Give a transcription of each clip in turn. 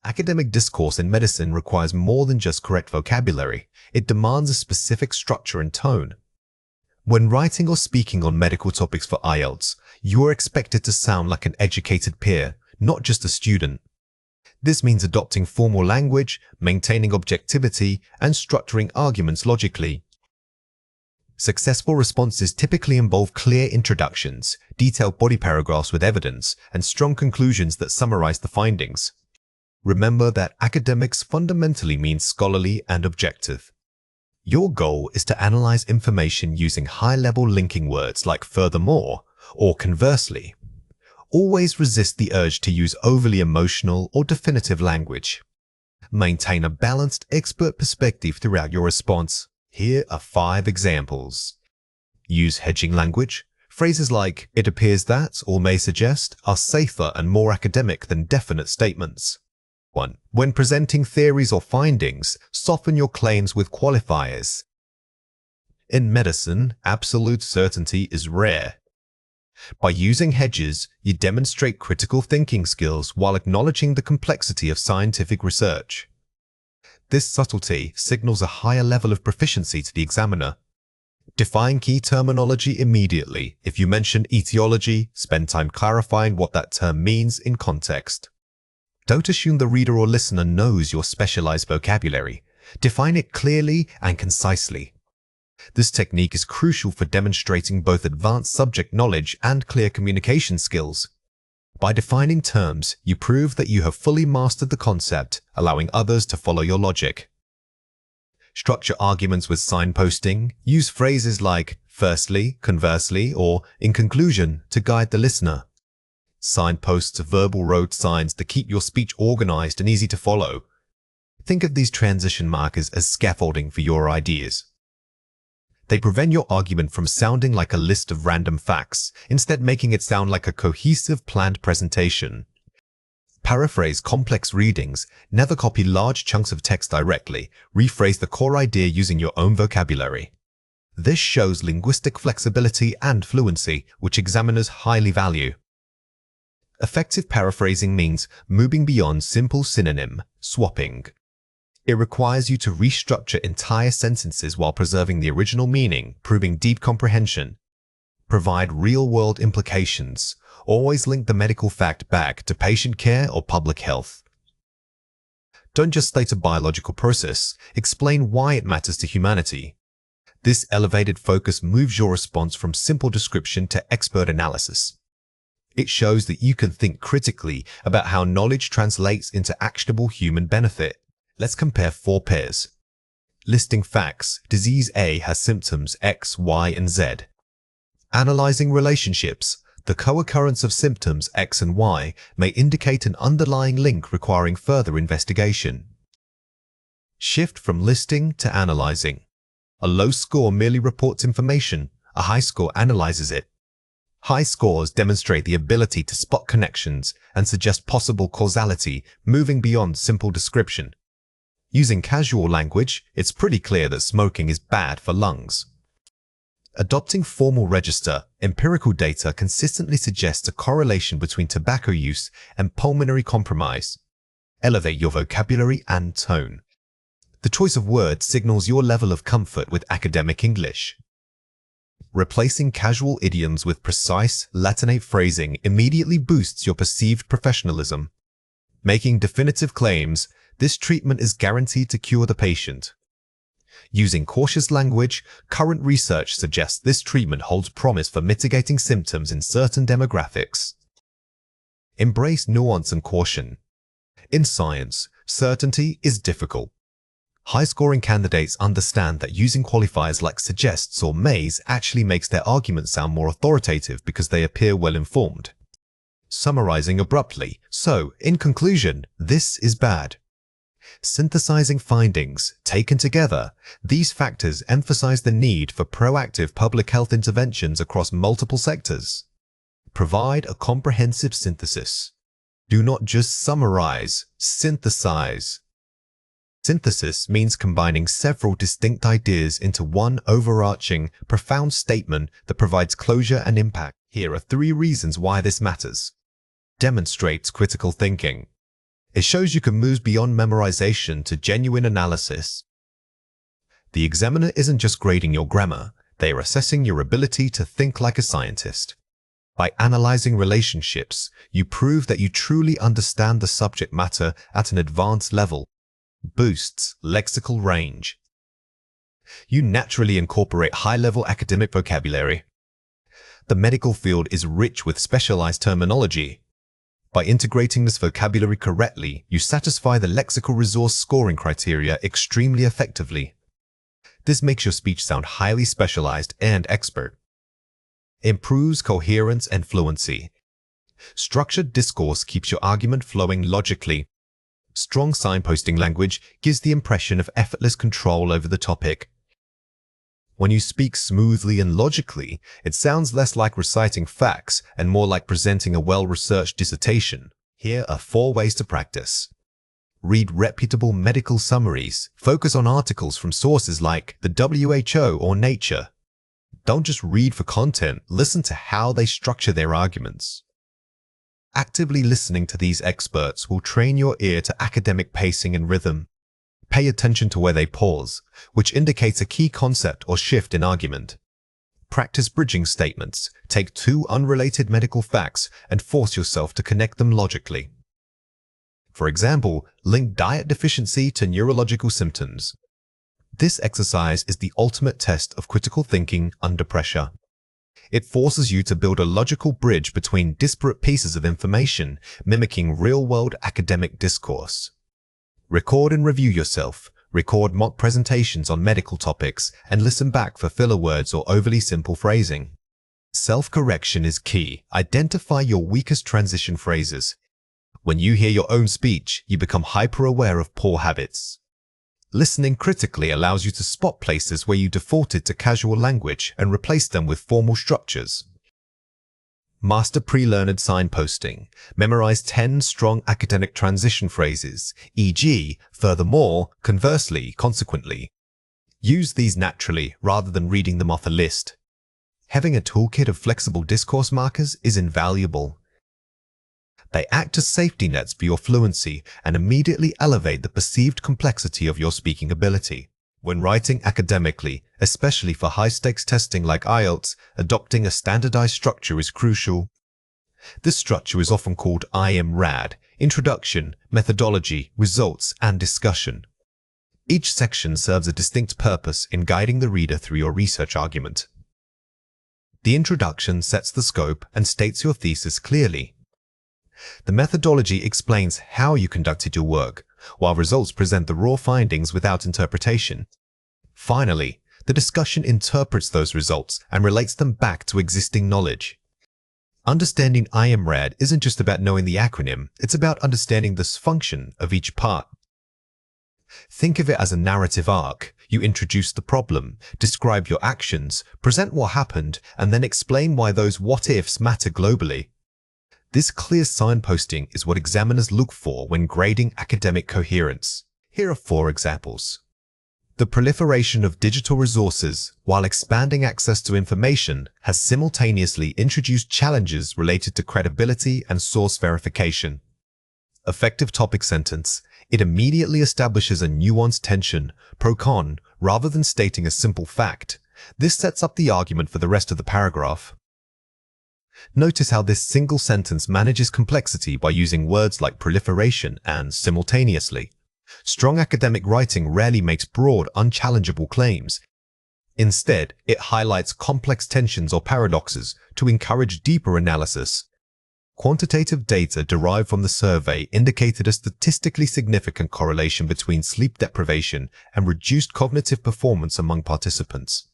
Academic discourse in medicine requires more than just correct vocabulary. It demands a specific structure and tone. When writing or speaking on medical topics for IELTS, you are expected to sound like an educated peer, not just a student. This means adopting formal language, maintaining objectivity, and structuring arguments logically. Successful responses typically involve clear introductions, detailed body paragraphs with evidence, and strong conclusions that summarize the findings. Remember that academics fundamentally means scholarly and objective. Your goal is to analyze information using high-level linking words like furthermore or conversely. Always resist the urge to use overly emotional or definitive language. Maintain a balanced, expert perspective throughout your response. Here are 5 examples. Use hedging language. Phrases like "it appears that" or "may suggest" are safer and more academic than definite statements. 1. When presenting theories or findings, soften your claims with qualifiers. In medicine, absolute certainty is rare. By using hedges, you demonstrate critical thinking skills while acknowledging the complexity of scientific research. This subtlety signals a higher level of proficiency to the examiner. Define key terminology immediately. If you mention etiology, spend time clarifying what that term means in context. Don't assume the reader or listener knows your specialized vocabulary. Define it clearly and concisely. This technique is crucial for demonstrating both advanced subject knowledge and clear communication skills. By defining terms, you prove that you have fully mastered the concept, allowing others to follow your logic. Structure arguments with signposting. Use phrases like "firstly," "conversely," or "in conclusion" to guide the listener. Signposts are verbal road signs that keep your speech organized and easy to follow. Think of these transition markers as scaffolding for your ideas. They prevent your argument from sounding like a list of random facts, instead making it sound like a cohesive, planned presentation. Paraphrase complex readings. Never copy large chunks of text directly. Rephrase the core idea using your own vocabulary. This shows linguistic flexibility and fluency, which examiners highly value. Effective paraphrasing means moving beyond simple synonym swapping. It requires you to restructure entire sentences while preserving the original meaning, proving deep comprehension. Provide real-world implications. Always link the medical fact back to patient care or public health. Don't just state a biological process, explain why it matters to humanity. This elevated focus moves your response from simple description to expert analysis. It shows that you can think critically about how knowledge translates into actionable human benefit. Let's compare 4 pairs. Listing facts. Disease A has symptoms X, Y, and Z. Analyzing relationships. The co-occurrence of symptoms X and Y may indicate an underlying link requiring further investigation. Shift from listing to analyzing. A low score merely reports information. A high score analyzes it. High scores demonstrate the ability to spot connections and suggest possible causality, moving beyond simple description. Using casual language, it's pretty clear that smoking is bad for lungs. Adopting formal register, empirical data consistently suggests a correlation between tobacco use and pulmonary compromise. Elevate your vocabulary and tone. The choice of words signals your level of comfort with academic English. Replacing casual idioms with precise, Latinate phrasing immediately boosts your perceived professionalism. Making definitive claims. This treatment is guaranteed to cure the patient. Using cautious language, current research suggests this treatment holds promise for mitigating symptoms in certain demographics. Embrace nuance and caution. In science, certainty is difficult. High-scoring candidates understand that using qualifiers like suggests or mays actually makes their argument sound more authoritative because they appear well-informed. Summarizing abruptly. So, in conclusion, this is bad. Synthesizing findings. Taken together, these factors emphasize the need for proactive public health interventions across multiple sectors. Provide a comprehensive synthesis. Do not just summarize, synthesize. Synthesis means combining several distinct ideas into one overarching, profound statement that provides closure and impact. Here are 3 reasons why this matters. Demonstrates critical thinking. It shows you can move beyond memorization to genuine analysis. The examiner isn't just grading your grammar, they are assessing your ability to think like a scientist. By analyzing relationships, you prove that you truly understand the subject matter at an advanced level. Boosts lexical range. You naturally incorporate high-level academic vocabulary. The medical field is rich with specialized terminology. By integrating this vocabulary correctly, you satisfy the lexical resource scoring criteria extremely effectively. This makes your speech sound highly specialized and expert. Improves coherence and fluency. Structured discourse keeps your argument flowing logically. Strong signposting language gives the impression of effortless control over the topic. When you speak smoothly and logically, it sounds less like reciting facts and more like presenting a well-researched dissertation. Here are 4 ways to practice. Read reputable medical summaries. Focus on articles from sources like the WHO or Nature. Don't just read for content, listen to how they structure their arguments. Actively listening to these experts will train your ear to academic pacing and rhythm. Pay attention to where they pause, which indicates a key concept or shift in argument. Practice bridging statements. Take 2 unrelated medical facts and force yourself to connect them logically. For example, link diet deficiency to neurological symptoms. This exercise is the ultimate test of critical thinking under pressure. It forces you to build a logical bridge between disparate pieces of information, mimicking real-world academic discourse. Record and review yourself. Record mock presentations on medical topics and listen back for filler words or overly simple phrasing. Self-correction is key. Identify your weakest transition phrases. When you hear your own speech, you become hyper-aware of poor habits. Listening critically allows you to spot places where you defaulted to casual language and replace them with formal structures. Master pre-learned signposting. Memorize 10 strong academic transition phrases, e.g., furthermore, conversely, consequently. Use these naturally rather than reading them off a list. Having a toolkit of flexible discourse markers is invaluable. They act as safety nets for your fluency and immediately elevate the perceived complexity of your speaking ability. When writing academically, especially for high-stakes testing like IELTS, adopting a standardized structure is crucial. This structure is often called IMRAD: Introduction, Methodology, Results, and Discussion. Each section serves a distinct purpose in guiding the reader through your research argument. The introduction sets the scope and states your thesis clearly. The methodology explains how you conducted your work, while results present the raw findings without interpretation. Finally, the discussion interprets those results and relates them back to existing knowledge. Understanding IMRAD isn't just about knowing the acronym, it's about understanding the function of each part. Think of it as a narrative arc. You introduce the problem, describe your actions, present what happened, and then explain why those what-ifs matter globally. This clear signposting is what examiners look for when grading academic coherence. Here are 4 examples. The proliferation of digital resources, while expanding access to information, has simultaneously introduced challenges related to credibility and source verification. Effective topic sentence. It immediately establishes a nuanced tension, pro-con, rather than stating a simple fact. This sets up the argument for the rest of the paragraph. Notice how this single sentence manages complexity by using words like proliferation and simultaneously. Strong academic writing rarely makes broad, unchallengeable claims. Instead, it highlights complex tensions or paradoxes to encourage deeper analysis. Quantitative data derived from the survey indicated a statistically significant correlation between sleep deprivation and reduced cognitive performance among participants.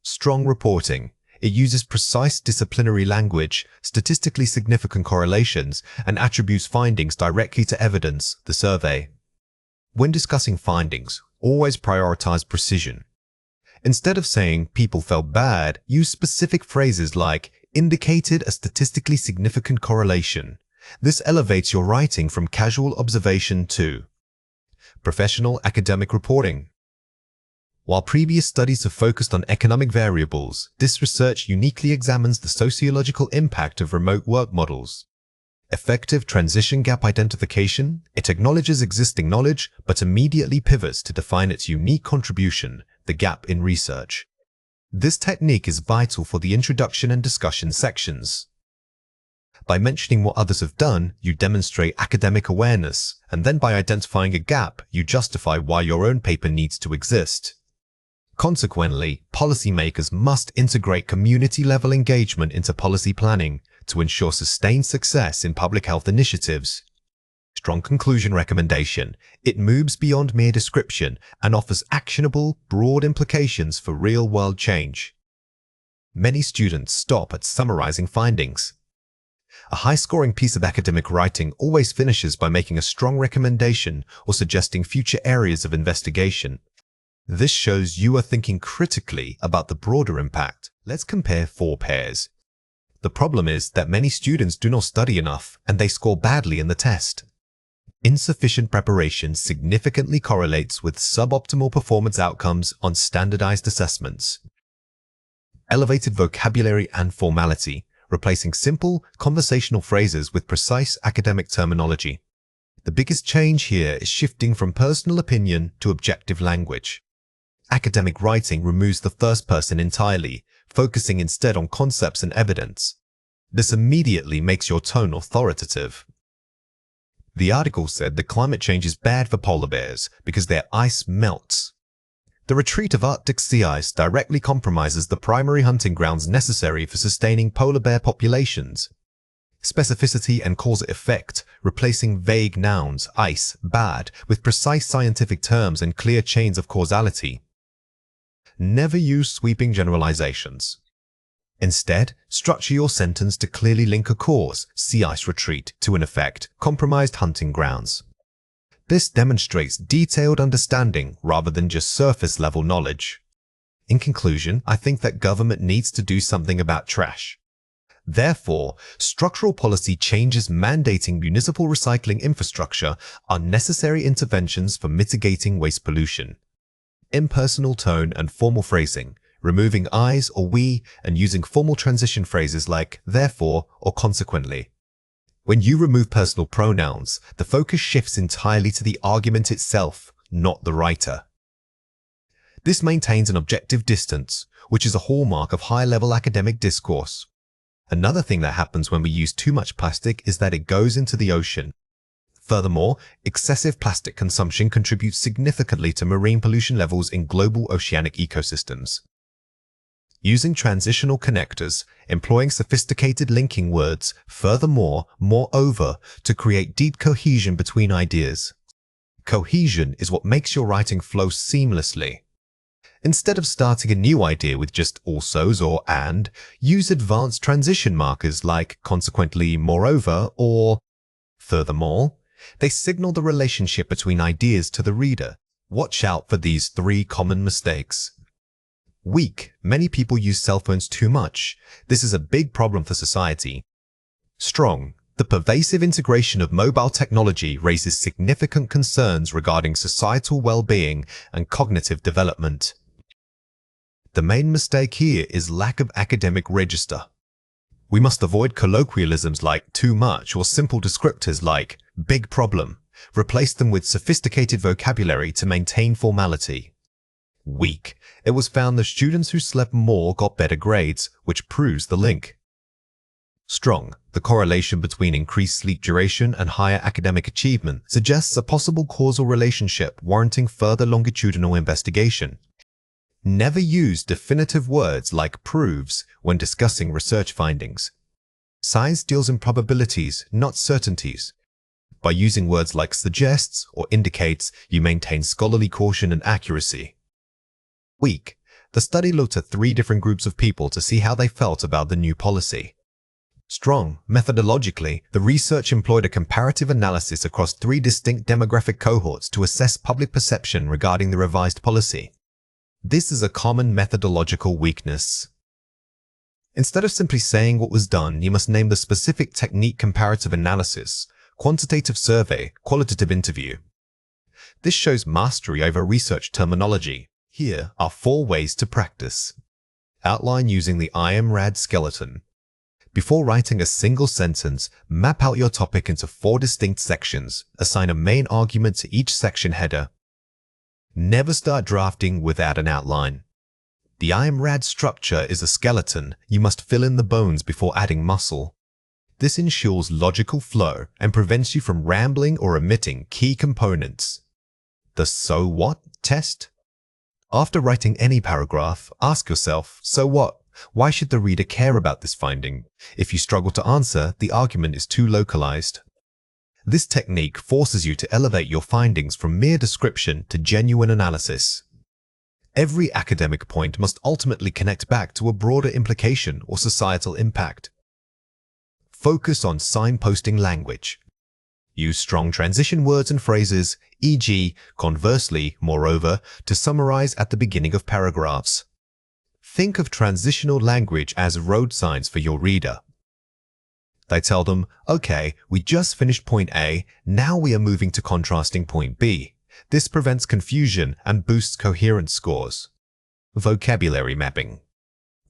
Strong reporting. It uses precise disciplinary language, statistically significant correlations, and attributes findings directly to evidence, the survey. When discussing findings, always prioritize precision. Instead of saying people felt bad, use specific phrases like indicated a statistically significant correlation. This elevates your writing from casual observation to professional academic reporting. While previous studies have focused on economic variables, this research uniquely examines the sociological impact of remote work models. Effective transition gap identification. It acknowledges existing knowledge, but immediately pivots to define its unique contribution, the gap in research. This technique is vital for the introduction and discussion sections. By mentioning what others have done, you demonstrate academic awareness, and then by identifying a gap, you justify why your own paper needs to exist. Consequently, policymakers must integrate community-level engagement into policy planning to ensure sustained success in public health initiatives. Strong conclusion recommendation. It moves beyond mere description and offers actionable, broad implications for real-world change. Many students stop at summarizing findings. A high-scoring piece of academic writing always finishes by making a strong recommendation or suggesting future areas of investigation. This shows you are thinking critically about the broader impact. Let's compare 4 pairs. The problem is that many students do not study enough and they score badly in the test. Insufficient preparation significantly correlates with suboptimal performance outcomes on standardized assessments. Elevated vocabulary and formality, replacing simple conversational phrases with precise academic terminology. The biggest change here is shifting from personal opinion to objective language. Academic writing removes the first person entirely, focusing instead on concepts and evidence. This immediately makes your tone authoritative. The article said that climate change is bad for polar bears because their ice melts. The retreat of Arctic sea ice directly compromises the primary hunting grounds necessary for sustaining polar bear populations. Specificity and cause effect, replacing vague nouns, ice, bad, with precise scientific terms and clear chains of causality. Never use sweeping generalizations. Instead, structure your sentence to clearly link a cause, sea ice retreat, to an effect, compromised hunting grounds. This demonstrates detailed understanding rather than just surface-level knowledge. In conclusion, I think that government needs to do something about trash. Therefore, structural policy changes mandating municipal recycling infrastructure are necessary interventions for mitigating waste pollution. Impersonal tone and formal phrasing, removing I's or we and using formal transition phrases like therefore or consequently. When you remove personal pronouns, the focus shifts entirely to the argument itself, not the writer. This maintains an objective distance, which is a hallmark of high-level academic discourse. Another thing that happens when we use too much plastic is that it goes into the ocean. Furthermore, excessive plastic consumption contributes significantly to marine pollution levels in global oceanic ecosystems. Using transitional connectors, employing sophisticated linking words, furthermore, moreover, to create deep cohesion between ideas. Cohesion is what makes your writing flow seamlessly. Instead of starting a new idea with just alsos or and, use advanced transition markers like consequently, moreover, or furthermore. They signal the relationship between ideas to the reader. Watch out for these 3 common mistakes. Weak. Many people use cell phones too much. This is a big problem for society. Strong. The pervasive integration of mobile technology raises significant concerns regarding societal well-being and cognitive development. The main mistake here is lack of academic register. We must avoid colloquialisms like too much or simple descriptors like big problem. Replace them with sophisticated vocabulary to maintain formality. Weak. It was found that students who slept more got better grades, which proves the link. Strong. The correlation between increased sleep duration and higher academic achievement suggests a possible causal relationship warranting further longitudinal investigation. Never use definitive words like proves when discussing research findings. Science deals in probabilities, not certainties. By using words like suggests or indicates, you maintain scholarly caution and accuracy. Weak. The study looked at 3 different groups of people to see how they felt about the new policy. Strong. Methodologically, the research employed a comparative analysis across 3 distinct demographic cohorts to assess public perception regarding the revised policy. This is a common methodological weakness. Instead of simply saying what was done, you must name the specific technique: comparative analysis, quantitative survey, qualitative interview. This shows mastery over research terminology. Here are 4 ways to practice. Outline using the IMRAD skeleton. Before writing a single sentence, map out your topic into 4 distinct sections. Assign a main argument to each section header. Never start drafting without an outline. The IMRAD structure is a skeleton. You must fill in the bones before adding muscle. This ensures logical flow and prevents you from rambling or omitting key components. The so what test? After writing any paragraph, ask yourself, so what? Why should the reader care about this finding? If you struggle to answer, the argument is too localized. This technique forces you to elevate your findings from mere description to genuine analysis. Every academic point must ultimately connect back to a broader implication or societal impact. Focus on signposting language. Use strong transition words and phrases, e.g., conversely, moreover, to summarize at the beginning of paragraphs. Think of transitional language as road signs for your reader. They tell them, okay, we just finished point A, now we are moving to contrasting point B. This prevents confusion and boosts coherence scores. Vocabulary mapping.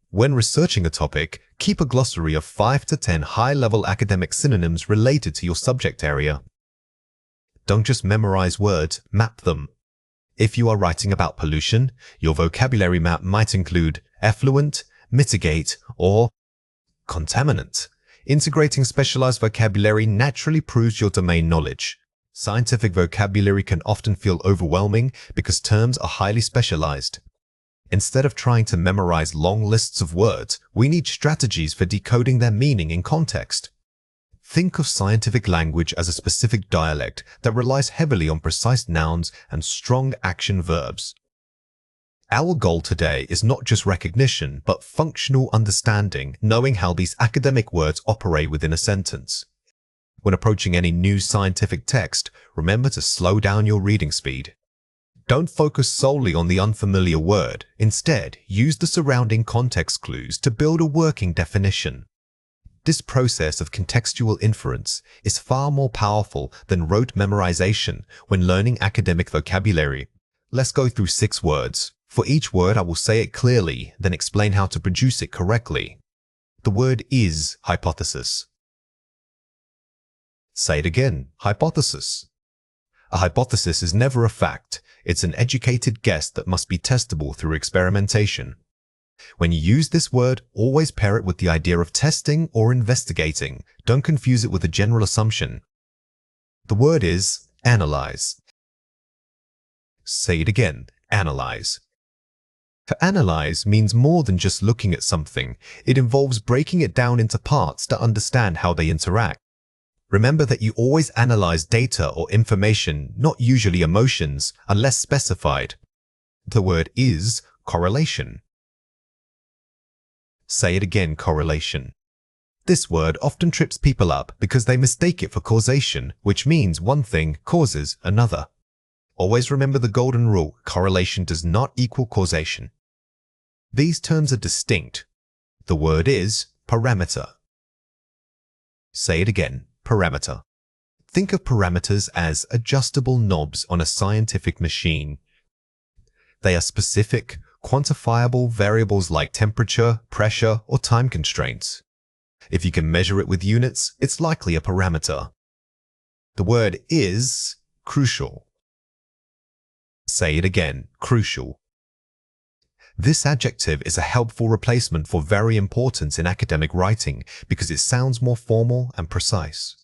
When researching a topic, keep a glossary of 5 to 10 high-level academic synonyms related to your subject area. Don't just memorize words, map them. If you are writing about pollution, your vocabulary map might include effluent, mitigate, or contaminant. Integrating specialized vocabulary naturally proves your domain knowledge. Scientific vocabulary can often feel overwhelming because terms are highly specialized. Instead of trying to memorize long lists of words, we need strategies for decoding their meaning in context. Think of scientific language as a specific dialect that relies heavily on precise nouns and strong action verbs. Our goal today is not just recognition, but functional understanding, knowing how these academic words operate within a sentence. When approaching any new scientific text, remember to slow down your reading speed. Don't focus solely on the unfamiliar word. Instead, use the surrounding context clues to build a working definition. This process of contextual inference is far more powerful than rote memorization when learning academic vocabulary. Let's go through 6 words. For each word, I will say it clearly, then explain how to produce it correctly. The word is hypothesis. Say it again, hypothesis. A hypothesis is never a fact. It's an educated guess that must be testable through experimentation. When you use this word, always pair it with the idea of testing or investigating. Don't confuse it with a general assumption. The word is analyze. Say it again, analyze. To analyze means more than just looking at something. It involves breaking it down into parts to understand how they interact. Remember that you always analyze data or information, not usually emotions, unless specified. The word is correlation. Say it again, correlation. This word often trips people up because they mistake it for causation, which means one thing causes another. Always remember the golden rule: correlation does not equal causation. These terms are distinct. The word is parameter. Say it again, parameter. Think of parameters as adjustable knobs on a scientific machine. They are specific, quantifiable variables like temperature, pressure, or time constraints. If you can measure it with units, it's likely a parameter. The word is crucial. Say it again, crucial. This adjective is a helpful replacement for very important in academic writing because it sounds more formal and precise.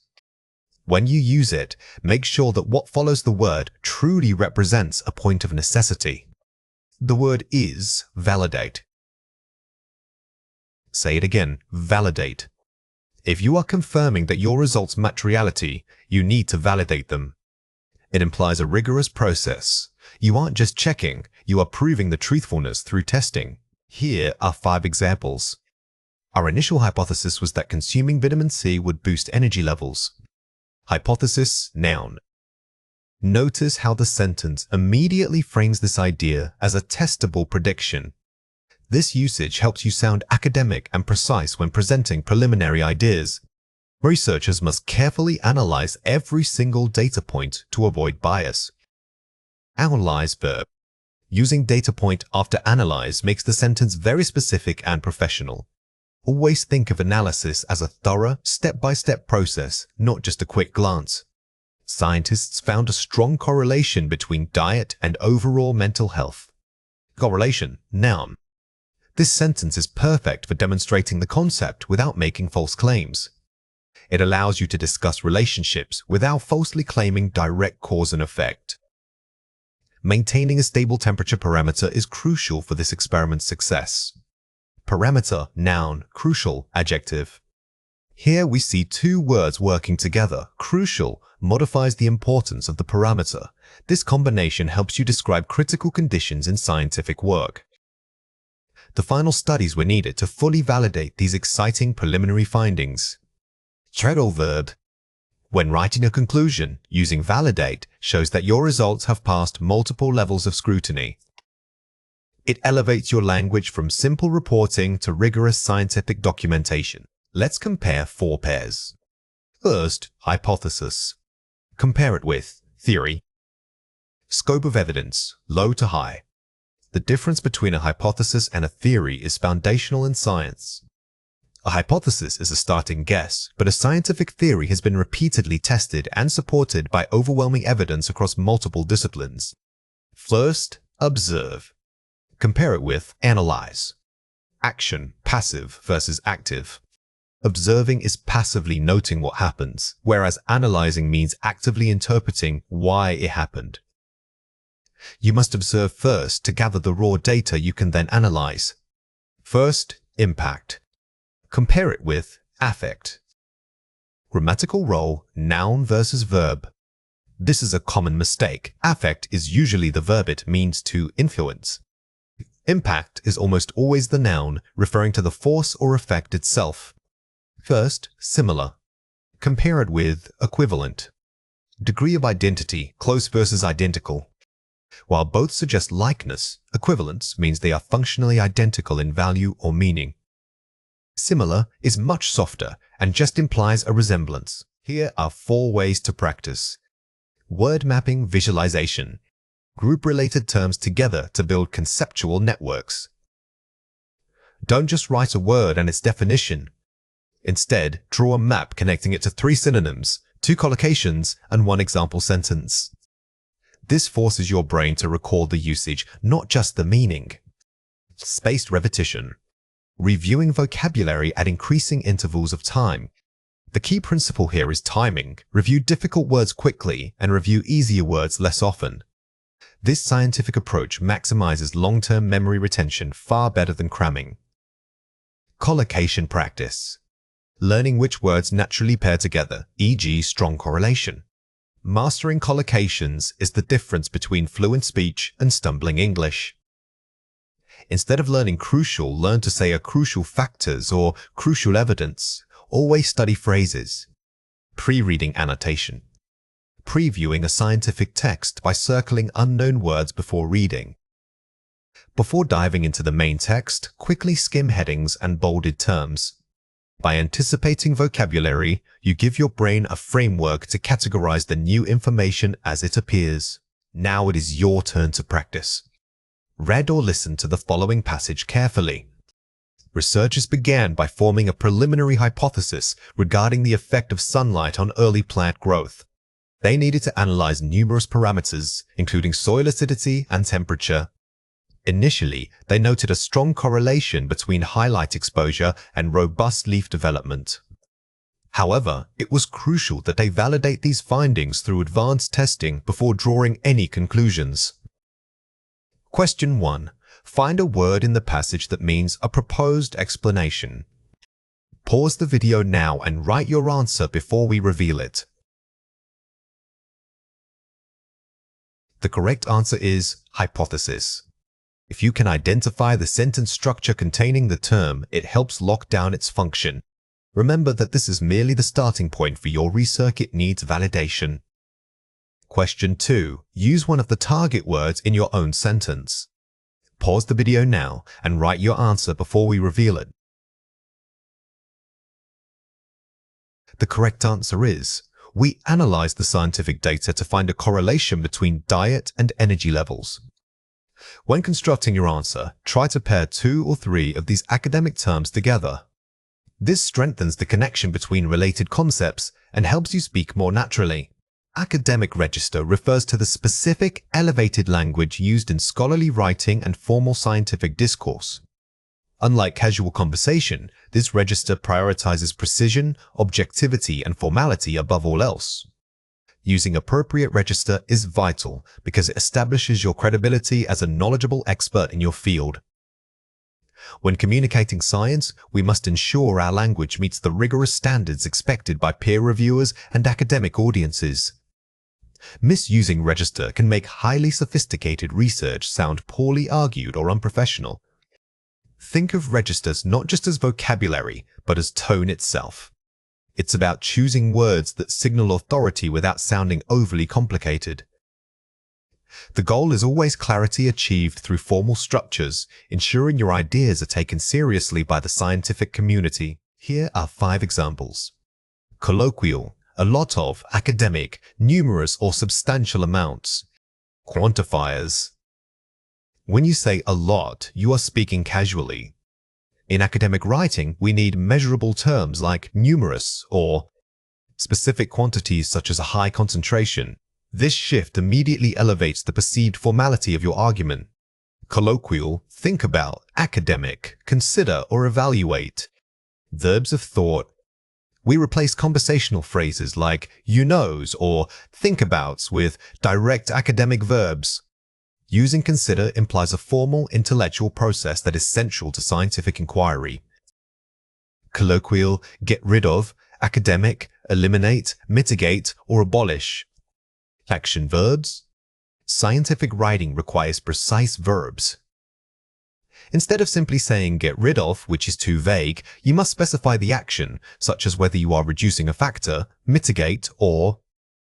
When you use it, make sure that what follows the word truly represents a point of necessity. The word is validate. Say it again, validate. If you are confirming that your results match reality, you need to validate them. It implies a rigorous process. You aren't just checking, you are proving the truthfulness through testing. Here are 5 examples. Our initial hypothesis was that consuming vitamin C would boost energy levels. Hypothesis, noun. Notice how the sentence immediately frames this idea as a testable prediction. This usage helps you sound academic and precise when presenting preliminary ideas. Researchers must carefully analyze every single data point to avoid bias. Analyze verb. Using data point after analyze makes the sentence very specific and professional. Always think of analysis as a thorough, step-by-step process, not just a quick glance. Scientists found a strong correlation between diet and overall mental health. Correlation, noun. This sentence is perfect for demonstrating the concept without making false claims. It allows you to discuss relationships without falsely claiming direct cause and effect. Maintaining a stable temperature parameter is crucial for this experiment's success. Parameter, noun, crucial, adjective. Here we see two words working together. Crucial modifies the importance of the parameter. This combination helps you describe critical conditions in scientific work. The final studies were needed to fully validate these exciting preliminary findings. Treadle verb. When writing a conclusion, using validate shows that your results have passed multiple levels of scrutiny. It elevates your language from simple reporting to rigorous scientific documentation. Let's compare 4 pairs. First, hypothesis. Compare it with theory. Scope of evidence, low to high. The difference between a hypothesis and a theory is foundational in science. A hypothesis is a starting guess, but a scientific theory has been repeatedly tested and supported by overwhelming evidence across multiple disciplines. First, observe. Compare it with analyze. Action, passive versus active. Observing is passively noting what happens, whereas analyzing means actively interpreting why it happened. You must observe first to gather the raw data you can then analyze. First, impact. Compare it with affect. Grammatical role, noun versus verb. This is a common mistake. Affect is usually the verb. It means to influence. Impact is almost always the noun, referring to the force or effect itself. First, similar. Compare it with equivalent. Degree of identity, close versus identical. While both suggest likeness, equivalence means they are functionally identical in value or meaning. Similar is much softer and just implies a resemblance. Here are 4 ways to practice. Word mapping visualization. Group related terms together to build conceptual networks. Don't just write a word and its definition. Instead, draw a map connecting it to 3 synonyms, 2 collocations, and 1 example sentence. This forces your brain to recall the usage, not just the meaning. Spaced repetition. Reviewing vocabulary at increasing intervals of time. The key principle here is timing. Review difficult words quickly and review easier words less often. This scientific approach maximizes long-term memory retention far better than cramming. Collocation practice. Learning which words naturally pair together, e.g. strong correlation. Mastering collocations is the difference between fluent speech and stumbling English. Instead of learning crucial, learn to say crucial factors or crucial evidence. Always study phrases. Pre-reading annotation. Previewing a scientific text by circling unknown words before reading. Before diving into the main text, quickly skim headings and bolded terms. By anticipating vocabulary, you give your brain a framework to categorize the new information as it appears. Now it is your turn to practice. Read or listen to the following passage carefully. Researchers began by forming a preliminary hypothesis regarding the effect of sunlight on early plant growth. They needed to analyze numerous parameters, including soil acidity and temperature. Initially, they noted a strong correlation between high light exposure and robust leaf development. However, it was crucial that they validate these findings through advanced testing before drawing any conclusions. Question 1. Find a word in the passage that means a proposed explanation. Pause the video now and write your answer before we reveal it. The correct answer is hypothesis. If you can identify the sentence structure containing the term, it helps lock down its function. Remember that this is merely the starting point for your research. It needs validation. Question 2. Use one of the target words in your own sentence. Pause the video now and write your answer before we reveal it. The correct answer is, we analyzed the scientific data to find a correlation between diet and energy levels. When constructing your answer, try to pair 2 or 3 of these academic terms together. This strengthens the connection between related concepts and helps you speak more naturally. Academic register refers to the specific, elevated language used in scholarly writing and formal scientific discourse. Unlike casual conversation, this register prioritizes precision, objectivity, and formality above all else. Using appropriate register is vital because it establishes your credibility as a knowledgeable expert in your field. When communicating science, we must ensure our language meets the rigorous standards expected by peer reviewers and academic audiences. Misusing register can make highly sophisticated research sound poorly argued or unprofessional. Think of registers not just as vocabulary, but as tone itself. It's about choosing words that signal authority without sounding overly complicated. The goal is always clarity achieved through formal structures, ensuring your ideas are taken seriously by the scientific community. Here are 5 examples. Colloquial, a lot of, academic, numerous or substantial amounts. Quantifiers. When you say a lot, you are speaking casually. In academic writing, we need measurable terms like numerous or specific quantities such as a high concentration. This shift immediately elevates the perceived formality of your argument. Colloquial, think about, academic, consider or evaluate. Verbs of thought. We replace conversational phrases like you knows or think abouts with direct academic verbs. Using consider implies a formal intellectual process that is central to scientific inquiry. Colloquial, get rid of, academic, eliminate, mitigate, or abolish. Action verbs. Scientific writing requires precise verbs. Instead of simply saying get rid of, which is too vague, you must specify the action, such as whether you are reducing a factor, mitigate, or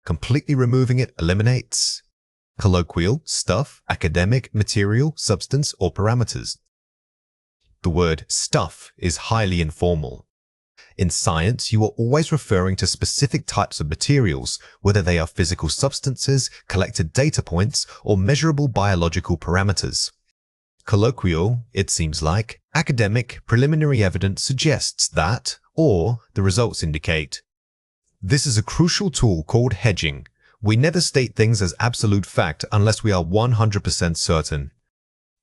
completely removing it eliminates. Colloquial, stuff, academic, material, substance, or parameters. The word stuff is highly informal. In science, you are always referring to specific types of materials, whether they are physical substances, collected data points, or measurable biological parameters. Colloquial, it seems like, academic, preliminary evidence suggests that, or the results indicate. This is a crucial tool called hedging. We never state things as absolute fact unless we are 100% certain.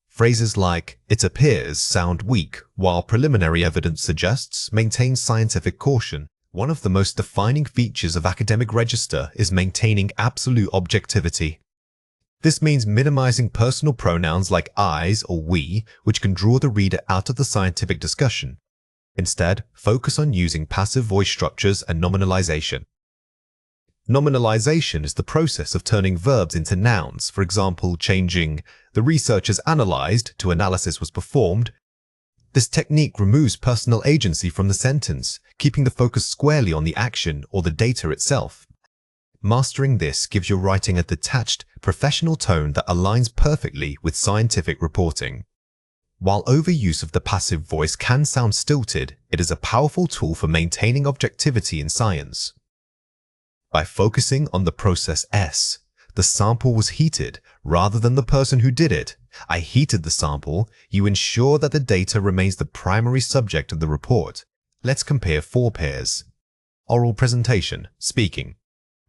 Phrases like, it appears, sound weak, while preliminary evidence suggests maintain scientific caution. One of the most defining features of academic register is maintaining absolute objectivity. This means minimizing personal pronouns like I's or we, which can draw the reader out of the scientific discussion. Instead, focus on using passive voice structures and nominalization. Nominalization is the process of turning verbs into nouns, for example, changing the researchers analyzed to analysis was performed. This technique removes personal agency from the sentence, keeping the focus squarely on the action or the data itself. Mastering this gives your writing a detached, professional tone that aligns perfectly with scientific reporting. While overuse of the passive voice can sound stilted, it is a powerful tool for maintaining objectivity in science. By focusing on the process S, the sample was heated rather than the person who did it. I heated the sample. You ensure that the data remains the primary subject of the report. Let's compare 4 pairs. Oral presentation, speaking.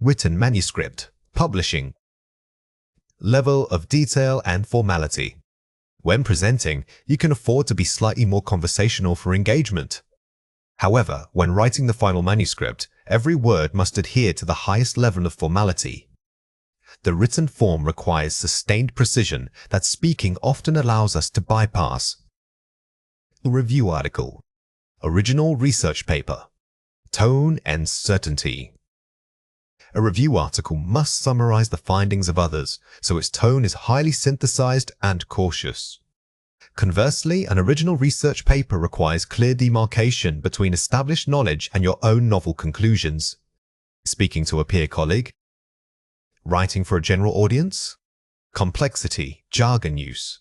Written manuscript, publishing. Level of detail and formality. When presenting, you can afford to be slightly more conversational for engagement. However, when writing the final manuscript, every word must adhere to the highest level of formality. The written form requires sustained precision that speaking often allows us to bypass. Review article. Original research paper. Tone and certainty. A review article must summarize the findings of others, so its tone is highly synthesized and cautious. Conversely, an original research paper requires clear demarcation between established knowledge and your own novel conclusions. Speaking to a peer colleague. Writing for a general audience. Complexity, jargon use.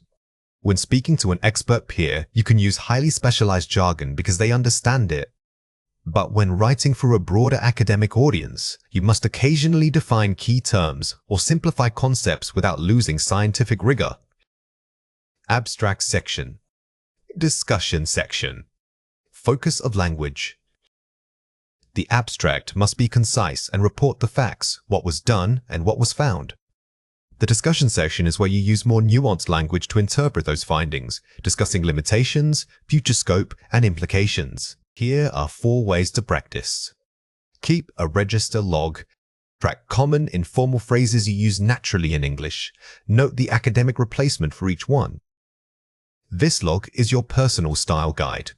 When speaking to an expert peer, you can use highly specialized jargon because they understand it. But when writing for a broader academic audience, you must occasionally define key terms or simplify concepts without losing scientific rigor. Abstract section. Discussion section. focus of language. The abstract must be concise and report the facts, what was done and what was found. The discussion section is where you use more nuanced language to interpret those findings, discussing limitations, future scope, and implications. Here are 4 ways to practice. Keep a register log. Track common, informal phrases you use naturally in English. Note the academic replacement for each one. This log is your personal style guide.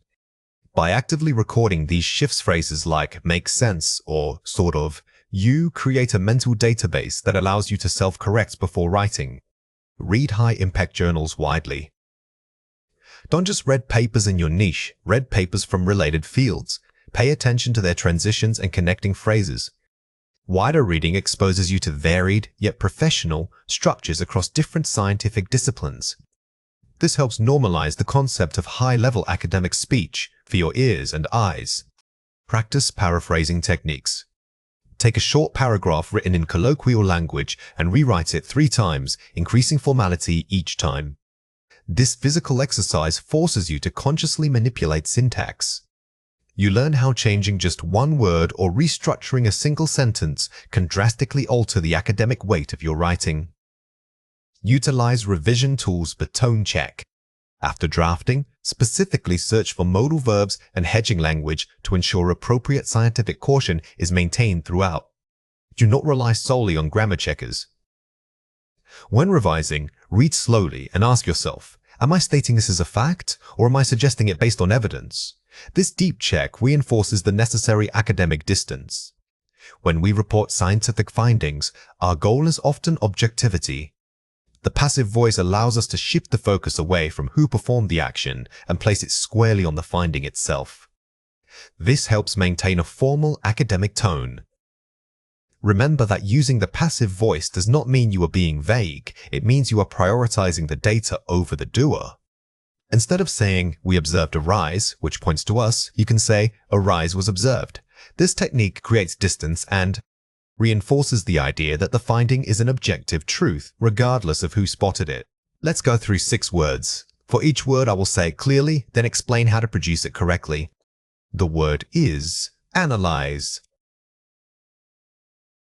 By actively recording these shifts phrases like "makes sense" or "sort of," you create a mental database that allows you to self-correct before writing. Read high-impact journals widely. Don't just read papers in your niche, read papers from related fields. Pay attention to their transitions and connecting phrases. Wider reading exposes you to varied, yet professional, structures across different scientific disciplines. This helps normalize the concept of high-level academic speech for your ears and eyes. Practice paraphrasing techniques. Take a short paragraph written in colloquial language and rewrite it 3 times, increasing formality each time. This physical exercise forces you to consciously manipulate syntax. You learn how changing just one word or restructuring a single sentence can drastically alter the academic weight of your writing. Utilize revision tools for tone check. After drafting, specifically search for modal verbs and hedging language to ensure appropriate scientific caution is maintained throughout. Do not rely solely on grammar checkers. When revising, read slowly and ask yourself, am I stating this as a fact, or am I suggesting it based on evidence? This deep check reinforces the necessary academic distance. When we report scientific findings, our goal is often objectivity. The passive voice allows us to shift the focus away from who performed the action and place it squarely on the finding itself. This helps maintain a formal academic tone. Remember that using the passive voice does not mean you are being vague. It means you are prioritizing the data over the doer. Instead of saying, "we observed a rise," which points to us, you can say, "a rise was observed." This technique creates distance and reinforces the idea that the finding is an objective truth, regardless of who spotted it. Let's go through 6 words. For each word, I will say it clearly, then explain how to produce it correctly. The word is analyze.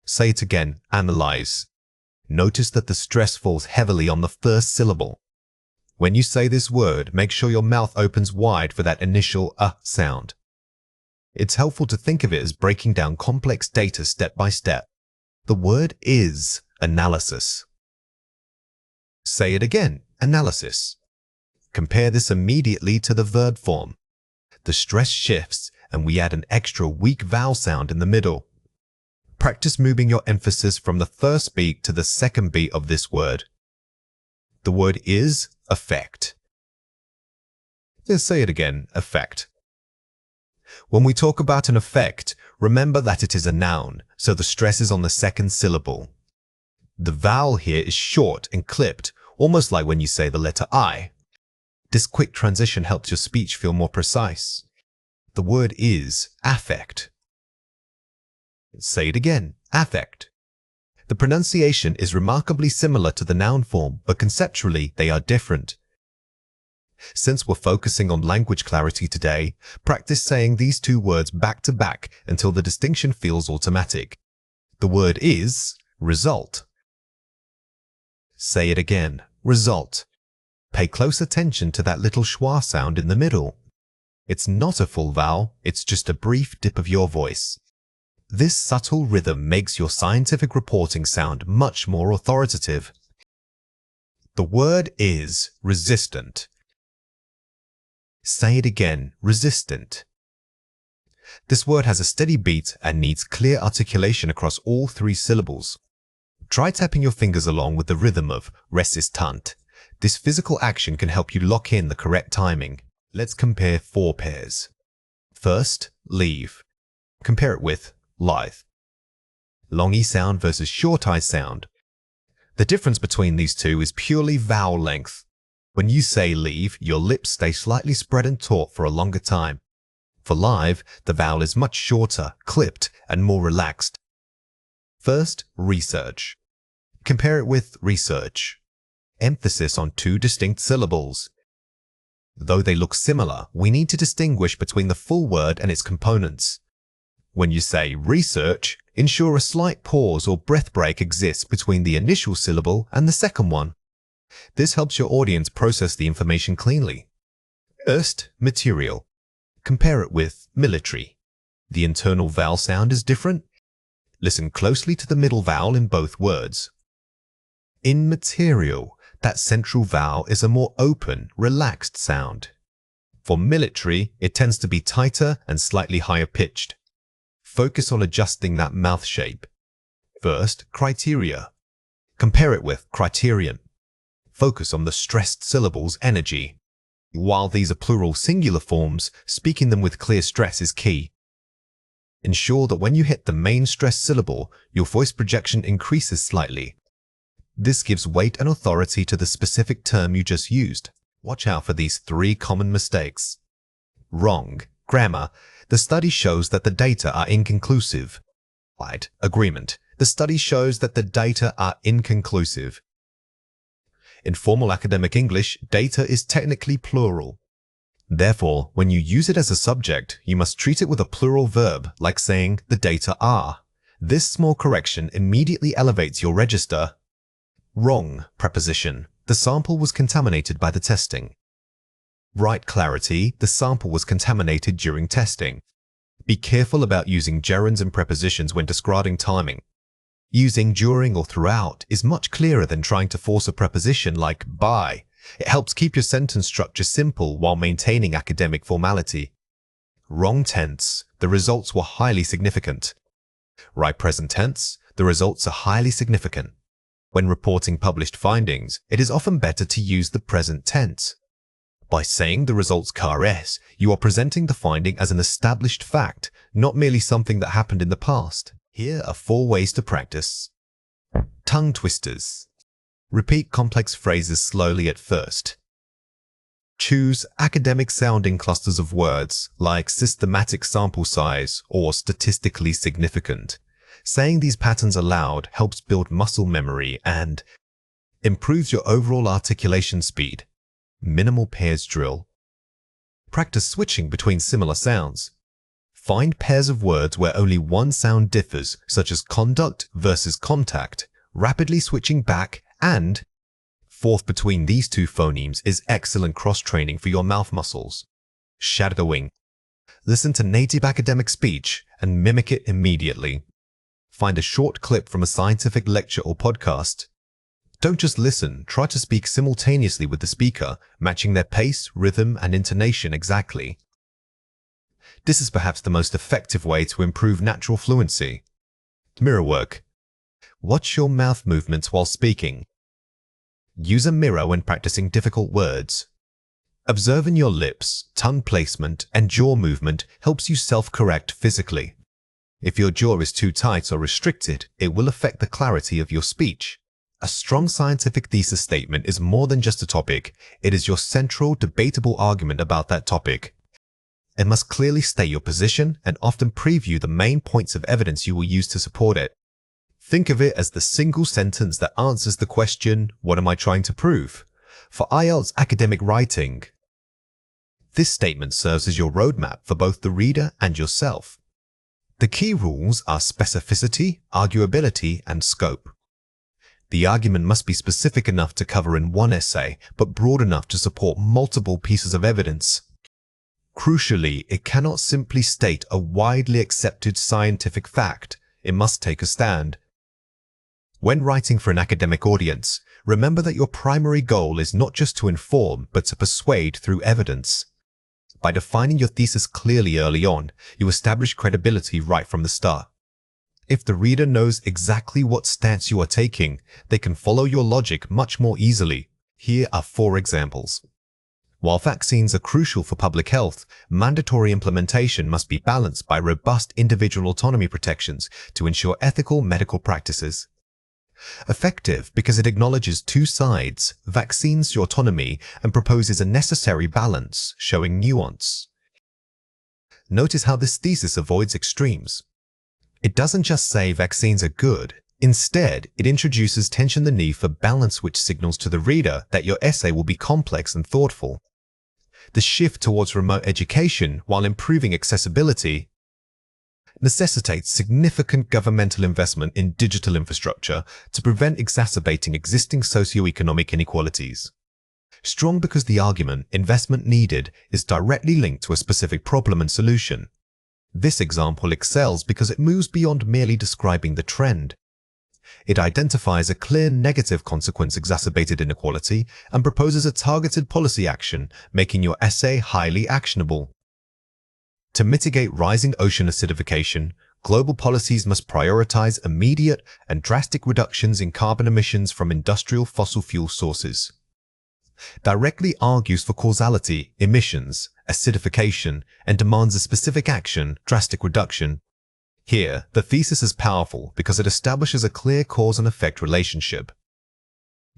Say it again, analyze. Notice that the stress falls heavily on the first syllable. When you say this word, make sure your mouth opens wide for that initial sound. It's helpful to think of it as breaking down complex data step by step. The word is analysis. Say it again, analysis. Compare this immediately to the verb form. The stress shifts and we add an extra weak vowel sound in the middle. Practice moving your emphasis from the first beat to the second beat of this word. The word is effect. Let's say it again, effect. When we talk about an effect, remember that it is a noun, so the stress is on the second syllable. The vowel here is short and clipped, almost like when you say the letter I. This quick transition helps your speech feel more precise. The word is affect. Say it again, affect. The pronunciation is remarkably similar to the noun form, but conceptually they are different. Since we're focusing on language clarity today, practice saying these 2 words back to back until the distinction feels automatic. The word is result. Say it again, result. Pay close attention to that little schwa sound in the middle. It's not a full vowel, it's just a brief dip of your voice. This subtle rhythm makes your scientific reporting sound much more authoritative. The word is resistant. Say it again, resistant. This word has a steady beat and needs clear articulation across all 3 syllables. Try tapping your fingers along with the rhythm of resistant. This physical action can help you lock in the correct timing. Let's compare 4 pairs. First, leave. Compare it with lithe. Long E sound versus short I sound. The difference between these 2 is purely vowel length. When you say leave, your lips stay slightly spread and taut for a longer time. For live, the vowel is much shorter, clipped, and more relaxed. First, research. Compare it with research. Emphasis on 2 distinct syllables. Though they look similar, we need to distinguish between the full word and its components. When you say research, ensure a slight pause or breath break exists between the initial syllable and the second one. This helps your audience process the information cleanly. Erst, material. Compare it with military. The internal vowel sound is different. Listen closely to the middle vowel in both words. In material, that central vowel is a more open, relaxed sound. For military, it tends to be tighter and slightly higher pitched. Focus on adjusting that mouth shape. First, criteria. Compare it with criterion. Focus on the stressed syllables' energy. While these are plural singular forms, speaking them with clear stress is key. Ensure that when you hit the main stressed syllable, your voice projection increases slightly. This gives weight and authority to the specific term you just used. Watch out for these 3 common mistakes. Wrong. Grammar. The study shows that the data are inconclusive. Right. Agreement. The study shows that the data are inconclusive. In formal academic English, data is technically plural. Therefore, when you use it as a subject, you must treat it with a plural verb, like saying the data are. This small correction immediately elevates your register. Wrong. Preposition. The sample was contaminated by the testing. Right. Clarity. The sample was contaminated during testing. Be careful about using gerunds and prepositions when describing timing. Using during or throughout is much clearer than trying to force a preposition like by. It helps keep your sentence structure simple while maintaining academic formality. Wrong tense. The results were highly significant. Right present tense. The results are highly significant. When reporting published findings, it is often better to use the present tense. By saying the results KRS, you are presenting the finding as an established fact, not merely something that happened in the past. Here are 4 ways to practice. Tongue twisters. Repeat complex phrases slowly at first. Choose academic-sounding clusters of words, like systematic sample size or statistically significant. Saying these patterns aloud helps build muscle memory and improves your overall articulation speed. Minimal pairs drill. Practice switching between similar sounds. Find pairs of words where only one sound differs, such as conduct versus contact, rapidly switching back, and fourth between these 2 phonemes is excellent cross-training for your mouth muscles. Shadowing. Listen to native academic speech and mimic it immediately. Find a short clip from a scientific lecture or podcast. Don't just listen, try to speak simultaneously with the speaker, matching their pace, rhythm, and intonation exactly. This is perhaps the most effective way to improve natural fluency. Mirror work. Watch your mouth movements while speaking. Use a mirror when practicing difficult words. Observing your lips, tongue placement, and jaw movement helps you self-correct physically. If your jaw is too tight or restricted, it will affect the clarity of your speech. A strong scientific thesis statement is more than just a topic. It is your central, debatable argument about that topic. It must clearly state your position and often preview the main points of evidence you will use to support it. Think of it as the single sentence that answers the question, what am I trying to prove? For IELTS academic writing, this statement serves as your roadmap for both the reader and yourself. The key rules are specificity, arguability, and scope. The argument must be specific enough to cover in one essay, but broad enough to support multiple pieces of evidence. Crucially, it cannot simply state a widely accepted scientific fact. It must take a stand. When writing for an academic audience, remember that your primary goal is not just to inform, but to persuade through evidence. By defining your thesis clearly early on, you establish credibility right from the start. If the reader knows exactly what stance you are taking, they can follow your logic much more easily. Here are 4 examples. While vaccines are crucial for public health, mandatory implementation must be balanced by robust individual autonomy protections to ensure ethical medical practices. Effective because it acknowledges 2 sides, vaccines your autonomy, and proposes a necessary balance, showing nuance. Notice how this thesis avoids extremes. It doesn't just say vaccines are good. Instead, it introduces the need for balance, which signals to the reader that your essay will be complex and thoughtful. The shift towards remote education while improving accessibility necessitates significant governmental investment in digital infrastructure to prevent exacerbating existing socioeconomic inequalities. Strong because the argument investment needed is directly linked to a specific problem and solution. This example excels because it moves beyond merely describing the trend. It identifies a clear negative consequence exacerbated inequality and proposes a targeted policy action, making your essay highly actionable. To mitigate rising ocean acidification, global policies must prioritize immediate and drastic reductions in carbon emissions from industrial fossil fuel sources. Directly argues for causality, emissions, acidification, and demands a specific action, drastic reduction. Here, the thesis is powerful because it establishes a clear cause and effect relationship.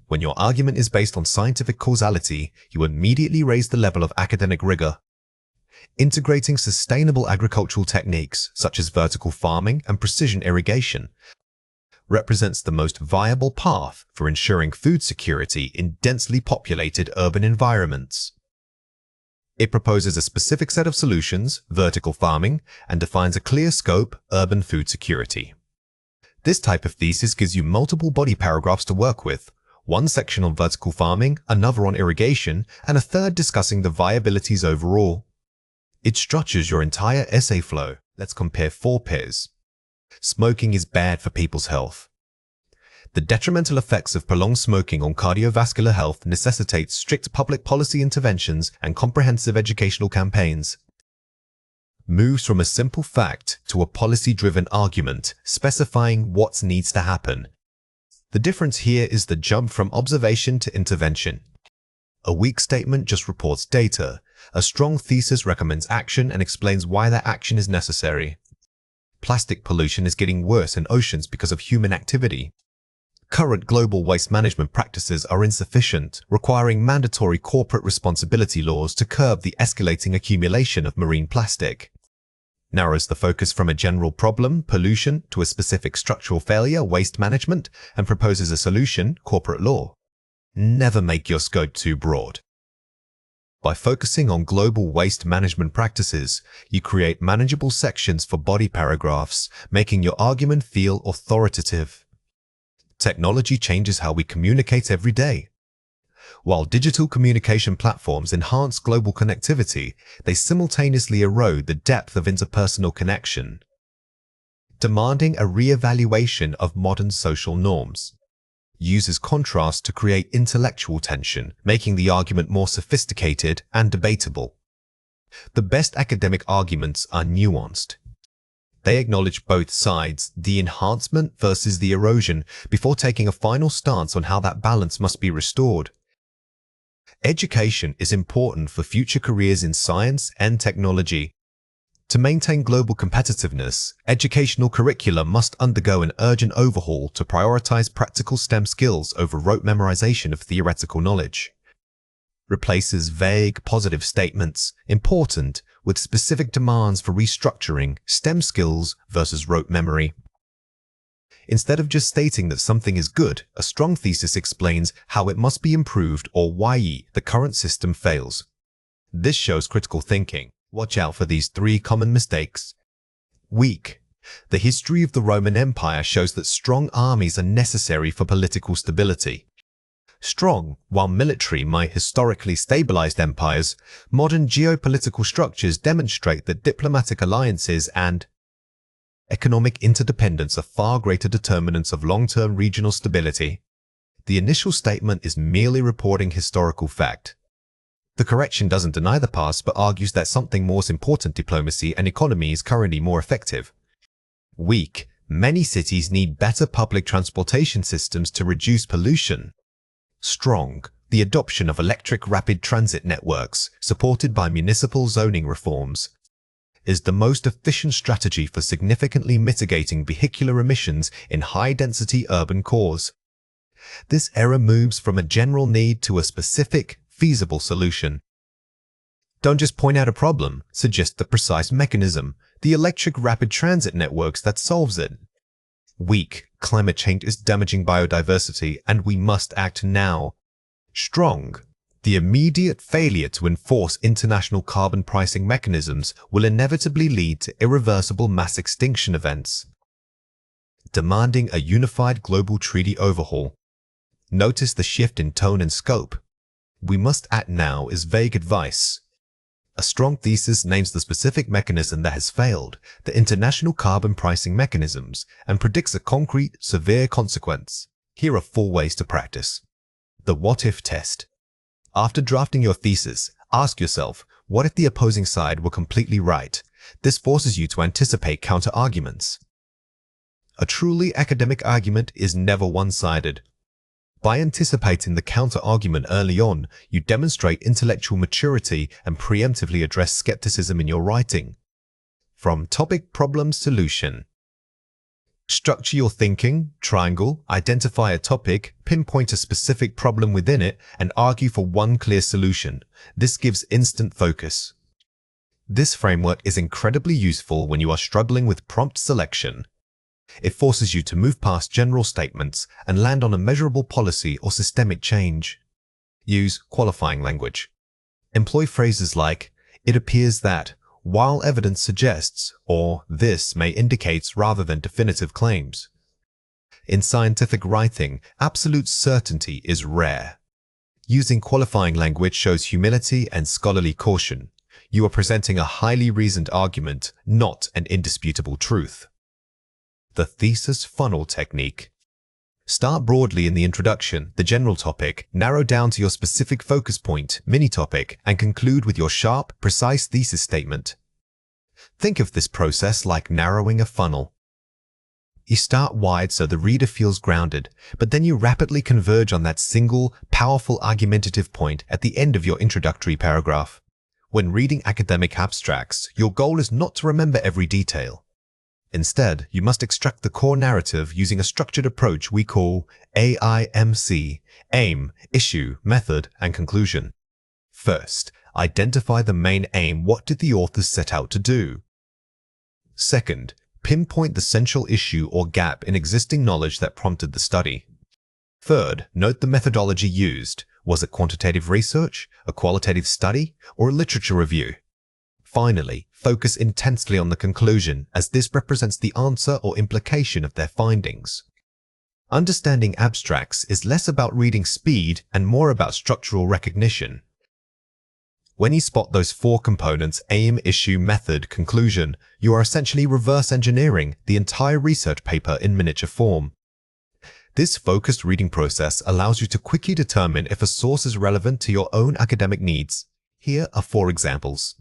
When your argument is based on scientific causality, you immediately raise the level of academic rigor. Integrating sustainable agricultural techniques such as vertical farming and precision irrigation represents the most viable path for ensuring food security in densely populated urban environments. It proposes a specific set of solutions, vertical farming, and defines a clear scope, urban food security. This type of thesis gives you multiple body paragraphs to work with, one section on vertical farming, another on irrigation, and a third discussing the viabilities overall. It structures your entire essay flow. Let's compare 4 pairs. Smoking is bad for people's health. The detrimental effects of prolonged smoking on cardiovascular health necessitate strict public policy interventions and comprehensive educational campaigns. Moves from a simple fact to a policy-driven argument, specifying what needs to happen. The difference here is the jump from observation to intervention. A weak statement just reports data. A strong thesis recommends action and explains why that action is necessary. Plastic pollution is getting worse in oceans because of human activity. Current global waste management practices are insufficient, requiring mandatory corporate responsibility laws to curb the escalating accumulation of marine plastic. Narrows the focus from a general problem, pollution, to a specific structural failure, waste management, and proposes a solution, corporate law. Never make your scope too broad. By focusing on global waste management practices, you create manageable sections for body paragraphs, making your argument feel authoritative. Technology changes how we communicate every day. While digital communication platforms enhance global connectivity, they simultaneously erode the depth of interpersonal connection, demanding a re-evaluation of modern social norms. Uses contrast to create intellectual tension, making the argument more sophisticated and debatable. The best academic arguments are nuanced. They acknowledge both sides, the enhancement versus the erosion, before taking a final stance on how that balance must be restored. Education is important for future careers in science and technology. To maintain global competitiveness, educational curricula must undergo an urgent overhaul to prioritize practical STEM skills over rote memorization of theoretical knowledge. Replaces vague, positive statements, important, with specific demands for restructuring STEM skills versus rote memory. Instead of just stating that something is good, a strong thesis explains how it must be improved or why the current system fails. This shows critical thinking. Watch out for these 3 common mistakes. Weak. The history of the Roman Empire shows that strong armies are necessary for political stability. Strong. While military might historically stabilize empires, modern geopolitical structures demonstrate that diplomatic alliances and economic interdependence are far greater determinants of long-term regional stability. The initial statement is merely reporting historical fact. The correction doesn't deny the past but argues that something more is important: diplomacy and economy is currently more effective. Weak. Many cities need better public transportation systems to reduce pollution. Strong. The adoption of electric rapid transit networks, supported by municipal zoning reforms, is the most efficient strategy for significantly mitigating vehicular emissions in high-density urban cores. This era moves from a general need to a specific, feasible solution. Don't just point out a problem, suggest the precise mechanism, the electric rapid transit networks that solves it. Weak. Climate change is damaging biodiversity and we must act now. Strong. The immediate failure to enforce international carbon pricing mechanisms will inevitably lead to irreversible mass extinction events, demanding a unified global treaty overhaul. Notice the shift in tone and scope. "We must act now" is vague advice. A strong thesis names the specific mechanism that has failed, the international carbon pricing mechanisms, and predicts a concrete, severe consequence. Here are 4 ways to practice. The what-if test. After drafting your thesis, ask yourself, what if the opposing side were completely right? This forces you to anticipate counter-arguments. A truly academic argument is never one-sided. By anticipating the counter-argument early on, you demonstrate intellectual maturity and preemptively address skepticism in your writing. From topic, problem, solution. Structure your thinking, triangle, identify a topic, pinpoint a specific problem within it, and argue for one clear solution. This gives instant focus. This framework is incredibly useful when you are struggling with prompt selection. It forces you to move past general statements and land on a measurable policy or systemic change. Use qualifying language. Employ phrases like, "It appears that," "while evidence suggests," or "this may indicate" rather than definitive claims. In scientific writing, absolute certainty is rare. Using qualifying language shows humility and scholarly caution. You are presenting a highly reasoned argument, not an indisputable truth. The thesis funnel technique. Start broadly in the introduction, the general topic, narrow down to your specific focus point, mini-topic, and conclude with your sharp, precise thesis statement. Think of this process like narrowing a funnel. You start wide so the reader feels grounded, but then you rapidly converge on that single, powerful argumentative point at the end of your introductory paragraph. When reading academic abstracts, your goal is not to remember every detail. Instead, you must extract the core narrative using a structured approach we call AIMC: aim, issue, method, and conclusion. First, identify the main aim. What did the authors set out to do? Second, pinpoint the central issue or gap in existing knowledge that prompted the study. Third, note the methodology used. Was it quantitative research, a qualitative study, or a literature review? Finally, focus intensely on the conclusion, as this represents the answer or implication of their findings. Understanding abstracts is less about reading speed and more about structural recognition. When you spot those 4 components, aim, issue, method, conclusion, you are essentially reverse engineering the entire research paper in miniature form. This focused reading process allows you to quickly determine if a source is relevant to your own academic needs. Here are 4 examples.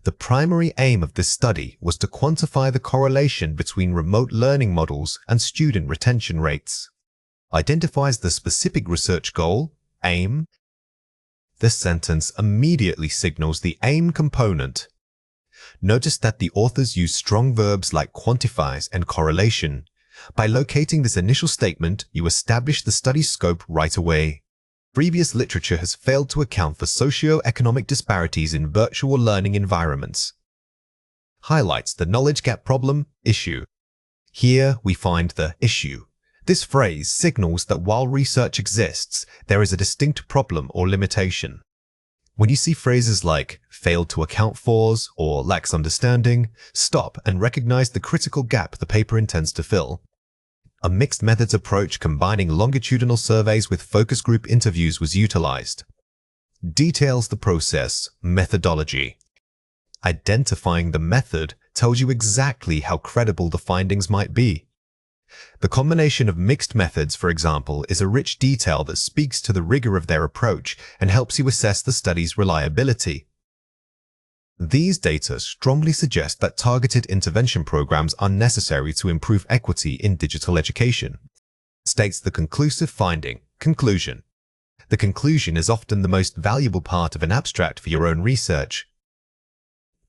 The primary aim of this study was to quantify the correlation between remote learning models and student retention rates. Identifies the specific research goal, aim. This sentence immediately signals the aim component. Notice that the authors use strong verbs like quantifies and correlation. By locating this initial statement, you establish the study's scope right away. Previous literature has failed to account for socio-economic disparities in virtual learning environments. Highlights the knowledge gap problem, issue. Here we find the issue. This phrase signals that while research exists, there is a distinct problem or limitation. When you see phrases like failed to account for's or lacks understanding, stop and recognize the critical gap the paper intends to fill. A mixed methods approach combining longitudinal surveys with focus group interviews was utilized. Details the process, methodology. Identifying the method tells you exactly how credible the findings might be. The combination of mixed methods, for example, is a rich detail that speaks to the rigor of their approach and helps you assess the study's reliability. These data strongly suggest that targeted intervention programs are necessary to improve equity in digital education. States the conclusive finding, conclusion. The conclusion is often the most valuable part of an abstract for your own research.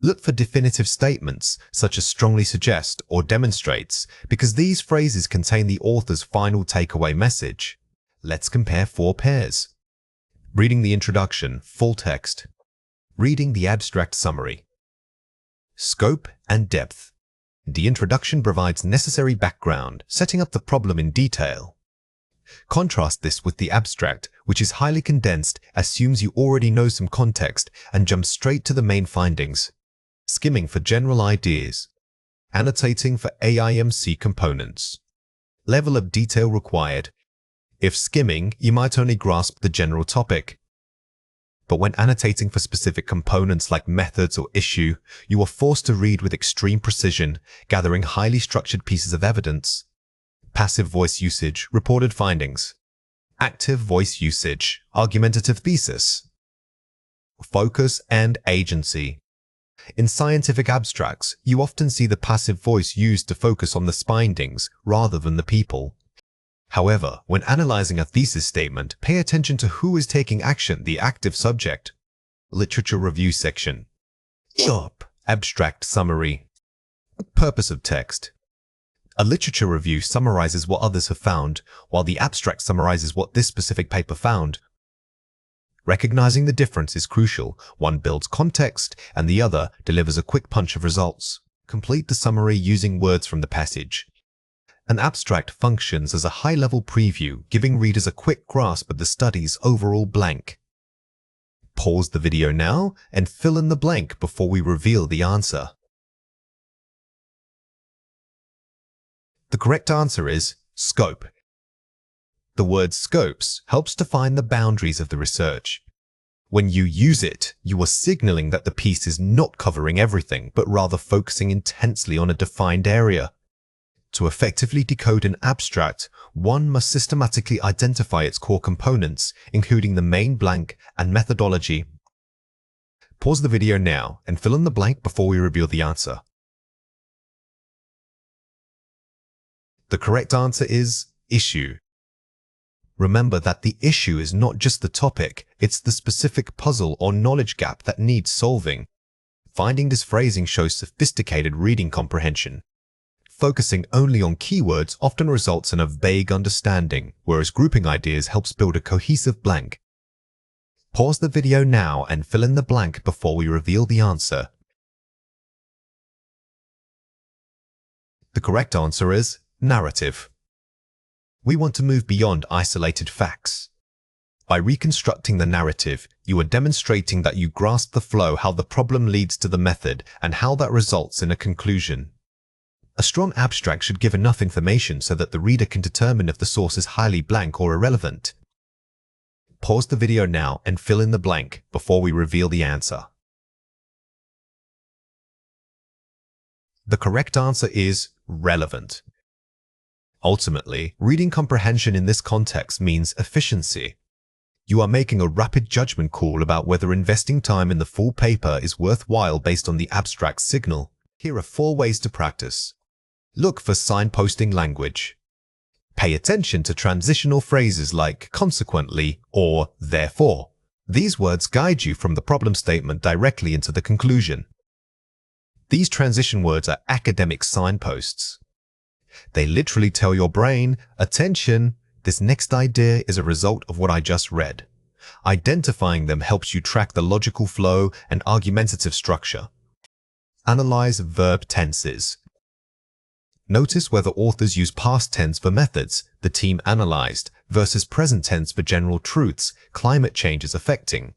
Look for definitive statements, such as strongly suggest or demonstrates, because these phrases contain the author's final takeaway message. Let's compare 4 pairs. Reading the introduction, full text. Reading the abstract summary. Scope and depth. The introduction provides necessary background, setting up the problem in detail. Contrast this with the abstract, which is highly condensed, assumes you already know some context, and jumps straight to the main findings. Skimming for general ideas. Annotating for AIMC components. Level of detail required. If skimming, you might only grasp the general topic. But when annotating for specific components like methods or issue, you are forced to read with extreme precision, gathering highly structured pieces of evidence. Passive voice usage, reported findings. Active voice usage, argumentative thesis. Focus and agency. In scientific abstracts, you often see the passive voice used to focus on the findings rather than the people. However, when analyzing a thesis statement, pay attention to who is taking action, the active subject. Literature review section. Abstract summary. Purpose of text. A literature review summarizes what others have found, while the abstract summarizes what this specific paper found. Recognizing the difference is crucial. One builds context, and the other delivers a quick punch of results. Complete the summary using words from the passage. An abstract functions as a high-level preview, giving readers a quick grasp of the study's overall blank. Pause the video now and fill in the blank before we reveal the answer. The correct answer is scope. The word scopes helps define the boundaries of the research. When you use it, you are signaling that the piece is not covering everything, but rather focusing intensely on a defined area. To effectively decode an abstract, one must systematically identify its core components, including the main blank and methodology. Pause the video now and fill in the blank before we reveal the answer. The correct answer is issue. Remember that the issue is not just the topic, it's the specific puzzle or knowledge gap that needs solving. Finding this phrasing shows sophisticated reading comprehension. Focusing only on keywords often results in a vague understanding, whereas grouping ideas helps build a cohesive blank. Pause the video now and fill in the blank before we reveal the answer. The correct answer is narrative. We want to move beyond isolated facts. By reconstructing the narrative, you are demonstrating that you grasp the flow, how the problem leads to the method, and how that results in a conclusion. A strong abstract should give enough information so that the reader can determine if the source is highly blank or irrelevant. Pause the video now and fill in the blank before we reveal the answer. The correct answer is relevant. Ultimately, reading comprehension in this context means efficiency. You are making a rapid judgment call about whether investing time in the full paper is worthwhile based on the abstract signal. Here are 4 ways to practice. Look for signposting language. Pay attention to transitional phrases like consequently or therefore. These words guide you from the problem statement directly into the conclusion. These transition words are academic signposts. They literally tell your brain, attention, this next idea is a result of what I just read. Identifying them helps you track the logical flow and argumentative structure. Analyze verb tenses. Notice whether authors use past tense for methods the team analyzed versus present tense for general truths climate change is affecting.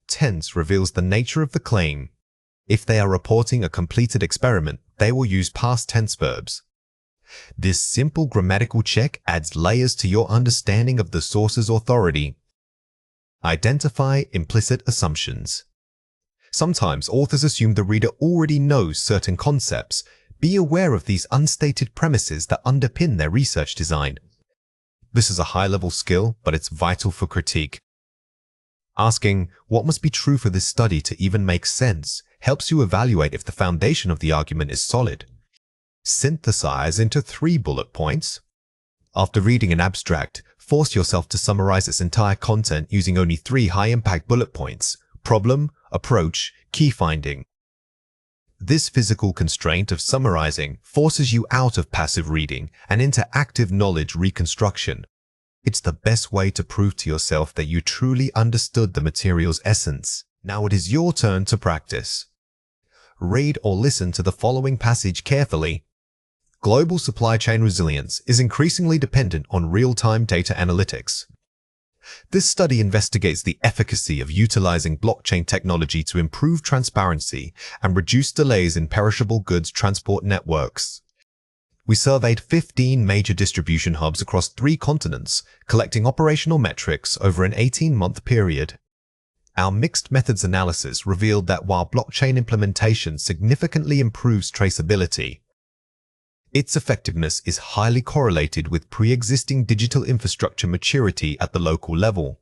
Tense reveals the nature of the claim. If they are reporting a completed experiment, they will use past tense verbs. This simple grammatical check adds layers to your understanding of the source's authority. Identify implicit assumptions. Sometimes authors assume the reader already knows certain concepts. Be aware of these unstated premises that underpin their research design. This is a high-level skill, but it's vital for critique. Asking, what must be true for this study to even make sense, helps you evaluate if the foundation of the argument is solid. Synthesize into 3 bullet points. After reading an abstract, force yourself to summarize its entire content using only 3 high-impact bullet points: problem, approach, key finding. This physical constraint of summarizing forces you out of passive reading and into active knowledge reconstruction. It's the best way to prove to yourself that you truly understood the material's essence. Now it is your turn to practice. Read or listen to the following passage carefully. Global supply chain resilience is increasingly dependent on real-time data analytics. This study investigates the efficacy of utilizing blockchain technology to improve transparency and reduce delays in perishable goods transport networks. We surveyed 15 major distribution hubs across 3 continents, collecting operational metrics over an 18-month period. Our mixed methods analysis revealed that while blockchain implementation significantly improves traceability, its effectiveness is highly correlated with pre-existing digital infrastructure maturity at the local level.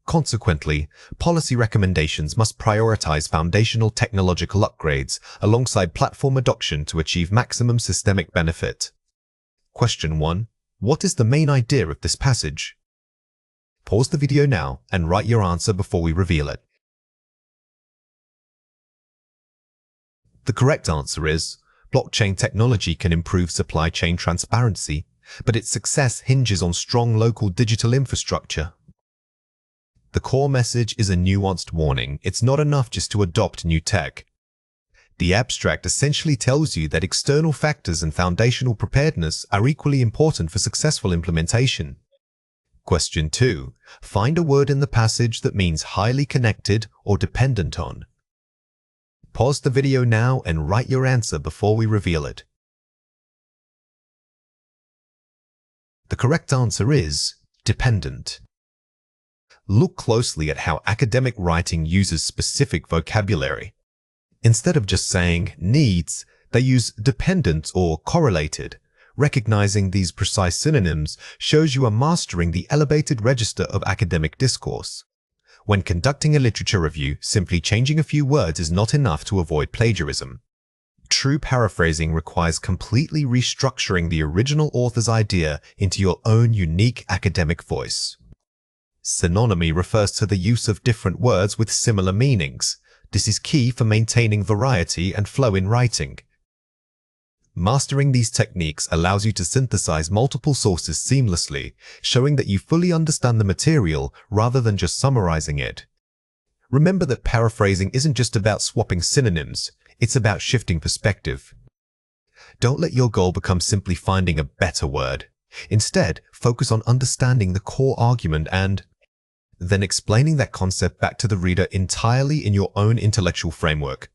Consequently, policy recommendations must prioritize foundational technological upgrades alongside platform adoption to achieve maximum systemic benefit. Question 1. What is the main idea of this passage? Pause the video now and write your answer before we reveal it. The correct answer is, blockchain technology can improve supply chain transparency, but its success hinges on strong local digital infrastructure. The core message is a nuanced warning. It's not enough just to adopt new tech. The abstract essentially tells you that external factors and foundational preparedness are equally important for successful implementation. Question 2. Find a word in the passage that means highly connected or dependent on. Pause the video now and write your answer before we reveal it. The correct answer is dependent. Look closely at how academic writing uses specific vocabulary. Instead of just saying needs, they use dependent or correlated. Recognizing these precise synonyms shows you are mastering the elevated register of academic discourse. When conducting a literature review, simply changing a few words is not enough to avoid plagiarism. True paraphrasing requires completely restructuring the original author's idea into your own unique academic voice. Synonymy refers to the use of different words with similar meanings. This is key for maintaining variety and flow in writing. Mastering these techniques allows you to synthesize multiple sources seamlessly, showing that you fully understand the material rather than just summarizing it. Remember that paraphrasing isn't just about swapping synonyms, it's about shifting perspective. Don't let your goal become simply finding a better word. Instead, focus on understanding the core argument and then explaining that concept back to the reader entirely in your own intellectual framework.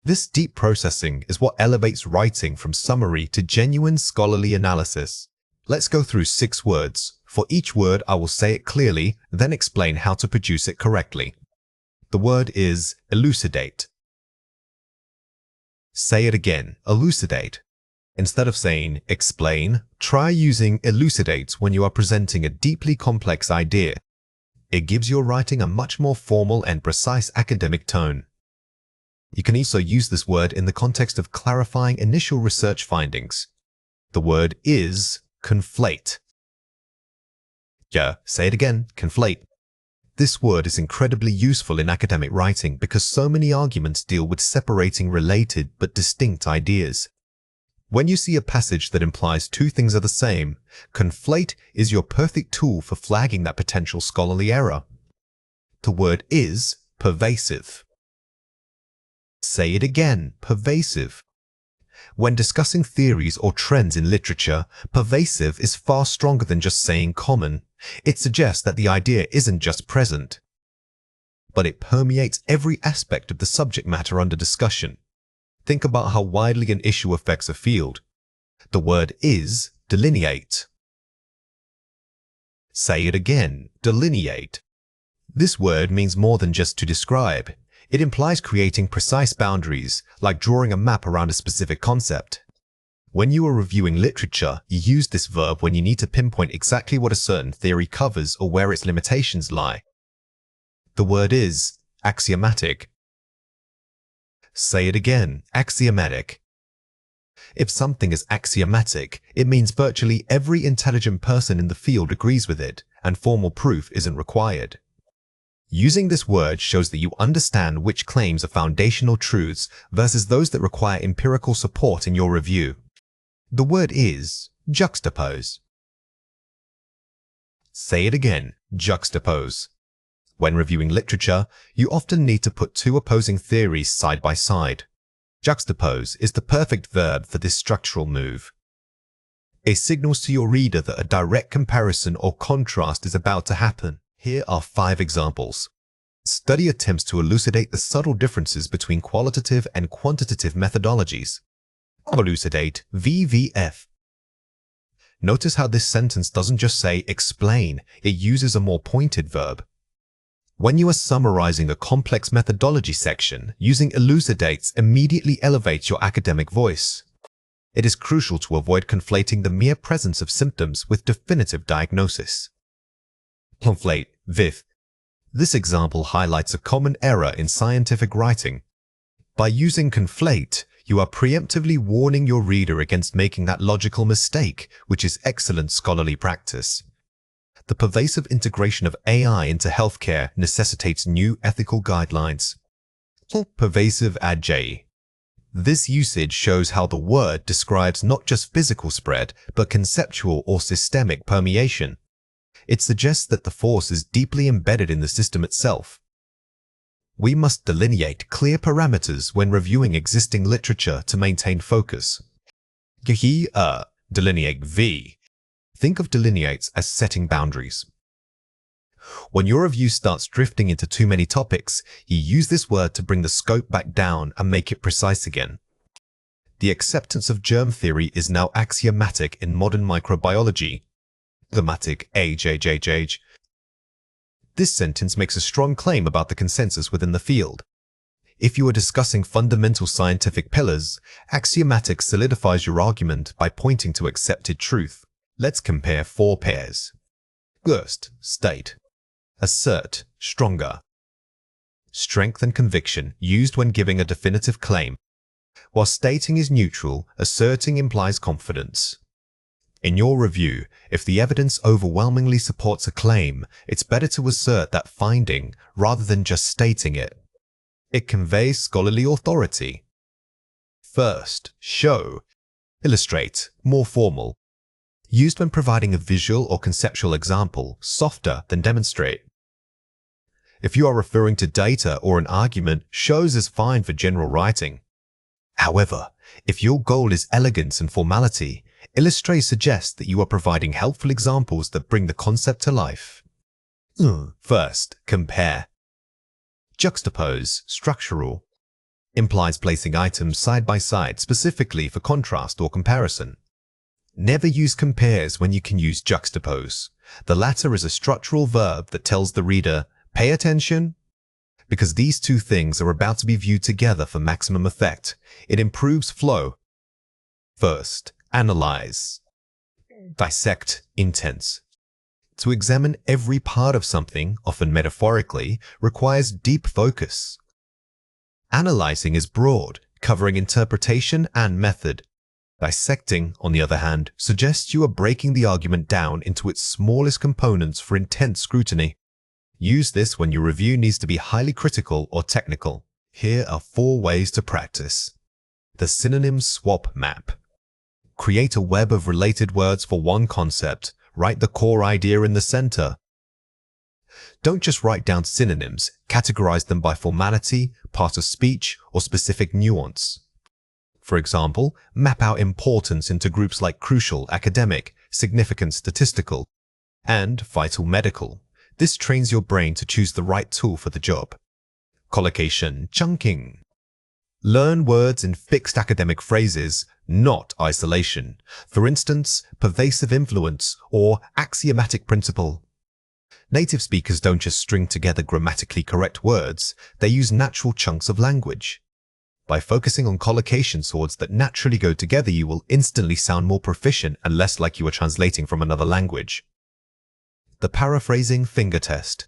This deep processing is what elevates writing from summary to genuine scholarly analysis. Let's go through 6 words. For each word, I will say it clearly, then explain how to produce it correctly. The word is elucidate. Say it again, elucidate. Instead of saying explain, try using elucidate when you are presenting a deeply complex idea. It gives your writing a much more formal and precise academic tone. You can also use this word in the context of clarifying initial research findings. The word is conflate. Yeah, say it again, conflate. This word is incredibly useful in academic writing because so many arguments deal with separating related but distinct ideas. When you see a passage that implies 2 things are the same, conflate is your perfect tool for flagging that potential scholarly error. The word is pervasive. Say it again, pervasive. When discussing theories or trends in literature, pervasive is far stronger than just saying common. It suggests that the idea isn't just present, but it permeates every aspect of the subject matter under discussion. Think about how widely an issue affects a field. The word is delineate. Say it again, delineate. This word means more than just to describe. It implies creating precise boundaries, like drawing a map around a specific concept. When you are reviewing literature, you use this verb when you need to pinpoint exactly what a certain theory covers or where its limitations lie. The word is axiomatic. Say it again, axiomatic. If something is axiomatic, it means virtually every intelligent person in the field agrees with it, and formal proof isn't required. Using this word shows that you understand which claims are foundational truths versus those that require empirical support in your review. The word is juxtapose. Say it again, juxtapose. When reviewing literature, you often need to put 2 opposing theories side by side. Juxtapose is the perfect verb for this structural move. It signals to your reader that a direct comparison or contrast is about to happen. Here are 5 examples. Study attempts to elucidate the subtle differences between qualitative and quantitative methodologies. Elucidate VVF. Notice how this sentence doesn't just say explain, it uses a more pointed verb. When you are summarizing a complex methodology section, using elucidates immediately elevates your academic voice. It is crucial to avoid conflating the mere presence of symptoms with definitive diagnosis. Conflate, VIF. This example highlights a common error in scientific writing. By using conflate, you are preemptively warning your reader against making that logical mistake, which is excellent scholarly practice. The pervasive integration of AI into healthcare necessitates new ethical guidelines. Pervasive adjay. This usage shows how the word describes not just physical spread, but conceptual or systemic permeation. It suggests that the force is deeply embedded in the system itself. We must delineate clear parameters when reviewing existing literature to maintain focus. Delineate V. Think of delineates as setting boundaries. When your review starts drifting into too many topics, you use this word to bring the scope back down and make it precise again. The acceptance of germ theory is now axiomatic in modern microbiology. Thematic AJJJ. This sentence makes a strong claim about the consensus within the field. If you are discussing fundamental scientific pillars, axiomatic solidifies your argument by pointing to accepted truth. Let's compare 4 pairs. First, state. Assert, stronger. Strength and conviction, used when giving a definitive claim. While stating is neutral, asserting implies confidence. In your review, if the evidence overwhelmingly supports a claim, it's better to assert that finding rather than just stating it. It conveys scholarly authority. First, show. Illustrate, more formal. Used when providing a visual or conceptual example, softer than demonstrate. If you are referring to data or an argument, shows is fine for general writing. However, if your goal is elegance and formality, illustrate suggests that you are providing helpful examples that bring the concept to life. First, compare. Juxtapose, structural. Implies placing items side by side specifically for contrast or comparison. Never use compares when you can use juxtapose. The latter is a structural verb that tells the reader, pay attention, because these two things are about to be viewed together for maximum effect. It improves flow. First, analyze. Dissect, intense. To examine every part of something, often metaphorically, requires deep focus. Analyzing is broad, covering interpretation and method. Dissecting, on the other hand, suggests you are breaking the argument down into its smallest components for intense scrutiny. Use this when your review needs to be highly critical or technical. Here are 4 ways to practice. The synonym swap map. Create a web of related words for one concept. Write the core idea in the center. Don't just write down synonyms, categorize them by formality, part of speech, or specific nuance. For example, map out importance into groups like crucial, academic, significant, statistical, and vital, medical. This trains your brain to choose the right tool for the job. Collocation, chunking. Learn words in fixed academic phrases, not isolation. For instance, pervasive influence or axiomatic principle. Native speakers don't just string together grammatically correct words, they use natural chunks of language. By focusing on collocation swords that naturally go together, you will instantly sound more proficient and less like you are translating from another language. The paraphrasing finger test.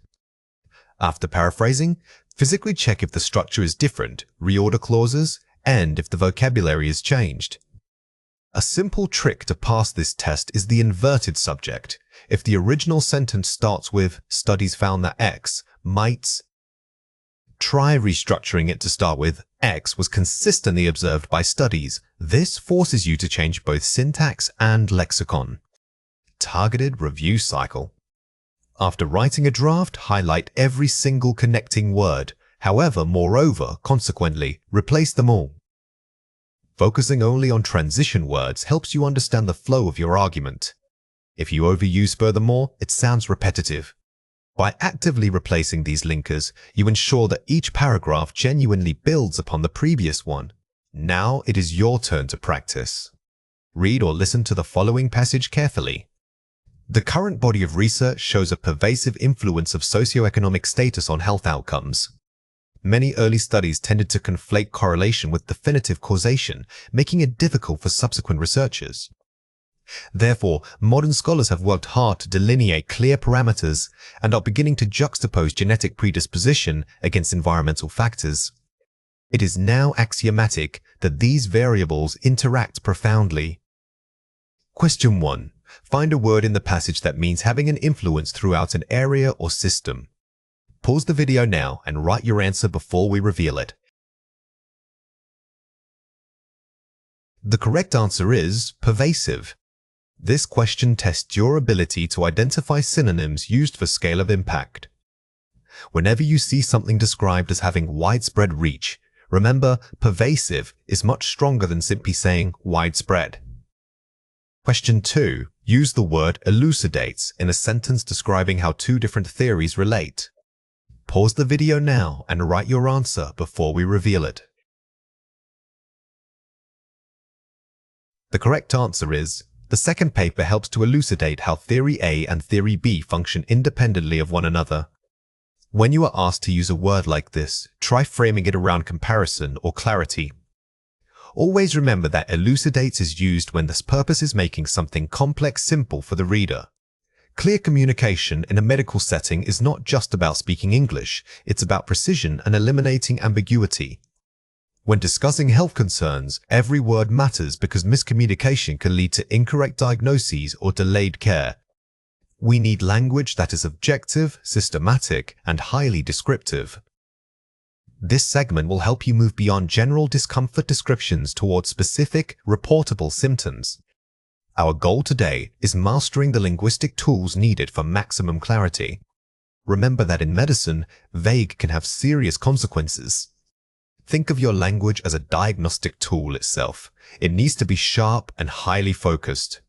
After paraphrasing, physically check if the structure is different, reorder clauses, and if the vocabulary is changed. A simple trick to pass this test is the inverted subject. If the original sentence starts with "studies found that X might," try restructuring it to start with "X was consistently observed by studies." This forces you to change both syntax and lexicon. Targeted review cycle. After writing a draft, highlight every single connecting word. However, moreover, consequently, replace them all. Focusing only on transition words helps you understand the flow of your argument. If you overuse furthermore, it sounds repetitive. By actively replacing these linkers, you ensure that each paragraph genuinely builds upon the previous one. Now it is your turn to practice. Read or listen to the following passage carefully. The current body of research shows a pervasive influence of socioeconomic status on health outcomes. Many early studies tended to conflate correlation with definitive causation, making it difficult for subsequent researchers. Therefore, modern scholars have worked hard to delineate clear parameters and are beginning to juxtapose genetic predisposition against environmental factors. It is now axiomatic that these variables interact profoundly. Question 1. Find a word in the passage that means having an influence throughout an area or system. Pause the video now and write your answer before we reveal it. The correct answer is pervasive. This question tests your ability to identify synonyms used for scale of impact. Whenever you see something described as having widespread reach, remember pervasive is much stronger than simply saying widespread. Question 2. Use the word elucidates in a sentence describing how two different theories relate. Pause the video now and write your answer before we reveal it. The correct answer is, the second paper helps to elucidate how Theory A and Theory B function independently of one another. When you are asked to use a word like this, try framing it around comparison or clarity. Always remember that elucidates is used when this purpose is making something complex simple for the reader. Clear communication in a medical setting is not just about speaking English, it's about precision and eliminating ambiguity. When discussing health concerns, every word matters because miscommunication can lead to incorrect diagnoses or delayed care. We need language that is objective, systematic, and highly descriptive. This segment will help you move beyond general discomfort descriptions towards specific, reportable symptoms. Our goal today is mastering the linguistic tools needed for maximum clarity. Remember that in medicine, vague can have serious consequences. Think of your language as a diagnostic tool itself. It needs to be sharp and highly focused.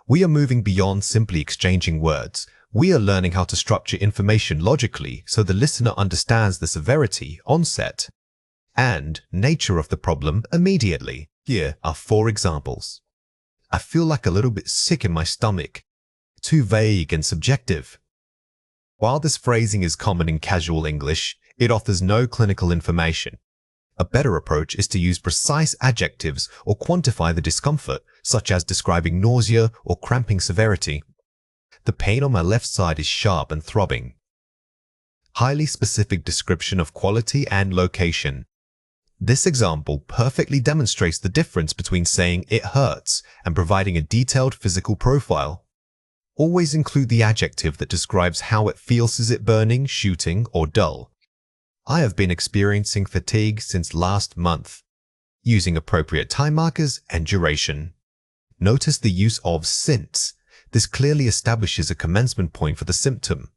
We are moving beyond simply exchanging words. We are learning how to structure information logically so the listener understands the severity, onset, and nature of the problem immediately. Here are 4 examples. I feel like a little bit sick in my stomach. Too vague and subjective. While this phrasing is common in casual English, it offers no clinical information. A better approach is to use precise adjectives or quantify the discomfort, such as describing nausea or cramping severity. The pain on my left side is sharp and throbbing. Highly specific description of quality and location. This example perfectly demonstrates the difference between saying it hurts and providing a detailed physical profile. Always include the adjective that describes how it feels. Is it burning, shooting, or dull? I have been experiencing fatigue since last month. Using appropriate time markers and duration. Notice the use of since. This clearly establishes a commencement point for the symptom.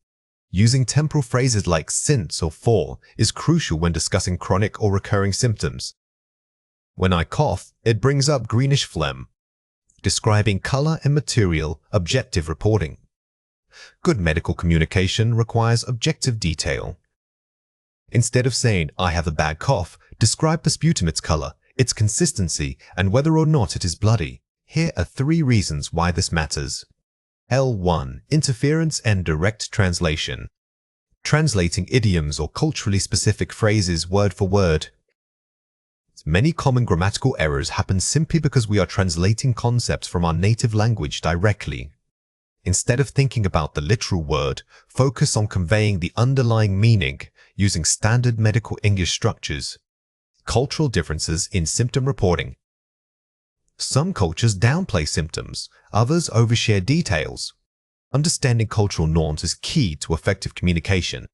Using temporal phrases like since or for is crucial when discussing chronic or recurring symptoms. When I cough, it brings up greenish phlegm. Describing color and material, objective reporting. Good medical communication requires objective detail. Instead of saying, I have a bad cough, describe the sputum, its color, its consistency, and whether or not it is bloody. Here are 3 reasons why this matters. L1. Interference and direct translation. Translating idioms or culturally specific phrases word for word. Many common grammatical errors happen simply because we are translating concepts from our native language directly. Instead of thinking about the literal word, focus on conveying the underlying meaning using standard medical English structures. Cultural differences in symptom reporting. Some cultures downplay symptoms, others overshare details. Understanding cultural norms is key to effective communication.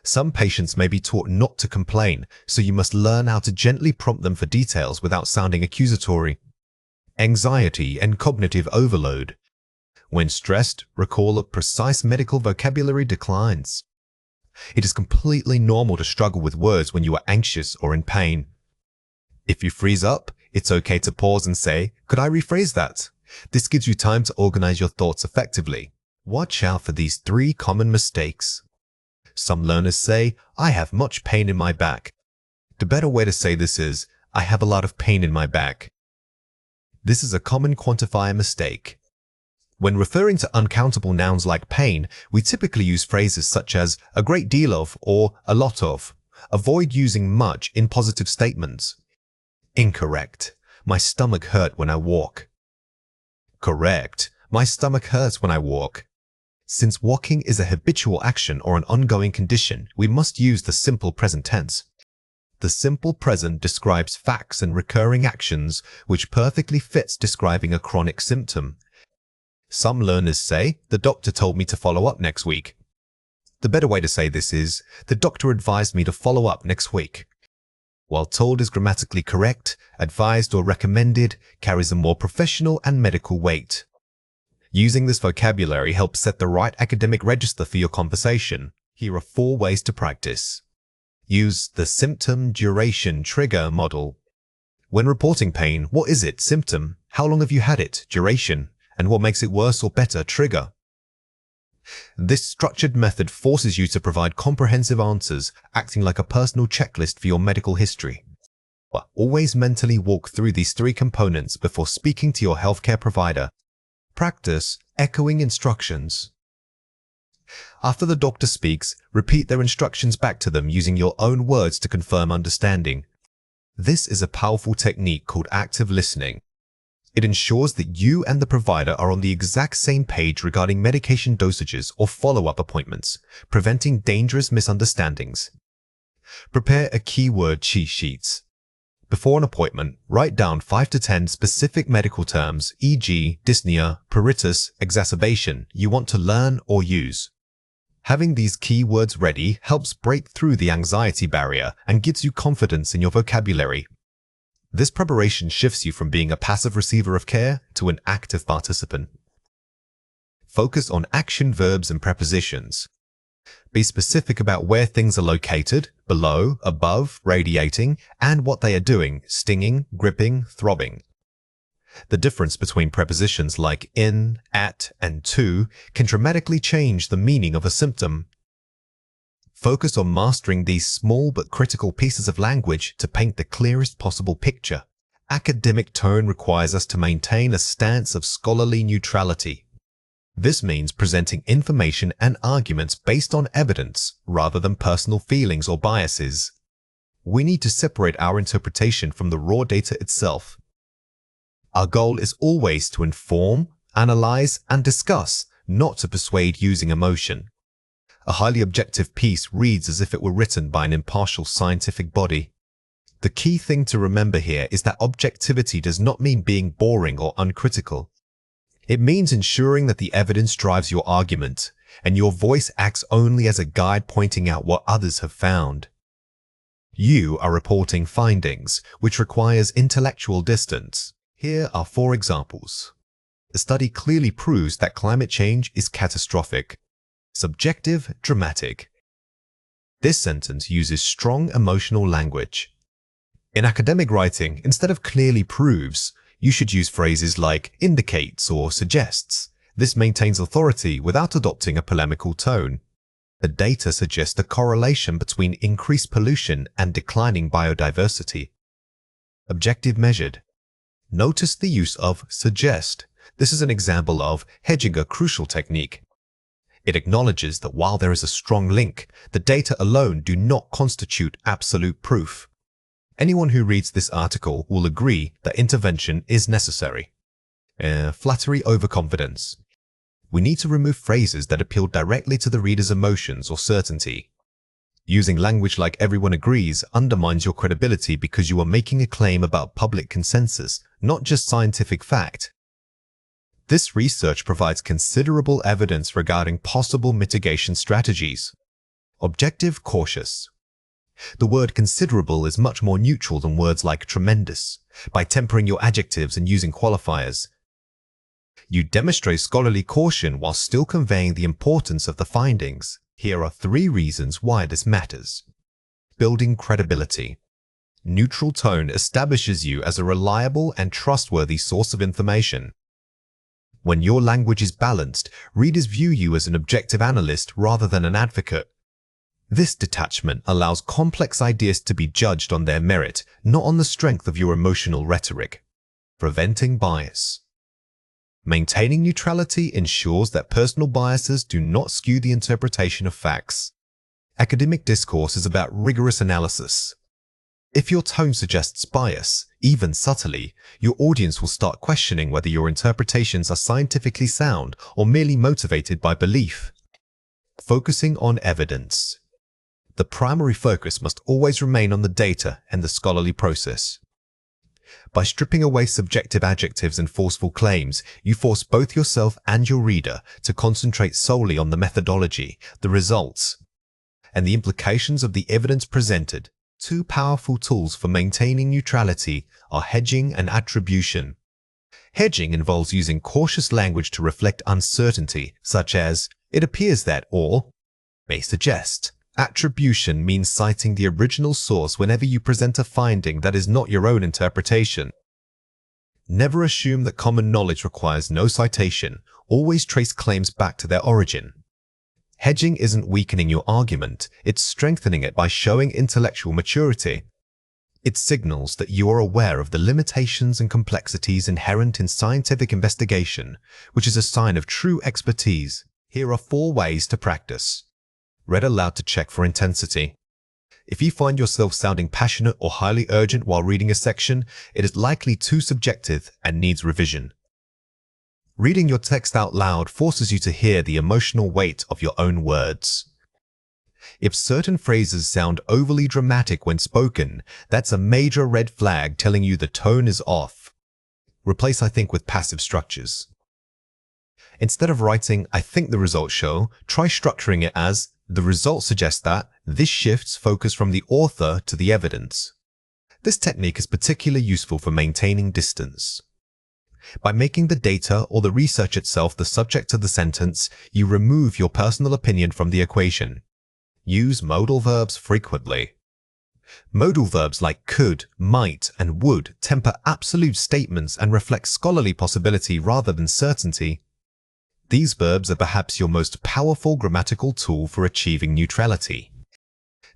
Some patients may be taught not to complain, so you must learn how to gently prompt them for details without sounding accusatory. Anxiety and cognitive overload. When stressed, recall of precise medical vocabulary declines. It is completely normal to struggle with words when you are anxious or in pain. If you freeze up, it's okay to pause and say, "Could I rephrase that?" This gives you time to organize your thoughts effectively. Watch out for these 3 common mistakes. Some learners say, "I have much pain in my back." The better way to say this is, "I have a lot of pain in my back." This is a common quantifier mistake. When referring to uncountable nouns like pain, we typically use phrases such as "a great deal of" or "a lot of." Avoid using much in positive statements. Incorrect. "My stomach hurt when I walk." Correct. "My stomach hurts when I walk." Since walking is a habitual action or an ongoing condition, we must use the simple present tense. The simple present describes facts and recurring actions, which perfectly fits describing a chronic symptom. Some learners say, "The doctor told me to follow up next week." The better way to say this is, "The doctor advised me to follow up next week." While told is grammatically correct, advised or recommended carries a more professional and medical weight. Using this vocabulary helps set the right academic register for your conversation. Here are 4 ways to practice. Use the symptom, duration, trigger model. When reporting pain, what is it? Symptom. How long have you had it? Duration. And what makes it worse or better? Trigger. This structured method forces you to provide comprehensive answers, acting like a personal checklist for your medical history. But always mentally walk through these 3 components before speaking to your healthcare provider. Practice echoing instructions. After the doctor speaks, repeat their instructions back to them using your own words to confirm understanding. This is a powerful technique called active listening. It ensures that you and the provider are on the exact same page regarding medication dosages or follow-up appointments, preventing dangerous misunderstandings. Prepare a keyword cheat sheet. Before an appointment, write down 5 to 10 specific medical terms, e.g. dyspnea, pruritus, exacerbation, you want to learn or use. Having these keywords ready helps break through the anxiety barrier and gives you confidence in your vocabulary. This preparation shifts you from being a passive receiver of care to an active participant. Focus on action verbs and prepositions. Be specific about where things are located, below, above, radiating, and what they are doing, stinging, gripping, throbbing. The difference between prepositions like in, at, and to can dramatically change the meaning of a symptom. Focus on mastering these small but critical pieces of language to paint the clearest possible picture. Academic tone requires us to maintain a stance of scholarly neutrality. This means presenting information and arguments based on evidence rather than personal feelings or biases. We need to separate our interpretation from the raw data itself. Our goal is always to inform, analyze, and discuss, not to persuade using emotion. A highly objective piece reads as if it were written by an impartial scientific body. The key thing to remember here is that objectivity does not mean being boring or uncritical. It means ensuring that the evidence drives your argument, and your voice acts only as a guide pointing out what others have found. You are reporting findings, which requires intellectual distance. Here are 4 examples. The study clearly proves that climate change is catastrophic. Subjective, dramatic. This sentence uses strong emotional language. In academic writing, instead of clearly proves, you should use phrases like indicates or suggests. This maintains authority without adopting a polemical tone. The data suggest a correlation between increased pollution and declining biodiversity. Objective measured. Notice the use of suggest. This is an example of hedging a crucial technique. It acknowledges that while there is a strong link, the data alone do not constitute absolute proof. Anyone who reads this article will agree that intervention is necessary. Flattery overconfidence. We need to remove phrases that appeal directly to the reader's emotions or certainty. Using language like everyone agrees undermines your credibility because you are making a claim about public consensus, not just scientific fact. This research provides considerable evidence regarding possible mitigation strategies. Objective cautious. The word considerable is much more neutral than words like tremendous. By tempering your adjectives and using qualifiers, you demonstrate scholarly caution while still conveying the importance of the findings. Here are 3 reasons why this matters. Building credibility. Neutral tone establishes you as a reliable and trustworthy source of information. When your language is balanced, readers view you as an objective analyst rather than an advocate. This detachment allows complex ideas to be judged on their merit, not on the strength of your emotional rhetoric. Preventing bias. Maintaining neutrality ensures that personal biases do not skew the interpretation of facts. Academic discourse is about rigorous analysis. If your tone suggests bias, even subtly, your audience will start questioning whether your interpretations are scientifically sound or merely motivated by belief. Focusing on evidence. The primary focus must always remain on the data and the scholarly process. By stripping away subjective adjectives and forceful claims, you force both yourself and your reader to concentrate solely on the methodology, the results, and the implications of the evidence presented. Two powerful tools for maintaining neutrality are hedging and attribution. Hedging involves using cautious language to reflect uncertainty, such as, "It appears that," or "may suggest." Attribution means citing the original source whenever you present a finding that is not your own interpretation. Never assume that common knowledge requires no citation. Always trace claims back to their origin. Hedging isn't weakening your argument, it's strengthening it by showing intellectual maturity. It signals that you are aware of the limitations and complexities inherent in scientific investigation, which is a sign of true expertise. Here are 4 ways to practice. Read aloud to check for intensity. If you find yourself sounding passionate or highly urgent while reading a section, it is likely too subjective and needs revision. Reading your text out loud forces you to hear the emotional weight of your own words. If certain phrases sound overly dramatic when spoken, that's a major red flag telling you the tone is off. Replace "I think" with passive structures. Instead of writing "I think the results show," try structuring it as "the results suggest that." This shifts focus from the author to the evidence. This technique is particularly useful for maintaining distance. By making the data or the research itself the subject of the sentence, you remove your personal opinion from the equation. Use modal verbs frequently. Modal verbs like could, might, and would temper absolute statements and reflect scholarly possibility rather than certainty. These verbs are perhaps your most powerful grammatical tool for achieving neutrality.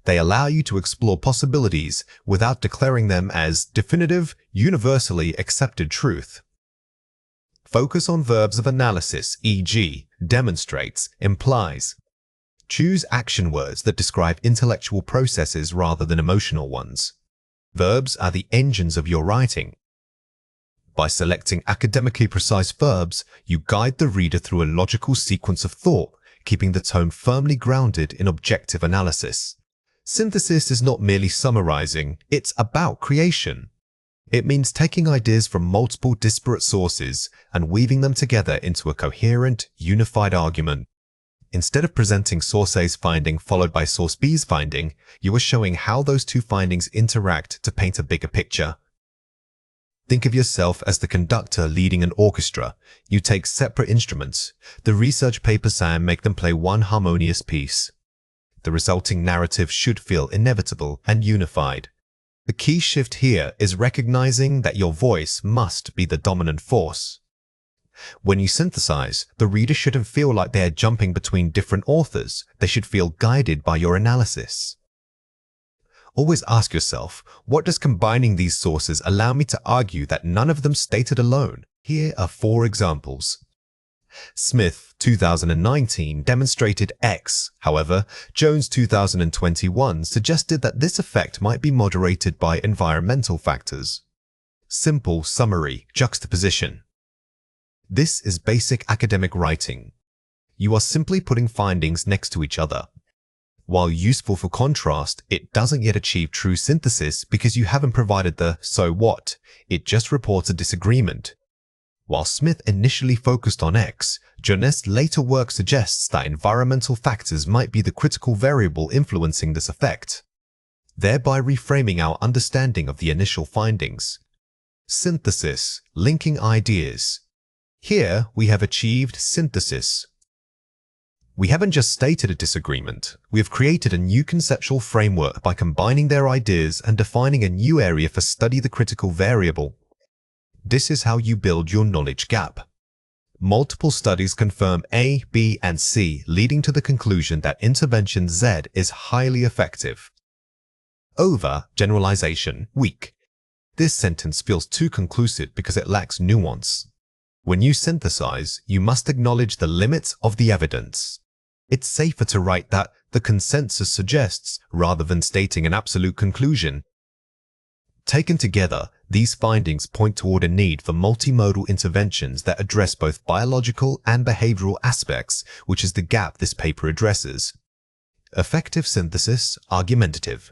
They allow you to explore possibilities without declaring them as definitive, universally accepted truth. Focus on verbs of analysis, e.g., demonstrates, implies. Choose action words that describe intellectual processes rather than emotional ones. Verbs are the engines of your writing. By selecting academically precise verbs, you guide the reader through a logical sequence of thought, keeping the tone firmly grounded in objective analysis. Synthesis is not merely summarizing, it's about creation. It means taking ideas from multiple disparate sources and weaving them together into a coherent, unified argument. Instead of presenting source A's finding followed by source B's finding, you are showing how those two findings interact to paint a bigger picture. Think of yourself as the conductor leading an orchestra. You take separate instruments, the research papers and make them play one harmonious piece. The resulting narrative should feel inevitable and unified. The key shift here is recognizing that your voice must be the dominant force. When you synthesize, the reader shouldn't feel like they are jumping between different authors. They should feel guided by your analysis. Always ask yourself, what does combining these sources allow me to argue that none of them stated alone? Here are 4 examples. Smith, 2019, demonstrated X. However, Jones, 2021, suggested that this effect might be moderated by environmental factors. Simple summary juxtaposition. This is basic academic writing. You are simply putting findings next to each other. While useful for contrast, it doesn't yet achieve true synthesis because you haven't provided the "so what?" It just reports a disagreement. While Smith initially focused on X, Jones' later work suggests that environmental factors might be the critical variable influencing this effect, thereby reframing our understanding of the initial findings. Synthesis, linking ideas. Here we have achieved synthesis. We haven't just stated a disagreement, we have created a new conceptual framework by combining their ideas and defining a new area for study the critical variable. This is how you build your knowledge gap. Multiple studies confirm A, B, and C, leading to the conclusion that intervention Z is highly effective. Over-generalization weak. This sentence feels too conclusive because it lacks nuance. When you synthesize, you must acknowledge the limits of the evidence. It's safer to write that the consensus suggests rather than stating an absolute conclusion. Taken together, these findings point toward a need for multimodal interventions that address both biological and behavioral aspects, which is the gap this paper addresses. Effective synthesis, argumentative.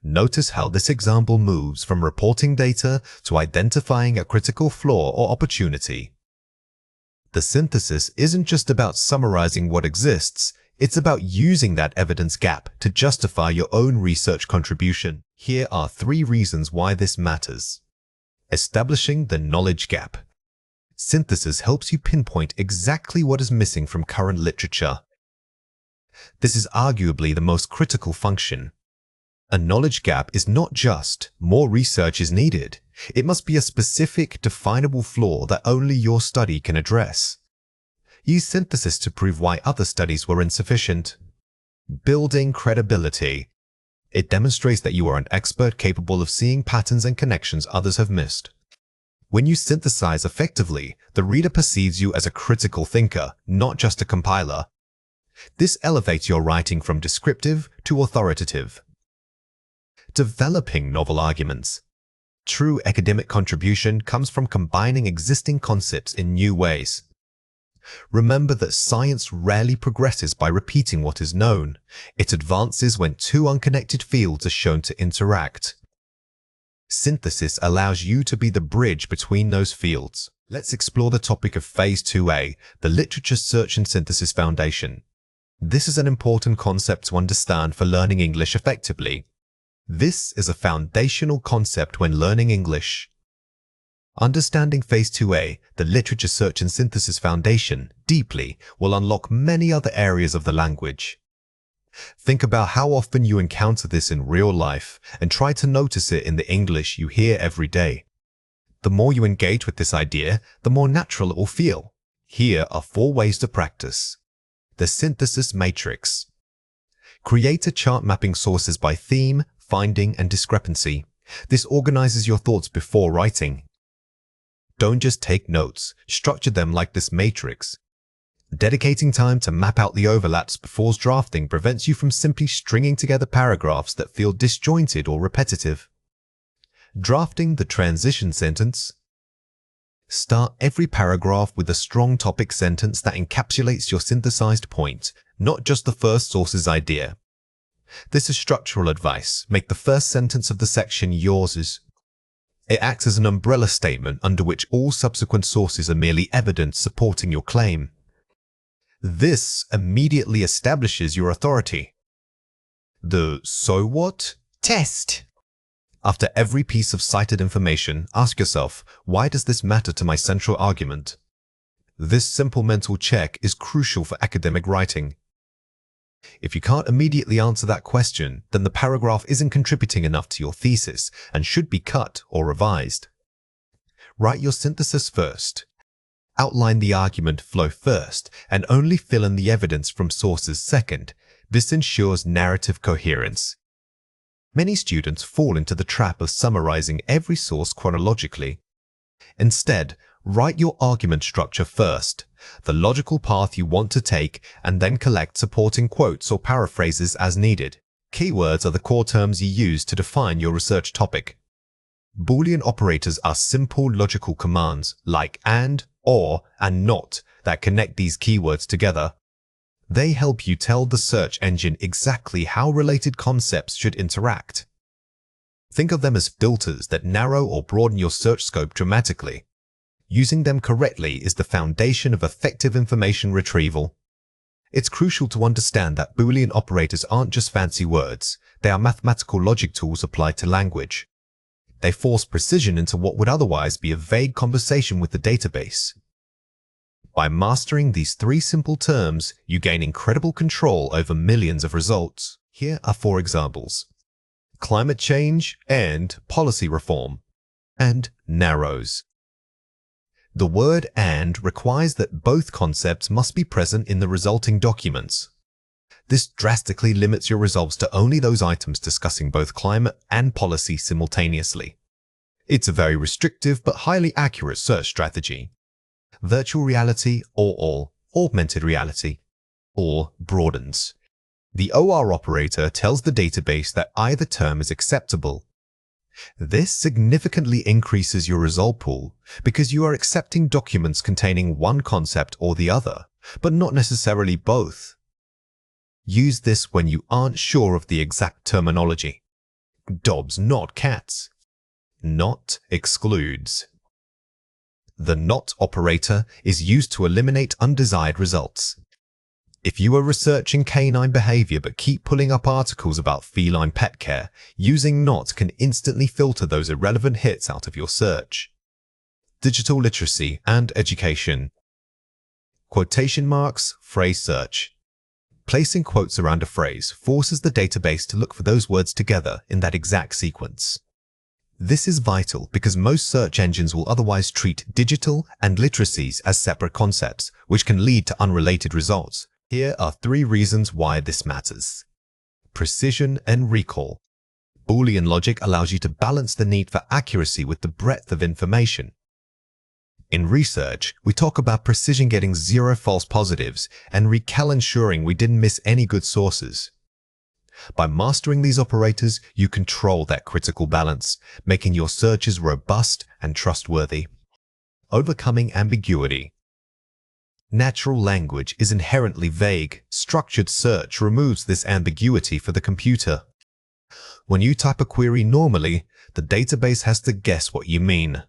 Notice how this example moves from reporting data to identifying a critical flaw or opportunity. The synthesis isn't just about summarizing what exists, it's about using that evidence gap to justify your own research contribution. Here are 3 reasons why this matters. Establishing the knowledge gap. Synthesis helps you pinpoint exactly what is missing from current literature. This is arguably the most critical function. A knowledge gap is not just more research is needed. It must be a specific, definable flaw that only your study can address. Use synthesis to prove why other studies were insufficient. Building credibility. It demonstrates that you are an expert capable of seeing patterns and connections others have missed. When you synthesize effectively, the reader perceives you as a critical thinker, not just a compiler. This elevates your writing from descriptive to authoritative. Developing novel arguments. True academic contribution comes from combining existing concepts in new ways. Remember that science rarely progresses by repeating what is known. It advances when 2 unconnected fields are shown to interact. Synthesis allows you to be the bridge between those fields. Let's explore the topic of Phase 2A, the Literature Search and Synthesis Foundation. This is an important concept to understand for learning English effectively. This is a foundational concept when learning English. Understanding Phase 2A, the Literature Search and Synthesis Foundation, deeply will unlock many other areas of the language. Think about how often you encounter this in real life and try to notice it in the English you hear every day. The more you engage with this idea, the more natural it will feel. Here are 4 ways to practice. The synthesis matrix. Create a chart mapping sources by theme, finding, and discrepancy. This organizes your thoughts before writing. Don't just take notes, structure them like this matrix. Dedicating time to map out the overlaps before drafting prevents you from simply stringing together paragraphs that feel disjointed or repetitive. Drafting the transition sentence. Start every paragraph with a strong topic sentence that encapsulates your synthesized point, not just the first source's idea. This is structural advice. Make the first sentence of the section yours. It acts as an umbrella statement under which all subsequent sources are merely evidence supporting your claim. This immediately establishes your authority. The so what test. After every piece of cited information, ask yourself, why does this matter to my central argument? This simple mental check is crucial for academic writing. If you can't immediately answer that question, then the paragraph isn't contributing enough to your thesis and should be cut or revised. Write your synthesis first. Outline the argument flow first and only fill in the evidence from sources second. This ensures narrative coherence. Many students fall into the trap of summarizing every source chronologically. Instead, write your argument structure first, the logical path you want to take, and then collect supporting quotes or paraphrases as needed. Keywords are the core terms you use to define your research topic. Boolean operators are simple logical commands like and, or, and not that connect these keywords together. They help you tell the search engine exactly how related concepts should interact. Think of them as filters that narrow or broaden your search scope dramatically. Using them correctly is the foundation of effective information retrieval. It's crucial to understand that Boolean operators aren't just fancy words. They are mathematical logic tools applied to language. They force precision into what would otherwise be a vague conversation with the database. By mastering these three simple terms, you gain incredible control over millions of results. Here are 4 examples: climate change and policy reform, and narrows. The word "and" requires that both concepts must be present in the resulting documents. This drastically limits your results to only those items discussing both climate and policy simultaneously. It's a very restrictive but highly accurate search strategy. Virtual reality or augmented reality, or broadens. The OR operator tells the database that either term is acceptable. This significantly increases your result pool because you are accepting documents containing one concept or the other, but not necessarily both. Use this when you aren't sure of the exact terminology. Dogs, not cats. Not excludes. The not operator is used to eliminate undesired results. If you are researching canine behavior but keep pulling up articles about feline pet care, using not can instantly filter those irrelevant hits out of your search. Digital literacy and education. Quotation marks, phrase search. Placing quotes around a phrase forces the database to look for those words together in that exact sequence. This is vital because most search engines will otherwise treat digital and literacies as separate concepts, which can lead to unrelated results. Here are 3 reasons why this matters. Precision and recall. Boolean logic allows you to balance the need for accuracy with the breadth of information. In research, we talk about precision getting 0 false positives and recall ensuring we didn't miss any good sources. By mastering these operators, you control that critical balance, making your searches robust and trustworthy. Overcoming ambiguity. Natural language is inherently vague. Structured search removes this ambiguity for the computer. When you type a query normally, the database has to guess what you mean.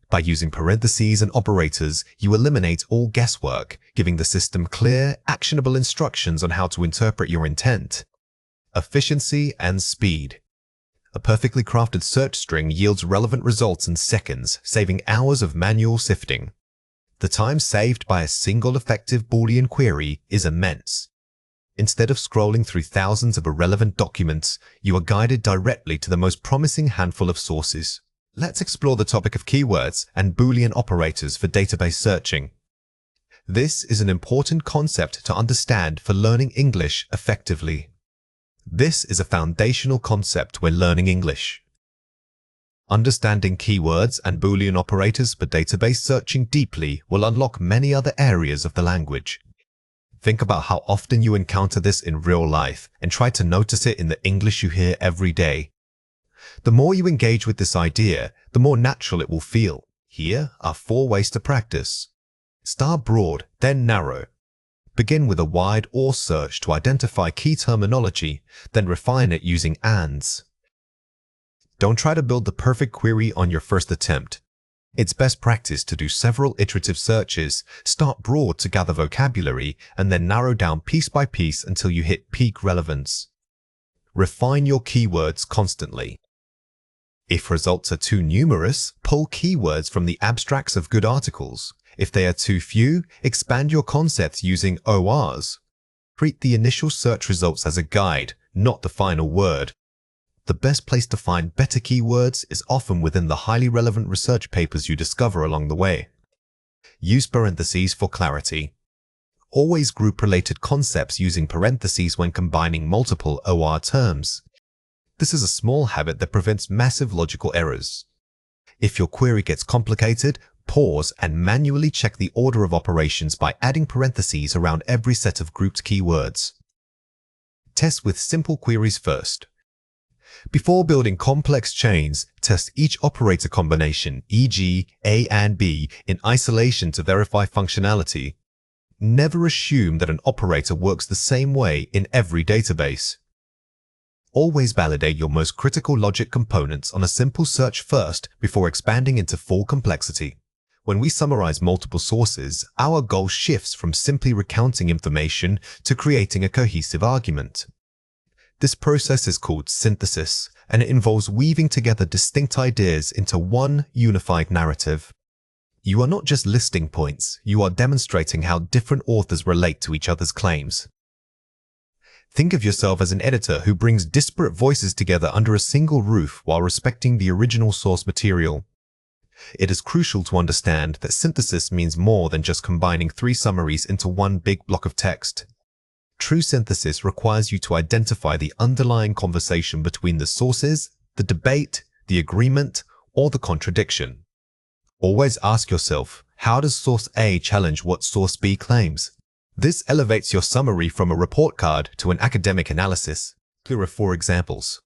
By using parentheses and operators, you eliminate all guesswork, giving the system clear, actionable instructions on how to interpret your intent. Efficiency and speed. A perfectly crafted search string yields relevant results in seconds, saving hours of manual sifting. The time saved by a single effective Boolean query is immense. Instead of scrolling through thousands of irrelevant documents, you are guided directly to the most promising handful of sources. Let's explore the topic of keywords and Boolean operators for database searching. This is an important concept to understand for learning English effectively. This is a foundational concept when learning English. Understanding keywords and Boolean operators for database searching deeply will unlock many other areas of the language. Think about how often you encounter this in real life and try to notice it in the English you hear every day. The more you engage with this idea, the more natural it will feel. Here are 4 ways to practice. Start broad, then narrow. Begin with a wide OR search to identify key terminology, then refine it using ANDs. Don't try to build the perfect query on your first attempt. It's best practice to do several iterative searches, start broad to gather vocabulary, and then narrow down piece by piece until you hit peak relevance. Refine your keywords constantly. If results are too numerous, pull keywords from the abstracts of good articles. If they are too few, expand your concepts using ORs. Treat the initial search results as a guide, not the final word. The best place to find better keywords is often within the highly relevant research papers you discover along the way. Use parentheses for clarity. Always group related concepts using parentheses when combining multiple OR terms. This is a small habit that prevents massive logical errors. If your query gets complicated, pause and manually check the order of operations by adding parentheses around every set of grouped keywords. Test with simple queries first. Before building complex chains, test each operator combination, e.g. A and B, in isolation to verify functionality. Never assume that an operator works the same way in every database. Always validate your most critical logic components on a simple search first before expanding into full complexity. When we summarize multiple sources, our goal shifts from simply recounting information to creating a cohesive argument. This process is called synthesis, and it involves weaving together distinct ideas into one unified narrative. You are not just listing points, you are demonstrating how different authors relate to each other's claims. Think of yourself as an editor who brings disparate voices together under a single roof while respecting the original source material. It is crucial to understand that synthesis means more than just combining 3 summaries into one big block of text. True synthesis requires you to identify the underlying conversation between the sources, the debate, the agreement, or the contradiction. Always ask yourself, how does source A challenge what source B claims? This elevates your summary from a report card to an academic analysis. Here are 4 examples.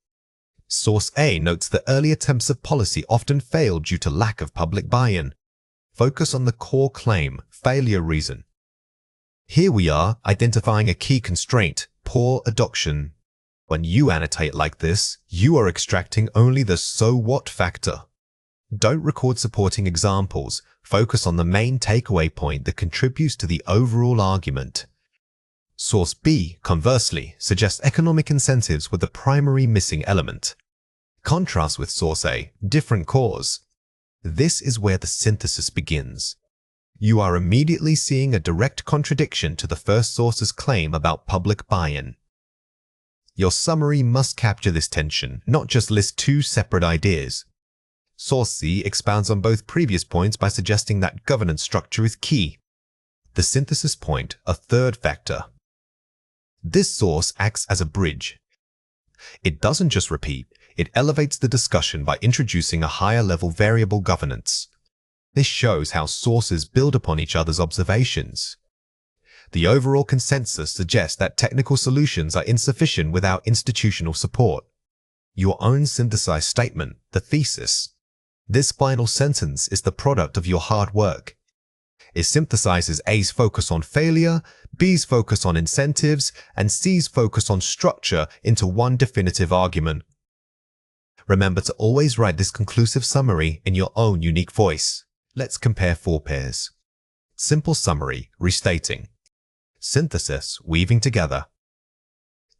Source A notes that early attempts of policy often failed due to lack of public buy-in. Focus on the core claim, failure reason. Here we are identifying a key constraint, poor adoption. When you annotate like this, you are extracting only the so what factor. Don't record supporting examples. Focus on the main takeaway point that contributes to the overall argument. Source B, conversely, suggests economic incentives were the primary missing element. Contrast with Source A, different cause. This is where the synthesis begins. You are immediately seeing a direct contradiction to the first source's claim about public buy-in. Your summary must capture this tension, not just list 2 separate ideas. Source C expounds on both previous points by suggesting that governance structure is key. The synthesis point, a third factor. This source acts as a bridge. It doesn't just repeat, it elevates the discussion by introducing a higher-level variable governance. This shows how sources build upon each other's observations. The overall consensus suggests that technical solutions are insufficient without institutional support. Your own synthesized statement, the thesis. This final sentence is the product of your hard work. It synthesizes A's focus on failure, B's focus on incentives, and C's focus on structure into one definitive argument. Remember to always write this conclusive summary in your own unique voice. Let's compare 4 pairs. Simple summary, restating. Synthesis, weaving together.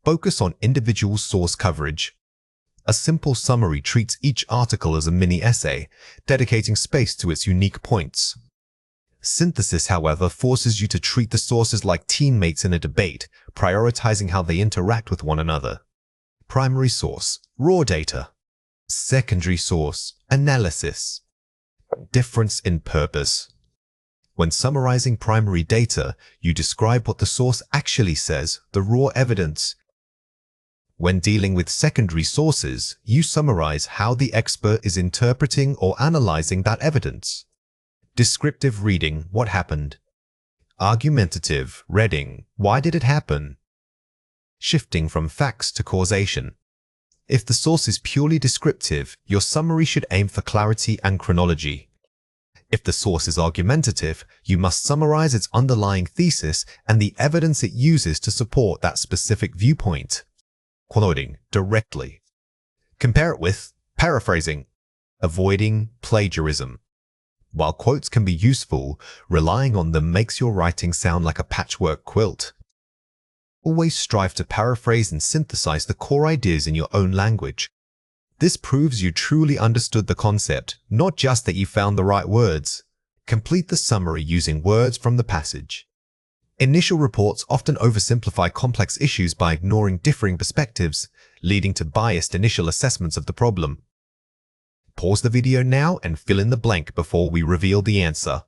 Focus on individual source coverage. A simple summary treats each article as a mini-essay, dedicating space to its unique points. Synthesis, however, forces you to treat the sources like teammates in a debate, prioritizing how they interact with one another. Primary source, raw data. Secondary source, analysis. Difference in purpose. When summarizing primary data, you describe what the source actually says, the raw evidence. When dealing with secondary sources, you summarize how the expert is interpreting or analyzing that evidence. Descriptive reading, what happened. Argumentative, reading, why did it happen? Shifting from facts to causation. If the source is purely descriptive, your summary should aim for clarity and chronology. If the source is argumentative, you must summarize its underlying thesis and the evidence it uses to support that specific viewpoint. Quoting directly. Compare it with paraphrasing, avoiding plagiarism. While quotes can be useful, relying on them makes your writing sound like a patchwork quilt. Always strive to paraphrase and synthesize the core ideas in your own language. This proves you truly understood the concept, not just that you found the right words. Complete the summary using words from the passage. Initial reports often oversimplify complex issues by ignoring differing perspectives, leading to biased initial assessments of the problem. Pause the video now and fill in the blank before we reveal the answer.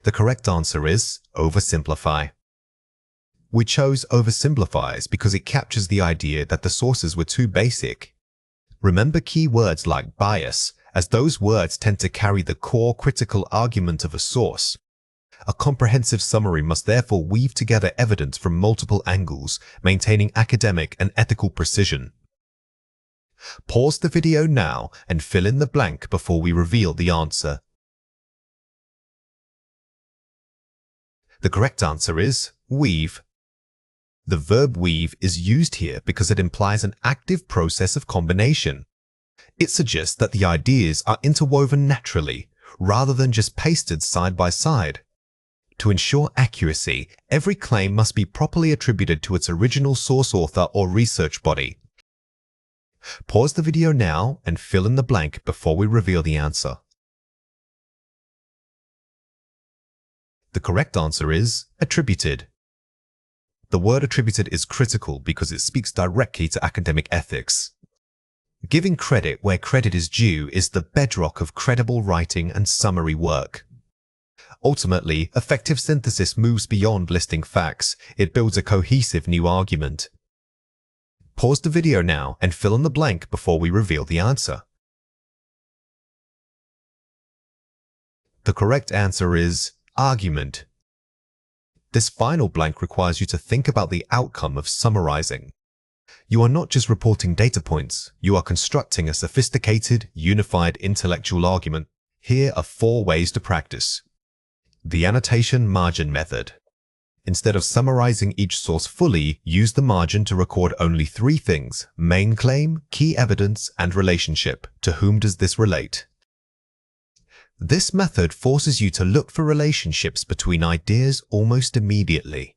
The correct answer is oversimplify. We chose oversimplifies because it captures the idea that the sources were too basic. Remember key words like bias, as those words tend to carry the core critical argument of a source. A comprehensive summary must therefore weave together evidence from multiple angles, maintaining academic and ethical precision. Pause the video now and fill in the blank before we reveal the answer. The correct answer is weave. The verb weave is used here because it implies an active process of combination. It suggests that the ideas are interwoven naturally, rather than just pasted side by side. To ensure accuracy, every claim must be properly attributed to its original source author or research body. Pause the video now and fill in the blank before we reveal the answer. The correct answer is attributed. The word attributed is critical because it speaks directly to academic ethics. Giving credit where credit is due is the bedrock of credible writing and summary work. Ultimately, effective synthesis moves beyond listing facts. It builds a cohesive new argument. Pause the video now and fill in the blank before we reveal the answer. The correct answer is argument. This final blank requires you to think about the outcome of summarizing. You are not just reporting data points, you are constructing a sophisticated, unified intellectual argument. Here are 4 ways to practice. The annotation margin method. Instead of summarizing each source fully, use the margin to record only 3 things: main claim, key evidence, and relationship. To whom does this relate? This method forces you to look for relationships between ideas almost immediately.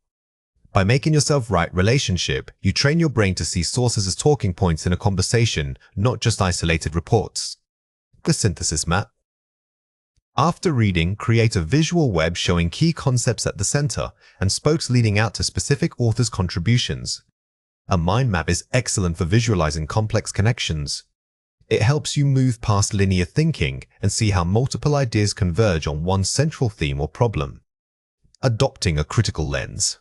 By making yourself write relationship, you train your brain to see sources as talking points in a conversation, not just isolated reports. The synthesis map. After reading, create a visual web showing key concepts at the center and spokes leading out to specific authors' contributions. A mind map is excellent for visualizing complex connections. It helps you move past linear thinking and see how multiple ideas converge on one central theme or problem. Adopting a critical lens.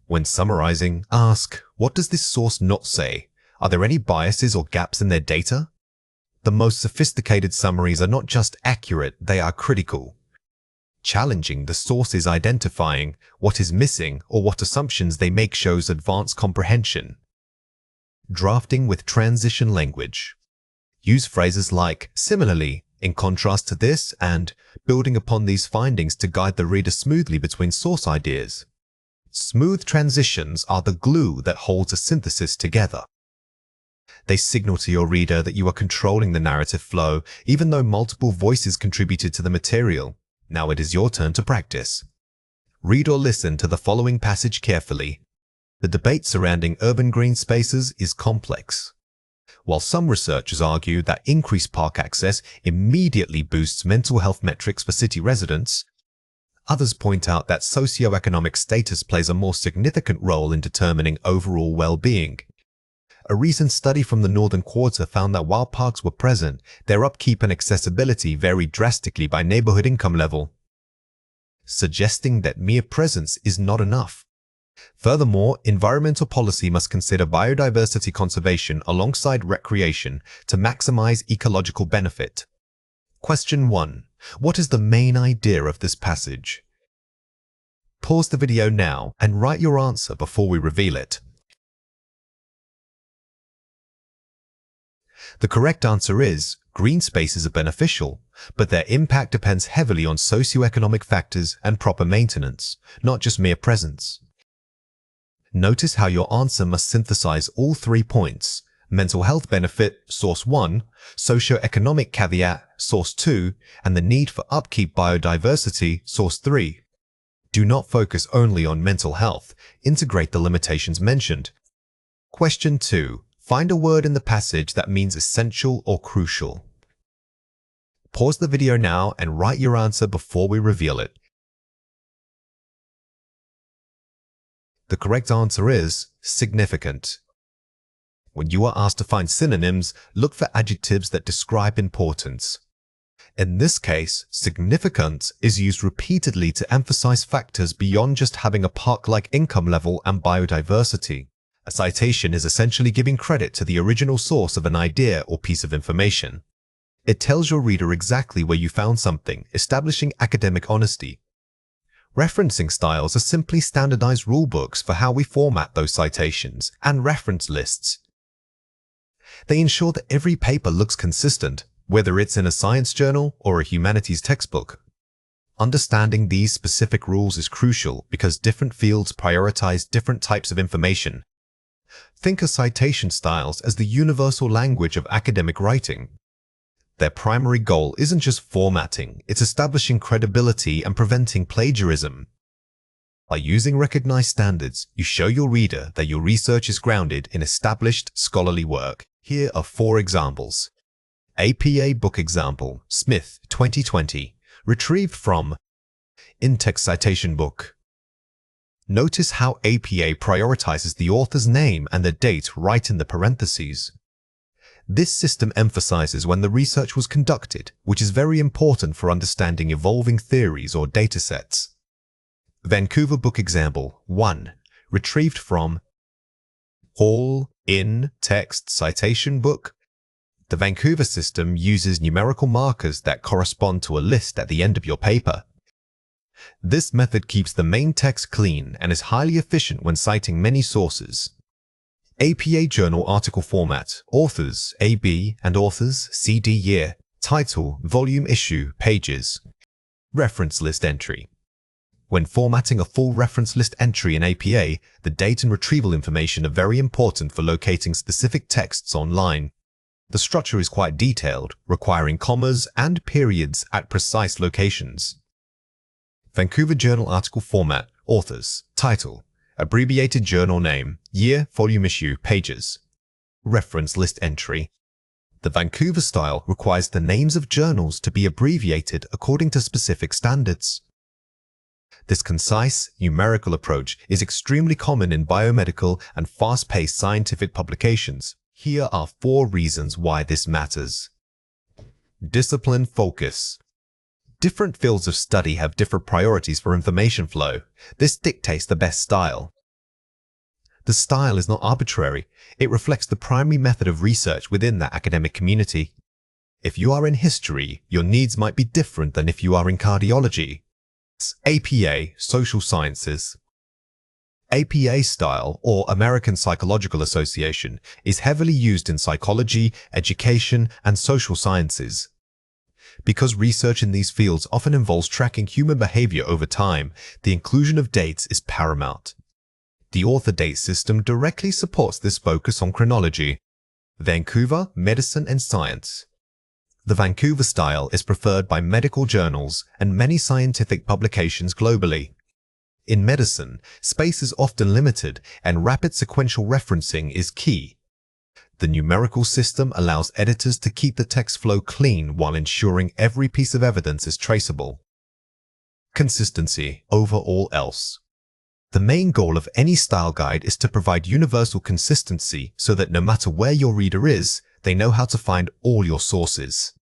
When summarizing, ask, what does this source not say? Are there any biases or gaps in their data? The most sophisticated summaries are not just accurate, they are critical. Challenging the sources, identifying what is missing or what assumptions they make shows advanced comprehension. Drafting with transition language. Use phrases like similarly, in contrast to this, and building upon these findings to guide the reader smoothly between source ideas. Smooth transitions are the glue that holds a synthesis together. They signal to your reader that you are controlling the narrative flow, even though multiple voices contributed to the material. Now it is your turn to practice. Read or listen to the following passage carefully. The debate surrounding urban green spaces is complex. While some researchers argue that increased park access immediately boosts mental health metrics for city residents, others point out that socioeconomic status plays a more significant role in determining overall well-being. A recent study from the Northern Quarter found that while parks were present, their upkeep and accessibility varied drastically by neighborhood income level, suggesting that mere presence is not enough. Furthermore, environmental policy must consider biodiversity conservation alongside recreation to maximize ecological benefit. Question 1. What is the main idea of this passage? Pause the video now and write your answer before we reveal it. The correct answer is, green spaces are beneficial, but their impact depends heavily on socioeconomic factors and proper maintenance, not just mere presence. Notice how your answer must synthesize all 3 points: mental health benefit, source 1, socioeconomic caveat, source 2, and the need for upkeep biodiversity, source 3. Do not focus only on mental health, integrate the limitations mentioned. Question 2. Find a word in the passage that means essential or crucial. Pause the video now and write your answer before we reveal it. The correct answer is significant. When you are asked to find synonyms, look for adjectives that describe importance. In this case, significant is used repeatedly to emphasize factors beyond just having a park-like income level and biodiversity. A citation is essentially giving credit to the original source of an idea or piece of information. It tells your reader exactly where you found something, establishing academic honesty. Referencing styles are simply standardized rulebooks for how we format those citations and reference lists. They ensure that every paper looks consistent, whether it's in a science journal or a humanities textbook. Understanding these specific rules is crucial because different fields prioritize different types of information. Think of citation styles as the universal language of academic writing. Their primary goal isn't just formatting, it's establishing credibility and preventing plagiarism. By using recognized standards, you show your reader that your research is grounded in established scholarly work. Here are 4 examples. APA book example, Smith, 2020, retrieved from in-text citation book. Notice how APA prioritizes the author's name and the date right in the parentheses. This system emphasizes when the research was conducted, which is very important for understanding evolving theories or datasets. Vancouver book example 1, retrieved from Hall in-text citation book. The Vancouver system uses numerical markers that correspond to a list at the end of your paper. This method keeps the main text clean and is highly efficient when citing many sources. APA journal article format, authors AB and authors CD year, title, volume issue, pages. Reference list entry. When formatting a full reference list entry in APA, the date and retrieval information are very important for locating specific texts online. The structure is quite detailed, requiring commas and periods at precise locations. Vancouver Journal article format, authors, title, abbreviated journal name, year, volume issue, pages. Reference list entry. The Vancouver style requires the names of journals to be abbreviated according to specific standards. This concise, numerical approach is extremely common in biomedical and fast-paced scientific publications. Here are 4 reasons why this matters. Discipline focus. Different fields of study have different priorities for information flow. This dictates the best style. The style is not arbitrary. It reflects the primary method of research within that academic community. If you are in history, your needs might be different than if you are in cardiology. APA, social sciences. APA style, or American Psychological Association, is heavily used in psychology, education, and social sciences. Because research in these fields often involves tracking human behavior over time, the inclusion of dates is paramount. The author date system directly supports this focus on chronology. Vancouver, medicine and science. The Vancouver style is preferred by medical journals and many scientific publications globally. In medicine, space is often limited and rapid sequential referencing is key. The numerical system allows editors to keep the text flow clean while ensuring every piece of evidence is traceable. Consistency over all else. The main goal of any style guide is to provide universal consistency so that no matter where your reader is, they know how to find all your sources.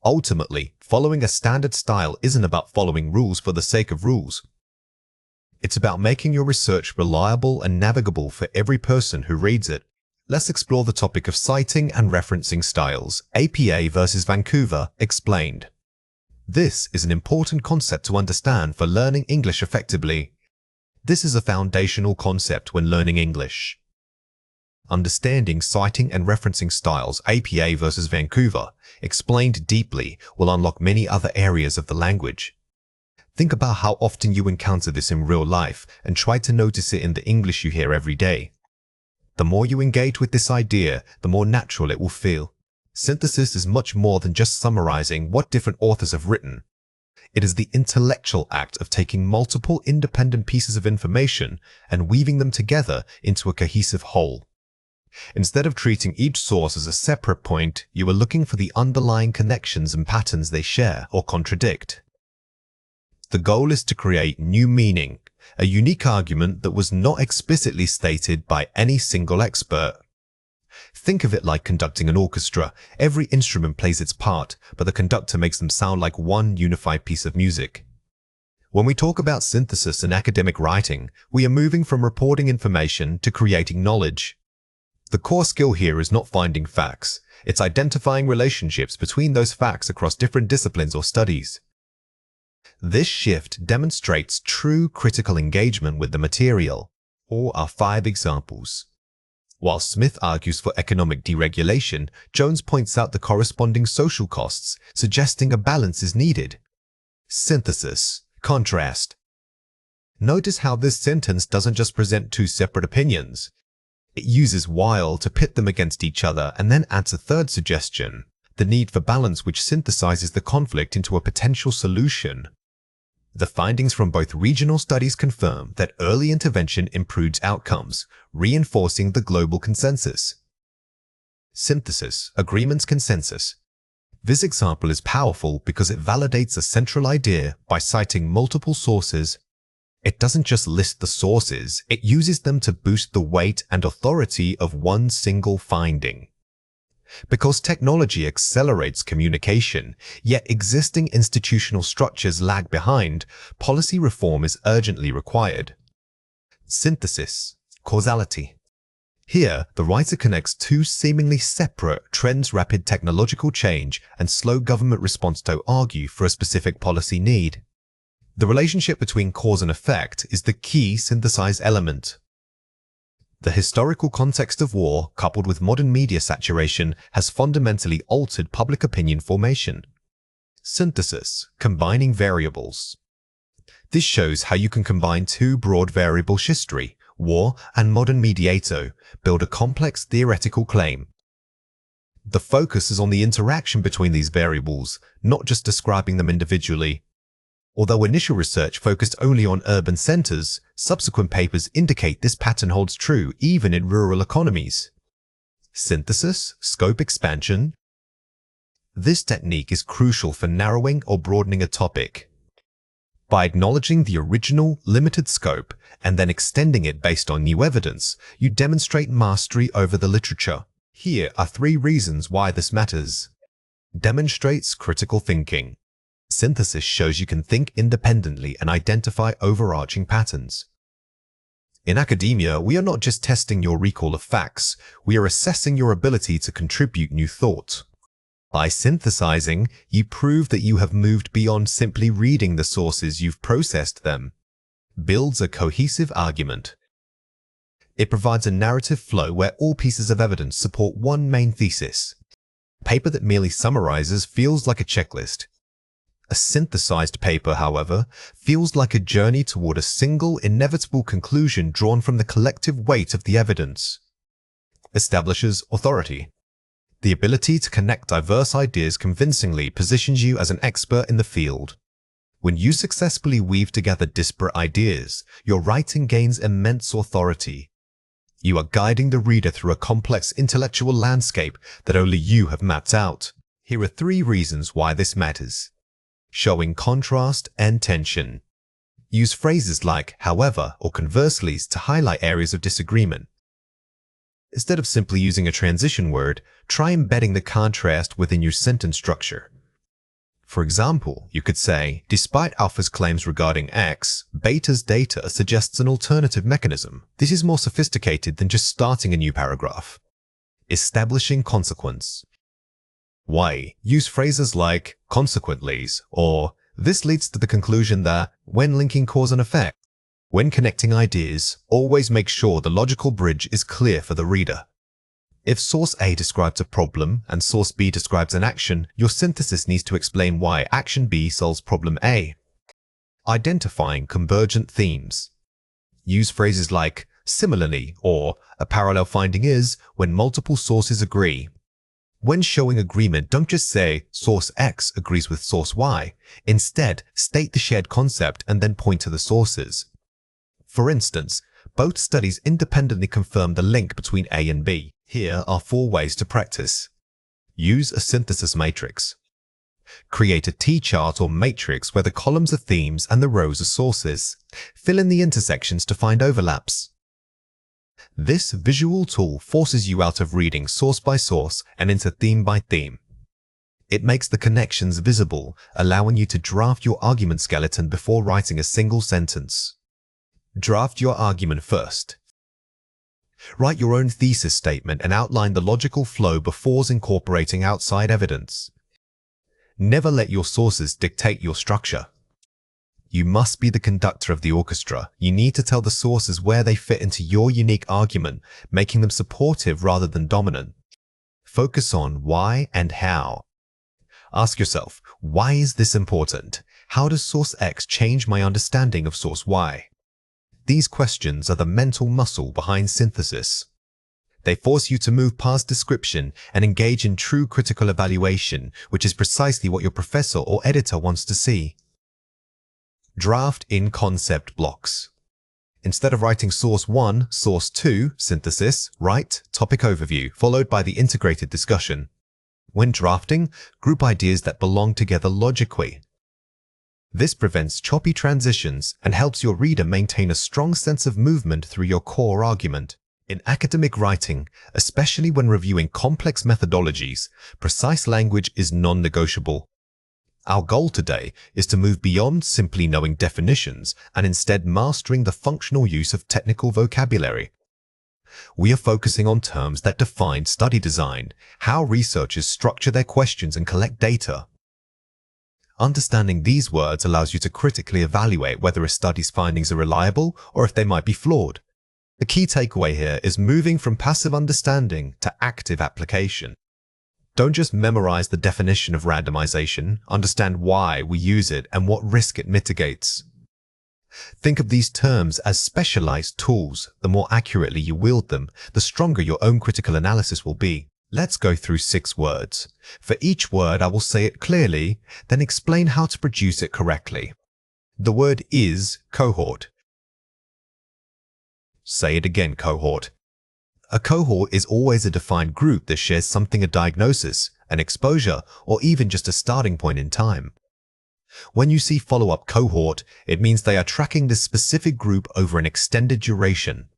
Ultimately, following a standard style isn't about following rules for the sake of rules. It's about making your research reliable and navigable for every person who reads it. Let's explore the topic of citing and referencing styles, APA versus Vancouver, explained. This is an important concept to understand for learning English effectively. This is a foundational concept when learning English. Understanding citing and referencing styles, APA versus Vancouver, explained deeply, will unlock many other areas of the language. Think about how often you encounter this in real life and try to notice it in the English you hear every day. The more you engage with this idea, the more natural it will feel. Synthesis is much more than just summarizing what different authors have written. It is the intellectual act of taking multiple independent pieces of information and weaving them together into a cohesive whole. Instead of treating each source as a separate point, you are looking for the underlying connections and patterns they share or contradict. The goal is to create new meaning, a unique argument that was not explicitly stated by any single expert. Think of it like conducting an orchestra. Every instrument plays its part, but the conductor makes them sound like one unified piece of music. When we talk about synthesis in academic writing, we are moving from reporting information to creating knowledge. The core skill here is not finding facts. It's identifying relationships between those facts across different disciplines or studies. This shift demonstrates true critical engagement with the material. Here are 5 examples. While Smith argues for economic deregulation, Jones points out the corresponding social costs, suggesting a balance is needed. Synthesis. Contrast. Notice how this sentence doesn't just present 2 separate opinions. It uses while to pit them against each other and then adds a third suggestion, the need for balance, which synthesizes the conflict into a potential solution. The findings from both regional studies confirm that early intervention improves outcomes, reinforcing the global consensus. Synthesis, agreements, consensus. This example is powerful because it validates a central idea by citing multiple sources. It doesn't just list the sources, it uses them to boost the weight and authority of one single finding. Because technology accelerates communication, yet existing institutional structures lag behind, policy reform is urgently required. Synthesis, causality. Here, the writer connects two seemingly separate trends: rapid technological change and slow government response to argue for a specific policy need. The relationship between cause and effect is the key synthesized element. The historical context of war, coupled with modern media saturation, has fundamentally altered public opinion formation. Synthesis, combining variables. This shows how you can combine two broad variables: history, war, and modern mediato, build a complex theoretical claim. The focus is on the interaction between these variables, not just describing them individually. Although initial research focused only on urban centers, subsequent papers indicate this pattern holds true even in rural economies. Synthesis, scope expansion. This technique is crucial for narrowing or broadening a topic. By acknowledging the original, limited scope and then extending it based on new evidence, you demonstrate mastery over the literature. Here are 3 reasons why this matters. Demonstrates critical thinking. Synthesis shows you can think independently and identify overarching patterns. In academia, we are not just testing your recall of facts, we are assessing your ability to contribute new thought. By synthesizing, you prove that you have moved beyond simply reading the sources, you've processed them. Builds a cohesive argument. It provides a narrative flow where all pieces of evidence support one main thesis. Paper that merely summarizes feels like a checklist. A synthesized paper, however, feels like a journey toward a single, inevitable conclusion drawn from the collective weight of the evidence. Establishes authority. The ability to connect diverse ideas convincingly positions you as an expert in the field. When you successfully weave together disparate ideas, your writing gains immense authority. You are guiding the reader through a complex intellectual landscape that only you have mapped out. Here are 3 reasons why this matters. Showing contrast and tension. Use phrases like however or conversely to highlight areas of disagreement. Instead of simply using a transition word, try embedding the contrast within your sentence structure. For example, you could say, despite alpha's claims regarding X, beta's data suggests an alternative mechanism. This is more sophisticated than just starting a new paragraph. Establishing consequence. Y. Use phrases like consequently's or this leads to the conclusion that when linking cause and effect. When connecting ideas, always make sure the logical bridge is clear for the reader. If source A describes a problem and source B describes an action, your synthesis needs to explain why action B solves problem A. Identifying convergent themes. Use phrases like similarly or a parallel finding is when multiple sources agree. When showing agreement, don't just say source X agrees with source Y. Instead, state the shared concept and then point to the sources. For instance, both studies independently confirm the link between A and B. Here are 4 ways to practice. Use a synthesis matrix. Create a T-chart or matrix where the columns are themes and the rows are sources. Fill in the intersections to find overlaps. This visual tool forces you out of reading source by source and into theme by theme. It makes the connections visible, allowing you to draft your argument skeleton before writing a single sentence. Draft your argument first. Write your own thesis statement and outline the logical flow before incorporating outside evidence. Never let your sources dictate your structure. You must be the conductor of the orchestra. You need to tell the sources where they fit into your unique argument, making them supportive rather than dominant. Focus on why and how. Ask yourself, why is this important? How does source X change my understanding of source Y? These questions are the mental muscle behind synthesis. They force you to move past description and engage in true critical evaluation, which is precisely what your professor or editor wants to see. Draft in concept blocks. Instead of writing source 1, source 2, synthesis, write topic overview, followed by the integrated discussion. When drafting, group ideas that belong together logically. This prevents choppy transitions and helps your reader maintain a strong sense of movement through your core argument. In academic writing, especially when reviewing complex methodologies, precise language is non-negotiable. Our goal today is to move beyond simply knowing definitions and instead mastering the functional use of technical vocabulary. We are focusing on terms that define study design, how researchers structure their questions and collect data. Understanding these words allows you to critically evaluate whether a study's findings are reliable or if they might be flawed. The key takeaway here is moving from passive understanding to active application. Don't just memorize the definition of randomization, understand why we use it and what risk it mitigates. Think of these terms as specialized tools. The more accurately you wield them, the stronger your own critical analysis will be. Let's go through 6 words. For each word, I will say it clearly, then explain how to produce it correctly. The word is cohort. Say it again, cohort. A cohort is always a defined group that shares something: a diagnosis, an exposure, or even just a starting point in time. When you see follow-up cohort, it means they are tracking this specific group over an extended duration.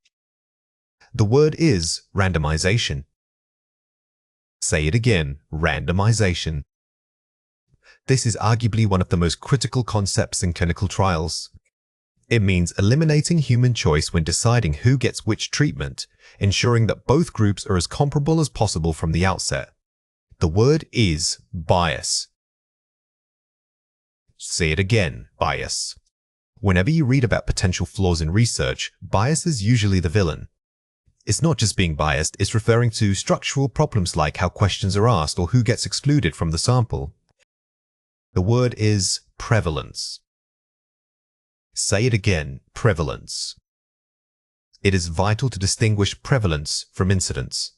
The word is randomization. Say it again, randomization. This is arguably one of the most critical concepts in clinical trials. It means eliminating human choice when deciding who gets which treatment, ensuring that both groups are as comparable as possible from the outset. The word is bias. Say it again, bias. Whenever you read about potential flaws in research, bias is usually the villain. It's not just being biased, it's referring to structural problems like how questions are asked or who gets excluded from the sample. The word is prevalence. Say it again, prevalence. It is vital to distinguish prevalence from incidence.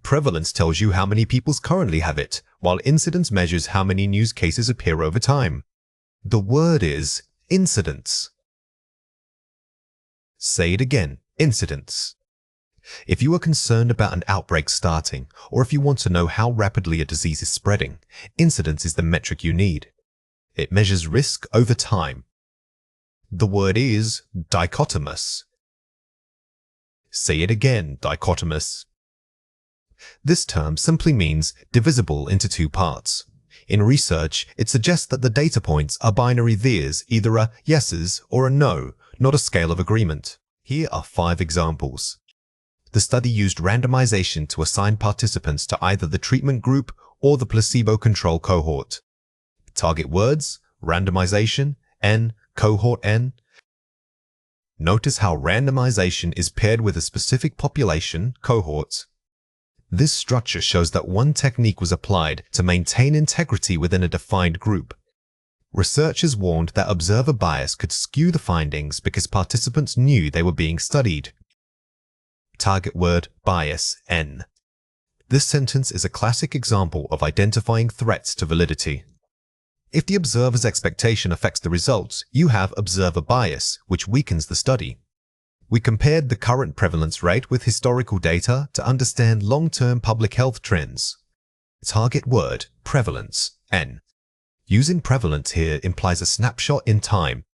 Prevalence tells you how many people currently have it, while incidence measures how many news cases appear over time. The word is incidence. Say it again, incidence. If you are concerned about an outbreak starting, or if you want to know how rapidly a disease is spreading, incidence is the metric you need. It measures risk over time. The word is dichotomous. Say it again, dichotomous. This term simply means divisible into 2 parts. In research, it suggests that the data points are binary theirs, either a yeses or a no, not a scale of agreement. Here are 5 examples. The study used randomization to assign participants to either the treatment group or the placebo control cohort. Target words: randomization, N, cohort N. Notice how randomization is paired with a specific population, cohorts. This structure shows that one technique was applied to maintain integrity within a defined group. Researchers warned that observer bias could skew the findings because participants knew they were being studied. Target word: bias, N. This sentence is a classic example of identifying threats to validity. If the observer's expectation affects the results, you have observer bias, which weakens the study. We compared the current prevalence rate with historical data to understand long-term public health trends. Target word: prevalence, N. Using prevalence here implies a snapshot in time.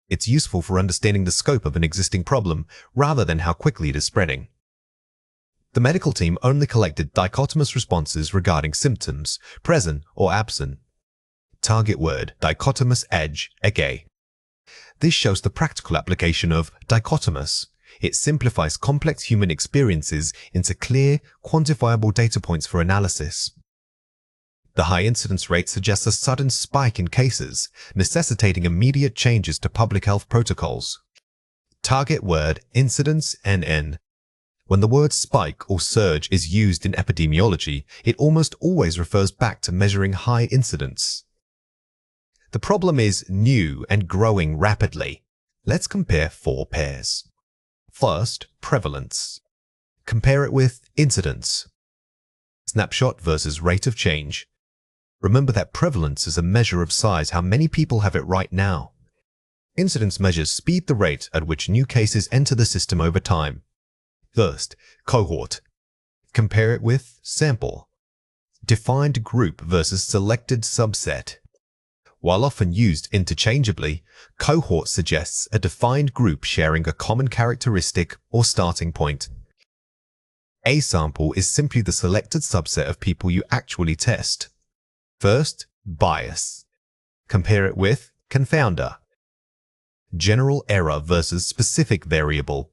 It's useful for understanding the scope of an existing problem rather than how quickly it is spreading. The medical team only collected dichotomous responses regarding symptoms, present or absent. Target word: dichotomous edge, EGE. This shows the practical application of dichotomous. It simplifies complex human experiences into clear, quantifiable data points for analysis. The high incidence rate suggests a sudden spike in cases, necessitating immediate changes to public health protocols. Target word: incidence, NN. When the word spike or surge is used in epidemiology, it almost always refers back to measuring high incidence. The problem is new and growing rapidly. Let's compare 4 pairs. First, prevalence. Compare it with incidence. Snapshot versus rate of change. Remember that prevalence is a measure of size, how many people have it right now. Incidence measures speed the rate at which new cases enter the system over time. First, cohort. Compare it with sample. Defined group versus selected subset. While often used interchangeably, cohort suggests a defined group sharing a common characteristic or starting point. A sample is simply the selected subset of people you actually test. First, bias. Compare it with confounder. General error versus specific variable.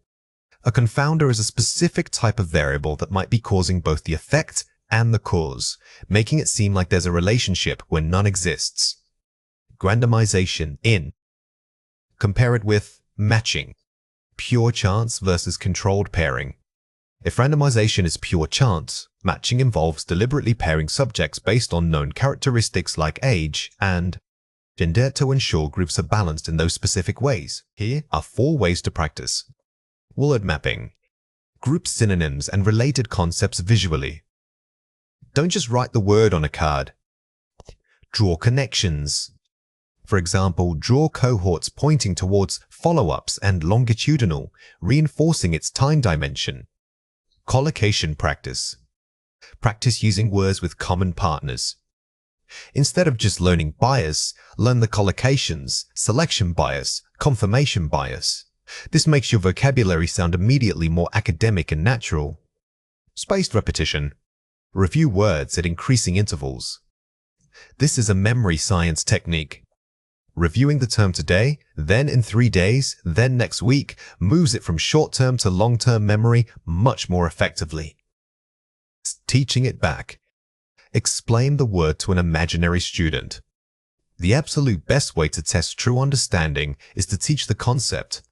A confounder is a specific type of variable that might be causing both the effect and the cause, making it seem like there's a relationship when none exists. Randomization in. Compare it with matching. Pure chance versus controlled pairing. If randomization is pure chance, matching involves deliberately pairing subjects based on known characteristics like age and gender to ensure groups are balanced in those specific ways. Here are 4 ways to practice. Word mapping. Group synonyms and related concepts visually. Don't just write the word on a card. Draw connections. For example, draw cohorts pointing towards follow-ups and longitudinal, reinforcing its time dimension. Collocation practice. Practice using words with common partners. Instead of just learning bias, learn the collocations, selection bias, confirmation bias. This makes your vocabulary sound immediately more academic and natural. Spaced repetition. Review words at increasing intervals. This is a memory science technique. Reviewing the term today, then in 3 days, then next week, moves it from short-term to long-term memory much more effectively. Teaching it back. Explain the word to an imaginary student. The absolute best way to test true understanding is to teach the concept.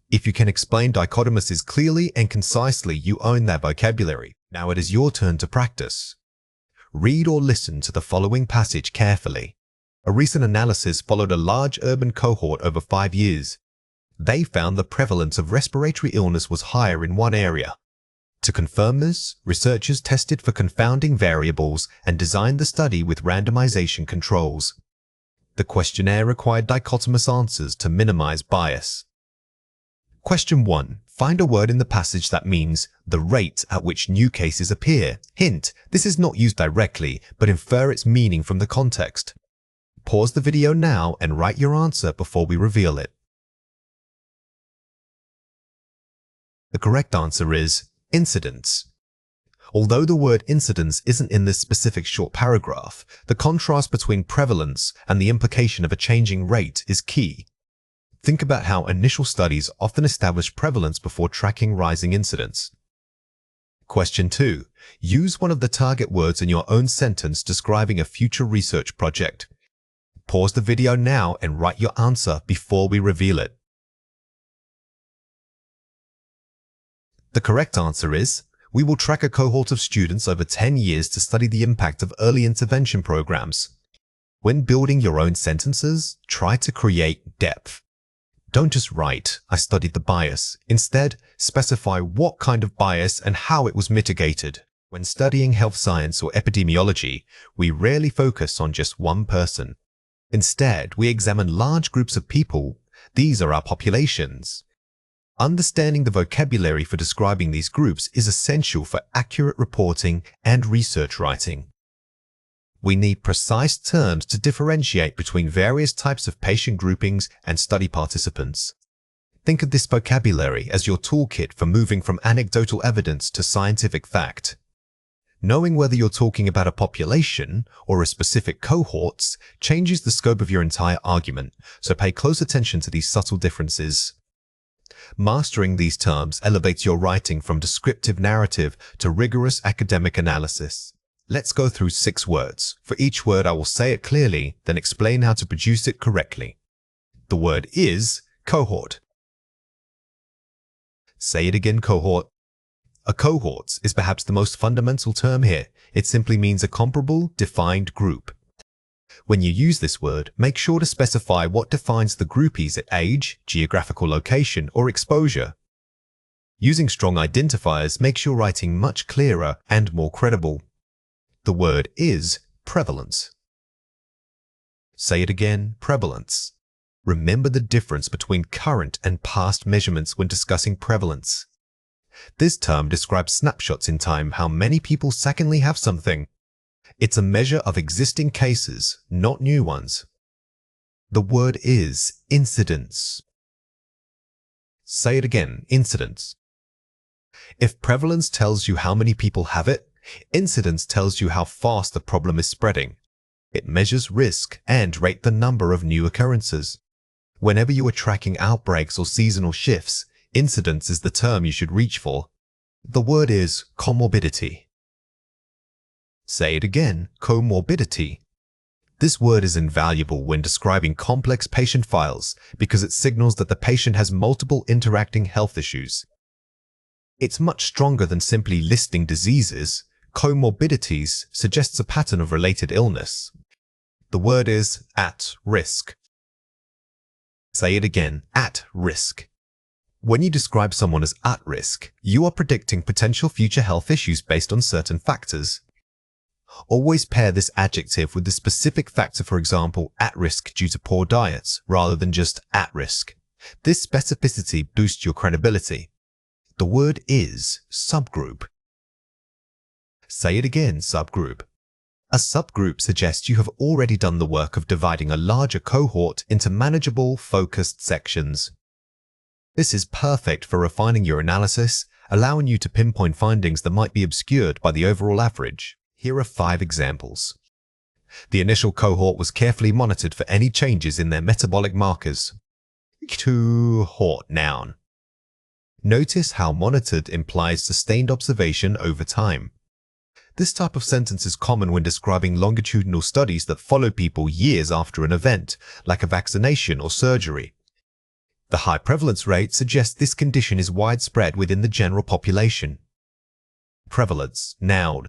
If you can explain dichotomouses clearly and concisely, you own that vocabulary. Now it is your turn to practice. Read or listen to the following passage carefully. A recent analysis followed a large urban cohort over 5 years. They found the prevalence of respiratory illness was higher in one area. To confirm this, researchers tested for confounding variables and designed the study with randomization controls. The questionnaire required dichotomous answers to minimize bias. Question 1. Find a word in the passage that means the rate at which new cases appear. Hint: this is not used directly, but infer its meaning from the context. Pause the video now and write your answer before we reveal it. The correct answer is incidence. Although the word incidence isn't in this specific short paragraph, the contrast between prevalence and the implication of a changing rate is key. Think about how initial studies often establish prevalence before tracking rising incidence. Question 2. Use one of the target words in your own sentence describing a future research project. Pause the video now and write your answer before we reveal it. The correct answer is, we will track a cohort of students over 10 years to study the impact of early intervention programs. When building your own sentences, try to create depth. Don't just write, I studied the bias. Instead, specify what kind of bias and how it was mitigated. When studying health science or epidemiology, we rarely focus on just one person. Instead, we examine large groups of people. These are our populations. Understanding the vocabulary for describing these groups is essential for accurate reporting and research writing. We need precise terms to differentiate between various types of patient groupings and study participants. Think of this vocabulary as your toolkit for moving from anecdotal evidence to scientific fact. Knowing whether you're talking about a population or a specific cohorts changes the scope of your entire argument, so pay close attention to these subtle differences. Mastering these terms elevates your writing from descriptive narrative to rigorous academic analysis. Let's go through 6 words. For each word, I will say it clearly, then explain how to produce it correctly. The word is cohort. Say it again, cohort. A cohort is perhaps the most fundamental term here. It simply means a comparable, defined group. When you use this word, make sure to specify what defines the groupies at age, geographical location, or exposure. Using strong identifiers makes your writing much clearer and more credible. The word is prevalence. Say it again, prevalence. Remember the difference between current and past measurements when discussing prevalence. This term describes snapshots in time how many people secondly have something. It's a measure of existing cases, not new ones. The word is incidence. Say it again, incidence. If prevalence tells you how many people have it, incidence tells you how fast the problem is spreading. It measures risk and rates the number of new occurrences. Whenever you are tracking outbreaks or seasonal shifts, incidence is the term you should reach for. The word is comorbidity. Say it again, comorbidity. This word is invaluable when describing complex patient files because it signals that the patient has multiple interacting health issues. It's much stronger than simply listing diseases. Comorbidities suggests a pattern of related illness. The word is at risk. Say it again, at risk. When you describe someone as at risk, you are predicting potential future health issues based on certain factors. Always pair this adjective with the specific factor, for example, at risk due to poor diets, rather than just at risk. This specificity boosts your credibility. The word is subgroup. Say it again, subgroup. A subgroup suggests you have already done the work of dividing a larger cohort into manageable, focused sections. This is perfect for refining your analysis, allowing you to pinpoint findings that might be obscured by the overall average. Here are 5 examples. The initial cohort was carefully monitored for any changes in their metabolic markers. Cohort noun. Notice how monitored implies sustained observation over time. This type of sentence is common when describing longitudinal studies that follow people years after an event, like a vaccination or surgery. The high prevalence rate suggests this condition is widespread within the general population. Prevalence, noun.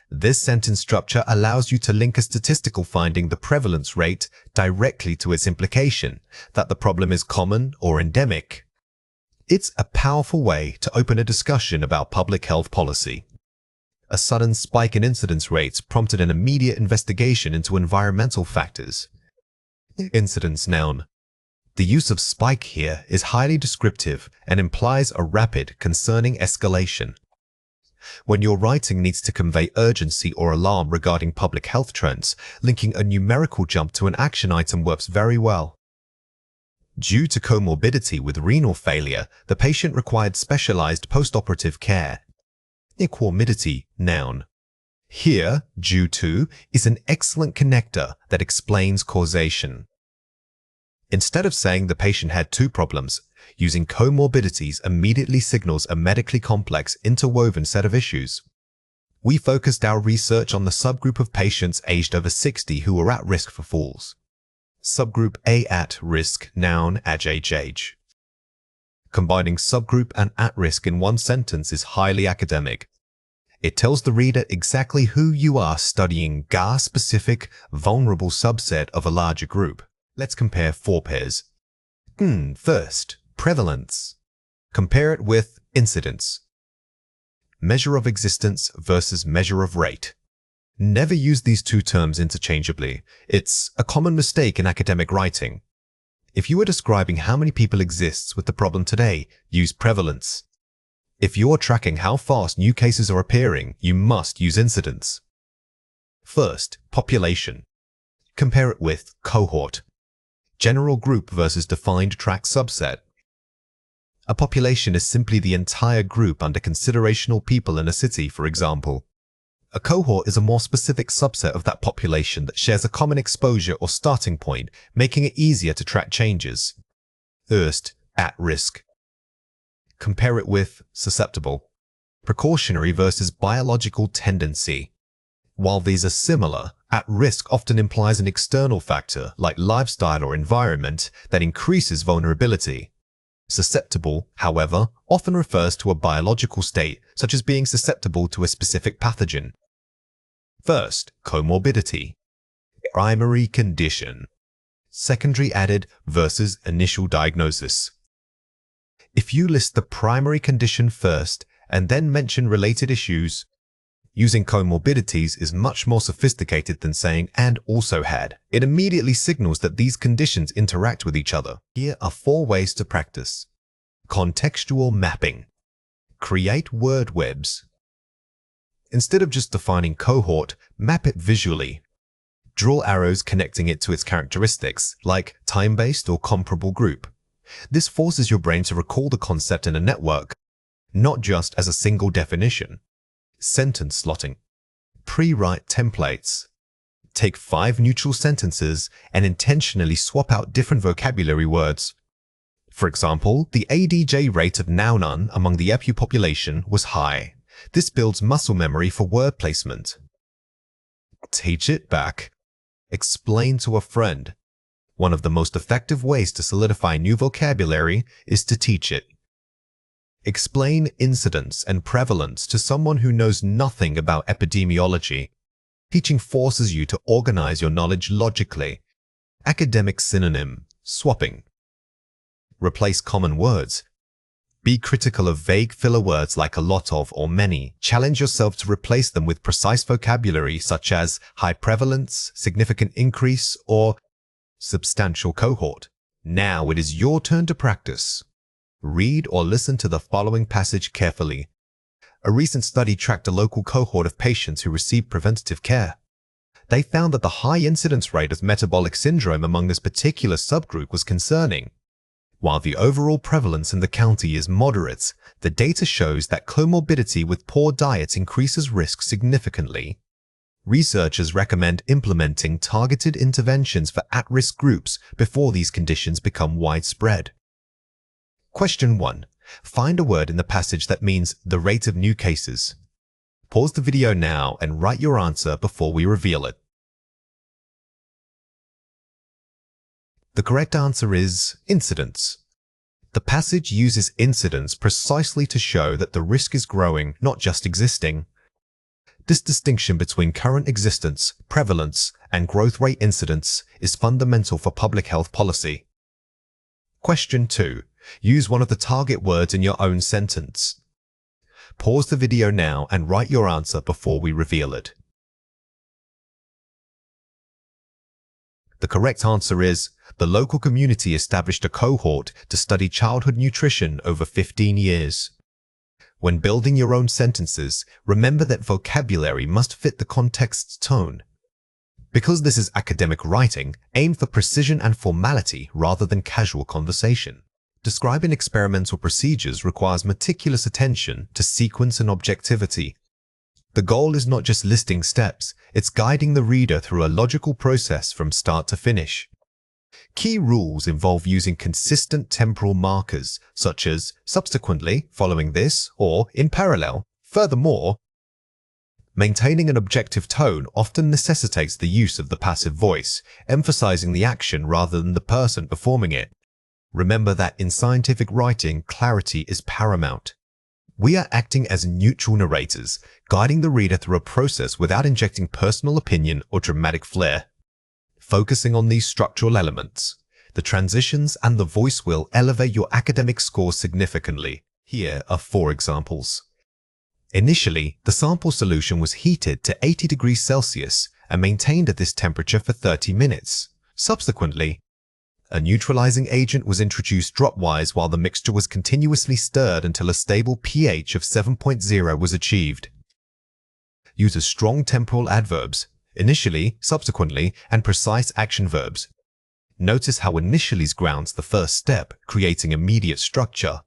This sentence structure allows you to link a statistical finding, the prevalence rate, directly to its implication that the problem is common or endemic. It's a powerful way to open a discussion about public health policy. A sudden spike in incidence rates prompted an immediate investigation into environmental factors. Incidence, noun. The use of spike here is highly descriptive and implies a rapid, concerning escalation. When your writing needs to convey urgency or alarm regarding public health trends, linking a numerical jump to an action item works very well. Due to comorbidity with renal failure, the patient required specialized postoperative care. Comorbidity, noun. Here, due to is an excellent connector that explains causation. Instead of saying the patient had 2 problems, using comorbidities immediately signals a medically complex, interwoven set of issues. We focused our research on the subgroup of patients aged over 60 who were at risk for falls. Subgroup A at risk, noun, age. Combining subgroup and at risk in one sentence is highly academic. It tells the reader exactly who you are studying, a specific, vulnerable subset of a larger group. Let's compare 4 pairs. First, prevalence. Compare it with incidence. Measure of existence versus measure of rate. Never use these 2 terms interchangeably. It's a common mistake in academic writing. If you are describing how many people exists with the problem today, use prevalence. If you are tracking how fast new cases are appearing, you must use incidence. First, population. Compare it with cohort. General group versus defined track subset. A population is simply the entire group under considerational people in a city, for example. A cohort is a more specific subset of that population that shares a common exposure or starting point, making it easier to track changes. First, at risk. Compare it with susceptible. Precautionary versus biological tendency. While these are similar, at risk often implies an external factor like lifestyle or environment that increases vulnerability. Susceptible, however, often refers to a biological state, such as being susceptible to a specific pathogen. First, comorbidity. Primary condition. Secondary added versus initial diagnosis. If you list the primary condition first and then mention related issues, Using comorbidities is much more sophisticated than saying "and also had." It immediately signals that these conditions interact with each other. Here are 4 ways to practice. Contextual mapping. Create word webs. Instead of just defining cohort, map it visually. Draw arrows connecting it to its characteristics, like time-based or comparable group. This forces your brain to recall the concept in a network, not just as a single definition. Sentence slotting. Pre-write templates. Take 5 neutral sentences and intentionally swap out different vocabulary words. For example, the ADJ rate of noun among the EPU population was high. This builds muscle memory for word placement. Teach it back. Explain to a friend. One of the most effective ways to solidify new vocabulary is to teach it. Explain incidence and prevalence to someone who knows nothing about epidemiology. Teaching forces you to organize your knowledge logically. Academic synonym swapping. Replace common words. Be critical of vague filler words like a lot of or many. Challenge yourself to replace them with precise vocabulary such as high prevalence, significant increase, or substantial cohort. Now it is your turn to practice. Read or listen to the following passage carefully. A recent study tracked a local cohort of patients who received preventative care. They found that the high incidence rate of metabolic syndrome among this particular subgroup was concerning. While the overall prevalence in the county is moderate, the data shows that comorbidity with poor diet increases risk significantly. Researchers recommend implementing targeted interventions for at-risk groups before these conditions become widespread. Question 1. Find a word in the passage that means the rate of new cases. Pause the video now and write your answer before we reveal it. The correct answer is incidence. The passage uses incidence precisely to show that the risk is growing, not just existing. This distinction between current existence, prevalence, and growth rate incidence is fundamental for public health policy. Question 2. Use one of the target words in your own sentence. Pause the video now and write your answer before we reveal it. The correct answer is, the local community established a cohort to study childhood nutrition over 15 years. When building your own sentences, remember that vocabulary must fit the context's tone. Because this is academic writing, aim for precision and formality rather than casual conversation. Describing experimental procedures requires meticulous attention to sequence and objectivity. The goal is not just listing steps, it's guiding the reader through a logical process from start to finish. Key rules involve using consistent temporal markers, such as subsequently, following this, or in parallel. Furthermore, maintaining an objective tone often necessitates the use of the passive voice, emphasizing the action rather than the person performing it. Remember that in scientific writing, clarity is paramount. We are acting as neutral narrators, guiding the reader through a process without injecting personal opinion or dramatic flair. Focusing on these structural elements, the transitions and the voice will elevate your academic score significantly. Here are 4 examples. Initially, the sample solution was heated to 80 degrees Celsius and maintained at this temperature for 30 minutes. Subsequently, a neutralizing agent was introduced dropwise while the mixture was continuously stirred until a stable pH of 7.0 was achieved. Uses strong temporal adverbs, initially, subsequently, and precise action verbs. Notice how initially grounds the first step, creating immediate structure.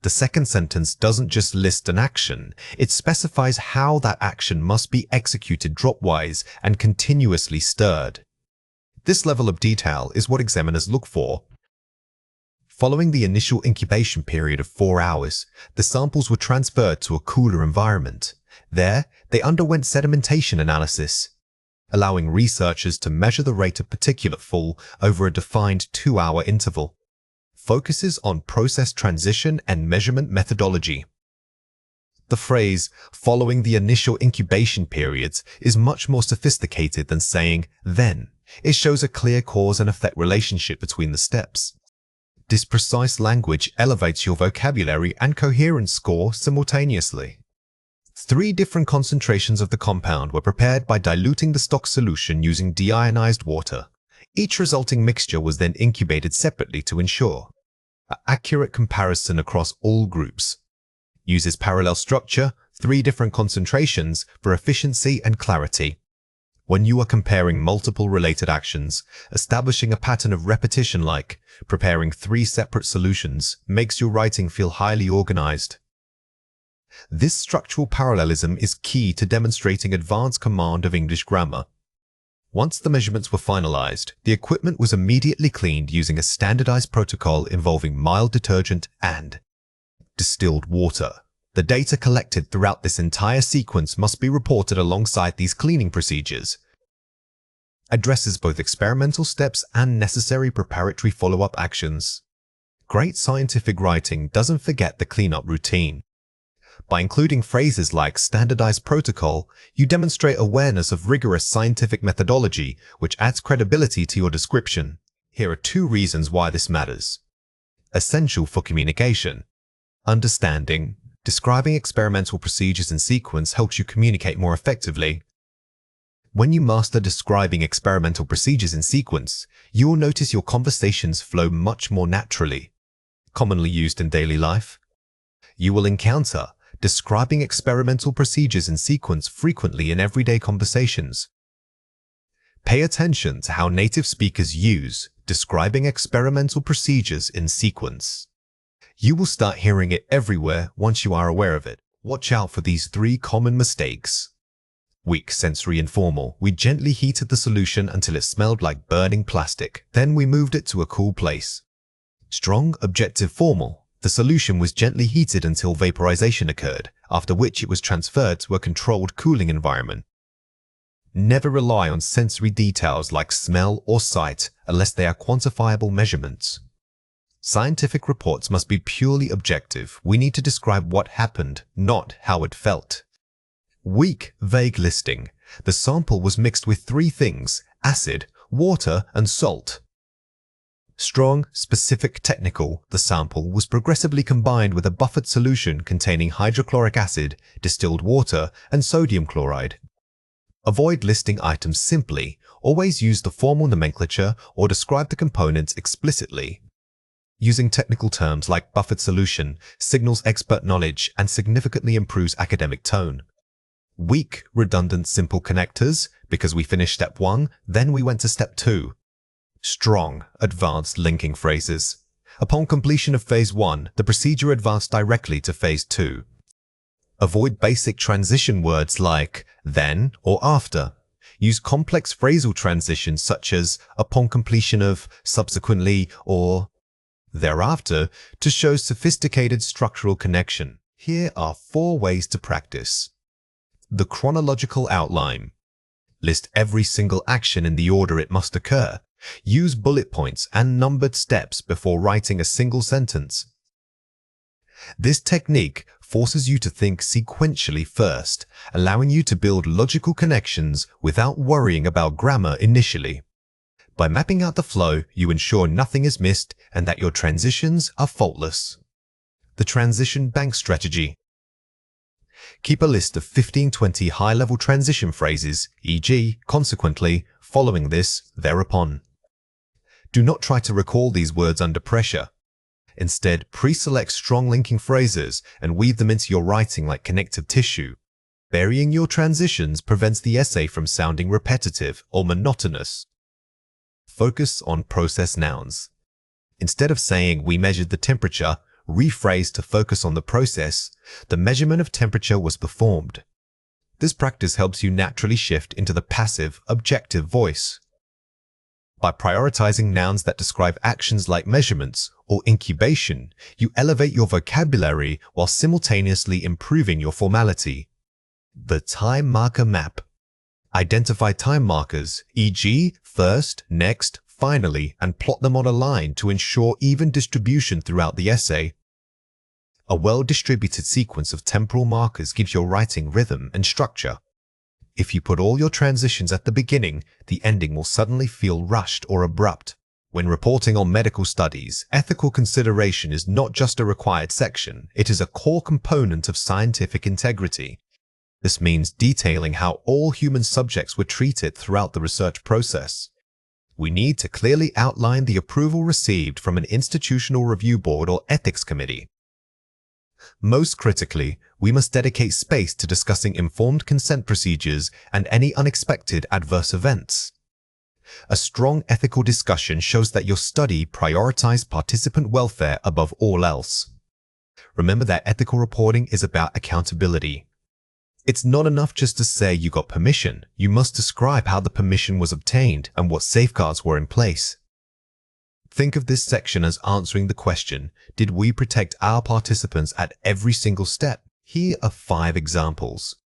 The second sentence doesn't just list an action, it specifies how that action must be executed dropwise and continuously stirred. This level of detail is what examiners look for. Following the initial incubation period of 4 hours, the samples were transferred to a cooler environment. There, they underwent sedimentation analysis, allowing researchers to measure the rate of particulate fall over a defined 2-hour interval. Focuses on process transition and measurement methodology. The phrase, following the initial incubation periods, is much more sophisticated than saying, then. It shows a clear cause and effect relationship between the steps. This precise language elevates your vocabulary and coherence score simultaneously. 3 different concentrations of the compound were prepared by diluting the stock solution using deionized water. Each resulting mixture was then incubated separately to ensure an accurate comparison across all groups. Uses parallel structure, 3 different concentrations for efficiency and clarity. When you are comparing multiple related actions, establishing a pattern of repetition like preparing 3 separate solutions makes your writing feel highly organized. This structural parallelism is key to demonstrating advanced command of English grammar. Once the measurements were finalized, the equipment was immediately cleaned using a standardized protocol involving mild detergent and distilled water. The data collected throughout this entire sequence must be reported alongside these cleaning procedures. Addresses both experimental steps and necessary preparatory follow-up actions. Great scientific writing doesn't forget the cleanup routine. By including phrases like standardized protocol, you demonstrate awareness of rigorous scientific methodology, which adds credibility to your description. Here are 2 reasons why this matters. Essential for communication. Understanding. Describing experimental procedures in sequence helps you communicate more effectively. When you master describing experimental procedures in sequence, you will notice your conversations flow much more naturally. Commonly used in daily life. You will encounter describing experimental procedures in sequence frequently in everyday conversations. Pay attention to how native speakers use describing experimental procedures in sequence. You will start hearing it everywhere once you are aware of it. Watch out for these 3 common mistakes. Weak, sensory, and formal. We gently heated the solution until it smelled like burning plastic. Then we moved it to a cool place. Strong, objective, formal. The solution was gently heated until vaporization occurred, after which it was transferred to a controlled cooling environment. Never rely on sensory details like smell or sight unless they are quantifiable measurements. Scientific reports must be purely objective. We need to describe what happened, not how it felt. Weak, vague listing. The sample was mixed with 3 things: acid, water, and salt. Strong, specific, technical. The sample was progressively combined with a buffered solution containing hydrochloric acid, distilled water, and sodium chloride. Avoid listing items simply. Always use the formal nomenclature or describe the components explicitly. Using technical terms like buffered solution signals expert knowledge and significantly improves academic tone. Weak, redundant, simple connectors. Because we finished step 1, then we went to step 2. Strong, advanced linking phrases. Upon completion of phase 1, the procedure advanced directly to phase 2. Avoid basic transition words like then or after. Use complex phrasal transitions such as upon completion of, subsequently, or thereafter to show sophisticated structural connection. Here are 4 ways to practice. The chronological outline. List every single action in the order it must occur. Use bullet points and numbered steps before writing a single sentence. This technique forces you to think sequentially first, allowing you to build logical connections without worrying about grammar initially. By mapping out the flow, you ensure nothing is missed and that your transitions are faultless. The transition bank strategy. Keep a list of 15-20 high-level transition phrases, e.g., consequently, following this, thereupon. Do not try to recall these words under pressure. Instead, pre-select strong linking phrases and weave them into your writing like connective tissue. Burying your transitions prevents the essay from sounding repetitive or monotonous. Focus on process nouns. Instead of saying, "We measured the temperature," rephrase to focus on the process. The measurement of temperature was performed. This practice helps you naturally shift into the passive, objective voice. By prioritizing nouns that describe actions like measurements or incubation, you elevate your vocabulary while simultaneously improving your formality. The time marker map. Identify time markers, e.g., first, next, finally, and plot them on a line to ensure even distribution throughout the essay. A well-distributed sequence of temporal markers gives your writing rhythm and structure. If you put all your transitions at the beginning, the ending will suddenly feel rushed or abrupt. When reporting on medical studies, ethical consideration is not just a required section, it is a core component of scientific integrity. This means detailing how all human subjects were treated throughout the research process. We need to clearly outline the approval received from an institutional review board or ethics committee. Most critically, we must dedicate space to discussing informed consent procedures and any unexpected adverse events. A strong ethical discussion shows that your study prioritized participant welfare above all else. Remember that ethical reporting is about accountability. It's not enough just to say you got permission. You must describe how the permission was obtained and what safeguards were in place. Think of this section as answering the question, did we protect our participants at every single step? Here are 5 examples.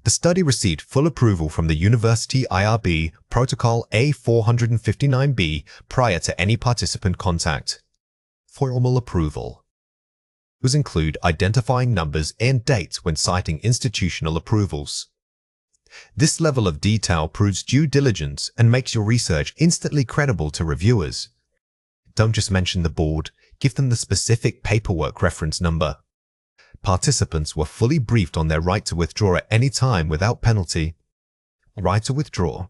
The study received full approval from the University IRB Protocol A459B prior to any participant contact. Formal approval was include identifying numbers and dates when citing institutional approvals. This level of detail proves due diligence and makes your research instantly credible to reviewers. Don't just mention the board, give them the specific paperwork reference number. Participants were fully briefed on their right to withdraw at any time without penalty. Right to withdraw.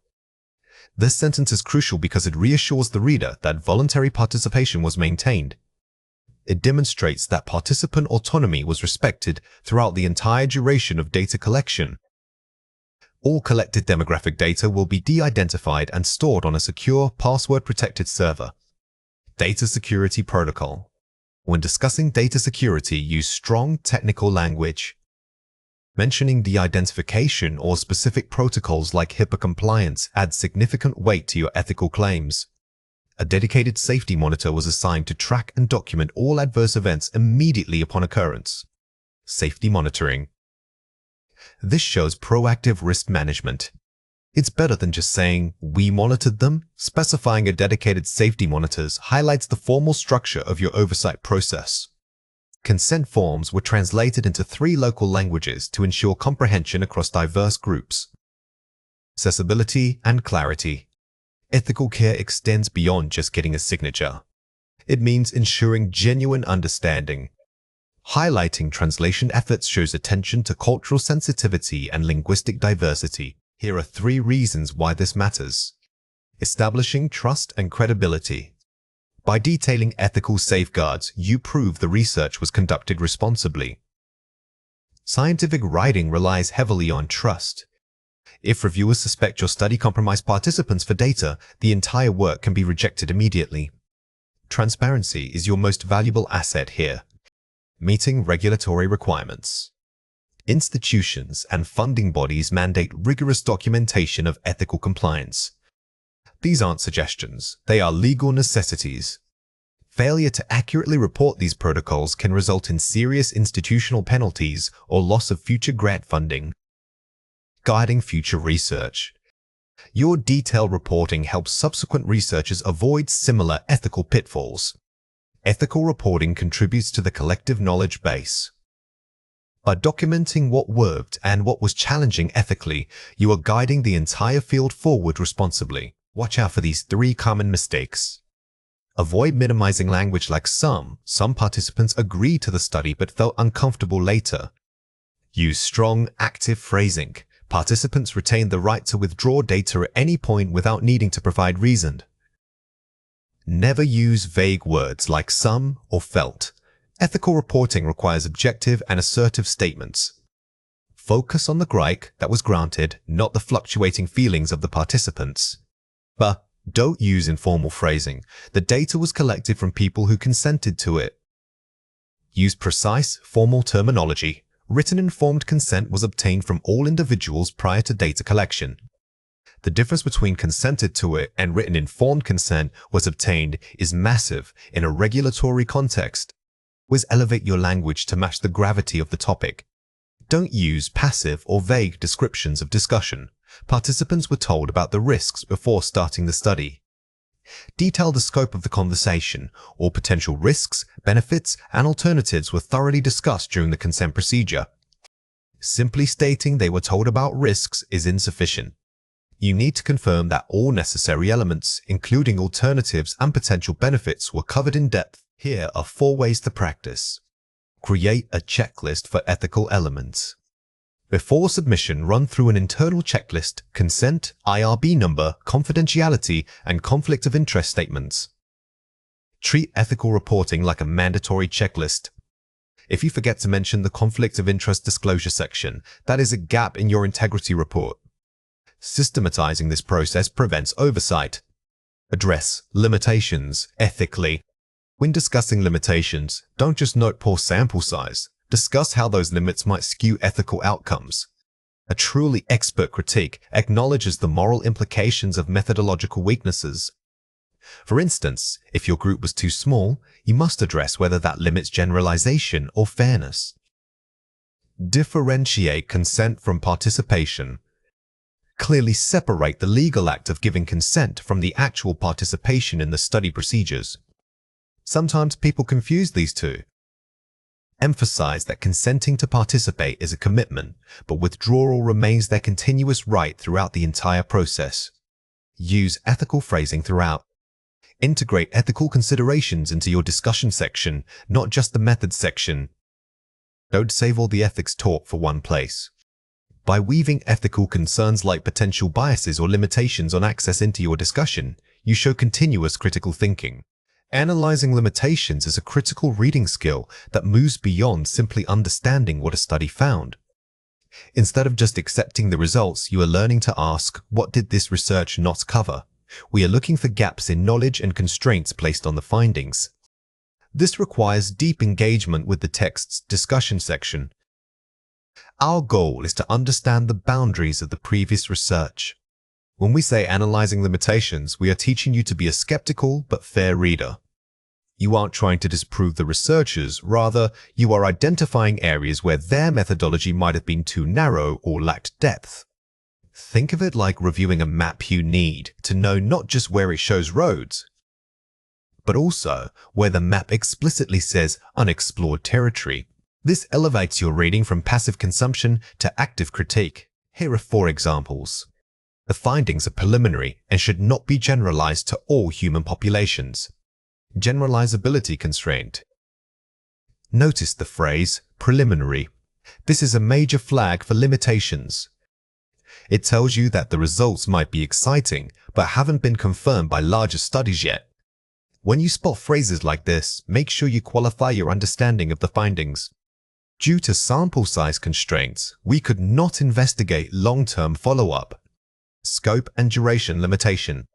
This sentence is crucial because it reassures the reader that voluntary participation was maintained. It demonstrates that participant autonomy was respected throughout the entire duration of data collection. All collected demographic data will be de-identified and stored on a secure, password-protected server. Data Security Protocol. When discussing data security, use strong technical language. Mentioning de-identification or specific protocols like HIPAA compliance adds significant weight to your ethical claims. A dedicated safety monitor was assigned to track and document all adverse events immediately upon occurrence. Safety monitoring. This shows proactive risk management. It's better than just saying, we monitored them. Specifying a dedicated safety monitors highlights the formal structure of your oversight process. Consent forms were translated into 3 local languages to ensure comprehension across diverse groups. Accessibility and clarity. Ethical care extends beyond just getting a signature. It means ensuring genuine understanding. Highlighting translation efforts shows attention to cultural sensitivity and linguistic diversity. Here are 3 reasons why this matters. Establishing trust and credibility. By detailing ethical safeguards, you prove the research was conducted responsibly. Scientific writing relies heavily on trust. If reviewers suspect your study compromised participants for data, the entire work can be rejected immediately. Transparency is your most valuable asset here. Meeting regulatory requirements. Institutions and funding bodies mandate rigorous documentation of ethical compliance. These aren't suggestions, they are legal necessities. Failure to accurately report these protocols can result in serious institutional penalties or loss of future grant funding. Guiding future research. Your detailed reporting helps subsequent researchers avoid similar ethical pitfalls. Ethical reporting contributes to the collective knowledge base. By documenting what worked and what was challenging ethically, you are guiding the entire field forward responsibly. Watch out for these 3 common mistakes. Avoid minimizing language like some participants agreed to the study but felt uncomfortable later. Use strong, active phrasing. Participants retain the right to withdraw data at any point without needing to provide reason. Never use vague words like some or felt. Ethical reporting requires objective and assertive statements. Focus on the grant that was granted, not the fluctuating feelings of the participants. But don't use informal phrasing. The data was collected from people who consented to it. Use precise, formal terminology. Written informed consent was obtained from all individuals prior to data collection. The difference between consented to it and written informed consent was obtained is massive in a regulatory context. Always elevate your language to match the gravity of the topic. Don't use passive or vague descriptions of discussion. Participants were told about the risks before starting the study. Detail the scope of the conversation. All potential risks, benefits, and alternatives were thoroughly discussed during the consent procedure. Simply stating they were told about risks is insufficient. You need to confirm that all necessary elements, including alternatives and potential benefits, were covered in depth. Here are 4 ways to practice. Create a checklist for ethical elements. Before submission, run through an internal checklist, consent, IRB number, confidentiality, and conflict of interest statements. Treat ethical reporting like a mandatory checklist. If you forget to mention the conflict of interest disclosure section, that is a gap in your integrity report. Systematizing this process prevents oversight. Address limitations ethically. When discussing limitations, don't just note poor sample size. Discuss how those limits might skew ethical outcomes. A truly expert critique acknowledges the moral implications of methodological weaknesses. For instance, if your group was too small, you must address whether that limits generalization or fairness. Differentiate consent from participation. Clearly separate the legal act of giving consent from the actual participation in the study procedures. Sometimes people confuse these two. Emphasize that consenting to participate is a commitment, but withdrawal remains their continuous right throughout the entire process. Use ethical phrasing throughout. Integrate ethical considerations into your discussion section, not just the methods section. Don't save all the ethics talk for one place. By weaving ethical concerns like potential biases or limitations on access into your discussion, you show continuous critical thinking. Analyzing limitations is a critical reading skill that moves beyond simply understanding what a study found. Instead of just accepting the results, you are learning to ask, what did this research not cover? We are looking for gaps in knowledge and constraints placed on the findings. This requires deep engagement with the text's discussion section. Our goal is to understand the boundaries of the previous research. When we say analyzing limitations, we are teaching you to be a skeptical but fair reader. You aren't trying to disprove the researchers, rather, you are identifying areas where their methodology might have been too narrow or lacked depth. Think of it like reviewing a map you need to know not just where it shows roads, but also where the map explicitly says unexplored territory. This elevates your reading from passive consumption to active critique. Here are 4 examples. The findings are preliminary and should not be generalized to all human populations. Generalizability constraint. Notice the phrase preliminary. This is a major flag for limitations. It tells you that the results might be exciting, but haven't been confirmed by larger studies yet. When you spot phrases like this, make sure you qualify your understanding of the findings. Due to sample size constraints, we could not investigate long-term follow-up. Scope and duration limitation.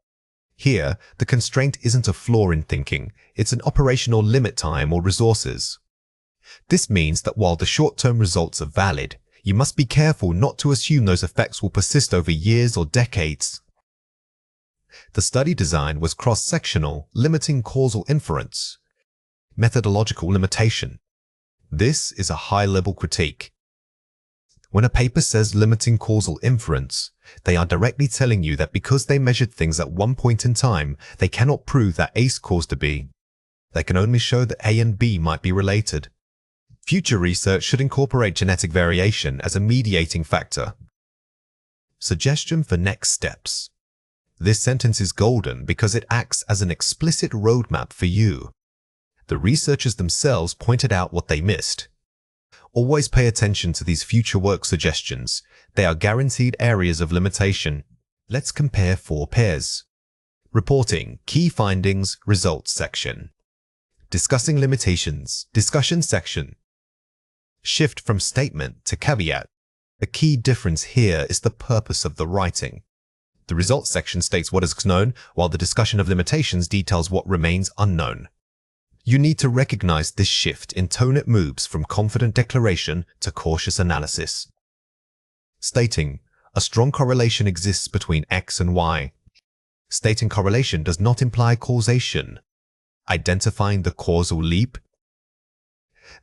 Here, the constraint isn't a flaw in thinking, it's an operational limit time or resources. This means that while the short-term results are valid, you must be careful not to assume those effects will persist over years or decades. The study design was cross-sectional, limiting causal inference. Methodological limitation. This is a high-level critique. When a paper says limiting causal inference, they are directly telling you that because they measured things at one point in time, they cannot prove that A caused B. They can only show that A and B might be related. Future research should incorporate genetic variation as a mediating factor. Suggestion for next steps. This sentence is golden because it acts as an explicit roadmap for you. The researchers themselves pointed out what they missed. Always pay attention to these future work suggestions. They are guaranteed areas of limitation. Let's compare 4 pairs. Reporting, key findings, results section. Discussing limitations, discussion section. Shift from statement to caveat. The key difference here is the purpose of the writing. The results section states what is known, while the discussion of limitations details what remains unknown. You need to recognize this shift in tone. It moves from confident declaration to cautious analysis. Stating, a strong correlation exists between X and Y. Stating correlation does not imply causation. Identifying the causal leap.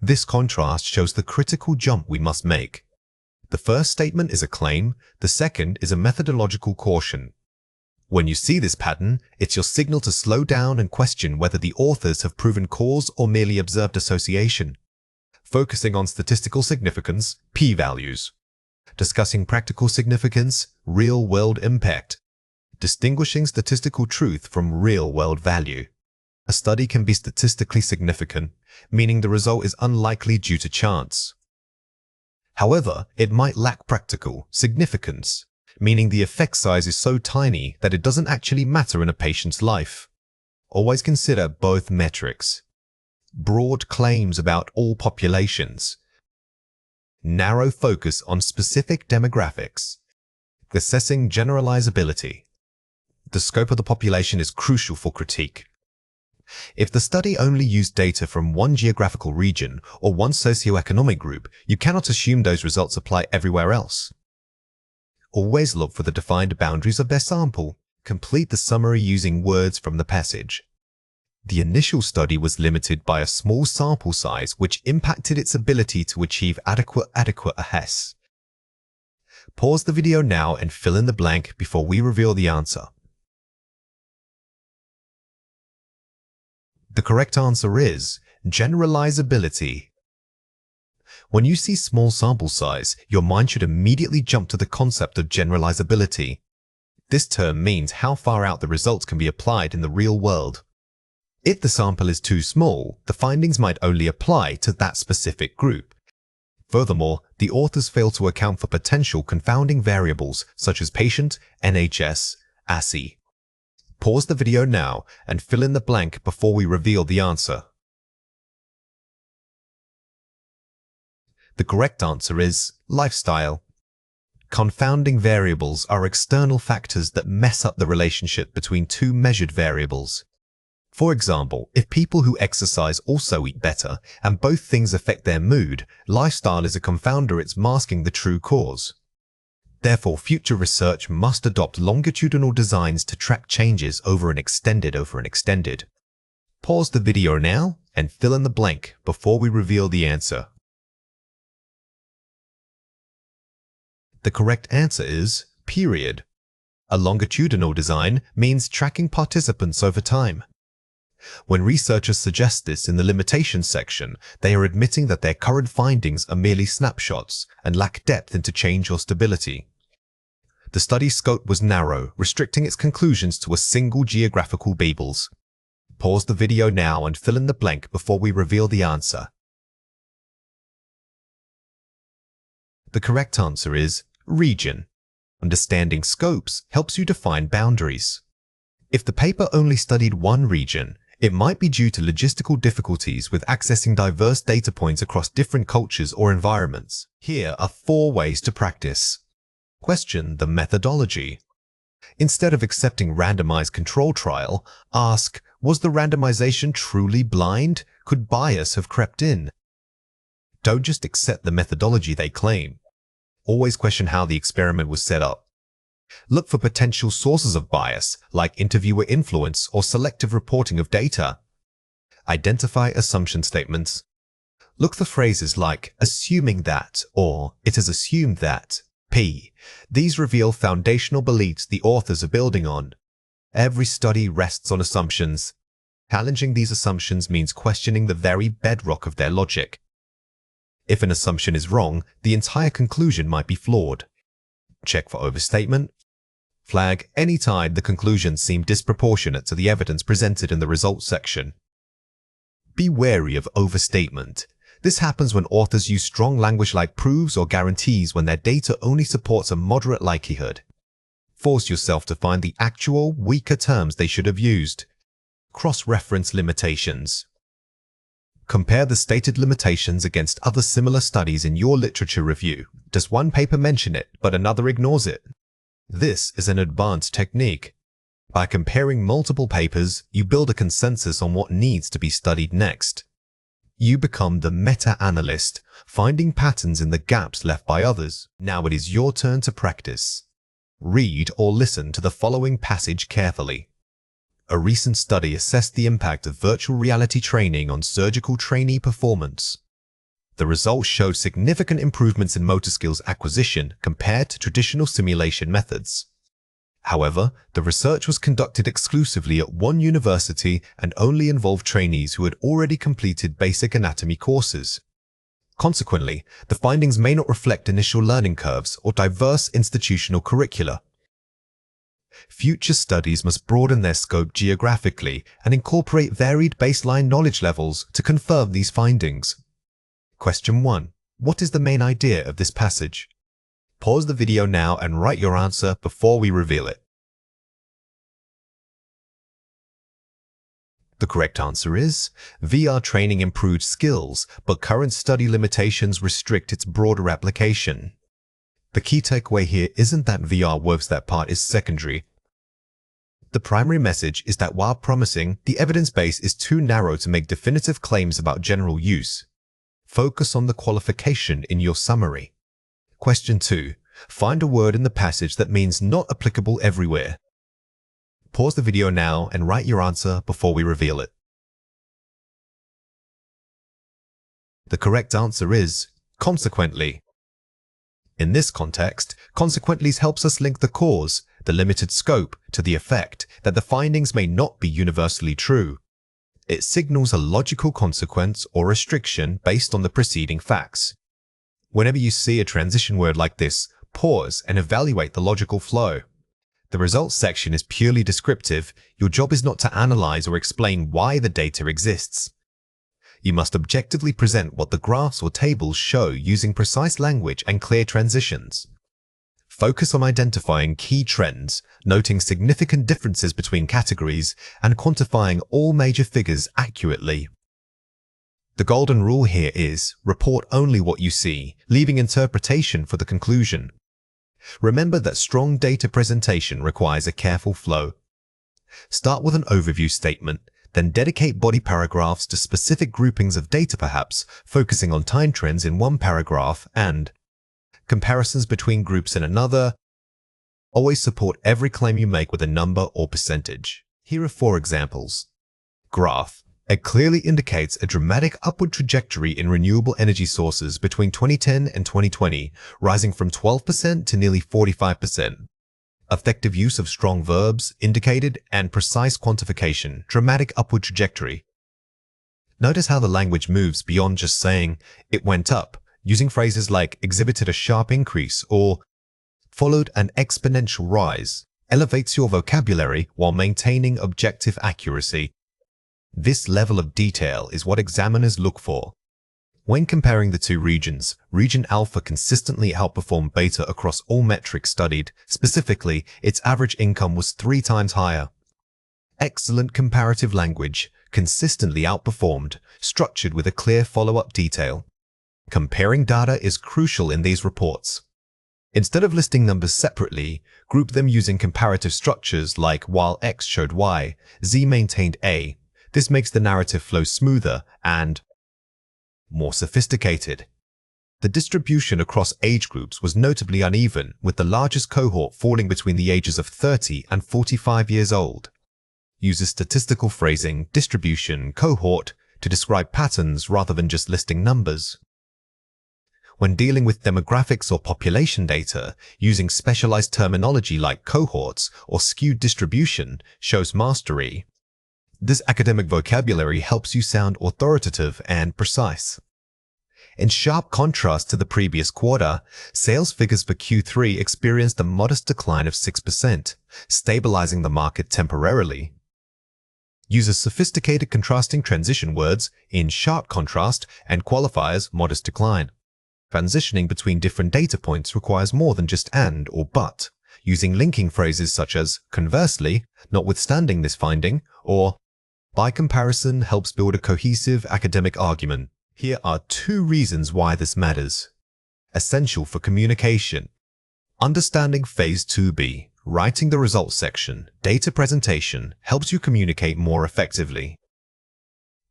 This contrast shows the critical jump we must make. The first statement is a claim, the second is a methodological caution. When you see this pattern, it's your signal to slow down and question whether the authors have proven cause or merely observed association. Focusing on statistical significance, p-values. Discussing practical significance, real-world impact. Distinguishing statistical truth from real-world value. A study can be statistically significant, meaning the result is unlikely due to chance. However, it might lack practical significance, meaning the effect size is so tiny that it doesn't actually matter in a patient's life. Always consider both metrics. Broad claims about all populations. Narrow focus on specific demographics. Assessing generalizability. The scope of the population is crucial for critique. If the study only used data from one geographical region or one socioeconomic group, you cannot assume those results apply everywhere else. Always look for the defined boundaries of their sample. Complete the summary using words from the passage. The initial study was limited by a small sample size which impacted its ability to achieve adequate Hess. Pause the video now and fill in the blank before we reveal the answer. The correct answer is generalizability. When you see small sample size, your mind should immediately jump to the concept of generalizability. This term means how far out the results can be applied in the real world. If the sample is too small, the findings might only apply to that specific group. Furthermore, the authors fail to account for potential confounding variables such as patient, NHS, ASSI. Pause the video now and fill in the blank before we reveal the answer. The correct answer is lifestyle. Confounding variables are external factors that mess up the relationship between two measured variables. For example, if people who exercise also eat better and both things affect their mood, lifestyle is a confounder. It's masking the true cause. Therefore, future research must adopt longitudinal designs to track changes over an extended. Pause the video now and fill in the blank before we reveal the answer. The correct answer is period. A longitudinal design means tracking participants over time. When researchers suggest this in the limitations section, they are admitting that their current findings are merely snapshots and lack depth into change or stability. The study's scope was narrow, restricting its conclusions to a single geographical bubbles. Pause the video now and fill in the blank before we reveal the answer. The correct answer is region. Understanding scopes helps you define boundaries. If the paper only studied one region, it might be due to logistical difficulties with accessing diverse data points across different cultures or environments. Here are 4 ways to practice. Question the methodology. Instead of accepting randomized control trial, ask, was the randomization truly blind? Could bias have crept in? Don't just accept the methodology they claim. Always question how the experiment was set up. Look for potential sources of bias, like interviewer influence or selective reporting of data. Identify assumption statements. Look for phrases like assuming that or it is assumed that. P. These reveal foundational beliefs the authors are building on. Every study rests on assumptions. Challenging these assumptions means questioning the very bedrock of their logic. If an assumption is wrong, the entire conclusion might be flawed. Check for overstatement. Flag any time the conclusions seem disproportionate to the evidence presented in the results section. Be wary of overstatement. This happens when authors use strong language like proves or guarantees when their data only supports a moderate likelihood. Force yourself to find the actual, weaker terms they should have used. Cross-reference limitations. Compare the stated limitations against other similar studies in your literature review. Does one paper mention it, but another ignores it? This is an advanced technique. By comparing multiple papers, you build a consensus on what needs to be studied next. You become the meta-analyst, finding patterns in the gaps left by others. Now it is your turn to practice. Read or listen to the following passage carefully. A recent study assessed the impact of virtual reality training on surgical trainee performance. The results showed significant improvements in motor skills acquisition compared to traditional simulation methods. However, the research was conducted exclusively at one university and only involved trainees who had already completed basic anatomy courses. Consequently, the findings may not reflect initial learning curves or diverse institutional curricula. Future studies must broaden their scope geographically and incorporate varied baseline knowledge levels to confirm these findings. Question 1. What is the main idea of this passage? Pause the video now and write your answer before we reveal it. The correct answer is, VR training improved skills, but current study limitations restrict its broader application. The key takeaway here isn't that VR works, that part is secondary. The primary message is that while promising, the evidence base is too narrow to make definitive claims about general use. Focus on the qualification in your summary. Question 2. Find a word in the passage that means not applicable everywhere. Pause the video now and write your answer before we reveal it. The correct answer is consequently. In this context, consequently helps us link the cause, the limited scope, to the effect that the findings may not be universally true. It signals a logical consequence or restriction based on the preceding facts. Whenever you see a transition word like this, pause and evaluate the logical flow. The results section is purely descriptive. Your job is not to analyze or explain why the data exists. You must objectively present what the graphs or tables show using precise language and clear transitions. Focus on identifying key trends, noting significant differences between categories, and quantifying all major figures accurately. The golden rule here is, report only what you see, leaving interpretation for the conclusion. Remember that strong data presentation requires a careful flow. Start with an overview statement, then dedicate body paragraphs to specific groupings of data, perhaps focusing on time trends in one paragraph and comparisons between groups in another. Always support every claim you make with a number or percentage. Here are 4 examples. Graph. It clearly indicates a dramatic upward trajectory in renewable energy sources between 2010 and 2020, rising from 12% to nearly 45%. Effective use of strong verbs, indicated, and precise quantification, dramatic upward trajectory. Notice how the language moves beyond just saying, it went up, using phrases like exhibited a sharp increase or followed an exponential rise, elevates your vocabulary while maintaining objective accuracy. This level of detail is what examiners look for. When comparing the two regions, Region Alpha consistently outperformed Beta across all metrics studied. Specifically, its average income was 3 times higher. Excellent comparative language, consistently outperformed, structured with a clear follow-up detail. Comparing data is crucial in these reports. Instead of listing numbers separately, group them using comparative structures like while X showed Y, Z maintained A. This makes the narrative flow smoother and more sophisticated. The distribution across age groups was notably uneven, with the largest cohort falling between the ages of 30 and 45 years old. Uses statistical phrasing, distribution, cohort to describe patterns rather than just listing numbers. When dealing with demographics or population data, using specialized terminology like cohorts or skewed distribution shows mastery. This academic vocabulary helps you sound authoritative and precise. In sharp contrast to the previous quarter, sales figures for Q3 experienced a modest decline of 6%, stabilizing the market temporarily. Uses sophisticated contrasting transition words in sharp contrast and qualifiers modest decline. Transitioning between different data points requires more than just and or but, using linking phrases such as conversely, notwithstanding this finding, or by comparison helps build a cohesive academic argument. Here are 2 reasons why this matters. Essential for communication. Understanding Phase 2B, writing the results section, data presentation, helps you communicate more effectively.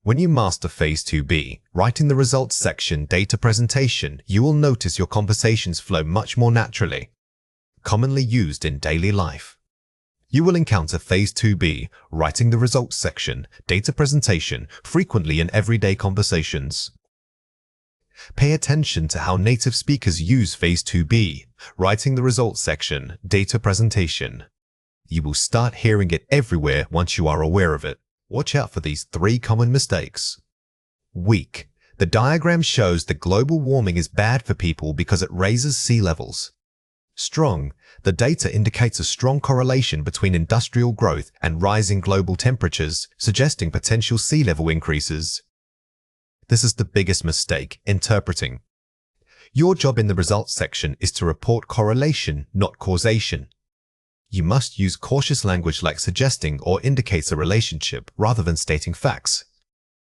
When you master Phase 2B, writing the results section, data presentation, you will notice your conversations flow much more naturally. Commonly used in daily life. You will encounter Phase 2B, writing the results section, data presentation, frequently in everyday conversations. Pay attention to how native speakers use Phase 2B, writing the results section, data presentation. You will start hearing it everywhere once you are aware of it. Watch out for these 3 common mistakes. Weak. The diagram shows that global warming is bad for people because it raises sea levels. Strong. The data indicates a strong correlation between industrial growth and rising global temperatures, suggesting potential sea level increases. This is the biggest mistake, interpreting. Your job in the results section is to report correlation, not causation. You must use cautious language like suggesting or indicates a relationship rather than stating facts.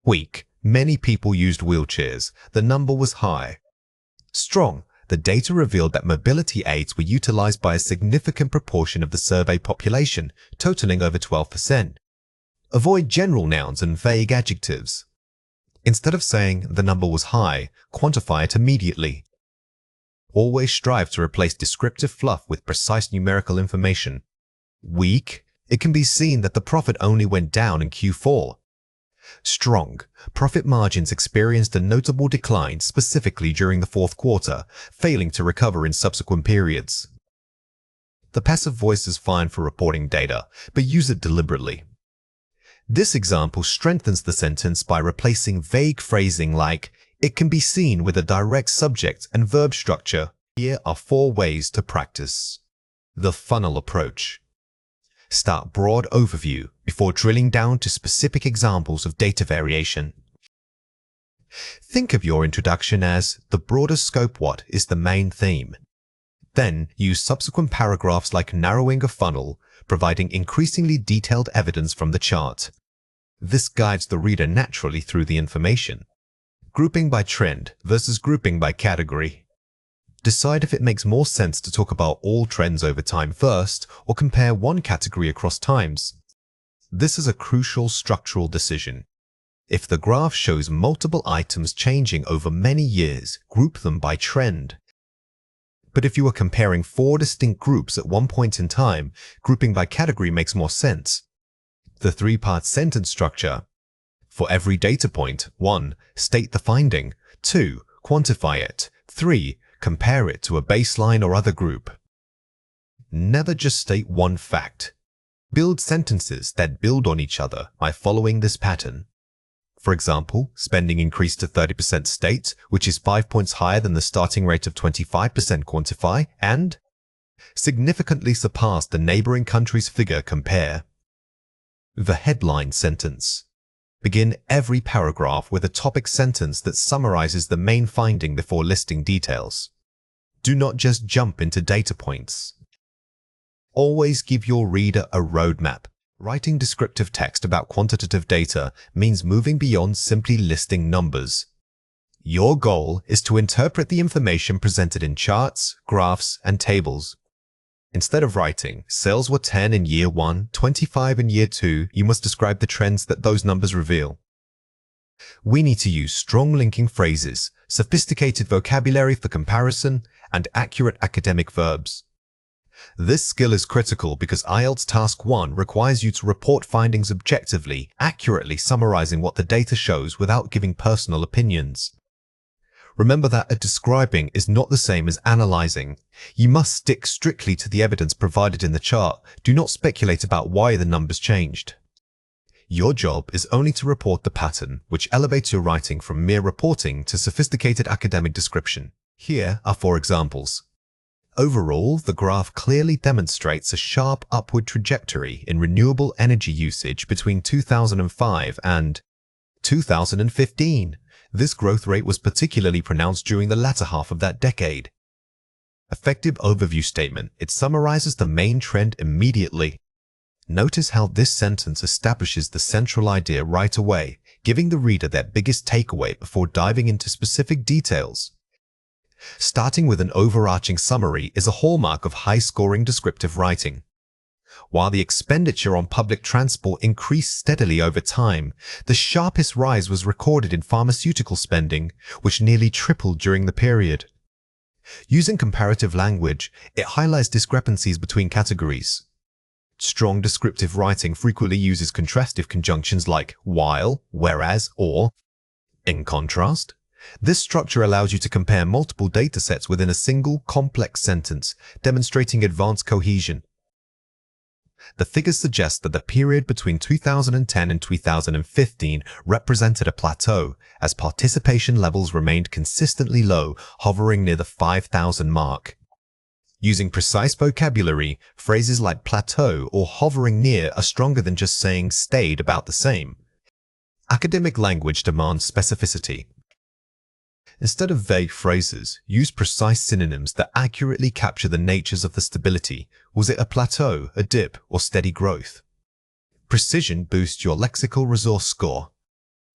Weak. Many people used wheelchairs. The number was high. Strong. The data revealed that mobility aids were utilized by a significant proportion of the survey population, totaling over 12%. Avoid general nouns and vague adjectives. Instead of saying the number was high, quantify it immediately. Always strive to replace descriptive fluff with precise numerical information. Weak. It can be seen that the profit only went down in Q4. Strong. Profit margins experienced a notable decline specifically during the fourth quarter, failing to recover in subsequent periods. The passive voice is fine for reporting data, but use it deliberately. This example strengthens the sentence by replacing vague phrasing like, "It can be seen with a direct subject and verb structure." Here are 4 ways to practice. The funnel approach. Start broad overview before drilling down to specific examples of data variation. Think of your introduction as the broader scope. What is the main theme? Then use subsequent paragraphs like narrowing a funnel, providing increasingly detailed evidence from the chart. This guides the reader naturally through the information. Grouping by trend versus grouping by category. Decide if it makes more sense to talk about all trends over time first or compare one category across times. This is a crucial structural decision. If the graph shows multiple items changing over many years, group them by trend. But if you are comparing 4 distinct groups at one point in time, grouping by category makes more sense. The 3-part sentence structure. For every data point, 1. State the finding. 2. Quantify it. 3. Compare it to a baseline or other group. Never just state one fact. Build sentences that build on each other by following this pattern. For example, spending increased to 30% state, which is 5 points higher than the starting rate of 25% quantify, and significantly surpassed the neighboring country's figure compare. The headline sentence. Begin every paragraph with a topic sentence that summarizes the main finding before listing details. Do not just jump into data points. Always give your reader a roadmap. Writing descriptive text about quantitative data means moving beyond simply listing numbers. Your goal is to interpret the information presented in charts, graphs, and tables. Instead of writing, sales were 10 in year 1, 25 in year 2, you must describe the trends that those numbers reveal. We need to use strong linking phrases, sophisticated vocabulary for comparison, and accurate academic verbs. This skill is critical because IELTS Task 1 requires you to report findings objectively, accurately summarizing what the data shows without giving personal opinions. Remember that describing is not the same as analyzing. You must stick strictly to the evidence provided in the chart. Do not speculate about why the numbers changed. Your job is only to report the pattern, which elevates your writing from mere reporting to sophisticated academic description. Here are 4 examples. Overall, the graph clearly demonstrates a sharp upward trajectory in renewable energy usage between 2005 and 2015. This growth rate was particularly pronounced during the latter half of that decade. Effective overview statement. It summarizes the main trend immediately. Notice how this sentence establishes the central idea right away, giving the reader their biggest takeaway before diving into specific details. Starting with an overarching summary is a hallmark of high-scoring descriptive writing. While the expenditure on public transport increased steadily over time, the sharpest rise was recorded in pharmaceutical spending, which nearly tripled during the period. Using comparative language, it highlights discrepancies between categories. Strong descriptive writing frequently uses contrastive conjunctions like while, whereas, or. In contrast, this structure allows you to compare multiple datasets within a single, complex sentence, demonstrating advanced cohesion. The figures suggest that the period between 2010 and 2015 represented a plateau, as participation levels remained consistently low, hovering near the 5,000 mark. Using precise vocabulary, phrases like plateau or hovering near are stronger than just saying stayed about the same. Academic language demands specificity. Instead of vague phrases, use precise synonyms that accurately capture the natures of the stability. Was it a plateau, a dip, or steady growth? Precision boosts your lexical resource score.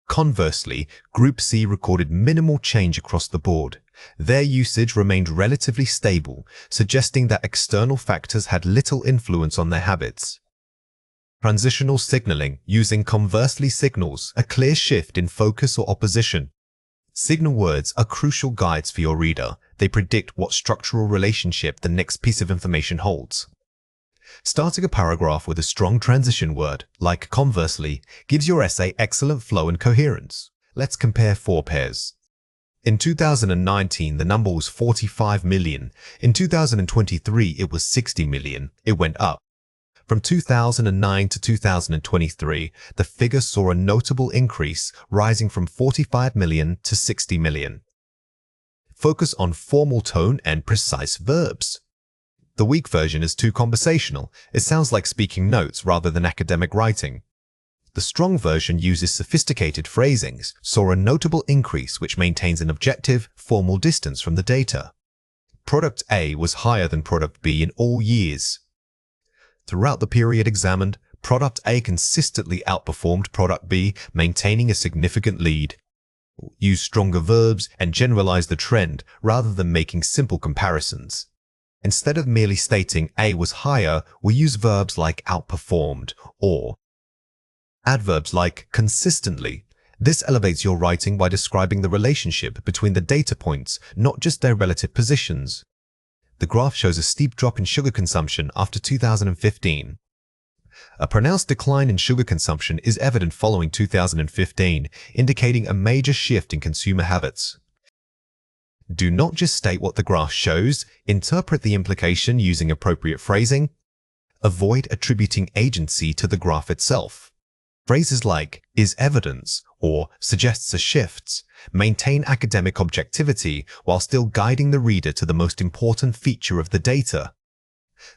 Conversely, Group C recorded minimal change across the board. Their usage remained relatively stable, suggesting that external factors had little influence on their habits. Transitional signaling using conversely signals a clear shift in focus or opposition. Signal words are crucial guides for your reader. They predict what structural relationship the next piece of information holds. Starting a paragraph with a strong transition word, like conversely, gives your essay excellent flow and coherence. Let's compare 4 pairs. In 2019, the number was 45 million. In 2023, it was 60 million. It went up. From 2009 to 2023, the figure saw a notable increase, rising from 45 million to 60 million. Focus on formal tone and precise verbs. The weak version is too conversational. It sounds like speaking notes rather than academic writing. The strong version uses sophisticated phrasings, saw a notable increase which maintains an objective, formal distance from the data. Product A was higher than Product B in all years. Throughout the period examined, Product A consistently outperformed Product B, maintaining a significant lead. Use stronger verbs and generalize the trend rather than making simple comparisons. Instead of merely stating A was higher, we use verbs like outperformed or adverbs like consistently. This elevates your writing by describing the relationship between the data points, not just their relative positions. The graph shows a steep drop in sugar consumption after 2015. A pronounced decline in sugar consumption is evident following 2015, indicating a major shift in consumer habits. Do not just state what the graph shows, interpret the implication using appropriate phrasing. Avoid attributing agency to the graph itself. Phrases like is evidence or suggests a shift maintain academic objectivity while still guiding the reader to the most important feature of the data.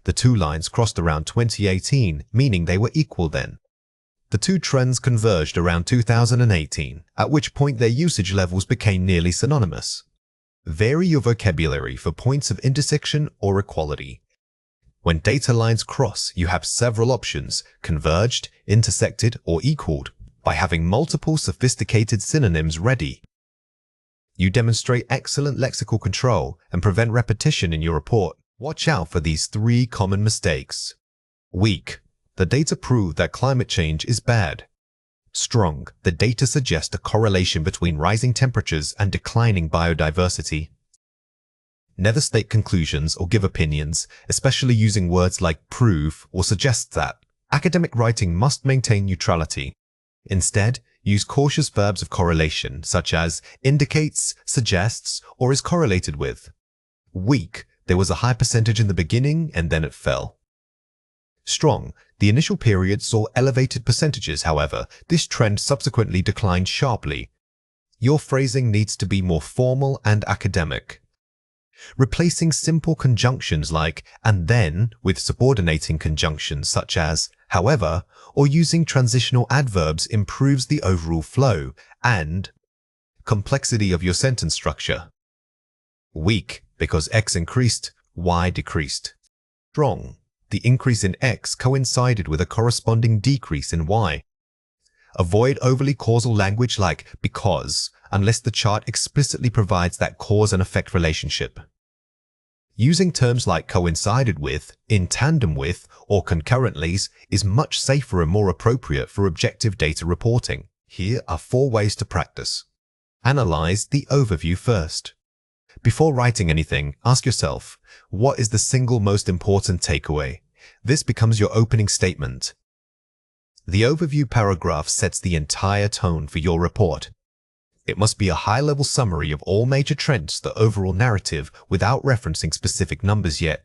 The 2 lines crossed around 2018, meaning they were equal then. The 2 trends converged around 2018, at which point their usage levels became nearly synonymous. Vary your vocabulary for points of intersection or equality. When data lines cross, you have several options, converged, intersected, or equaled, by having multiple sophisticated synonyms ready. You demonstrate excellent lexical control and prevent repetition in your report. Watch out for these 3 common mistakes. Weak. The data prove that climate change is bad. Strong. The data suggest a correlation between rising temperatures and declining biodiversity. Never state conclusions or give opinions, especially using words like prove or suggest that. Academic writing must maintain neutrality. Instead, use cautious verbs of correlation, such as indicates, suggests, or is correlated with. Weak. There was a high percentage in the beginning and then it fell. Strong. The initial period saw elevated percentages, however, this trend subsequently declined sharply. Your phrasing needs to be more formal and academic. Replacing simple conjunctions like and then with subordinating conjunctions such as however, or using transitional adverbs improves the overall flow and complexity of your sentence structure. Weak, because X increased, Y decreased. Strong. The increase in X coincided with a corresponding decrease in Y. Avoid overly causal language like because, unless the chart explicitly provides that cause and effect relationship. Using terms like coincided with, in tandem with, or concurrently is much safer and more appropriate for objective data reporting. Here are 4 ways to practice. Analyze the overview first. Before writing anything, ask yourself, what is the single most important takeaway? This becomes your opening statement. The overview paragraph sets the entire tone for your report. It must be a high-level summary of all major trends, the overall narrative, without referencing specific numbers yet.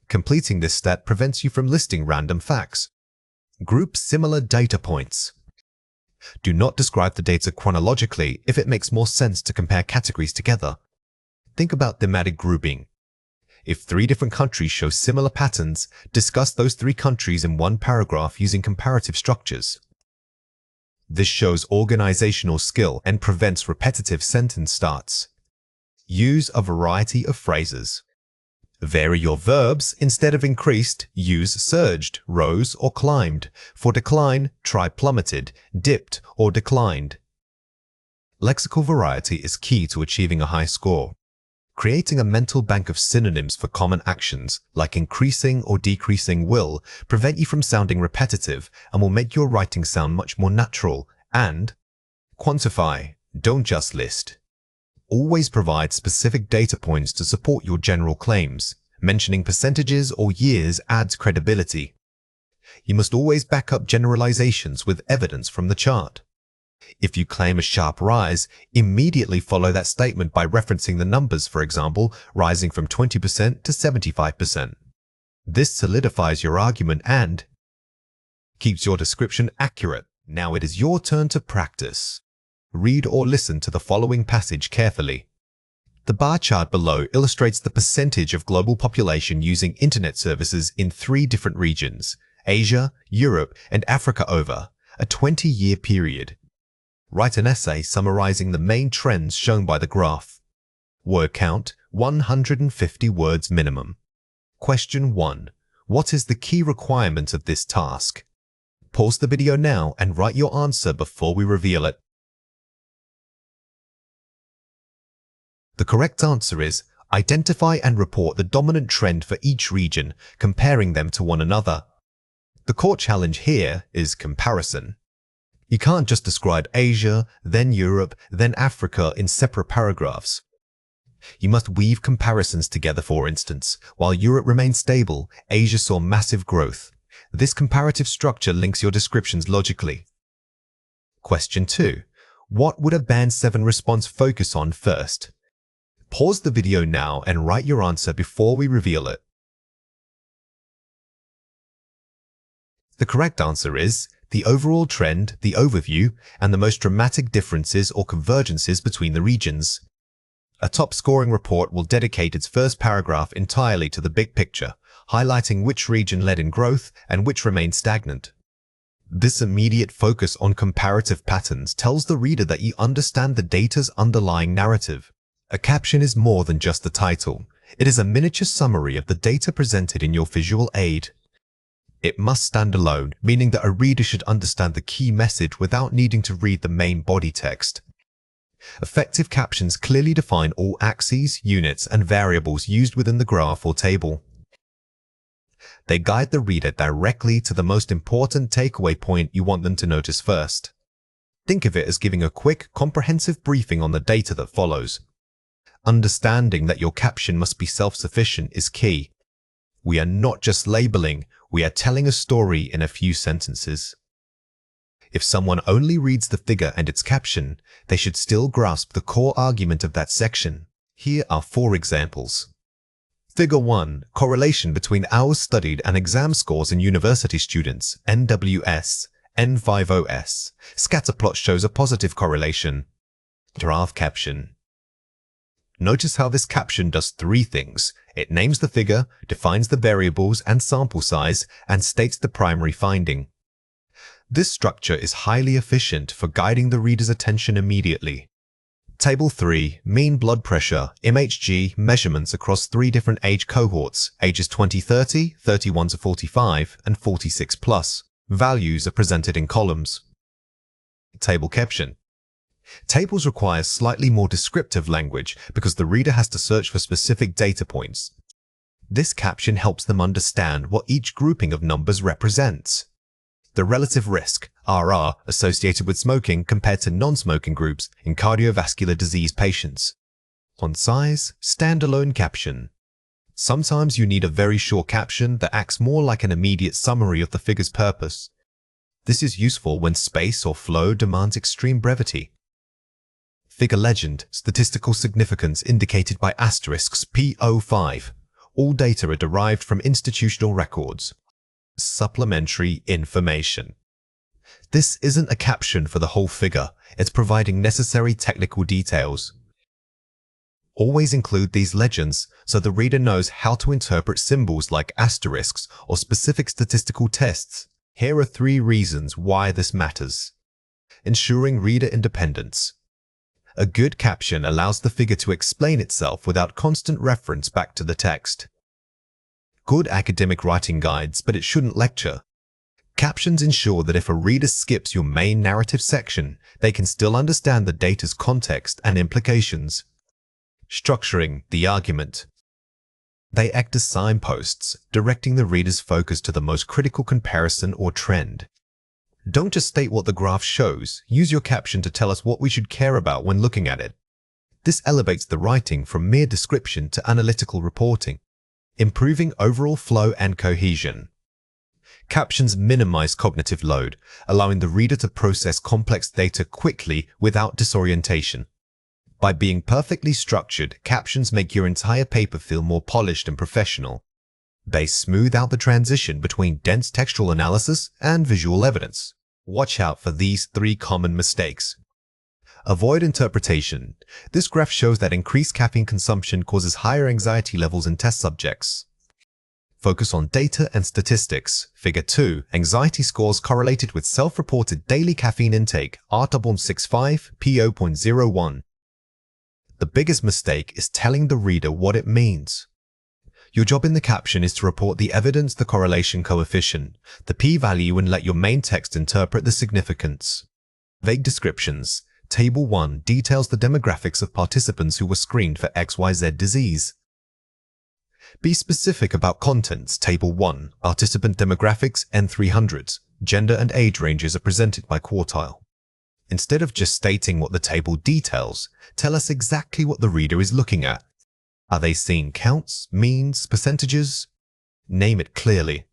Completing this step prevents you from listing random facts. Group similar data points. Do not describe the data chronologically if it makes more sense to compare categories together. Think about thematic grouping. If 3 different countries show similar patterns, discuss those 3 countries in one paragraph using comparative structures. This shows organizational skill and prevents repetitive sentence starts. Use a variety of phrases. Vary your verbs. Instead of increased, use surged, rose, or climbed. For decline, try plummeted, dipped, or declined. Lexical variety is key to achieving a high score. Creating a mental bank of synonyms for common actions, like increasing or decreasing, will prevent you from sounding repetitive and will make your writing sound much more natural. And quantify, don't just list. Always provide specific data points to support your general claims. Mentioning percentages or years adds credibility. You must always back up generalizations with evidence from the chart. If you claim a sharp rise, immediately follow that statement by referencing the numbers, for example, rising from 20% to 75%. This solidifies your argument and keeps your description accurate. Now it is your turn to practice. Read or listen to the following passage carefully. The bar chart below illustrates the percentage of global population using internet services in 3 different regions: Asia, Europe, and Africa over a 20-year period. Write an essay summarizing the main trends shown by the graph. Word count, 150 words minimum. Question 1. What is the key requirement of this task? Pause the video now and write your answer before we reveal it. The correct answer is identify and report the dominant trend for each region, comparing them to one another. The core challenge here is comparison. You can't just describe Asia, then Europe, then Africa in separate paragraphs. You must weave comparisons together. For instance, while Europe remained stable, Asia saw massive growth. This comparative structure links your descriptions logically. Question 2. What would a Band 7 response focus on first? Pause the video now and write your answer before we reveal it. The correct answer is the overall trend, the overview, and the most dramatic differences or convergences between the regions. A top-scoring report will dedicate its first paragraph entirely to the big picture, highlighting which region led in growth and which remained stagnant. This immediate focus on comparative patterns tells the reader that you understand the data's underlying narrative. A caption is more than just the title. It is a miniature summary of the data presented in your visual aid. It must stand alone, meaning that a reader should understand the key message without needing to read the main body text. Effective captions clearly define all axes, units, and variables used within the graph or table. They guide the reader directly to the most important takeaway point you want them to notice first. Think of it as giving a quick, comprehensive briefing on the data that follows. Understanding that your caption must be self-sufficient is key. We are not just labeling, we are telling a story in a few sentences. If someone only reads the figure and its caption, they should still grasp the core argument of that section. Here are 4 examples. Figure 1. Correlation between hours studied and exam scores in university students, NWS, N50S. Scatter plot shows a positive correlation. Draft caption. Notice how this caption does 3 things. It names the figure, defines the variables and sample size, and states the primary finding. This structure is highly efficient for guiding the reader's attention immediately. Table 3. Mean blood pressure, MHG, measurements across 3 different age cohorts, ages 20-30, 31-45, and 46+. Values are presented in columns. Table caption. Tables require slightly more descriptive language because the reader has to search for specific data points. This caption helps them understand what each grouping of numbers represents. The relative risk, RR, associated with smoking compared to non-smoking groups in cardiovascular disease patients. Concise, standalone caption. Sometimes you need a very short caption that acts more like an immediate summary of the figure's purpose. This is useful when space or flow demands extreme brevity. Figure legend, statistical significance indicated by asterisks P05. All data are derived from institutional records. Supplementary information. This isn't a caption for the whole figure, it's providing necessary technical details. Always include these legends so the reader knows how to interpret symbols like asterisks or specific statistical tests. Here are 3 reasons why this matters. Ensuring reader independence. A good caption allows the figure to explain itself without constant reference back to the text. Good academic writing guides, but it shouldn't lecture. Captions ensure that if a reader skips your main narrative section, they can still understand the data's context and implications. Structuring the argument. They act as signposts, directing the reader's focus to the most critical comparison or trend. Don't just state what the graph shows, use your caption to tell us what we should care about when looking at it. This elevates the writing from mere description to analytical reporting, improving overall flow and cohesion. Captions minimize cognitive load, allowing the reader to process complex data quickly without disorientation. By being perfectly structured, captions make your entire paper feel more polished and professional. They smooth out the transition between dense textual analysis and visual evidence. Watch out for these 3 common mistakes. Avoid interpretation. This graph shows that increased caffeine consumption causes higher anxiety levels in test subjects. Focus on data and statistics. Figure 2. Anxiety scores correlated with self-reported daily caffeine intake, R.65, P0.01. The biggest mistake is telling the reader what it means. Your job in the caption is to report the evidence, the correlation coefficient, the p-value, and let your main text interpret the significance. Vague descriptions. Table 1 details the demographics of participants who were screened for XYZ disease. Be specific about contents. Table 1, participant demographics N300s, gender and age ranges are presented by quartile. Instead of just stating what the table details, tell us exactly what the reader is looking at. Are they seeing counts, means, percentages? Name it clearly.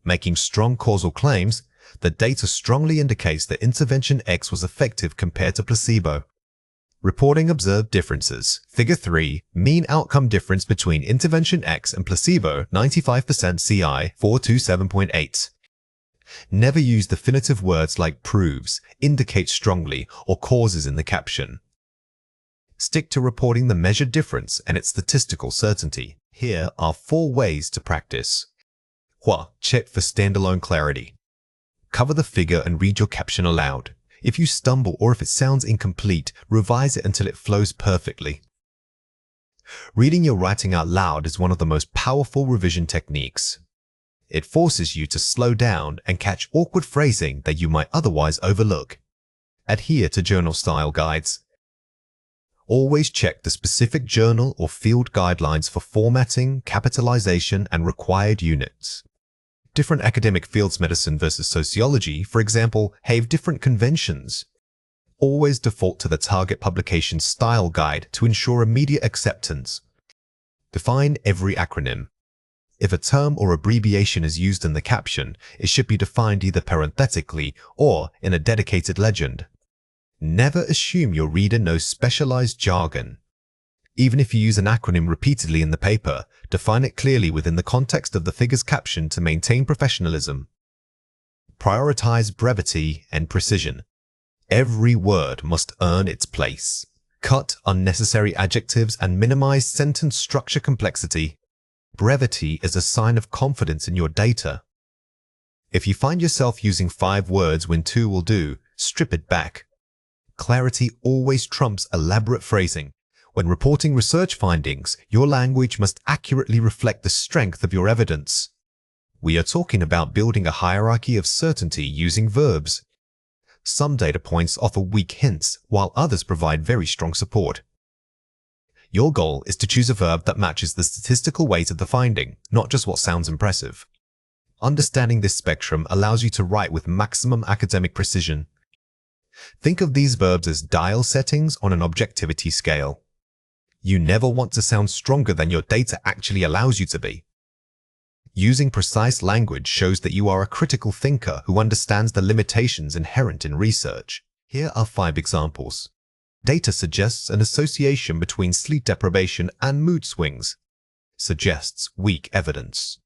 Making strong causal claims, the data strongly indicates that intervention X was effective compared to placebo. Reporting observed differences. Figure 3, mean outcome difference between intervention X and placebo, 95% CI, 427.8. Never use definitive words like proves, indicates strongly, or causes in the caption. Stick to reporting the measured difference and its statistical certainty. Here are 4 ways to practice. 1. Check for standalone clarity. Cover the figure and read your caption aloud. If you stumble or if it sounds incomplete, revise it until it flows perfectly. Reading your writing out loud is one of the most powerful revision techniques. It forces you to slow down and catch awkward phrasing that you might otherwise overlook. Adhere to journal style guides. Always check the specific journal or field guidelines for formatting, capitalization, and required units. Different academic fields, medicine versus sociology, for example, have different conventions. Always default to the target publication style guide to ensure immediate acceptance. Define every acronym. If a term or abbreviation is used in the caption, it should be defined either parenthetically or in a dedicated legend. Never assume your reader knows specialized jargon. Even if you use an acronym repeatedly in the paper, define it clearly within the context of the figure's caption to maintain professionalism. Prioritize brevity and precision. Every word must earn its place. Cut unnecessary adjectives and minimize sentence structure complexity. Brevity is a sign of confidence in your data. If you find yourself using 5 words when 2 will do, strip it back. Clarity always trumps elaborate phrasing. When reporting research findings, your language must accurately reflect the strength of your evidence. We are talking about building a hierarchy of certainty using verbs. Some data points offer weak hints, while others provide very strong support. Your goal is to choose a verb that matches the statistical weight of the finding, not just what sounds impressive. Understanding this spectrum allows you to write with maximum academic precision. Think of these verbs as dial settings on an objectivity scale. You never want to sound stronger than your data actually allows you to be. Using precise language shows that you are a critical thinker who understands the limitations inherent in research. Here are 5 examples. Data suggests an association between sleep deprivation and mood swings. Suggests weak evidence.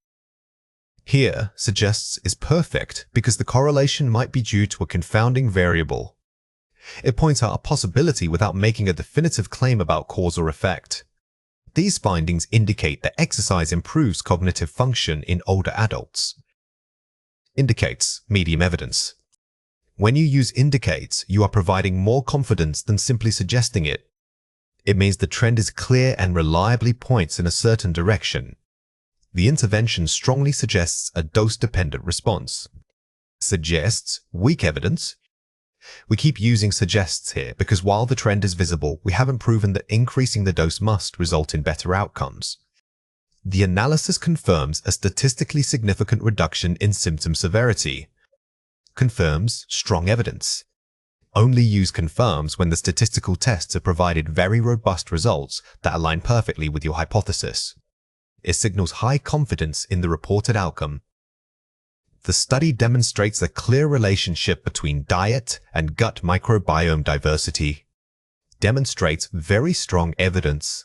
Here, suggests is perfect because the correlation might be due to a confounding variable. It points out a possibility without making a definitive claim about cause or effect. These findings indicate that exercise improves cognitive function in older adults. Indicates medium evidence. When you use indicates, you are providing more confidence than simply suggesting it. It means the trend is clear and reliably points in a certain direction. The intervention strongly suggests a dose-dependent response. Suggests weak evidence. We keep using suggests here because while the trend is visible, we haven't proven that increasing the dose must result in better outcomes. The analysis confirms a statistically significant reduction in symptom severity. Confirms strong evidence. Only use confirms when the statistical tests have provided very robust results that align perfectly with your hypothesis. It signals high confidence in the reported outcome. The study demonstrates a clear relationship between diet and gut microbiome diversity. Demonstrates very strong evidence.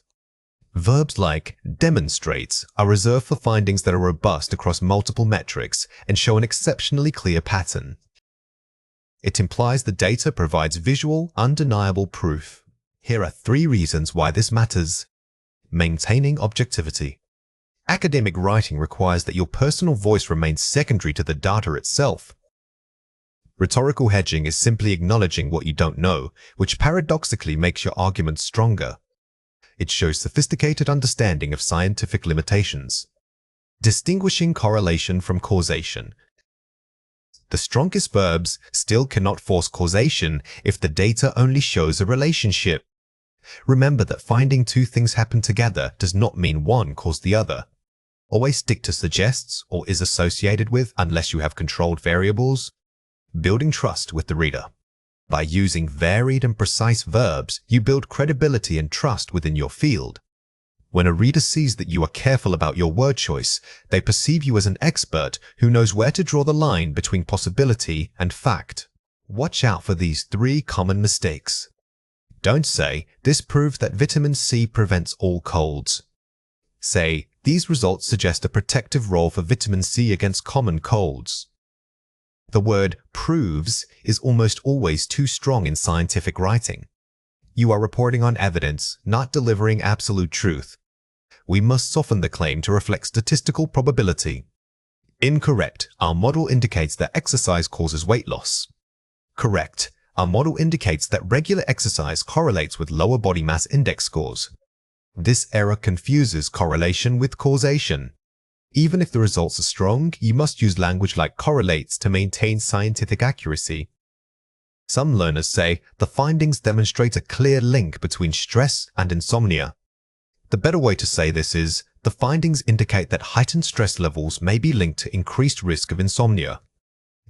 Verbs like demonstrates are reserved for findings that are robust across multiple metrics and show an exceptionally clear pattern. It implies the data provides visual, undeniable proof. Here are 3 reasons why this matters. Maintaining objectivity. Academic writing requires that your personal voice remains secondary to the data itself. Rhetorical hedging is simply acknowledging what you don't know, which paradoxically makes your argument stronger. It shows sophisticated understanding of scientific limitations. Distinguishing correlation from causation. The strongest verbs still cannot force causation if the data only shows a relationship. Remember that finding 2 things happen together does not mean one caused the other. Always stick to suggests or is associated with unless you have controlled variables. Building trust with the reader. By using varied and precise verbs, you build credibility and trust within your field. When a reader sees that you are careful about your word choice, they perceive you as an expert who knows where to draw the line between possibility and fact. Watch out for these 3 common mistakes. Don't say, "This proves that vitamin C prevents all colds." Say, "These results suggest a protective role for vitamin C against common colds." The word proves is almost always too strong in scientific writing. You are reporting on evidence, not delivering absolute truth. We must soften the claim to reflect statistical probability. Incorrect. Our model indicates that exercise causes weight loss. Correct. Our model indicates that regular exercise correlates with lower body mass index scores. This error confuses correlation with causation. Even if the results are strong, you must use language like correlates to maintain scientific accuracy. Some learners say the findings demonstrate a clear link between stress and insomnia. The better way to say this is, the findings indicate that heightened stress levels may be linked to increased risk of insomnia.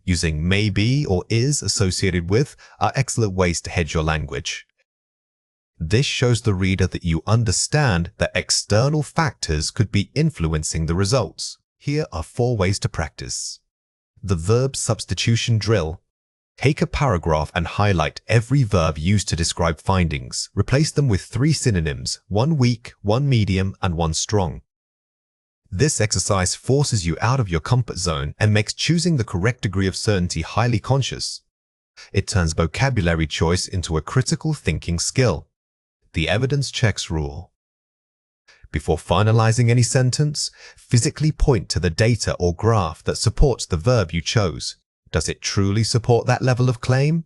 Using may be or is associated with are excellent ways to hedge your language. This shows the reader that you understand that external factors could be influencing the results. Here are 4 ways to practice. The verb substitution drill. Take a paragraph and highlight every verb used to describe findings. Replace them with 3 synonyms, 1 weak, 1 medium, and 1 strong. This exercise forces you out of your comfort zone and makes choosing the correct degree of certainty highly conscious. It turns vocabulary choice into a critical thinking skill. The evidence checks rule. Before finalizing any sentence, physically point to the data or graph that supports the verb you chose. Does it truly support that level of claim?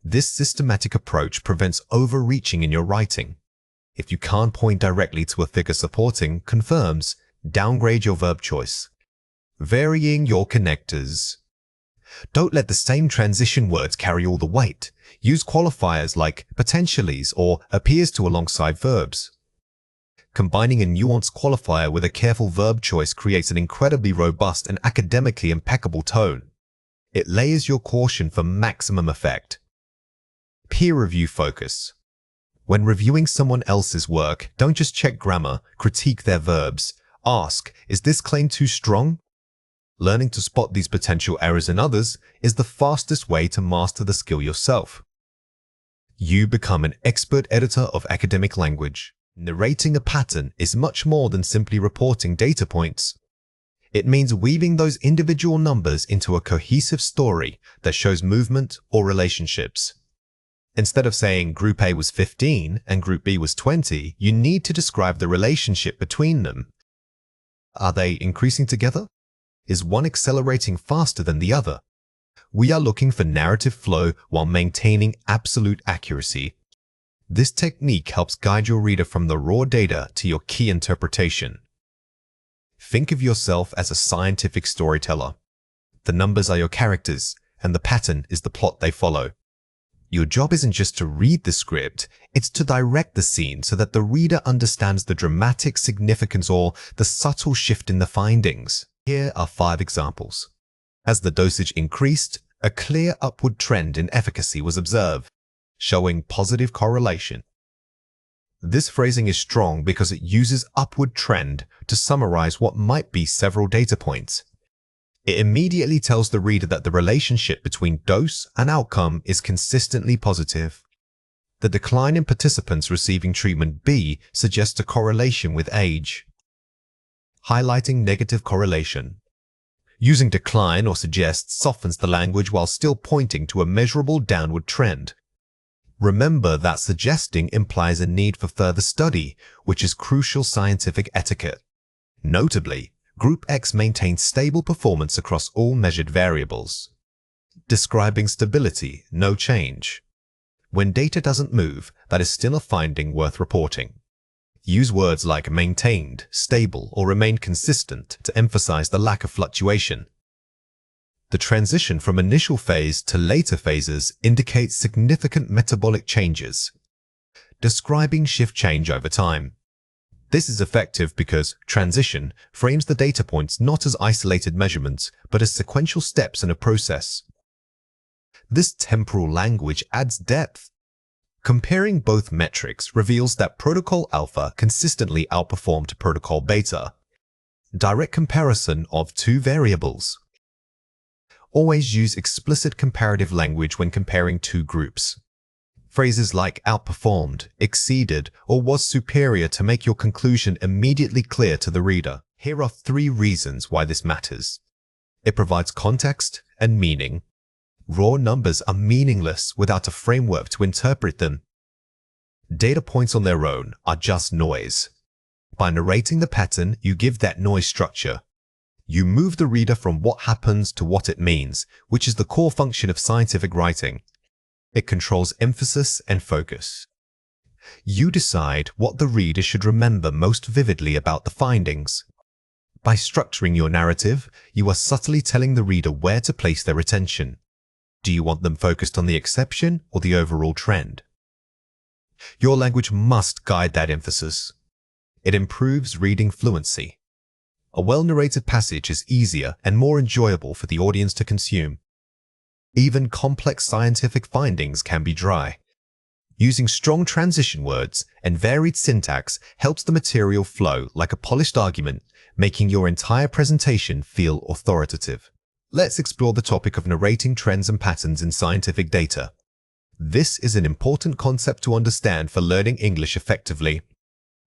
This systematic approach prevents overreaching in your writing. If you can't point directly to a figure supporting confirms, downgrade your verb choice. Varying your connectors. Don't let the same transition words carry all the weight. Use qualifiers like potentiallys or appears to alongside verbs. Combining a nuanced qualifier with a careful verb choice creates an incredibly robust and academically impeccable tone. It layers your caution for maximum effect. Peer review focus. When reviewing someone else's work, don't just check grammar, critique their verbs. Ask, is this claim too strong? Learning to spot these potential errors in others is the fastest way to master the skill yourself. You become an expert editor of academic language. Narrating a pattern is much more than simply reporting data points. It means weaving those individual numbers into a cohesive story that shows movement or relationships. Instead of saying Group A was 15 and Group B was 20, you need to describe the relationship between them. Are they increasing together? Is one accelerating faster than the other? We are looking for narrative flow while maintaining absolute accuracy. This technique helps guide your reader from the raw data to your key interpretation. Think of yourself as a scientific storyteller. The numbers are your characters, and the pattern is the plot they follow. Your job isn't just to read the script, it's to direct the scene so that the reader understands the dramatic significance or the subtle shift in the findings. Here are 5 examples. As the dosage increased, a clear upward trend in efficacy was observed, showing positive correlation. This phrasing is strong because it uses upward trend to summarize what might be several data points. It immediately tells the reader that the relationship between dose and outcome is consistently positive. The decline in participants receiving treatment B suggests a correlation with age. Highlighting negative correlation. Using decline or suggest softens the language while still pointing to a measurable downward trend. Remember that suggesting implies a need for further study, which is crucial scientific etiquette. Notably, Group X maintained stable performance across all measured variables. Describing stability, no change. When data doesn't move, that is still a finding worth reporting. Use words like maintained, stable, or remained consistent to emphasize the lack of fluctuation. The transition from initial phase to later phases indicates significant metabolic changes. Describing shift change over time. This is effective because transition frames the data points not as isolated measurements, but as sequential steps in a process. This temporal language adds depth. Comparing both metrics reveals that Protocol Alpha consistently outperformed Protocol Beta. Direct comparison of 2 variables. Always use explicit comparative language when comparing 2 groups. Phrases like outperformed, exceeded, or was superior to make your conclusion immediately clear to the reader. Here are 3 reasons why this matters. It provides context and meaning. Raw numbers are meaningless without a framework to interpret them. Data points on their own are just noise. By narrating the pattern, you give that noise structure. You move the reader from what happens to what it means, which is the core function of scientific writing. It controls emphasis and focus. You decide what the reader should remember most vividly about the findings. By structuring your narrative, you are subtly telling the reader where to place their attention. Do you want them focused on the exception or the overall trend? Your language must guide that emphasis. It improves reading fluency. A well-narrated passage is easier and more enjoyable for the audience to consume. Even complex scientific findings can be dry. Using strong transition words and varied syntax helps the material flow like a polished argument, making your entire presentation feel authoritative. Let's explore the topic of narrating trends and patterns in scientific data. This is an important concept to understand for learning English effectively.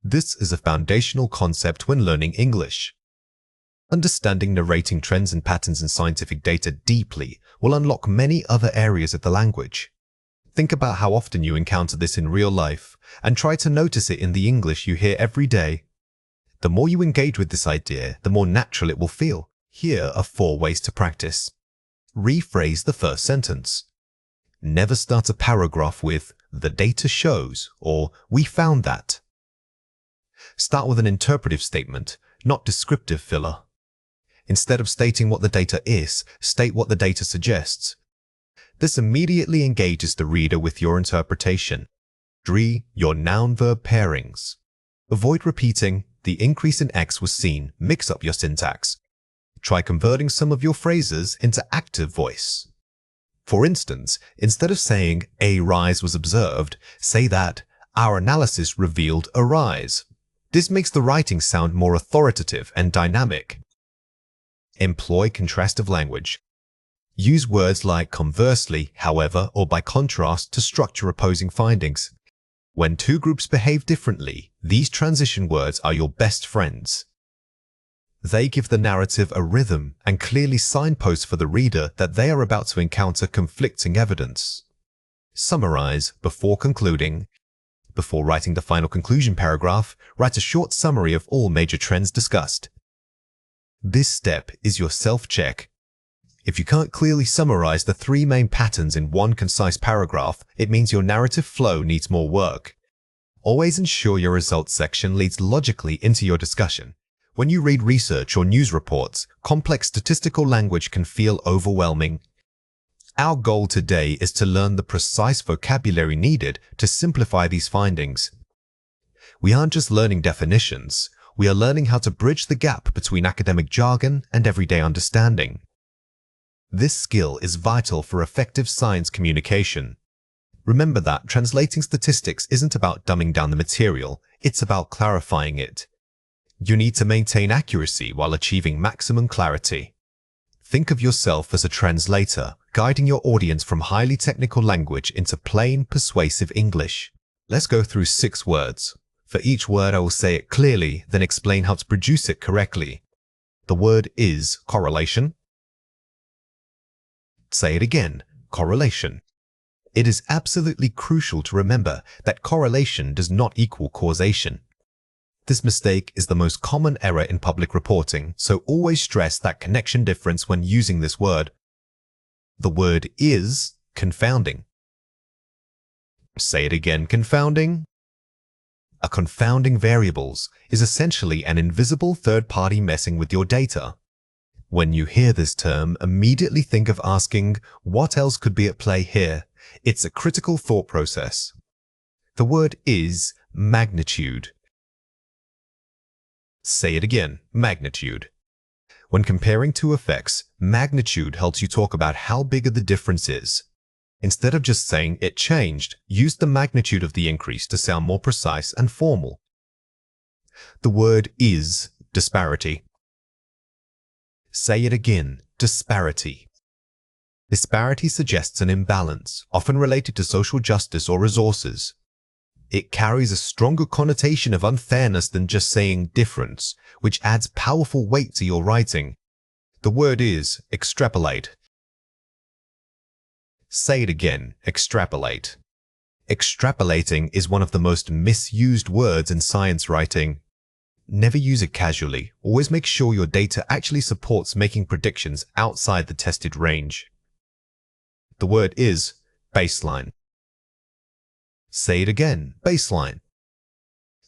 This is a foundational concept when learning English. Understanding narrating trends and patterns in scientific data deeply will unlock many other areas of the language. Think about how often you encounter this in real life and try to notice it in the English you hear every day. The more you engage with this idea, the more natural it will feel. Here are 4 ways to practice. Rephrase the first sentence. Never start a paragraph with "the data shows" or "we found that." Start with an interpretive statement, not descriptive filler. Instead of stating what the data is, state what the data suggests. This immediately engages the reader with your interpretation. 3. Your noun-verb pairings. Avoid repeating "the increase in X was seen." Mix up your syntax. Try converting some of your phrases into active voice. For instance, instead of saying "a rise was observed," say that "our analysis revealed a rise." This makes the writing sound more authoritative and dynamic. Employ contrastive language. Use words like conversely, however, or by contrast to structure opposing findings. When 2 groups behave differently, these transition words are your best friends. They give the narrative a rhythm and clearly signpost for the reader that they are about to encounter conflicting evidence. Summarize before concluding. Before writing the final conclusion paragraph, write a short summary of all major trends discussed. This step is your self-check. If you can't clearly summarize the three main patterns in one concise paragraph, it means your narrative flow needs more work. Always ensure your results section leads logically into your discussion. When you read research or news reports, complex statistical language can feel overwhelming. Our goal today is to learn the precise vocabulary needed to simplify these findings. We aren't just learning definitions, we are learning how to bridge the gap between academic jargon and everyday understanding. This skill is vital for effective science communication. Remember that translating statistics isn't about dumbing down the material, it's about clarifying it. You need to maintain accuracy while achieving maximum clarity. Think of yourself as a translator, guiding your audience from highly technical language into plain, persuasive English. Let's go through 6 words. For each word, I will say it clearly, then explain how to produce it correctly. The word is correlation. Say it again, correlation. It is absolutely crucial to remember that correlation does not equal causation. This mistake is the most common error in public reporting, so always stress that connection difference when using this word. The word is confounding. Say it again, confounding. A confounding variables is essentially an invisible third party messing with your data. When you hear this term, immediately think of asking, what else could be at play here? It's a critical thought process. The word is magnitude. Say it again, magnitude. When comparing two effects, magnitude helps you talk about how big the difference is. Instead of just saying it changed, use the magnitude of the increase to sound more precise and formal. The word is disparity. Say it again, disparity. Disparity suggests an imbalance, often related to social justice or resources. It carries a stronger connotation of unfairness than just saying difference, which adds powerful weight to your writing. The word is extrapolate. Say it again, extrapolate. Extrapolating is one of the most misused words in science writing. Never use it casually. Always make sure your data actually supports making predictions outside the tested range. The word is baseline. Say it again, baseline.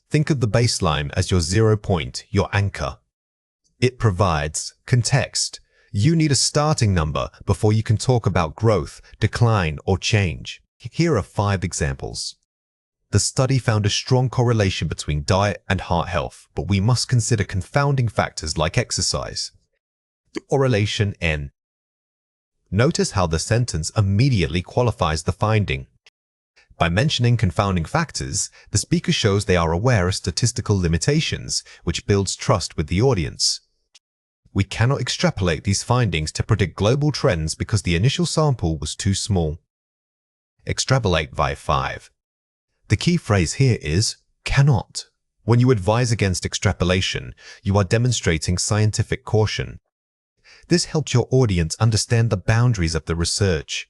Think of the baseline as your 0 point, your anchor. It provides context. You need a starting number before you can talk about growth, decline, or change. Here are 5 examples. The study found a strong correlation between diet and heart health, but we must consider confounding factors like exercise. Correlation N. Notice how the sentence immediately qualifies the finding. By mentioning confounding factors, the speaker shows they are aware of statistical limitations, which builds trust with the audience. We cannot extrapolate these findings to predict global trends because the initial sample was too small. Extrapolate via 5. The key phrase here is cannot. When you advise against extrapolation, you are demonstrating scientific caution. This helps your audience understand the boundaries of the research.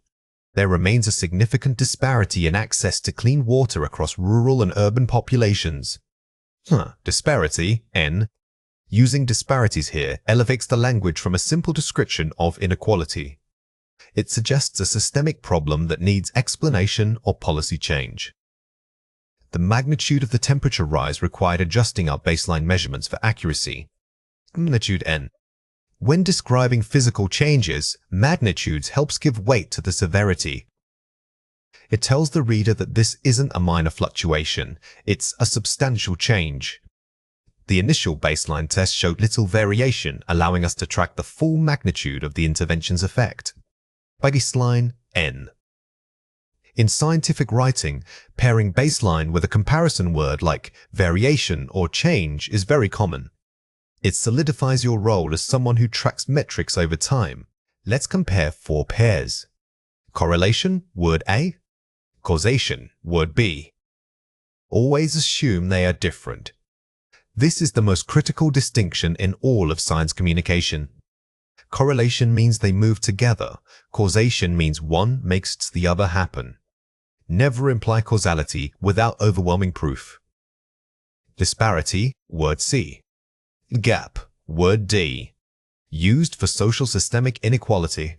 There remains a significant disparity in access to clean water across rural and urban populations. Disparity, N. Using disparities here elevates the language from a simple description of inequality. It suggests a systemic problem that needs explanation or policy change. The magnitude of the temperature rise required adjusting our baseline measurements for accuracy. Magnitude N. When describing physical changes, magnitudes helps give weight to the severity. It tells the reader that this isn't a minor fluctuation, it's a substantial change. The initial baseline test showed little variation, allowing us to track the full magnitude of the intervention's effect. Baseline N. In scientific writing, pairing baseline with a comparison word like variation or change is very common. It solidifies your role as someone who tracks metrics over time. Let's compare 4 pairs. Correlation, word A. Causation, word B. Always assume they are different. This is the most critical distinction in all of science communication. Correlation means they move together. Causation means one makes the other happen. Never imply causality without overwhelming proof. Disparity, word C. Gap, word D. used for social systemic inequality.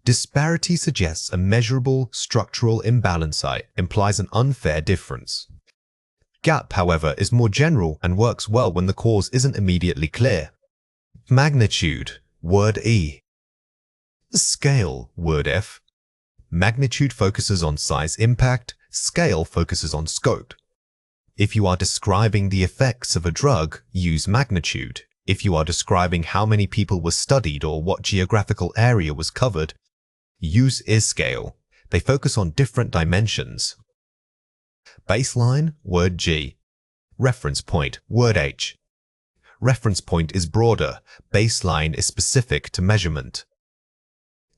Disparity suggests a measurable structural imbalance, implies an unfair difference. Gap, however, is more general and works well when the cause isn't immediately clear. Magnitude, word E. Scale, word F. Magnitude focuses on size impact, scale focuses on scope. If you are describing the effects of a drug, use magnitude. If you are describing how many people were studied or what geographical area was covered, use scale. They focus on different dimensions. Baseline, word G. Reference point, word H. Reference point is broader, baseline is specific to measurement.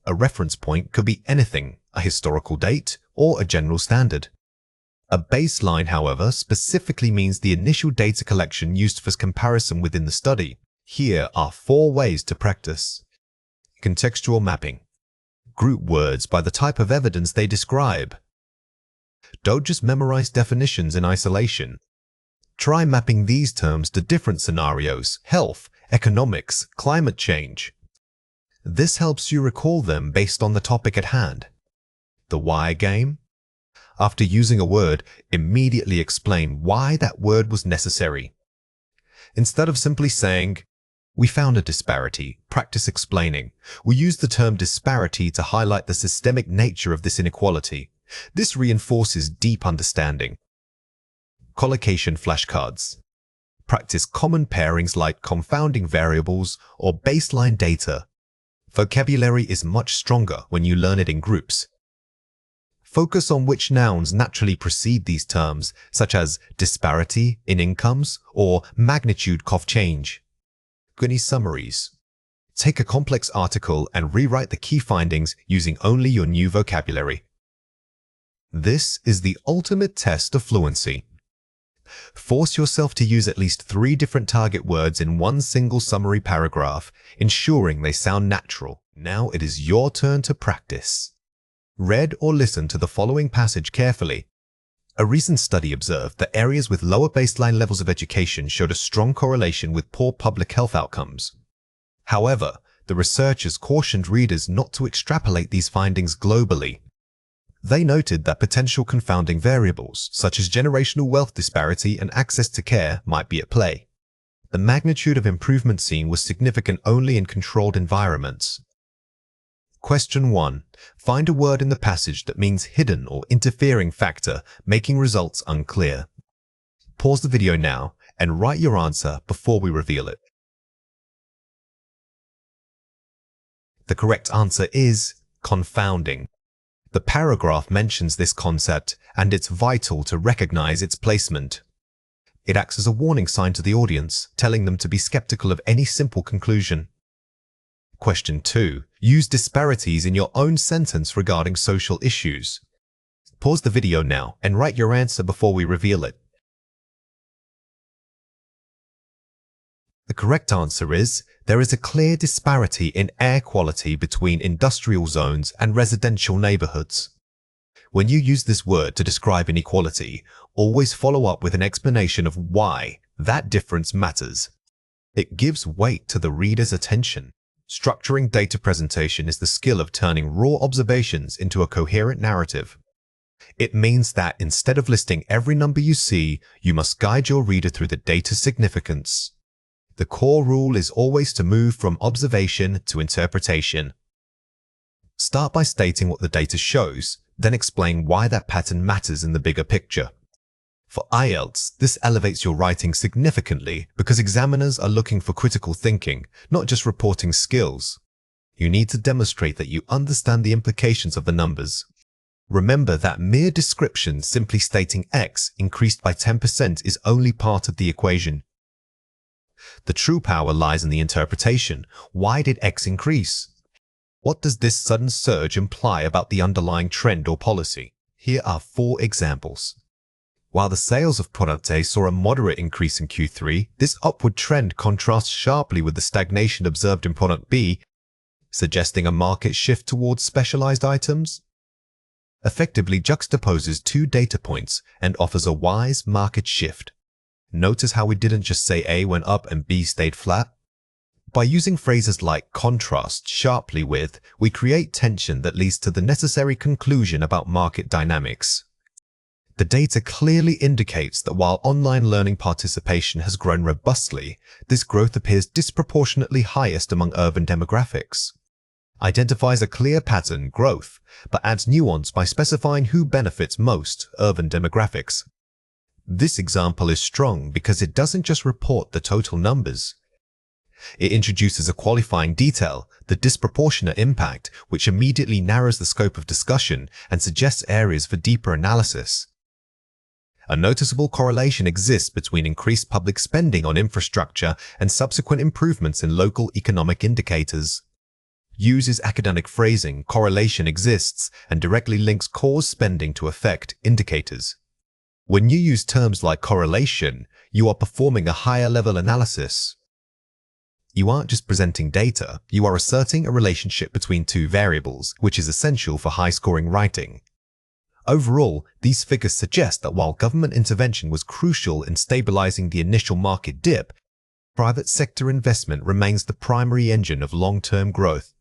A reference point could be anything, a historical date, or a general standard. A baseline, however, specifically means the initial data collection used for comparison within the study. Here are 4 ways to practice. Contextual mapping. Group words by the type of evidence they describe. Don't just memorize definitions in isolation. Try mapping these terms to different scenarios: health, economics, climate change. This helps you recall them based on the topic at hand. The why game. After using a word, immediately explain why that word was necessary. Instead of simply saying, "We found a disparity," practice explaining, "We use the term disparity to highlight the systemic nature of this inequality. This reinforces deep understanding." Collocation flashcards. Practice common pairings like confounding variables or baseline data. Vocabulary is much stronger when you learn it in groups. Focus on which nouns naturally precede these terms, such as disparity in incomes or magnitude of change. Gunny summaries. Take a complex article and rewrite the key findings using only your new vocabulary. This is the ultimate test of fluency. Force yourself to use at least 3 different target words in one single summary paragraph, ensuring they sound natural. Now it is your turn to practice. Read or listen to the following passage carefully. A recent study observed that areas with lower baseline levels of education showed a strong correlation with poor public health outcomes. However, the researchers cautioned readers not to extrapolate these findings globally. They noted that potential confounding variables, such as generational wealth disparity and access to care, might be at play. The magnitude of improvement seen was significant only in controlled environments. Question 1. Find a word in the passage that means hidden or interfering factor, making results unclear. Pause the video now and write your answer before we reveal it. The correct answer is confounding. The paragraph mentions this concept, and it's vital to recognize its placement. It acts as a warning sign to the audience, telling them to be skeptical of any simple conclusion. Question 2. Use disparities in your own sentence regarding social issues. Pause the video now and write your answer before we reveal it. The correct answer is, there is a clear disparity in air quality between industrial zones and residential neighborhoods. When you use this word to describe inequality, always follow up with an explanation of why that difference matters. It gives weight to the reader's attention. Structuring data presentation is the skill of turning raw observations into a coherent narrative. It means that instead of listing every number you see, you must guide your reader through the data's significance. The core rule is always to move from observation to interpretation. Start by stating what the data shows, then explain why that pattern matters in the bigger picture. For IELTS, this elevates your writing significantly because examiners are looking for critical thinking, not just reporting skills. You need to demonstrate that you understand the implications of the numbers. Remember that mere description simply stating X increased by 10% is only part of the equation. The true power lies in the interpretation. Why did X increase? What does this sudden surge imply about the underlying trend or policy? Here are 4 examples. While the sales of product A saw a moderate increase in Q3, this upward trend contrasts sharply with the stagnation observed in product B, suggesting a market shift towards specialized items. Effectively juxtaposes 2 data points and offers a wise market shift. Notice how we didn't just say A went up and B stayed flat? By using phrases like contrast sharply with, we create tension that leads to the necessary conclusion about market dynamics. The data clearly indicates that while online learning participation has grown robustly, this growth appears disproportionately highest among urban demographics. Identifies a clear pattern, growth, but adds nuance by specifying who benefits most, urban demographics. This example is strong because it doesn't just report the total numbers. It introduces a qualifying detail, the disproportionate impact, which immediately narrows the scope of discussion and suggests areas for deeper analysis. A noticeable correlation exists between increased public spending on infrastructure and subsequent improvements in local economic indicators. Uses academic phrasing, correlation exists, and directly links cause spending to effect indicators. When you use terms like correlation, you are performing a higher-level analysis. You aren't just presenting data, you are asserting a relationship between two variables, which is essential for high-scoring writing. Overall, these figures suggest that while government intervention was crucial in stabilizing the initial market dip, private sector investment remains the primary engine of long-term growth.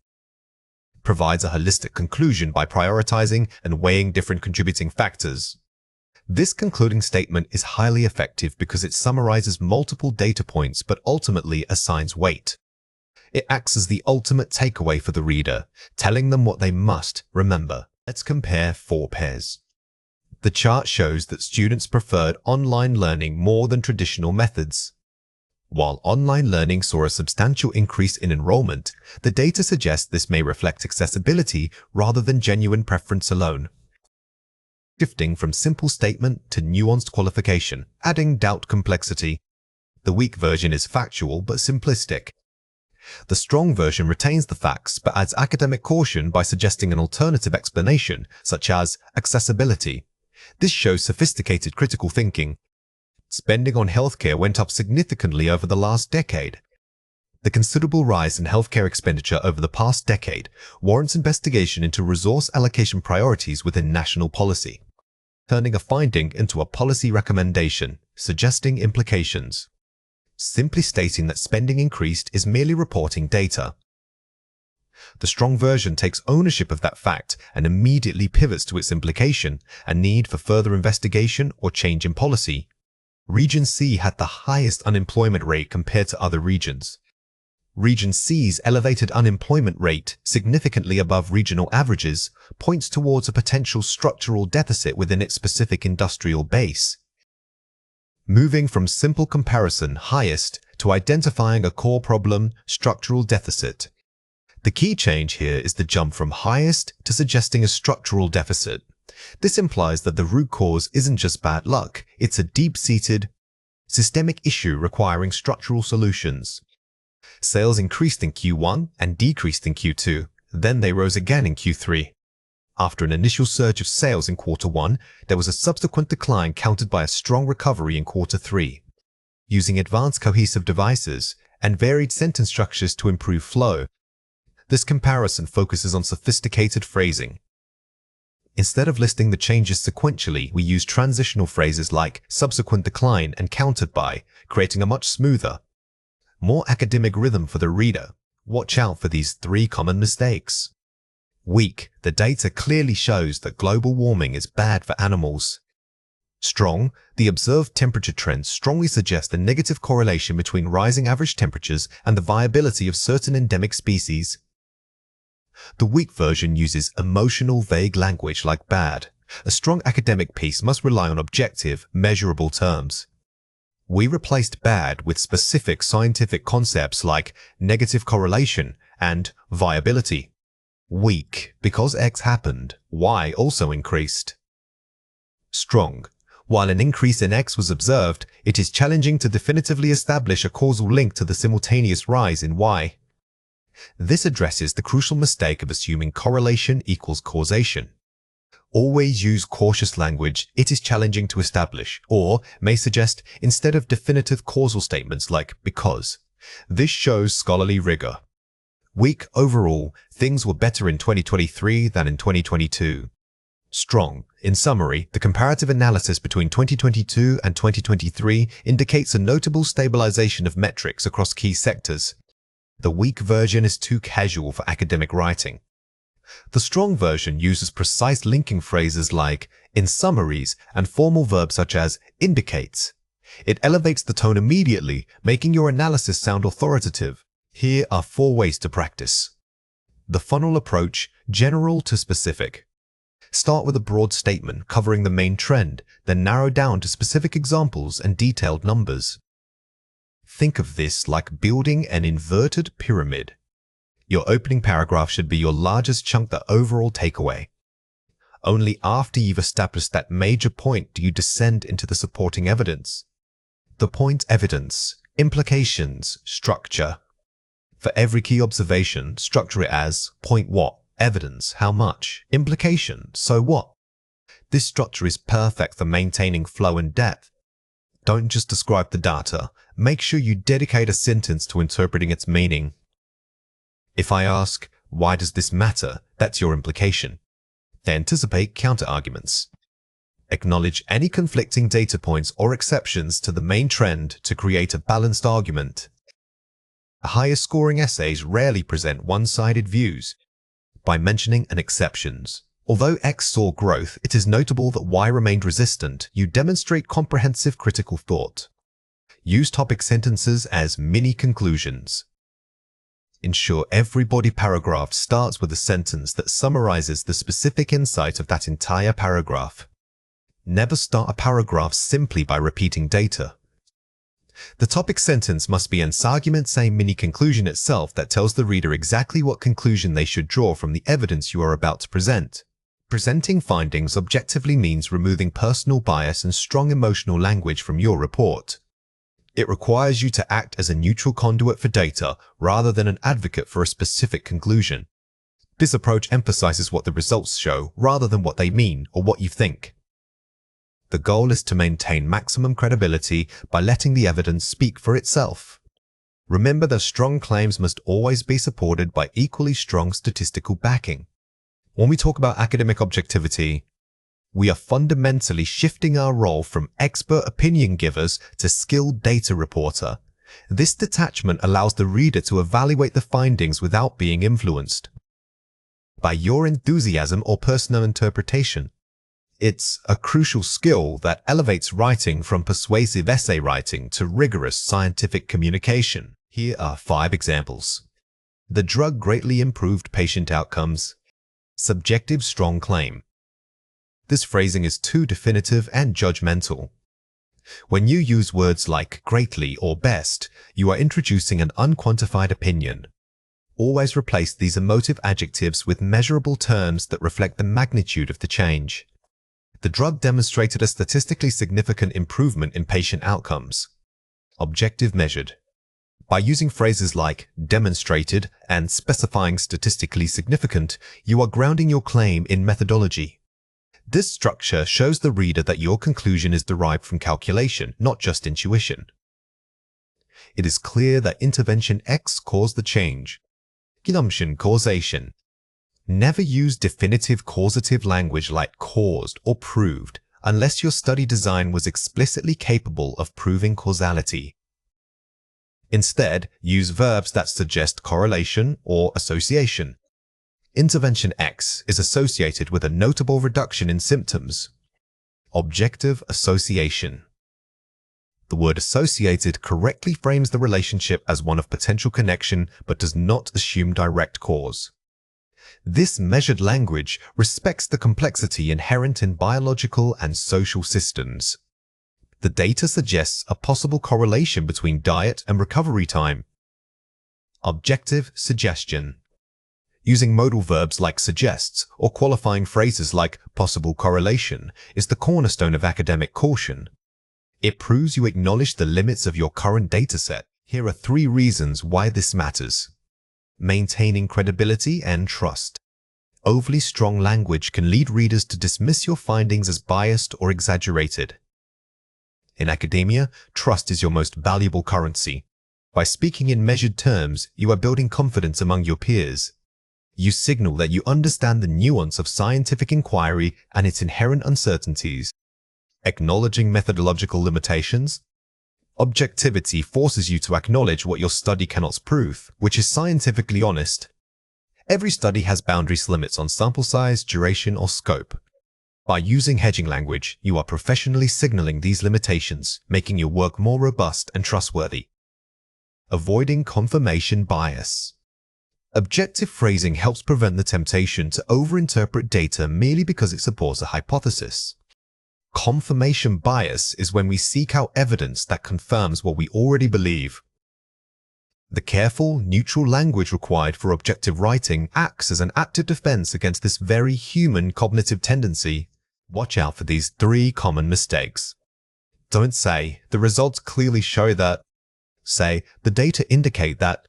Provides a holistic conclusion by prioritizing and weighing different contributing factors. This concluding statement is highly effective because it summarizes multiple data points but ultimately assigns weight. It acts as the ultimate takeaway for the reader, telling them what they must remember. Let's compare 4 pairs. The chart shows that students preferred online learning more than traditional methods. While online learning saw a substantial increase in enrollment, the data suggests this may reflect accessibility rather than genuine preference alone. Shifting from simple statement to nuanced qualification, adding doubt complexity. The weak version is factual but simplistic. The strong version retains the facts but adds academic caution by suggesting an alternative explanation, such as accessibility. This shows sophisticated critical thinking. Spending on healthcare went up significantly over the last decade. The considerable rise in healthcare expenditure over the past decade warrants investigation into resource allocation priorities within national policy, turning a finding into a policy recommendation, suggesting implications. Simply stating that spending increased is merely reporting data. The strong version takes ownership of that fact and immediately pivots to its implication, a need for further investigation or change in policy. Region C had the highest unemployment rate compared to other regions. Region C's elevated unemployment rate, significantly above regional averages, points towards a potential structural deficit within its specific industrial base. Moving from simple comparison, highest, to identifying a core problem, structural deficit. The key change here is the jump from highest to suggesting a structural deficit. This implies that the root cause isn't just bad luck, it's a deep-seated, systemic issue requiring structural solutions. Sales increased in Q1 and decreased in Q2, then they rose again in Q3. After an initial surge of sales in Q1, there was a subsequent decline countered by a strong recovery in Q3. Using advanced cohesive devices and varied sentence structures to improve flow, this comparison focuses on sophisticated phrasing. Instead of listing the changes sequentially, we use transitional phrases like subsequent decline and countered by, creating a much smoother, more academic rhythm for the reader. Watch out for these 3 common mistakes. Weak, the data clearly shows that global warming is bad for animals. Strong, the observed temperature trends strongly suggest a negative correlation between rising average temperatures and the viability of certain endemic species. The weak version uses emotional, vague language like bad. A strong academic piece must rely on objective, measurable terms. We replaced bad with specific scientific concepts like negative correlation and viability. Weak, because X happened, Y also increased. Strong, while an increase in X was observed, it is challenging to definitively establish a causal link to the simultaneous rise in Y. This addresses the crucial mistake of assuming correlation equals causation. Always use cautious language it is challenging to establish, or may suggest instead of definitive causal statements like because. This shows scholarly rigor. Weak overall, things were better in 2023 than in 2022. Strong. In summary, the comparative analysis between 2022 and 2023 indicates a notable stabilization of metrics across key sectors. The weak version is too casual for academic writing. The strong version uses precise linking phrases like in summaries and formal verbs such as indicates. It elevates the tone immediately, making your analysis sound authoritative. Here are 4 ways to practice. The funnel approach, general to specific. Start with a broad statement covering the main trend, then narrow down to specific examples and detailed numbers. Think of this like building an inverted pyramid. Your opening paragraph should be your largest chunk, the overall takeaway. Only after you've established that major point do you descend into the supporting evidence. The point evidence, implications, structure. For every key observation, structure it as point what, evidence, how much, implication, so what. This structure is perfect for maintaining flow and depth. Don't just describe the data, make sure you dedicate a sentence to interpreting its meaning. If I ask, why does this matter? That's your implication. Anticipate counter-arguments. Acknowledge any conflicting data points or exceptions to the main trend to create a balanced argument. Higher-scoring essays rarely present one-sided views. By mentioning an exceptions. Although X saw growth, it is notable that Y remained resistant. You demonstrate comprehensive critical thought. Use topic sentences as mini-conclusions. Ensure every body paragraph starts with a sentence that summarizes the specific insight of that entire paragraph. Never start a paragraph simply by repeating data. The topic sentence must be an argument-same mini-conclusion itself that tells the reader exactly what conclusion they should draw from the evidence you are about to present. Presenting findings objectively means removing personal bias and strong emotional language from your report. It requires you to act as a neutral conduit for data rather than an advocate for a specific conclusion. This approach emphasizes what the results show rather than what they mean or what you think. The goal is to maintain maximum credibility by letting the evidence speak for itself. Remember that strong claims must always be supported by equally strong statistical backing. When we talk about academic objectivity, we are fundamentally shifting our role from expert opinion givers to skilled data reporter. This detachment allows the reader to evaluate the findings without being influenced by your enthusiasm or personal interpretation. It's a crucial skill that elevates writing from persuasive essay writing to rigorous scientific communication. Here are 5 examples. The drug greatly improved patient outcomes. Subjective strong claim. This phrasing is too definitive and judgmental. When you use words like greatly or best, you are introducing an unquantified opinion. Always replace these emotive adjectives with measurable terms that reflect the magnitude of the change. The drug demonstrated a statistically significant improvement in patient outcomes. Objective measured. By using phrases like demonstrated and specifying statistically significant, you are grounding your claim in methodology. This structure shows the reader that your conclusion is derived from calculation, not just intuition. It is clear that intervention X caused the change. Assumption causation. Never use definitive causative language like caused or proved unless your study design was explicitly capable of proving causality. Instead, use verbs that suggest correlation or association. Intervention X is associated with a notable reduction in symptoms. Objective association. The word associated correctly frames the relationship as one of potential connection but does not assume direct cause. This measured language respects the complexity inherent in biological and social systems. The data suggests a possible correlation between diet and recovery time. Objective suggestion. Using modal verbs like suggests or qualifying phrases like possible correlation is the cornerstone of academic caution. It proves you acknowledge the limits of your current dataset. Here are 3 reasons why this matters. Maintaining credibility and trust. Overly strong language can lead readers to dismiss your findings as biased or exaggerated. In academia, trust is your most valuable currency. By speaking in measured terms, you are building confidence among your peers. You signal that you understand the nuance of scientific inquiry and its inherent uncertainties. Acknowledging methodological limitations. Objectivity forces you to acknowledge what your study cannot prove, which is scientifically honest. Every study has boundaries limits on sample size, duration, or scope. By using hedging language, you are professionally signaling these limitations, making your work more robust and trustworthy. Avoiding confirmation bias. Objective phrasing helps prevent the temptation to overinterpret data merely because it supports a hypothesis. Confirmation bias is when we seek out evidence that confirms what we already believe. The careful, neutral language required for objective writing acts as an active defense against this very human cognitive tendency. Watch out for these 3 common mistakes. Don't say, "The results clearly show that." Say, "The data indicate that."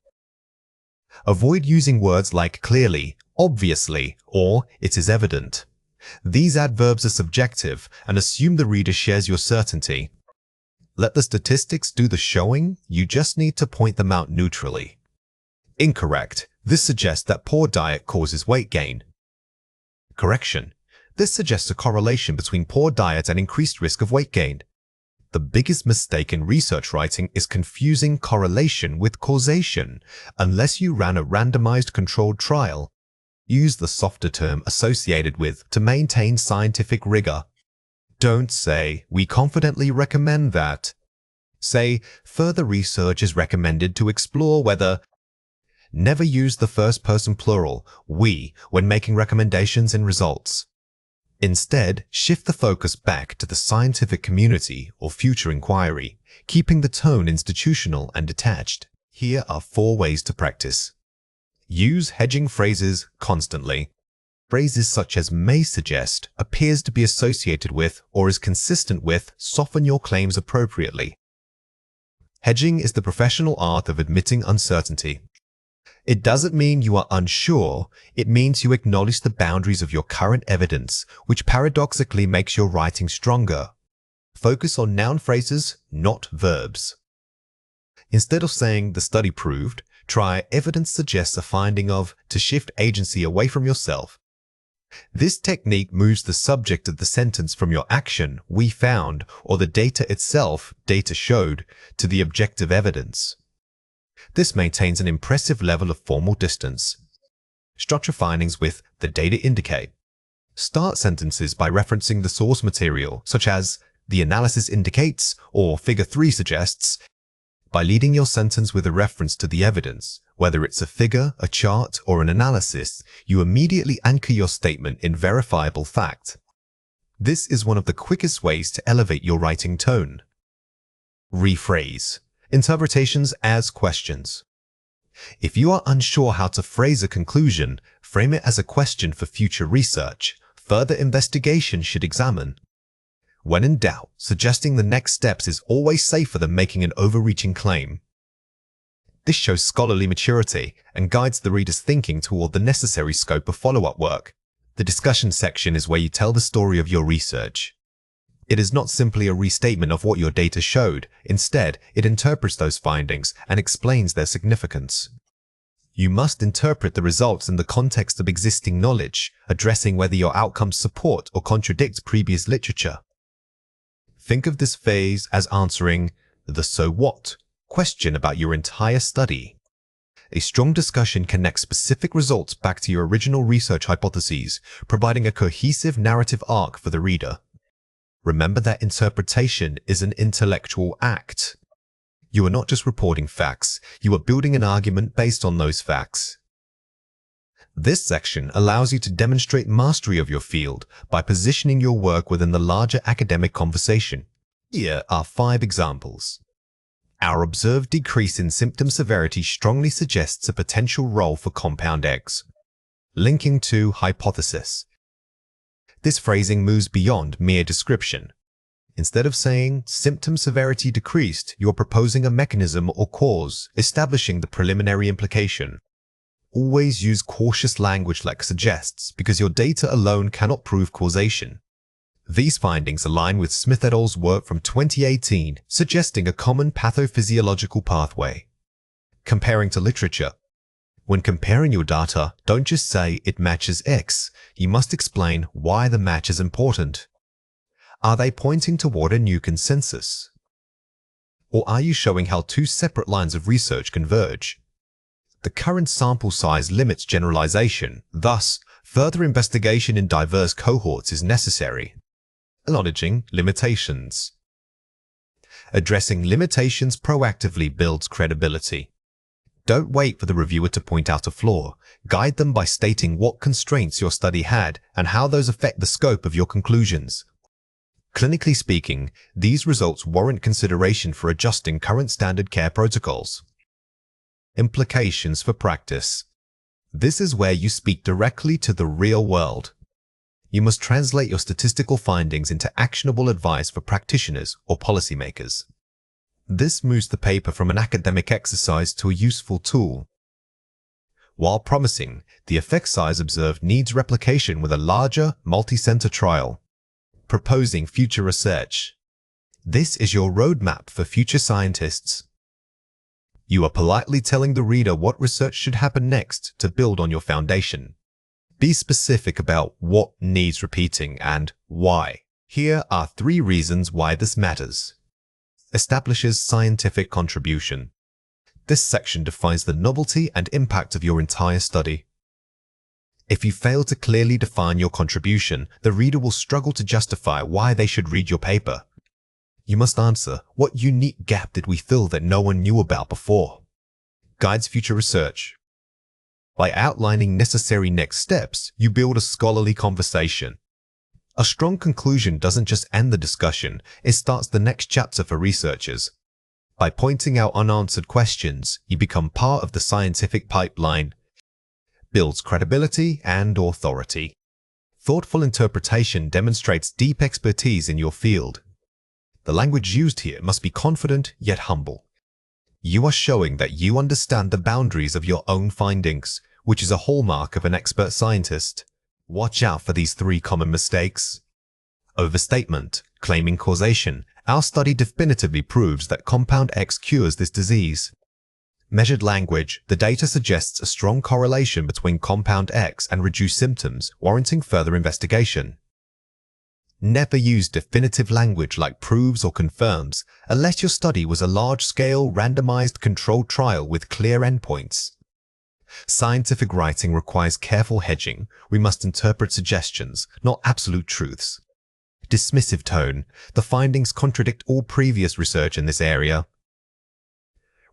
Avoid using words like clearly, obviously, or it is evident. These adverbs are subjective and assume the reader shares your certainty. Let the statistics do the showing, you just need to point them out neutrally. Incorrect. This suggests that poor diet causes weight gain. Correction. This suggests a correlation between poor diet and increased risk of weight gain. The biggest mistake in research writing is confusing correlation with causation. Unless you ran a randomized controlled trial, use the softer term associated with to maintain scientific rigor. Don't say, "We confidently recommend that." Say, "Further research is recommended to explore whether." Never use the first person plural, we, when making recommendations and results. Instead, shift the focus back to the scientific community or future inquiry, keeping the tone institutional and detached. Here are 4 ways to practice. Use hedging phrases constantly. Phrases such as "may suggest," "appears to be associated with," or "is consistent with" soften your claims appropriately. Hedging is the professional art of admitting uncertainty. It doesn't mean you are unsure, it means you acknowledge the boundaries of your current evidence, which paradoxically makes your writing stronger. Focus on noun phrases, not verbs. Instead of saying "the study proved," try "evidence suggests a finding of," to shift agency away from yourself. This technique moves the subject of the sentence from your action, "we found," or the data itself, "data showed," to the objective evidence. This maintains an impressive level of formal distance. Structure findings with "the data indicate." Start sentences by referencing the source material, such as "the analysis indicates" or "figure 3 suggests." By leading your sentence with a reference to the evidence, whether it's a figure, a chart, or an analysis, you immediately anchor your statement in verifiable fact. This is one of the quickest ways to elevate your writing tone. Rephrase. Interpretations as questions. If you are unsure how to phrase a conclusion, frame it as a question for future research. Further investigation should examine. When in doubt, suggesting the next steps is always safer than making an overreaching claim. This shows scholarly maturity and guides the reader's thinking toward the necessary scope of follow-up work. The discussion section is where you tell the story of your research. It is not simply a restatement of what your data showed. Instead, it interprets those findings and explains their significance. You must interpret the results in the context of existing knowledge, addressing whether your outcomes support or contradict previous literature. Think of this phase as answering the "so what" question about your entire study. A strong discussion connects specific results back to your original research hypotheses, providing a cohesive narrative arc for the reader. Remember that interpretation is an intellectual act. You are not just reporting facts, you are building an argument based on those facts. This section allows you to demonstrate mastery of your field by positioning your work within the larger academic conversation. Here are 5 examples. Our observed decrease in symptom severity strongly suggests a potential role for compound eggs. Linking to hypothesis. This phrasing moves beyond mere description. Instead of saying symptom severity decreased, you're proposing a mechanism or cause, establishing the preliminary implication. Always use cautious language like suggests, because your data alone cannot prove causation. These findings align with Smith et al.'s work from 2018, suggesting a common pathophysiological pathway. Comparing to literature. When comparing your data, don't just say it matches X. You must explain why the match is important. Are they pointing toward a new consensus? Or are you showing how two separate lines of research converge? The current sample size limits generalization, thus, further investigation in diverse cohorts is necessary. Acknowledging limitations. Addressing limitations proactively builds credibility. Don't wait for the reviewer to point out a flaw. Guide them by stating what constraints your study had and how those affect the scope of your conclusions. Clinically speaking, these results warrant consideration for adjusting current standard care protocols. Implications for practice. This is where you speak directly to the real world. You must translate your statistical findings into actionable advice for practitioners or policymakers. This moves the paper from an academic exercise to a useful tool. While promising, the effect size observed needs replication with a larger, multi-center trial. Proposing future research. This is your roadmap for future scientists. You are politely telling the reader what research should happen next to build on your foundation. Be specific about what needs repeating and why. Here are 3 reasons why this matters. Establishes scientific contribution. This section defines the novelty and impact of your entire study. If you fail to clearly define your contribution, the reader will struggle to justify why they should read your paper. You must answer, what unique gap did we fill that no one knew about before? Guides future research. By outlining necessary next steps, you build a scholarly conversation. A strong conclusion doesn't just end the discussion, it starts the next chapter for researchers. By pointing out unanswered questions, you become part of the scientific pipeline. Builds credibility and authority. Thoughtful interpretation demonstrates deep expertise in your field. The language used here must be confident yet humble. You are showing that you understand the boundaries of your own findings, which is a hallmark of an expert scientist. Watch out for these 3 common mistakes. Overstatement, claiming causation. Our study definitively proves that compound X cures this disease. Measured language. The data suggests a strong correlation between compound X and reduced symptoms, warranting further investigation. Never use definitive language like proves or confirms, unless your study was a large-scale, randomized, controlled trial with clear endpoints. Scientific writing requires careful hedging. We must interpret suggestions, not absolute truths. Dismissive tone. The findings contradict all previous research in this area.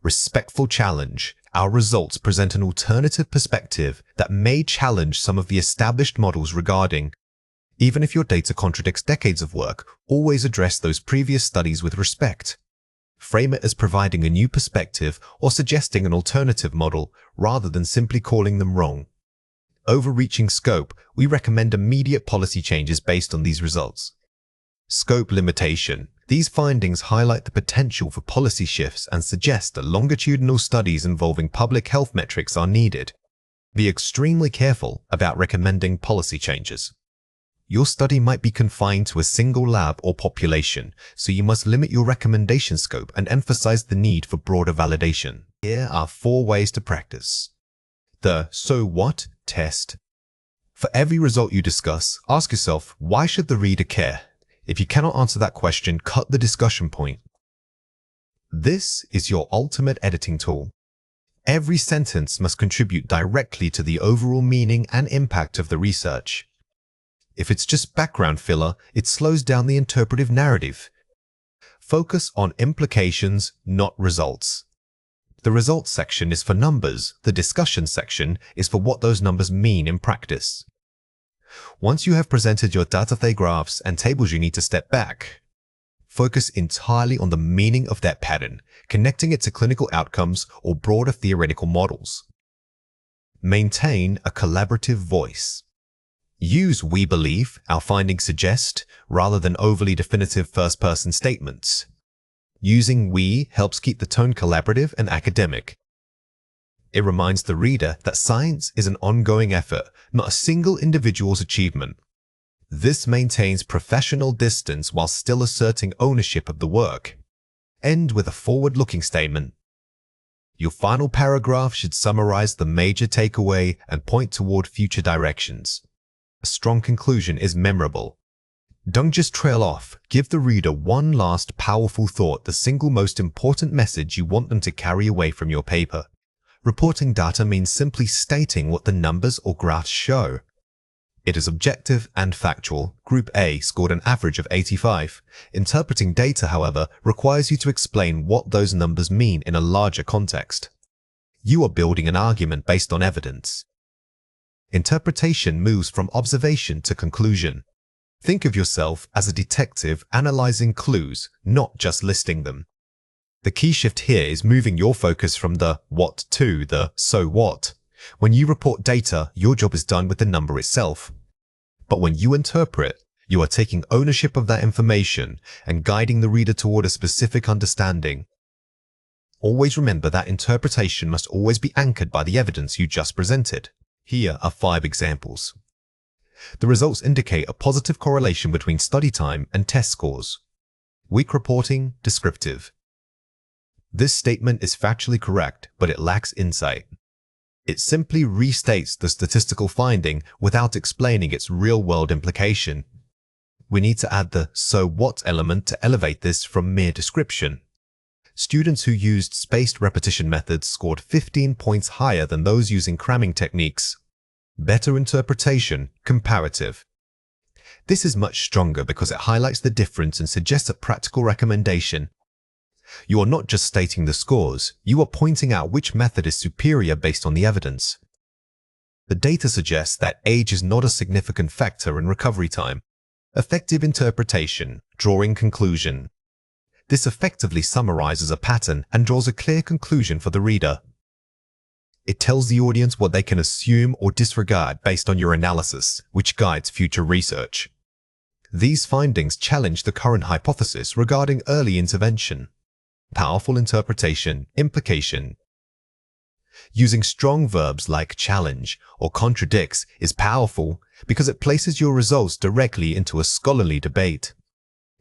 Respectful challenge. Our results present an alternative perspective that may challenge some of the established models regarding. Even if your data contradicts decades of work, always address those previous studies with respect. Frame it as providing a new perspective or suggesting an alternative model rather than simply calling them wrong. Overreaching scope. We recommend immediate policy changes based on these results. Scope limitation. These findings highlight the potential for policy shifts and suggest that longitudinal studies involving public health metrics are needed. Be extremely careful about recommending policy changes. Your study might be confined to a single lab or population, so you must limit your recommendation scope and emphasize the need for broader validation. Here are 4 ways to practice. The so what test. For every result you discuss, ask yourself, why should the reader care? If you cannot answer that question, cut the discussion point. This is your ultimate editing tool. Every sentence must contribute directly to the overall meaning and impact of the research. If it's just background filler, it slows down the interpretive narrative. Focus on implications, not results. The results section is for numbers. The discussion section is for what those numbers mean in practice. Once you have presented your data graphs and tables, you need to step back. Focus entirely on the meaning of that pattern, connecting it to clinical outcomes or broader theoretical models. Maintain a collaborative voice. Use "we believe," "our findings suggest," rather than overly definitive first-person statements. Using "we" helps keep the tone collaborative and academic. It reminds the reader that science is an ongoing effort, not a single individual's achievement. This maintains professional distance while still asserting ownership of the work. End with a forward-looking statement. Your final paragraph should summarize the major takeaway and point toward future directions. A strong conclusion is memorable. Don't just trail off. Give the reader one last powerful thought, the single most important message you want them to carry away from your paper. Reporting data means simply stating what the numbers or graphs show. It is objective and factual. Group A scored an average of 85. Interpreting data, however, requires you to explain what those numbers mean in a larger context. You are building an argument based on evidence. Interpretation moves from observation to conclusion. Think of yourself as a detective analyzing clues, not just listing them. The key shift here is moving your focus from the what to the so what. When you report data, your job is done with the number itself. But when you interpret, you are taking ownership of that information and guiding the reader toward a specific understanding. Always remember that interpretation must always be anchored by the evidence you just presented. Here are 5 examples. The results indicate a positive correlation between study time and test scores. Weak reporting, descriptive. This statement is factually correct, but it lacks insight. It simply restates the statistical finding without explaining its real-world implication. We need to add the so what element to elevate this from mere description. Students who used spaced repetition methods scored 15 points higher than those using cramming techniques. Better interpretation, comparative. This is much stronger because it highlights the difference and suggests a practical recommendation. You are not just stating the scores, you are pointing out which method is superior based on the evidence. The data suggests that age is not a significant factor in recovery time. Effective interpretation, drawing conclusion. This effectively summarizes a pattern and draws a clear conclusion for the reader. It tells the audience what they can assume or disregard based on your analysis, which guides future research. These findings challenge the current hypothesis regarding early intervention. Powerful interpretation, implication. Using strong verbs like challenge or contradicts is powerful because it places your results directly into a scholarly debate.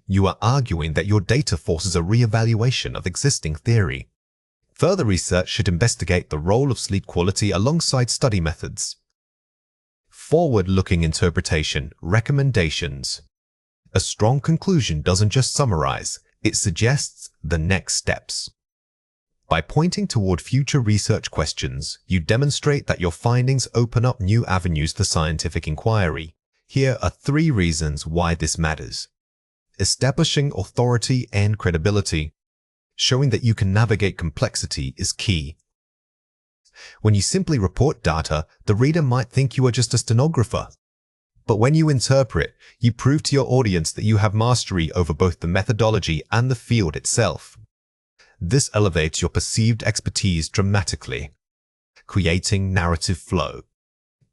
You are arguing that your data forces a re-evaluation of existing theory. Further research should investigate the role of sleep quality alongside study methods. Forward-looking interpretation, recommendations. A strong conclusion doesn't just summarize, it suggests the next steps. By pointing toward future research questions, you demonstrate that your findings open up new avenues for scientific inquiry. Here are 3 reasons why this matters. Establishing authority and credibility. Showing that you can navigate complexity is key. When you simply report data, the reader might think you are just a stenographer. But when you interpret, you prove to your audience that you have mastery over both the methodology and the field itself. This elevates your perceived expertise dramatically, creating narrative flow.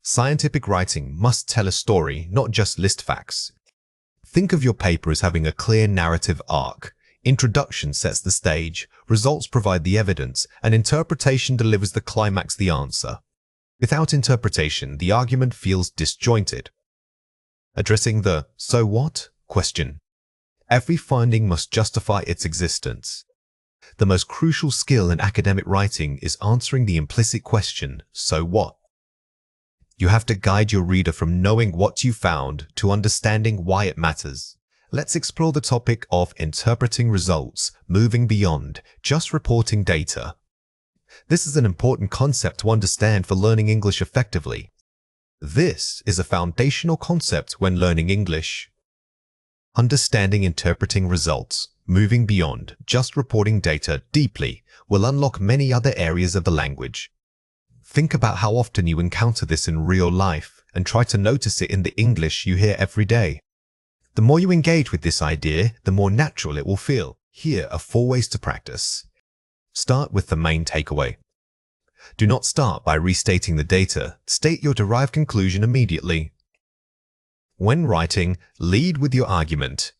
Scientific writing must tell a story, not just list facts. Think of your paper as having a clear narrative arc. Introduction sets the stage, results provide the evidence, and interpretation delivers the climax, the answer. Without interpretation, the argument feels disjointed. Addressing the so what question. Every finding must justify its existence. The most crucial skill in academic writing is answering the implicit question, so what? You have to guide your reader from knowing what you found to understanding why it matters. Let's explore the topic of interpreting results, moving beyond just reporting data. This is an important concept to understand for learning English effectively. This is a foundational concept when learning English. Understanding interpreting results, moving beyond just reporting data deeply, will unlock many other areas of the language. Think about how often you encounter this in real life and try to notice it in the English you hear every day. The more you engage with this idea, the more natural it will feel. Here are 4 ways to practice. Start with the main takeaway. Do not start by restating the data. State your derived conclusion immediately. When writing, lead with your argument.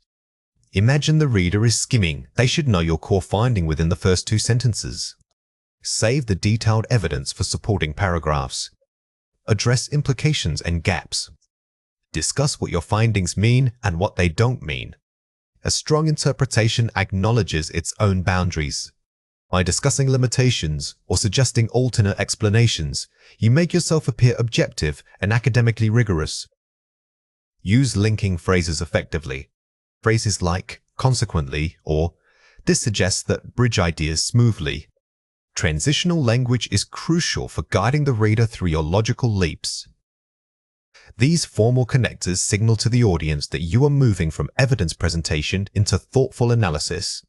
Imagine the reader is skimming. They should know your core finding within the first 2 sentences. Save the detailed evidence for supporting paragraphs. Address implications and gaps. Discuss what your findings mean and what they don't mean. A strong interpretation acknowledges its own boundaries. By discussing limitations or suggesting alternate explanations, you make yourself appear objective and academically rigorous. Use linking phrases effectively. Phrases like consequently or this suggests that bridge ideas smoothly. Transitional language is crucial for guiding the reader through your logical leaps. These formal connectors signal to the audience that you are moving from evidence presentation into thoughtful analysis.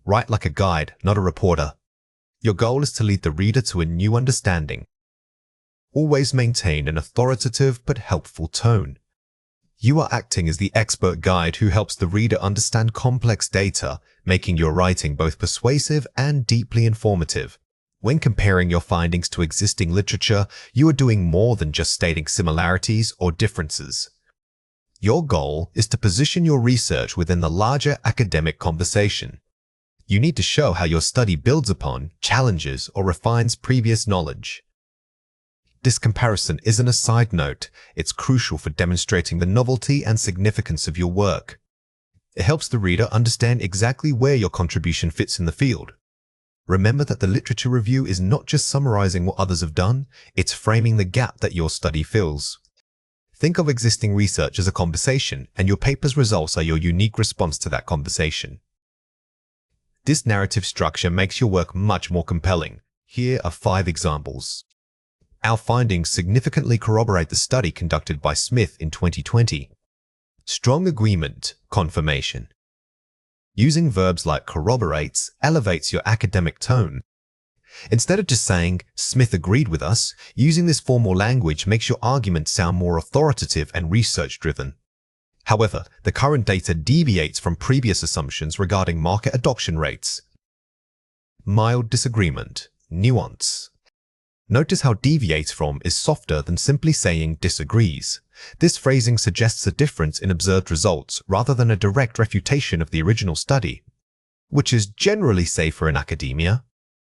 Write like a guide, not a reporter. Your goal is to lead the reader to a new understanding. Always maintain an authoritative but helpful tone. You are acting as the expert guide who helps the reader understand complex data, making your writing both persuasive and deeply informative. When comparing your findings to existing literature, you are doing more than just stating similarities or differences. Your goal is to position your research within the larger academic conversation. You need to show how your study builds upon, challenges, or refines previous knowledge. This comparison isn't a side note, it's crucial for demonstrating the novelty and significance of your work. It helps the reader understand exactly where your contribution fits in the field. Remember that the literature review is not just summarizing what others have done, it's framing the gap that your study fills. Think of existing research as a conversation, and your paper's results are your unique response to that conversation. This narrative structure makes your work much more compelling. Here are 5 examples. Our findings significantly corroborate the study conducted by Smith in 2020. Strong agreement, confirmation. Using verbs like corroborates elevates your academic tone. Instead of just saying, Smith agreed with us, using this formal language makes your argument sound more authoritative and research-driven. However, the current data deviates from previous assumptions regarding market adoption rates. Mild disagreement, nuance. Notice how deviates from is softer than simply saying disagrees. This phrasing suggests a difference in observed results rather than a direct refutation of the original study, which is generally safer in academia.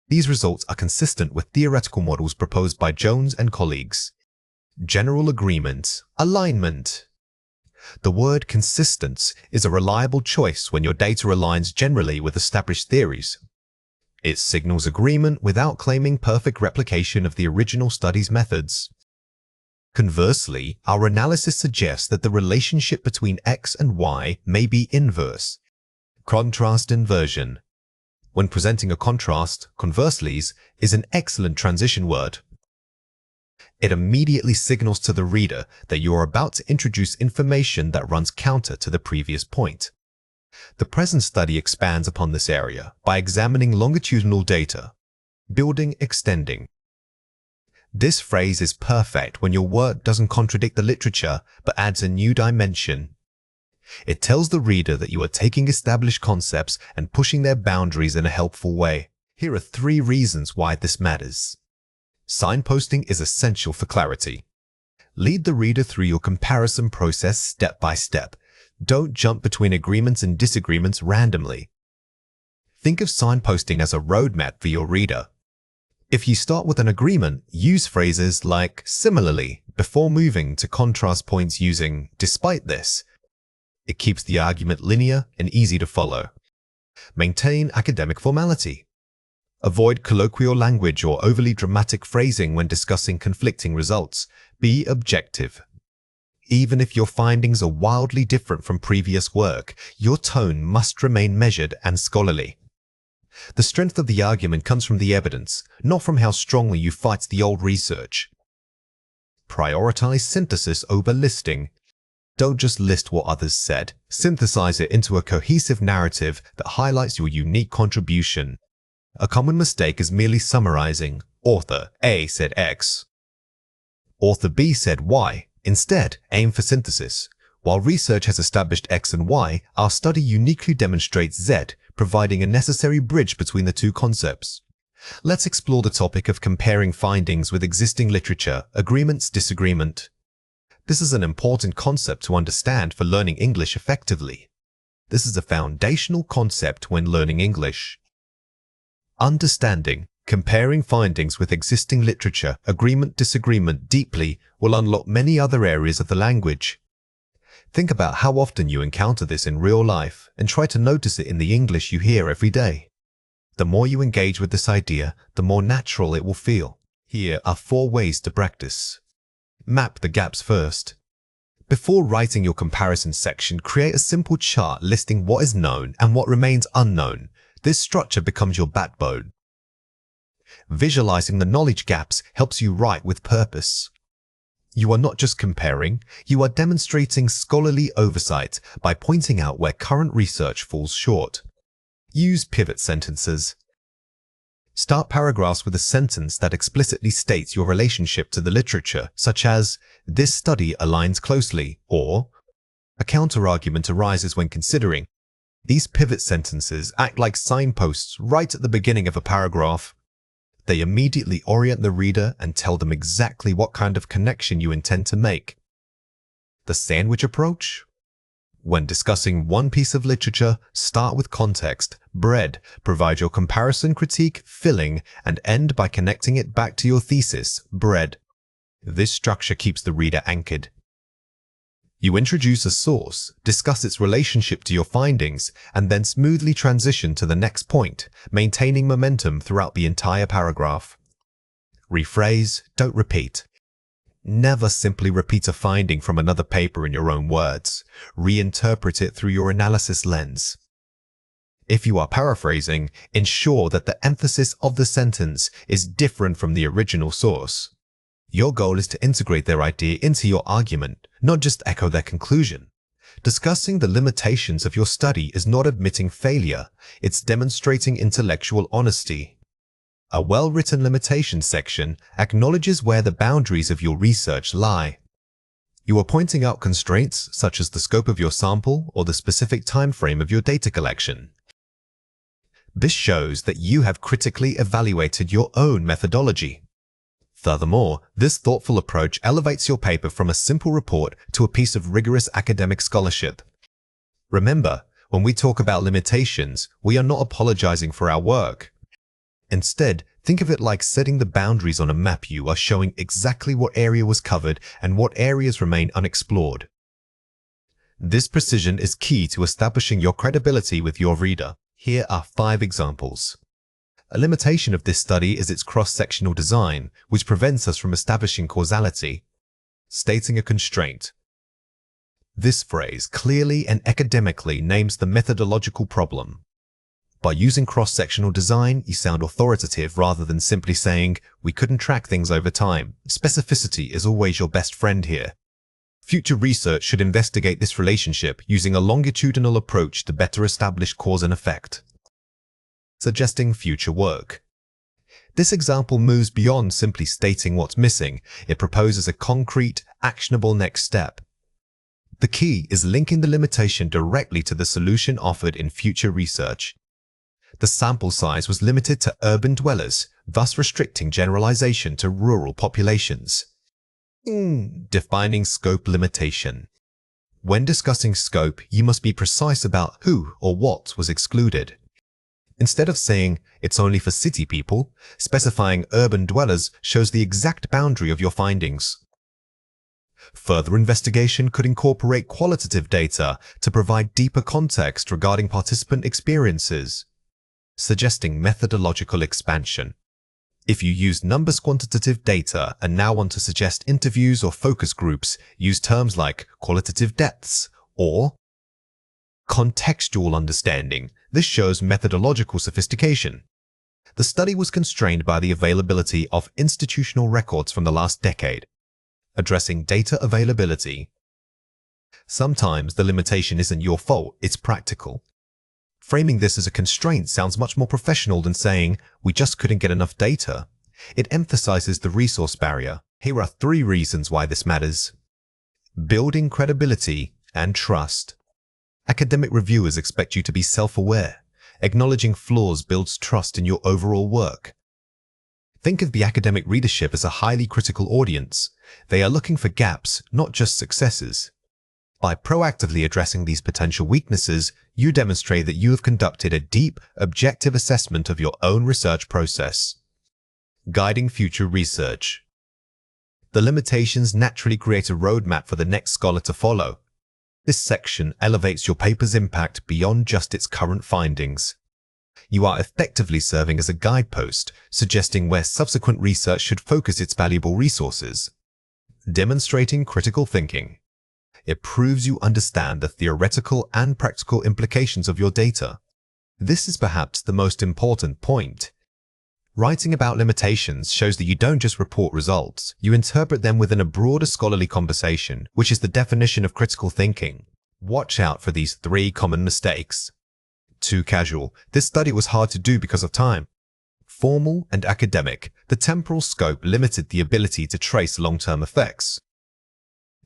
These results are consistent with theoretical models proposed by Jones and colleagues. General agreement, alignment. The word consistent is a reliable choice when your data aligns generally with established theories. It signals agreement without claiming perfect replication of the original study's methods. Conversely, our analysis suggests that the relationship between X and Y may be inverse. Contrast inversion. When presenting a contrast, conversely's is an excellent transition word. It immediately signals to the reader that you are about to introduce information that runs counter to the previous point. The present study expands upon this area by examining longitudinal data, building, extending. This phrase is perfect when your work doesn't contradict the literature but adds a new dimension. It tells the reader that you are taking established concepts and pushing their boundaries in a helpful way. Here are 3 reasons why this matters. Signposting is essential for clarity. Lead the reader through your comparison process step by step. Don't jump between agreements and disagreements randomly. Think of signposting as a roadmap for your reader. If you start with an agreement, use phrases like similarly before moving to contrast points using despite this. It keeps the argument linear and easy to follow. Maintain academic formality. Avoid colloquial language or overly dramatic phrasing when discussing conflicting results. Be objective. Even if your findings are wildly different from previous work, your tone must remain measured and scholarly. The strength of the argument comes from the evidence, not from how strongly you fight the old research. Prioritize synthesis over listing. Don't just list what others said. Synthesize it into a cohesive narrative that highlights your unique contribution. A common mistake is merely summarizing, author A said X. Author B said Y. Instead, aim for synthesis. While research has established X and Y, our study uniquely demonstrates Z, providing a necessary bridge between the 2 concepts. Let's explore the topic of comparing findings with existing literature, agreements, disagreement. This is an important concept to understand for learning English effectively. This is a foundational concept when learning English. Understanding, comparing findings with existing literature, agreement, disagreement deeply will unlock many other areas of the language. Think about how often you encounter this in real life and try to notice it in the English you hear every day. The more you engage with this idea, the more natural it will feel. Here are 4 ways to practice. Map the gaps first. Before writing your comparison section, create a simple chart listing what is known and what remains unknown. This structure becomes your backbone. Visualizing the knowledge gaps helps you write with purpose. You are not just comparing, you are demonstrating scholarly oversight by pointing out where current research falls short. Use pivot sentences. Start paragraphs with a sentence that explicitly states your relationship to the literature, such as, "This study aligns closely," or "A counterargument arises when considering." These pivot sentences act like signposts right at the beginning of a paragraph. They immediately orient the reader and tell them exactly what kind of connection you intend to make. The sandwich approach? When discussing one piece of literature, start with context, bread, provide your comparison critique, filling, and end by connecting it back to your thesis, bread. This structure keeps the reader anchored. You introduce a source, discuss its relationship to your findings, and then smoothly transition to the next point, maintaining momentum throughout the entire paragraph. Rephrase, don't repeat. Never simply repeat a finding from another paper in your own words. Reinterpret it through your analysis lens. If you are paraphrasing, ensure that the emphasis of the sentence is different from the original source. Your goal is to integrate their idea into your argument, not just echo their conclusion. Discussing the limitations of your study is not admitting failure, it's demonstrating intellectual honesty. A well-written limitations section acknowledges where the boundaries of your research lie. You are pointing out constraints such as the scope of your sample or the specific time frame of your data collection. This shows that you have critically evaluated your own methodology. Furthermore, this thoughtful approach elevates your paper from a simple report to a piece of rigorous academic scholarship. Remember, when we talk about limitations, we are not apologizing for our work. Instead, think of it like setting the boundaries on a map. You are showing exactly what area was covered and what areas remain unexplored. This precision is key to establishing your credibility with your reader. Here are 5 examples. A limitation of this study is its cross-sectional design, which prevents us from establishing causality. Stating a constraint. This phrase clearly and academically names the methodological problem. By using cross-sectional design, you sound authoritative rather than simply saying, "We couldn't track things over time." Specificity is always your best friend here. Future research should investigate this relationship using a longitudinal approach to better establish cause and effect. Suggesting future work. This example moves beyond simply stating what's missing. It proposes a concrete, actionable next step. The key is linking the limitation directly to the solution offered in future research. The sample size was limited to urban dwellers, thus restricting generalization to rural populations. Defining scope limitation. When discussing scope, you must be precise about who or what was excluded. Instead of saying, "It's only for city people," specifying urban dwellers shows the exact boundary of your findings. Further investigation could incorporate qualitative data to provide deeper context regarding participant experiences. Suggesting methodological expansion. If you use numbers quantitative data and now want to suggest interviews or focus groups, use terms like qualitative depths or contextual understanding. This shows methodological sophistication. The study was constrained by the availability of institutional records from the last decade. Addressing data availability. Sometimes the limitation isn't your fault, it's practical. Framing this as a constraint sounds much more professional than saying, "We just couldn't get enough data." It emphasizes the resource barrier. Here are 3 reasons why this matters. Building credibility and trust. Academic reviewers expect you to be self-aware. Acknowledging flaws builds trust in your overall work. Think of the academic readership as a highly critical audience. They are looking for gaps, not just successes. By proactively addressing these potential weaknesses, you demonstrate that you have conducted a deep, objective assessment of your own research process. Guiding future research. The limitations naturally create a roadmap for the next scholar to follow. This section elevates your paper's impact beyond just its current findings. You are effectively serving as a guidepost, suggesting where subsequent research should focus its valuable resources. Demonstrating critical thinking. It proves you understand the theoretical and practical implications of your data. This is perhaps the most important point. Writing about limitations shows that you don't just report results, you interpret them within a broader scholarly conversation, which is the definition of critical thinking. Watch out for these 3 common mistakes. Too casual. This study was hard to do because of time. Formal and academic. The temporal scope limited the ability to trace long-term effects.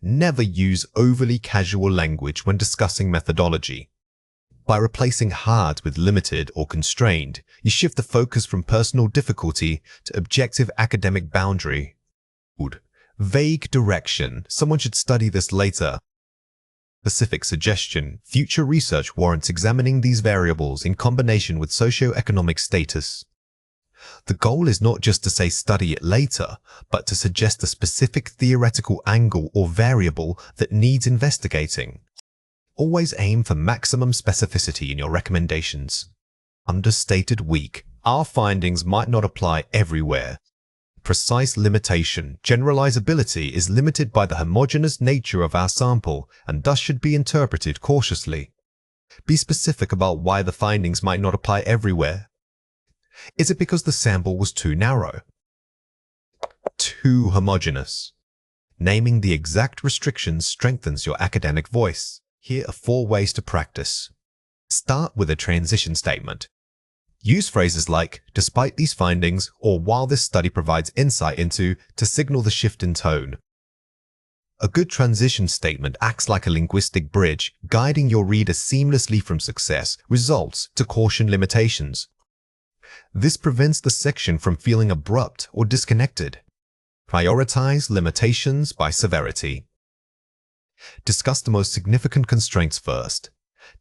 Never use overly casual language when discussing methodology. By replacing hard with limited or constrained, you shift the focus from personal difficulty to objective academic boundary. Vague direction. Someone should study this later. Specific suggestion. Future research warrants examining these variables in combination with socio-economic status. The goal is not just to say study it later, but to suggest a specific theoretical angle or variable that needs investigating. Always aim for maximum specificity in your recommendations. Understated weak. Our findings might not apply everywhere. Precise limitation. Generalizability is limited by the homogeneous nature of our sample and thus should be interpreted cautiously. Be specific about why the findings might not apply everywhere. Is it because the sample was too narrow? Too homogeneous? Naming the exact restrictions strengthens your academic voice. Here are 4 ways to practice. Start with a transition statement. Use phrases like, despite these findings, or while this study provides insight into, to signal the shift in tone. A good transition statement acts like a linguistic bridge, guiding your reader seamlessly from success, results, to caution limitations. This prevents the section from feeling abrupt or disconnected. Prioritize limitations by severity. Discuss the most significant constraints first.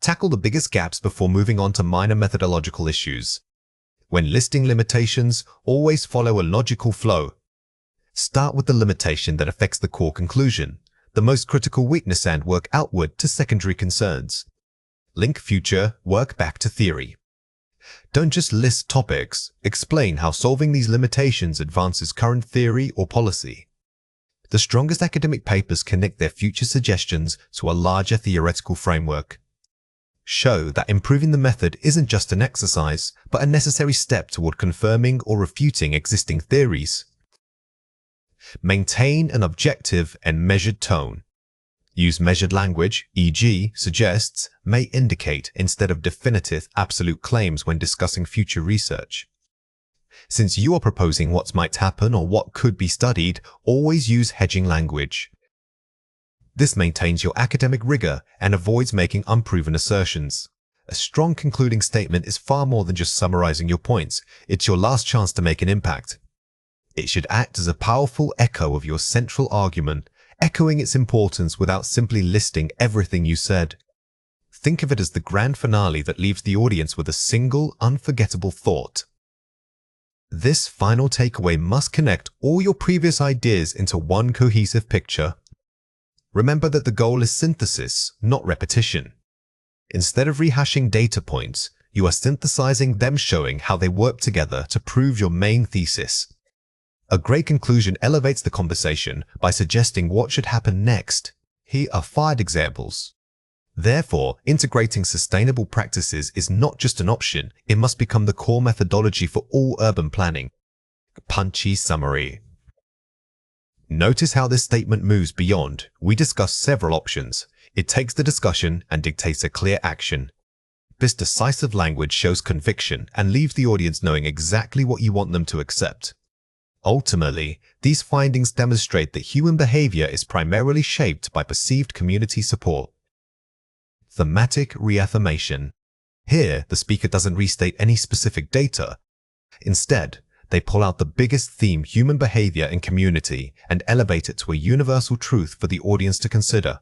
Tackle the biggest gaps before moving on to minor methodological issues. When listing limitations, always follow a logical flow. Start with the limitation that affects the core conclusion, the most critical weakness, and work outward to secondary concerns. Link future, work back to theory. Don't just list topics, explain how solving these limitations advances current theory or policy. The strongest academic papers connect their future suggestions to a larger theoretical framework. Show that improving the method isn't just an exercise, but a necessary step toward confirming or refuting existing theories. Maintain an objective and measured tone. Use measured language, e.g., suggests, may indicate, instead of definitive, absolute claims when discussing future research. Since you are proposing what might happen or what could be studied, always use hedging language. This maintains your academic rigor and avoids making unproven assertions. A strong concluding statement is far more than just summarizing your points. It's your last chance to make an impact. It should act as a powerful echo of your central argument, echoing its importance without simply listing everything you said. Think of it as the grand finale that leaves the audience with a single, unforgettable thought. This final takeaway must connect all your previous ideas into one cohesive picture. Remember that the goal is synthesis, not repetition. Instead of rehashing data points, you are synthesizing them, showing how they work together to prove your main thesis. A great conclusion elevates the conversation by suggesting what should happen next. Here are 5 examples. Therefore, integrating sustainable practices is not just an option, it must become the core methodology for all urban planning. Punchy summary. Notice how this statement moves beyond. We discuss several options. It takes the discussion and dictates a clear action. This decisive language shows conviction and leaves the audience knowing exactly what you want them to accept. Ultimately, these findings demonstrate that human behavior is primarily shaped by perceived community support. Thematic reaffirmation. Here, the speaker doesn't restate any specific data. Instead, they pull out the biggest theme, human behavior and community, and elevate it to a universal truth for the audience to consider.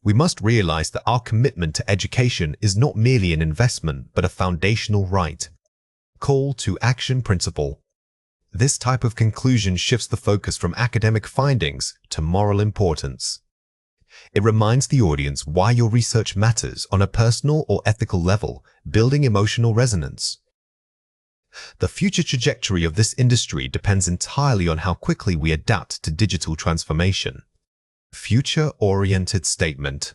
We must realize that our commitment to education is not merely an investment, but a foundational right. Call to action principle. This type of conclusion shifts the focus from academic findings to moral importance. It reminds the audience why your research matters on a personal or ethical level, building emotional resonance. The future trajectory of this industry depends entirely on how quickly we adapt to digital transformation. Future-oriented statement.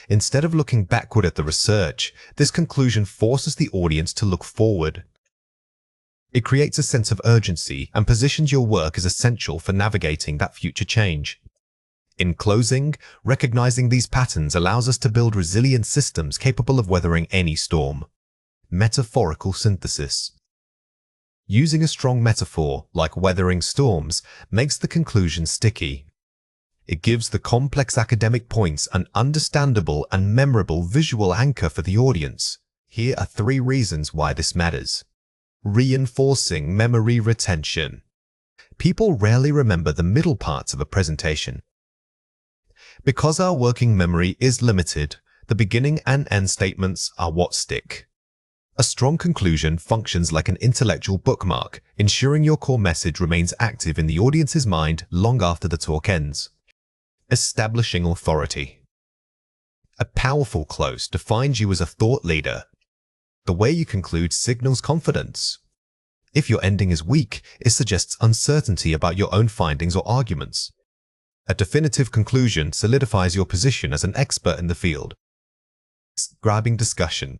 Instead of looking backward at the research, this conclusion forces the audience to look forward. It creates a sense of urgency and positions your work as essential for navigating that future change. In closing, recognizing these patterns allows us to build resilient systems capable of weathering any storm. Metaphorical synthesis. Using a strong metaphor, like weathering storms, makes the conclusion sticky. It gives the complex academic points an understandable and memorable visual anchor for the audience. Here are 3 reasons why this matters. Reinforcing memory retention. People rarely remember the middle parts of a presentation. Because our working memory is limited, the beginning and end statements are what stick. A strong conclusion functions like an intellectual bookmark, ensuring your core message remains active in the audience's mind long after the talk ends. Establishing authority. A powerful close defines you as a thought leader. The way you conclude signals confidence. If your ending is weak, it suggests uncertainty about your own findings or arguments. A definitive conclusion solidifies your position as an expert in the field. Grabbing discussion.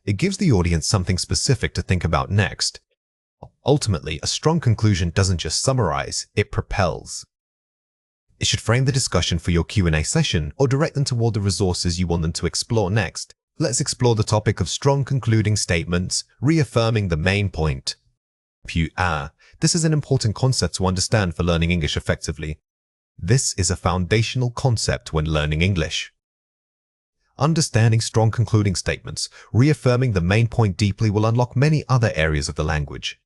It gives the audience something specific to think about next. Ultimately, a strong conclusion doesn't just summarize, it propels. It should frame the discussion for your Q&A session or direct them toward the resources you want them to explore next. Let's explore the topic of strong concluding statements, reaffirming the main point. This is an important concept to understand for learning English effectively. This is a foundational concept when learning English. Understanding strong concluding statements, reaffirming the main point deeply will unlock many other areas of the language.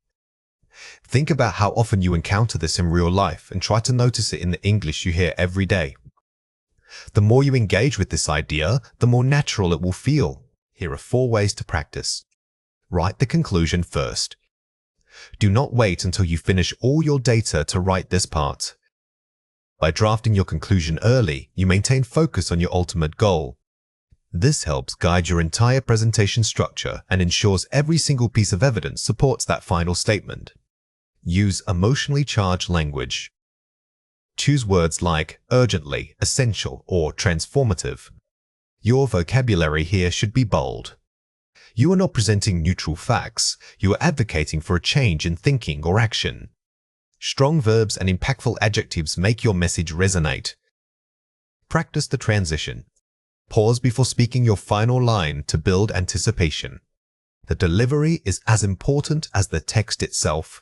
Think about how often you encounter this in real life and try to notice it in the English you hear every day. The more you engage with this idea, the more natural it will feel. Here are 4 ways to practice. Write the conclusion first. Do not wait until you finish all your data to write this part. By drafting your conclusion early, you maintain focus on your ultimate goal. This helps guide your entire presentation structure and ensures every single piece of evidence supports that final statement. Use emotionally charged language. Choose words like urgently, essential, or transformative. Your vocabulary here should be bold. You are not presenting neutral facts, you are advocating for a change in thinking or action. Strong verbs and impactful adjectives make your message resonate. Practice the transition. Pause before speaking your final line to build anticipation. The delivery is as important as the text itself.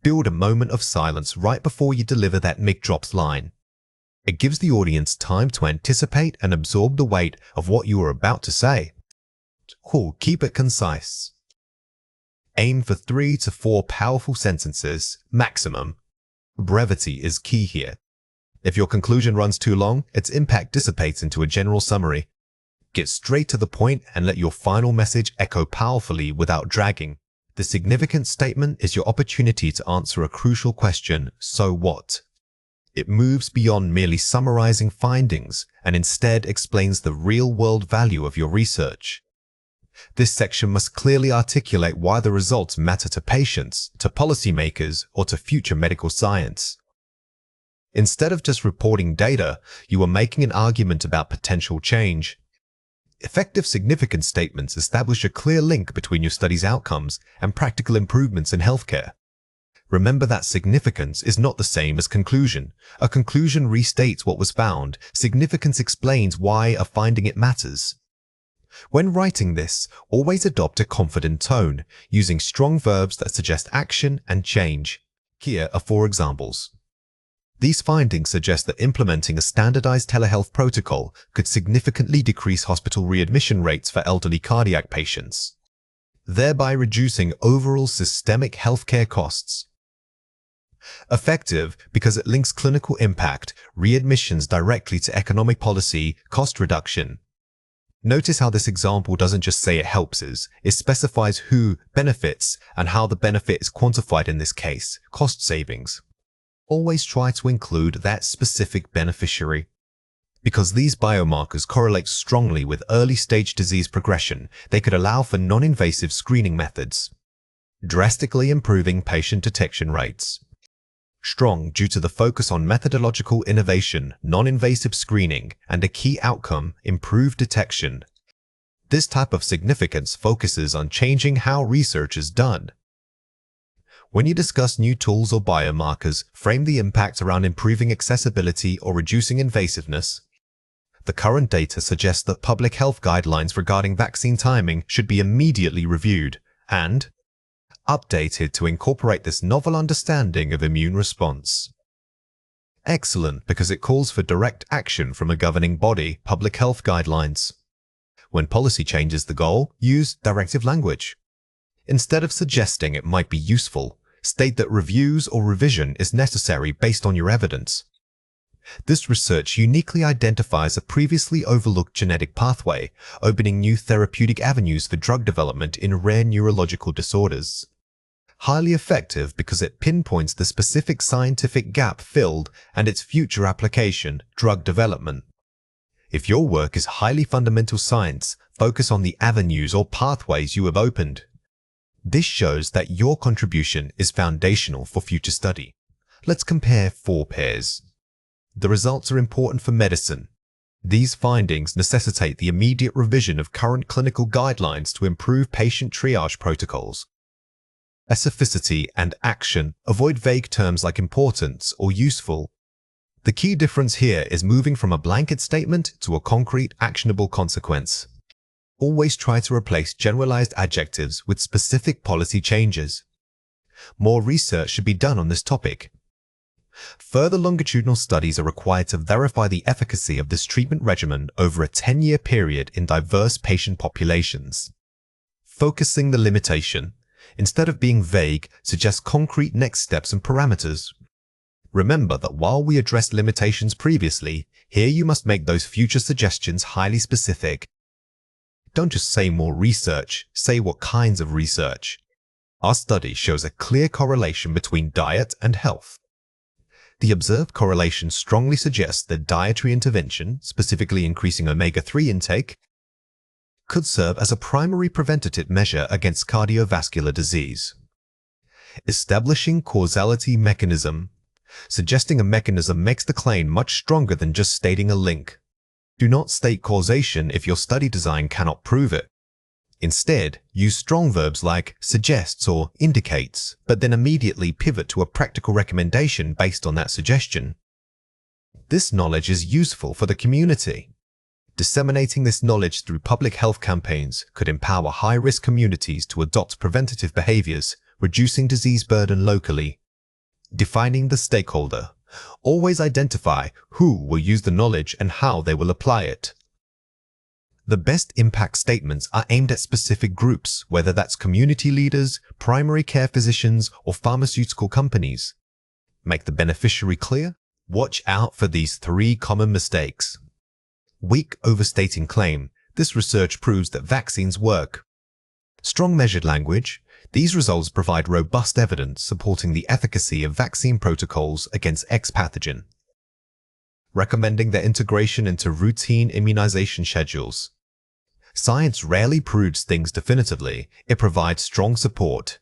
Build a moment of silence right before you deliver that mic drops line. It gives the audience time to anticipate and absorb the weight of what you are about to say. Keep it concise. Aim for 3 to 4 powerful sentences, maximum. Brevity is key here. If your conclusion runs too long, its impact dissipates into a general summary. Get straight to the point and let your final message echo powerfully without dragging. The significant statement is your opportunity to answer a crucial question, so what? It moves beyond merely summarizing findings and instead explains the real-world value of your research. This section must clearly articulate why the results matter to patients, to policymakers, or to future medical science. Instead of just reporting data, you are making an argument about potential change. Effective significant statements establish a clear link between your study's outcomes and practical improvements in healthcare. Remember that significance is not the same as conclusion. A conclusion restates what was found. Significance explains why a finding it matters. When writing this, always adopt a confident tone, using strong verbs that suggest action and change. Here are 4 examples. These findings suggest that implementing a standardized telehealth protocol could significantly decrease hospital readmission rates for elderly cardiac patients, thereby reducing overall systemic healthcare costs. Effective because it links clinical impact, readmissions directly to economic policy, cost reduction. Notice how this example doesn't just say it helps us, it specifies who benefits and how the benefit is quantified in this case, cost savings. Always try to include that specific beneficiary. Because these biomarkers correlate strongly with early-stage disease progression, they could allow for non-invasive screening methods, drastically improving patient detection rates. Strong due to the focus on methodological innovation, non-invasive screening, and a key outcome, improved detection. This type of significance focuses on changing how research is done. When you discuss new tools or biomarkers, frame the impact around improving accessibility or reducing invasiveness. The current data suggests that public health guidelines regarding vaccine timing should be immediately reviewed and updated to incorporate this novel understanding of immune response. Excellent, because it calls for direct action from a governing body, public health guidelines. When policy changes the goal, use directive language. Instead of suggesting it might be useful, state that reviews or revision is necessary based on your evidence. This research uniquely identifies a previously overlooked genetic pathway, opening new therapeutic avenues for drug development in rare neurological disorders. Highly effective because it pinpoints the specific scientific gap filled and its future application, drug development. If your work is highly fundamental science, focus on the avenues or pathways you have opened. This shows that your contribution is foundational for future study. Let's compare 4 pairs. The results are important for medicine. These findings necessitate the immediate revision of current clinical guidelines to improve patient triage protocols. Specificity and action. Avoid vague terms like importance or useful. The key difference here is moving from a blanket statement to a concrete, actionable consequence. Always try to replace generalized adjectives with specific policy changes. More research should be done on this topic. Further longitudinal studies are required to verify the efficacy of this treatment regimen over a 10-year period in diverse patient populations. Focusing the limitation. Instead of being vague, suggest concrete next steps and parameters. Remember that while we addressed limitations previously, here you must make those future suggestions highly specific. Don't just say more research, say what kinds of research. Our study shows a clear correlation between diet and health. The observed correlation strongly suggests that dietary intervention, specifically increasing omega-3 intake, could serve as a primary preventative measure against cardiovascular disease. Establishing causality mechanism. Suggesting a mechanism makes the claim much stronger than just stating a link. Do not state causation if your study design cannot prove it. Instead, use strong verbs like suggests or indicates, but then immediately pivot to a practical recommendation based on that suggestion. This knowledge is useful for the community. Disseminating this knowledge through public health campaigns could empower high-risk communities to adopt preventative behaviors, reducing disease burden locally. Defining the stakeholder. Always identify who will use the knowledge and how they will apply it. The best impact statements are aimed at specific groups, whether that's community leaders, primary care physicians, or pharmaceutical companies. Make the beneficiary clear. Watch out for these 3 common mistakes. Weak overstating claim. This research proves that vaccines work. Strong measured language. These results provide robust evidence supporting the efficacy of vaccine protocols against X pathogen. Recommending their integration into routine immunization schedules. Science rarely proves things definitively, it provides strong support.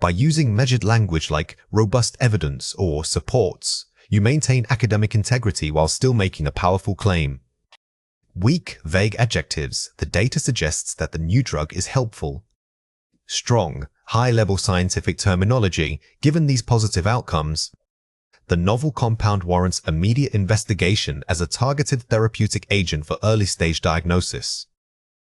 By using measured language like robust evidence or supports, you maintain academic integrity while still making a powerful claim. Weak, vague adjectives. The data suggests that the new drug is helpful. Strong, high-level scientific terminology. Given these positive outcomes, the novel compound warrants immediate investigation as a targeted therapeutic agent for early-stage diagnosis.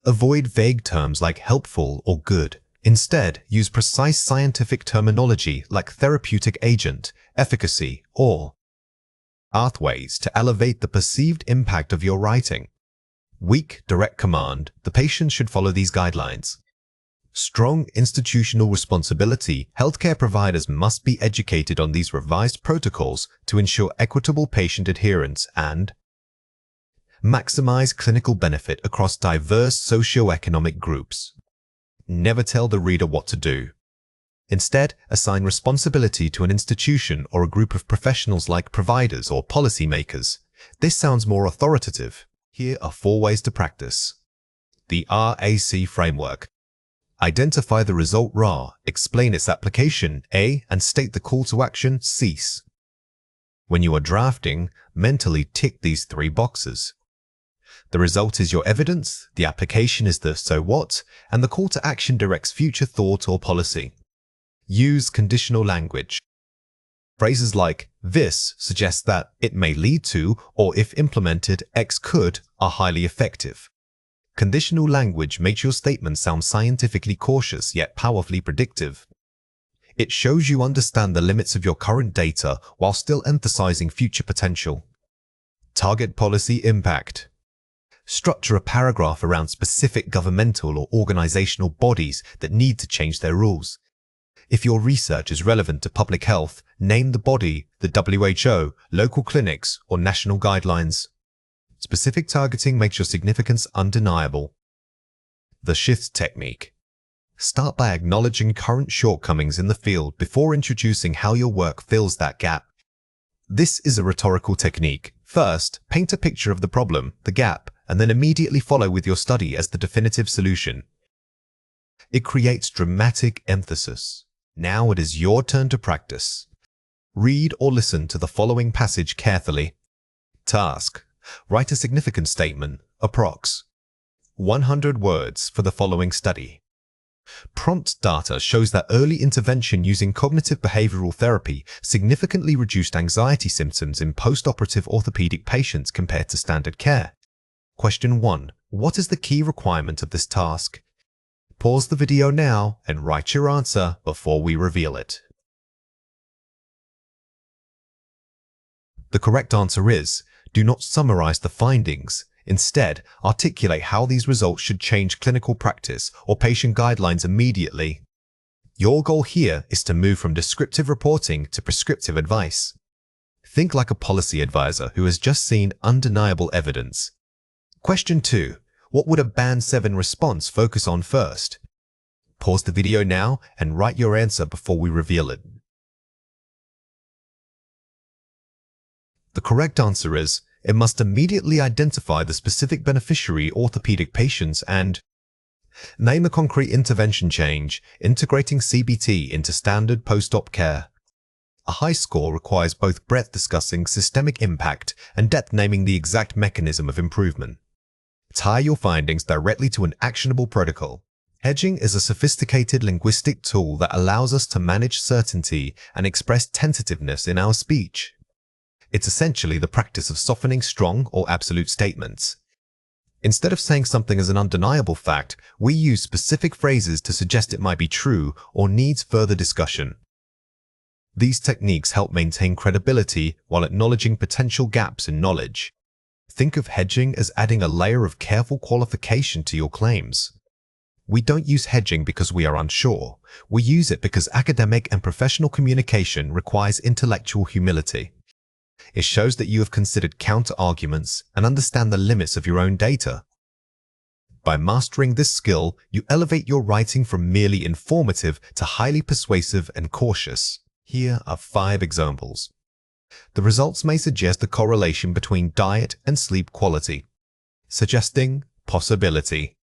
Avoid vague terms like helpful or good. Instead, use precise scientific terminology like therapeutic agent, efficacy, or pathways to elevate the perceived impact of your writing. Weak, direct command. The patient should follow these guidelines. Strong institutional responsibility. Healthcare providers must be educated on these revised protocols to ensure equitable patient adherence and maximize clinical benefit across diverse socioeconomic groups. Never tell the reader what to do. Instead, assign responsibility to an institution or a group of professionals like providers or policymakers. This sounds more authoritative. Here are 4 ways to practice. The RAC framework. Identify the result RA, explain its application A, and state the call to action cease. When you are drafting, mentally tick these 3 boxes. The result is your evidence, the application is the so what, and the call to action directs future thought or policy. Use conditional language. Phrases like this suggest that it may lead to, or if implemented, X could, are highly effective. Conditional language makes your statement sound scientifically cautious yet powerfully predictive. It shows you understand the limits of your current data while still emphasizing future potential. Target policy impact. Structure a paragraph around specific governmental or organizational bodies that need to change their rules. If your research is relevant to public health, name the body, the WHO, local clinics, or national guidelines. Specific targeting makes your significance undeniable. The shift technique. Start by acknowledging current shortcomings in the field before introducing how your work fills that gap. This is a rhetorical technique. First, paint a picture of the problem, the gap, and then immediately follow with your study as the definitive solution. It creates dramatic emphasis. Now it is your turn to practice. Read or listen to the following passage carefully. Task. Write a significant statement, approx. 100 words for the following study. Prompt data shows that early intervention using cognitive behavioral therapy significantly reduced anxiety symptoms in post-operative orthopedic patients compared to standard care. Question 1. What is the key requirement of this task? Pause the video now and write your answer before we reveal it. The correct answer is, do not summarize the findings. Instead, articulate how these results should change clinical practice or patient guidelines immediately. Your goal here is to move from descriptive reporting to prescriptive advice. Think like a policy advisor who has just seen undeniable evidence. Question 2. What would a Band 7 response focus on first? Pause the video now and write your answer before we reveal it. The correct answer is, it must immediately identify the specific beneficiary orthopedic patients and name a concrete intervention change, integrating CBT into standard post-op care. A high score requires both breadth discussing systemic impact and depth naming the exact mechanism of improvement. Tie your findings directly to an actionable protocol. Hedging is a sophisticated linguistic tool that allows us to manage certainty and express tentativeness in our speech. It's essentially the practice of softening strong or absolute statements. Instead of saying something as an undeniable fact, we use specific phrases to suggest it might be true or needs further discussion. These techniques help maintain credibility while acknowledging potential gaps in knowledge. Think of hedging as adding a layer of careful qualification to your claims. We don't use hedging because we are unsure. We use it because academic and professional communication requires intellectual humility. It shows that you have considered counter-arguments and understand the limits of your own data. By mastering this skill, you elevate your writing from merely informative to highly persuasive and cautious. Here are 5 examples. The results may suggest a correlation between diet and sleep quality, suggesting possibility.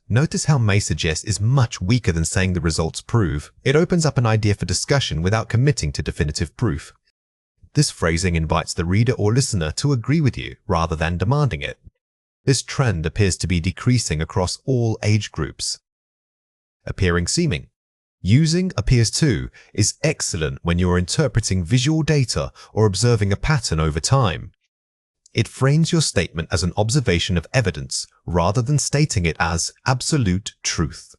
Notice how may suggest is much weaker than saying the results prove. It opens up an idea for discussion without committing to definitive proof. This phrasing invites the reader or listener to agree with you rather than demanding it. This trend appears to be decreasing across all age groups. Appearing seeming. Using appears to is excellent when you are interpreting visual data or observing a pattern over time. It frames your statement as an observation of evidence rather than stating it as absolute truth.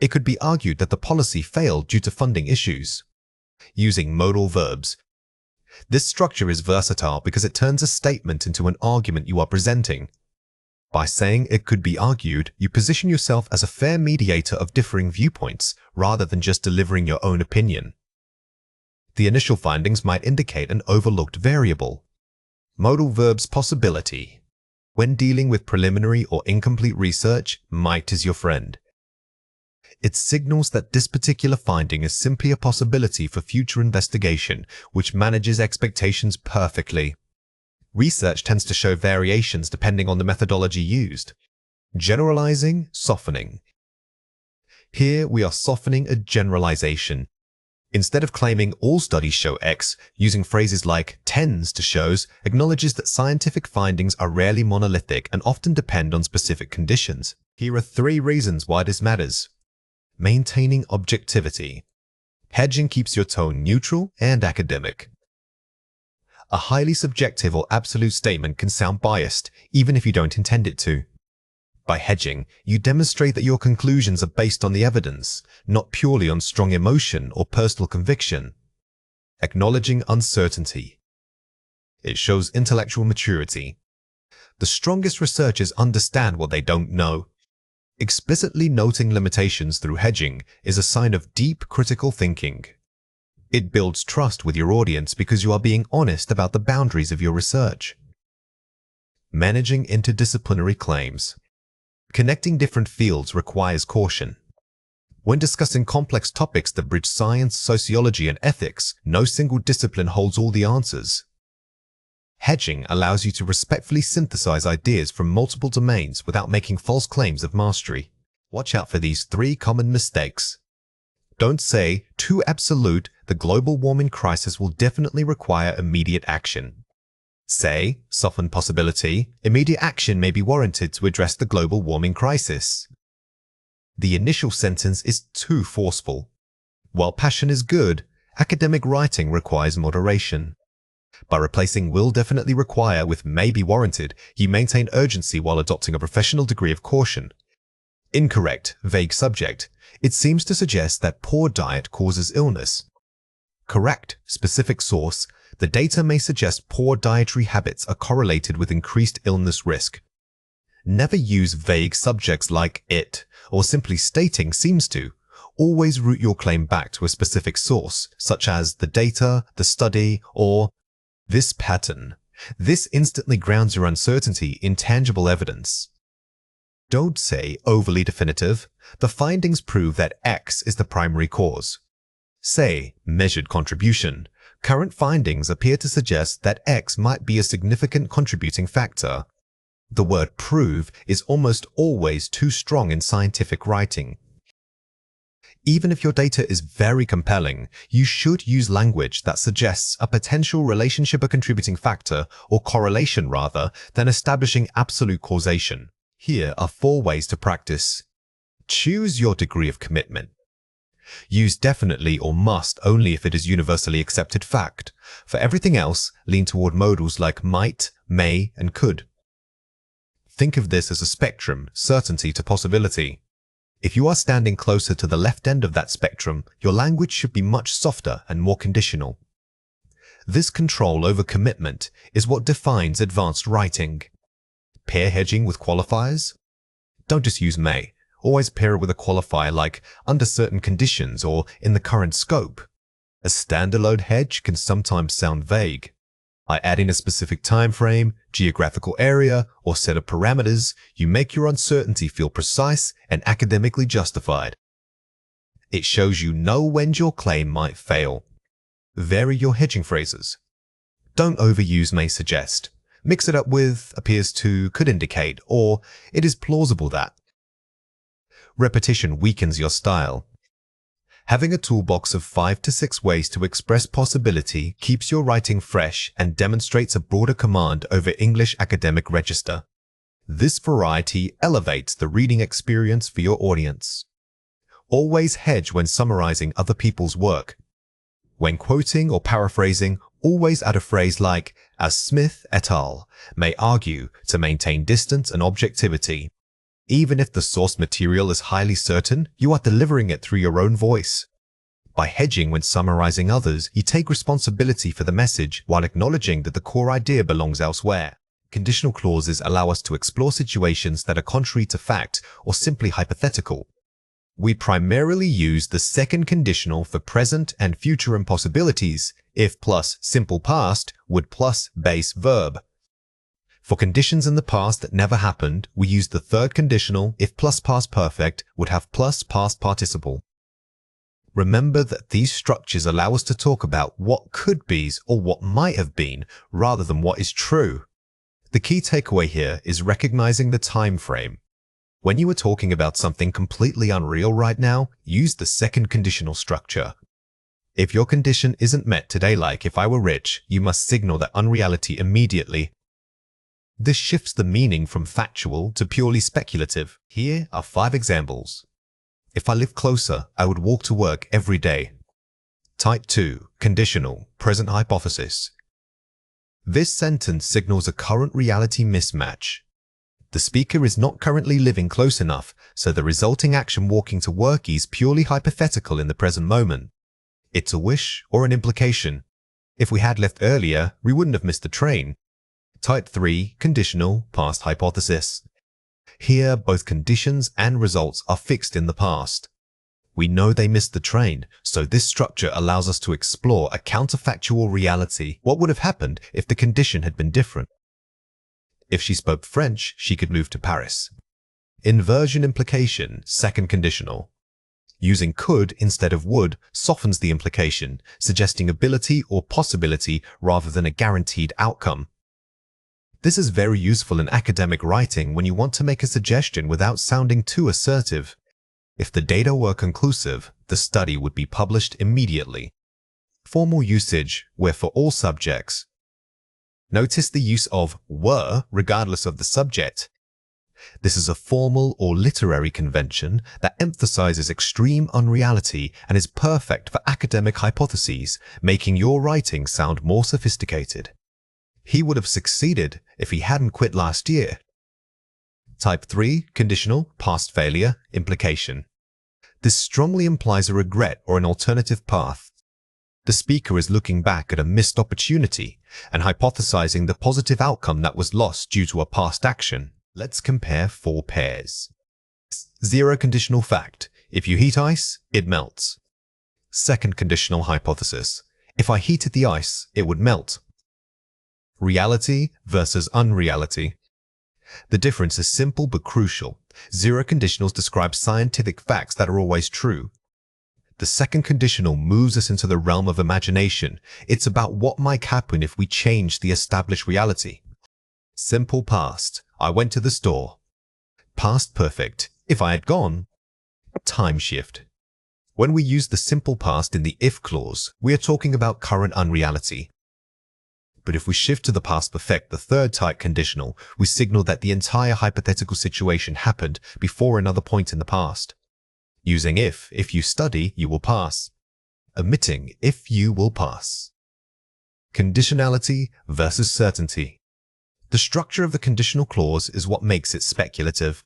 It could be argued that the policy failed due to funding issues. Using modal verbs. This structure is versatile because it turns a statement into an argument you are presenting. By saying it could be argued, you position yourself as a fair mediator of differing viewpoints rather than just delivering your own opinion. The initial findings might indicate an overlooked variable. Modal verbs possibility. When dealing with preliminary or incomplete research, might is your friend. It signals that this particular finding is simply a possibility for future investigation, which manages expectations perfectly. Research tends to show variations depending on the methodology used. Generalizing, softening. Here we are softening a generalization. Instead of claiming all studies show X, using phrases like tends to shows acknowledges that scientific findings are rarely monolithic and often depend on specific conditions. Here are 3 reasons why this matters. Maintaining objectivity. Hedging keeps your tone neutral and academic. A highly subjective or absolute statement can sound biased, even if you don't intend it to. By hedging, you demonstrate that your conclusions are based on the evidence, not purely on strong emotion or personal conviction. Acknowledging uncertainty. It shows intellectual maturity. The strongest researchers understand what they don't know. Explicitly noting limitations through hedging is a sign of deep critical thinking. It builds trust with your audience because you are being honest about the boundaries of your research. Managing interdisciplinary claims. Connecting different fields requires caution. When discussing complex topics that bridge science, sociology, and ethics, no single discipline holds all the answers. Hedging allows you to respectfully synthesize ideas from multiple domains without making false claims of mastery. Watch out for these 3 common mistakes. Don't say, too absolute, the global warming crisis will definitely require immediate action. Say, soften possibility, immediate action may be warranted to address the global warming crisis. The initial sentence is too forceful. While passion is good, academic writing requires moderation. By replacing will definitely require with may be warranted, you maintain urgency while adopting a professional degree of caution. Incorrect, vague subject. It seems to suggest that poor diet causes illness. Correct, specific source. The data may suggest poor dietary habits are correlated with increased illness risk. Never use vague subjects like it, or simply stating seems to. Always root your claim back to a specific source, such as the data, the study, or this pattern. This instantly grounds your uncertainty in tangible evidence. Don't say overly definitive. The findings prove that X is the primary cause. Say measured contribution. Current findings appear to suggest that X might be a significant contributing factor. The word prove is almost always too strong in scientific writing. Even if your data is very compelling, you should use language that suggests a potential relationship or contributing factor, or correlation rather, than establishing absolute causation. Here are 4 ways to practice. Choose your degree of commitment. Use definitely or must only if it is universally accepted fact. For everything else, lean toward modals like might, may, and could. Think of this as a spectrum, certainty to possibility. If you are standing closer to the left end of that spectrum, your language should be much softer and more conditional. This control over commitment is what defines advanced writing. Pair hedging with qualifiers? Don't just use may. Always pair it with a qualifier like under certain conditions or in the current scope. A standalone hedge can sometimes sound vague. By adding a specific time frame, geographical area, or set of parameters, you make your uncertainty feel precise and academically justified. It shows you know when your claim might fail. Vary your hedging phrases. Don't overuse may suggest. Mix it up with appears to, could indicate, or it is plausible that. Repetition weakens your style. Having a toolbox of 5 to 6 ways to express possibility keeps your writing fresh and demonstrates a broader command over English academic register. This variety elevates the reading experience for your audience. Always hedge when summarizing other people's work. When quoting or paraphrasing, always add a phrase like, as Smith et al. May argue, to maintain distance and objectivity. Even if the source material is highly certain, you are delivering it through your own voice. By hedging when summarizing others, you take responsibility for the message while acknowledging that the core idea belongs elsewhere. Conditional clauses allow us to explore situations that are contrary to fact or simply hypothetical. We primarily use the second conditional for present and future impossibilities, if plus simple past, would plus base verb. For conditions in the past that never happened, we use the third conditional if plus past perfect would have plus past participle. Remember that these structures allow us to talk about what could be's or what might have been rather than what is true. The key takeaway here is recognizing the time frame. When you are talking about something completely unreal right now, use the second conditional structure. If your condition isn't met today, like if I were rich, you must signal that unreality immediately. This shifts the meaning from factual to purely speculative. Here are 5 examples. If I lived closer, I would walk to work every day. Type 2. Conditional, present hypothesis. This sentence signals a current reality mismatch. The speaker is not currently living close enough, so the resulting action walking to work is purely hypothetical in the present moment. It's a wish or an implication. If we had left earlier, we wouldn't have missed the train. Type 3. Conditional, past hypothesis. Here, both conditions and results are fixed in the past. We know they missed the train, so this structure allows us to explore a counterfactual reality. What would have happened if the condition had been different? If she spoke French, she could move to Paris. Inversion implication, second conditional. Using could instead of would softens the implication, suggesting ability or possibility rather than a guaranteed outcome. This is very useful in academic writing when you want to make a suggestion without sounding too assertive. If the data were conclusive, the study would be published immediately. Formal usage, where for all subjects. Notice the use of were regardless of the subject. This is a formal or literary convention that emphasizes extreme unreality and is perfect for academic hypotheses, making your writing sound more sophisticated. He would have succeeded if he hadn't quit last year. Type 3. Conditional, past failure, implication. This strongly implies a regret or an alternative path. The speaker is looking back at a missed opportunity and hypothesizing the positive outcome that was lost due to a past action. Let's compare 4 pairs. 0 conditional fact. If you heat ice, it melts. Second conditional hypothesis. If I heated the ice, it would melt. Reality versus unreality. The difference is simple but crucial. 0 conditionals describe scientific facts that are always true. The second conditional moves us into the realm of imagination. It's about what might happen if we change the established reality. Simple past. I went to the store. Past perfect. If I had gone. Time shift. When we use the simple past in the if clause, we are talking about current unreality. But if we shift to the past perfect, the third type conditional, we signal that the entire hypothetical situation happened before another point in the past. Using if you study, you will pass. Omitting if you will pass. Conditionality versus certainty. The structure of the conditional clause is what makes it speculative.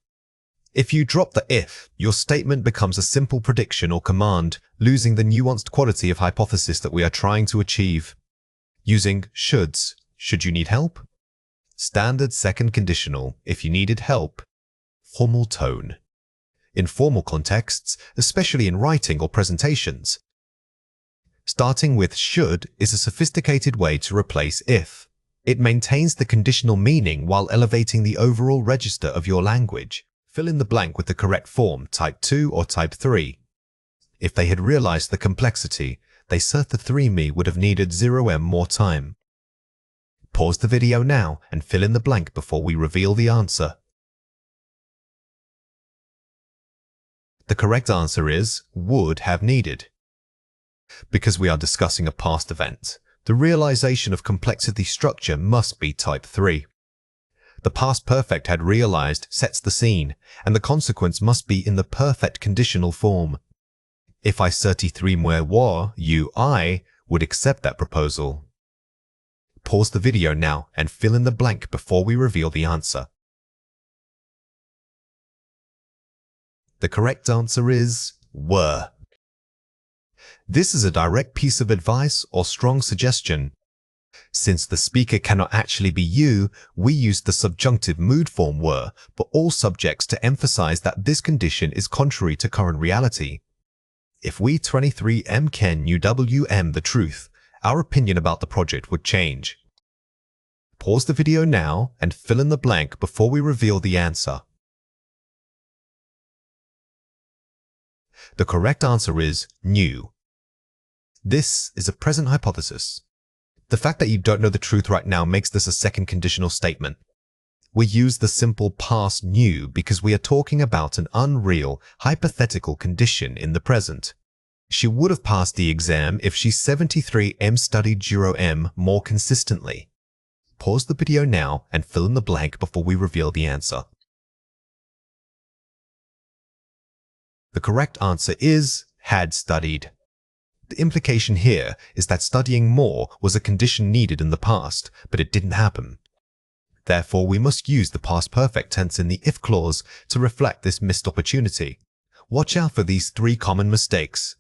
If you drop the if, your statement becomes a simple prediction or command, losing the nuanced quality of hypothesis that we are trying to achieve. Using shoulds, should you need help? Standard second conditional, if you needed help. Formal tone. In formal contexts, especially in writing or presentations. Starting with should is a sophisticated way to replace if. It maintains the conditional meaning while elevating the overall register of your language. Fill in the blank with the correct form, type 2 or type 3. If they had realized the complexity, they certainly me would have needed 0m more time. Pause the video now and fill in the blank before we reveal the answer. The correct answer is would have needed. Because we are discussing a past event, the realization of complexity structure must be type 3. The past perfect had realized sets the scene, and the consequence must be in the perfect conditional form. If I certifie moi war, I would accept that proposal. Pause the video now and fill in the blank before we reveal the answer. The correct answer is were. This is a direct piece of advice or strong suggestion. Since the speaker cannot actually be you, we use the subjunctive mood form were for all subjects to emphasize that this condition is contrary to current reality. If we 23M Ken UWM the truth, our opinion about the project would change. Pause the video now and fill in the blank before we reveal the answer. The correct answer is new. This is a present hypothesis. The fact that you don't know the truth right now makes this a second conditional statement. We use the simple past new because we are talking about an unreal, hypothetical condition in the present. She would have passed the exam if she 73M studied 0M more consistently. Pause the video now and fill in the blank before we reveal the answer. The correct answer is had studied. The implication here is that studying more was a condition needed in the past, but it didn't happen. Therefore, we must use the past perfect tense in the if clause to reflect this missed opportunity. Watch out for these 3 common mistakes.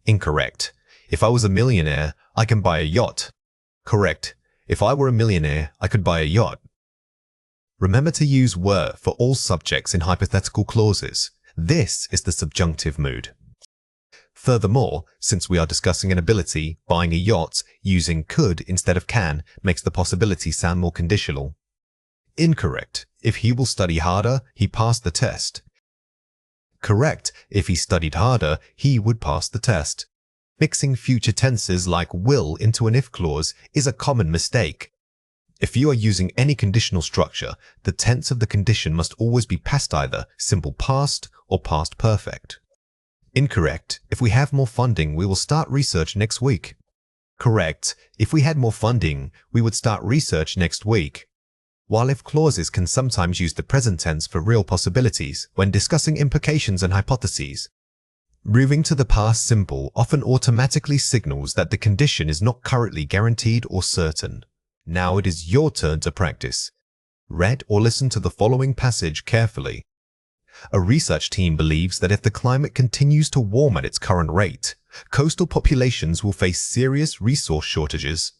Incorrect. If I was a millionaire, I can buy a yacht. Correct. If I were a millionaire, I could buy a yacht. Remember to use were for all subjects in hypothetical clauses. This is the subjunctive mood. Furthermore, since we are discussing an ability, buying a yacht using could instead of can makes the possibility sound more conditional. Incorrect. If he will study harder, he passed the test. Correct. If he studied harder, he would pass the test. Mixing future tenses like will into an if clause is a common mistake. If you are using any conditional structure, the tense of the condition must always be past either simple past or past perfect. Incorrect. If we have more funding, we will start research next week. Correct. If we had more funding, we would start research next week. While if clauses can sometimes use the present tense for real possibilities when discussing implications and hypotheses, moving to the past simple often automatically signals that the condition is not currently guaranteed or certain. Now it is your turn to practice. Read or listen to the following passage carefully. A research team believes that if the climate continues to warm at its current rate, coastal populations will face serious resource shortages.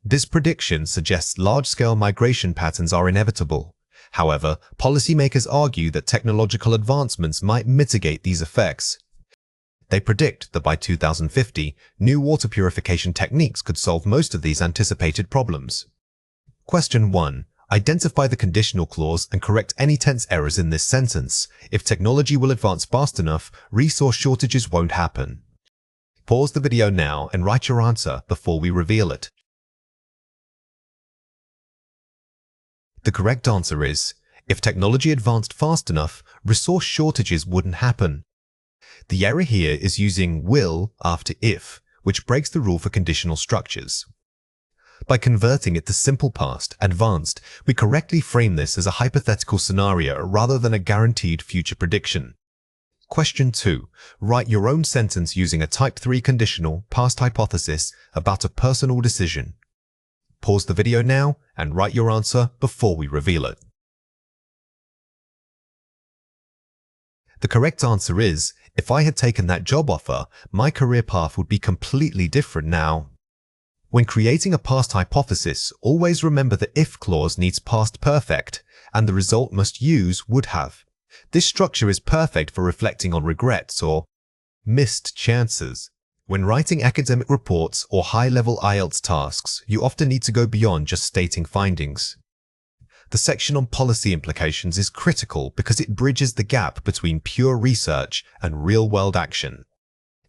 This prediction suggests large-scale migration patterns are inevitable. However, policymakers argue that technological advancements might mitigate these effects. They predict that by 2050, new water purification techniques could solve most of these anticipated problems. Question 1. Identify the conditional clause and correct any tense errors in this sentence. If technology will advance fast enough, resource shortages won't happen. Pause the video now and write your answer before we reveal it. The correct answer is, if technology advanced fast enough, resource shortages wouldn't happen. The error here is using will after if, which breaks the rule for conditional structures. By converting it to simple past, advanced, we correctly frame this as a hypothetical scenario rather than a guaranteed future prediction. Question 2. Write your own sentence using a Type 3 conditional past hypothesis about a personal decision. Pause the video now and write your answer before we reveal it. The correct answer is, if I had taken that job offer, my career path would be completely different now. When creating a past hypothesis, always remember the if clause needs past perfect, and the result must use would have. This structure is perfect for reflecting on regrets or missed chances. When writing academic reports or high-level IELTS tasks, you often need to go beyond just stating findings. The section on policy implications is critical because it bridges the gap between pure research and real-world action.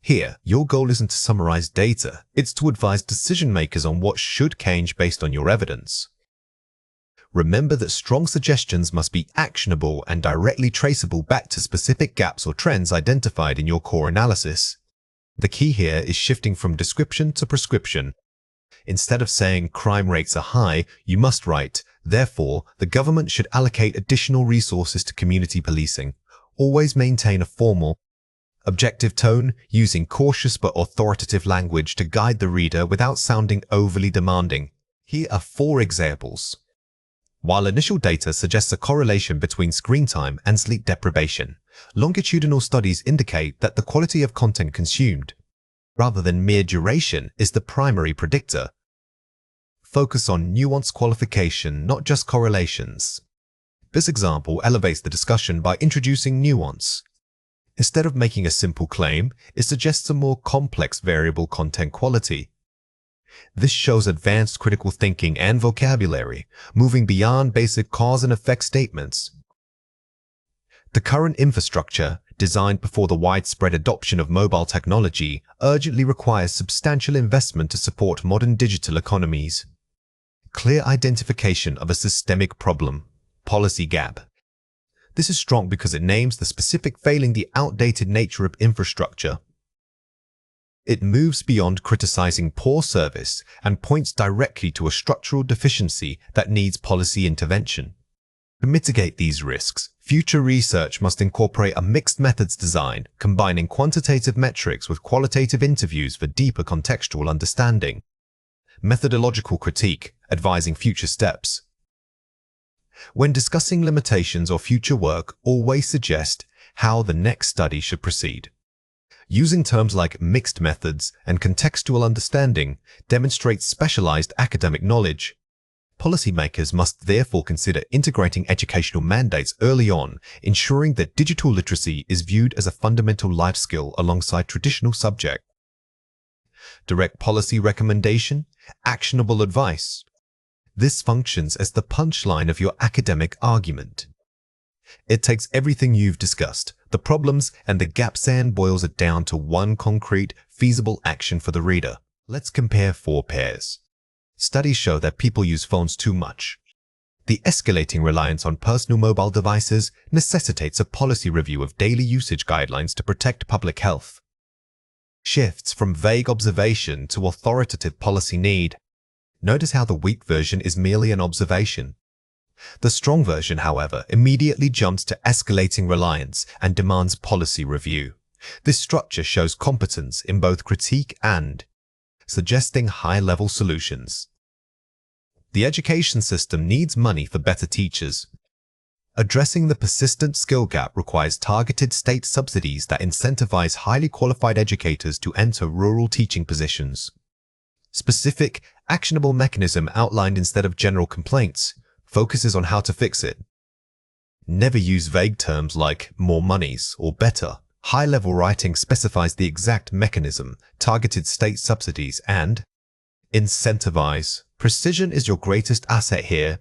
Here, your goal isn't to summarize data, it's to advise decision-makers on what should change based on your evidence. Remember that strong suggestions must be actionable and directly traceable back to specific gaps or trends identified in your core analysis. The key here is shifting from description to prescription. Instead of saying crime rates are high, you must write, therefore, the government should allocate additional resources to community policing. Always maintain a formal, objective tone, using cautious but authoritative language to guide the reader without sounding overly demanding. Here are 4 examples. While initial data suggests a correlation between screen time and sleep deprivation, longitudinal studies indicate that the quality of content consumed, rather than mere duration, is the primary predictor. Focus on nuanced qualification, not just correlations. This example elevates the discussion by introducing nuance. Instead of making a simple claim, it suggests a more complex variable content quality. This shows advanced critical thinking and vocabulary, moving beyond basic cause and effect statements. The current infrastructure, designed before the widespread adoption of mobile technology, urgently requires substantial investment to support modern digital economies. clear identification of a systemic problem, policy gap. This is strong because it names the specific failing the outdated nature of infrastructure. It moves beyond criticizing poor service and points directly to a structural deficiency that needs policy intervention. To mitigate these risks, future research must incorporate a mixed methods design, combining quantitative metrics with qualitative interviews for deeper contextual understanding. Methodological critique, advising future steps. When discussing limitations or future work, always suggest how the next study should proceed. Using terms like mixed methods and contextual understanding demonstrates specialized academic knowledge. Policymakers must therefore consider integrating educational mandates early on, ensuring that digital literacy is viewed as a fundamental life skill alongside traditional subjects. Direct policy recommendation, actionable advice. This functions as the punchline of your academic argument. It takes everything you've discussed, the problems and the gaps, and boils it down to one concrete, feasible action for the reader. Let's compare 4 pairs. Studies show that people use phones too much. The escalating reliance on personal mobile devices necessitates a policy review of daily usage guidelines to protect public health. Shifts from vague observation to authoritative policy need. Notice how the weak version is merely an observation. The strong version, however, immediately jumps to escalating reliance and demands policy review. This structure shows competence in both critique and suggesting high-level solutions. The education system needs money for better teachers. Addressing the persistent skill gap requires targeted state subsidies that incentivize highly qualified educators to enter rural teaching positions. Specific, actionable mechanism outlined instead of general complaints focuses on how to fix it. Never use vague terms like more monies or better. High-level writing specifies the exact mechanism, targeted state subsidies, and incentivize. Precision is your greatest asset here.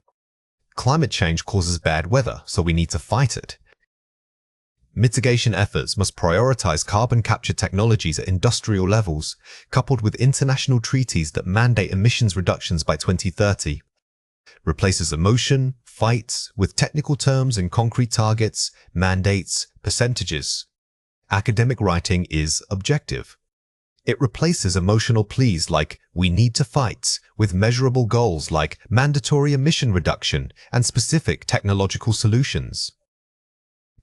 Climate change causes bad weather, so we need to fight it. Mitigation efforts must prioritize carbon capture technologies at industrial levels, coupled with international treaties that mandate emissions reductions by 2030. Replaces emotion, fights, with technical terms and concrete targets, mandates, percentages. Academic writing is objective. It replaces emotional pleas like "we need to fight" with measurable goals like mandatory emission reduction and specific technological solutions.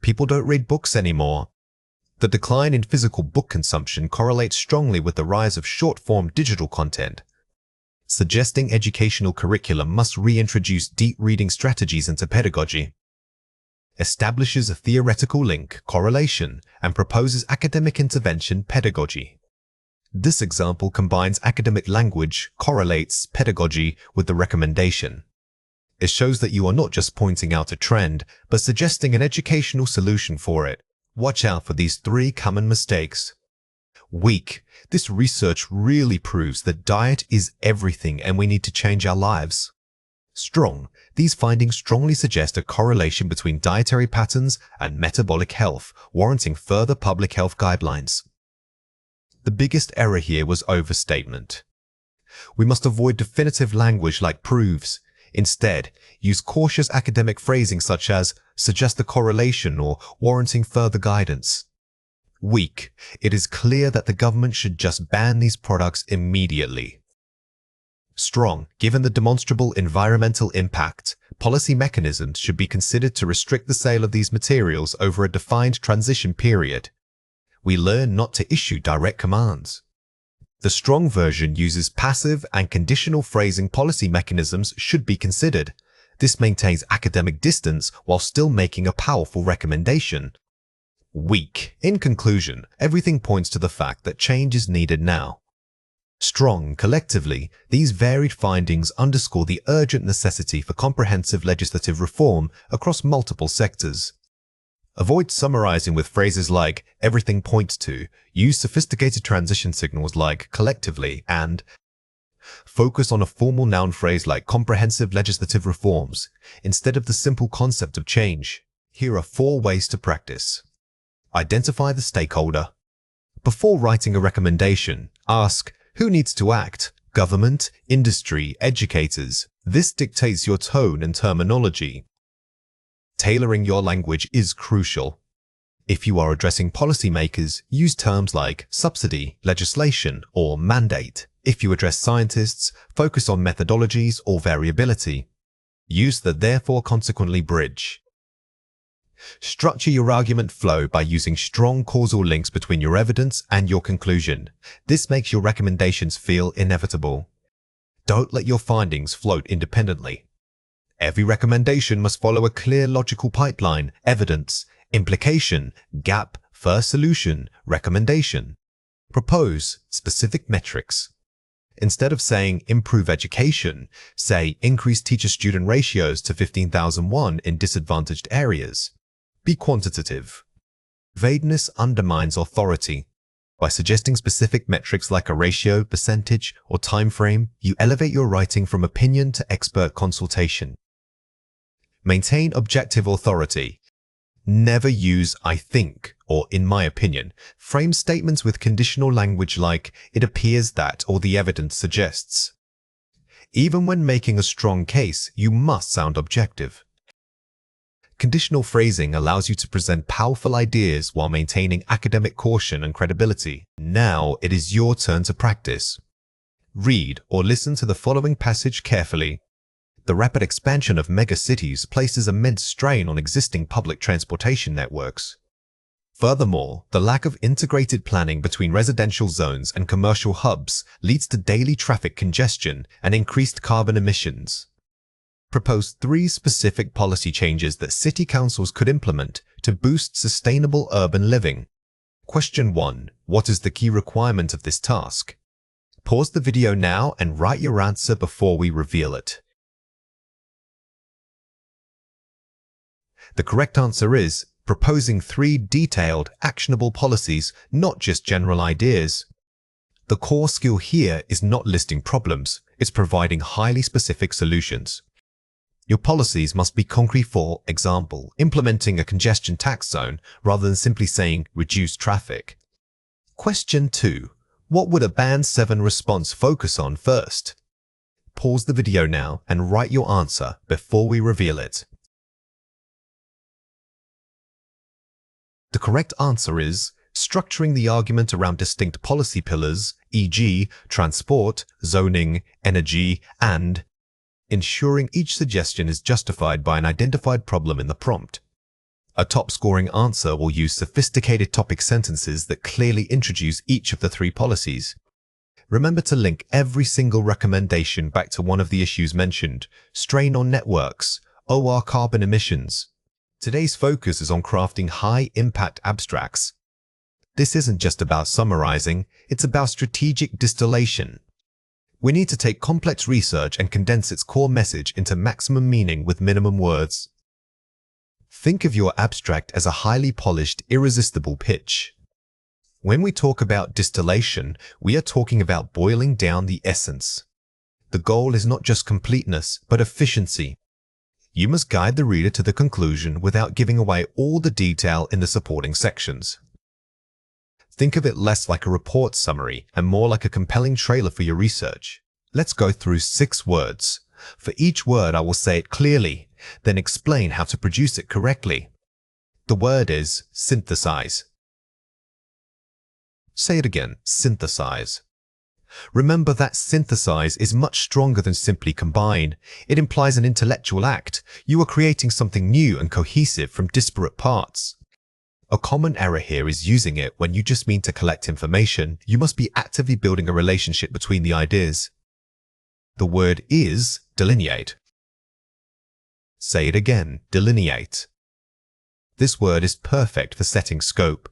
People don't read books anymore. The decline in physical book consumption correlates strongly with the rise of short-form digital content. Suggesting educational curriculum must reintroduce deep reading strategies into pedagogy. Establishes a theoretical link, correlation, and proposes academic intervention pedagogy. This example combines academic language, correlates pedagogy with the recommendation. It shows that you are not just pointing out a trend, but suggesting an educational solution for it. Watch out for these 3 common mistakes. Weak. This research really proves that diet is everything and we need to change our lives. Strong. These findings strongly suggest a correlation between dietary patterns and metabolic health, warranting further public health guidelines. The biggest error here was overstatement. We must avoid definitive language like proves. Instead, use cautious academic phrasing such as suggest a correlation or warranting further guidance. Weak. It is clear that the government should just ban these products immediately. Strong. Given the demonstrable environmental impact, policy mechanisms should be considered to restrict the sale of these materials over a defined transition period. We learn not to issue direct commands. The strong version uses passive and conditional phrasing. Policy mechanisms should be considered. This maintains academic distance while still making a powerful recommendation. Weak. In conclusion, everything points to the fact that change is needed now. Strong. Collectively, these varied findings underscore the urgent necessity for comprehensive legislative reform across multiple sectors. Avoid summarizing with phrases like everything points to. Use sophisticated transition signals like collectively and focus on a formal noun phrase like comprehensive legislative reforms instead of the simple concept of change. Here are 4 ways to practice. Identify the stakeholder. Before writing a recommendation, ask who needs to act: government, industry, educators. This dictates your tone and terminology. Tailoring your language is crucial. If you are addressing policymakers, use terms like subsidy, legislation, or mandate. If you address scientists, focus on methodologies or variability. Use the therefore consequently bridge. Structure your argument flow by using strong causal links between your evidence and your conclusion. This makes your recommendations feel inevitable. Don't let your findings float independently. Every recommendation must follow a clear logical pipeline: evidence, implication, gap, first solution, recommendation. Propose specific metrics. Instead of saying improve education, say increase teacher-student ratios to 15,001 in disadvantaged areas. Be quantitative. Vagueness undermines authority. By suggesting specific metrics like a ratio, percentage, or time frame, you elevate your writing from opinion to expert consultation. Maintain objective authority. Never use "I think" or "in my opinion." Frame statements with conditional language like "it appears that" or "the evidence suggests." Even when making a strong case, you must sound objective. Conditional phrasing allows you to present powerful ideas while maintaining academic caution and credibility. Now it is your turn to practice. Read or listen to the following passage carefully. The rapid expansion of megacities places immense strain on existing public transportation networks. Furthermore, the lack of integrated planning between residential zones and commercial hubs leads to daily traffic congestion and increased carbon emissions. Propose 3 specific policy changes that city councils could implement to boost sustainable urban living. Question 1. What is the key requirement of this task? Pause the video now and write your answer before we reveal it. The correct answer is proposing 3 detailed, actionable policies, not just general ideas. The core skill here is not listing problems, it's providing highly specific solutions. Your policies must be concrete. For example, implementing a congestion tax zone rather than simply saying reduce traffic. Question 2. What would a Band 7 response focus on first? Pause the video now and write your answer before we reveal it. The correct answer is structuring the argument around distinct policy pillars, e.g., transport, zoning, energy, and ensuring each suggestion is justified by an identified problem in the prompt. A top-scoring answer will use sophisticated topic sentences that clearly introduce each of the 3 policies. Remember to link every single recommendation back to one of the issues mentioned: strain on networks, OR carbon emissions. Today's focus is on crafting high-impact abstracts. This isn't just about summarizing, it's about strategic distillation. We need to take complex research and condense its core message into maximum meaning with minimum words. Think of your abstract as a highly polished, irresistible pitch. When we talk about distillation, we are talking about boiling down the essence. The goal is not just completeness, but efficiency. You must guide the reader to the conclusion without giving away all the detail in the supporting sections. Think of it less like a report summary and more like a compelling trailer for your research. Let's go through 6 words. For each word, I will say it clearly, then explain how to produce it correctly. The word is synthesize. Say it again, synthesize. Remember that synthesize is much stronger than simply combine. It implies an intellectual act. You are creating something new and cohesive from disparate parts. A common error here is using it when you just mean to collect information. You must be actively building a relationship between the ideas. The word is delineate. Say it again, delineate. This word is perfect for setting scope.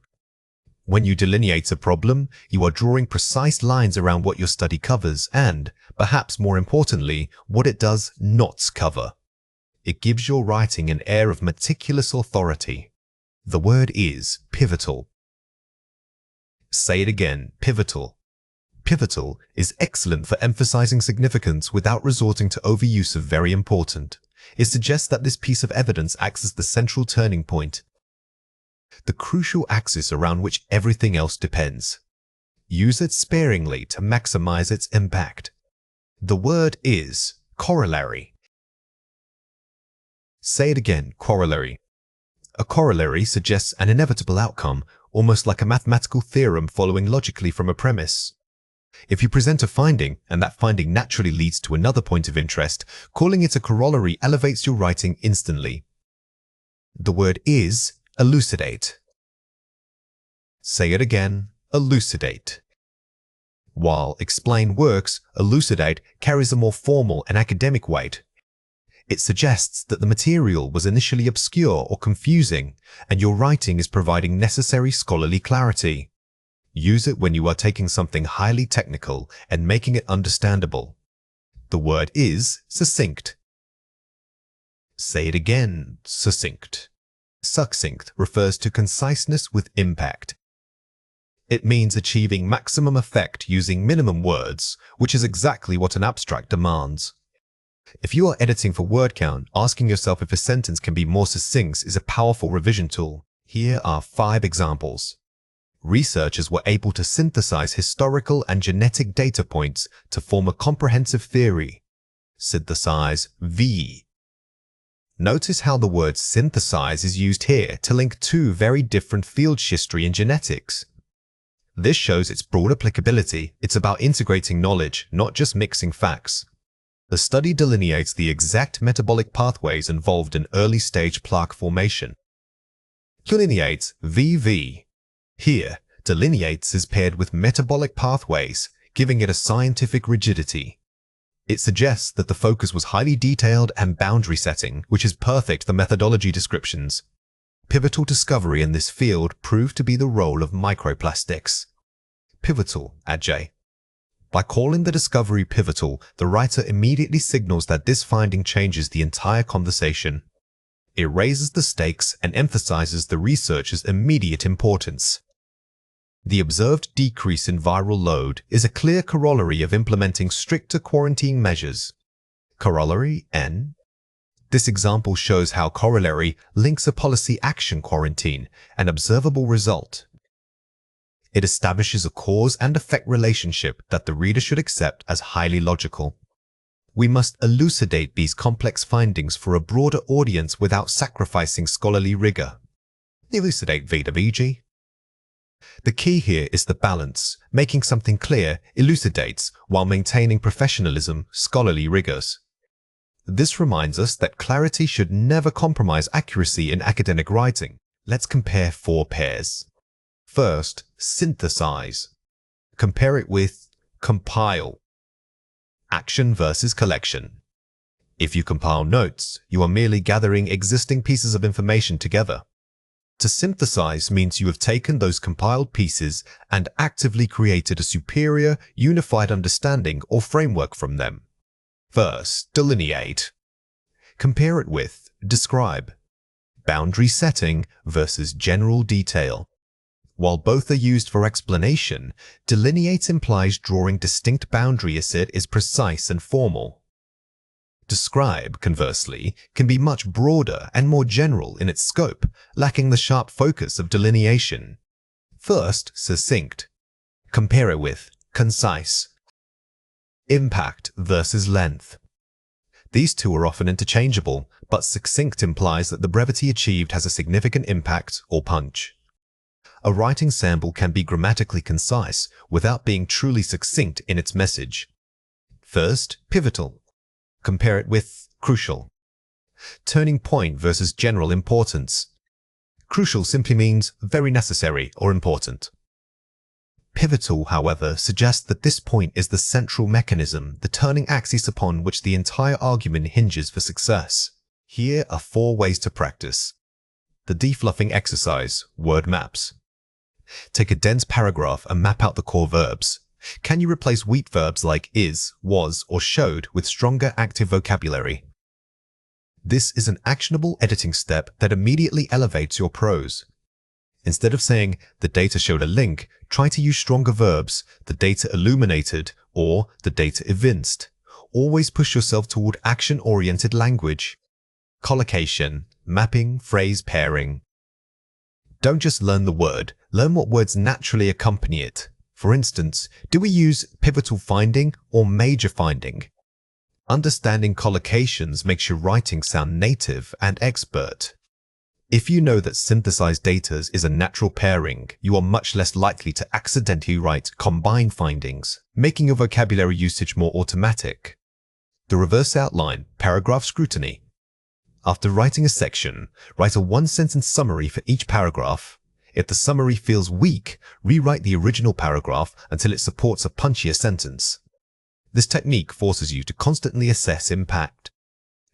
When you delineate a problem, you are drawing precise lines around what your study covers and, perhaps more importantly, what it does not cover. It gives your writing an air of meticulous authority. The word is pivotal. Say it again, pivotal. Pivotal is excellent for emphasizing significance without resorting to overuse of very important. It suggests that this piece of evidence acts as the central turning point, the crucial axis around which everything else depends. Use it sparingly to maximize its impact. The word is Corollary. Say it again, corollary. A corollary suggests an inevitable outcome, almost like a mathematical theorem following logically from a premise. If you present a finding, and that finding naturally leads to another point of interest, calling it a corollary elevates your writing instantly. The word is elucidate. Say it again, elucidate. While explain works, elucidate carries a more formal and academic weight. It suggests that the material was initially obscure or confusing, and your writing is providing necessary scholarly clarity. Use it when you are taking something highly technical and making it understandable. The word is succinct. Say it again, succinct. Succinct refers to conciseness with impact. It means achieving maximum effect using minimum words, which is exactly what an abstract demands. If you are editing for word count, asking yourself if a sentence can be more succinct is a powerful revision tool. Here are 5 examples. Researchers were able to synthesize historical and genetic data points to form a comprehensive theory. Synthesize V. Notice how the word synthesize is used here to link 2 very different fields, history and genetics. This shows its broad applicability. It's about integrating knowledge, not just mixing facts. The study delineates the exact metabolic pathways involved in early-stage plaque formation. Delineates VV. Here, delineates is paired with metabolic pathways, giving it a scientific rigidity. It suggests that the focus was highly detailed and boundary setting, which is perfect for methodology descriptions. Pivotal discovery in this field proved to be the role of microplastics. Pivotal, adj. By calling the discovery pivotal, the writer immediately signals that this finding changes the entire conversation. It raises the stakes and emphasizes the researcher's immediate importance. The observed decrease in viral load is a clear corollary of implementing stricter quarantine measures. Corollary N. This example shows how corollary links a policy action quarantine, an observable result. It establishes a cause and effect relationship that the reader should accept as highly logical. We must elucidate these complex findings for a broader audience without sacrificing scholarly rigor. Elucidate VWG. The key here is the balance. Making something clear elucidates while maintaining professionalism, scholarly rigors. This reminds us that clarity should never compromise accuracy in academic writing. Let's compare 4 pairs. First, synthesize. Compare it with compile. Action versus collection. If you compile notes, you are merely gathering existing pieces of information together. To synthesize means you have taken those compiled pieces and actively created a superior, unified understanding or framework from them. First, delineate. Compare it with describe. Boundary setting versus general detail. While both are used for explanation, delineate implies drawing distinct boundaries. It is precise and formal. Describe, conversely, can be much broader and more general in its scope, lacking the sharp focus of delineation. First, succinct. Compare it with concise. Impact versus length. These two are often interchangeable, but succinct implies that the brevity achieved has a significant impact or punch. A writing sample can be grammatically concise without being truly succinct in its message. First, pivotal. Compare it with crucial. Turning point versus general importance. Crucial simply means very necessary or important. Pivotal, however, suggests that this point is the central mechanism, the turning axis upon which the entire argument hinges for success. Here are 4 ways to practice. The defluffing exercise, word maps. Take a dense paragraph and map out the core verbs. Can you replace weak verbs like is, was, or showed with stronger active vocabulary? This is an actionable editing step that immediately elevates your prose. Instead of saying, the data showed a link, try to use stronger verbs, the data illuminated, or the data evinced. Always push yourself toward action-oriented language. Collocation, mapping, phrase pairing. Don't just learn the word, learn what words naturally accompany it. For instance, do we use pivotal finding or major finding? Understanding collocations makes your writing sound native and expert. If you know that synthesized data is a natural pairing, you are much less likely to accidentally write combined findings, making your vocabulary usage more automatic. The reverse outline, paragraph scrutiny. After writing a section, write a one-sentence summary for each paragraph. If the summary feels weak, rewrite the original paragraph until it supports a punchier sentence. This technique forces you to constantly assess impact.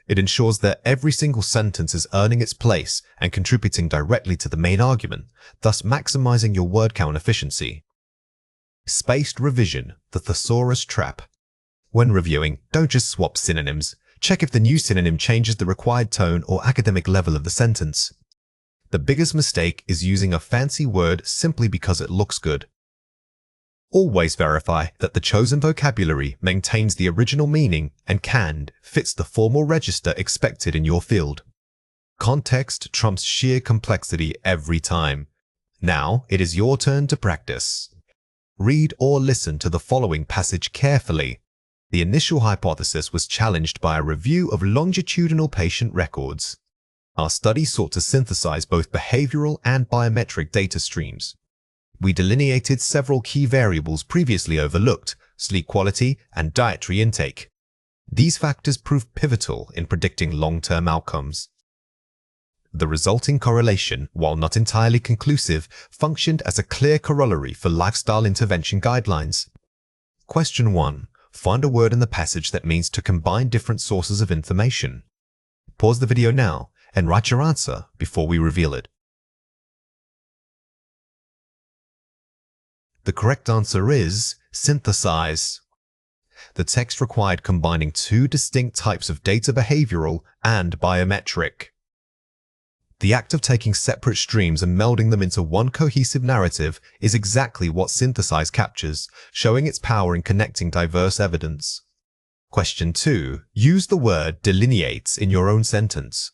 It ensures that every single sentence is earning its place and contributing directly to the main argument, thus maximizing your word count efficiency. Spaced revision, the thesaurus trap. When reviewing, don't just swap synonyms. Check if the new synonym changes the required tone or academic level of the sentence. The biggest mistake is using a fancy word simply because it looks good. Always verify that the chosen vocabulary maintains the original meaning and fits the formal register expected in your field. Context trumps sheer complexity every time. Now it is your turn to practice. Read or listen to the following passage carefully. The initial hypothesis was challenged by a review of longitudinal patient records. Our study sought to synthesize both behavioral and biometric data streams. We delineated several key variables previously overlooked, sleep quality and dietary intake. These factors proved pivotal in predicting long-term outcomes. The resulting correlation, while not entirely conclusive, functioned as a clear corollary for lifestyle intervention guidelines. Question 1. Find a word in the passage that means to combine different sources of information. Pause the video now and write your answer before we reveal it. The correct answer is synthesize. The text required combining two distinct types of data, behavioral and biometric. The act of taking separate streams and melding them into one cohesive narrative is exactly what synthesize captures, showing its power in connecting diverse evidence. Question 2. Use the word delineates in your own sentence.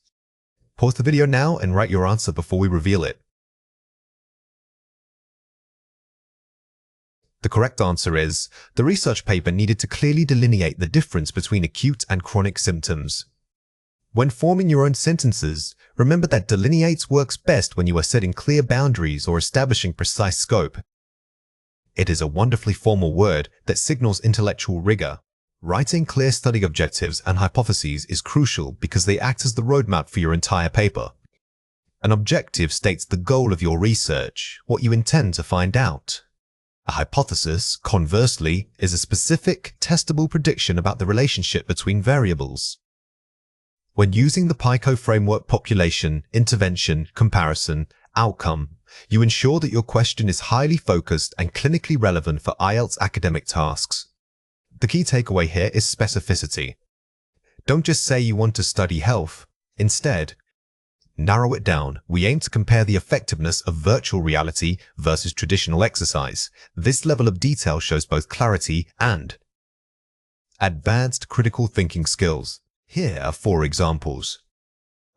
Pause the video now and write your answer before we reveal it. The correct answer is, the research paper needed to clearly delineate the difference between acute and chronic symptoms. When forming your own sentences, remember that delineates works best when you are setting clear boundaries or establishing precise scope. It is a wonderfully formal word that signals intellectual rigor. Writing clear study objectives and hypotheses is crucial because they act as the roadmap for your entire paper. An objective states the goal of your research, what you intend to find out. A hypothesis, conversely, is a specific, testable prediction about the relationship between variables. When using the PICO framework population, intervention, comparison, outcome, you ensure that your question is highly focused and clinically relevant for IELTS academic tasks. The key takeaway here is specificity. Don't just say you want to study health. Instead, narrow it down. We aim to compare the effectiveness of virtual reality versus traditional exercise. This level of detail shows both clarity and advanced critical thinking skills. Here are 4 examples.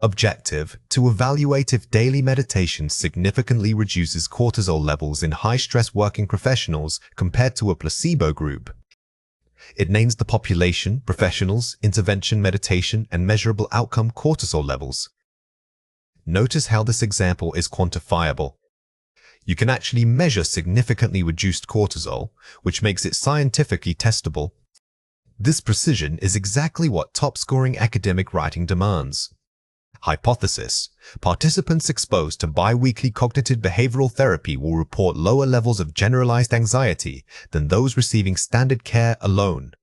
Objective: to evaluate if daily meditation significantly reduces cortisol levels in high-stress working professionals compared to a placebo group. It names the population, professionals, intervention, meditation, and measurable outcome cortisol levels. Notice how this example is quantifiable. You can actually measure significantly reduced cortisol, which makes it scientifically testable. This precision is exactly what top-scoring academic writing demands. Hypothesis: participants exposed to bi-weekly cognitive behavioral therapy will report lower levels of generalized anxiety than those receiving standard care alone.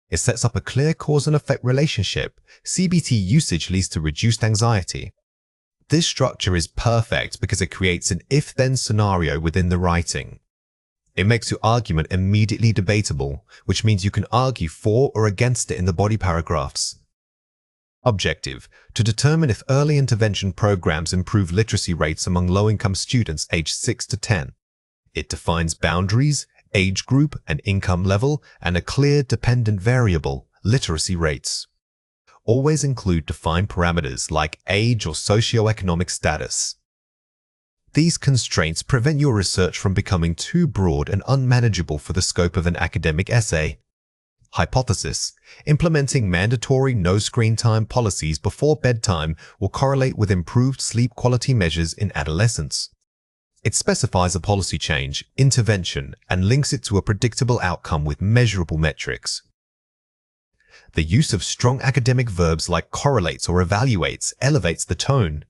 It sets up a clear cause and effect relationship. CBT usage leads to reduced anxiety. This structure is perfect because it creates an if-then scenario within the writing. It makes your argument immediately debatable, which means you can argue for or against it in the body paragraphs. Objective: to determine if early intervention programs improve literacy rates among low-income students aged 6 to 10. It defines boundaries, age group, and income level, and a clear dependent variable, literacy rates. Always include defined parameters like age or socioeconomic status. These constraints prevent your research from becoming too broad and unmanageable for the scope of an academic essay. Hypothesis: implementing mandatory no-screen time policies before bedtime will correlate with improved sleep quality measures in adolescents. It specifies a policy change, intervention, and links it to a predictable outcome with measurable metrics. The use of strong academic verbs like correlates or evaluates elevates the tone.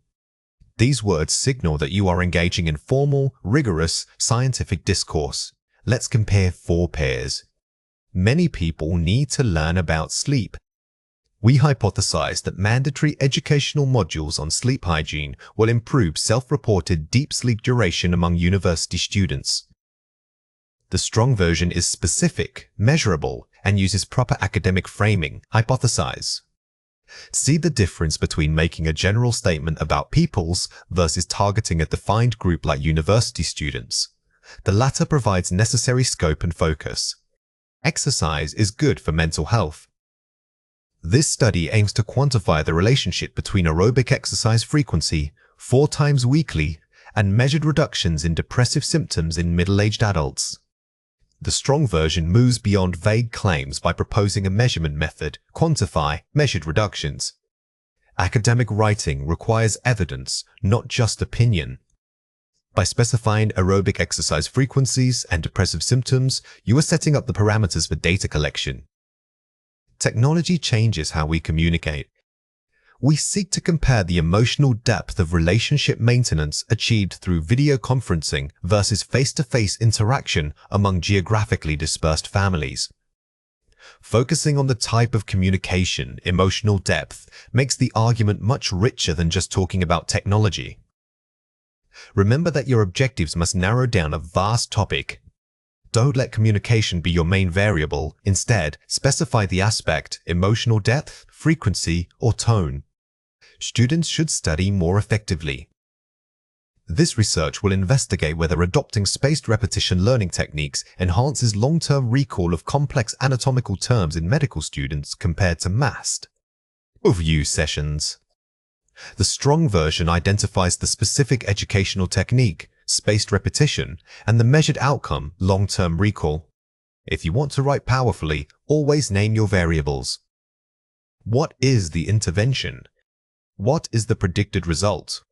These words signal that you are engaging in formal, rigorous, scientific discourse. Let's compare 4 pairs. Many people need to learn about sleep. We hypothesize that mandatory educational modules on sleep hygiene will improve self-reported deep sleep duration among university students. The strong version is specific, measurable, and uses proper academic framing. Hypothesize: see the difference between making a general statement about peoples versus targeting a defined group like university students. The latter provides necessary scope and focus. Exercise is good for mental health. This study aims to quantify the relationship between aerobic exercise frequency, 4 times weekly, and measured reductions in depressive symptoms in middle-aged adults. The strong version moves beyond vague claims by proposing a measurement method: quantify measured reductions. Academic writing requires evidence, not just opinion. By specifying aerobic exercise frequencies and depressive symptoms, you are setting up the parameters for data collection. Technology changes how we communicate. We seek to compare the emotional depth of relationship maintenance achieved through video conferencing versus face-to-face interaction among geographically dispersed families. Focusing on the type of communication, emotional depth, makes the argument much richer than just talking about technology. Remember that your objectives must narrow down a vast topic. Don't let communication be your main variable. Instead, specify the aspect, emotional depth, frequency, or tone. Students should study more effectively. This research will investigate whether adopting spaced repetition learning techniques enhances long-term recall of complex anatomical terms in medical students compared to massed overview sessions. The strong version identifies the specific educational technique, spaced repetition, and the measured outcome, long-term recall. If you want to write powerfully, always name your variables. What is the intervention? What is the predicted result?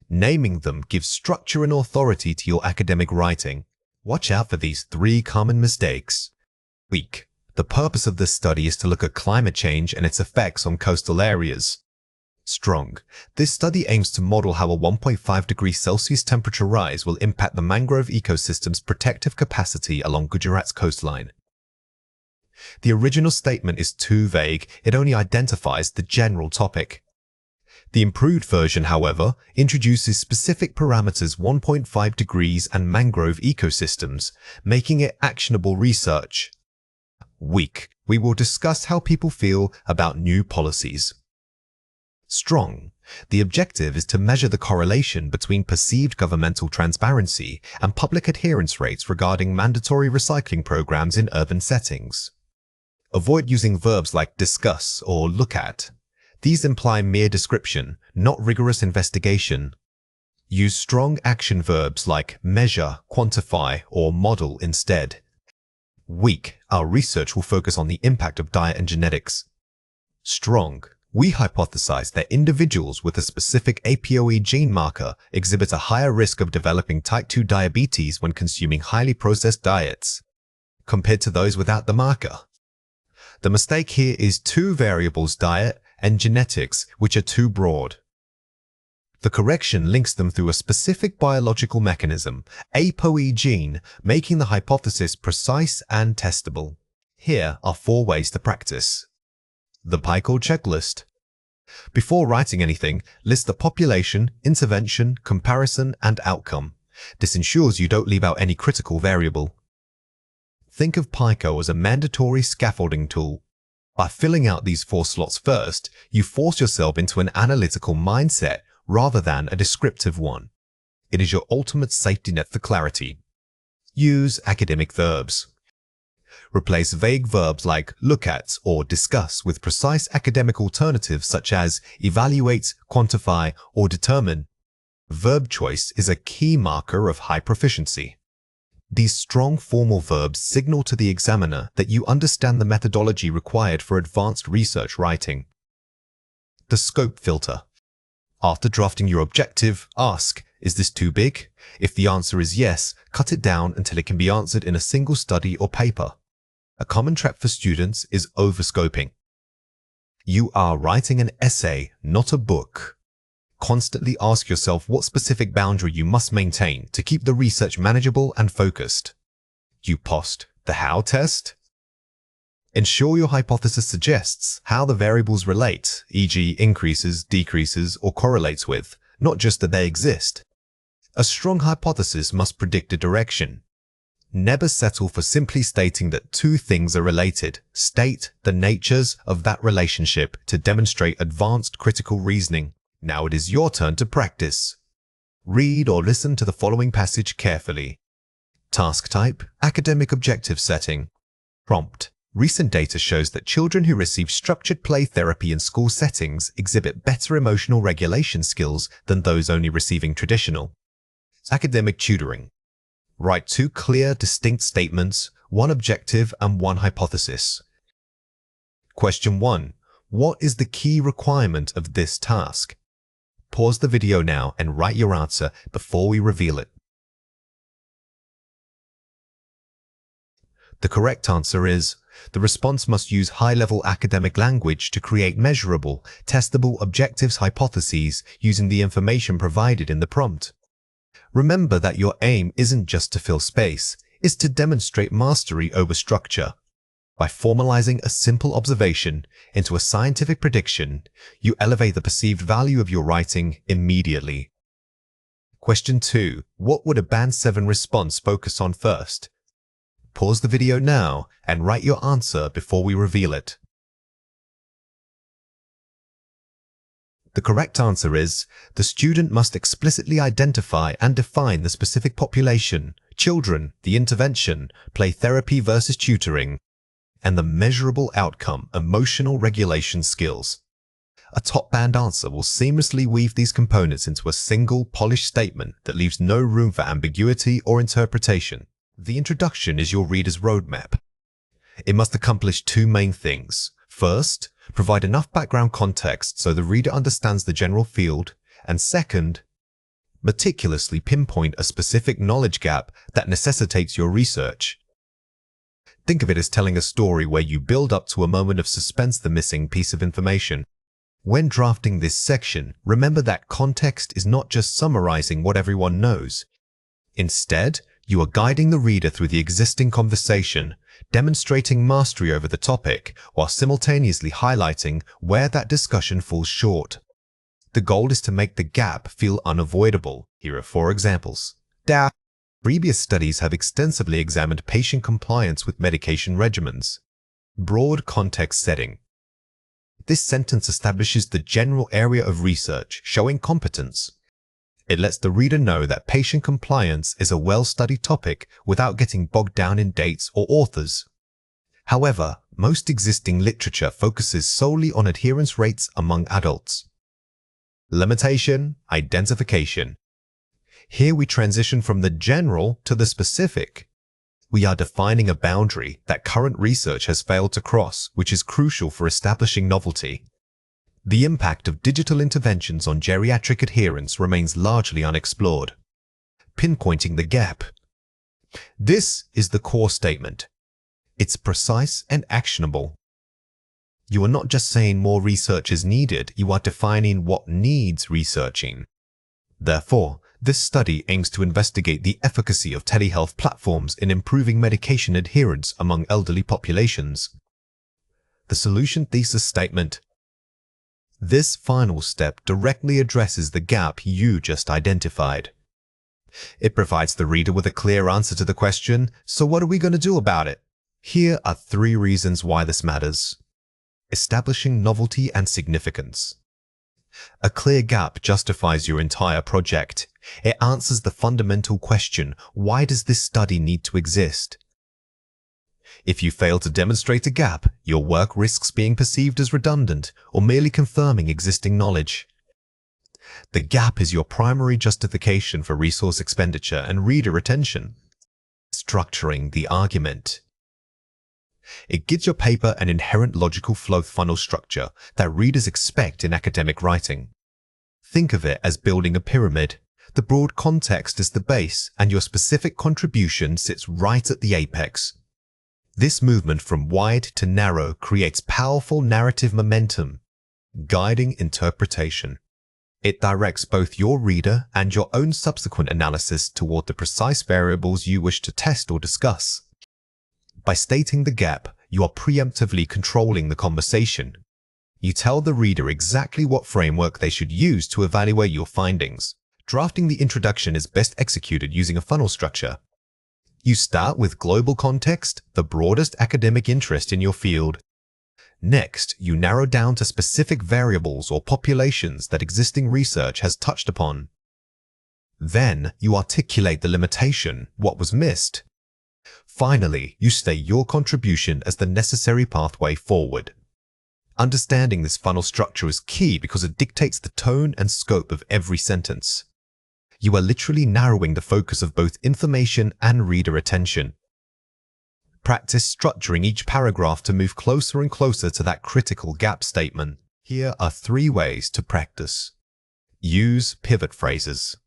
Naming them gives structure and authority to your academic writing. Watch out for these 3 common mistakes. Weak. The purpose of this study is to look at climate change and its effects on coastal areas. Strong. This study aims to model how a 1.5 degrees Celsius temperature rise will impact the mangrove ecosystem's protective capacity along Gujarat's coastline. The original statement is too vague. It only identifies the general topic. The improved version, however, introduces specific parameters: 1.5 degrees and mangrove ecosystems, making it actionable research. Weak. We will discuss how people feel about new policies. Strong. The objective is to measure the correlation between perceived governmental transparency and public adherence rates regarding mandatory recycling programs in urban settings. Avoid using verbs like discuss or look at. These imply mere description, not rigorous investigation. Use strong action verbs like measure, quantify, or model instead. Weak. Our research will focus on the impact of diet and genetics. Strong. We hypothesize that individuals with a specific APOE gene marker exhibit a higher risk of developing type 2 diabetes when consuming highly processed diets, compared to those without the marker. The mistake here is 2 variables: diet and genetics, which are too broad. The correction links them through a specific biological mechanism, APOE gene, making the hypothesis precise and testable. Here are 4 ways to practice. The Picot checklist. Before writing anything, list the population, intervention, comparison, and outcome. This ensures you don't leave out any critical variable. Think of Picot as a mandatory scaffolding tool. By filling out these 4 slots first, you force yourself into an analytical mindset rather than a descriptive one. It is your ultimate safety net for clarity. Use academic verbs. Replace vague verbs like look at or discuss with precise academic alternatives such as evaluate, quantify, or determine. Verb choice is a key marker of high proficiency. These strong formal verbs signal to the examiner that you understand the methodology required for advanced research writing. The scope filter. After drafting your objective, ask, is this too big? If the answer is yes, cut it down until it can be answered in a single study or paper. A common trap for students is overscoping. You are writing an essay, not a book. Constantly ask yourself what specific boundary you must maintain to keep the research manageable and focused. You passed the how test? Ensure your hypothesis suggests how the variables relate, e.g. increases, decreases, or correlates with, not just that they exist. A strong hypothesis must predict a direction. Never settle for simply stating that two things are related. State the natures of that relationship to demonstrate advanced critical reasoning. Now it is your turn to practice. Read or listen to the following passage carefully. Task type, academic objective setting. Prompt. Recent data shows that children who receive structured play therapy in school settings exhibit better emotional regulation skills than those only receiving traditional. Academic tutoring. Write two clear, distinct statements, one objective and one hypothesis. Question 1. What is the key requirement of this task? Pause the video now and write your answer before we reveal it. The correct answer is, the response must use high-level academic language to create measurable, testable objectives hypotheses using the information provided in the prompt. Remember that your aim isn't just to fill space, it's to demonstrate mastery over structure. By formalizing a simple observation into a scientific prediction, you elevate the perceived value of your writing immediately. Question 2. What would a Band 7 response focus on first? Pause the video now and write your answer before we reveal it. The correct answer is, the student must explicitly identify and define the specific population, children, the intervention, play therapy versus tutoring, and the measurable outcome, emotional regulation skills. A top band answer will seamlessly weave these components into a single, polished statement that leaves no room for ambiguity or interpretation. The introduction is your reader's roadmap. It must accomplish two main things. First, provide enough background context so the reader understands the general field, and second, meticulously pinpoint a specific knowledge gap that necessitates your research. Think of it as telling a story where you build up to a moment of suspense the missing piece of information. When drafting this section, remember that context is not just summarizing what everyone knows. Instead, you are guiding the reader through the existing conversation, demonstrating mastery over the topic while simultaneously highlighting where that discussion falls short. The goal is to make the gap feel unavoidable. Here are 4 examples. Previous studies have extensively examined patient compliance with medication regimens. Broad context setting. This sentence establishes the general area of research, showing competence. It lets the reader know that patient compliance is a well-studied topic without getting bogged down in dates or authors. However, most existing literature focuses solely on adherence rates among adults. Limitation, identification. Here we transition from the general to the specific. We are defining a boundary that current research has failed to cross, which is crucial for establishing novelty. The impact of digital interventions on geriatric adherence remains largely unexplored. Pinpointing the gap. This is the core statement. It's precise and actionable. You are not just saying more research is needed, you are defining what needs researching. Therefore, this study aims to investigate the efficacy of telehealth platforms in improving medication adherence among elderly populations. The solution thesis statement. This final step directly addresses the gap you just identified. It provides the reader with a clear answer to the question, so what are we going to do about it? Here are 3 reasons why this matters. Establishing novelty and significance. A clear gap justifies your entire project. It answers the fundamental question, why does this study need to exist? If you fail to demonstrate a gap, your work risks being perceived as redundant or merely confirming existing knowledge. The gap is your primary justification for resource expenditure and reader retention. Structuring the argument. It gives your paper an inherent logical flow funnel structure that readers expect in academic writing. Think of it as building a pyramid. The broad context is the base, and your specific contribution sits right at the apex. This movement from wide to narrow creates powerful narrative momentum, guiding interpretation. It directs both your reader and your own subsequent analysis toward the precise variables you wish to test or discuss. By stating the gap, you are preemptively controlling the conversation. You tell the reader exactly what framework they should use to evaluate your findings. Drafting the introduction is best executed using a funnel structure. You start with global context, the broadest academic interest in your field. Next, you narrow down to specific variables or populations that existing research has touched upon. Then, you articulate the limitation, what was missed. Finally, you state your contribution as the necessary pathway forward. Understanding this funnel structure is key because it dictates the tone and scope of every sentence. You are literally narrowing the focus of both information and reader attention. Practice structuring each paragraph to move closer and closer to that critical gap statement. Here are 3 ways to practice. Use pivot phrases.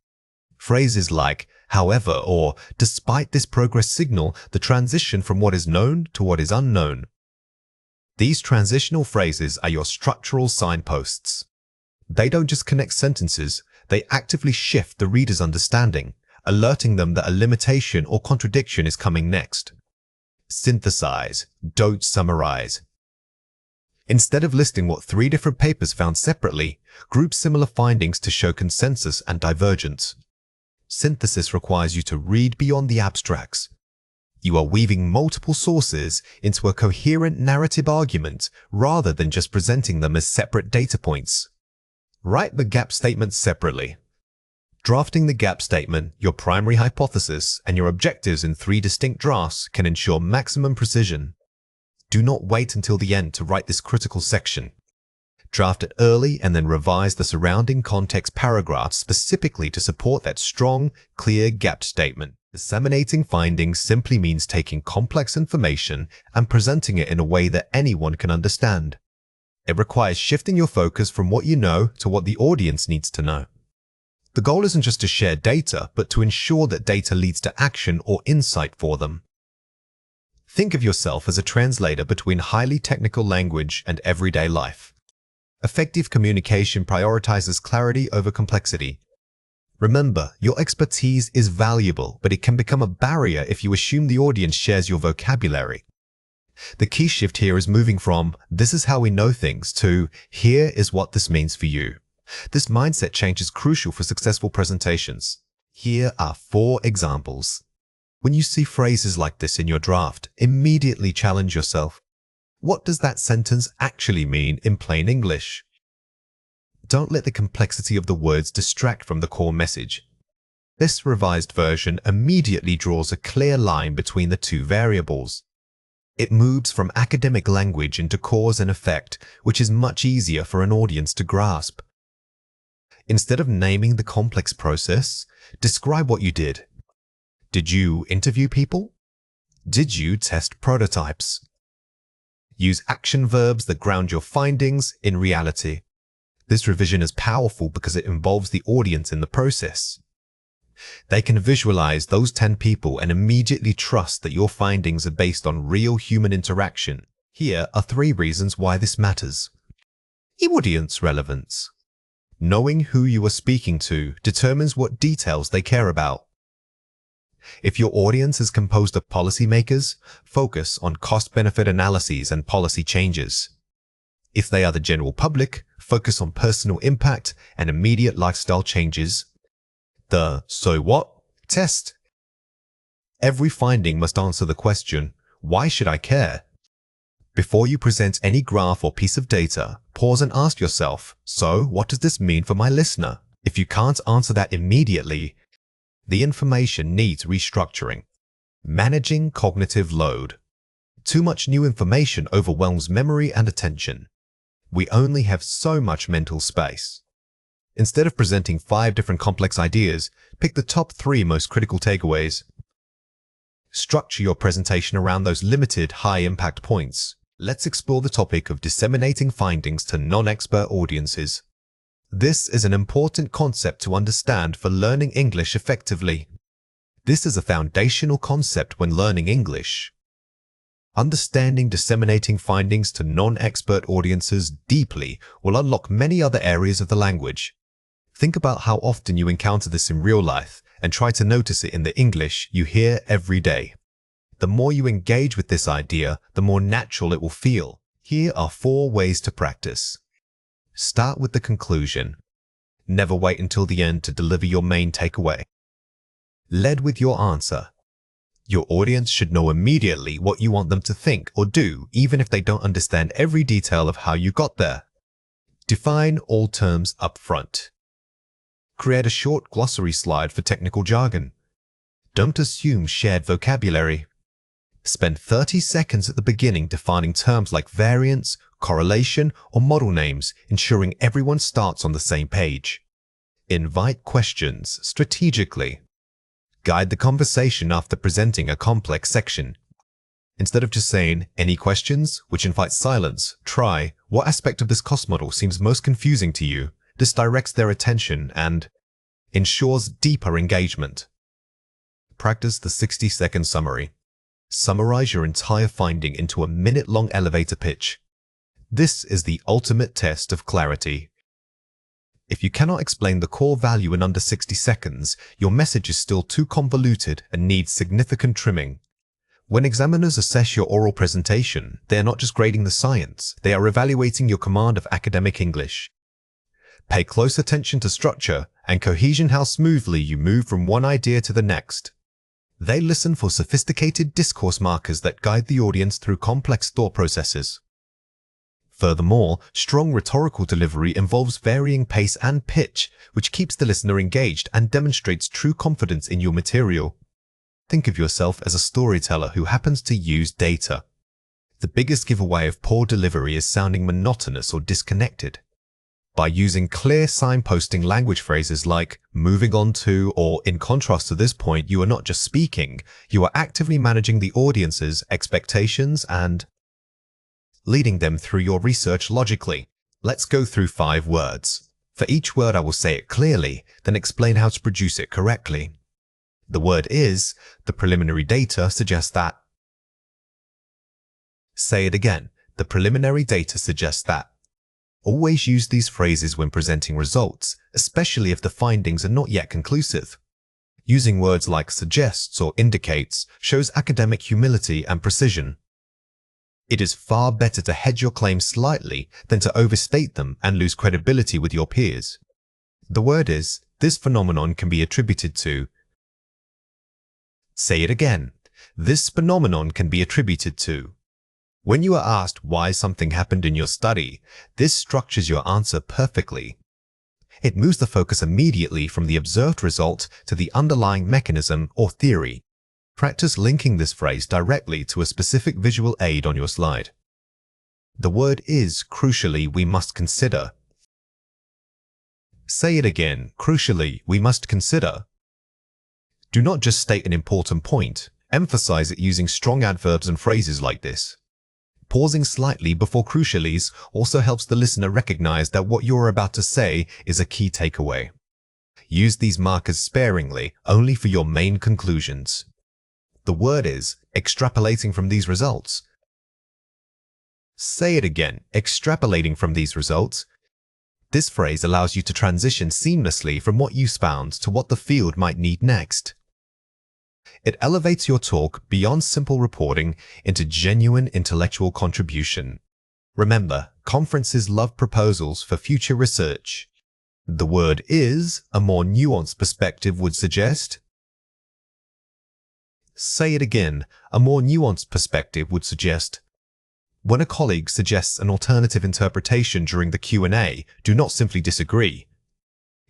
Phrases like, however, or despite this progress signal the transition from what is known to what is unknown. These transitional phrases are your structural signposts. They don't just connect sentences, they actively shift the reader's understanding, alerting them that a limitation or contradiction is coming next. Synthesize, don't summarize. Instead of listing what 3 different papers found separately, group similar findings to show consensus and divergence. Synthesis requires you to read beyond the abstracts. You are weaving multiple sources into a coherent narrative argument rather than just presenting them as separate data points. Write the gap statement separately. Drafting the gap statement, your primary hypothesis, and your objectives in 3 distinct drafts can ensure maximum precision. Do not wait until the end to write this critical section. Draft it early and then revise the surrounding context paragraphs specifically to support that strong, clear gap statement. Disseminating findings simply means taking complex information and presenting it in a way that anyone can understand. It requires shifting your focus from what you know to what the audience needs to know. The goal isn't just to share data, but to ensure that data leads to action or insight for them. Think of yourself as a translator between highly technical language and everyday life. Effective communication prioritizes clarity over complexity. Remember, your expertise is valuable, but it can become a barrier if you assume the audience shares your vocabulary. The key shift here is moving from, "This is how we know things," to, "Here is what this means for you." This mindset change is crucial for successful presentations. Here are 4 examples. When you see phrases like this in your draft, immediately challenge yourself. What does that sentence actually mean in plain English? Don't let the complexity of the words distract from the core message. This revised version immediately draws a clear line between the 2 variables. It moves from academic language into cause and effect, which is much easier for an audience to grasp. Instead of naming the complex process, describe what you did. Did you interview people? Did you test prototypes? Use action verbs that ground your findings in reality. This revision is powerful because it involves the audience in the process. They can visualize those 10 people and immediately trust that your findings are based on real human interaction. Here are 3 reasons why this matters. Audience relevance. Knowing who you are speaking to determines what details they care about. If your audience is composed of policymakers, focus on cost-benefit analyses and policy changes. If they are the general public, focus on personal impact and immediate lifestyle changes. The "so what?" test. Every finding must answer the question, "Why should I care?" Before you present any graph or piece of data, pause and ask yourself, "So, what does this mean for my listener?" If you can't answer that immediately, the information needs restructuring. Managing cognitive load. Too much new information overwhelms memory and attention. We only have so much mental space. Instead of presenting 5 different complex ideas, pick the top 3 most critical takeaways. Structure your presentation around those limited, high-impact points. Let's explore the topic of disseminating findings to non-expert audiences. This is an important concept to understand for learning English effectively. This is a foundational concept when learning English. Understanding disseminating findings to non-expert audiences deeply will unlock many other areas of the language. Think about how often you encounter this in real life and try to notice it in the English you hear every day. The more you engage with this idea, the more natural it will feel. Here are 4 ways to practice. Start with the conclusion. Never wait until the end to deliver your main takeaway. Lead with your answer. Your audience should know immediately what you want them to think or do, even if they don't understand every detail of how you got there. Define all terms up front. Create a short glossary slide for technical jargon. Don't assume shared vocabulary. Spend 30 seconds at the beginning defining terms like variance, correlation, or model names, ensuring everyone starts on the same page. Invite questions strategically. Guide the conversation after presenting a complex section. Instead of just saying, "Any questions?" which invites silence, try, "What aspect of this cost model seems most confusing to you?" This directs their attention and ensures deeper engagement. Practice the 60-second summary. Summarize your entire finding into a minute-long elevator pitch. This is the ultimate test of clarity. If you cannot explain the core value in under 60 seconds, your message is still too convoluted and needs significant trimming. When examiners assess your oral presentation, they are not just grading the science, they are evaluating your command of academic English. Pay close attention to structure and cohesion, how smoothly you move from one idea to the next. They listen for sophisticated discourse markers that guide the audience through complex thought processes. Furthermore, strong rhetorical delivery involves varying pace and pitch, which keeps the listener engaged and demonstrates true confidence in your material. Think of yourself as a storyteller who happens to use data. The biggest giveaway of poor delivery is sounding monotonous or disconnected. By using clear signposting language phrases like "moving on to" or "in contrast to this point," you are not just speaking, you are actively managing the audience's expectations and leading them through your research logically. Let's go through 5 words. For each word I will say it clearly, then explain how to produce it correctly. The word is, the preliminary data suggests that. Say it again, the preliminary data suggests that. Always use these phrases when presenting results, especially if the findings are not yet conclusive. Using words like suggests or indicates shows academic humility and precision. It is far better to hedge your claims slightly than to overstate them and lose credibility with your peers. The word is, this phenomenon can be attributed to. Say it again. This phenomenon can be attributed to. When you are asked why something happened in your study, this structures your answer perfectly. It moves the focus immediately from the observed result to the underlying mechanism or theory. Practice linking this phrase directly to a specific visual aid on your slide. The word is, crucially, we must consider. Say it again, crucially, we must consider. Do not just state an important point, emphasize it using strong adverbs and phrases like this. Pausing slightly before cruciallys also helps the listener recognize that what you're about to say is a key takeaway. Use these markers sparingly, only for your main conclusions. The word is, extrapolating from these results. Say it again, extrapolating from these results. This phrase allows you to transition seamlessly from what you found to what the field might need next. It elevates your talk beyond simple reporting into genuine intellectual contribution. Remember, conferences love proposals for future research. The word is, a more nuanced perspective would suggest. Say it again, a more nuanced perspective would suggest. When a colleague suggests an alternative interpretation during the Q&A, do not simply disagree.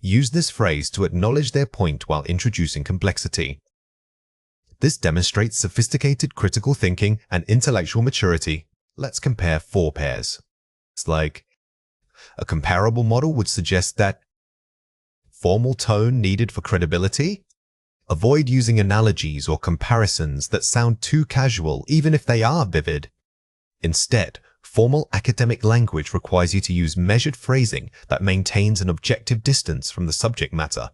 Use this phrase to acknowledge their point while introducing complexity. This demonstrates sophisticated critical thinking and intellectual maturity. Let's compare 4 pairs. It's like, a comparable model would suggest that formal tone needed for credibility, Avoid using analogies or comparisons that sound too casual, even if they are vivid. Instead, formal academic language requires you to use measured phrasing that maintains an objective distance from the subject matter.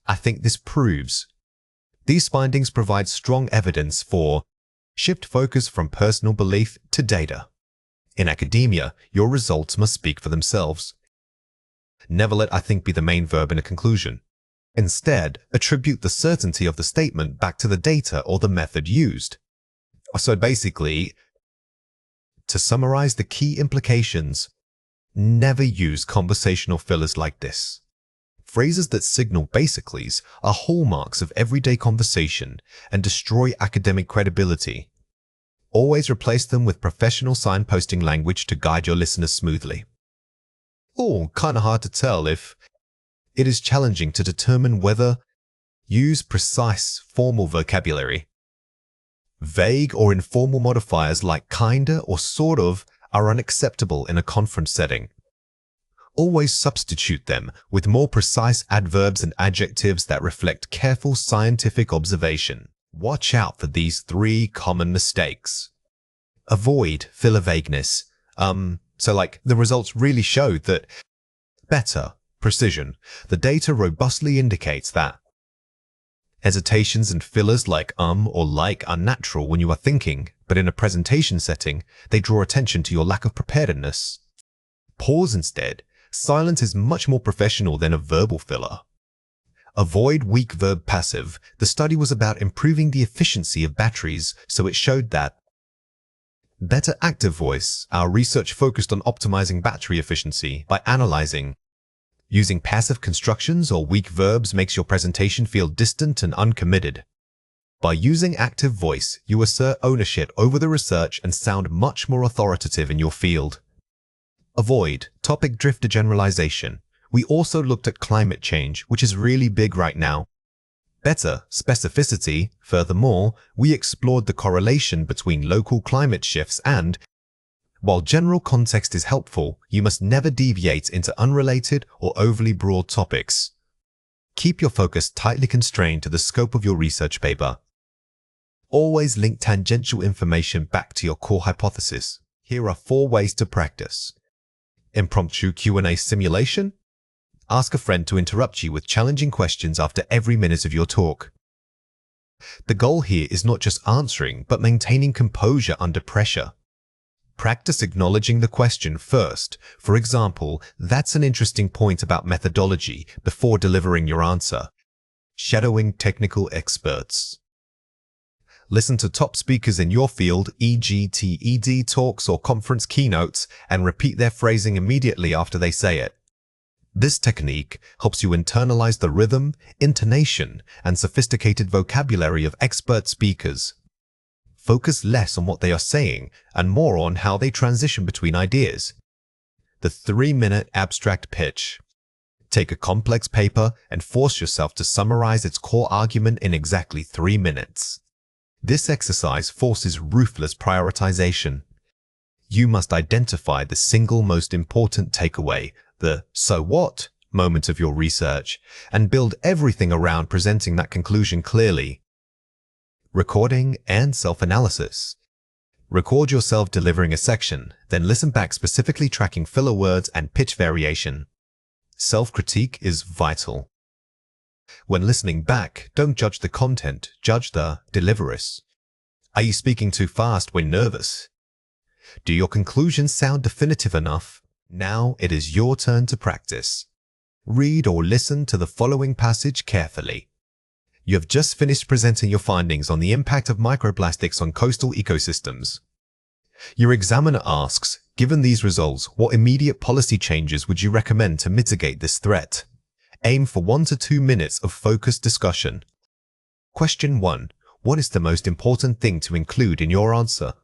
I think this proves. These findings provide strong evidence for shift focus from personal belief to data. In academia, your results must speak for themselves. Never let I think be the main verb in a conclusion. Instead, attribute the certainty of the statement back to the data or the method used. So basically, to summarize the key implications, never use conversational fillers like this. Phrases that signal basicallys are hallmarks of everyday conversation and destroy academic credibility. Always replace them with professional signposting language to guide your listeners smoothly. Oh, kinda hard to tell if it is challenging to determine whether use precise, formal vocabulary. Vague or informal modifiers like kinda or sort of are unacceptable in a conference setting. Always substitute them with more precise adverbs and adjectives that reflect careful scientific observation. Watch out for these 3 common mistakes. Avoid filler vagueness. The results really showed that better precision. The data robustly indicates that hesitations and fillers like or like are natural when you are thinking, but in a presentation setting, they draw attention to your lack of preparedness. Pause instead. Silence is much more professional than a verbal filler. Avoid weak verb passive. The study was about improving the efficiency of batteries, so it showed that better active voice. Our research focused on optimizing battery efficiency by analyzing. Using passive constructions or weak verbs makes your presentation feel distant and uncommitted. By using active voice, you assert ownership over the research and sound much more authoritative in your field. Avoid topic drift to generalization. We also looked at climate change, which is really big right now. Better specificity. Furthermore, we explored the correlation between local climate shifts and, while general context is helpful, you must never deviate into unrelated or overly broad topics. Keep your focus tightly constrained to the scope of your research paper. Always link tangential information back to your core hypothesis. Here are 4 ways to practice. Impromptu Q&A simulation. Ask a friend to interrupt you with challenging questions after every minute of your talk. The goal here is not just answering, but maintaining composure under pressure. Practice acknowledging the question first. For example, that's an interesting point about methodology before delivering your answer. Shadowing technical experts. Listen to top speakers in your field, e.g. TED talks or conference keynotes, and repeat their phrasing immediately after they say it. This technique helps you internalize the rhythm, intonation, and sophisticated vocabulary of expert speakers. Focus less on what they are saying and more on how they transition between ideas. The 3-minute abstract pitch. Take a complex paper and force yourself to summarize its core argument in exactly 3 minutes. This exercise forces ruthless prioritization. You must identify the single most important takeaway, the "so what" moment of your research, and build everything around presenting that conclusion clearly. Recording and self-analysis. Record yourself delivering a section, then listen back specifically tracking filler words and pitch variation. Self-critique is vital. When listening back, don't judge the content, judge the deliverers. Are you speaking too fast when nervous? Do your conclusions sound definitive enough? Now it is your turn to practice. Read or listen to the following passage carefully. You have just finished presenting your findings on the impact of microplastics on coastal ecosystems. Your examiner asks, given these results, what immediate policy changes would you recommend to mitigate this threat? Aim for 1 to 2 minutes of focused discussion. Question 1. What is the most important thing to include in your answer?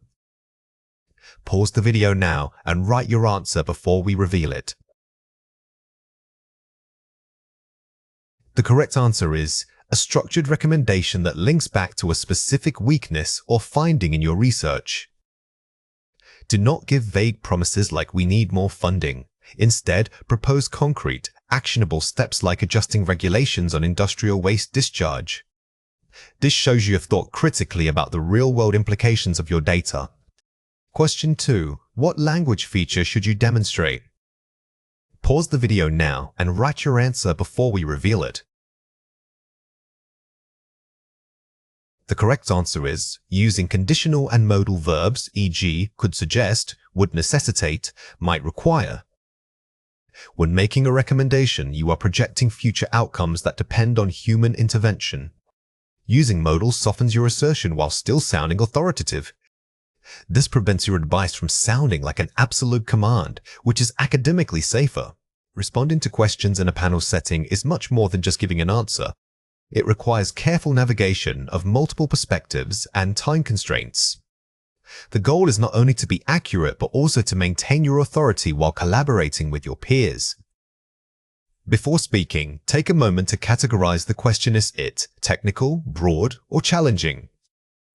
Pause the video now and write your answer before we reveal it. The correct answer is a structured recommendation that links back to a specific weakness or finding in your research. Do not give vague promises like "we need more funding." Instead, propose concrete, actionable steps like adjusting regulations on industrial waste discharge. This shows you have thought critically about the real-world implications of your data. Question 2. What language feature should you demonstrate? Pause the video now and write your answer before we reveal it. The correct answer is using conditional and modal verbs, e.g., could suggest, would necessitate, might require. When making a recommendation, you are projecting future outcomes that depend on human intervention. Using modal softens your assertion while still sounding authoritative. This prevents your advice from sounding like an absolute command, which is academically safer. Responding to questions in a panel setting is much more than just giving an answer. It requires careful navigation of multiple perspectives and time constraints. The goal is not only to be accurate, but also to maintain your authority while collaborating with your peers. Before speaking, take a moment to categorize the question as it, technical, broad, or challenging.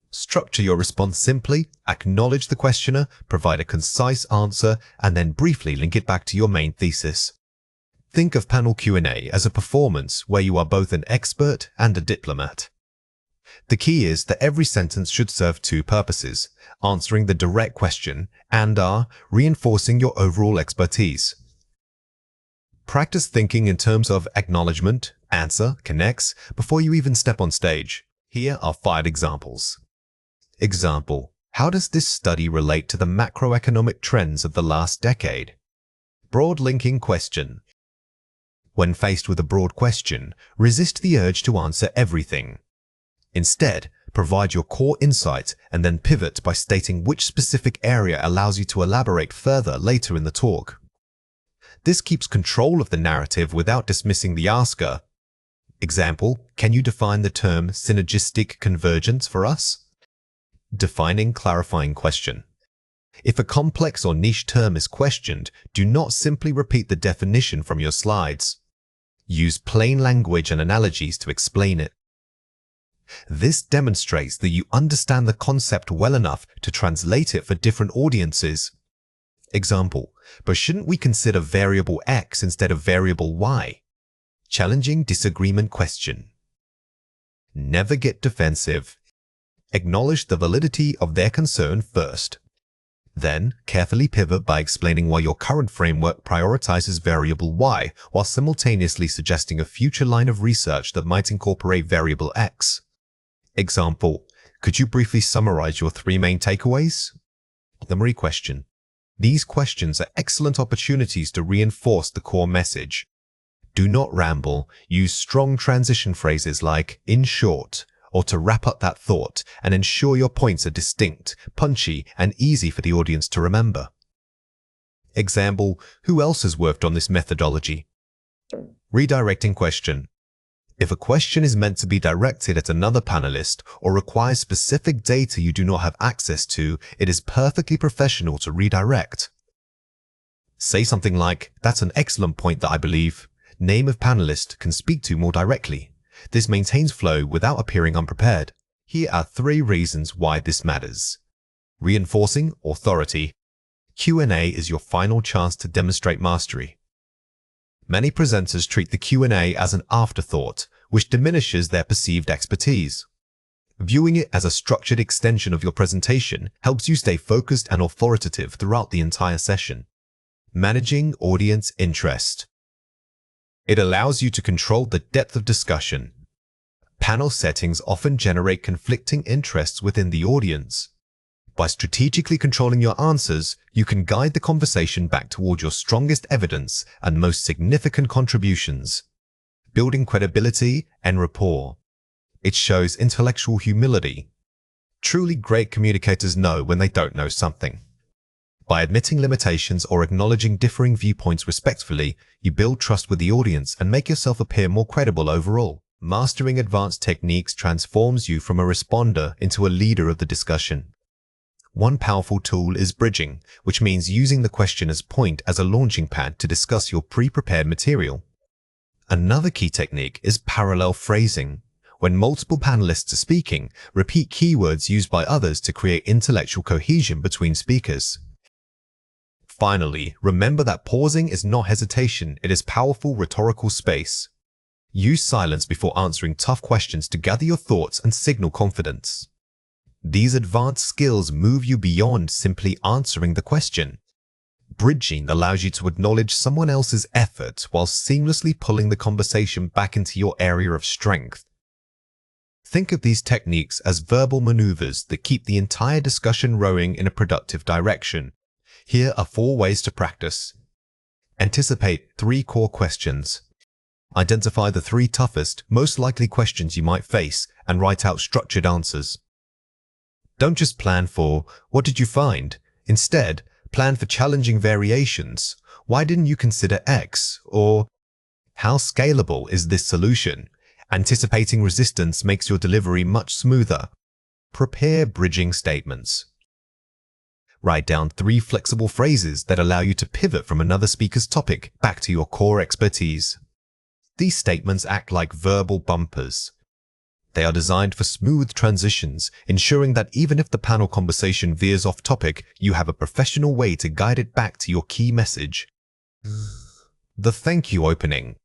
Structure your response simply, acknowledge the questioner, provide a concise answer, and then briefly link it back to your main thesis. Think of panel Q&A as a performance where you are both an expert and a diplomat. The key is that every sentence should serve two purposes: answering the direct question and reinforcing your overall expertise. Practice thinking in terms of acknowledgement, answer, connects before you even step on stage. Here are 5 examples. Example: how does this study relate to the macroeconomic trends of the last decade? Broad linking question. When faced with a broad question, resist the urge to answer everything. Instead, provide your core insight and then pivot by stating which specific area allows you to elaborate further later in the talk. This keeps control of the narrative without dismissing the asker. Example: can you define the term synergistic convergence for us? Defining clarifying question. If a complex or niche term is questioned, do not simply repeat the definition from your slides. Use plain language and analogies to explain it. This demonstrates that you understand the concept well enough to translate it for different audiences. Example: but shouldn't we consider variable X instead of variable Y? Challenging disagreement question. Never get defensive. Acknowledge the validity of their concern first. Then, carefully pivot by explaining why your current framework prioritizes variable Y while simultaneously suggesting a future line of research that might incorporate variable X. Example: could you briefly summarize your 3 main takeaways? Summary question. These questions are excellent opportunities to reinforce the core message. Do not ramble. Use strong transition phrases like "in short," or to wrap up that thought, and ensure your points are distinct, punchy, and easy for the audience to remember. Example: who else has worked on this methodology? Redirecting question. If a question is meant to be directed at another panelist or requires specific data you do not have access to, it is perfectly professional to redirect. Say something like, "That's an excellent point that I believe name of panelist can speak to more directly." This maintains flow without appearing unprepared. Here are 3 reasons why this matters. Reinforcing authority. Q&A is your final chance to demonstrate mastery. Many presenters treat the Q&A as an afterthought, which diminishes their perceived expertise. Viewing it as a structured extension of your presentation helps you stay focused and authoritative throughout the entire session. Managing audience interest. It allows you to control the depth of discussion. Panel settings often generate conflicting interests within the audience. By strategically controlling your answers, you can guide the conversation back toward your strongest evidence and most significant contributions. Building credibility and rapport. It shows intellectual humility. Truly great communicators know when they don't know something. By admitting limitations or acknowledging differing viewpoints respectfully, you build trust with the audience and make yourself appear more credible overall. Mastering advanced techniques transforms you from a responder into a leader of the discussion. One powerful tool is bridging, which means using the questioner's point as a launching pad to discuss your pre-prepared material. Another key technique is parallel phrasing. When multiple panelists are speaking, repeat keywords used by others to create intellectual cohesion between speakers. Finally, remember that pausing is not hesitation, it is powerful rhetorical space. Use silence before answering tough questions to gather your thoughts and signal confidence. These advanced skills move you beyond simply answering the question. Bridging allows you to acknowledge someone else's effort while seamlessly pulling the conversation back into your area of strength. Think of these techniques as verbal maneuvers that keep the entire discussion rowing in a productive direction. Here are 4 ways to practice. Anticipate 3 core questions. Identify the 3 toughest, most likely questions you might face and write out structured answers. Don't just plan for, "What did you find?" Instead, plan for challenging variations. "Why didn't you consider X?" Or, "How scalable is this solution?" Anticipating resistance makes your delivery much smoother. Prepare bridging statements. Write down 3 flexible phrases that allow you to pivot from another speaker's topic back to your core expertise. These statements act like verbal bumpers. They are designed for smooth transitions, ensuring that even if the panel conversation veers off topic, you have a professional way to guide it back to your key message. The thank you opening.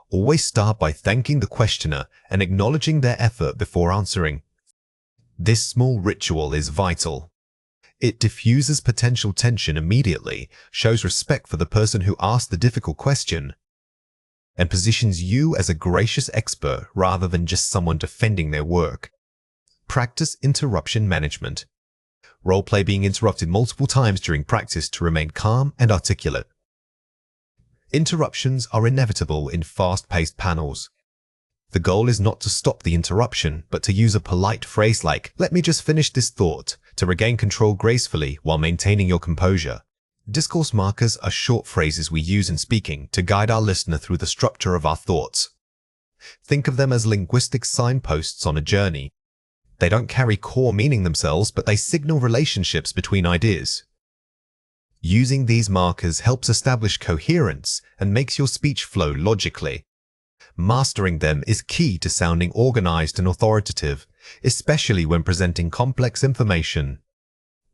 Always start by thanking the questioner and acknowledging their effort before answering. This small ritual is vital. It diffuses potential tension immediately, shows respect for the person who asked the difficult question, and positions you as a gracious expert rather than just someone defending their work. Practice interruption management. Role-play being interrupted multiple times during practice to remain calm and articulate. Interruptions are inevitable in fast-paced panels. The goal is not to stop the interruption, but to use a polite phrase like, "Let me just finish this thought," to regain control gracefully while maintaining your composure. Discourse markers are short phrases we use in speaking to guide our listener through the structure of our thoughts. Think of them as linguistic signposts on a journey. They don't carry core meaning themselves, but they signal relationships between ideas. Using these markers helps establish coherence and makes your speech flow logically. Mastering them is key to sounding organized and authoritative, especially when presenting complex information.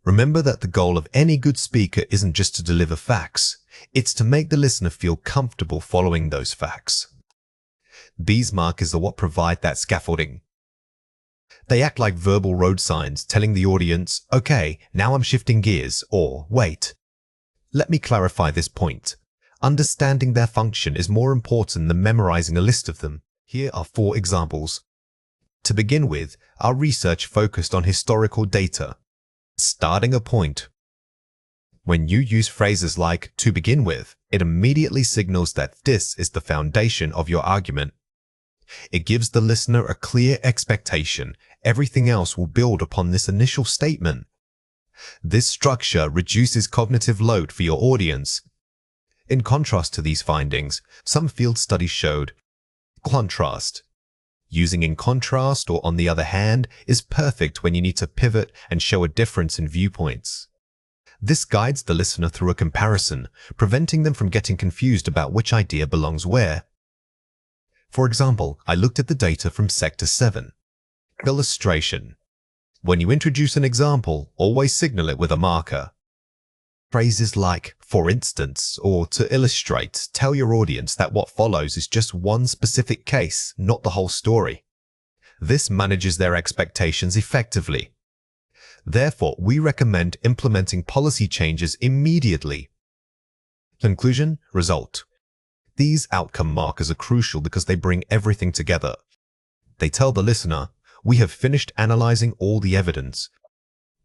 Remember that the goal of any good speaker isn't just to deliver facts, it's to make the listener feel comfortable following those facts. These markers are what provide that scaffolding. They act like verbal road signs telling the audience, "Okay, now I'm shifting gears," or "Wait, let me clarify this point." Understanding their function is more important than memorizing a list of them. Here are 4 examples. To begin with, our research focused on historical data. Starting a point. When you use phrases like "to begin with," it immediately signals that this is the foundation of your argument. It gives the listener a clear expectation. Everything else will build upon this initial statement. This structure reduces cognitive load for your audience. In contrast to these findings, some field studies showed contrast. Using "in contrast" or "on the other hand" is perfect when you need to pivot and show a difference in viewpoints. This guides the listener through a comparison, preventing them from getting confused about which idea belongs where. For example, I looked at the data from Sector 7. Illustration. When you introduce an example, always signal it with a marker. Phrases like "for instance" or "to illustrate" tell your audience that what follows is just one specific case, not the whole story. This manages their expectations effectively. Therefore, we recommend implementing policy changes immediately. Conclusion, result. These outcome markers are crucial because they bring everything together. They tell the listener, "We have finished analyzing all the evidence.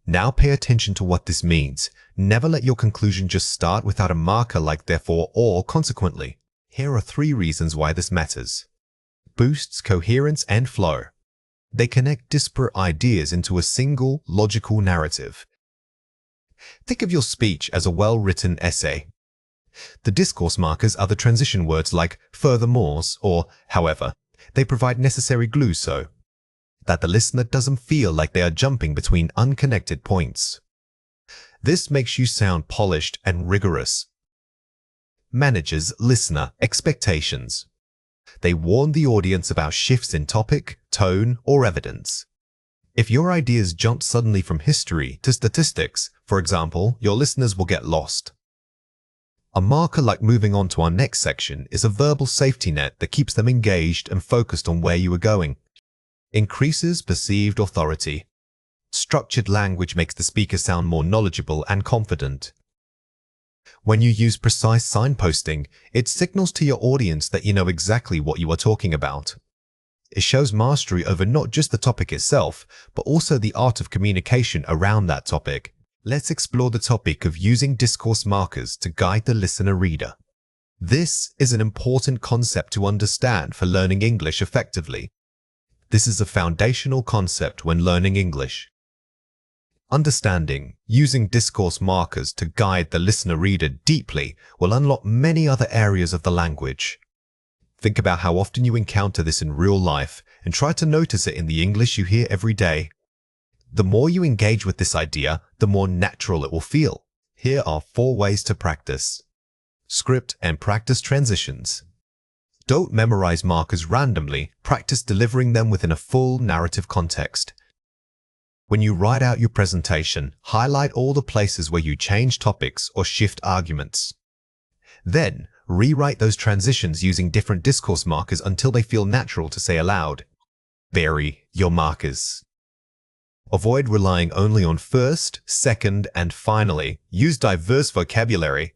Now pay attention to what this means." Never let your conclusion just start without a marker like "therefore" or "consequently." Here are 3 reasons why this matters. Boosts coherence and flow. They connect disparate ideas into a single, logical narrative. Think of your speech as a well-written essay. The discourse markers are the transition words like "furthermores" or "however." They provide necessary glue so that the listener doesn't feel like they are jumping between unconnected points. This makes you sound polished and rigorous. Manages listener expectations. They warn the audience about shifts in topic, tone, or evidence. If your ideas jump suddenly from history to statistics, for example, your listeners will get lost. A marker like moving on to our next section is a verbal safety net that keeps them engaged and focused on where you are going. Increases perceived authority. Structured language makes the speaker sound more knowledgeable and confident. When you use precise signposting, it signals to your audience that you know exactly what you are talking about. It shows mastery over not just the topic itself, but also the art of communication around that topic. Let's explore the topic of using discourse markers to guide the listener-reader. This is an important concept to understand for learning English effectively. This is a foundational concept when learning English. Understanding using discourse markers to guide the listener-reader deeply will unlock many other areas of the language. Think about how often you encounter this in real life and try to notice it in the English you hear every day. The more you engage with this idea, the more natural it will feel. Here are 4 ways to practice. Script and practice transitions. Don't memorize markers randomly, practice delivering them within a full narrative context. When you write out your presentation, highlight all the places where you change topics or shift arguments. Then, rewrite those transitions using different discourse markers until they feel natural to say aloud. Vary your markers. Avoid relying only on first, second, and finally. Use diverse vocabulary.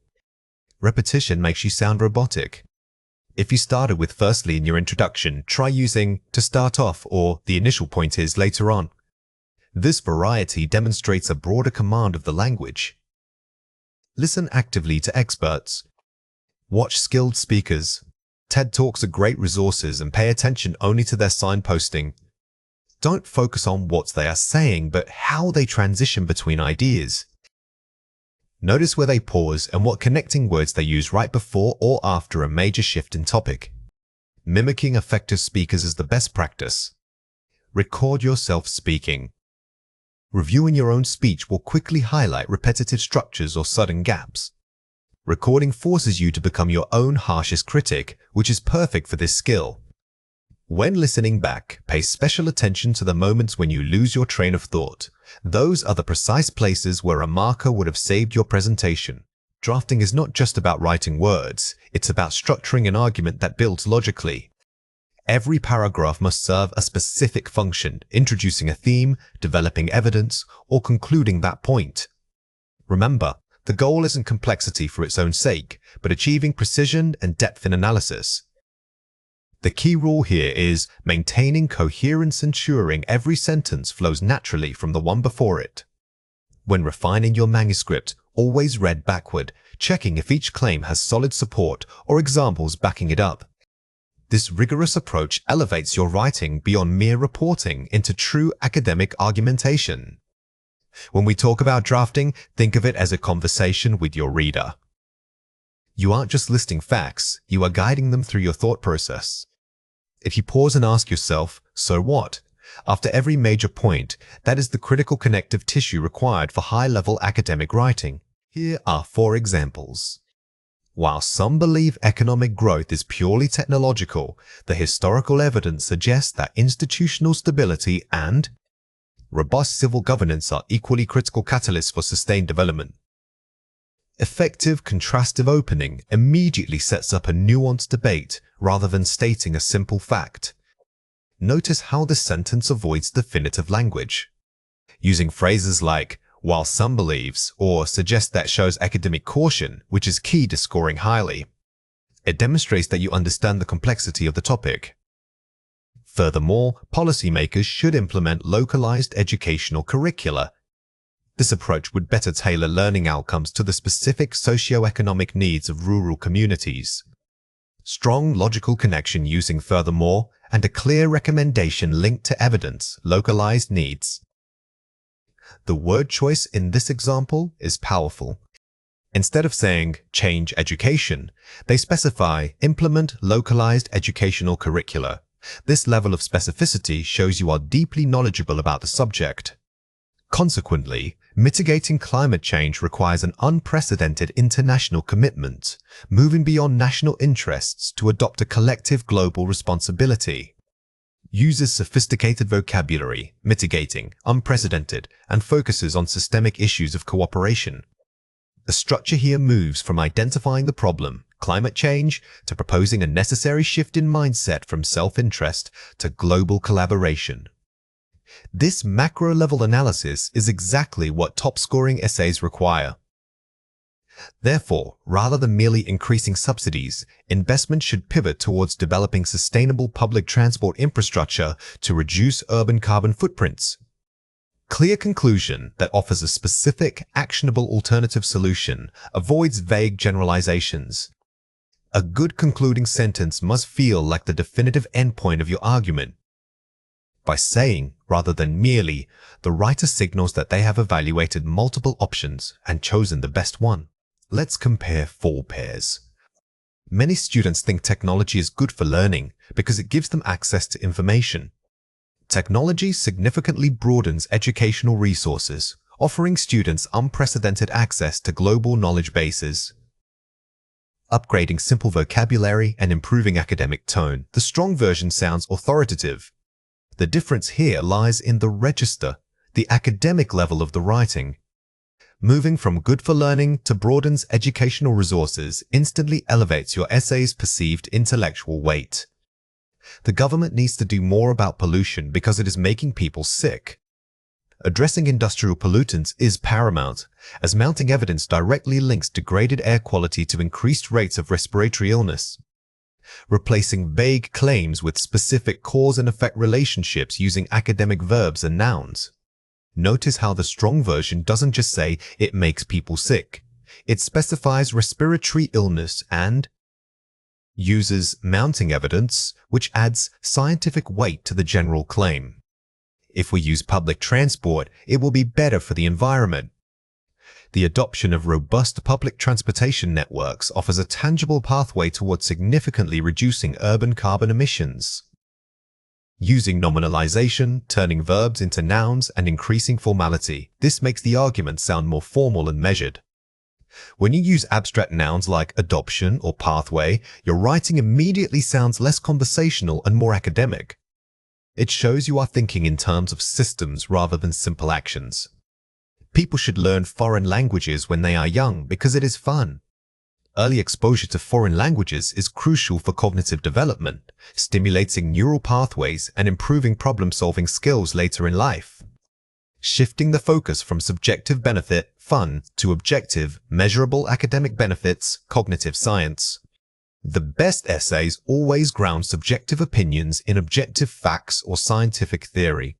Repetition makes you sound robotic. If you started with firstly in your introduction, try using to start off or the initial point is later on. This variety demonstrates a broader command of the language. Listen actively to experts. Watch skilled speakers. TED Talks are great resources and pay attention only to their signposting. Don't focus on what they are saying, but how they transition between ideas. Notice where they pause and what connecting words they use right before or after a major shift in topic. Mimicking effective speakers is the best practice. Record yourself speaking. Reviewing your own speech will quickly highlight repetitive structures or sudden gaps. Recording forces you to become your own harshest critic, which is perfect for this skill. When listening back, pay special attention to the moments when you lose your train of thought. Those are the precise places where a marker would have saved your presentation. Drafting is not just about writing words, it's about structuring an argument that builds logically. Every paragraph must serve a specific function, introducing a theme, developing evidence, or concluding that point. Remember, the goal isn't complexity for its own sake, but achieving precision and depth in analysis. The key rule here is maintaining coherence, ensuring every sentence flows naturally from the one before it. When refining your manuscript, always read backward, checking if each claim has solid support or examples backing it up. This rigorous approach elevates your writing beyond mere reporting into true academic argumentation. When we talk about drafting, think of it as a conversation with your reader. You aren't just listing facts, you are guiding them through your thought process. If you pause and ask yourself, so what? After every major point, that is the critical connective tissue required for high-level academic writing. Here are 4 examples. While some believe economic growth is purely technological, the historical evidence suggests that institutional stability and robust civil governance are equally critical catalysts for sustained development. Effective contrastive opening immediately sets up a nuanced debate rather than stating a simple fact. Notice how the sentence avoids definitive language. Using phrases like, while some believes, or suggest that shows academic caution, which is key to scoring highly. It demonstrates that you understand the complexity of the topic. Furthermore, policymakers should implement localized educational curricula. This approach would better tailor learning outcomes to the specific socio-economic needs of rural communities. Strong logical connection using furthermore and a clear recommendation linked to evidence, localized needs. The word choice in this example is powerful. Instead of saying change education, they specify implement localized educational curricula. This level of specificity shows you are deeply knowledgeable about the subject. Consequently, mitigating climate change requires an unprecedented international commitment, moving beyond national interests to adopt a collective global responsibility. Uses sophisticated vocabulary, mitigating, unprecedented, and focuses on systemic issues of cooperation. The structure here moves from identifying the problem, climate change, to proposing a necessary shift in mindset from self-interest to global collaboration. This macro-level analysis is exactly what top-scoring essays require. Therefore, rather than merely increasing subsidies, investment should pivot towards developing sustainable public transport infrastructure to reduce urban carbon footprints. Clear conclusion that offers a specific, actionable alternative solution, avoids vague generalizations. A good concluding sentence must feel like the definitive endpoint of your argument. By saying, rather than merely, the writer signals that they have evaluated multiple options and chosen the best one. Let's compare 4 pairs. Many students think technology is good for learning because it gives them access to information. Technology significantly broadens educational resources, offering students unprecedented access to global knowledge bases. Upgrading simple vocabulary and improving academic tone. The strong version sounds authoritative. The difference here lies in the register, the academic level of the writing. Moving from good for learning to broadens educational resources instantly elevates your essay's perceived intellectual weight. The government needs to do more about pollution because it is making people sick. Addressing industrial pollutants is paramount, as mounting evidence directly links degraded air quality to increased rates of respiratory illness. Replacing vague claims with specific cause and effect relationships using academic verbs and nouns. Notice how the strong version doesn't just say it makes people sick. It specifies respiratory illness and uses mounting evidence, which adds scientific weight to the general claim. If we use public transport, it will be better for the environment. The adoption of robust public transportation networks offers a tangible pathway towards significantly reducing urban carbon emissions. Using nominalization, turning verbs into nouns, and increasing formality. This makes the argument sound more formal and measured. When you use abstract nouns like adoption or pathway, your writing immediately sounds less conversational and more academic. It shows you are thinking in terms of systems rather than simple actions. People should learn foreign languages when they are young because it is fun. Early exposure to foreign languages is crucial for cognitive development, stimulating neural pathways and improving problem-solving skills later in life. Shifting the focus from subjective benefit, fun, to objective, measurable academic benefits, cognitive science. The best essays always ground subjective opinions in objective facts or scientific theory.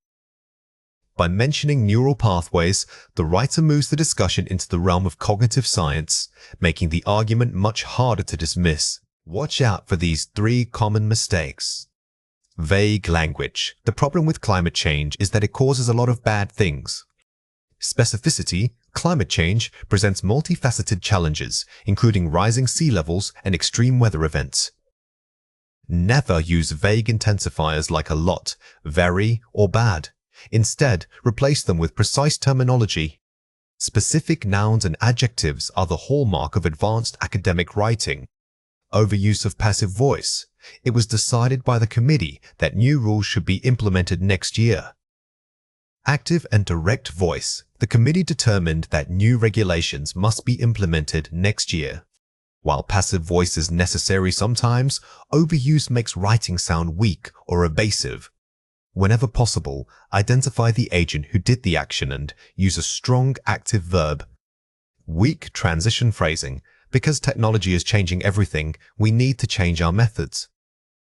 By mentioning neural pathways, the writer moves the discussion into the realm of cognitive science, making the argument much harder to dismiss. Watch out for these 3 common mistakes. Vague language. The problem with climate change is that it causes a lot of bad things. Specificity. Climate change presents multifaceted challenges, including rising sea levels and extreme weather events. Never use vague intensifiers like a lot, very, or bad. Instead, replace them with precise terminology. Specific nouns and adjectives are the hallmark of advanced academic writing. Overuse of passive voice. It was decided by the committee that new rules should be implemented next year. Active and direct voice. The committee determined that new regulations must be implemented next year. While passive voice is necessary sometimes, overuse makes writing sound weak or evasive. Whenever possible, identify the agent who did the action and use a strong active verb. Weak transition phrasing. Because technology is changing everything, we need to change our methods.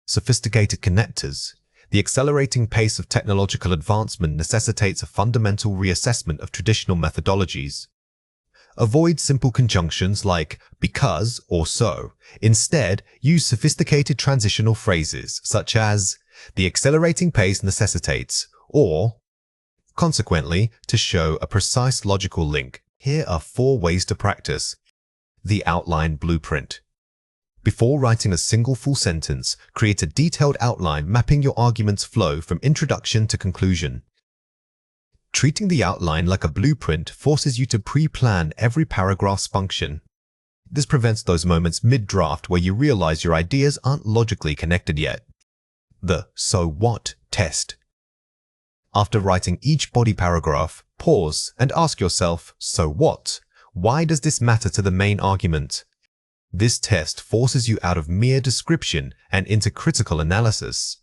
Sophisticated connectors. The accelerating pace of technological advancement necessitates a fundamental reassessment of traditional methodologies. Avoid simple conjunctions like because or so. Instead, use sophisticated transitional phrases such as the accelerating pace necessitates, or consequently, to show a precise logical link. Here are 4 ways to practice. The outline blueprint. Before writing a single full sentence, create a detailed outline mapping your argument's flow from introduction to conclusion. Treating the outline like a blueprint forces you to pre-plan every paragraph's function. This prevents those moments mid-draft where you realize your ideas aren't logically connected yet. The so what test. After writing each body paragraph, pause and ask yourself, so what? Why does this matter to the main argument? This test forces you out of mere description and into critical analysis.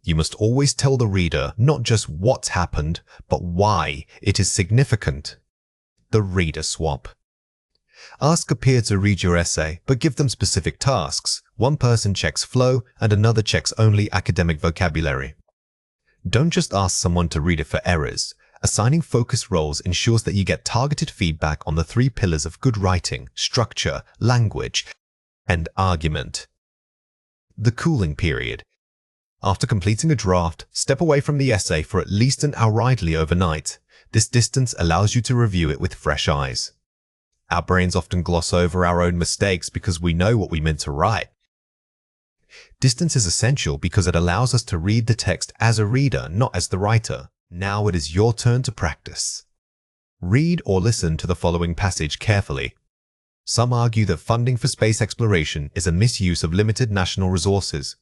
You must always tell the reader not just what's happened, but why it is significant. The reader swap. Ask a peer to read your essay, but give them specific tasks. One person checks flow and another checks only academic vocabulary. Don't just ask someone to read it for errors. Assigning focus roles ensures that you get targeted feedback on the 3 pillars of good writing: structure, language, and argument. The cooling period. After completing a draft, step away from the essay for at least an hour idly overnight. This distance allows you to review it with fresh eyes. Our brains often gloss over our own mistakes because we know what we meant to write. Distance is essential because it allows us to read the text as a reader, not as the writer. Now it is your turn to practice. Read or listen to the following passage carefully. Some argue that funding for space exploration is a misuse of limited national resources.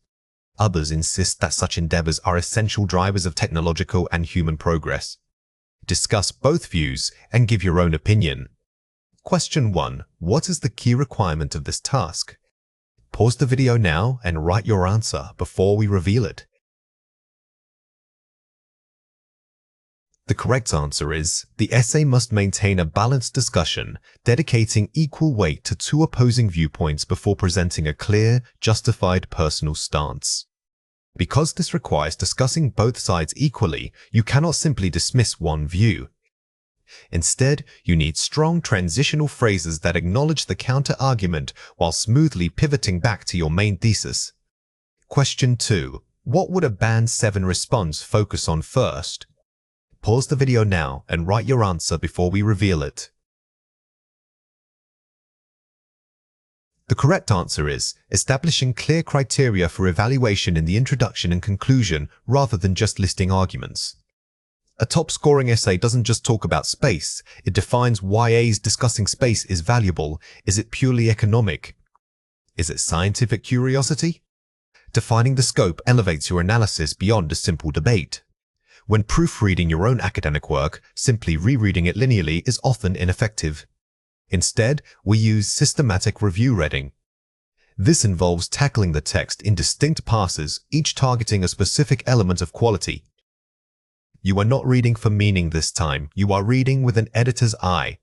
Others insist that such endeavors are essential drivers of technological and human progress. Discuss both views and give your own opinion. Question 1. What is the key requirement of this task? Pause the video now and write your answer before we reveal it. The correct answer is, the essay must maintain a balanced discussion, dedicating equal weight to 2 opposing viewpoints before presenting a clear, justified personal stance. Because this requires discussing both sides equally, you cannot simply dismiss one view. Instead, you need strong transitional phrases that acknowledge the counter-argument while smoothly pivoting back to your main thesis. Question 2. What would a Band 7 response focus on first? Pause the video now and write your answer before we reveal it. The correct answer is establishing clear criteria for evaluation in the introduction and conclusion rather than just listing arguments. A top-scoring essay doesn't just talk about space, it defines why A's discussing space is valuable. Is it purely economic? Is it scientific curiosity? Defining the scope elevates your analysis beyond a simple debate. When proofreading your own academic work, simply rereading it linearly is often ineffective. Instead, we use systematic review reading. This involves tackling the text in distinct passes, each targeting a specific element of quality. You are not reading for meaning this time, you are reading with an editor's eye.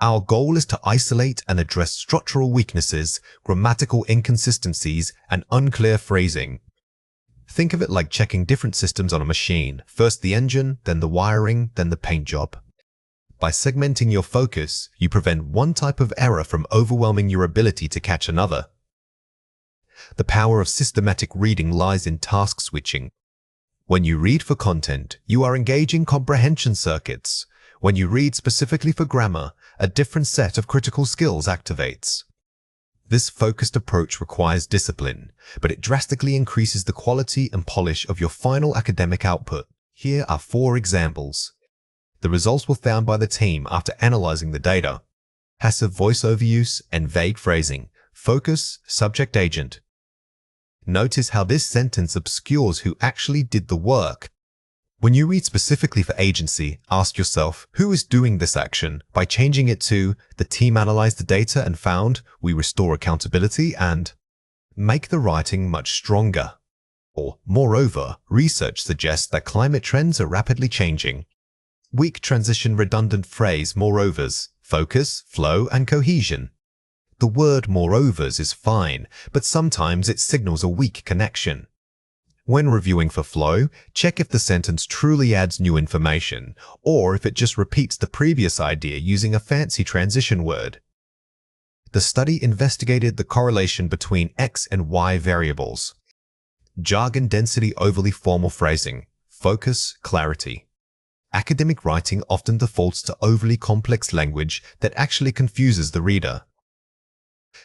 Our goal is to isolate and address structural weaknesses, grammatical inconsistencies, and unclear phrasing. Think of it like checking different systems on a machine, first the engine, then the wiring, then the paint job. By segmenting your focus, you prevent one type of error from overwhelming your ability to catch another. The power of systematic reading lies in task switching. When you read for content, you are engaging comprehension circuits. When you read specifically for grammar, a different set of critical skills activates. This focused approach requires discipline, but it drastically increases the quality and polish of your final academic output. Here are 4 examples. The results were found by the team after analyzing the data. Passive voiceover use and vague phrasing. Focus, subject agent. Notice how this sentence obscures who actually did the work. When you read specifically for agency, ask yourself, who is doing this action? By changing it to, the team analyzed the data and found, we restore accountability, and make the writing much stronger. Or, moreover, research suggests that climate trends are rapidly changing. Weak transition redundant phrase moreovers, focus, flow, and cohesion. The word moreovers is fine, but sometimes it signals a weak connection. When reviewing for flow, check if the sentence truly adds new information, or if it just repeats the previous idea using a fancy transition word. The study investigated the correlation between X and Y variables. Jargon density, overly formal phrasing, focus, clarity. Academic writing often defaults to overly complex language that actually confuses the reader.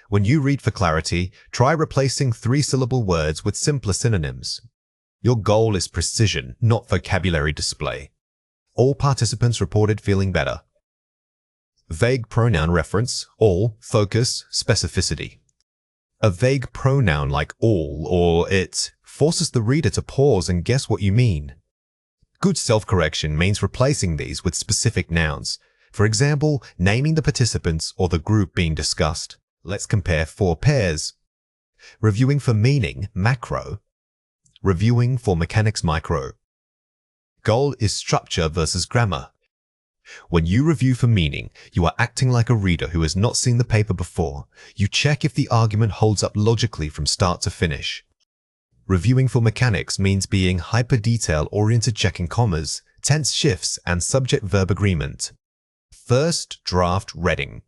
When you read for clarity, try replacing 3-syllable words with simpler synonyms. Your goal is precision, not vocabulary display. All participants reported feeling better. Vague pronoun reference, all, focus, specificity. A vague pronoun like all or it forces the reader to pause and guess what you mean. Good self-correction means replacing these with specific nouns. For example, naming the participants or the group being discussed. Let's compare 4 pairs. Reviewing for meaning, macro. Reviewing for mechanics, micro. Goal is structure versus grammar. When you review for meaning, you are acting like a reader who has not seen the paper before. You check if the argument holds up logically from start to finish. Reviewing for mechanics means being hyper-detail oriented, checking commas, tense shifts, and subject-verb agreement. First draft reading.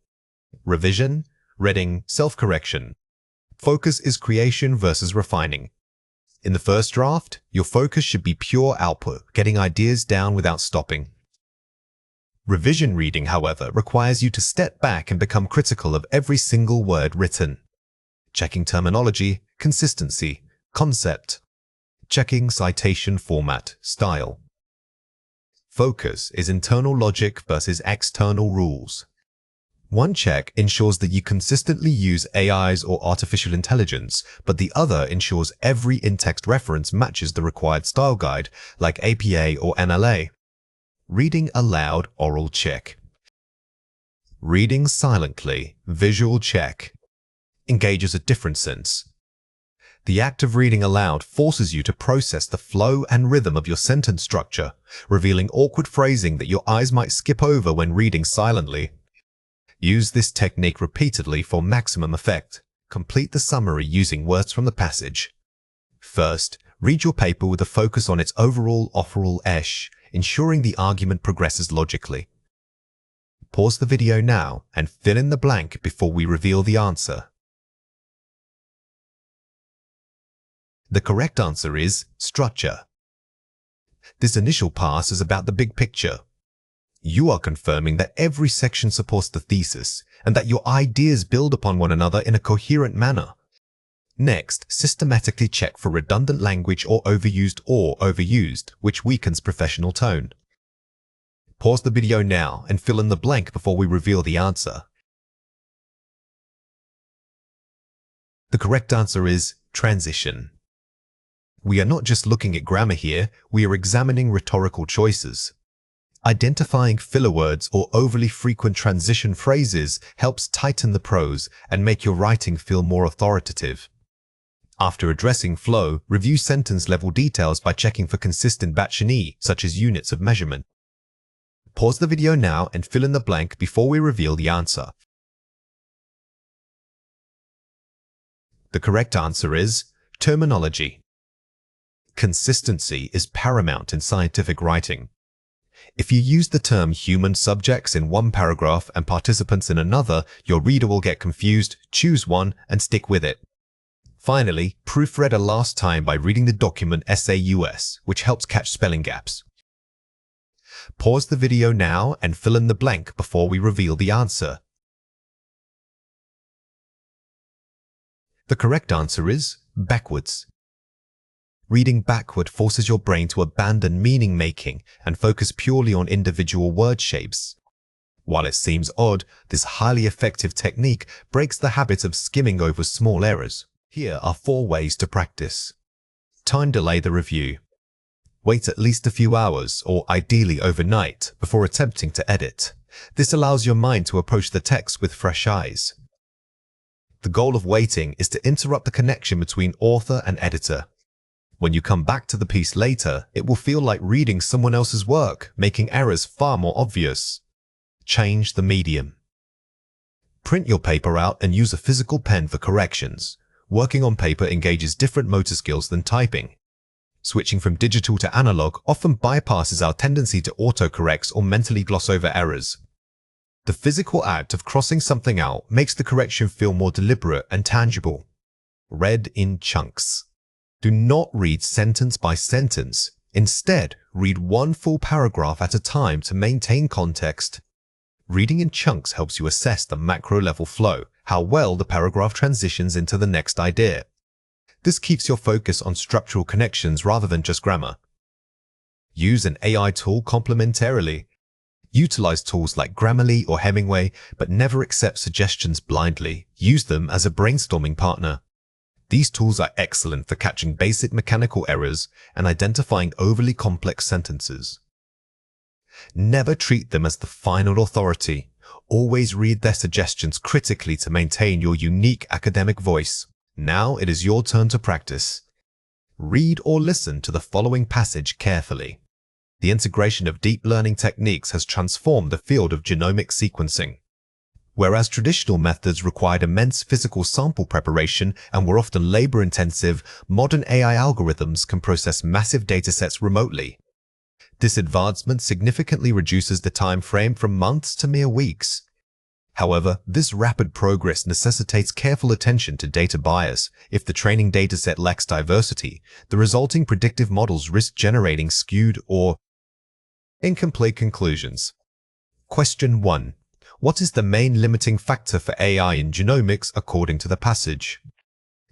Revision, reading, self-correction. Focus is creation versus refining. In the first draft, your focus should be pure output, getting ideas down without stopping. Revision reading, however, requires you to step back and become critical of every single word written. Checking terminology, consistency, concept. Checking citation format, style. Focus is internal logic versus external rules. One check ensures that you consistently use AIs or artificial intelligence, but the other ensures every in-text reference matches the required style guide, like APA or NLA. Reading aloud, oral check. Reading silently, visual check. Engages a different sense. The act of reading aloud forces you to process the flow and rhythm of your sentence structure, revealing awkward phrasing that your eyes might skip over when reading silently. Use this technique repeatedly for maximum effect. Complete the summary using words from the passage. First, read your paper with a focus on its overall offeral-esh, ensuring the argument progresses logically. Pause the video now and fill in the blank before we reveal the answer. The correct answer is structure. This initial pass is about the big picture. You are confirming that every section supports the thesis and that your ideas build upon one another in a coherent manner. Next, systematically check for redundant language or overused, which weakens professional tone. Pause the video now and fill in the blank before we reveal the answer. The correct answer is transition. We are not just looking at grammar here, we are examining rhetorical choices. Identifying filler words or overly frequent transition phrases helps tighten the prose and make your writing feel more authoritative. After addressing flow, review sentence-level details by checking for consistent batch-and-e, such as units of measurement. Pause the video now and fill in the blank before we reveal the answer. The correct answer is terminology. Consistency is paramount in scientific writing. If you use the term human subjects in one paragraph and participants in another, your reader will get confused. Choose one and stick with it. Finally, proofread a last time by reading the document SAS, which helps catch spelling gaps. Pause the video now and fill in the blank before we reveal the answer. The correct answer is backwards. Reading backward forces your brain to abandon meaning-making and focus purely on individual word shapes. While it seems odd, this highly effective technique breaks the habit of skimming over small errors. Here are 4 ways to practice. Time delay the review. Wait at least a few hours, or ideally overnight, before attempting to edit. This allows your mind to approach the text with fresh eyes. The goal of waiting is to interrupt the connection between author and editor. When you come back to the piece later, it will feel like reading someone else's work, making errors far more obvious. Change the medium. Print your paper out and use a physical pen for corrections. Working on paper engages different motor skills than typing. Switching from digital to analog often bypasses our tendency to autocorrect or mentally gloss over errors. The physical act of crossing something out makes the correction feel more deliberate and tangible. Read in chunks. Do not read sentence by sentence. Instead, read one full paragraph at a time to maintain context. Reading in chunks helps you assess the macro-level flow, how well the paragraph transitions into the next idea. This keeps your focus on structural connections rather than just grammar. Use an AI tool complementarily. Utilize tools like Grammarly or Hemingway, but never accept suggestions blindly. Use them as a brainstorming partner. These tools are excellent for catching basic mechanical errors and identifying overly complex sentences. Never treat them as the final authority. Always read their suggestions critically to maintain your unique academic voice. Now it is your turn to practice. Read or listen to the following passage carefully. The integration of deep learning techniques has transformed the field of genomic sequencing. Whereas traditional methods required immense physical sample preparation and were often labor-intensive, modern AI algorithms can process massive datasets remotely. This advancement significantly reduces the time frame from months to mere weeks. However, this rapid progress necessitates careful attention to data bias. If the training dataset lacks diversity, the resulting predictive models risk generating skewed or incomplete conclusions. Question 1. What is the main limiting factor for AI in genomics according to the passage?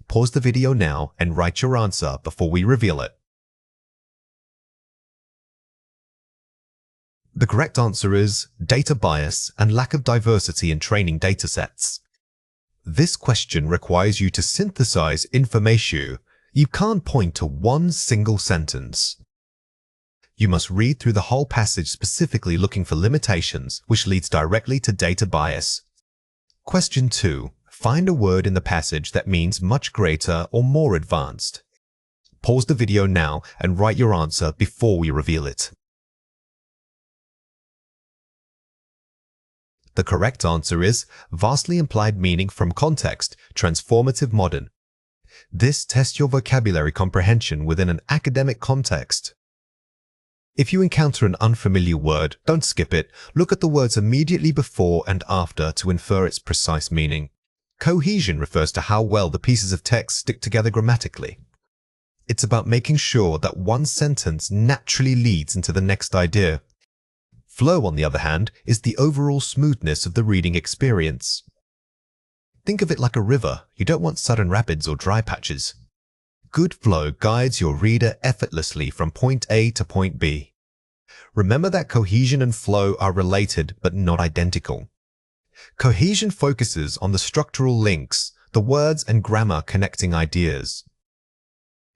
Pause the video now and write your answer before we reveal it. The correct answer is data bias and lack of diversity in training datasets. This question requires you to synthesize information. You can't point to one single sentence. You must read through the whole passage specifically looking for limitations, which leads directly to data bias. Question 2. Find a word in the passage that means much greater or more advanced. Pause the video now and write your answer before we reveal it. The correct answer is vastly implied meaning from context, transformative modern. This tests your vocabulary comprehension within an academic context. If you encounter an unfamiliar word, don't skip it. Look at the words immediately before and after to infer its precise meaning. Cohesion refers to how well the pieces of text stick together grammatically. It's about making sure that one sentence naturally leads into the next idea. Flow, on the other hand, is the overall smoothness of the reading experience. Think of it like a river. You don't want sudden rapids or dry patches. Good flow guides your reader effortlessly from point A to point B. Remember that cohesion and flow are related but not identical. Cohesion focuses on the structural links, the words and grammar connecting ideas.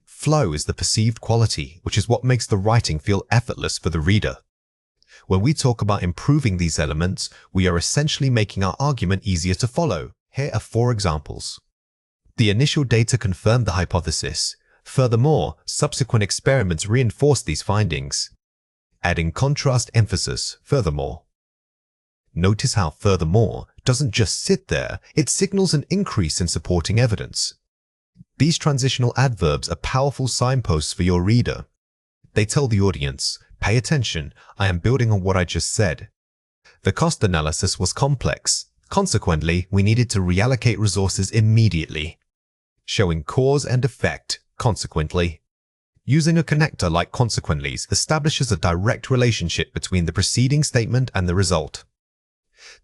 Flow is the perceived quality, which is what makes the writing feel effortless for the reader. When we talk about improving these elements, we are essentially making our argument easier to follow. Here are 4 examples. The initial data confirmed the hypothesis. Furthermore, subsequent experiments reinforce these findings. Adding contrast emphasis, furthermore. Notice how furthermore doesn't just sit there, it signals an increase in supporting evidence. These transitional adverbs are powerful signposts for your reader. They tell the audience, pay attention, I am building on what I just said. The cost analysis was complex. Consequently, we needed to reallocate resources immediately. Showing cause and effect, consequently. Using a connector like consequently's establishes a direct relationship between the preceding statement and the result.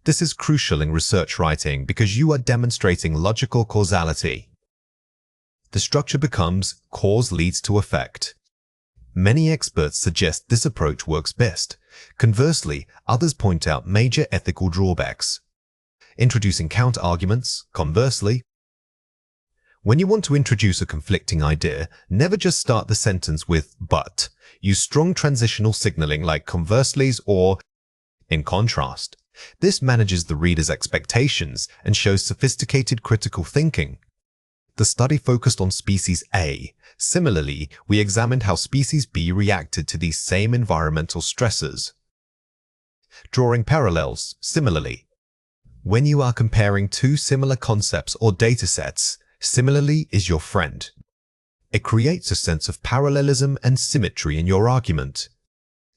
This is crucial in research writing because you are demonstrating logical causality. The structure becomes cause leads to effect. Many experts suggest this approach works best. Conversely, others point out major ethical drawbacks. Introducing counter-arguments, conversely. When you want to introduce a conflicting idea, never just start the sentence with but. Use strong transitional signaling like conversely's or in contrast. This manages the reader's expectations and shows sophisticated critical thinking. The study focused on species A. Similarly, we examined how species B reacted to these same environmental stressors. Drawing parallels, similarly. When you are comparing 2 similar concepts or datasets, similarly is your friend. It creates a sense of parallelism and symmetry in your argument.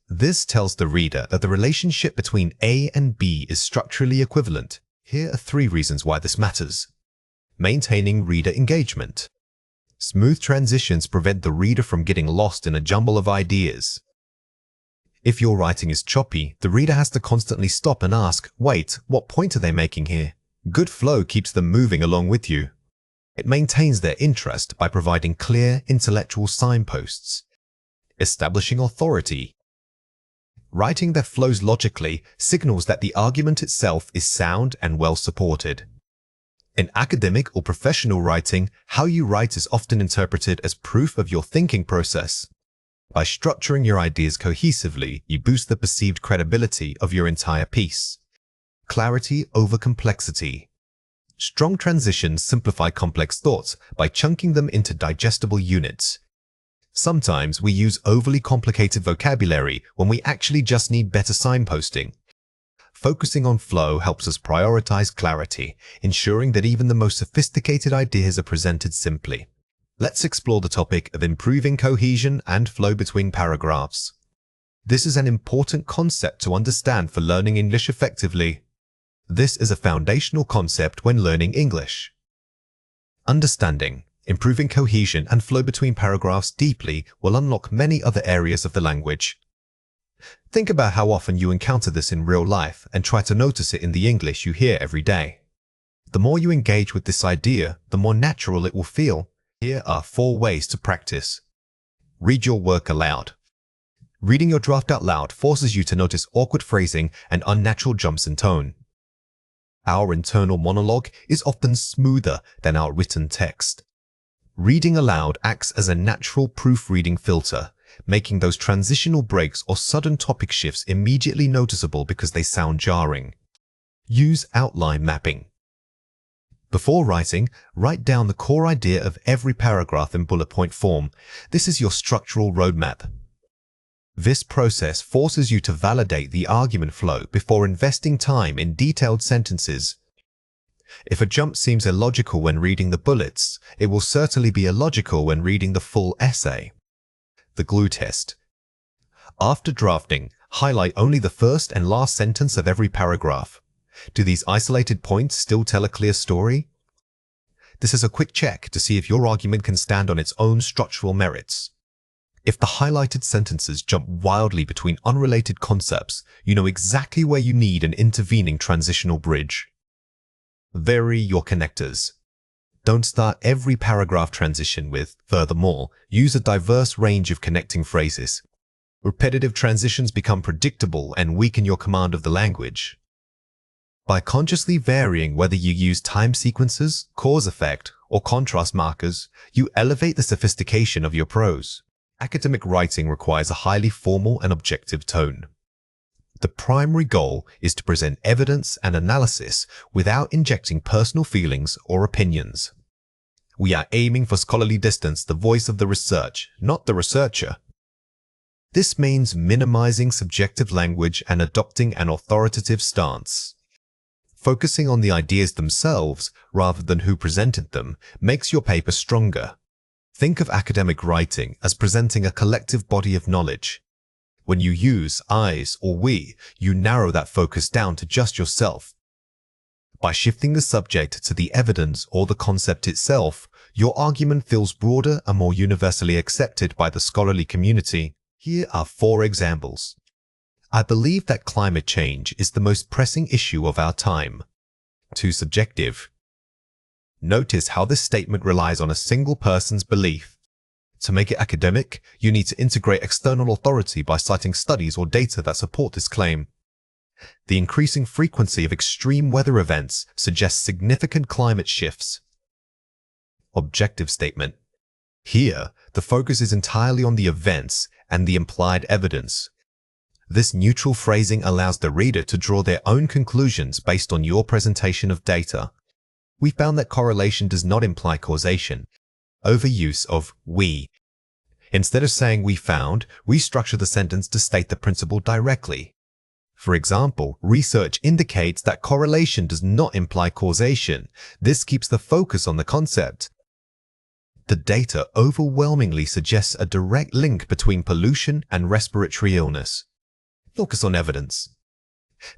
This tells the reader that the relationship between A and B is structurally equivalent. Here are 3 reasons why this matters. Maintaining reader engagement. Smooth transitions prevent the reader from getting lost in a jumble of ideas. If your writing is choppy, the reader has to constantly stop and ask, wait, what point are they making here? Good flow keeps them moving along with you. It maintains their interest by providing clear intellectual signposts. Establishing authority. Writing that flows logically signals that the argument itself is sound and well supported. In academic or professional writing, how you write is often interpreted as proof of your thinking process. By structuring your ideas cohesively, you boost the perceived credibility of your entire piece. Clarity over complexity. Strong transitions simplify complex thoughts by chunking them into digestible units. Sometimes we use overly complicated vocabulary when we actually just need better signposting. Focusing on flow helps us prioritize clarity, ensuring that even the most sophisticated ideas are presented simply. Let's explore the topic of improving cohesion and flow between paragraphs. This is an important concept to understand for learning English effectively. This is a foundational concept when learning English. Understanding, improving cohesion and flow between paragraphs deeply will unlock many other areas of the language. Think about how often you encounter this in real life and try to notice it in the English you hear every day. The more you engage with this idea, the more natural it will feel. Here are 4 ways to practice. Read your work aloud. Reading your draft out loud forces you to notice awkward phrasing and unnatural jumps in tone. Our internal monologue is often smoother than our written text. Reading aloud acts as a natural proofreading filter, making those transitional breaks or sudden topic shifts immediately noticeable because they sound jarring. Use outline mapping. Before writing, write down the core idea of every paragraph in bullet point form. This is your structural roadmap. This process forces you to validate the argument flow before investing time in detailed sentences. If a jump seems illogical when reading the bullets, it will certainly be illogical when reading the full essay. The glue test. After drafting, highlight only the first and last sentence of every paragraph. Do these isolated points still tell a clear story? This is a quick check to see if your argument can stand on its own structural merits. If the highlighted sentences jump wildly between unrelated concepts, you know exactly where you need an intervening transitional bridge. Vary your connectors. Don't start every paragraph transition with, furthermore, use a diverse range of connecting phrases. Repetitive transitions become predictable and weaken your command of the language. By consciously varying whether you use time sequences, cause effect, or contrast markers, you elevate the sophistication of your prose. Academic writing requires a highly formal and objective tone. The primary goal is to present evidence and analysis without injecting personal feelings or opinions. We are aiming for scholarly distance, the voice of the research, not the researcher. This means minimizing subjective language and adopting an authoritative stance. Focusing on the ideas themselves rather than who presented them makes your paper stronger. Think of academic writing as presenting a collective body of knowledge. When you use I's or we, you narrow that focus down to just yourself. By shifting the subject to the evidence or the concept itself, your argument feels broader and more universally accepted by the scholarly community. Here are 4 examples. I believe that climate change is the most pressing issue of our time. Too subjective. Notice how this statement relies on a single person's belief. To make it academic, you need to integrate external authority by citing studies or data that support this claim. The increasing frequency of extreme weather events suggests significant climate shifts. Objective statement. Here, the focus is entirely on the events and the implied evidence. This neutral phrasing allows the reader to draw their own conclusions based on your presentation of data. We found that correlation does not imply causation. Overuse of we. Instead of saying we found, we structure the sentence to state the principle directly. For example, research indicates that correlation does not imply causation. This keeps the focus on the concept. The data overwhelmingly suggests a direct link between pollution and respiratory illness. Focus on evidence.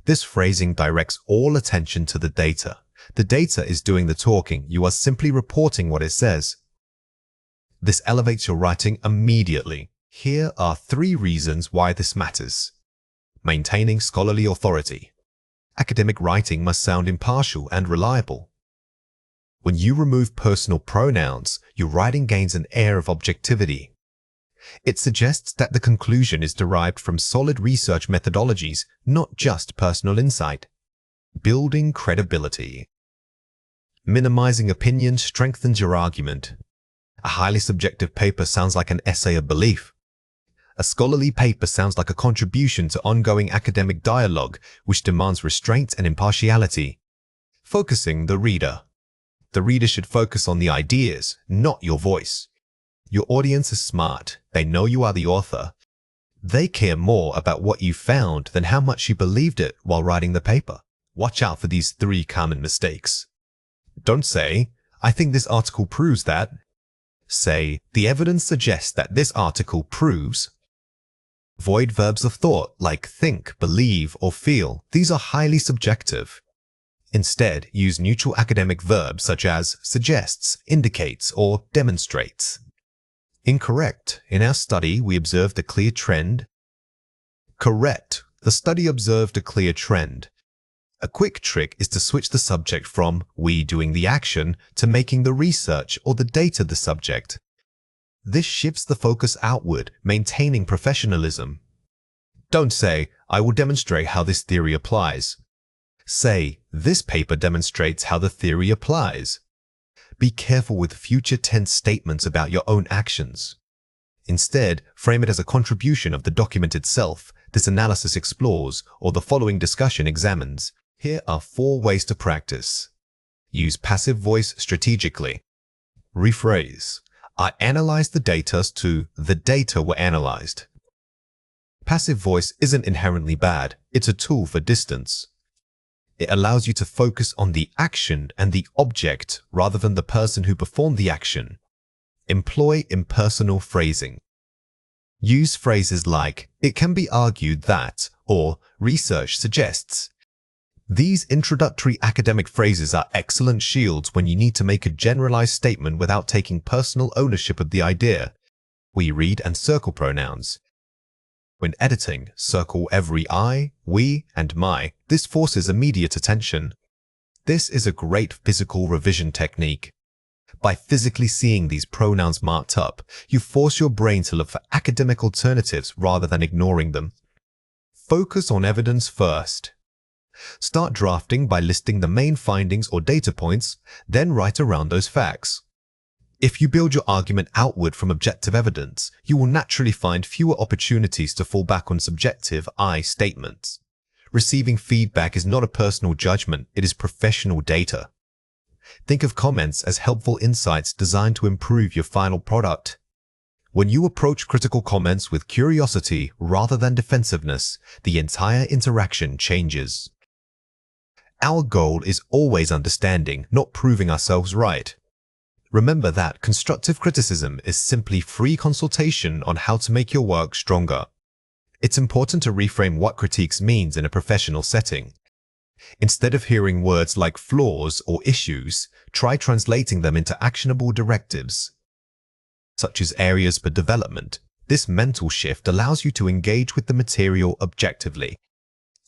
This phrasing directs all attention to the data. The data is doing the talking. You are simply reporting what it says. This elevates your writing immediately. Here are 3 reasons why this matters. Maintaining scholarly authority. Academic writing must sound impartial and reliable. When you remove personal pronouns, your writing gains an air of objectivity. It suggests that the conclusion is derived from solid research methodologies, not just personal insight. Building credibility. Minimizing opinion strengthens your argument. A highly subjective paper sounds like an essay of belief. A scholarly paper sounds like a contribution to ongoing academic dialogue, which demands restraint and impartiality. Focusing the reader. The reader should focus on the ideas, not your voice. Your audience is smart. They know you are the author. They care more about what you found than how much you believed it while writing the paper. Watch out for these 3 common mistakes. Don't say, "I think this article proves that." Say, "The evidence suggests that this article proves." Avoid verbs of thought like think, believe, or feel. These are highly subjective. Instead, use neutral academic verbs such as suggests, indicates, or demonstrates. Incorrect. In our study, we observed a clear trend. Correct. The study observed a clear trend. A quick trick is to switch the subject from we doing the action to making the research or the data the subject. This shifts the focus outward, maintaining professionalism. Don't say, "I will demonstrate how this theory applies." Say, "This paper demonstrates how the theory applies." Be careful with future tense statements about your own actions. Instead, frame it as a contribution of the document itself. This analysis explores, or the following discussion examines. Here are 4 ways to practice. Use passive voice strategically. Rephrase. I analyzed the data to the data were analyzed. Passive voice isn't inherently bad. It's a tool for distance. It allows you to focus on the action and the object rather than the person who performed the action. Employ impersonal phrasing. Use phrases like, "It can be argued that," or "research suggests." These introductory academic phrases are excellent shields when you need to make a generalized statement without taking personal ownership of the idea. We read and circle pronouns. When editing, circle every I, we, and my. This forces immediate attention. This is a great physical revision technique. By physically seeing these pronouns marked up, you force your brain to look for academic alternatives rather than ignoring them. Focus on evidence first. Start drafting by listing the main findings or data points, then write around those facts. If you build your argument outward from objective evidence, you will naturally find fewer opportunities to fall back on subjective I statements. Receiving feedback is not a personal judgment, it is professional data. Think of comments as helpful insights designed to improve your final product. When you approach critical comments with curiosity rather than defensiveness, the entire interaction changes. Our goal is always understanding, not proving ourselves right. Remember that constructive criticism is simply free consultation on how to make your work stronger. It's important to reframe what critiques means in a professional setting. Instead of hearing words like flaws or issues, try translating them into actionable directives, such as areas for development. This mental shift allows you to engage with the material objectively.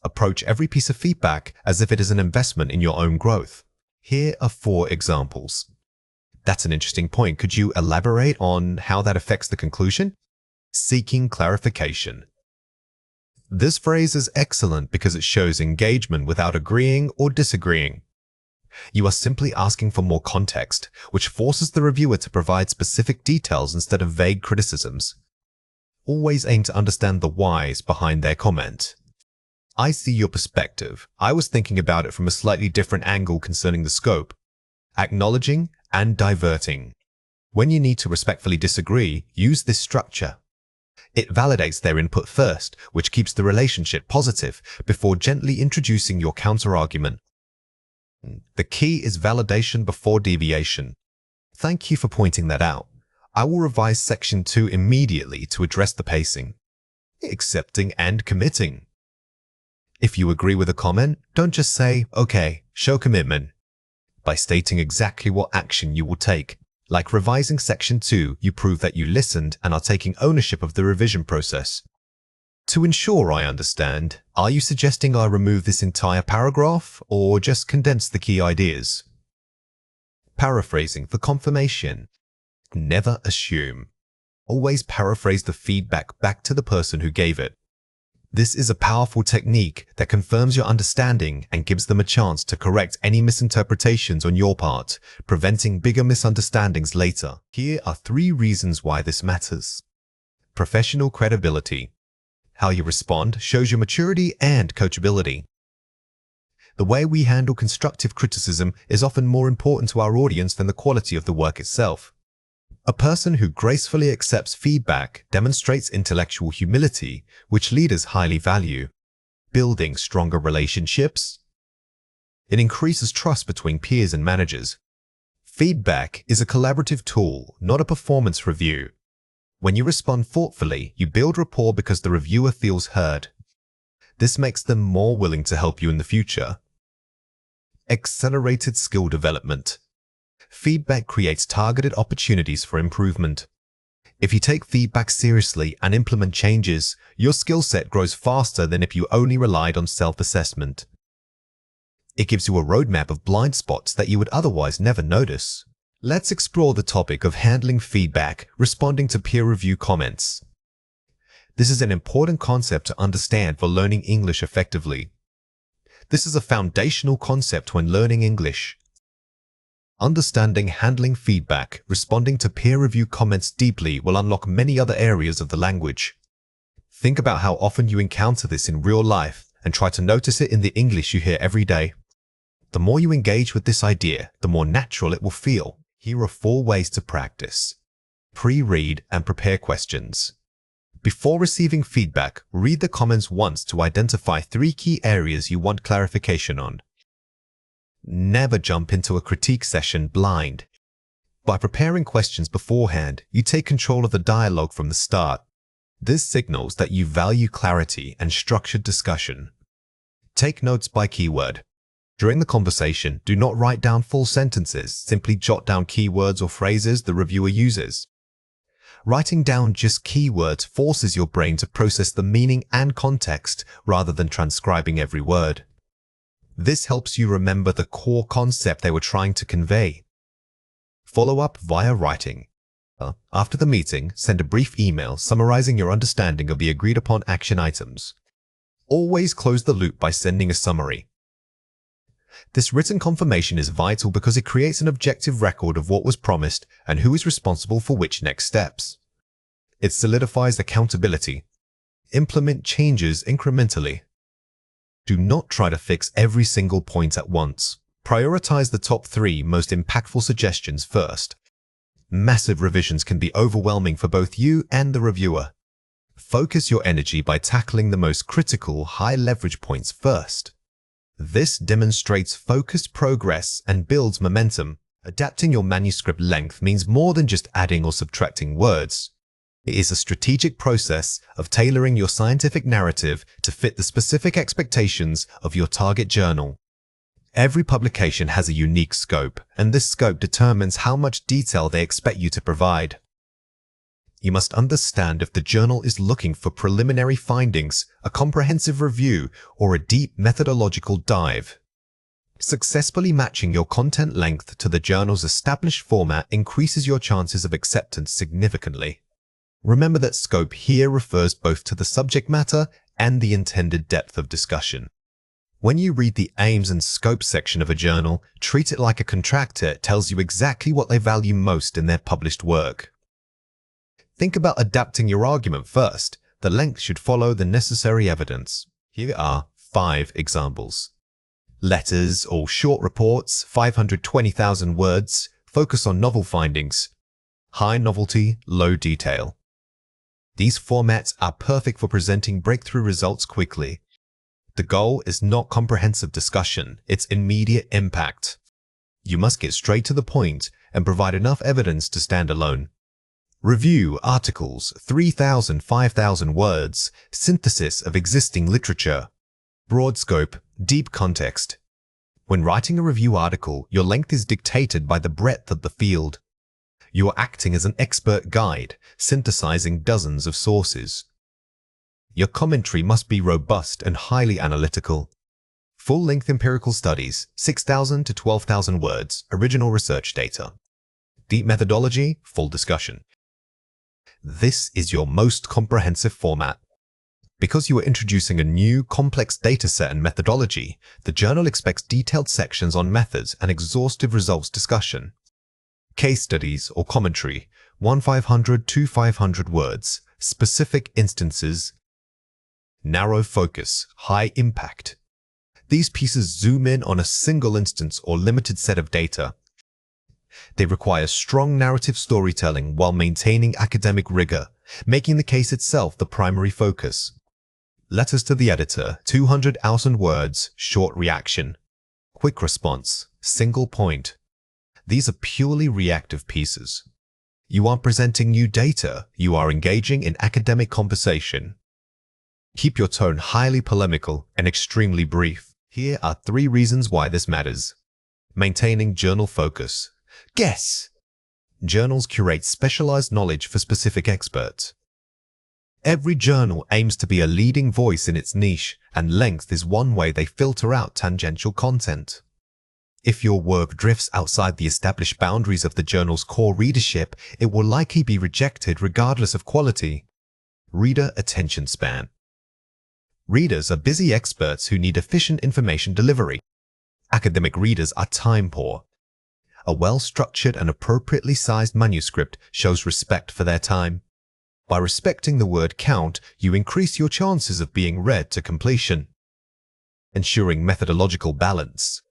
Approach every piece of feedback as if it is an investment in your own growth. Here are 4 examples. That's an interesting point. Could you elaborate on how that affects the conclusion? Seeking clarification. This phrase is excellent because it shows engagement without agreeing or disagreeing. You are simply asking for more context, which forces the reviewer to provide specific details instead of vague criticisms. Always aim to understand the whys behind their comment. I see your perspective. I was thinking about it from a slightly different angle concerning the scope. Acknowledging and diverting. When you need to respectfully disagree, use this structure. It validates their input first, which keeps the relationship positive before gently introducing your counterargument. The key is validation before deviation. Thank you for pointing that out. I will revise section 2 immediately to address the pacing. Accepting and committing. If you agree with a comment, don't just say, "Okay," show commitment. By stating exactly what action you will take. Like revising section 2, you prove that you listened and are taking ownership of the revision process. To ensure I understand, are you suggesting I remove this entire paragraph or just condense the key ideas? Paraphrasing for confirmation. Never assume. Always paraphrase the feedback back to the person who gave it. This is a powerful technique that confirms your understanding and gives them a chance to correct any misinterpretations on your part, preventing bigger misunderstandings later. Here are 3 reasons why this matters. professional credibility. How you respond shows your maturity and coachability. The way we handle constructive criticism is often more important to our audience than the quality of the work itself. A person who gracefully accepts feedback demonstrates intellectual humility, which leaders highly value. Building stronger relationships. It increases trust between peers and managers. Feedback is a collaborative tool, not a performance review. When you respond thoughtfully, you build rapport because the reviewer feels heard. This makes them more willing to help you in the future. Accelerated skill development. Feedback creates targeted opportunities for improvement. If you take feedback seriously and implement changes, your skill set grows faster than if you only relied on self-assessment. It gives you a roadmap of blind spots that you would otherwise never notice. Let's explore the topic of handling feedback, responding to peer review comments. This is an important concept to understand for learning English effectively. This is a foundational concept when learning English. Understanding handling feedback, responding to peer review comments deeply will unlock many other areas of the language. Think about how often you encounter this in real life and try to notice it in the English you hear every day. The more you engage with this idea, the more natural it will feel. Here are 4 ways to practice. Pre-read and prepare questions. Before receiving feedback, read the comments once to identify 3 key areas you want clarification on. Never jump into a critique session blind. By preparing questions beforehand, you take control of the dialogue from the start. This signals that you value clarity and structured discussion. Take notes by keyword. During the conversation, do not write down full sentences, simply jot down keywords or phrases the reviewer uses. Writing down just keywords forces your brain to process the meaning and context rather than transcribing every word. This helps you remember the core concept they were trying to convey. Follow up via writing. After the meeting, send a brief email summarizing your understanding of the agreed-upon action items. Always close the loop by sending a summary. This written confirmation is vital because it creates an objective record of what was promised and who is responsible for which next steps. It solidifies accountability. Implement changes incrementally. Do not try to fix every single point at once. Prioritize the top 3 most impactful suggestions first. Massive revisions can be overwhelming for both you and the reviewer. Focus your energy by tackling the most critical, high-leverage points first. This demonstrates focused progress and builds momentum. Adapting your manuscript length means more than just adding or subtracting words. It is a strategic process of tailoring your scientific narrative to fit the specific expectations of your target journal. Every publication has a unique scope, and this scope determines how much detail they expect you to provide. You must understand if the journal is looking for preliminary findings, a comprehensive review, or a deep methodological dive. Successfully matching your content length to the journal's established format increases your chances of acceptance significantly. Remember that scope here refers both to the subject matter and the intended depth of discussion. When you read the aims and scope section of a journal, treat it like a contractor. It tells you exactly what they value most in their published work. Think about adapting your argument first. The length should follow the necessary evidence. Here are 5 examples. Letters or short reports, 520,000 words, focus on novel findings. High novelty, low detail. These formats are perfect for presenting breakthrough results quickly. The goal is not comprehensive discussion, it's immediate impact. You must get straight to the point and provide enough evidence to stand alone. Review articles, 3,000, 5,000 words, synthesis of existing literature. Broad scope, deep context. When writing a review article, your length is dictated by the breadth of the field. You are acting as an expert guide, synthesizing dozens of sources. Your commentary must be robust and highly analytical. Full-length empirical studies, 6,000 to 12,000 words, original research data. Deep methodology, full discussion. This is your most comprehensive format. Because you are introducing a new, complex dataset and methodology, the journal expects detailed sections on methods and exhaustive results discussion. Case studies or commentary, 1,500 to 500 words, specific instances, narrow focus, high impact. These pieces zoom in on a single instance or limited set of data. They require strong narrative storytelling while maintaining academic rigor, making the case itself the primary focus. Letters to the editor, 200,000 words, short reaction. Quick response, single point. These are purely reactive pieces. You aren't presenting new data, you are engaging in academic conversation. Keep your tone highly polemical and extremely brief. Here are 3 reasons why this matters. Maintaining journal focus. Guess! Journals curate specialized knowledge for specific experts. Every journal aims to be a leading voice in its niche, and length is one way they filter out tangential content. If your work drifts outside the established boundaries of the journal's core readership, it will likely be rejected regardless of quality. Reader attention span. Readers are busy experts who need efficient information delivery. Academic readers are time poor. A well-structured and appropriately sized manuscript shows respect for their time. By respecting the word count, you increase your chances of being read to completion. Ensuring methodological balance.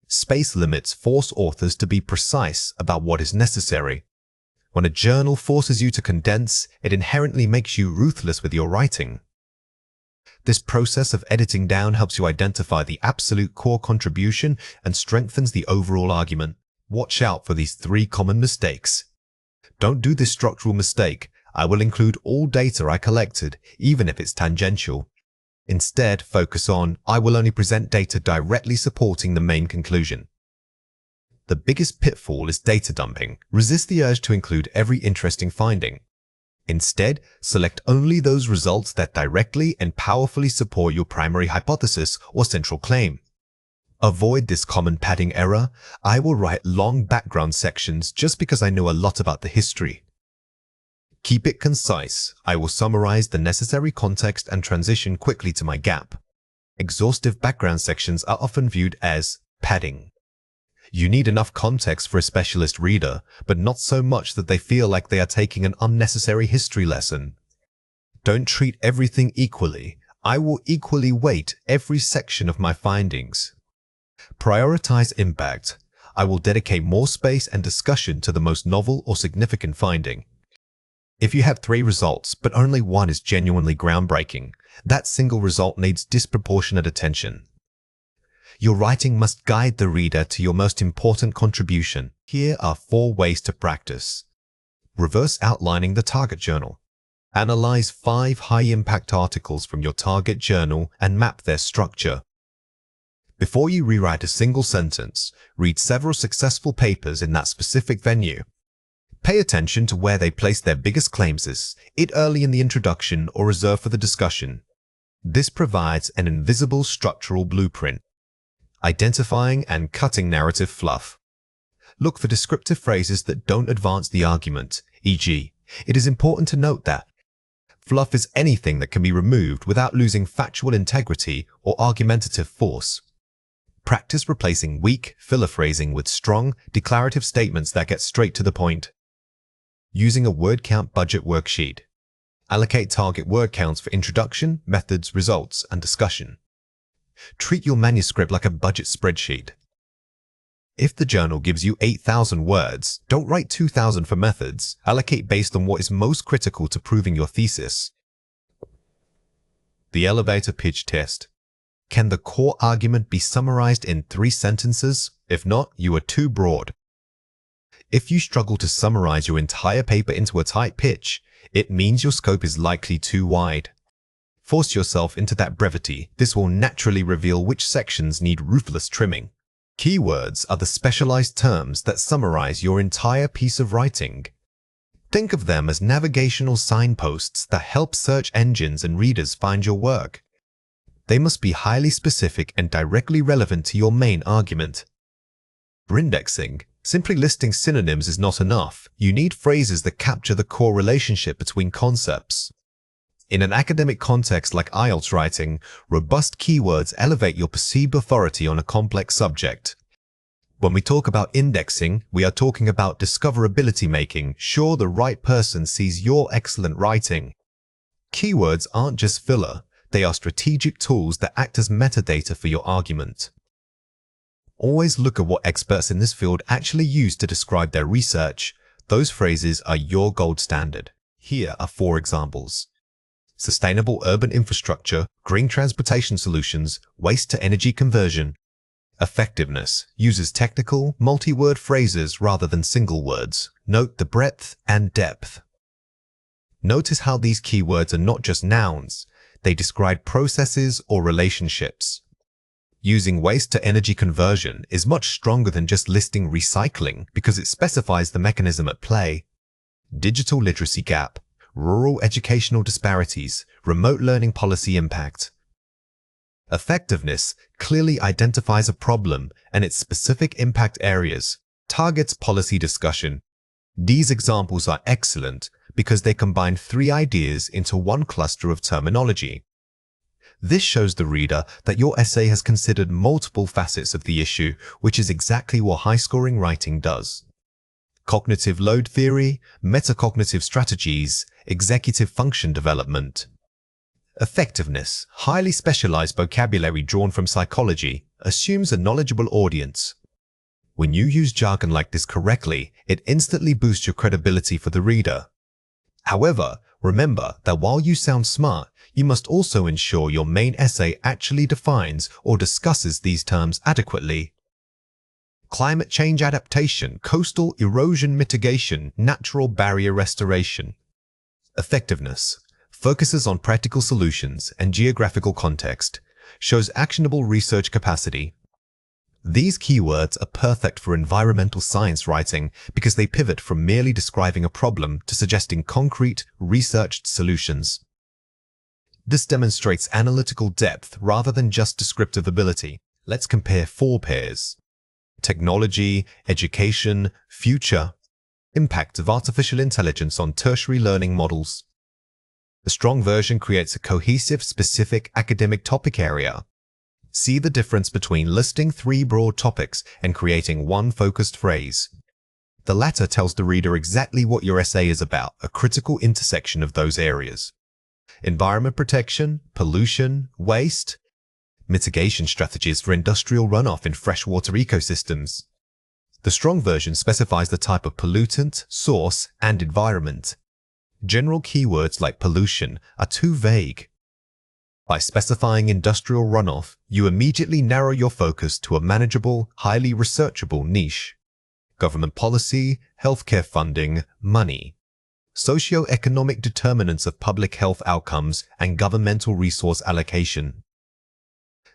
Space limits force authors to be precise about what is necessary. When a journal forces you to condense, it inherently makes you ruthless with your writing. This process of editing down helps you identify the absolute core contribution and strengthens the overall argument. Watch out for these 3 common mistakes. Don't do this structural mistake. I will include all data I collected, even if it's tangential. Instead, focus on, I will only present data directly supporting the main conclusion. The biggest pitfall is data dumping. Resist the urge to include every interesting finding. Instead, select only those results that directly and powerfully support your primary hypothesis or central claim. Avoid this common padding error. I will write long background sections just because I know a lot about the history. Keep it concise. I will summarize the necessary context and transition quickly to my gap. Exhaustive background sections are often viewed as padding. You need enough context for a specialist reader, but not so much that they feel like they are taking an unnecessary history lesson. Don't treat everything equally. I will equally weight every section of my findings. Prioritize impact. I will dedicate more space and discussion to the most novel or significant finding. If you have 3 results, but only one is genuinely groundbreaking, that single result needs disproportionate attention. Your writing must guide the reader to your most important contribution. Here are 4 ways to practice. Reverse outlining the target journal. Analyze 5 high-impact articles from your target journal and map their structure. Before you rewrite a single sentence, read several successful papers in that specific venue. Pay attention to where they place their biggest claims, is it early in the introduction or reserved for the discussion. This provides an invisible structural blueprint. Identifying and cutting narrative fluff. Look for descriptive phrases that don't advance the argument, e.g., it is important to note that. Fluff is anything that can be removed without losing factual integrity or argumentative force. Practice replacing weak filler phrasing with strong, declarative statements that get straight to the point. Using a word count budget worksheet. Allocate target word counts for introduction, methods, results, and discussion. Treat your manuscript like a budget spreadsheet. If the journal gives you 8,000 words, don't write 2,000 for methods. Allocate based on what is most critical to proving your thesis. The elevator pitch test. Can the core argument be summarized in 3 sentences? If not, you are too broad. If you struggle to summarize your entire paper into a tight pitch, it means your scope is likely too wide. Force yourself into that brevity. This will naturally reveal which sections need ruthless trimming. Keywords are the specialized terms that summarize your entire piece of writing. Think of them as navigational signposts that help search engines and readers find your work. They must be highly specific and directly relevant to your main argument. Indexing. Simply listing synonyms is not enough. You need phrases that capture the core relationship between concepts. In an academic context like IELTS writing, robust keywords elevate your perceived authority on a complex subject. When we talk about indexing, we are talking about discoverability making sure the right person sees your excellent writing. Keywords aren't just filler, they are strategic tools that act as metadata for your argument. Always look at what experts in this field actually use to describe their research. Those phrases are your gold standard. Here are 4 examples. Sustainable urban infrastructure, green transportation solutions, waste-to-energy conversion. Effectiveness uses technical, multi-word phrases rather than single words. Note the breadth and depth. Notice how these keywords are not just nouns, they describe processes or relationships. Using waste-to-energy conversion is much stronger than just listing recycling because it specifies the mechanism at play. Digital literacy gap, rural educational disparities, remote learning policy impact. Effectiveness clearly identifies a problem and its specific impact areas, targets policy discussion. These examples are excellent because they combine 3 ideas into one cluster of terminology. This shows the reader that your essay has considered multiple facets of the issue, which is exactly what high-scoring writing does. Cognitive load theory, metacognitive strategies, executive function development. Effectiveness, highly specialized vocabulary drawn from psychology, assumes a knowledgeable audience. When you use jargon like this correctly, it instantly boosts your credibility for the reader. However, remember that while you sound smart, you must also ensure your main essay actually defines or discusses these terms adequately. Climate change adaptation, coastal erosion mitigation, natural barrier restoration. Effectiveness focuses on practical solutions and geographical context, shows actionable research capacity. These keywords are perfect for environmental science writing because they pivot from merely describing a problem to suggesting concrete, researched solutions. This demonstrates analytical depth rather than just descriptive ability. Let's compare 4 pairs. Technology, education, future. Impact of artificial intelligence on tertiary learning models. The strong version creates a cohesive, specific academic topic area. See the difference between listing 3 broad topics and creating one focused phrase. The latter tells the reader exactly what your essay is about, a critical intersection of those areas. Environment protection, pollution, waste, mitigation strategies for industrial runoff in freshwater ecosystems. The strong version specifies the type of pollutant, source, and environment. General keywords like pollution are too vague. By specifying industrial runoff, you immediately narrow your focus to a manageable, highly researchable niche. Government policy, healthcare funding, money. Socio-economic determinants of public health outcomes and governmental resource allocation.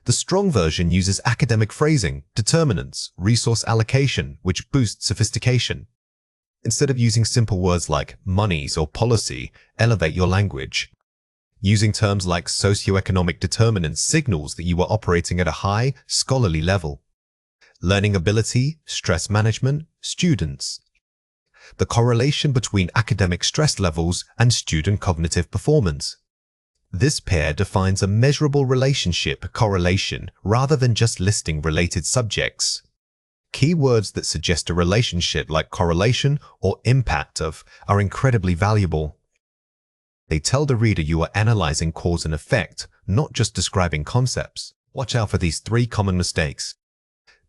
The strong version uses academic phrasing, determinants, resource allocation, which boosts sophistication. Instead of using simple words like monies or policy, elevate your language. Using terms like socioeconomic determinants signals that you are operating at a high, scholarly level. Learning ability, stress management, students. The correlation between academic stress levels and student cognitive performance. This pair defines a measurable relationship correlation rather than just listing related subjects. Keywords that suggest a relationship like correlation or impact of are incredibly valuable. They tell the reader you are analyzing cause and effect, not just describing concepts. Watch out for these 3 common mistakes.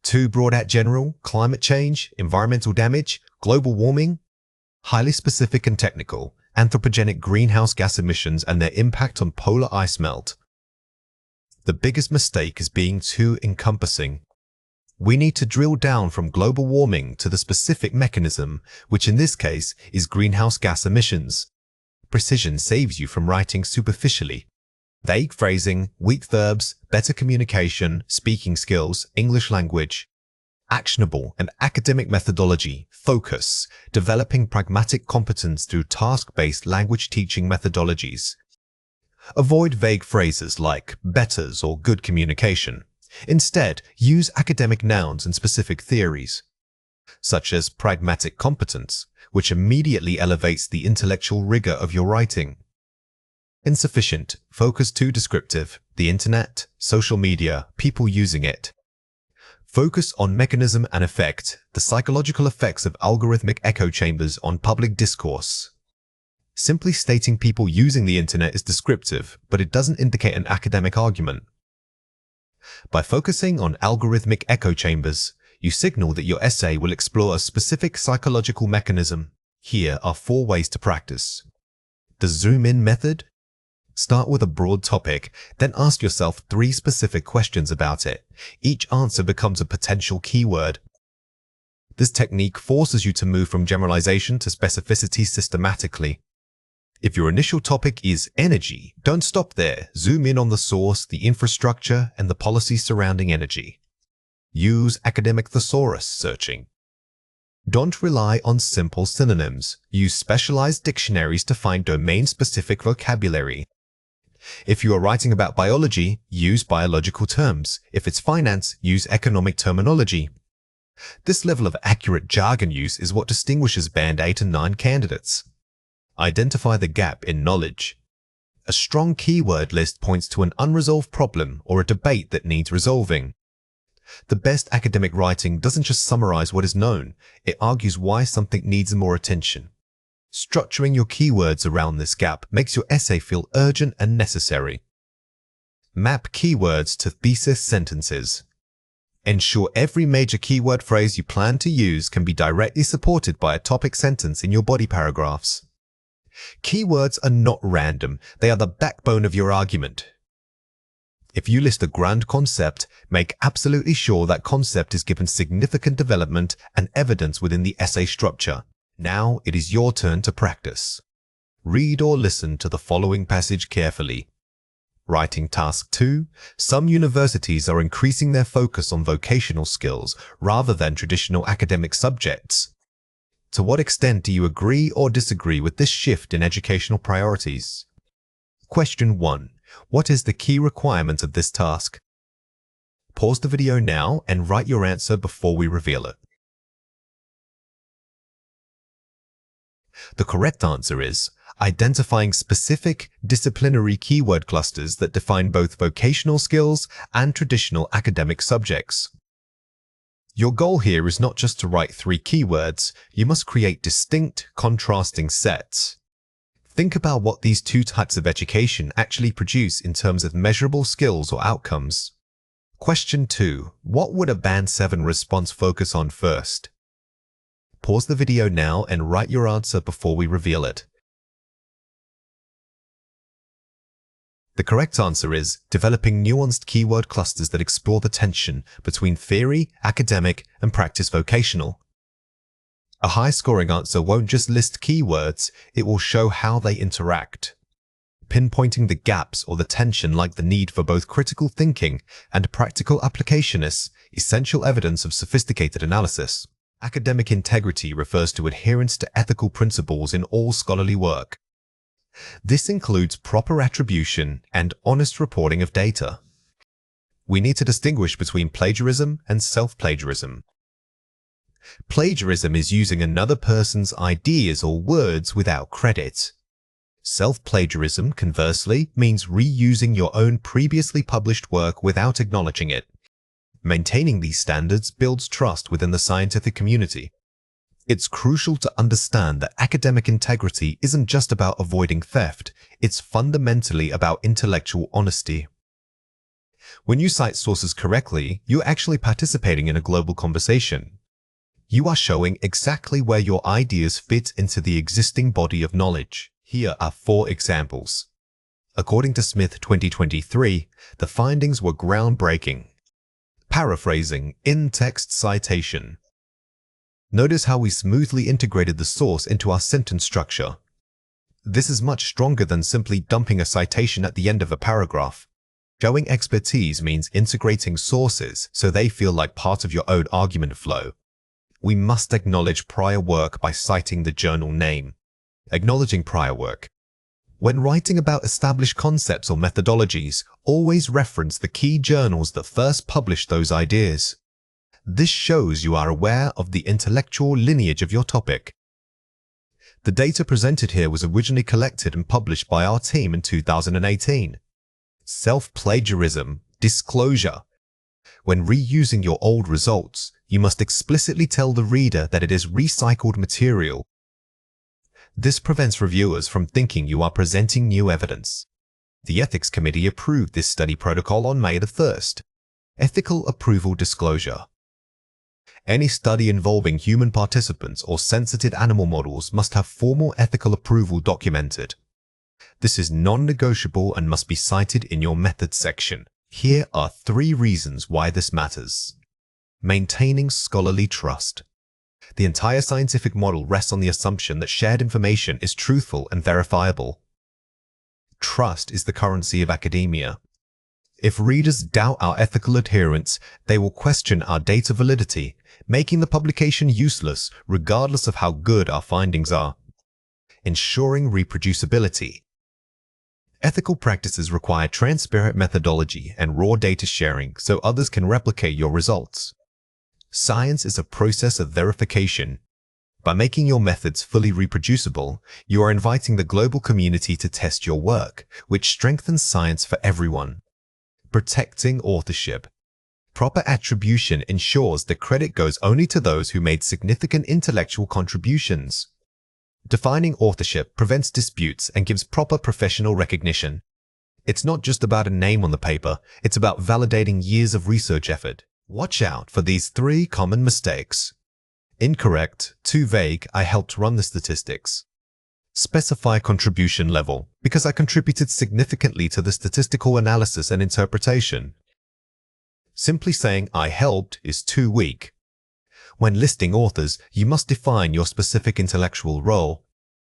Too broad at general, climate change, environmental damage, global warming. Highly specific and technical, anthropogenic greenhouse gas emissions and their impact on polar ice melt. The biggest mistake is being too encompassing. We need to drill down from global warming to the specific mechanism, which in this case is greenhouse gas emissions. Precision saves you from writing superficially. Vague phrasing, weak verbs, better communication, speaking skills, English language. Actionable and academic methodology, focus, developing pragmatic competence through task-based language teaching methodologies. Avoid vague phrases like betters or good communication. Instead, use academic nouns and specific theories, such as pragmatic competence, which immediately elevates the intellectual rigor of your writing. Insufficient, focus too descriptive, the internet, social media, people using it. Focus on mechanism and effect, the psychological effects of algorithmic echo chambers on public discourse. Simply stating people using the internet is descriptive, but it doesn't indicate an academic argument. By focusing on algorithmic echo chambers, you signal that your essay will explore a specific psychological mechanism. Here are 4 ways to practice. The zoom-in method. Start with a broad topic, then ask yourself 3 specific questions about it. Each answer becomes a potential keyword. This technique forces you to move from generalization to specificity systematically. If your initial topic is energy, don't stop there. Zoom in on the source, the infrastructure, and the policies surrounding energy. Use academic thesaurus searching. Don't rely on simple synonyms. Use specialized dictionaries to find domain-specific vocabulary. If you are writing about biology, use biological terms. If it's finance, use economic terminology. This level of accurate jargon use is what distinguishes Band 8 and 9 candidates. Identify the gap in knowledge. A strong keyword list points to an unresolved problem or a debate that needs resolving. The best academic writing doesn't just summarize what is known, it argues why something needs more attention. Structuring your keywords around this gap makes your essay feel urgent and necessary. Map keywords to thesis sentences. Ensure every major keyword phrase you plan to use can be directly supported by a topic sentence in your body paragraphs. Keywords are not random, they are the backbone of your argument. If you list a grand concept, make absolutely sure that concept is given significant development and evidence within the essay structure. Now it is your turn to practice. Read or listen to the following passage carefully. Writing Task 2. Some universities are increasing their focus on vocational skills rather than traditional academic subjects. To what extent do you agree or disagree with this shift in educational priorities? Question 1. What is the key requirement of this task? Pause the video now and write your answer before we reveal it. The correct answer is identifying specific disciplinary keyword clusters that define both vocational skills and traditional academic subjects. Your goal here is not just to write 3 keywords, you must create distinct, contrasting sets. Think about what these 2 types of education actually produce in terms of measurable skills or outcomes. Question 2. What would a Band 7 response focus on first? Pause the video now and write your answer before we reveal it. The correct answer is developing nuanced keyword clusters that explore the tension between theory, academic, and practice vocational. A high-scoring answer won't just list keywords, it will show how they interact. Pinpointing the gaps or the tension, like the need for both critical thinking and practical application, is essential evidence of sophisticated analysis. Academic integrity refers to adherence to ethical principles in all scholarly work. This includes proper attribution and honest reporting of data. We need to distinguish between plagiarism and self-plagiarism. Plagiarism is using another person's ideas or words without credit. Self-plagiarism, conversely, means reusing your own previously published work without acknowledging it. Maintaining these standards builds trust within the scientific community. It's crucial to understand that academic integrity isn't just about avoiding theft, it's fundamentally about intellectual honesty. When you cite sources correctly, you're actually participating in a global conversation. You are showing exactly where your ideas fit into the existing body of knowledge. Here are 4 examples. According to Smith 2023, the findings were groundbreaking. Paraphrasing, in-text citation. Notice how we smoothly integrated the source into our sentence structure. This is much stronger than simply dumping a citation at the end of a paragraph. Showing expertise means integrating sources so they feel like part of your own argument flow. We must acknowledge prior work by citing the journal name. Acknowledging prior work. When writing about established concepts or methodologies, always reference the key journals that first published those ideas. This shows you are aware of the intellectual lineage of your topic. The data presented here was originally collected and published by our team in 2018. Self-plagiarism, disclosure. When reusing your old results, you must explicitly tell the reader that it is recycled material. This prevents reviewers from thinking you are presenting new evidence. The Ethics Committee approved this study protocol on May the 1st. Ethical approval disclosure. Any study involving human participants or sensitive animal models must have formal ethical approval documented. This is non-negotiable and must be cited in your methods section. Here are 3 reasons why this matters. Maintaining scholarly trust. The entire scientific model rests on the assumption that shared information is truthful and verifiable. Trust is the currency of academia. If readers doubt our ethical adherence, they will question our data validity, making the publication useless regardless of how good our findings are. Ensuring reproducibility. Ethical practices require transparent methodology and raw data sharing so others can replicate your results. Science is a process of verification. By making your methods fully reproducible, you are inviting the global community to test your work, which strengthens science for everyone. Protecting authorship. Proper attribution ensures the credit goes only to those who made significant intellectual contributions. Defining authorship prevents disputes and gives proper professional recognition. It's not just about a name on the paper, it's about validating years of research effort. Watch out for these 3 common mistakes. Incorrect, too vague, I helped run the statistics. Specify contribution level, because I contributed significantly to the statistical analysis and interpretation. Simply saying I helped is too weak. When listing authors, you must define your specific intellectual role.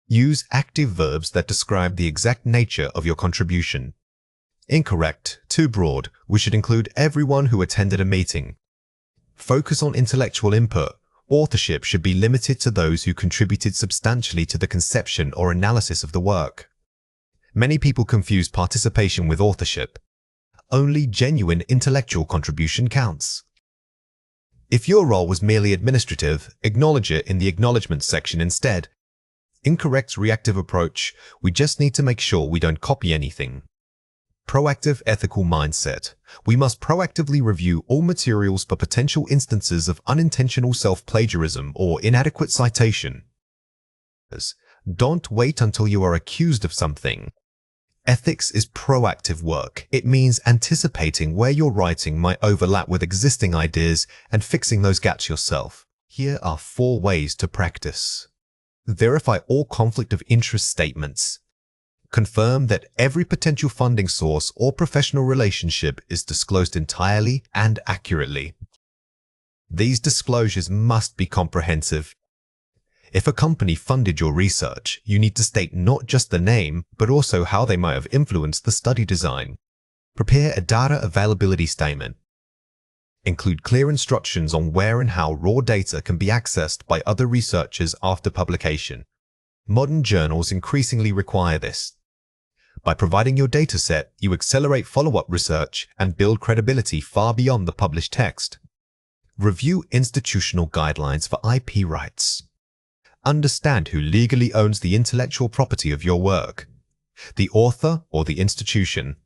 Use active verbs that describe the exact nature of your contribution. Incorrect, too broad, we should include everyone who attended a meeting. Focus on intellectual input. Authorship should be limited to those who contributed substantially to the conception or analysis of the work. Many people confuse participation with authorship. Only genuine intellectual contribution counts. If your role was merely administrative, acknowledge it in the acknowledgement section instead. Incorrect reactive approach, we just need to make sure we don't copy anything. Proactive ethical mindset. We must proactively review all materials for potential instances of unintentional self-plagiarism or inadequate citation. Don't wait until you are accused of something. Ethics is proactive work. It means anticipating where your writing might overlap with existing ideas and fixing those gaps yourself. Here are 4 ways to practice. Verify all conflict of interest statements. Confirm that every potential funding source or professional relationship is disclosed entirely and accurately. These disclosures must be comprehensive. If a company funded your research, you need to state not just the name, but also how they might have influenced the study design. Prepare a data availability statement. Include clear instructions on where and how raw data can be accessed by other researchers after publication. Modern journals increasingly require this. By providing your dataset, you accelerate follow-up research and build credibility far beyond the published text. Review institutional guidelines for IP rights. Understand who legally owns the intellectual property of your work, the author or the institution.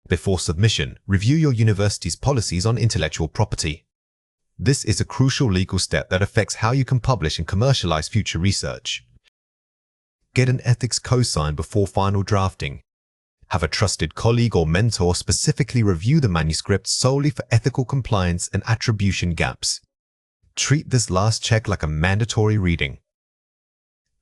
Before submission, review your university's policies on intellectual property. This is a crucial legal step that affects how you can publish and commercialize future research. Get an ethics cosign before final drafting. Have a trusted colleague or mentor specifically review the manuscript solely for ethical compliance and attribution gaps. Treat this last check like a mandatory reading.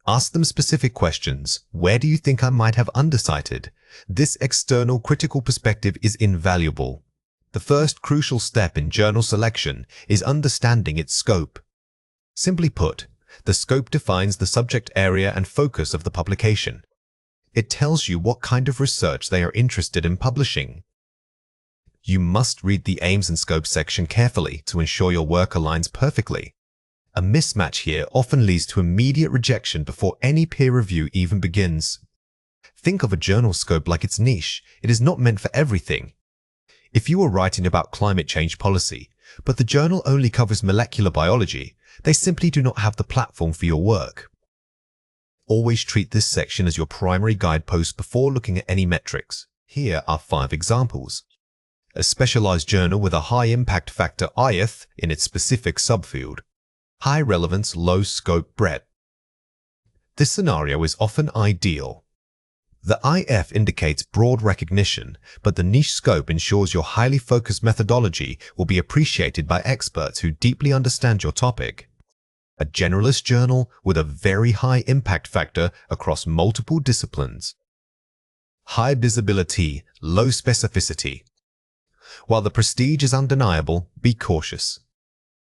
Ask them specific questions. Where do you think I might have undercited? This external critical perspective is invaluable. The first crucial step in journal selection is understanding its scope. Simply put, the scope defines the subject area and focus of the publication. It tells you what kind of research they are interested in publishing. You must read the aims and scope section carefully to ensure your work aligns perfectly. A mismatch here often leads to immediate rejection before any peer review even begins. Think of a journal scope like its niche. It is not meant for everything. If you are writing about climate change policy, but the journal only covers molecular biology, they simply do not have the platform for your work. Always treat this section as your primary guidepost before looking at any metrics. Here are 5 examples. A specialized journal with a high impact factor IF in its specific subfield. High relevance, low scope breadth. This scenario is often ideal. The IF indicates broad recognition, but the niche scope ensures your highly focused methodology will be appreciated by experts who deeply understand your topic. A generalist journal with a very high impact factor across multiple disciplines. High visibility, low specificity. While the prestige is undeniable, be cautious.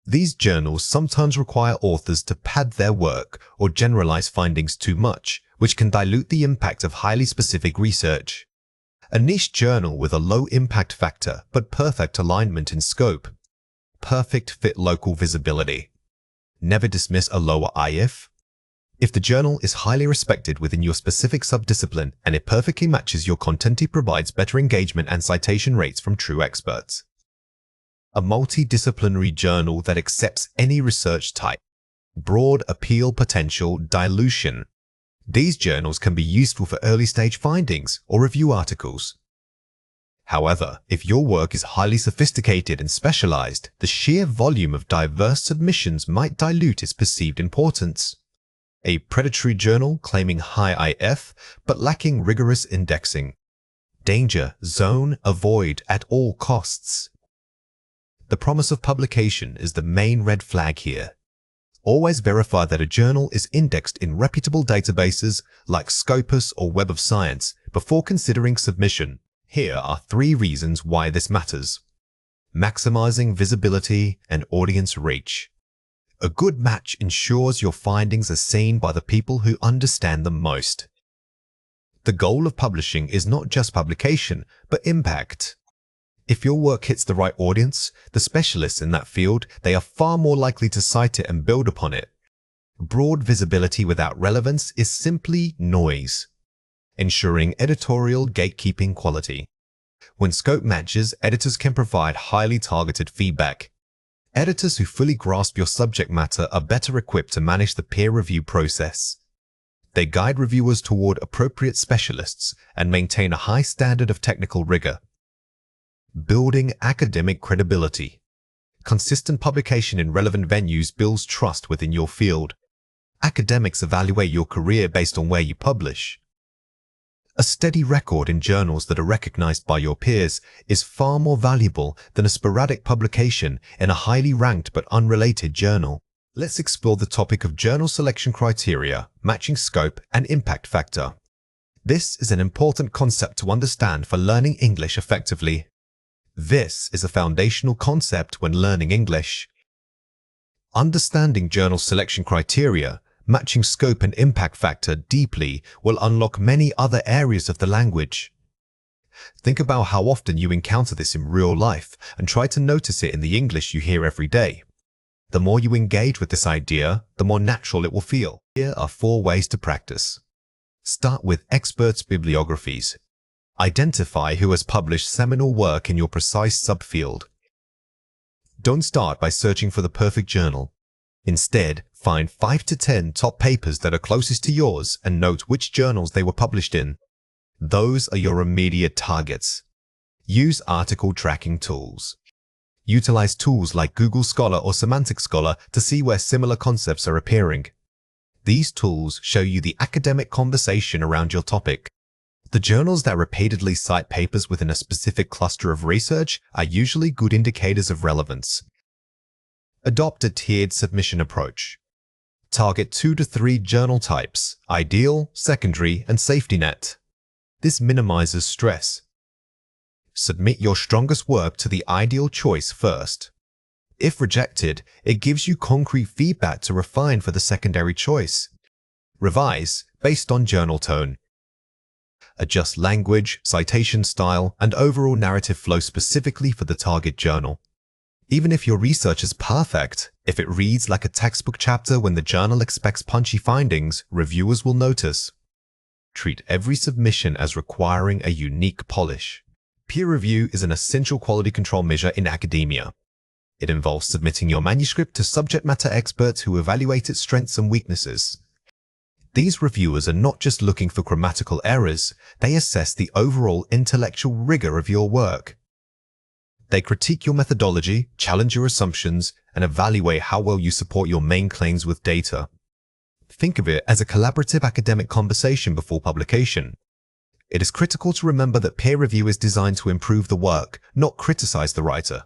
These journals sometimes require authors to pad their work or generalize findings too much, which can dilute the impact of highly specific research. A niche journal with a low impact factor but perfect alignment in scope. Perfect fit local visibility. Never dismiss a lower IF. If the journal is highly respected within your specific subdiscipline and it perfectly matches your content, it provides better engagement and citation rates from true experts. A multidisciplinary journal that accepts any research type. Broad appeal potential dilution. These journals can be useful for early-stage findings or review articles. However, if your work is highly sophisticated and specialized, the sheer volume of diverse submissions might dilute its perceived importance. A predatory journal claiming high IF but lacking rigorous indexing. Danger zone, avoid at all costs. The promise of publication is the main red flag here. Always verify that a journal is indexed in reputable databases like Scopus or Web of Science before considering submission. Here are 3 reasons why this matters. Maximizing visibility and audience reach. A good match ensures your findings are seen by the people who understand them most. The goal of publishing is not just publication, but impact. If your work hits the right audience, the specialists in that field, they are far more likely to cite it and build upon it. Broad visibility without relevance is simply noise. Ensuring editorial gatekeeping quality. When scope matches, editors can provide highly targeted feedback. Editors who fully grasp your subject matter are better equipped to manage the peer review process. They guide reviewers toward appropriate specialists and maintain a high standard of technical rigor. Building academic credibility. Consistent publication in relevant venues builds trust within your field. Academics evaluate your career based on where you publish. A steady record in journals that are recognized by your peers is far more valuable than a sporadic publication in a highly ranked but unrelated journal. Let's explore the topic of journal selection criteria, matching scope, and impact factor. This is an important concept to understand for learning English effectively. This is a foundational concept when learning English. Understanding journal selection criteria, matching scope and impact factor deeply will unlock many other areas of the language. Think about how often you encounter this in real life and try to notice it in the English you hear every day. The more you engage with this idea, the more natural it will feel. Here are 4 ways to practice. Start with experts' bibliographies. Identify who has published seminal work in your precise subfield. Don't start by searching for the perfect journal. Instead, find 5 to 10 top papers that are closest to yours and note which journals they were published in. Those are your immediate targets. Use article tracking tools. Utilize tools like Google Scholar or Semantic Scholar to see where similar concepts are appearing. These tools show you the academic conversation around your topic. The journals that repeatedly cite papers within a specific cluster of research are usually good indicators of relevance. Adopt a tiered submission approach. Target 2 to 3 journal types: ideal, secondary, and safety net. This minimizes stress. Submit your strongest work to the ideal choice first. If rejected, it gives you concrete feedback to refine for the secondary choice. Revise based on journal tone. Adjust language, citation style, and overall narrative flow specifically for the target journal. Even if your research is perfect, if it reads like a textbook chapter when the journal expects punchy findings, reviewers will notice. Treat every submission as requiring a unique polish. Peer review is an essential quality control measure in academia. It involves submitting your manuscript to subject matter experts who evaluate its strengths and weaknesses. These reviewers are not just looking for grammatical errors, they assess the overall intellectual rigor of your work. They critique your methodology, challenge your assumptions, and evaluate how well you support your main claims with data. Think of it as a collaborative academic conversation before publication. It is critical to remember that peer review is designed to improve the work, not criticize the writer.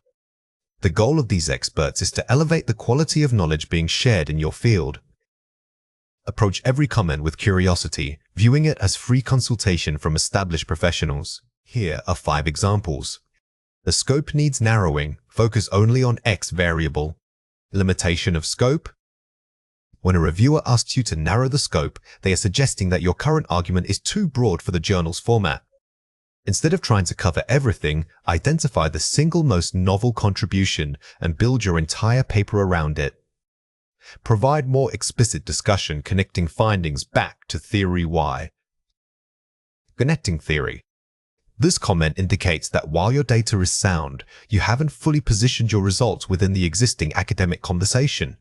The goal of these experts is to elevate the quality of knowledge being shared in your field. Approach every comment with curiosity, viewing it as free consultation from established professionals. Here are 5 examples. The scope needs narrowing. Focus only on X variable. Limitation of scope. When a reviewer asks you to narrow the scope, they are suggesting that your current argument is too broad for the journal's format. Instead of trying to cover everything, identify the single most novel contribution and build your entire paper around it. Provide more explicit discussion connecting findings back to theory Y. Connecting theory. This comment indicates that while your data is sound, you haven't fully positioned your results within the existing academic conversation.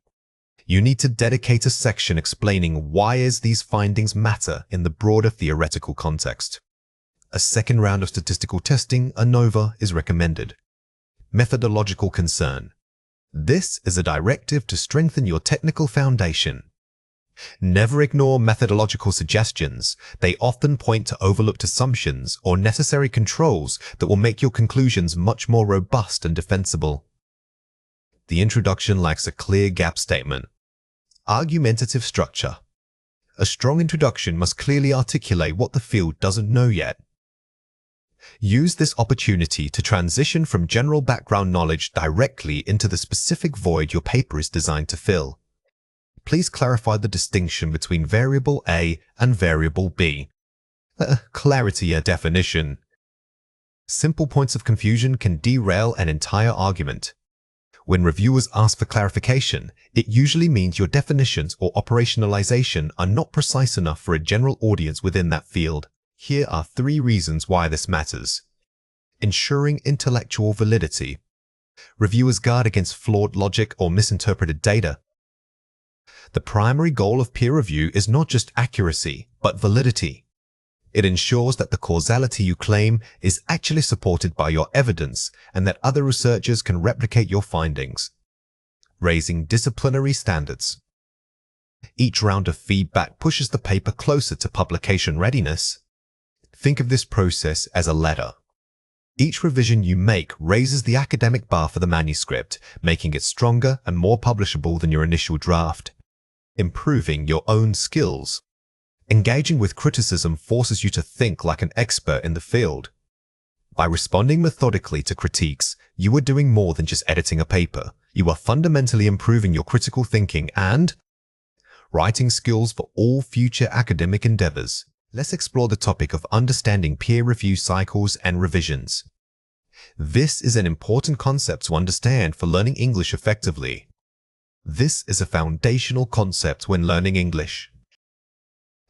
You need to dedicate a section explaining why these findings matter in the broader theoretical context. A second round of statistical testing, ANOVA, is recommended. Methodological concern. This is a directive to strengthen your technical foundation. Never ignore methodological suggestions. They often point to overlooked assumptions or necessary controls that will make your conclusions much more robust and defensible. The introduction lacks a clear gap statement. Argumentative structure. A strong introduction must clearly articulate what the field doesn't know yet. Use this opportunity to transition from general background knowledge directly into the specific void your paper is designed to fill. Please clarify the distinction between variable A and variable B. Clarity a definition. Simple points of confusion can derail an entire argument. When reviewers ask for clarification, it usually means your definitions or operationalization are not precise enough for a general audience within that field. Here are 3 reasons why this matters. Ensuring intellectual validity. Reviewers guard against flawed logic or misinterpreted data. The primary goal of peer review is not just accuracy, but validity. It ensures that the causality you claim is actually supported by your evidence and that other researchers can replicate your findings. Raising disciplinary standards. Each round of feedback pushes the paper closer to publication readiness. Think of this process as a ladder. Each revision you make raises the academic bar for the manuscript, making it stronger and more publishable than your initial draft. Improving your own skills. Engaging with criticism forces you to think like an expert in the field. By responding methodically to critiques, you are doing more than just editing a paper. You are fundamentally improving your critical thinking and writing skills for all future academic endeavors. Let's explore the topic of understanding peer review cycles and revisions. This is an important concept to understand for learning English effectively. This is a foundational concept when learning English.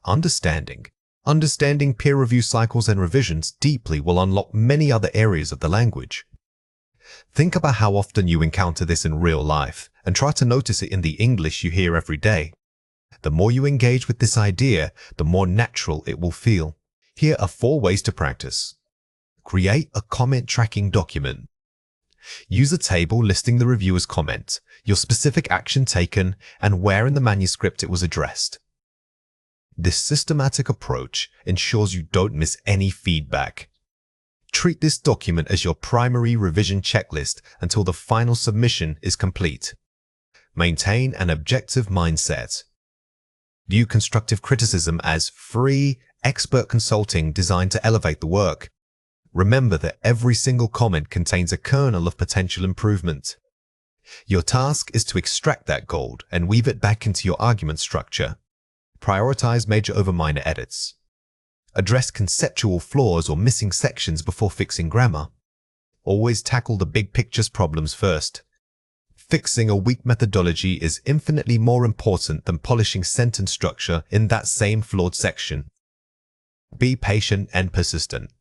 Understanding peer review cycles and revisions deeply will unlock many other areas of the language. Think about how often you encounter this in real life and try to notice it in the English you hear every day. The more you engage with this idea, the more natural it will feel. Here are 4 ways to practice. Create a comment tracking document. Use a table listing the reviewer's comment, your specific action taken, and where in the manuscript it was addressed. This systematic approach ensures you don't miss any feedback. Treat this document as your primary revision checklist until the final submission is complete. Maintain an objective mindset. View constructive criticism as free, expert consulting designed to elevate the work. Remember that every single comment contains a kernel of potential improvement. Your task is to extract that gold and weave it back into your argument structure. Prioritize major over minor edits. Address conceptual flaws or missing sections before fixing grammar. Always tackle the big picture's problems first. Fixing a weak methodology is infinitely more important than polishing sentence structure in that same flawed section. Be patient and persistent.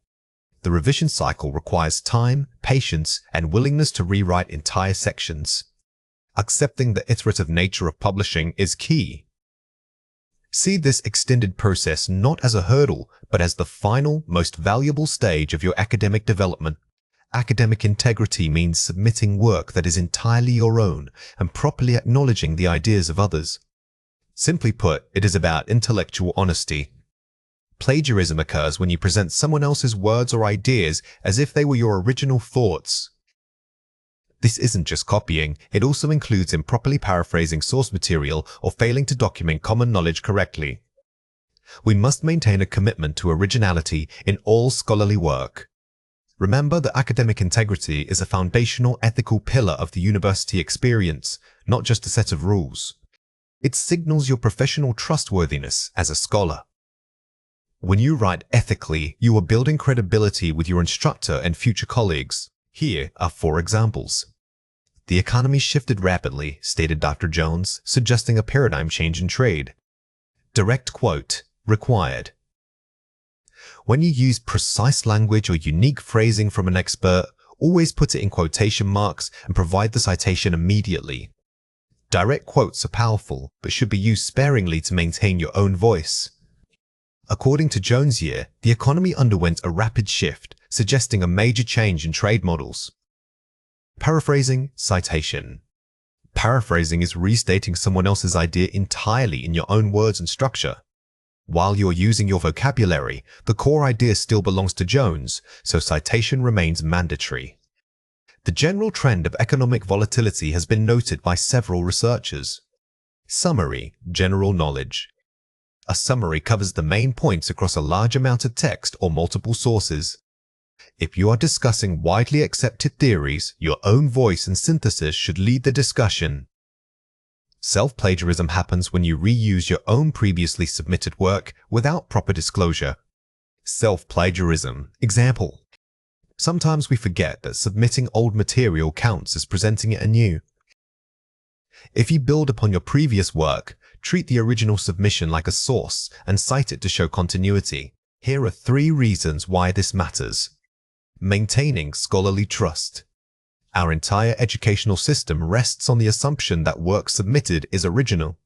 The revision cycle requires time, patience, and willingness to rewrite entire sections. Accepting the iterative nature of publishing is key. See this extended process not as a hurdle, but as the final, most valuable stage of your academic development. Academic integrity means submitting work that is entirely your own and properly acknowledging the ideas of others. Simply put, it is about intellectual honesty. Plagiarism occurs when you present someone else's words or ideas as if they were your original thoughts. This isn't just copying, it also includes improperly paraphrasing source material or failing to document common knowledge correctly. We must maintain a commitment to originality in all scholarly work. Remember that academic integrity is a foundational ethical pillar of the university experience, not just a set of rules. It signals your professional trustworthiness as a scholar. When you write ethically, you are building credibility with your instructor and future colleagues. Here are 4 examples. The economy shifted rapidly, stated Dr. Jones, suggesting a paradigm change in trade. Direct quote required. When you use precise language or unique phrasing from an expert, always put it in quotation marks and provide the citation immediately. Direct quotes are powerful, but should be used sparingly to maintain your own voice. According to Jones' year, the economy underwent a rapid shift, suggesting a major change in trade models. Paraphrasing, citation. Paraphrasing is restating someone else's idea entirely in your own words and structure. While you're using your vocabulary, the core idea still belongs to Jones, so citation remains mandatory. The general trend of economic volatility has been noted by several researchers. Summary, general knowledge. A summary covers the main points across a large amount of text or multiple sources. If you are discussing widely accepted theories, your own voice and synthesis should lead the discussion. Self-plagiarism happens when you reuse your own previously submitted work without proper disclosure. Self-plagiarism. Example. Sometimes we forget that submitting old material counts as presenting it anew. If you build upon your previous work, treat the original submission like a source and cite it to show continuity. Here are 3 reasons why this matters. Maintaining scholarly trust. Our entire educational system rests on the assumption that work submitted is original.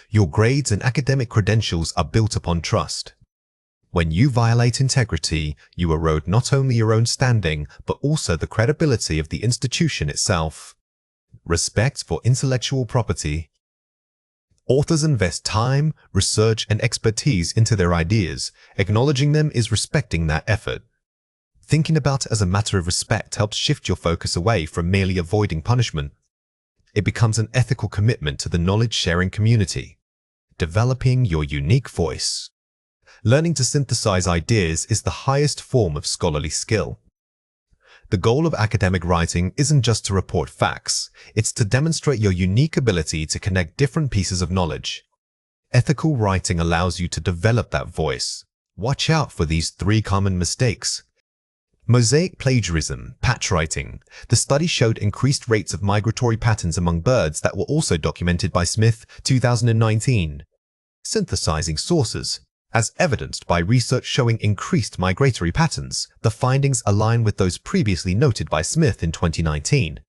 Your grades and academic credentials are built upon trust. When you violate integrity, you erode not only your own standing, but also the credibility of the institution itself. Respect for intellectual property. Authors invest time, research, and expertise into their ideas. Acknowledging them is respecting that effort. Thinking about it as a matter of respect helps shift your focus away from merely avoiding punishment. It becomes an ethical commitment to the knowledge-sharing community. Developing your unique voice. Learning to synthesize ideas is the highest form of scholarly skill. The goal of academic writing isn't just to report facts, it's to demonstrate your unique ability to connect different pieces of knowledge. Ethical writing allows you to develop that voice. Watch out for these 3 common mistakes. Mosaic plagiarism, patch writing. The study showed increased rates of migratory patterns among birds that were also documented by Smith, 2019. Synthesizing sources. As evidenced by research showing increased migratory patterns, the findings align with those previously noted by Smith in 2019.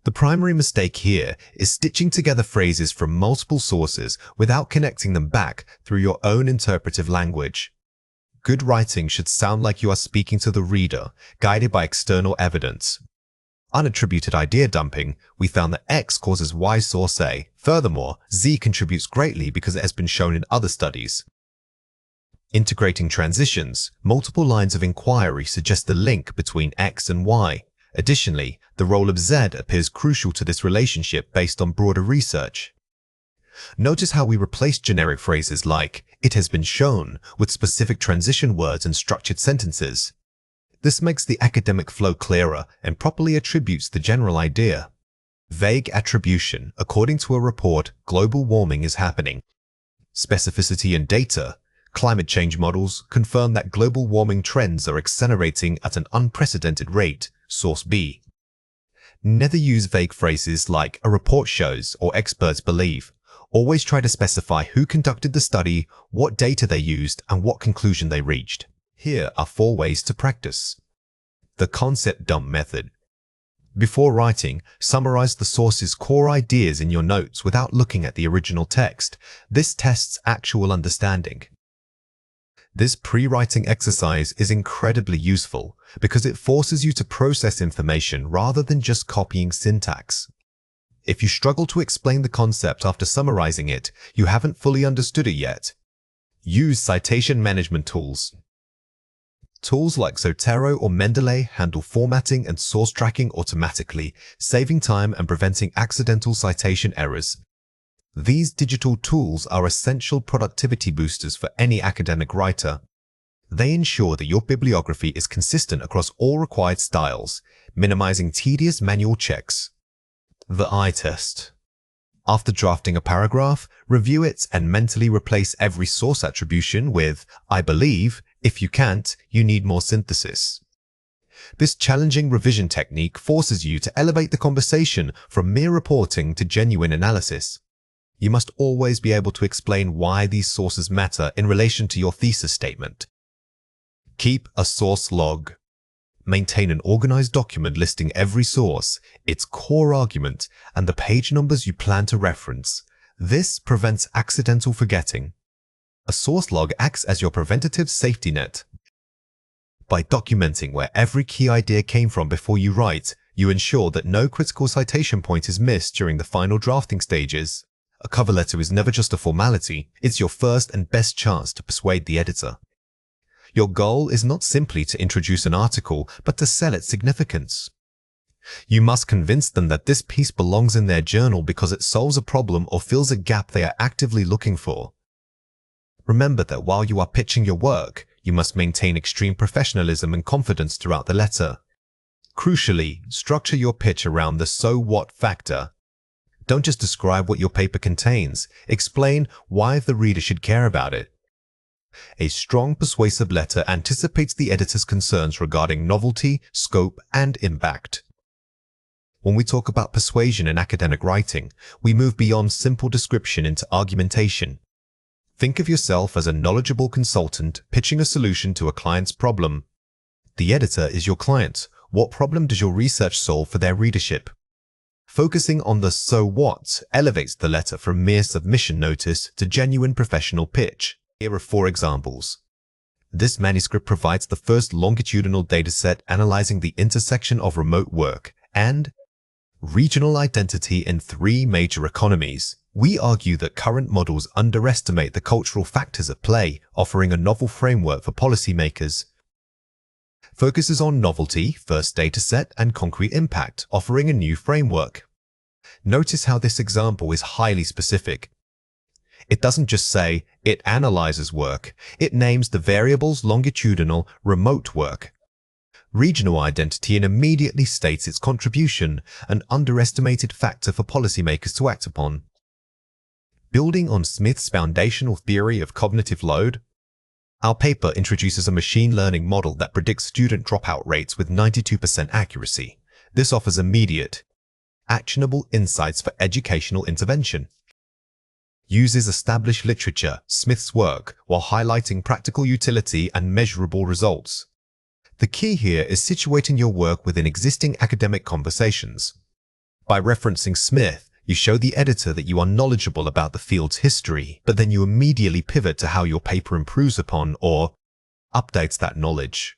The primary mistake here is stitching together phrases from multiple sources without connecting them back through your own interpretive language. Good writing should sound like you are speaking to the reader, guided by external evidence. Unattributed idea dumping, we found that X causes Y source A. Furthermore, Z contributes greatly because it has been shown in other studies. Integrating transitions, multiple lines of inquiry suggest the link between X and Y. Additionally, the role of Z appears crucial to this relationship based on broader research. Notice how we replace generic phrases like, "it has been shown," with specific transition words and structured sentences. This makes the academic flow clearer and properly attributes the general idea. Vague attribution. According to a report, global warming is happening. Specificity and data. Climate change models confirm that global warming trends are accelerating at an unprecedented rate. Source B. Never use vague phrases like "a report shows" or "experts believe." Always try to specify who conducted the study, what data they used, and what conclusion they reached. Here are 4 ways to practice. The concept dump method. Before writing, summarize the source's core ideas in your notes without looking at the original text. This tests actual understanding. This pre-writing exercise is incredibly useful because it forces you to process information rather than just copying syntax. If you struggle to explain the concept after summarizing it, you haven't fully understood it yet. Use citation management tools. Tools like Zotero or Mendeley handle formatting and source tracking automatically, saving time and preventing accidental citation errors. These digital tools are essential productivity boosters for any academic writer. They ensure that your bibliography is consistent across all required styles, minimizing tedious manual checks. The I test. After drafting a paragraph, review it and mentally replace every source attribution with "I believe." If you can't, you need more synthesis. This challenging revision technique forces you to elevate the conversation from mere reporting to genuine analysis. You must always be able to explain why these sources matter in relation to your thesis statement. Keep a source log. Maintain an organized document listing every source, its core argument, and the page numbers you plan to reference. This prevents accidental forgetting. A source log acts as your preventative safety net. By documenting where every key idea came from before you write, you ensure that no critical citation point is missed during the final drafting stages. A cover letter is never just a formality, it's your first and best chance to persuade the editor. Your goal is not simply to introduce an article, but to sell its significance. You must convince them that this piece belongs in their journal because it solves a problem or fills a gap they are actively looking for. Remember that while you are pitching your work, you must maintain extreme professionalism and confidence throughout the letter. Crucially, structure your pitch around the "so what" factor. Don't just describe what your paper contains, explain why the reader should care about it. A strong, persuasive letter anticipates the editor's concerns regarding novelty, scope, and impact. When we talk about persuasion in academic writing, we move beyond simple description into argumentation. Think of yourself as a knowledgeable consultant pitching a solution to a client's problem. The editor is your client. What problem does your research solve for their readership? Focusing on the "so what" elevates the letter from mere submission notice to genuine professional pitch. Here are 4 examples. This manuscript provides the first longitudinal dataset analyzing the intersection of remote work and regional identity in 3 major economies. We argue that current models underestimate the cultural factors at play, offering a novel framework for policymakers. Focuses on novelty, first dataset, and concrete impact, offering a new framework. Notice how this example is highly specific. It doesn't just say it analyzes work, it names the variables longitudinal, remote work. Regional identity and immediately states its contribution, an underestimated factor for policymakers to act upon. Building on Smith's foundational theory of cognitive load, our paper introduces a machine learning model that predicts student dropout rates with 92% accuracy. This offers immediate, actionable insights for educational intervention. Uses established literature, Smith's work, while highlighting practical utility and measurable results. The key here is situating your work within existing academic conversations. By referencing Smith, you show the editor that you are knowledgeable about the field's history, but then you immediately pivot to how your paper improves upon or updates that knowledge.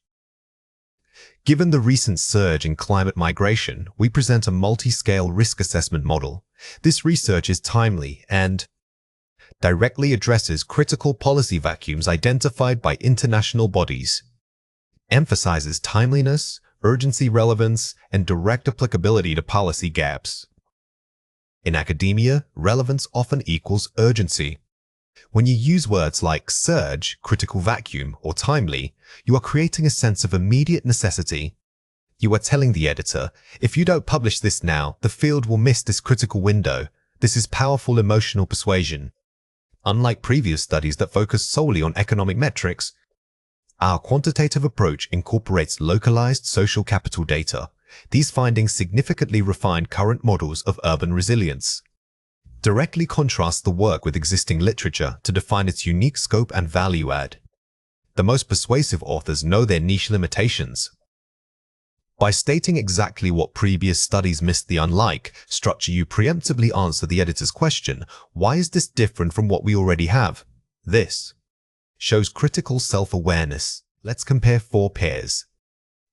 Given the recent surge in climate migration, we present a multi-scale risk assessment model. This research is timely and directly addresses critical policy vacuums identified by international bodies. Emphasizes timeliness, urgency relevance, and direct applicability to policy gaps. In academia, relevance often equals urgency. When you use words like surge, critical vacuum, or timely, you are creating a sense of immediate necessity. You are telling the editor, if you don't publish this now, the field will miss this critical window. This is powerful emotional persuasion. Unlike previous studies that focus solely on economic metrics, our quantitative approach incorporates localized social capital data. These findings significantly refine current models of urban resilience. Directly contrast the work with existing literature to define its unique scope and value add. The most persuasive authors know their niche limitations. By stating exactly what previous studies missed the unlike structure, you preemptively answer the editor's question, why is this different from what we already have? This shows critical self-awareness. Let's compare 4 pairs.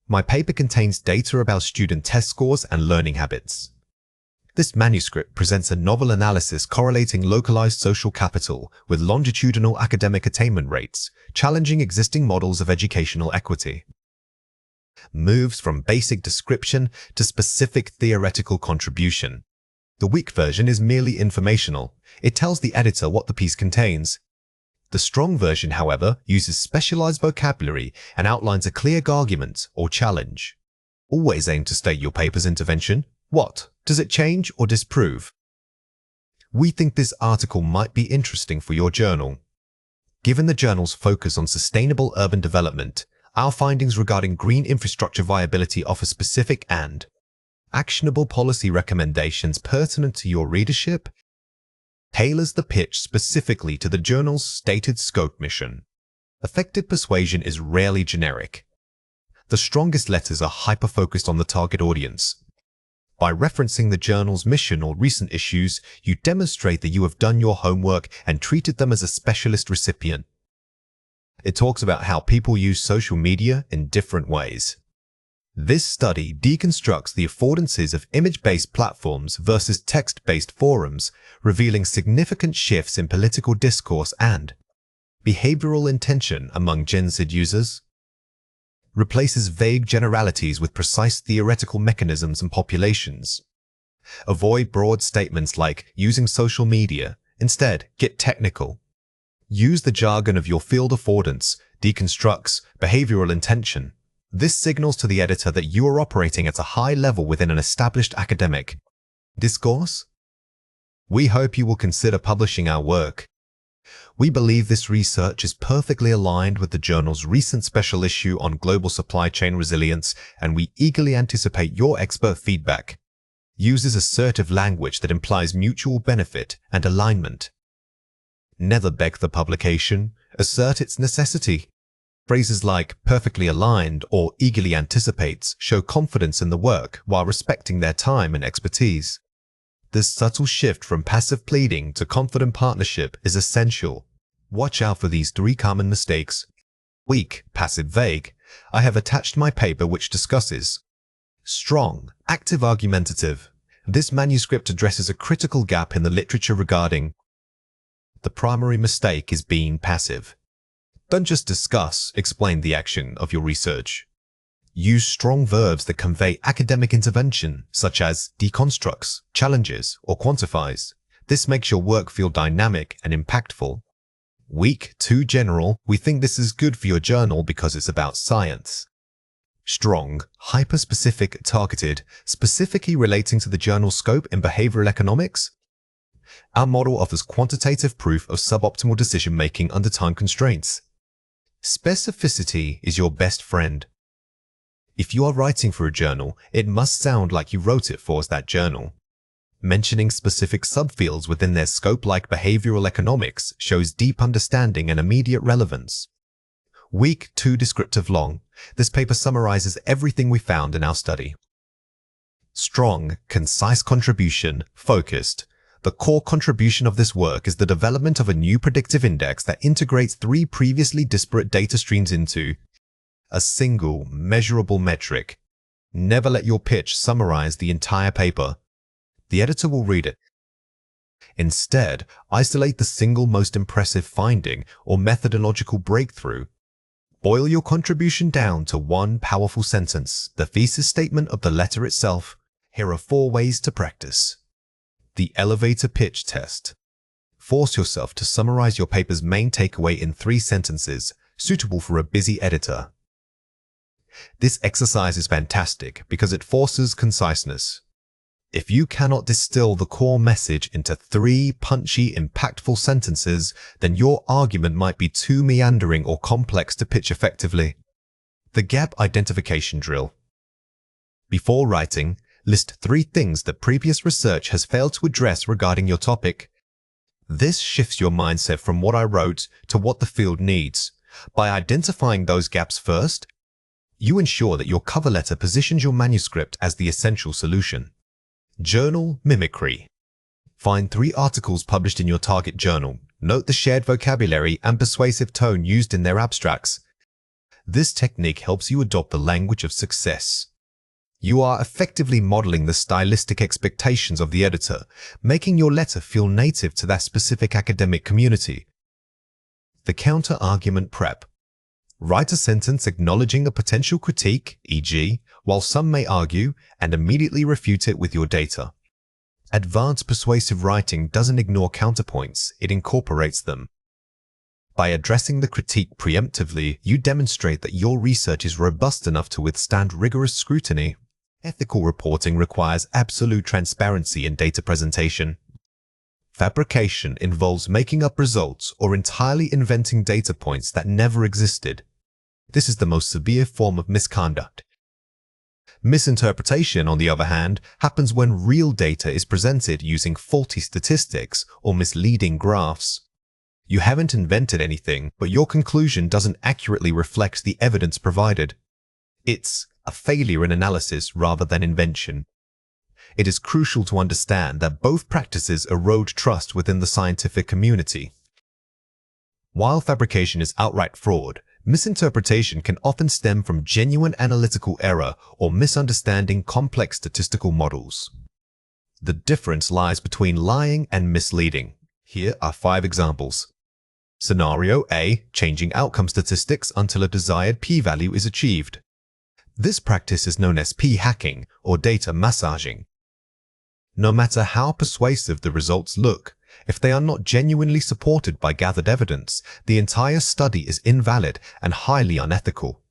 My paper contains data about student test scores and learning habits. This manuscript presents a novel analysis correlating localized social capital with longitudinal academic attainment rates, challenging existing models of educational equity. Moves from basic description to specific theoretical contribution. The weak version is merely informational. It tells the editor what the piece contains. The strong version, however, uses specialized vocabulary and outlines a clear argument or challenge. Always aim to state your paper's intervention. What? Does it change or disprove? We think this article might be interesting for your journal. Given the journal's focus on sustainable urban development, our findings regarding green infrastructure viability offer specific and actionable policy recommendations pertinent to your readership, tailors the pitch specifically to the journal's stated scope mission. Effective persuasion is rarely generic. The strongest letters are hyper-focused on the target audience. By referencing the journal's mission or recent issues, you demonstrate that you have done your homework and treated them as a specialist recipient. It talks about how people use social media in different ways. This study deconstructs the affordances of image-based platforms versus text-based forums, revealing significant shifts in political discourse and behavioral intention among Gen Z users. Replaces vague generalities with precise theoretical mechanisms and populations. Avoid broad statements like using social media. Instead, get technical. Use the jargon of your field affordance, deconstructs behavioral intention. This signals to the editor that you are operating at a high level within an established academic discourse. We hope you will consider publishing our work. We believe this research is perfectly aligned with the journal's recent special issue on global supply chain resilience, and we eagerly anticipate your expert feedback. Uses assertive language that implies mutual benefit and alignment. Never beg the publication, assert its necessity. Phrases like perfectly aligned or eagerly anticipates show confidence in the work while respecting their time and expertise. This subtle shift from passive pleading to confident partnership is essential. Watch out for these 3 common mistakes. Weak, passive, vague. I have attached my paper which discusses. Strong, active, argumentative. This manuscript addresses a critical gap in the literature regarding. The primary mistake is being passive. Don't just discuss, explain the action of your research. Use strong verbs that convey academic intervention, such as deconstructs, challenges, or quantifies. This makes your work feel dynamic and impactful. Weak, too general. We think this is good for your journal because it's about science. Strong, hyper-specific, targeted, specifically relating to the journal's scope in behavioral economics. Our model offers quantitative proof of suboptimal decision-making under time constraints. Specificity is your best friend. If you are writing for a journal, it must sound like you wrote it for that journal. Mentioning specific subfields within their scope like behavioral economics shows deep understanding and immediate relevance. Weak, too descriptive, long. This paper summarizes everything we found in our study. Strong, concise contribution, focused. The core contribution of this work is the development of a new predictive index that integrates 3 previously disparate data streams into a single, measurable metric. Never let your pitch summarize the entire paper. The editor will read it. Instead, isolate the single most impressive finding or methodological breakthrough. Boil your contribution down to one powerful sentence, the thesis statement of the letter itself. Here are 4 ways to practice. The elevator pitch test. Force yourself to summarize your paper's main takeaway in 3 sentences, suitable for a busy editor. This exercise is fantastic because it forces conciseness. If you cannot distill the core message into 3 punchy, impactful sentences, then your argument might be too meandering or complex to pitch effectively. The gap identification drill. Before writing, list 3 things that previous research has failed to address regarding your topic. This shifts your mindset from what I wrote to what the field needs. By identifying those gaps first, you ensure that your cover letter positions your manuscript as the essential solution. Journal mimicry. Find 3 articles published in your target journal. Note the shared vocabulary and persuasive tone used in their abstracts. This technique helps you adopt the language of success. You are effectively modeling the stylistic expectations of the editor, making your letter feel native to that specific academic community. The counter-argument prep. Write a sentence acknowledging a potential critique, e.g., while some may argue, and immediately refute it with your data. Advanced persuasive writing doesn't ignore counterpoints, it incorporates them. By addressing the critique preemptively, you demonstrate that your research is robust enough to withstand rigorous scrutiny. Ethical reporting requires absolute transparency in data presentation. Fabrication involves making up results or entirely inventing data points that never existed. This is the most severe form of misconduct. Misinterpretation, on the other hand, happens when real data is presented using faulty statistics or misleading graphs. You haven't invented anything, but your conclusion doesn't accurately reflect the evidence provided. It's a failure in analysis rather than invention. It is crucial to understand that both practices erode trust within the scientific community. While fabrication is outright fraud, misinterpretation can often stem from genuine analytical error or misunderstanding complex statistical models. The difference lies between lying and misleading. Here are 5 examples. Scenario A, changing outcome statistics until a desired p-value is achieved. This practice is known as p-hacking or data massaging. No matter how persuasive the results look, if they are not genuinely supported by gathered evidence, the entire study is invalid and highly unethical.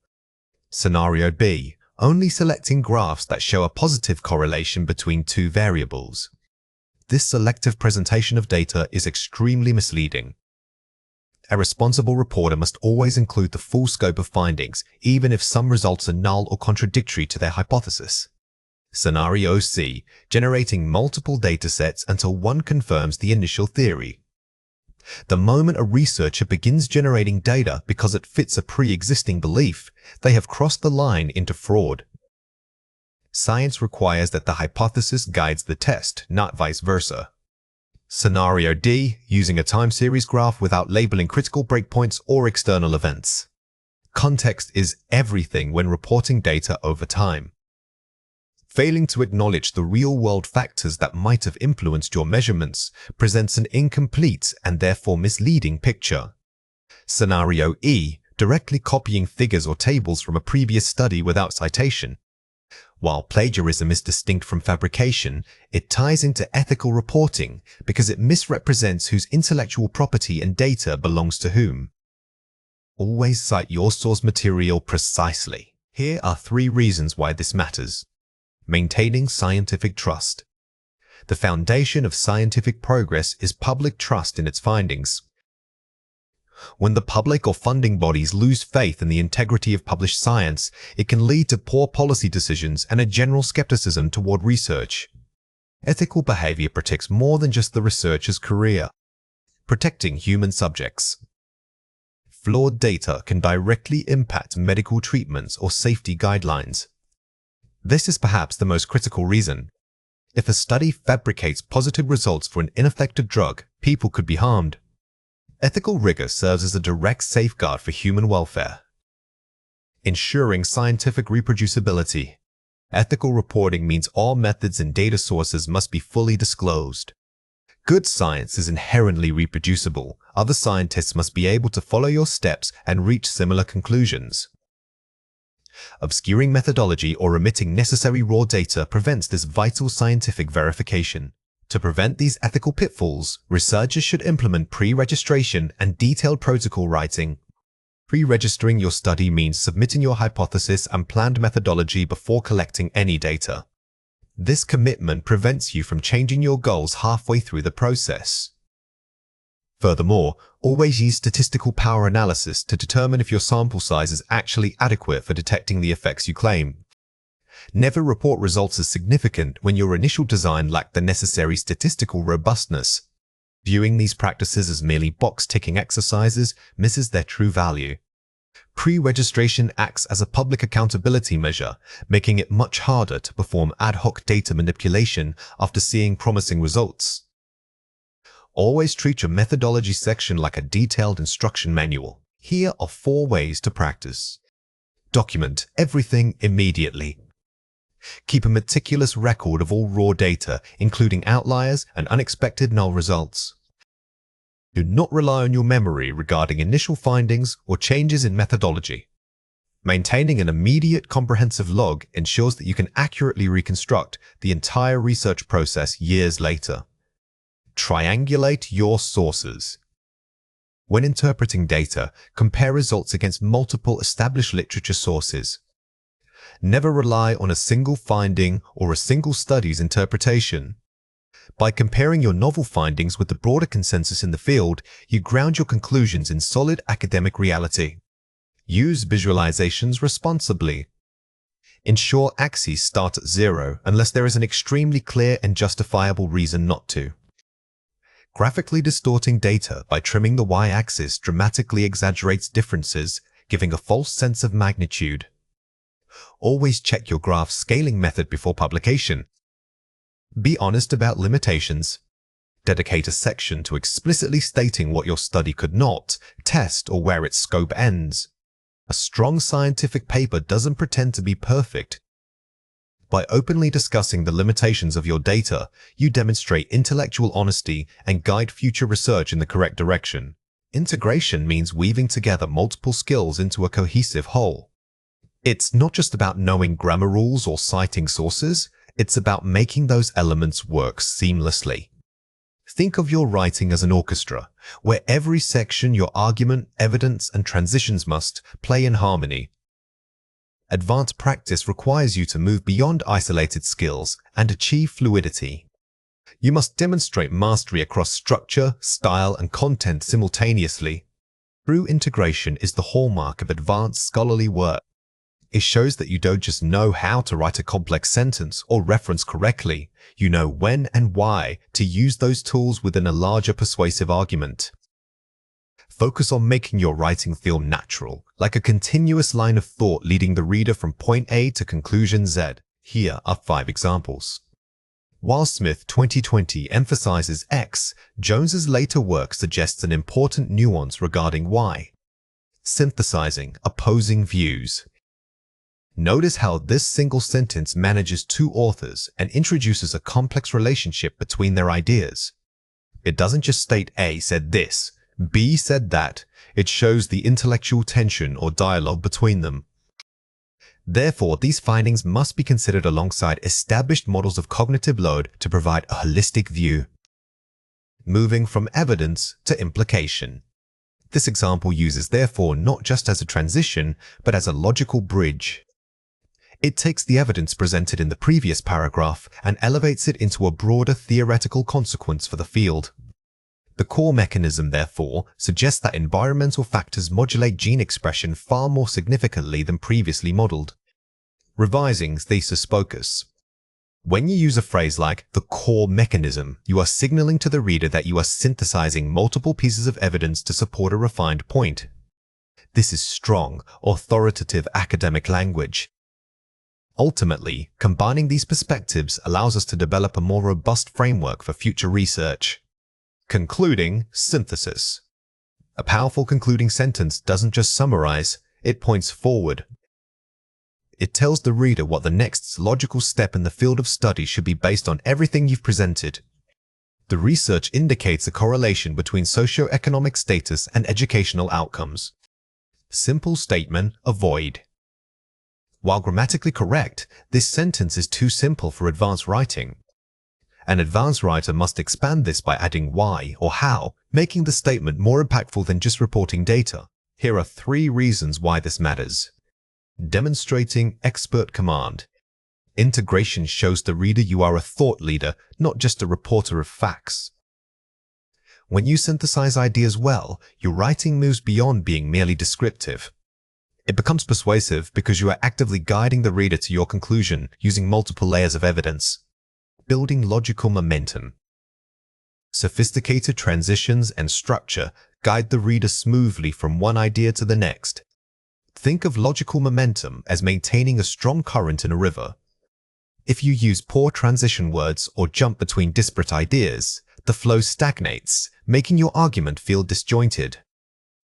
Scenario B, only selecting graphs that show a positive correlation between 2 variables. This selective presentation of data is extremely misleading. A responsible reporter must always include the full scope of findings, even if some results are null or contradictory to their hypothesis. Scenario C, generating multiple datasets until one confirms the initial theory. The moment a researcher begins generating data because it fits a pre-existing belief, they have crossed the line into fraud. Science requires that the hypothesis guides the test, not vice versa. Scenario D, using a time series graph without labeling critical breakpoints or external events. Context is everything when reporting data over time. Failing to acknowledge the real-world factors that might have influenced your measurements presents an incomplete and therefore misleading picture. Scenario E, directly copying figures or tables from a previous study without citation. While plagiarism is distinct from fabrication, it ties into ethical reporting because it misrepresents whose intellectual property and data belongs to whom. Always cite your source material precisely. Here are 3 reasons why this matters. Maintaining scientific trust. The foundation of scientific progress is public trust in its findings. When the public or funding bodies lose faith in the integrity of published science, it can lead to poor policy decisions and a general skepticism toward research. Ethical behavior protects more than just the researcher's career. Protecting human subjects. Flawed data can directly impact medical treatments or safety guidelines. This is perhaps the most critical reason. If a study fabricates positive results for an ineffective drug, people could be harmed. Ethical rigor serves as a direct safeguard for human welfare. Ensuring scientific reproducibility. Ethical reporting means all methods and data sources must be fully disclosed. Good science is inherently reproducible. Other scientists must be able to follow your steps and reach similar conclusions. Obscuring methodology or omitting necessary raw data prevents this vital scientific verification. To prevent these ethical pitfalls, researchers should implement pre-registration and detailed protocol writing. Pre-registering your study means submitting your hypothesis and planned methodology before collecting any data. This commitment prevents you from changing your goals halfway through the process. Furthermore, always use statistical power analysis to determine if your sample size is actually adequate for detecting the effects you claim. Never report results as significant when your initial design lacked the necessary statistical robustness. Viewing these practices as merely box-ticking exercises misses their true value. Pre-registration acts as a public accountability measure, making it much harder to perform ad hoc data manipulation after seeing promising results. Always treat your methodology section like a detailed instruction manual. Here are 4 ways to practice. Document everything immediately. Keep a meticulous record of all raw data, including outliers and unexpected null results. Do not rely on your memory regarding initial findings or changes in methodology. Maintaining an immediate comprehensive log ensures that you can accurately reconstruct the entire research process years later. Triangulate your sources. When interpreting data, compare results against multiple established literature sources. Never rely on a single finding or a single study's interpretation. By comparing your novel findings with the broader consensus in the field, you ground your conclusions in solid academic reality. Use visualizations responsibly. Ensure axes start at zero unless there is an extremely clear and justifiable reason not to. Graphically distorting data by trimming the y-axis dramatically exaggerates differences, giving a false sense of magnitude. Always check your graph's scaling method before publication. Be honest about limitations. Dedicate a section to explicitly stating what your study could not test or where its scope ends. A strong scientific paper doesn't pretend to be perfect. By openly discussing the limitations of your data, you demonstrate intellectual honesty and guide future research in the correct direction. Integration means weaving together multiple skills into a cohesive whole. It's not just about knowing grammar rules or citing sources, it's about making those elements work seamlessly. Think of your writing as an orchestra, where every section, your argument, evidence, and transitions must play in harmony. Advanced practice requires you to move beyond isolated skills and achieve fluidity. You must demonstrate mastery across structure, style, and content simultaneously. True integration is the hallmark of advanced scholarly work. It shows that you don't just know how to write a complex sentence or reference correctly, you know when and why to use those tools within a larger persuasive argument. Focus on making your writing feel natural, like a continuous line of thought leading the reader from point A to conclusion Z. Here are 5 examples. While Smith 2020 emphasizes X, Jones's later work suggests an important nuance regarding Y. Synthesizing opposing views. Notice how this single sentence manages 2 authors and introduces a complex relationship between their ideas. It doesn't just state A said this, B said that. It shows the intellectual tension or dialogue between them. Therefore, these findings must be considered alongside established models of cognitive load to provide a holistic view. Moving from evidence to implication. This example uses therefore not just as a transition, but as a logical bridge. It takes the evidence presented in the previous paragraph and elevates it into a broader theoretical consequence for the field. The core mechanism, therefore, suggests that environmental factors modulate gene expression far more significantly than previously modeled. Revising thesis focus. When you use a phrase like the core mechanism, you are signaling to the reader that you are synthesizing multiple pieces of evidence to support a refined point. This is strong, authoritative academic language. Ultimately, combining these perspectives allows us to develop a more robust framework for future research. Concluding synthesis. A powerful concluding sentence doesn't just summarize, it points forward. It tells the reader what the next logical step in the field of study should be based on everything you've presented. The research indicates a correlation between socioeconomic status and educational outcomes. Simple statement, avoid. While grammatically correct, this sentence is too simple for advanced writing. An advanced writer must expand this by adding why or how, making the statement more impactful than just reporting data. Here are 3 reasons why this matters. Demonstrating expert command. Integration shows the reader you are a thought leader, not just a reporter of facts. When you synthesize ideas well, your writing moves beyond being merely descriptive. It becomes persuasive because you are actively guiding the reader to your conclusion using multiple layers of evidence. Building logical momentum. Sophisticated transitions and structure guide the reader smoothly from one idea to the next. Think of logical momentum as maintaining a strong current in a river. If you use poor transition words or jump between disparate ideas, the flow stagnates, making your argument feel disjointed.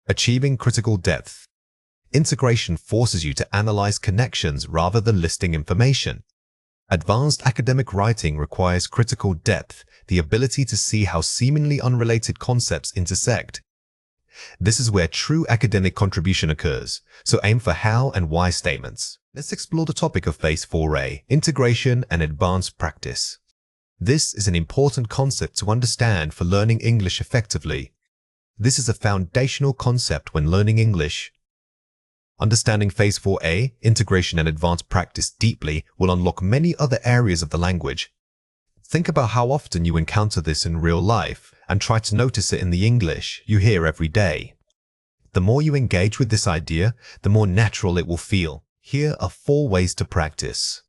Achieving critical depth. Integration forces you to analyze connections rather than listing information. Advanced academic writing requires critical depth, the ability to see how seemingly unrelated concepts intersect. This is where true academic contribution occurs, so aim for how and why statements. Let's explore the topic of Phase 4A, integration and advanced practice. This is an important concept to understand for learning English effectively. This is a foundational concept when learning English. Understanding Phase 4A, integration and advanced practice deeply will unlock many other areas of the language. Think about how often you encounter this in real life and try to notice it in the English you hear every day. The more you engage with this idea, the more natural it will feel. Here are 4 ways to practice.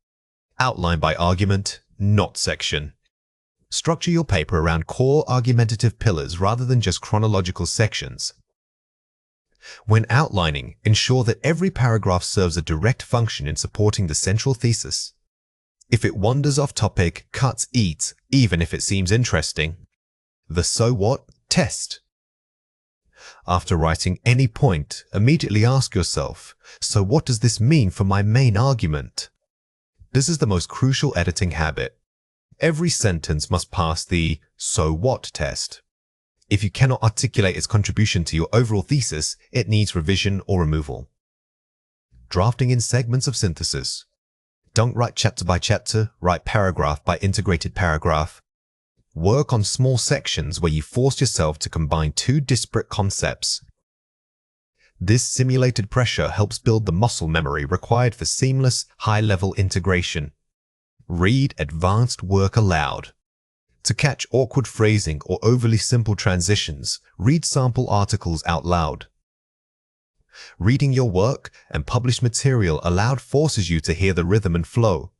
Outline by argument, not section. Structure your paper around core argumentative pillars rather than just chronological sections. When outlining, ensure that every paragraph serves a direct function in supporting the central thesis. If it wanders off topic, cut it, even if it seems interesting. The so what test. After writing any point, immediately ask yourself, so what does this mean for my main argument? This is the most crucial editing habit. Every sentence must pass the so what test. If you cannot articulate its contribution to your overall thesis, it needs revision or removal. Drafting in segments of synthesis. Don't write chapter by chapter, write paragraph by integrated paragraph. Work on small sections where you force yourself to combine 2 disparate concepts. This simulated pressure helps build the muscle memory required for seamless, high-level integration. Read advanced work aloud. To catch awkward phrasing or overly simple transitions, read sample articles out loud. Reading your work and published material aloud forces you to hear the rhythm and flow.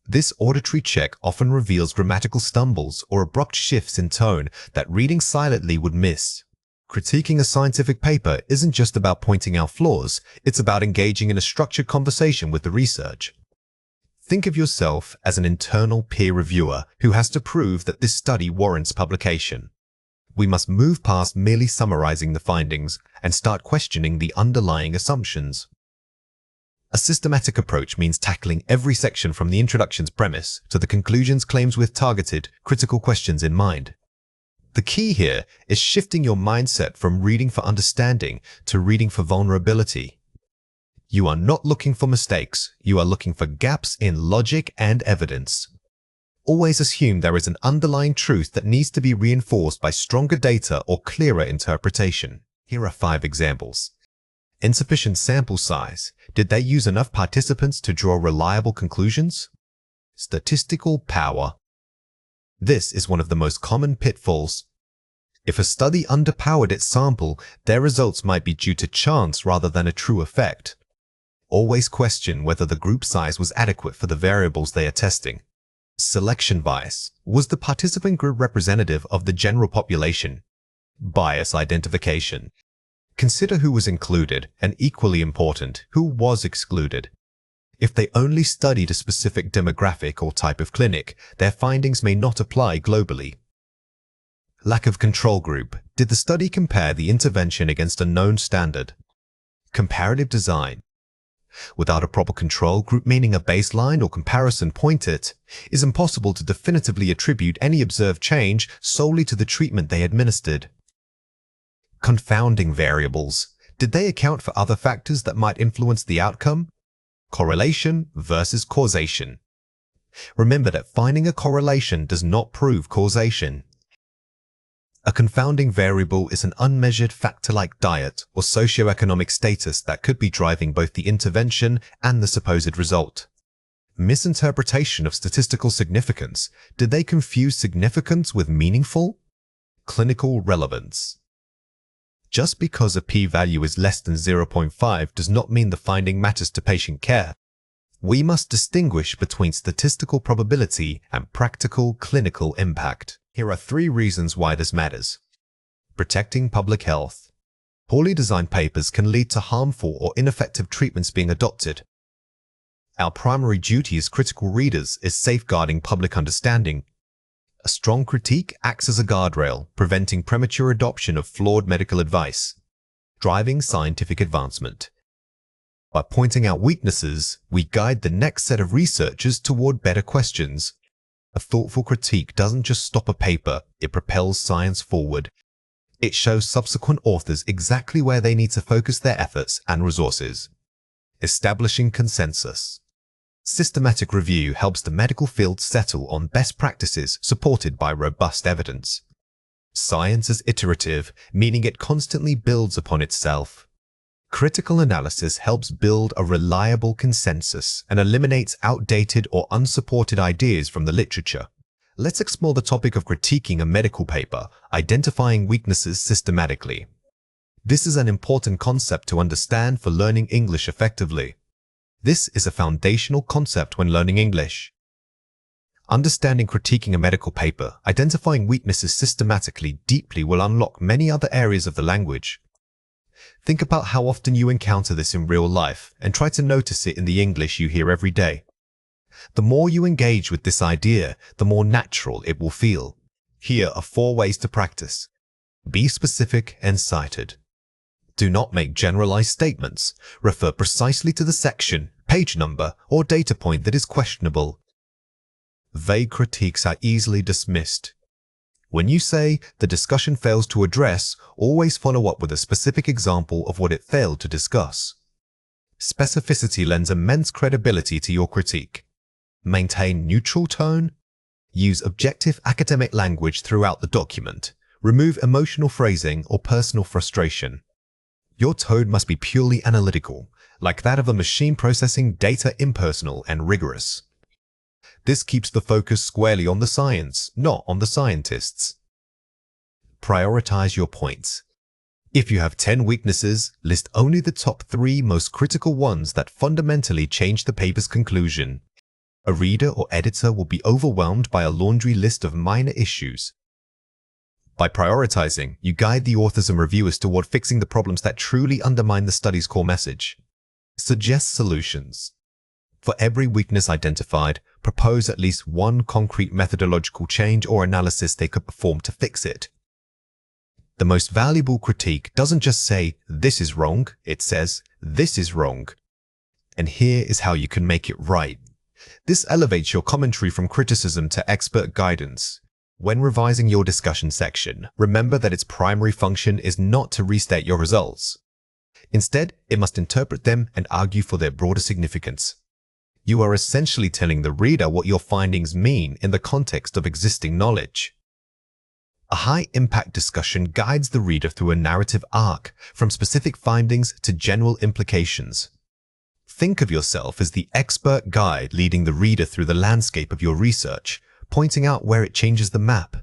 This auditory check often reveals grammatical stumbles or abrupt shifts in tone that reading silently would miss. Critiquing a scientific paper isn't just about pointing out flaws, it's about engaging in a structured conversation with the research. Think of yourself as an internal peer reviewer who has to prove that this study warrants publication. We must move past merely summarizing the findings and start questioning the underlying assumptions. A systematic approach means tackling every section from the introduction's premise to the conclusion's claims with targeted, critical questions in mind. The key here is shifting your mindset from reading for understanding to reading for vulnerability. You are not looking for mistakes, you are looking for gaps in logic and evidence. Always assume there is an underlying truth that needs to be reinforced by stronger data or clearer interpretation. Here are 5 examples. Insufficient sample size. Did they use enough participants to draw reliable conclusions? Statistical power. This is one of the most common pitfalls. If a study underpowered its sample, their results might be due to chance rather than a true effect. Always question whether the group size was adequate for the variables they are testing. Selection bias. Was the participant group representative of the general population? Bias identification. Consider who was included, and equally important, who was excluded. If they only studied a specific demographic or type of clinic, their findings may not apply globally. Lack of control group. Did the study compare the intervention against a known standard? Comparative design. Without a proper control group, meaning a baseline or comparison point, it is impossible to definitively attribute any observed change solely to the treatment they administered. Confounding variables. Did they account for other factors that might influence the outcome? Correlation versus causation. Remember that finding a correlation does not prove causation. A confounding variable is an unmeasured factor like diet or socioeconomic status that could be driving both the intervention and the supposed result. Misinterpretation of statistical significance. Did they confuse significance with meaningful? Clinical relevance. Just because a p-value is less than 0.5 does not mean the finding matters to patient care. We must distinguish between statistical probability and practical clinical impact. Here are 3 reasons why this matters. Protecting public health. Poorly designed papers can lead to harmful or ineffective treatments being adopted. Our primary duty as critical readers is safeguarding public understanding. A strong critique acts as a guardrail, preventing premature adoption of flawed medical advice. Driving scientific advancement. By pointing out weaknesses, we guide the next set of researchers toward better questions. A thoughtful critique doesn't just stop a paper, it propels science forward. It shows subsequent authors exactly where they need to focus their efforts and resources. Establishing consensus. Systematic review helps the medical field settle on best practices supported by robust evidence. Science is iterative, meaning it constantly builds upon itself. Critical analysis helps build a reliable consensus and eliminates outdated or unsupported ideas from the literature. Let's explore the topic of critiquing a medical paper, identifying weaknesses systematically. This is an important concept to understand for learning English effectively. This is a foundational concept when learning English. Understanding critiquing a medical paper, identifying weaknesses systematically, deeply will unlock many other areas of the language. Think about how often you encounter this in real life and try to notice it in the English you hear every day. The more you engage with this idea, the more natural it will feel. Here are 4 ways to practice. Be specific and cited. Do not make generalized statements. Refer precisely to the section, page number, or data point that is questionable. Vague critiques are easily dismissed. When you say the discussion fails to address, always follow up with a specific example of what it failed to discuss. Specificity lends immense credibility to your critique. Maintain neutral tone. Use objective academic language throughout the document. Remove emotional phrasing or personal frustration. Your tone must be purely analytical, like that of a machine processing data, impersonal and rigorous. This keeps the focus squarely on the science, not on the scientists. Prioritize your points. If you have 10 weaknesses, list only the top 3 most critical ones that fundamentally change the paper's conclusion. A reader or editor will be overwhelmed by a laundry list of minor issues. By prioritizing, you guide the authors and reviewers toward fixing the problems that truly undermine the study's core message. Suggest solutions. For every weakness identified, propose at least one concrete methodological change or analysis they could perform to fix it. The most valuable critique doesn't just say, "This is wrong," it says, "This is wrong. And here is how you can make it right." This elevates your commentary from criticism to expert guidance. When revising your discussion section, remember that its primary function is not to restate your results. Instead, it must interpret them and argue for their broader significance. You are essentially telling the reader what your findings mean in the context of existing knowledge. A high-impact discussion guides the reader through a narrative arc, from specific findings to general implications. Think of yourself as the expert guide leading the reader through the landscape of your research, pointing out where it changes the map.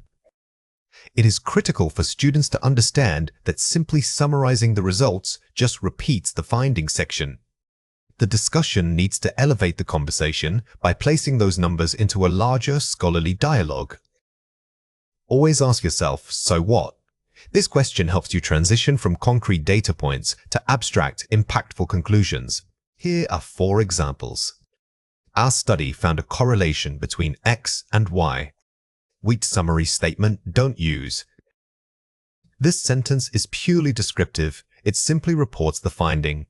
It is critical for students to understand that simply summarizing the results just repeats the findings section. The discussion needs to elevate the conversation by placing those numbers into a larger scholarly dialogue. Always ask yourself, so what? This question helps you transition from concrete data points to abstract, impactful conclusions. Here are 4 examples. Our study found a correlation between X and Y. Weak summary statement, don't use. This sentence is purely descriptive. It simply reports the finding.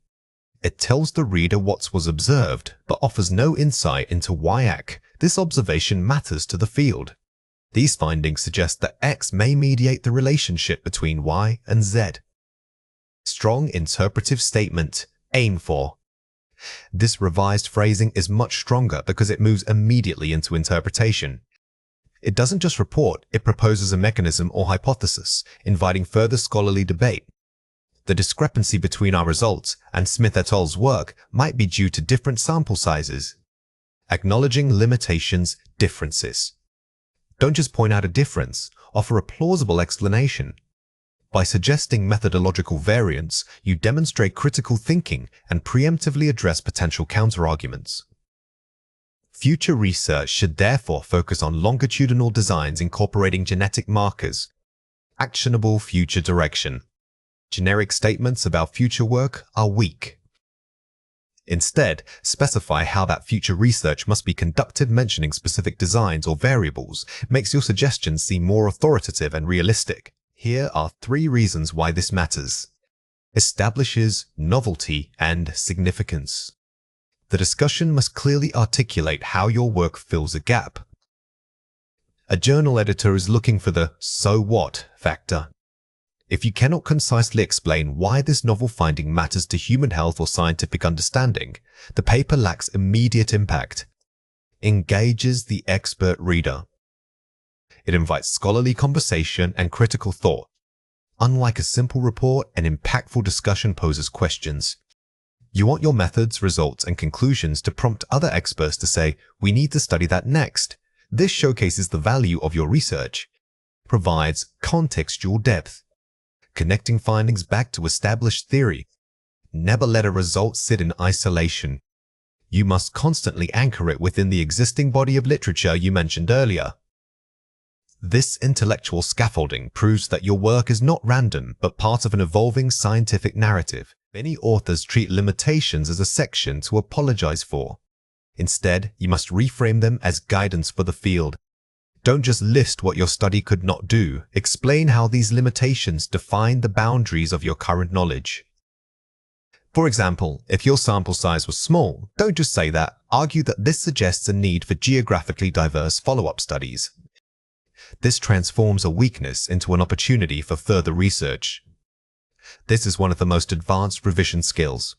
It tells the reader what was observed, but offers no insight into why this observation matters to the field. These findings suggest that X may mediate the relationship between Y and Z. Strong interpretive statement, aim for. This revised phrasing is much stronger because it moves immediately into interpretation. It doesn't just report, it proposes a mechanism or hypothesis, inviting further scholarly debate. The discrepancy between our results and Smith et al.'s work might be due to different sample sizes. Acknowledging limitations, differences. Don't just point out a difference, offer a plausible explanation. By suggesting methodological variance, you demonstrate critical thinking and preemptively address potential counterarguments. Future research should therefore focus on longitudinal designs incorporating genetic markers. Actionable future direction. Generic statements about future work are weak. Instead, specify how that future research must be conducted, mentioning specific designs or variables makes your suggestions seem more authoritative and realistic. Here are 3 reasons why this matters. establishes novelty and significance. The discussion must clearly articulate how your work fills a gap. A journal editor is looking for the "so what" factor. If you cannot concisely explain why this novel finding matters to human health or scientific understanding, the paper lacks immediate impact. Engages the expert reader. It invites scholarly conversation and critical thought. Unlike a simple report, an impactful discussion poses questions. You want your methods, results, and conclusions to prompt other experts to say, "We need to study that next." This showcases the value of your research. Provides contextual depth. Connecting findings back to established theory. Never let a result sit in isolation. You must constantly anchor it within the existing body of literature you mentioned earlier. This intellectual scaffolding proves that your work is not random, but part of an evolving scientific narrative. Many authors treat limitations as a section to apologize for. Instead, you must reframe them as guidance for the field. Don't just list what your study could not do. Explain how these limitations define the boundaries of your current knowledge. For example, if your sample size was small, don't just say that. Argue that this suggests a need for geographically diverse follow-up studies. This transforms a weakness into an opportunity for further research. This is one of the most advanced revision skills.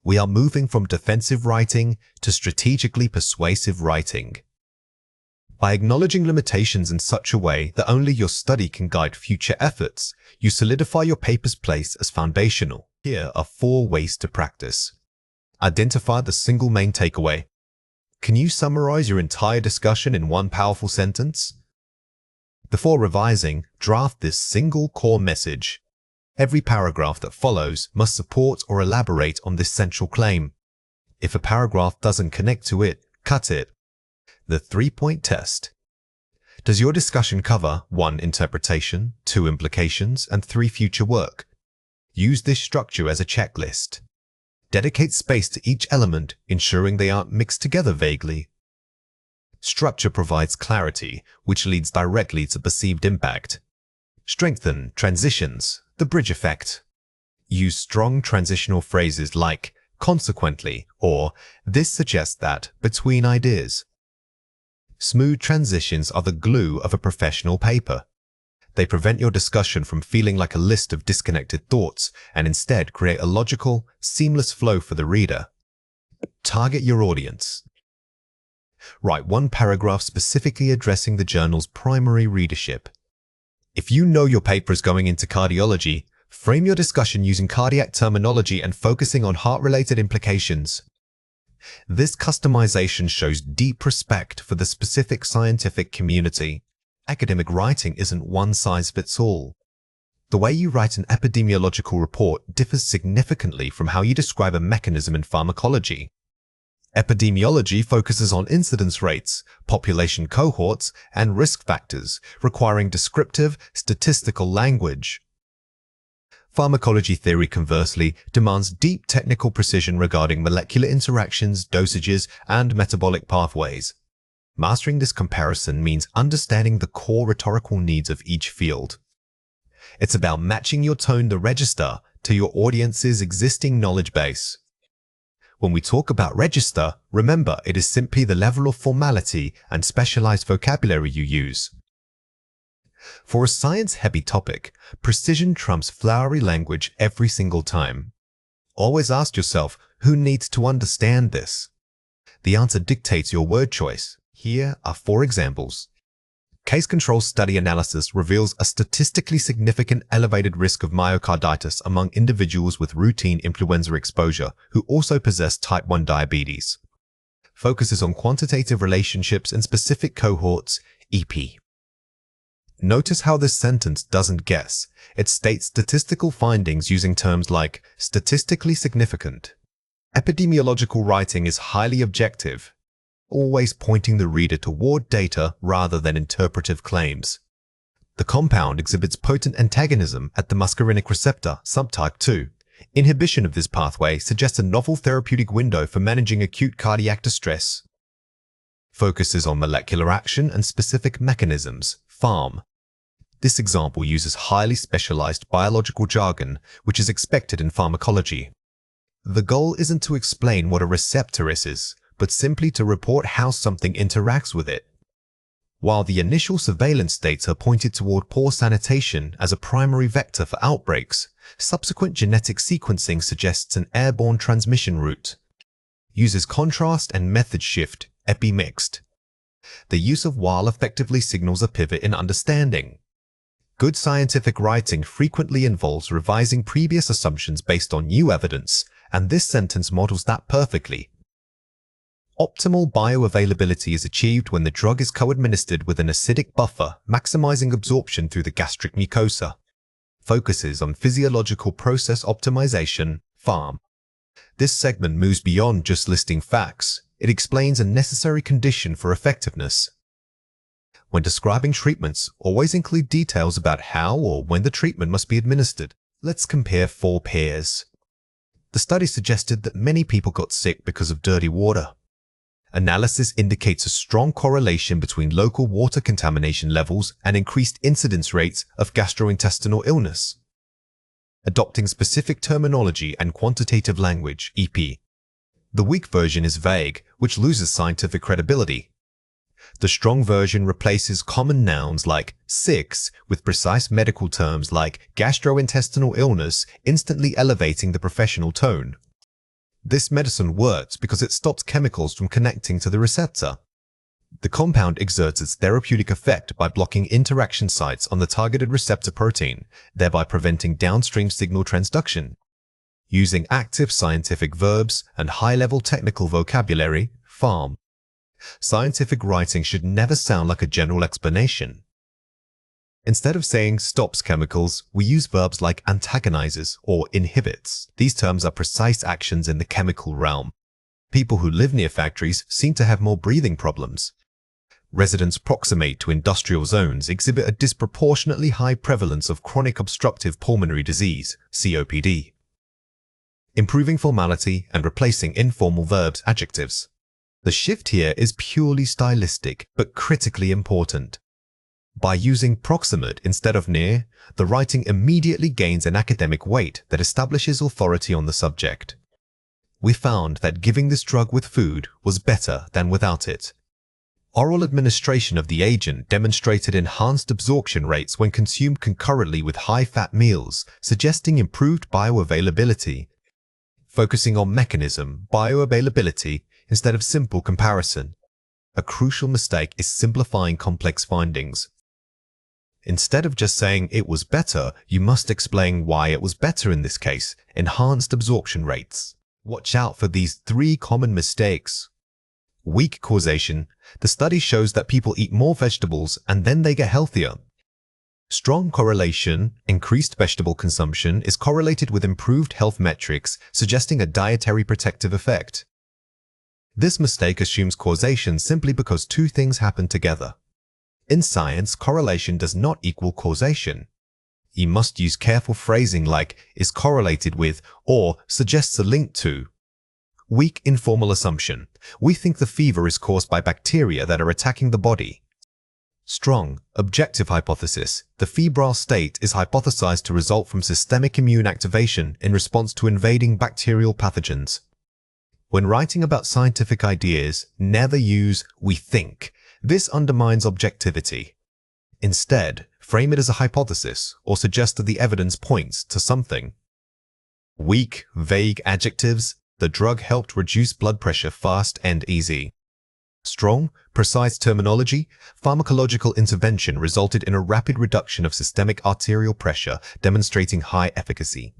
We are moving from defensive writing to strategically persuasive writing. By acknowledging limitations in such a way that only your study can guide future efforts, you solidify your paper's place as foundational. Here are 4 ways to practice. Identify the single main takeaway. Can you summarize your entire discussion in one powerful sentence? Before revising, draft this single core message. Every paragraph that follows must support or elaborate on this central claim. If a paragraph doesn't connect to it, cut it. The 3-point test. Does your discussion cover 1 interpretation, 2 implications, and 3 future work? Use this structure as a checklist. Dedicate space to each element, ensuring they aren't mixed together vaguely. Structure provides clarity, which leads directly to perceived impact. Strengthen transitions, the bridge effect. Use strong transitional phrases like "consequently" or "this suggests that" between ideas. Smooth transitions are the glue of a professional paper. They prevent your discussion from feeling like a list of disconnected thoughts and instead create a logical, seamless flow for the reader. Target your audience. Write 1 paragraph specifically addressing the journal's primary readership. If you know your paper is going into cardiology, frame your discussion using cardiac terminology and focusing on heart-related implications. This customization shows deep respect for the specific scientific community. Academic writing isn't one-size-fits-all. The way you write an epidemiological report differs significantly from how you describe a mechanism in pharmacology. Epidemiology focuses on incidence rates, population cohorts, and risk factors, requiring descriptive, statistical language. Pharmacology theory, conversely, demands deep technical precision regarding molecular interactions, dosages, and metabolic pathways. Mastering this comparison means understanding the core rhetorical needs of each field. It's about matching your tone, the register, to your audience's existing knowledge base. When we talk about register, remember it is simply the level of formality and specialized vocabulary you use. For a science-heavy topic, precision trumps flowery language every single time. Always ask yourself, who needs to understand this? The answer dictates your word choice. Here are 4 examples. Case control study analysis reveals a statistically significant elevated risk of myocarditis among individuals with routine influenza exposure who also possess type 1 diabetes. Focuses on quantitative relationships in specific cohorts, EP. Notice how this sentence doesn't guess. It states statistical findings using terms like statistically significant. Epidemiological writing is highly objective, always pointing the reader toward data rather than interpretive claims. The compound exhibits potent antagonism at the muscarinic receptor, subtype 2. Inhibition of this pathway suggests a novel therapeutic window for managing acute cardiac distress. Focuses on molecular action and specific mechanisms, PharM. This example uses highly specialized biological jargon, which is expected in pharmacology. The goal isn't to explain what a receptor is, but simply to report how something interacts with it. While the initial surveillance data pointed toward poor sanitation as a primary vector for outbreaks, subsequent genetic sequencing suggests an airborne transmission route. Uses contrast and method shift, epi-mixed. The use of while effectively signals a pivot in understanding. Good scientific writing frequently involves revising previous assumptions based on new evidence, and this sentence models that perfectly. Optimal bioavailability is achieved when the drug is co-administered with an acidic buffer, maximizing absorption through the gastric mucosa. Focuses on physiological process optimization, pharm. This segment moves beyond just listing facts. It explains a necessary condition for effectiveness. When describing treatments, always include details about how or when the treatment must be administered. Let's compare 4 pairs. The study suggested that many people got sick because of dirty water. Analysis indicates a strong correlation between local water contamination levels and increased incidence rates of gastrointestinal illness. Adopting specific terminology and quantitative language, EP. The weak version is vague, which loses scientific credibility. The strong version replaces common nouns like SIX with precise medical terms like gastrointestinal illness, instantly elevating the professional tone. This medicine works because it stops chemicals from connecting to the receptor. The compound exerts its therapeutic effect by blocking interaction sites on the targeted receptor protein, thereby preventing downstream signal transduction. Using active scientific verbs and high-level technical vocabulary, pharm. Scientific writing should never sound like a general explanation. Instead of saying stops chemicals, we use verbs like antagonizes or inhibits. These terms are precise actions in the chemical realm. People who live near factories seem to have more breathing problems. Residents proximate to industrial zones exhibit a disproportionately high prevalence of chronic obstructive pulmonary disease, COPD. Improving formality and replacing informal verbs, adjectives. The shift here is purely stylistic, but critically important. By using proximate instead of near, the writing immediately gains an academic weight that establishes authority on the subject. We found that giving this drug with food was better than without it. Oral administration of the agent demonstrated enhanced absorption rates when consumed concurrently with high-fat meals, suggesting improved bioavailability. Focusing on mechanism, bioavailability, instead of simple comparison. A crucial mistake is simplifying complex findings. Instead of just saying it was better, you must explain why it was better in this case, enhanced absorption rates. Watch out for these 3 common mistakes. Weak causation. The study shows that people eat more vegetables and then they get healthier. Strong correlation. Increased vegetable consumption is correlated with improved health metrics, suggesting a dietary protective effect. This mistake assumes causation simply because 2 things happen together. In science, correlation does not equal causation. You must use careful phrasing like is correlated with or suggests a link to. Weak informal assumption. We think the fever is caused by bacteria that are attacking the body. Strong, objective hypothesis. The febrile state is hypothesized to result from systemic immune activation in response to invading bacterial pathogens. When writing about scientific ideas, never use "we think." This undermines objectivity. Instead, frame it as a hypothesis or suggest that the evidence points to something. Weak, vague adjectives. The drug helped reduce blood pressure fast and easy. Strong, precise terminology. Pharmacological intervention resulted in a rapid reduction of systemic arterial pressure, demonstrating high efficacy.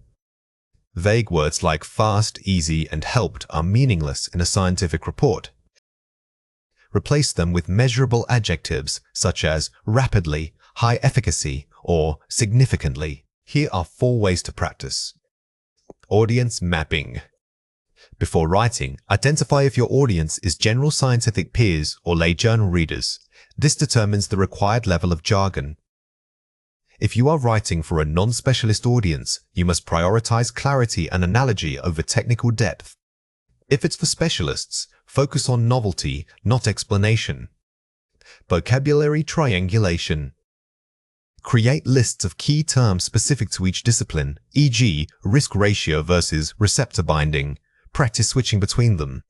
Vague words like fast, easy, and helped are meaningless in a scientific report. Replace them with measurable adjectives such as rapidly, high efficacy, or significantly. Here are 4 ways to practice. Audience mapping. Before writing, identify if your audience is general scientific peers or lay journal readers. This determines the required level of jargon. If you are writing for a non-specialist audience, you must prioritize clarity and analogy over technical depth. If it's for specialists, focus on novelty, not explanation. Vocabulary triangulation. Create lists of key terms specific to each discipline, e.g., risk ratio versus receptor binding. Practice switching between them.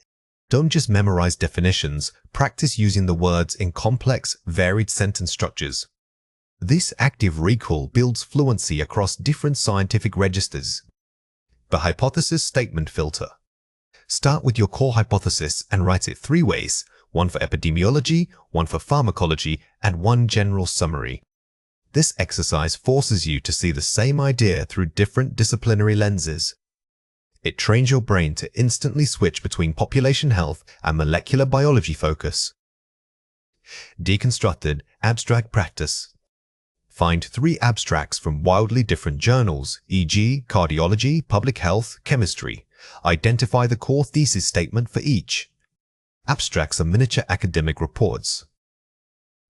Don't just memorize definitions, practice using the words in complex, varied sentence structures. This active recall builds fluency across different scientific registers. The hypothesis statement filter. Start with your core hypothesis and write it 3 ways, one for epidemiology, one for pharmacology, and one general summary. This exercise forces you to see the same idea through different disciplinary lenses. It trains your brain to instantly switch between population health and molecular biology focus. Deconstructed abstract practice. Find 3 abstracts from wildly different journals, e.g., cardiology, public health, chemistry. Identify the core thesis statement for each. Abstracts are miniature academic reports.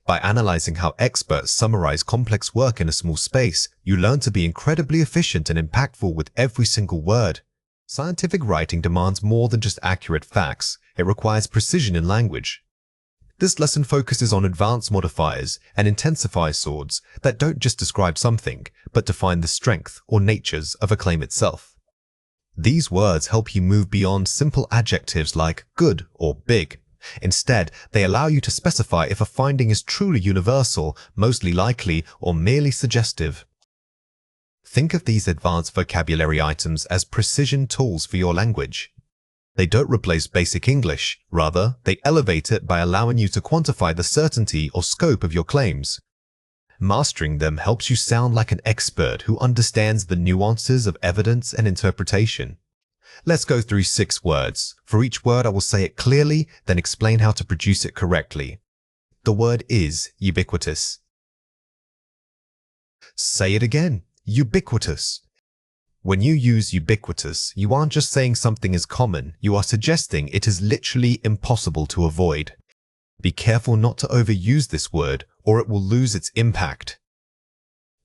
By analyzing how experts summarize complex work in a small space, you learn to be incredibly efficient and impactful with every single word. Scientific writing demands more than just accurate facts. It requires precision in language. This lesson focuses on advanced modifiers and intensifier swords that don't just describe something, but define the strength or natures of a claim itself. These words help you move beyond simple adjectives like good or big. Instead, they allow you to specify if a finding is truly universal, mostly likely, or merely suggestive. Think of these advanced vocabulary items as precision tools for your language. They don't replace basic English. Rather, they elevate it by allowing you to quantify the certainty or scope of your claims. Mastering them helps you sound like an expert who understands the nuances of evidence and interpretation. Let's go through 6 words. For each word, I will say it clearly, then explain how to produce it correctly. The word is ubiquitous. Say it again. Ubiquitous. When you use ubiquitous, you aren't just saying something is common, you are suggesting it is literally impossible to avoid. Be careful not to overuse this word, or it will lose its impact.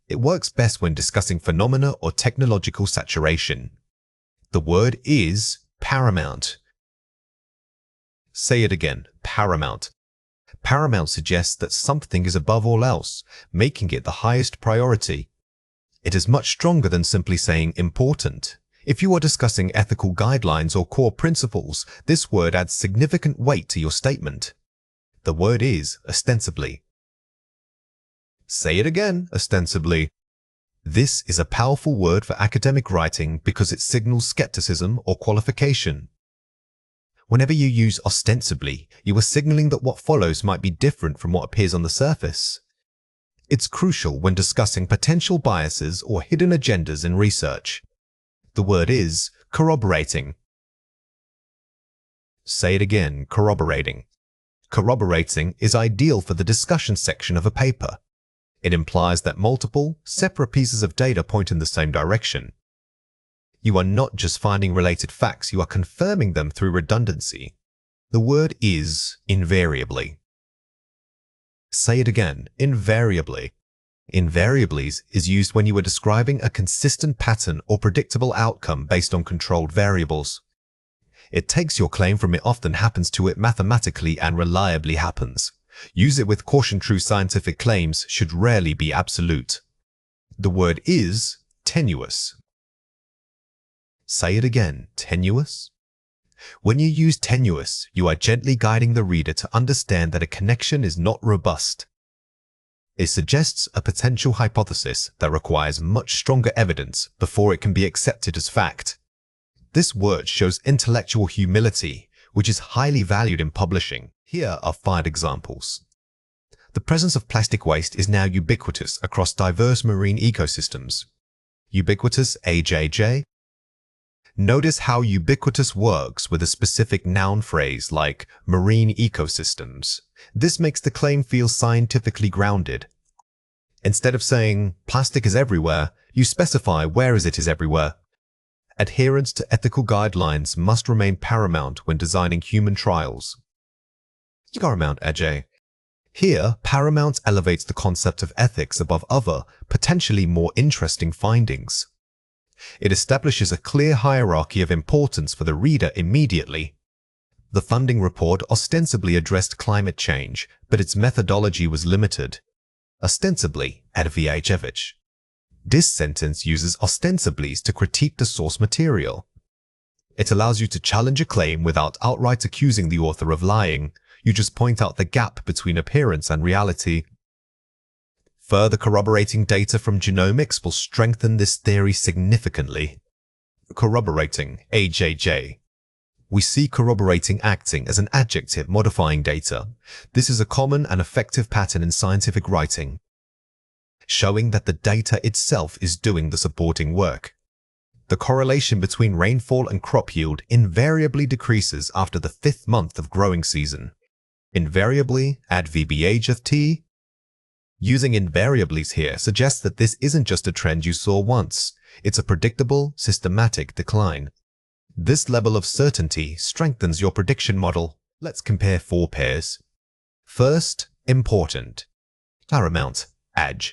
It works best when discussing phenomena or technological saturation. The word is paramount. Say it again, paramount. Paramount suggests that something is above all else, making it the highest priority. It is much stronger than simply saying important. If you are discussing ethical guidelines or core principles, this word adds significant weight to your statement. The word is ostensibly. Say it again, ostensibly. This is a powerful word for academic writing because it signals skepticism or qualification. Whenever you use ostensibly, you are signaling that what follows might be different from what appears on the surface. It's crucial when discussing potential biases or hidden agendas in research. The word is corroborating. Say it again, corroborating. Corroborating is ideal for the discussion section of a paper. It implies that multiple, separate pieces of data point in the same direction. You are not just finding related facts, you are confirming them through redundancy. The word is invariably. Say it again, invariably. Invariably is used when you are describing a consistent pattern or predictable outcome based on controlled variables. It takes your claim from it often happens to it mathematically and reliably happens. Use it with caution. True scientific claims should rarely be absolute. The word is tenuous. Say it again, tenuous. When you use tenuous, you are gently guiding the reader to understand that a connection is not robust. It suggests a potential hypothesis that requires much stronger evidence before it can be accepted as fact. This word shows intellectual humility, which is highly valued in publishing. Here are 5 examples. The presence of plastic waste is now ubiquitous across diverse marine ecosystems. Ubiquitous AJJ. Notice how ubiquitous works with a specific noun phrase like marine ecosystems. This makes the claim feel scientifically grounded. Instead of saying plastic is everywhere, you specify where it is everywhere. Adherence to ethical guidelines must remain paramount when designing human trials. Paramount, Ajay. Here, paramount elevates the concept of ethics above other, potentially more interesting findings. It establishes a clear hierarchy of importance for the reader immediately. The funding report ostensibly addressed climate change, but its methodology was limited. ostensibly Adviajevich. This sentence uses ostensiblies to critique the source material. It allows you to challenge a claim without outright accusing the author of lying. You just point out the gap between appearance and reality. Further corroborating data from genomics will strengthen this theory significantly. Corroborating, AJJ. We see corroborating acting as an adjective modifying data. This is a common and effective pattern in scientific writing, showing that the data itself is doing the supporting work. The correlation between rainfall and crop yield invariably decreases after the 5th month of growing season. Invariably, add VBH of T. Using invariablies here suggests that this isn't just a trend you saw once. It's a predictable, systematic decline. This level of certainty strengthens your prediction model. Let's compare 4 pairs. First, important. Paramount, AJ.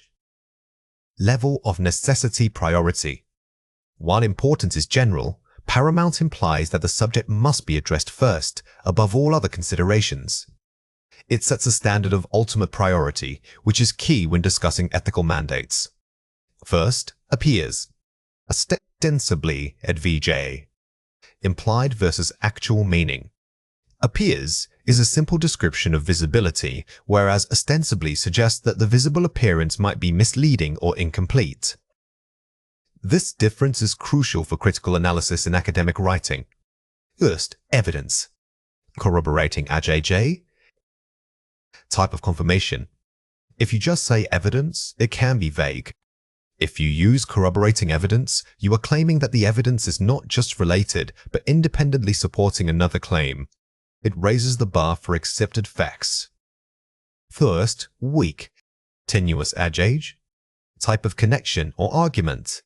Level of necessity priority. While important is general, paramount implies that the subject must be addressed first, above all other considerations. It sets a standard of ultimate priority, which is key when discussing ethical mandates. First, appears. Ostensibly Advij. Implied versus actual meaning. Appears is a simple description of visibility, whereas ostensibly suggests that the visible appearance might be misleading or incomplete. This difference is crucial for critical analysis in academic writing. First, evidence. Corroborating AJJ. Type of confirmation. If you just say evidence, it can be vague. If you use corroborating evidence, you are claiming that the evidence is not just related, but independently supporting another claim. It raises the bar for accepted facts. First, weak. Tenuous adage. Type of connection or argument.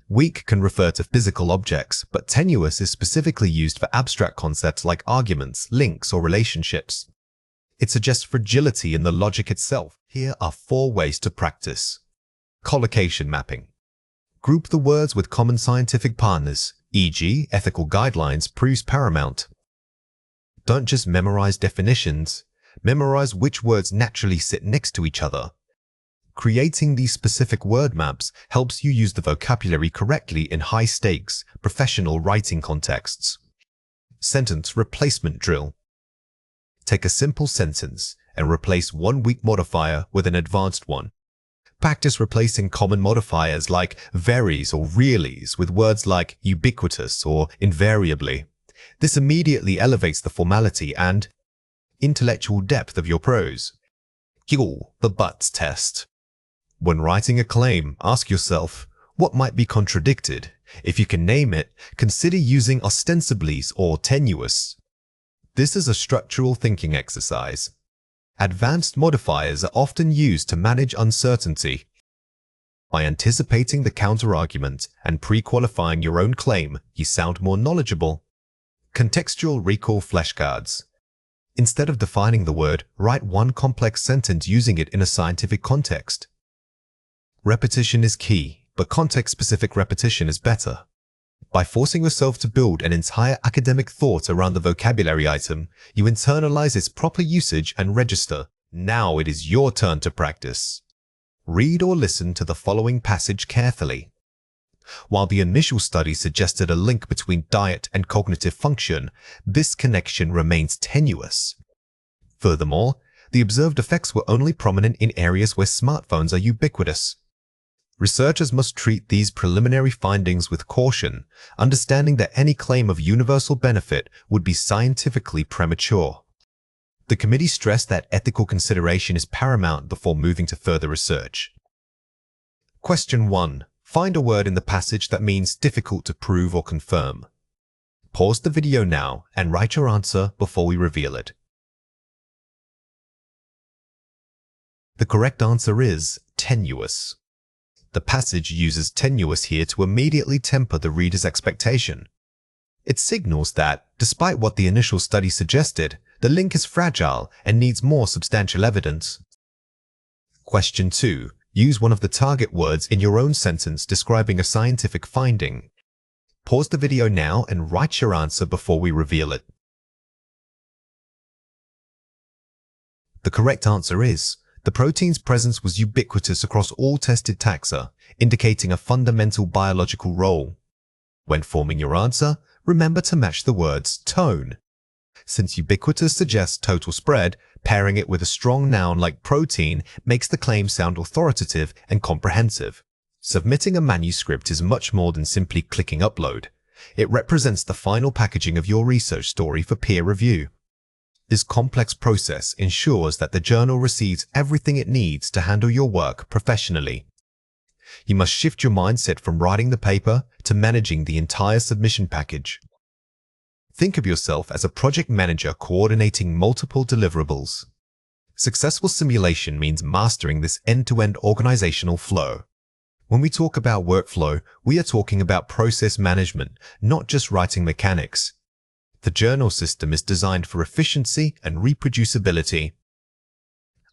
Weak can refer to physical objects, but tenuous is specifically used for abstract concepts like arguments, links, or relationships. It suggests fragility in the logic itself. Here are 4 ways to practice. Collocation mapping. Group the words with common scientific partners, e.g., ethical guidelines proves paramount. Don't just memorize definitions, memorize which words naturally sit next to each other. Creating these specific word maps helps you use the vocabulary correctly in high-stakes, professional writing contexts. Sentence replacement drill. Take a simple sentence and replace one weak modifier with an advanced one. Practice replacing common modifiers like veries or reallys with words like ubiquitous or invariably. This immediately elevates the formality and intellectual depth of your prose. The buts test. When writing a claim, ask yourself, what might be contradicted? If you can name it, consider using ostensiblies or tenuous. This is a structural thinking exercise. Advanced modifiers are often used to manage uncertainty. By anticipating the counterargument and pre-qualifying your own claim, you sound more knowledgeable. Contextual recall flashcards. Instead of defining the word, write one complex sentence using it in a scientific context. Repetition is key, but context-specific repetition is better. By forcing yourself to build an entire academic thought around the vocabulary item, you internalize its proper usage and register. Now it is your turn to practice. Read or listen to the following passage carefully. While the initial study suggested a link between diet and cognitive function, this connection remains tenuous. Furthermore, the observed effects were only prominent in areas where smartphones are ubiquitous. Researchers must treat these preliminary findings with caution, understanding that any claim of universal benefit would be scientifically premature. The committee stressed that ethical consideration is paramount before moving to further research. Question 1. Find a word in the passage that means difficult to prove or confirm. Pause the video now and write your answer before we reveal it. The correct answer is tenuous. The passage uses tenuous here to immediately temper the reader's expectation. It signals that, despite what the initial study suggested, the link is fragile and needs more substantial evidence. Question 2. Use one of the target words in your own sentence describing a scientific finding. Pause the video now and write your answer before we reveal it. The correct answer is The protein's presence was ubiquitous across all tested taxa, indicating a fundamental biological role. When forming your answer, remember to match the words tone. Since ubiquitous suggests total spread, pairing it with a strong noun like protein makes the claim sound authoritative and comprehensive. Submitting a manuscript is much more than simply clicking upload. It represents the final packaging of your research story for peer review. This complex process ensures that the journal receives everything it needs to handle your work professionally. You must shift your mindset from writing the paper to managing the entire submission package. Think of yourself as a project manager coordinating multiple deliverables. Successful simulation means mastering this end-to-end organizational flow. When we talk about workflow, we are talking about process management, not just writing mechanics. The journal system is designed for efficiency and reproducibility.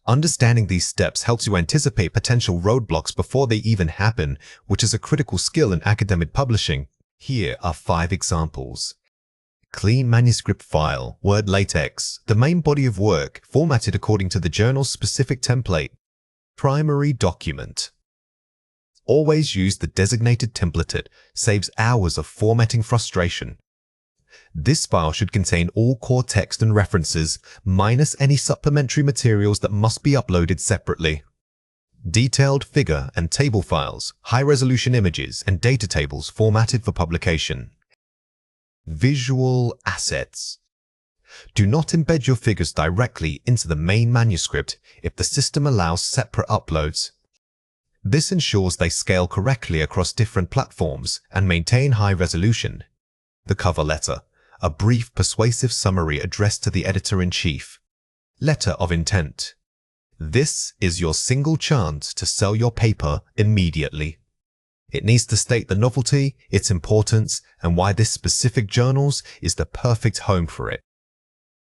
Understanding these steps helps you anticipate potential roadblocks before they even happen, which is a critical skill in academic publishing. Here are 5 examples. Clean manuscript file, Word LaTeX, the main body of work, formatted according to the journal's specific template. Primary document. Always use the designated template, saves hours of formatting frustration. This file should contain all core text and references, minus any supplementary materials that must be uploaded separately. Detailed figure and table files, high-resolution images, and data tables formatted for publication. Visual assets. Do not embed your figures directly into the main manuscript if the system allows separate uploads. This ensures they scale correctly across different platforms and maintain high resolution. The cover letter, a brief, persuasive summary addressed to the editor-in-chief. Letter of intent. This is your single chance to sell your paper immediately. It needs to state the novelty, its importance, and why this specific journal is the perfect home for it.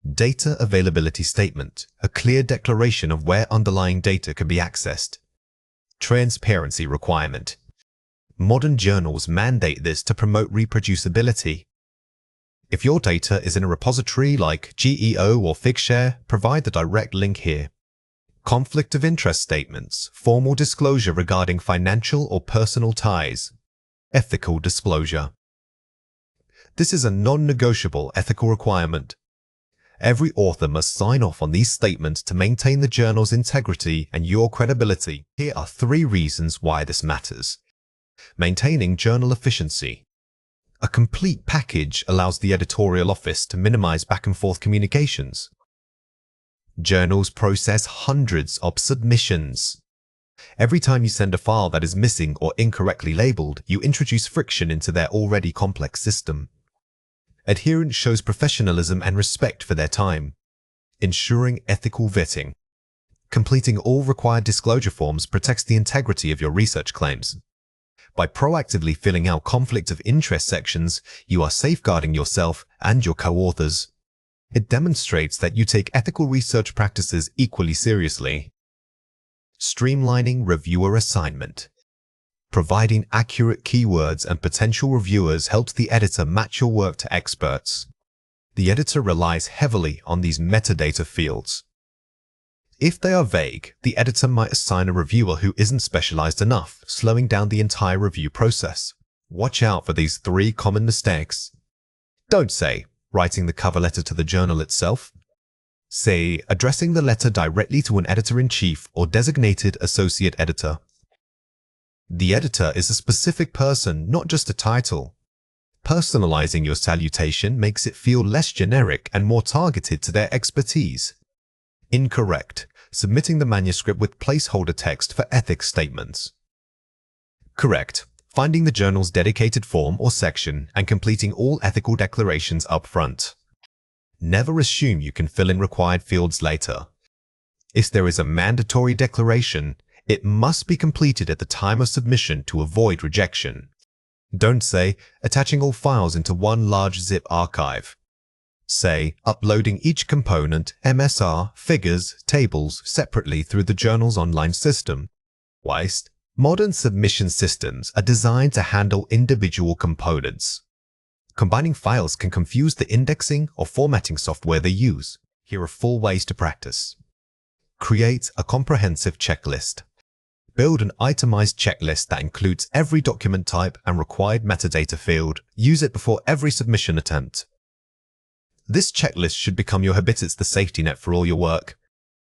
Data availability statement, a clear declaration of where underlying data can be accessed. Transparency requirement. Modern journals mandate this to promote reproducibility. If your data is in a repository like GEO or Figshare, provide the direct link here. Conflict of interest statements, formal disclosure regarding financial or personal ties. Ethical disclosure. This is a non-negotiable ethical requirement. Every author must sign off on these statements to maintain the journal's integrity and your credibility. Here are 3 reasons why this matters. Maintaining journal efficiency. A complete package allows the editorial office to minimize back and forth communications. Journals process hundreds of submissions. Every time you send a file that is missing or incorrectly labeled, you introduce friction into their already complex system. Adherence shows professionalism and respect for their time. Ensuring ethical vetting. Completing all required disclosure forms protects the integrity of your research claims. By proactively filling out conflict of interest sections, you are safeguarding yourself and your co-authors. It demonstrates that you take ethical research practices equally seriously. Streamlining reviewer assignment. Providing accurate keywords and potential reviewers helps the editor match your work to experts. The editor relies heavily on these metadata fields. If they are vague, the editor might assign a reviewer who isn't specialized enough, slowing down the entire review process. Watch out for these 3 common mistakes. Don't say, writing the cover letter to the journal itself. Say, addressing the letter directly to an editor-in-chief or designated associate editor. The editor is a specific person, not just a title. Personalizing your salutation makes it feel less generic and more targeted to their expertise. Incorrect. Submitting the manuscript with placeholder text for ethics statements. Correct. Finding the journal's dedicated form or section and completing all ethical declarations up front. Never assume you can fill in required fields later. If there is a mandatory declaration, it must be completed at the time of submission to avoid rejection. Don't say, attaching all files into one large zip archive. Say, uploading each component, MSR, figures, tables separately through the journal's online system. Whilst modern submission systems are designed to handle individual components. Combining files can confuse the indexing or formatting software they use. Here are 4 ways to practice. Create a comprehensive checklist. Build an itemized checklist that includes every document type and required metadata field. Use it before every submission attempt. This checklist should become your habit. It's the safety net for all your work.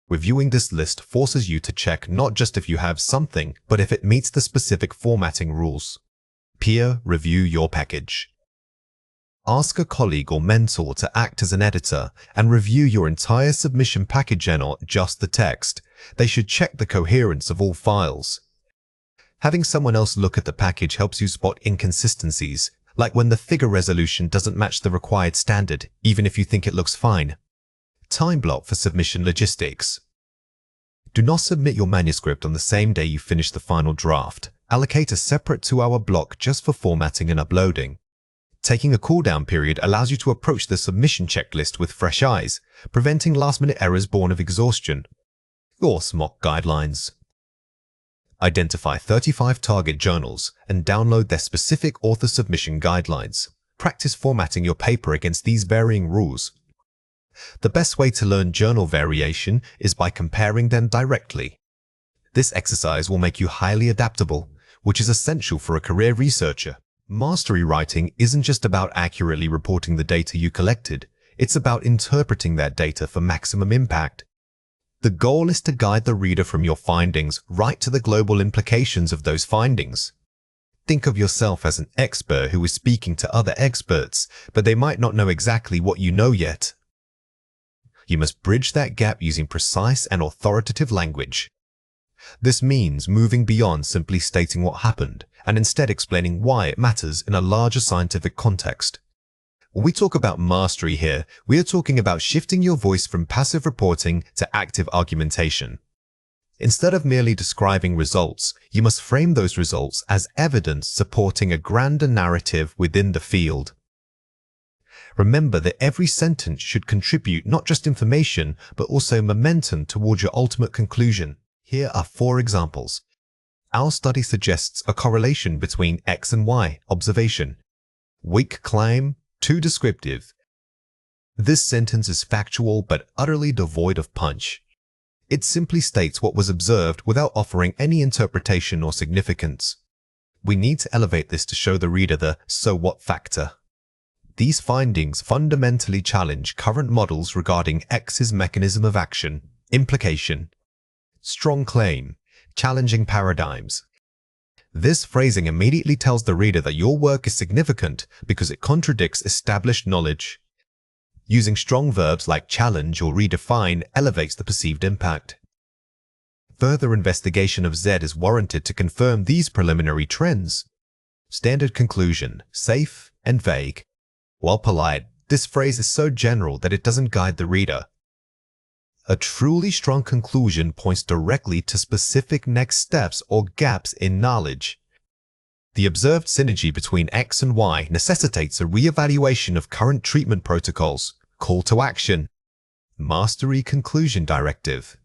Reviewing this list forces you to check not just if you have something, but if it meets the specific formatting rules. Peer review your package. Ask a colleague or mentor to act as an editor and review your entire submission package and not just the text. They should check the coherence of all files. Having someone else look at the package helps you spot inconsistencies, like when the figure resolution doesn't match the required standard, even if you think it looks fine. Time block for submission logistics. Do not submit your manuscript on the same day you finish the final draft. Allocate a separate 2-hour block just for formatting and uploading. Taking a cooldown period allows you to approach the submission checklist with fresh eyes, preventing last-minute errors born of exhaustion. Or SMOC guidelines. Identify 35 target journals and download their specific author submission guidelines. Practice formatting your paper against these varying rules. The best way to learn journal variation is by comparing them directly. This exercise will make you highly adaptable, which is essential for a career researcher. Mastery writing isn't just about accurately reporting the data you collected, it's about interpreting that data for maximum impact. The goal is to guide the reader from your findings right to the global implications of those findings. Think of yourself as an expert who is speaking to other experts, but they might not know exactly what you know yet. You must bridge that gap using precise and authoritative language. This means moving beyond simply stating what happened and instead explaining why it matters in a larger scientific context. When we talk about mastery here, we are talking about shifting your voice from passive reporting to active argumentation. Instead of merely describing results, you must frame those results as evidence supporting a grander narrative within the field. Remember that every sentence should contribute not just information, but also momentum towards your ultimate conclusion. Here are 4 examples. Our study suggests a correlation between X and Y observation. Weak claim, too descriptive. This sentence is factual but utterly devoid of punch. It simply states what was observed without offering any interpretation or significance. We need to elevate this to show the reader the so what factor. These findings fundamentally challenge current models regarding X's mechanism of action, implication. Strong claim, challenging paradigms. This phrasing immediately tells the reader that your work is significant because it contradicts established knowledge. Using strong verbs like challenge or redefine elevates the perceived impact. Further investigation of Z is warranted to confirm these preliminary trends. Standard conclusion, safe and vague. While polite, this phrase is so general that it doesn't guide the reader. A truly strong conclusion points directly to specific next steps or gaps in knowledge. The observed synergy between X and Y necessitates a re-evaluation of current treatment protocols. Call to action. Mastery conclusion directive.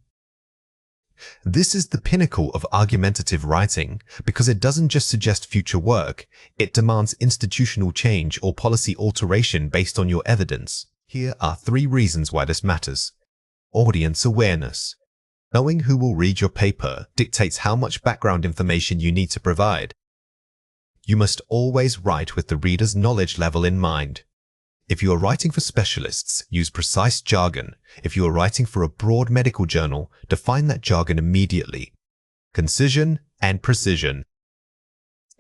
This is the pinnacle of argumentative writing because it doesn't just suggest future work, it demands institutional change or policy alteration based on your evidence. Here are 3 reasons why this matters. Audience awareness. Knowing who will read your paper dictates how much background information you need to provide. You must always write with the reader's knowledge level in mind. If you are writing for specialists, use precise jargon. If you are writing for a broad medical journal, define that jargon immediately. Concision and precision.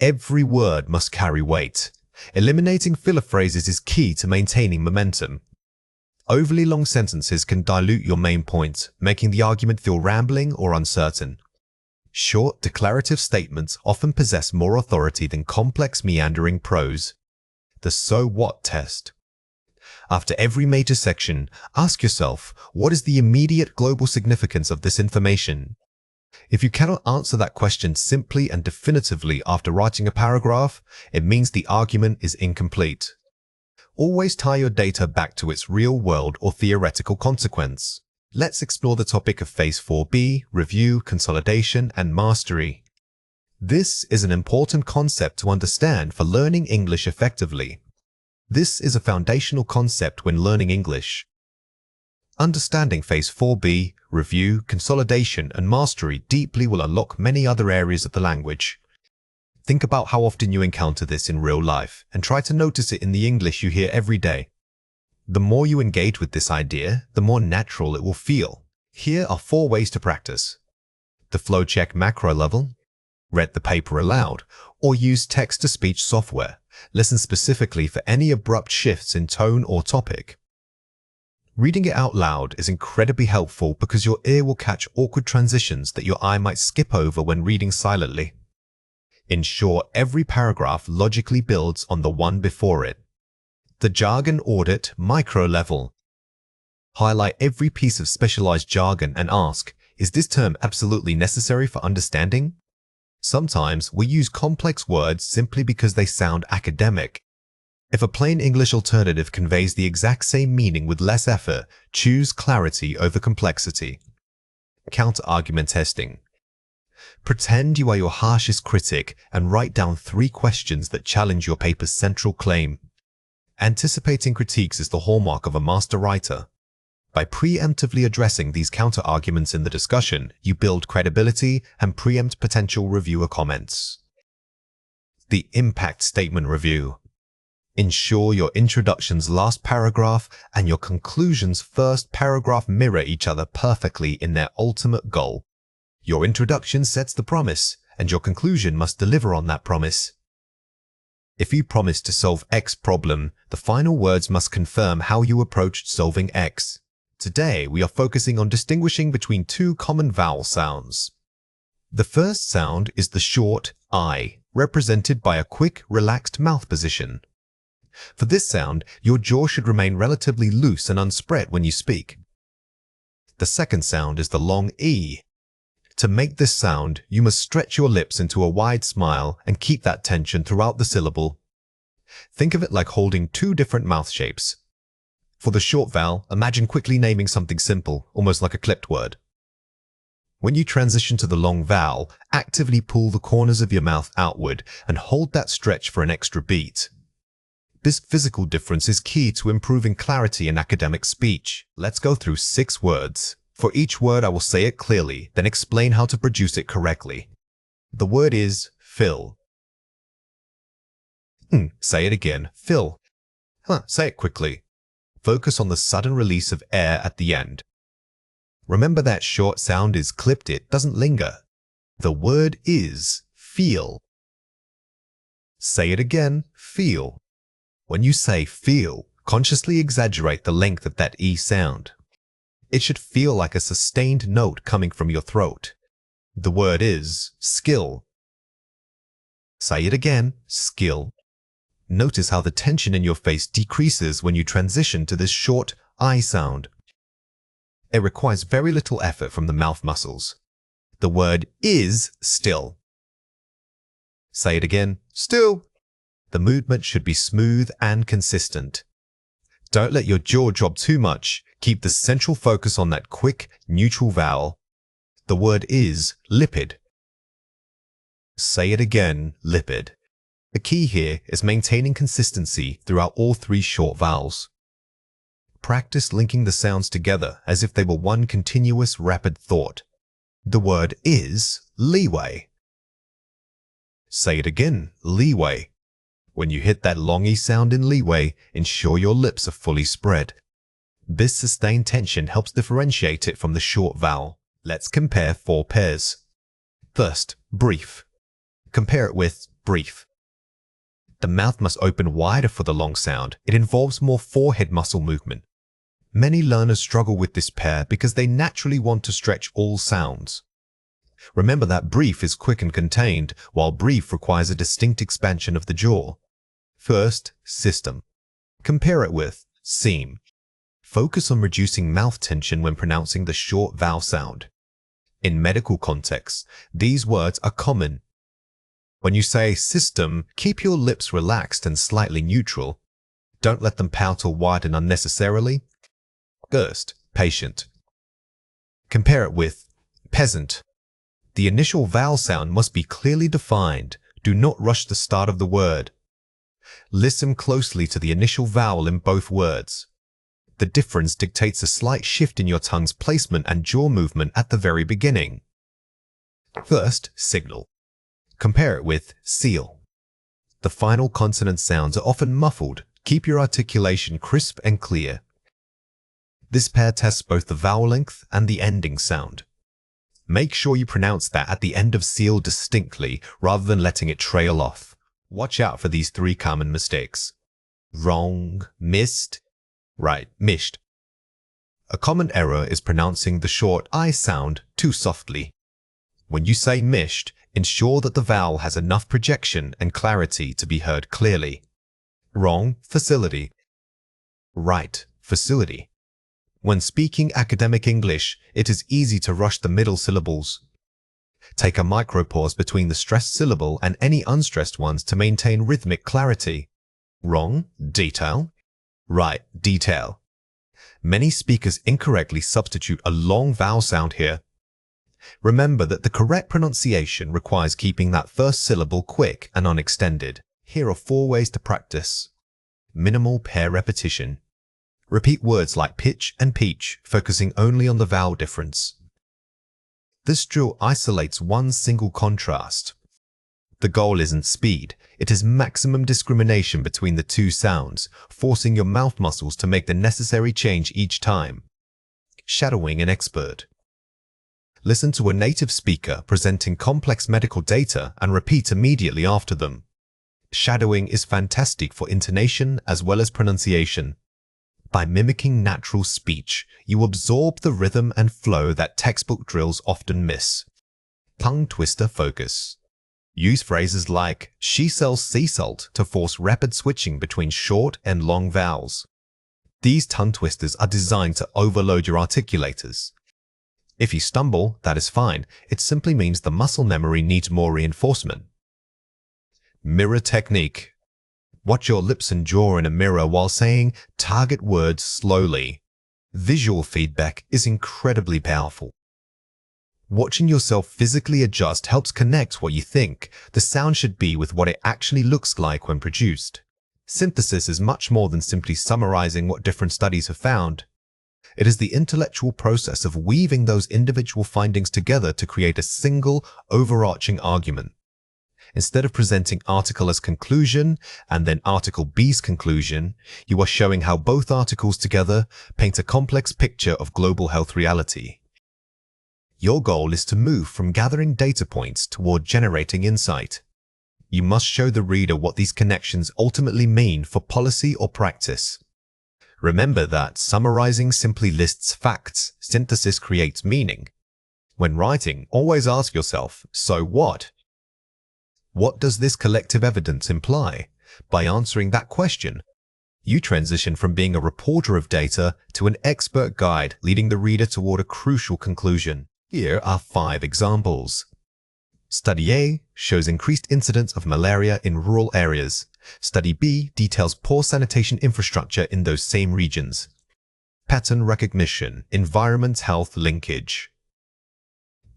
Every word must carry weight. Eliminating filler phrases is key to maintaining momentum. Overly long sentences can dilute your main point, making the argument feel rambling or uncertain. Short, declarative statements often possess more authority than complex, meandering prose. The so what test. After every major section, ask yourself, what is the immediate global significance of this information? If you cannot answer that question simply and definitively after writing a paragraph, it means the argument is incomplete. Always tie your data back to its real-world or theoretical consequence. Let's explore the topic of Phase 4B, review, consolidation, and mastery. This is an important concept to understand for learning English effectively. This is a foundational concept when learning English. Understanding Phase 4B, review, consolidation, and mastery deeply will unlock many other areas of the language. Think about how often you encounter this in real life and try to notice it in the English you hear every day. The more you engage with this idea, the more natural it will feel. Here are 4 ways to practice. The FlowCheck macro level. Read the paper aloud, or use text-to-speech software. Listen specifically for any abrupt shifts in tone or topic. Reading it out loud is incredibly helpful because your ear will catch awkward transitions that your eye might skip over when reading silently. Ensure every paragraph logically builds on the one before it. The jargon audit micro level. Highlight every piece of specialized jargon and ask, is this term absolutely necessary for understanding? Sometimes we use complex words simply because they sound academic. If a plain English alternative conveys the exact same meaning with less effort, choose clarity over complexity. Counter-argument testing. Pretend you are your harshest critic and write down 3 questions that challenge your paper's central claim. Anticipating critiques is the hallmark of a master writer. By preemptively addressing these counter-arguments in the discussion, you build credibility and preempt potential reviewer comments. The impact statement review. Ensure your introduction's last paragraph and your conclusion's first paragraph mirror each other perfectly in their ultimate goal. Your introduction sets the promise, and your conclusion must deliver on that promise. If you promise to solve X problem, the final words must confirm how you approached solving X. Today, we are focusing on distinguishing between 2 common vowel sounds. The first sound is the short I, represented by a quick, relaxed mouth position. For this sound, your jaw should remain relatively loose and unspread when you speak. The second sound is the long E. To make this sound, you must stretch your lips into a wide smile and keep that tension throughout the syllable. Think of it like holding 2 different mouth shapes. For the short vowel, imagine quickly naming something simple, almost like a clipped word. When you transition to the long vowel, actively pull the corners of your mouth outward and hold that stretch for an extra beat. This physical difference is key to improving clarity in academic speech. Let's go through 6 words. For each word, I will say it clearly, then explain how to produce it correctly. The word is fill. Say it again, fill. Say it quickly. Focus on the sudden release of air at the end. Remember that short sound is clipped, it doesn't linger. The word is feel. Say it again, feel. When you say feel, consciously exaggerate the length of that E sound. It should feel like a sustained note coming from your throat. The word is skill. Say it again, skill. Notice how the tension in your face decreases when you transition to this short I sound. It requires very little effort from the mouth muscles. The word is still. Say it again, still. The movement should be smooth and consistent. Don't let your jaw drop too much. Keep the central focus on that quick, neutral vowel. The word is lipid. Say it again, lipid. The key here is maintaining consistency throughout all 3 short vowels. Practice linking the sounds together as if they were one continuous, rapid thought. The word is leeway. Say it again, leeway. When you hit that long E sound in leeway, ensure your lips are fully spread. This sustained tension helps differentiate it from the short vowel. Let's compare 4 pairs. First, brief. Compare it with brief. The mouth must open wider for the long sound. It involves more forehead muscle movement. Many learners struggle with this pair because they naturally want to stretch all sounds. Remember that brief is quick and contained, while brief requires a distinct expansion of the jaw. First, system. Compare it with seam. Focus on reducing mouth tension when pronouncing the short vowel sound. In medical contexts, these words are common. When you say system, keep your lips relaxed and slightly neutral. Don't let them pout or widen unnecessarily. First, patient. Compare it with peasant. The initial vowel sound must be clearly defined. Do not rush the start of the word. Listen closely to the initial vowel in both words. The difference dictates a slight shift in your tongue's placement and jaw movement at the very beginning. First, signal. Compare it with seal. The final consonant sounds are often muffled. Keep your articulation crisp and clear. This pair tests both the vowel length and the ending sound. Make sure you pronounce that at the end of seal distinctly rather than letting it trail off. Watch out for these 3 common mistakes. Wrong, missed, right, mished. A common error is pronouncing the short I sound too softly. When you say mished, ensure that the vowel has enough projection and clarity to be heard clearly. Wrong, facility. Right, facility. When speaking academic English, it is easy to rush the middle syllables. Take a micropause between the stressed syllable and any unstressed ones to maintain rhythmic clarity. Wrong, detail. Right, detail. Many speakers incorrectly substitute a long vowel sound here. Remember that the correct pronunciation requires keeping that first syllable quick and unextended. Here are 4 ways to practice. Minimal pair repetition. Repeat words like pitch and peach, focusing only on the vowel difference. This drill isolates one single contrast. The goal isn't speed, it is maximum discrimination between the 2 sounds, forcing your mouth muscles to make the necessary change each time. Shadowing an expert. Listen to a native speaker presenting complex medical data and repeat immediately after them. Shadowing is fantastic for intonation as well as pronunciation. By mimicking natural speech, you absorb the rhythm and flow that textbook drills often miss. Tongue twister focus. Use phrases like, she sells sea salt to force rapid switching between short and long vowels. These tongue twisters are designed to overload your articulators. If you stumble, that is fine. It simply means the muscle memory needs more reinforcement. Mirror technique. Watch your lips and jaw in a mirror while saying target words slowly. Visual feedback is incredibly powerful. Watching yourself physically adjust helps connect what you think the sound should be with what it actually looks like when produced. Synthesis is much more than simply summarizing what different studies have found. It is the intellectual process of weaving those individual findings together to create a single, overarching argument. Instead of presenting article as conclusion and then article B's conclusion, you are showing how both articles together paint a complex picture of global health reality. Your goal is to move from gathering data points toward generating insight. You must show the reader what these connections ultimately mean for policy or practice. Remember that summarizing simply lists facts, synthesis creates meaning. When writing, always ask yourself, so what? What does this collective evidence imply? By answering that question, you transition from being a reporter of data to an expert guide, leading the reader toward a crucial conclusion. Here are 5 examples. Study A shows increased incidence of malaria in rural areas. Study B details poor sanitation infrastructure in those same regions. Pattern recognition, environment-health linkage.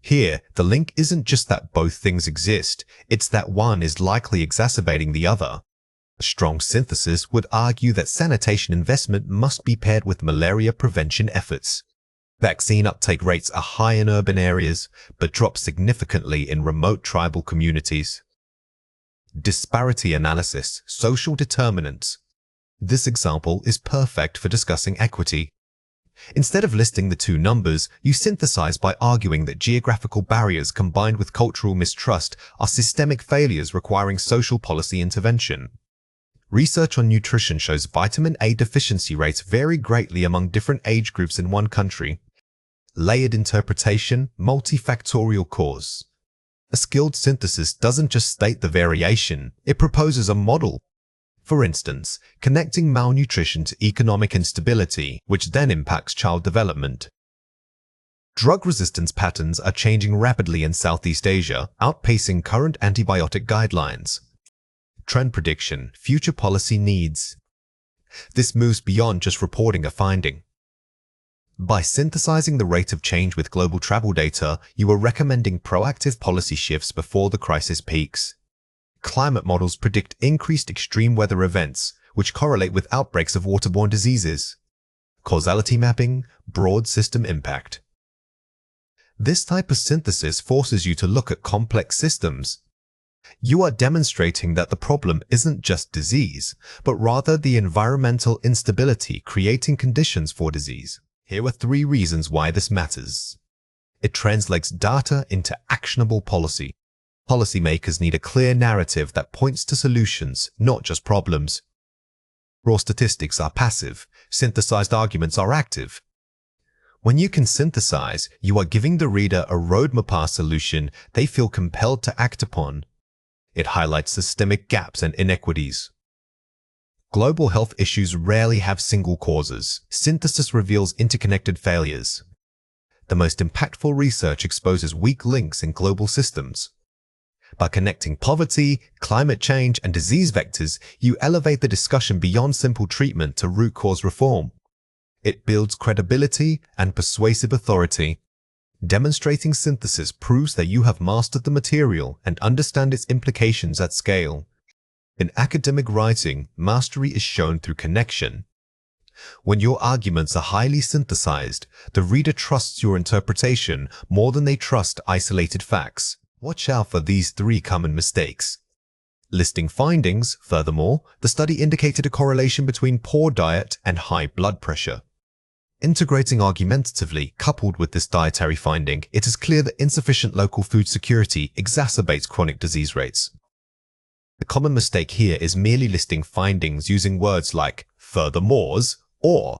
Here, the link isn't just that both things exist, it's that one is likely exacerbating the other. A strong synthesis would argue that sanitation investment must be paired with malaria prevention efforts. Vaccine uptake rates are high in urban areas, but drop significantly in remote tribal communities. Disparity analysis, social determinants. This example is perfect for discussing equity. Instead of listing the 2 numbers, you synthesize by arguing that geographical barriers combined with cultural mistrust are systemic failures requiring social policy intervention. Research on nutrition shows vitamin A deficiency rates vary greatly among different age groups in one country. Layered interpretation, multifactorial cause. A skilled synthesis doesn't just state the variation, it proposes a model. For instance, connecting malnutrition to economic instability, which then impacts child development. Drug resistance patterns are changing rapidly in Southeast Asia, outpacing current antibiotic guidelines. Trend prediction, future policy needs. This moves beyond just reporting a finding. By synthesizing the rate of change with global travel data, you are recommending proactive policy shifts before the crisis peaks. Climate models predict increased extreme weather events, which correlate with outbreaks of waterborne diseases. causality mapping, broad system impact. This type of synthesis forces you to look at complex systems. You are demonstrating that the problem isn't just disease, but rather the environmental instability creating conditions for disease. Here are 3 reasons why this matters. It translates data into actionable policy. Policymakers need a clear narrative that points to solutions, not just problems. Raw statistics are passive, synthesized arguments are active. When you can synthesize, you are giving the reader a roadmap solution they feel compelled to act upon. It highlights systemic gaps and inequities. Global health issues rarely have single causes. Synthesis reveals interconnected failures. The most impactful research exposes weak links in global systems. By connecting poverty, climate change, and disease vectors, you elevate the discussion beyond simple treatment to root cause reform. It builds credibility and persuasive authority. Demonstrating synthesis proves that you have mastered the material and understand its implications at scale. In academic writing, mastery is shown through connection. When your arguments are highly synthesized, the reader trusts your interpretation more than they trust isolated facts. Watch out for these 3 common mistakes. Listing findings, furthermore, the study indicated a correlation between poor diet and high blood pressure. Integrating argumentatively, coupled with this dietary finding, it is clear that insufficient local food security exacerbates chronic disease rates. The common mistake here is merely listing findings using words like furthermores or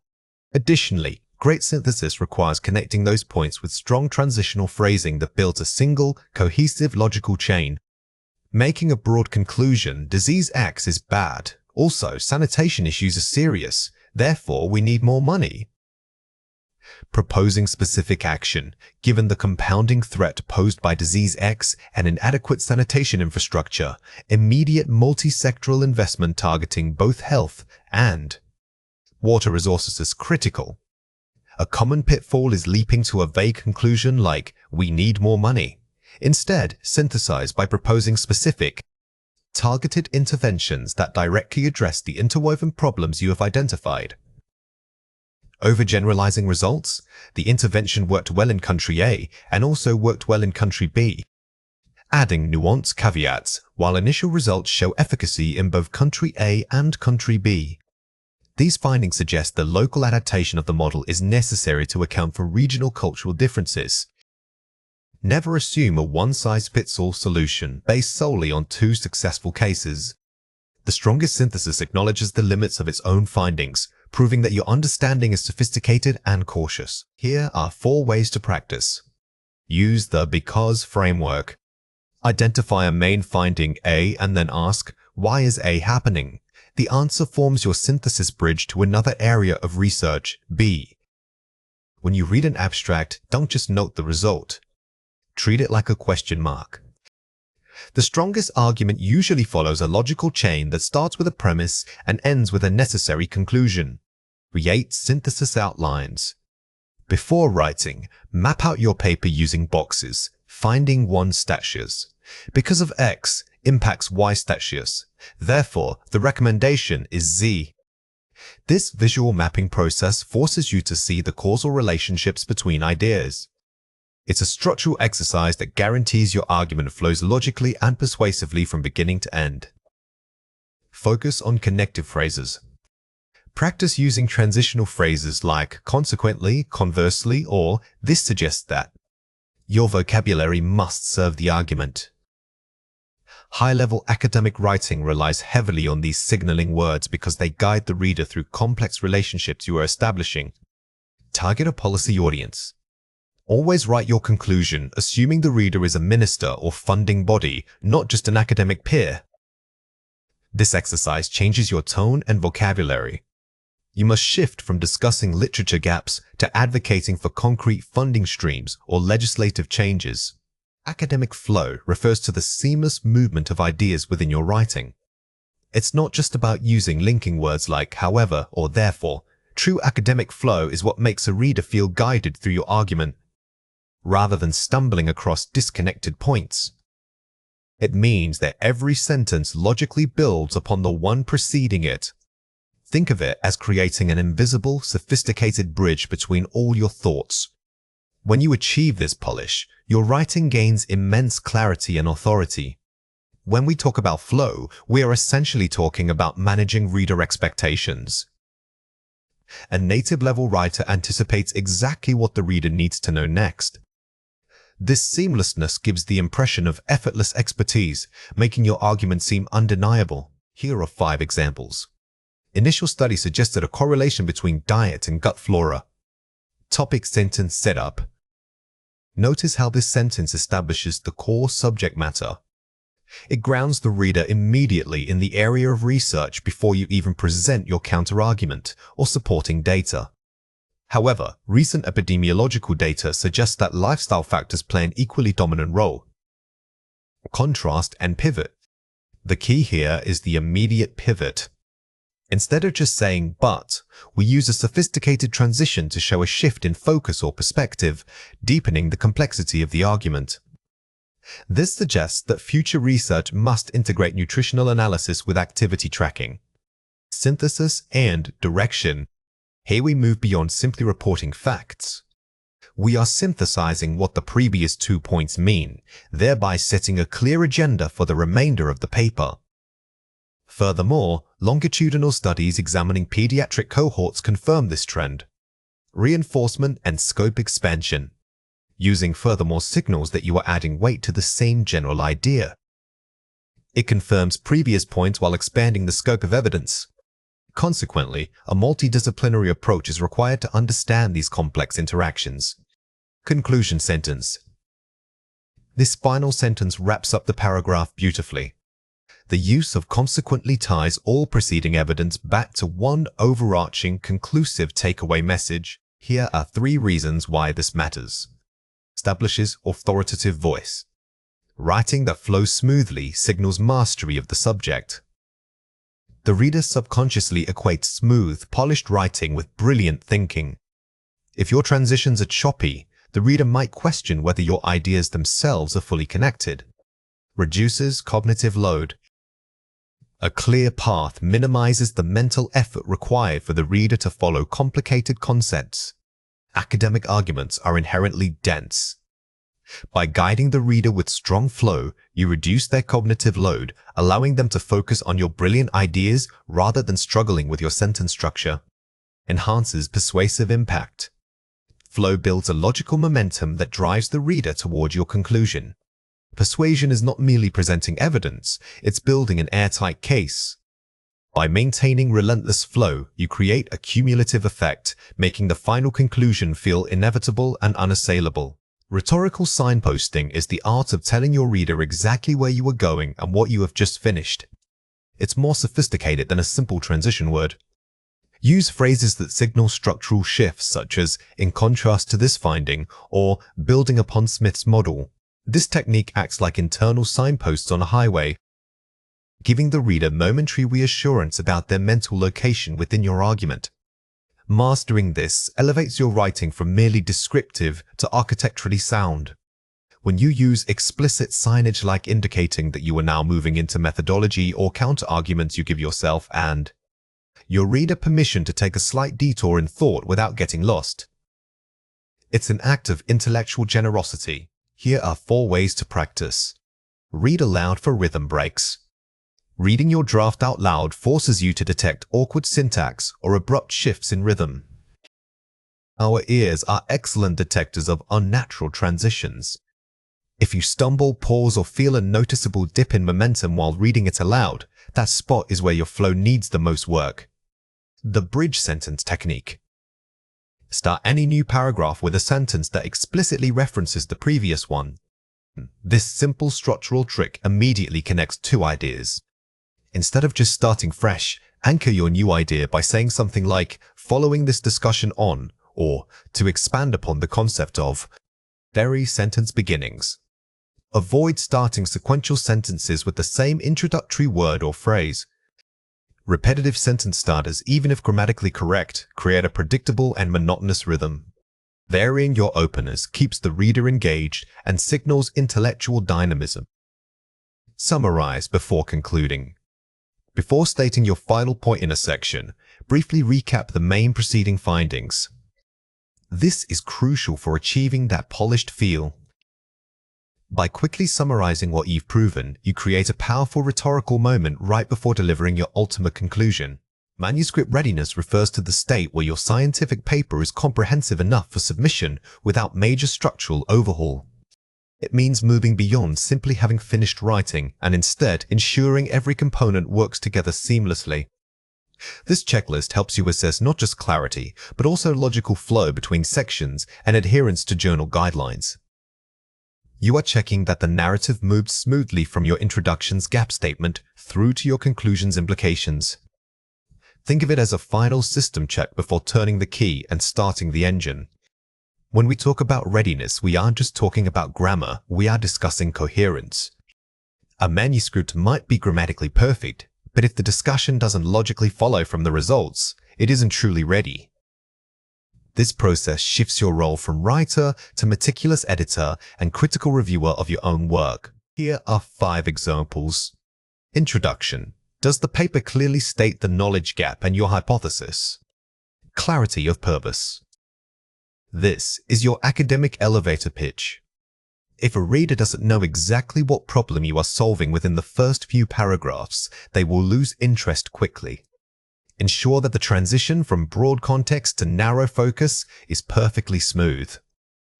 additionally. Great synthesis requires connecting those points with strong transitional phrasing that builds a single, cohesive logical chain. Making a broad conclusion, disease X is bad. Also, sanitation issues are serious. Therefore, we need more money. Proposing specific action, given the compounding threat posed by disease X and inadequate sanitation infrastructure, immediate multi-sectoral investment targeting both health and water resources is critical. A common pitfall is leaping to a vague conclusion like, we need more money. Instead, synthesize by proposing specific, targeted interventions that directly address the interwoven problems you have identified. Overgeneralizing results, the intervention worked well in country A and also worked well in country B. Adding nuanced caveats, while initial results show efficacy in both country A and country B. These findings suggest the local adaptation of the model is necessary to account for regional cultural differences. Never assume a one-size-fits-all solution based solely on 2 successful cases. The strongest synthesis acknowledges the limits of its own findings, proving that your understanding is sophisticated and cautious. Here are 4 ways to practice. Use the because framework. Identify a main finding A and then ask, why is A happening? The answer forms your synthesis bridge to another area of research, B. When you read an abstract, don't just note the result. Treat it like a question mark. The strongest argument usually follows a logical chain that starts with a premise and ends with a necessary conclusion. Create synthesis outlines. Before writing, map out your paper using boxes, finding 1 statius. Because of X impacts Y statius. Therefore, the recommendation is Z. This visual mapping process forces you to see the causal relationships between ideas. It's a structural exercise that guarantees your argument flows logically and persuasively from beginning to end. Focus on connective phrases. Practice using transitional phrases like consequently, conversely, or this suggests that. Your vocabulary must serve the argument. High-level academic writing relies heavily on these signaling words because they guide the reader through complex relationships you are establishing. Target a policy audience. Always write your conclusion, assuming the reader is a minister or funding body, not just an academic peer. This exercise changes your tone and vocabulary. You must shift from discussing literature gaps to advocating for concrete funding streams or legislative changes. Academic flow refers to the seamless movement of ideas within your writing. It's not just about using linking words like however or therefore. True academic flow is what makes a reader feel guided through your argument, rather than stumbling across disconnected points. It means that every sentence logically builds upon the one preceding it. Think of it as creating an invisible, sophisticated bridge between all your thoughts. When you achieve this polish, your writing gains immense clarity and authority. When we talk about flow, we are essentially talking about managing reader expectations. A native-level writer anticipates exactly what the reader needs to know next. This seamlessness gives the impression of effortless expertise, making your argument seem undeniable. Here are 5 examples. Initial study suggested a correlation between diet and gut flora. Topic sentence setup. Notice how this sentence establishes the core subject matter. It grounds the reader immediately in the area of research before you even present your counterargument or supporting data. However, recent epidemiological data suggests that lifestyle factors play an equally dominant role. Contrast and pivot. The key here is the immediate pivot. Instead of just saying "but," we use a sophisticated transition to show a shift in focus or perspective, deepening the complexity of the argument. This suggests that future research must integrate nutritional analysis with activity tracking. Synthesis and direction. Here we move beyond simply reporting facts. We are synthesizing what the previous 2 points mean, thereby setting a clear agenda for the remainder of the paper. Furthermore, longitudinal studies examining pediatric cohorts confirm this trend. Reinforcement and scope expansion. Using furthermore signals that you are adding weight to the same general idea. It confirms previous points while expanding the scope of evidence. Consequently, a multidisciplinary approach is required to understand these complex interactions. Conclusion sentence. This final sentence wraps up the paragraph beautifully. The use of consequently ties all preceding evidence back to one overarching, conclusive takeaway message. Here are 3 reasons why this matters. Establishes authoritative voice. Writing that flows smoothly signals mastery of the subject. The reader subconsciously equates smooth, polished writing with brilliant thinking. If your transitions are choppy, the reader might question whether your ideas themselves are fully connected. Reduces cognitive load. A clear path minimizes the mental effort required for the reader to follow complicated concepts. Academic arguments are inherently dense. By guiding the reader with strong flow, you reduce their cognitive load, allowing them to focus on your brilliant ideas rather than struggling with your sentence structure. Enhances persuasive impact. Flow builds a logical momentum that drives the reader toward your conclusion. Persuasion is not merely presenting evidence, it's building an airtight case. By maintaining relentless flow, you create a cumulative effect, making the final conclusion feel inevitable and unassailable. Rhetorical signposting is the art of telling your reader exactly where you are going and what you have just finished. It's more sophisticated than a simple transition word. Use phrases that signal structural shifts, such as "in contrast to this finding" or "building upon Smith's model." This technique acts like internal signposts on a highway, giving the reader momentary reassurance about their mental location within your argument. Mastering this elevates your writing from merely descriptive to architecturally sound. When you use explicit signage like indicating that you are now moving into methodology or counter-arguments, you give yourself and your reader permission to take a slight detour in thought without getting lost. It's an act of intellectual generosity. Here are 4 ways to practice. Read aloud for rhythm breaks. Reading your draft out loud forces you to detect awkward syntax or abrupt shifts in rhythm. Our ears are excellent detectors of unnatural transitions. If you stumble, pause, or feel a noticeable dip in momentum while reading it aloud, that spot is where your flow needs the most work. The bridge sentence technique. Start any new paragraph with a sentence that explicitly references the previous one. This simple structural trick immediately connects 2 ideas. Instead of just starting fresh, anchor your new idea by saying something like "following this discussion on," or "to expand upon the concept of." Vary sentence beginnings. Avoid starting sequential sentences with the same introductory word or phrase. Repetitive sentence starters, even if grammatically correct, create a predictable and monotonous rhythm. Varying your openers keeps the reader engaged and signals intellectual dynamism. Summarize before concluding. Before stating your final point in a section, briefly recap the main preceding findings. This is crucial for achieving that polished feel. By quickly summarizing what you've proven, you create a powerful rhetorical moment right before delivering your ultimate conclusion. Manuscript readiness refers to the state where your scientific paper is comprehensive enough for submission without major structural overhaul. It means moving beyond simply having finished writing and instead ensuring every component works together seamlessly. This checklist helps you assess not just clarity, but also logical flow between sections and adherence to journal guidelines. You are checking that the narrative moves smoothly from your introduction's gap statement through to your conclusion's implications. Think of it as a final system check before turning the key and starting the engine. When we talk about readiness, we aren't just talking about grammar, we are discussing coherence. A manuscript might be grammatically perfect, but if the discussion doesn't logically follow from the results, it isn't truly ready. This process shifts your role from writer to meticulous editor and critical reviewer of your own work. Here are 5 examples. Introduction. Does the paper clearly state the knowledge gap and your hypothesis? Clarity of purpose. This is your academic elevator pitch. If a reader doesn't know exactly what problem you are solving within the first few paragraphs, they will lose interest quickly. Ensure that the transition from broad context to narrow focus is perfectly smooth.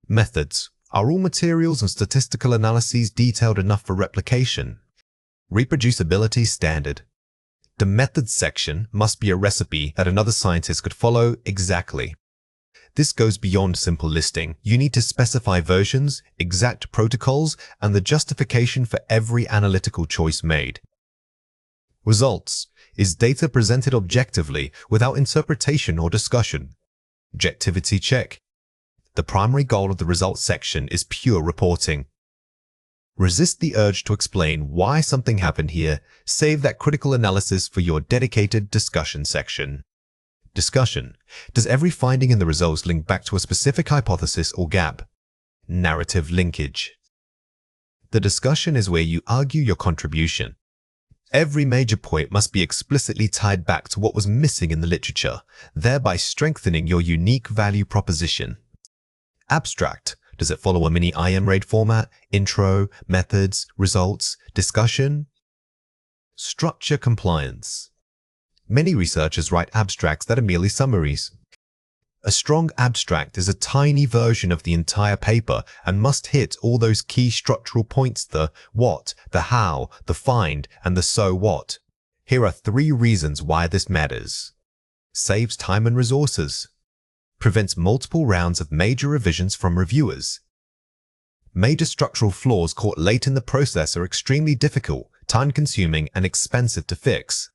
Methods. Are all materials and statistical analyses detailed enough for replication? Reproducibility standard. The methods section must be a recipe that another scientist could follow exactly. This goes beyond simple listing. You need to specify versions, exact protocols, and the justification for every analytical choice made. Results. Is data presented objectively without interpretation or discussion? Objectivity check. The primary goal of the results section is pure reporting. Resist the urge to explain why something happened here. Save that critical analysis for your dedicated discussion section. Discussion. Does every finding in the results link back to a specific hypothesis or gap? Narrative linkage. The discussion is where you argue your contribution. Every major point must be explicitly tied back to what was missing in the literature, thereby strengthening your unique value proposition. Abstract. Does it follow a mini IM-RAID format? Intro, methods, results, discussion? Structure compliance. Many researchers write abstracts that are merely summaries. A strong abstract is a tiny version of the entire paper and must hit all those key structural points: the what, the how, the find, and the so what. Here are 3 reasons why this matters. Saves time and resources. Prevents multiple rounds of major revisions from reviewers. Major structural flaws caught late in the process are extremely difficult, time-consuming, and expensive to fix.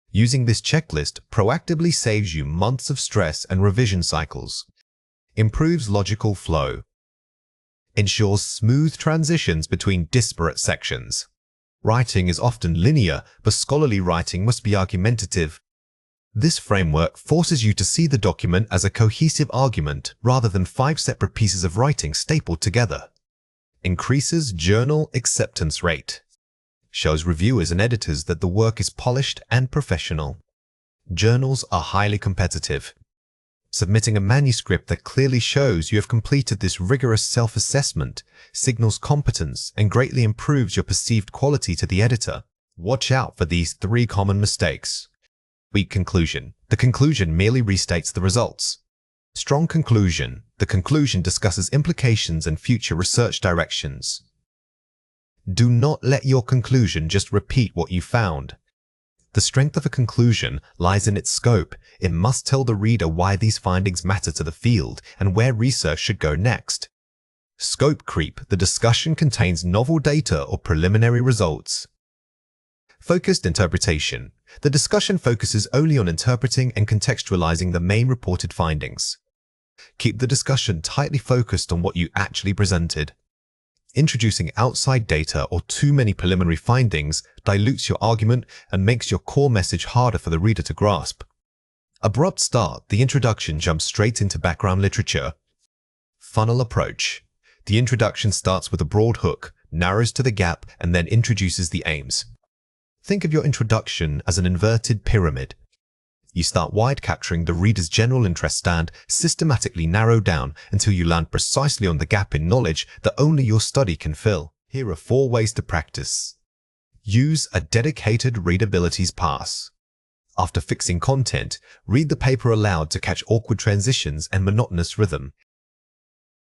Using this checklist proactively saves you months of stress and revision cycles. Improves logical flow. Ensures smooth transitions between disparate sections. Writing is often linear, but scholarly writing must be argumentative. This framework forces you to see the document as a cohesive argument rather than 5 separate pieces of writing stapled together. Increases journal acceptance rate. Shows reviewers and editors that the work is polished and professional. Journals are highly competitive. Submitting a manuscript that clearly shows you have completed this rigorous self-assessment signals competence and greatly improves your perceived quality to the editor. Watch out for these 3 common mistakes. Weak conclusion. The conclusion merely restates the results. Strong conclusion. The conclusion discusses implications and future research directions. Do not let your conclusion just repeat what you found. The strength of a conclusion lies in its scope. It must tell the reader why these findings matter to the field and where research should go next. Scope creep. The discussion contains novel data or preliminary results. Focused interpretation. The discussion focuses only on interpreting and contextualizing the main reported findings. Keep the discussion tightly focused on what you actually presented. Introducing outside data or too many preliminary findings dilutes your argument and makes your core message harder for the reader to grasp. Abrupt start. The introduction jumps straight into background literature. Funnel approach. The introduction starts with a broad hook, narrows to the gap, and then introduces the aims. Think of your introduction as an inverted pyramid. You start wide capturing the reader's general interest and systematically narrow down until you land precisely on the gap in knowledge that only your study can fill. Here are 4 ways to practice. Use a dedicated readabilities pass. After fixing content, read the paper aloud to catch awkward transitions and monotonous rhythm.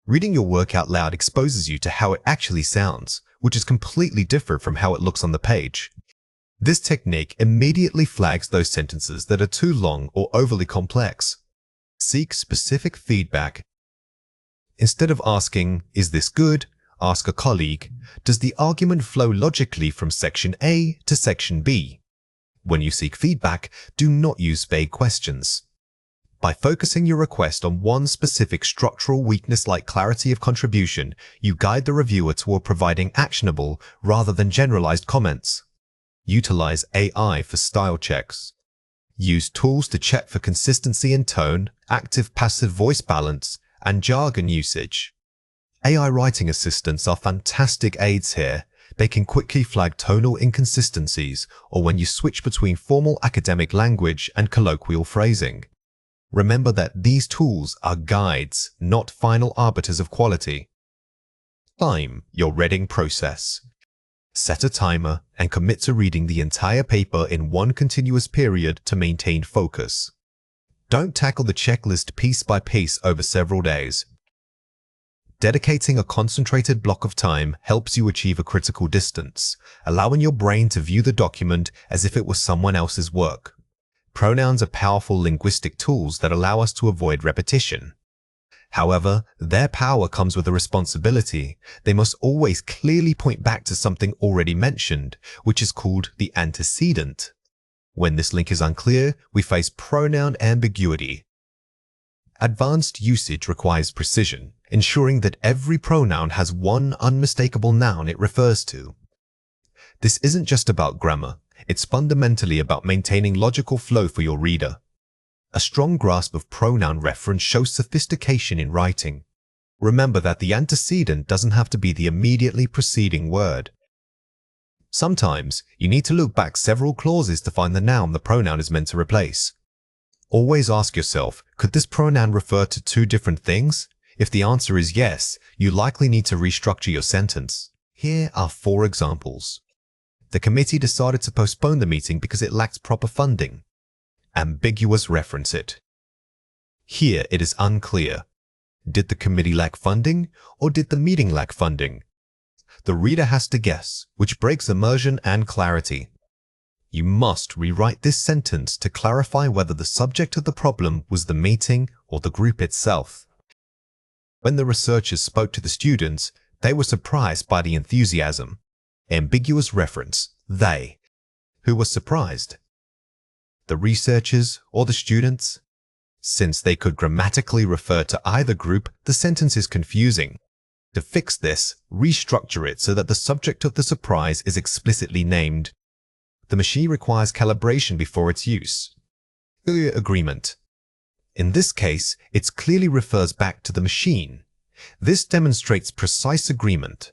Reading your work out loud exposes you to how it actually sounds, which is completely different from how it looks on the page. This technique immediately flags those sentences that are too long or overly complex. Seek specific feedback. Instead of asking, "Is this good?" ask a colleague, "Does the argument flow logically from section A to section B?" When you seek feedback, do not use vague questions. By focusing your request on one specific structural weakness like clarity of contribution, you guide the reviewer toward providing actionable rather than generalized comments. Utilize AI for style checks. Use tools to check for consistency in tone, active-passive voice balance, and jargon usage. AI writing assistants are fantastic aids here. They can quickly flag tonal inconsistencies or when you switch between formal academic language and colloquial phrasing. Remember that these tools are guides, not final arbiters of quality. Time your reading process. Set a timer and commit to reading the entire paper in one continuous period to maintain focus. Don't tackle the checklist piece by piece over several days. Dedicating a concentrated block of time helps you achieve a critical distance, allowing your brain to view the document as if it was someone else's work. Pronouns are powerful linguistic tools that allow us to avoid repetition. However, their power comes with a responsibility. They must always clearly point back to something already mentioned, which is called the antecedent. When this link is unclear, we face pronoun ambiguity. Advanced usage requires precision, ensuring that every pronoun has one unmistakable noun it refers to. This isn't just about grammar. It's fundamentally about maintaining logical flow for your reader. A strong grasp of pronoun reference shows sophistication in writing. Remember that the antecedent doesn't have to be the immediately preceding word. Sometimes, you need to look back several clauses to find the noun the pronoun is meant to replace. Always ask yourself, could this pronoun refer to 2 different things? If the answer is yes, you likely need to restructure your sentence. Here are 4 examples. The committee decided to postpone the meeting because it lacked proper funding. Ambiguous reference it. Here it is unclear. Did the committee lack funding or did the meeting lack funding? The reader has to guess, which breaks immersion and clarity. You must rewrite this sentence to clarify whether the subject of the problem was the meeting or the group itself. When the researchers spoke to the students, they were surprised by the enthusiasm. Ambiguous reference, they. Who was surprised? The researchers or the students? Since they could grammatically refer to either group, the sentence is confusing. To fix this, restructure it so that the subject of the surprise is explicitly named. The machine requires calibration before its use. Agreement. In this case, it clearly refers back to the machine. This demonstrates precise agreement.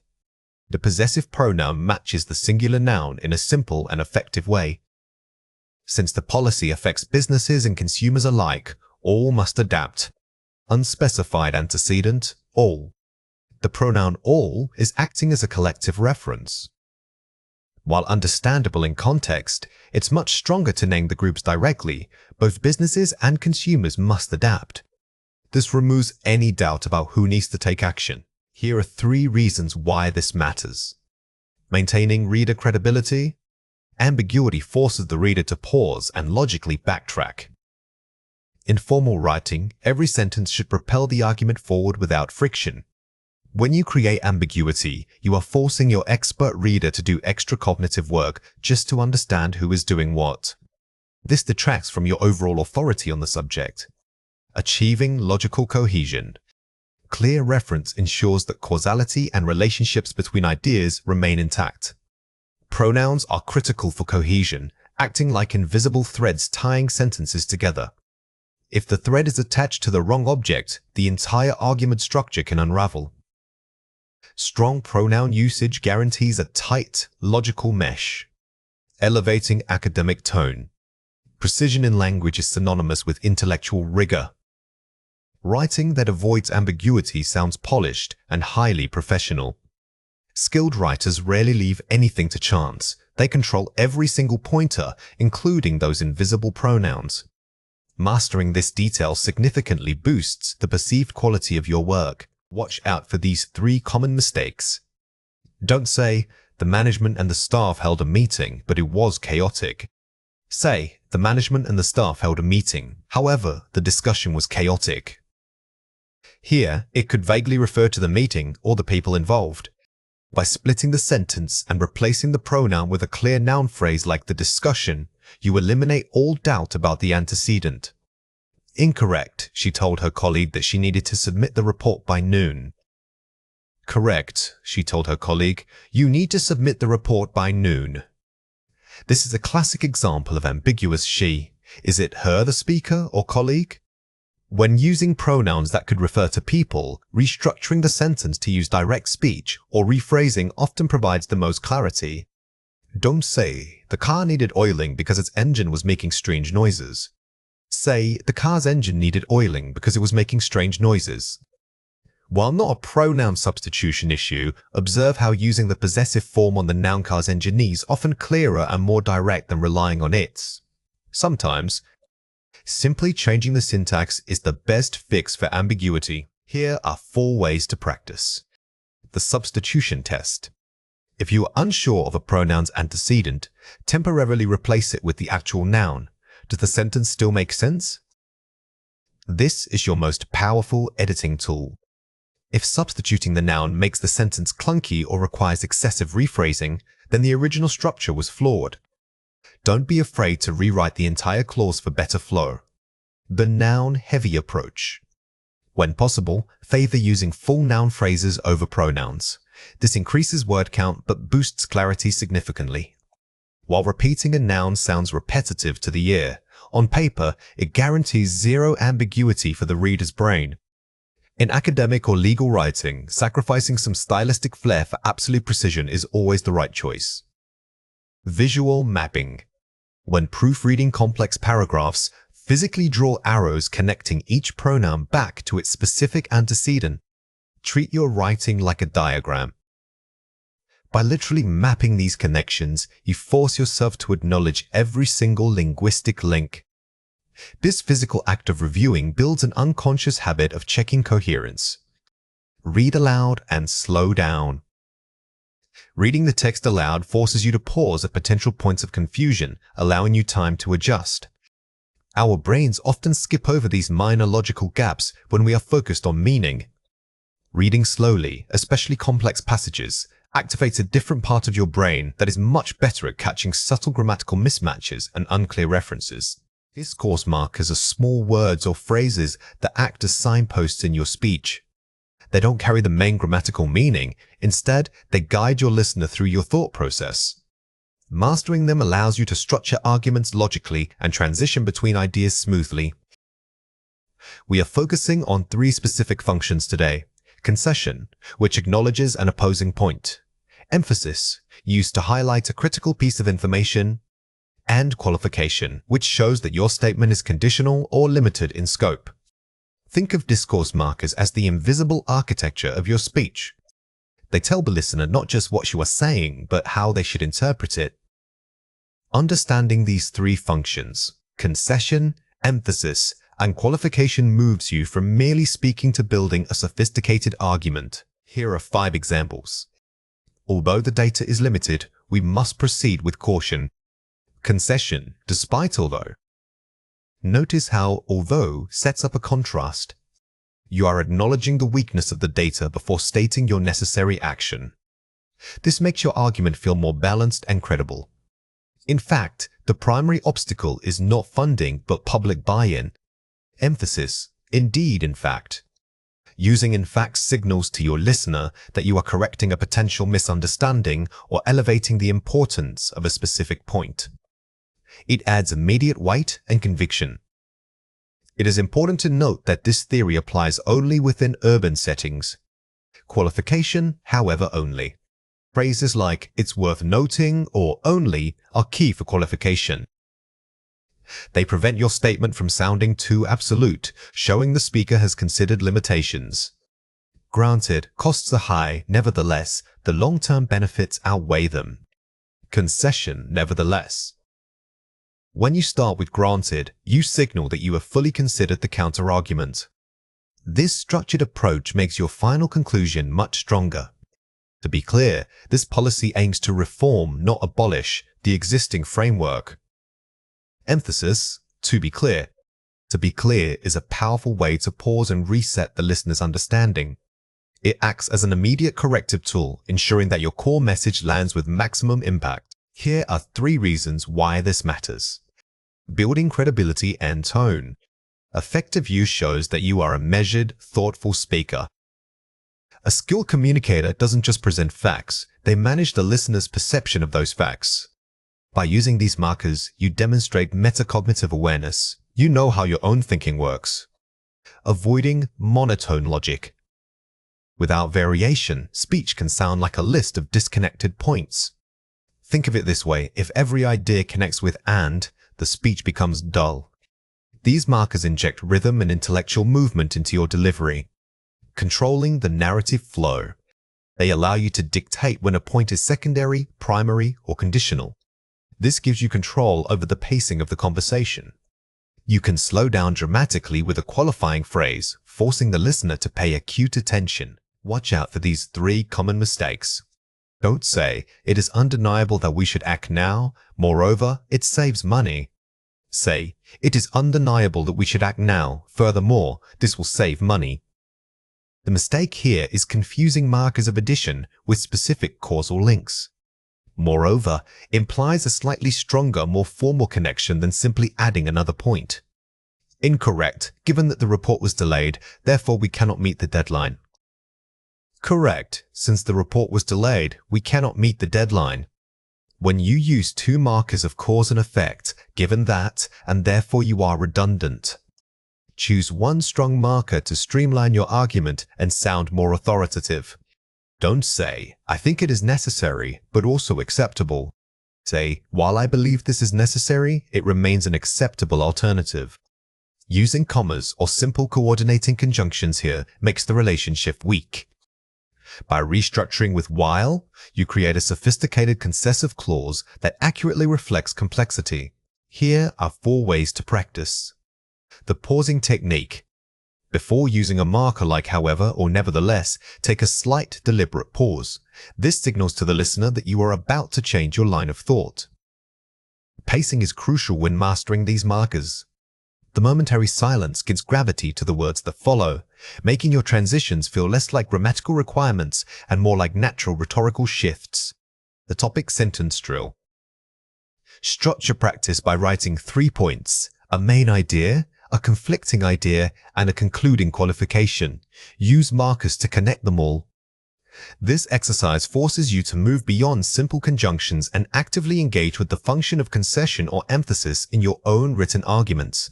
The possessive pronoun matches the singular noun in a simple and effective way. Since the policy affects businesses and consumers alike, all must adapt. Unspecified antecedent, all. The pronoun all is acting as a collective reference. While understandable in context, it's much stronger to name the groups directly. Both businesses and consumers must adapt. This removes any doubt about who needs to take action. Here are 3 reasons why this matters. Maintaining reader credibility. Ambiguity forces the reader to pause and logically backtrack. In formal writing, every sentence should propel the argument forward without friction. When you create ambiguity, you are forcing your expert reader to do extra cognitive work just to understand who is doing what. This detracts from your overall authority on the subject. Achieving logical cohesion. Clear reference ensures that causality and relationships between ideas remain intact. Pronouns are critical for cohesion, acting like invisible threads tying sentences together. If the thread is attached to the wrong object, the entire argument structure can unravel. Strong pronoun usage guarantees a tight, logical mesh. Elevating academic tone. Precision in language is synonymous with intellectual rigor. Writing that avoids ambiguity sounds polished and highly professional. Skilled writers rarely leave anything to chance. They control every single pointer, including those invisible pronouns. Mastering this detail significantly boosts the perceived quality of your work. Watch out for these 3 common mistakes. Don't say, "The management and the staff held a meeting, but it was chaotic." Say, "The management and the staff held a meeting. However, the discussion was chaotic." Here, it could vaguely refer to the meeting or the people involved. By splitting the sentence and replacing the pronoun with a clear noun phrase like the discussion, you eliminate all doubt about the antecedent. Incorrect, she told her colleague that she needed to submit the report by noon. Correct, she told her colleague, you need to submit the report by noon. This is a classic example of ambiguous she. Is it her, the speaker, or colleague? When using pronouns that could refer to people, restructuring the sentence to use direct speech or rephrasing often provides the most clarity. Don't say, "The car needed oiling because its engine was making strange noises." Say, "The car's engine needed oiling because it was making strange noises." While not a pronoun substitution issue, observe how using the possessive form on the noun car's engine is often clearer and more direct than relying on its. Sometimes, simply changing the syntax is the best fix for ambiguity. Here are 4 ways to practice. The substitution test. If you are unsure of a pronoun's antecedent, temporarily replace it with the actual noun. Does the sentence still make sense? This is your most powerful editing tool. If substituting the noun makes the sentence clunky or requires excessive rephrasing, then the original structure was flawed. Don't be afraid to rewrite the entire clause for better flow. The noun-heavy approach. When possible, favor using full noun phrases over pronouns. This increases word count but boosts clarity significantly. While repeating a noun sounds repetitive to the ear, on paper, it guarantees zero ambiguity for the reader's brain. In academic or legal writing, sacrificing some stylistic flair for absolute precision is always the right choice. Visual mapping. When proofreading complex paragraphs, physically draw arrows connecting each pronoun back to its specific antecedent. Treat your writing like a diagram. By literally mapping these connections, you force yourself to acknowledge every single linguistic link. This physical act of reviewing builds an unconscious habit of checking coherence. Read aloud and slow down. Reading the text aloud forces you to pause at potential points of confusion, allowing you time to adjust. Our brains often skip over these minor logical gaps when we are focused on meaning. Reading slowly, especially complex passages, activates a different part of your brain that is much better at catching subtle grammatical mismatches and unclear references. Discourse markers are small words or phrases that act as signposts in your speech. They don't carry the main grammatical meaning. Instead, they guide your listener through your thought process. Mastering them allows you to structure arguments logically and transition between ideas smoothly. We are focusing on 3 specific functions today. Concession, which acknowledges an opposing point. Emphasis, used to highlight a critical piece of information. And qualification, which shows that your statement is conditional or limited in scope. Think of discourse markers as the invisible architecture of your speech. They tell the listener not just what you are saying, but how they should interpret it. Understanding these 3 functions, concession, emphasis, and qualification, moves you from merely speaking to building a sophisticated argument. Here are 5 examples. Although the data is limited, we must proceed with caution. Concession, despite although. Notice how although sets up a contrast. You are acknowledging the weakness of the data before stating your necessary action. This makes your argument feel more balanced and credible. In fact, the primary obstacle is not funding but public buy-in. Emphasis, indeed, in fact. Using in fact signals to your listener that you are correcting a potential misunderstanding or elevating the importance of a specific point. It adds immediate weight and conviction. It is important to note that this theory applies only within urban settings. Qualification, however, only. Phrases like "it's worth noting" or "only" are key for qualification. They prevent your statement from sounding too absolute, showing the speaker has considered limitations. Granted, costs are high, nevertheless, the long-term benefits outweigh them. Concession, nevertheless. When you start with granted, you signal that you have fully considered the counter-argument. This structured approach makes your final conclusion much stronger. To be clear, this policy aims to reform, not abolish, the existing framework. Emphasis, to be clear. To be clear is a powerful way to pause and reset the listener's understanding. It acts as an immediate corrective tool, ensuring that your core message lands with maximum impact. Here are 3 reasons why this matters. Building credibility and tone. Effective use shows that you are a measured, thoughtful speaker. A skilled communicator doesn't just present facts, they manage the listener's perception of those facts. By using these markers, you demonstrate metacognitive awareness. You know how your own thinking works. Avoiding monotone logic. Without variation, speech can sound like a list of disconnected points. Think of it this way, if every idea connects with "and," the speech becomes dull. These markers inject rhythm and intellectual movement into your delivery, controlling the narrative flow. They allow you to dictate when a point is secondary, primary, or conditional. This gives you control over the pacing of the conversation. You can slow down dramatically with a qualifying phrase, forcing the listener to pay acute attention. Watch out for these 3 common mistakes. Don't say, "It is undeniable that we should act now. Moreover, it saves money." Say, "It is undeniable that we should act now. Furthermore, this will save money." The mistake here is confusing markers of addition with specific causal links. Moreover, implies a slightly stronger, more formal connection than simply adding another point. Incorrect, given that the report was delayed, therefore we cannot meet the deadline. Correct, since the report was delayed, we cannot meet the deadline. When you use 2 markers of cause and effect, given that, and therefore you are redundant. Choose one strong marker to streamline your argument and sound more authoritative. Don't say, "I think it is necessary, but also acceptable." Say, "While I believe this is necessary, it remains an acceptable alternative." Using commas or simple coordinating conjunctions here makes the relationship weak. By restructuring with while, you create a sophisticated concessive clause that accurately reflects complexity. Here are 4 ways to practice. The pausing technique. Before using a marker like however or nevertheless, take a slight, deliberate pause. This signals to the listener that you are about to change your line of thought. Pacing is crucial when mastering these markers. The momentary silence gives gravity to the words that follow, making your transitions feel less like grammatical requirements and more like natural rhetorical shifts. The topic sentence drill. Structure practice by writing 3 points, a main idea, a conflicting idea, and a concluding qualification. Use markers to connect them all. This exercise forces you to move beyond simple conjunctions and actively engage with the function of concession or emphasis in your own written arguments.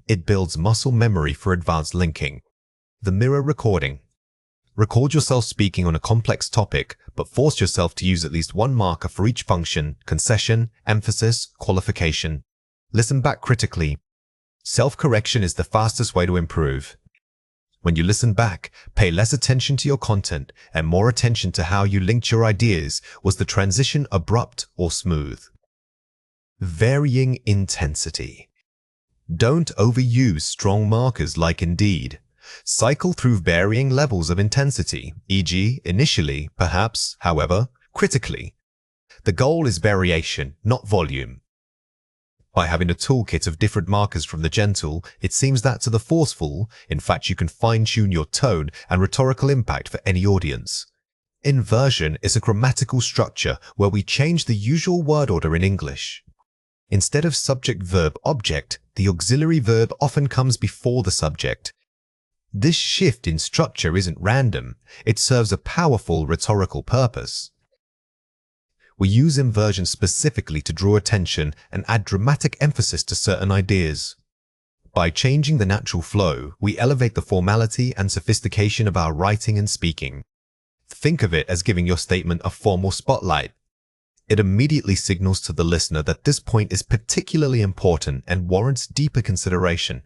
It builds muscle memory for advanced linking. The mirror recording. Record yourself speaking on a complex topic, but force yourself to use at least 1 marker for each function, concession, emphasis, qualification. Listen back critically. Self-correction is the fastest way to improve. When you listen back, pay less attention to your content and more attention to how you linked your ideas. Was the transition abrupt or smooth? Varying intensity. Don't overuse strong markers like Indeed. Cycle through varying levels of intensity, e.g., initially, perhaps, however, critically. The goal is variation, not volume. By having a toolkit of different markers from the gentle, it seems that to the forceful, in fact, you can fine-tune your tone and rhetorical impact for any audience. Inversion is a grammatical structure where we change the usual word order in English. Instead of subject-verb-object, the auxiliary verb often comes before the subject. This shift in structure isn't random. It serves a powerful rhetorical purpose. We use inversion specifically to draw attention and add dramatic emphasis to certain ideas. By changing the natural flow, we elevate the formality and sophistication of our writing and speaking. Think of it as giving your statement a formal spotlight. It immediately signals to the listener that this point is particularly important and warrants deeper consideration.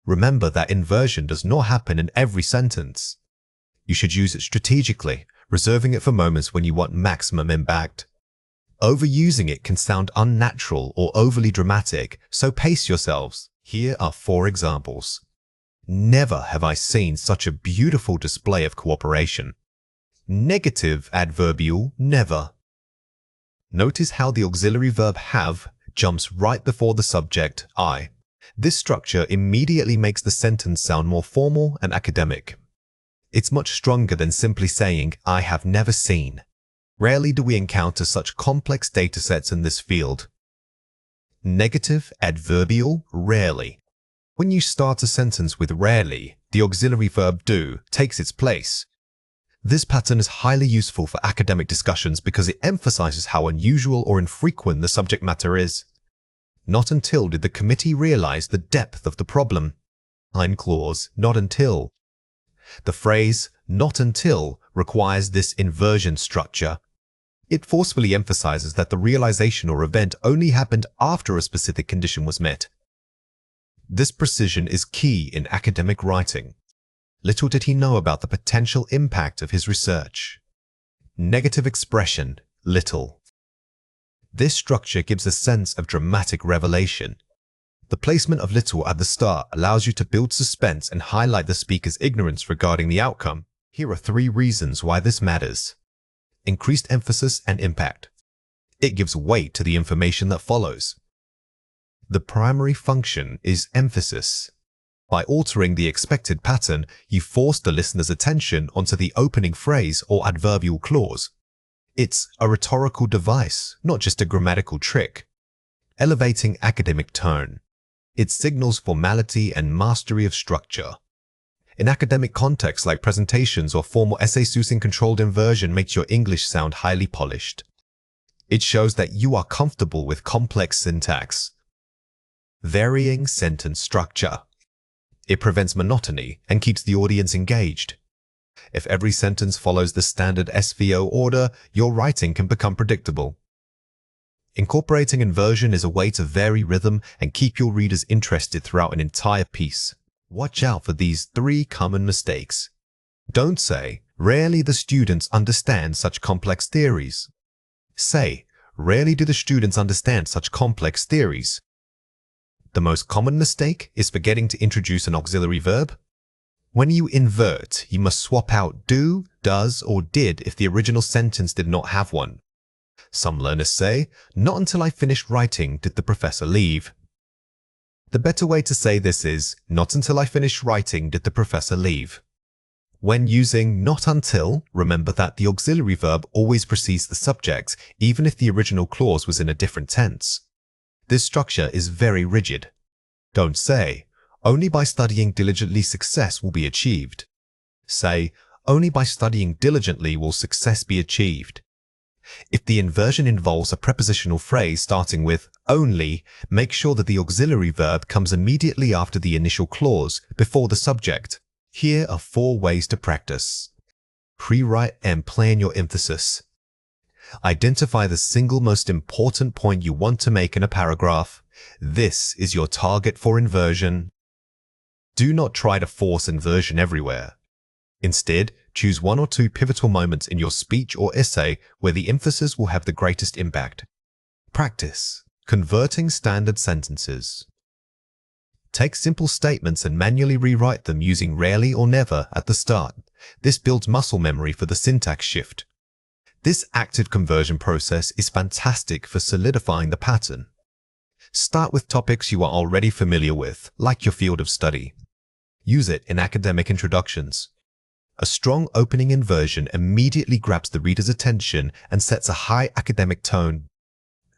Remember that inversion does not happen in every sentence. You should use it strategically, reserving it for moments when you want maximum impact. Overusing it can sound unnatural or overly dramatic, so pace yourselves. Here are 4 examples. Never have I seen such a beautiful display of cooperation. Negative adverbial never. Notice how the auxiliary verb have jumps right before the subject I. This structure immediately makes the sentence sound more formal and academic. It's much stronger than simply saying, I have never seen. Rarely do we encounter such complex datasets in this field. Negative adverbial rarely. When you start a sentence with rarely, the auxiliary verb do takes its place. This pattern is highly useful for academic discussions because it emphasizes how unusual or infrequent the subject matter is. Not until did the committee realize the depth of the problem. Line clause, not until. The phrase, not until, requires this inversion structure. It forcefully emphasizes that the realization or event only happened after a specific condition was met. This precision is key in academic writing. Little did he know about the potential impact of his research. Negative expression, little. This structure gives a sense of dramatic revelation. The placement of little at the start allows you to build suspense and highlight the speaker's ignorance regarding the outcome. Here are 3 reasons why this matters. Increased emphasis and impact. It gives weight to the information that follows. The primary function is emphasis. By altering the expected pattern, you force the listener's attention onto the opening phrase or adverbial clause. It's a rhetorical device, not just a grammatical trick. Elevating academic tone. It signals formality and mastery of structure. In academic contexts like presentations or formal essays, using controlled inversion makes your English sound highly polished. It shows that you are comfortable with complex syntax. Varying sentence structure. It prevents monotony and keeps the audience engaged. If every sentence follows the standard SVO order, your writing can become predictable. Incorporating inversion is a way to vary rhythm and keep your readers interested throughout an entire piece. Watch out for these 3 common mistakes. Don't say, rarely the students understand such complex theories. Say, rarely do the students understand such complex theories. The most common mistake is forgetting to introduce an auxiliary verb. When you invert, you must swap out do, does, or did if the original sentence did not have one. Some learners say, not until I finished writing did the professor leave. The better way to say this is, not until I finished writing did the professor leave. When using not until, remember that the auxiliary verb always precedes the subject, even if the original clause was in a different tense. This structure is very rigid. Don't say, only by studying diligently success will be achieved. Say, only by studying diligently will success be achieved. If the inversion involves a prepositional phrase starting with only, make sure that the auxiliary verb comes immediately after the initial clause, before the subject. Here are 4 ways to practice. Pre-write and plan your emphasis. Identify the single most important point you want to make in a paragraph. This is your target for inversion. Do not try to force inversion everywhere. Instead, choose 1 or 2 pivotal moments in your speech or essay where the emphasis will have the greatest impact. Practice converting standard sentences. Take simple statements and manually rewrite them using rarely or never at the start. This builds muscle memory for the syntax shift. This active conversion process is fantastic for solidifying the pattern. Start with topics you are already familiar with, like your field of study. Use it in academic introductions. A strong opening inversion immediately grabs the reader's attention and sets a high academic tone.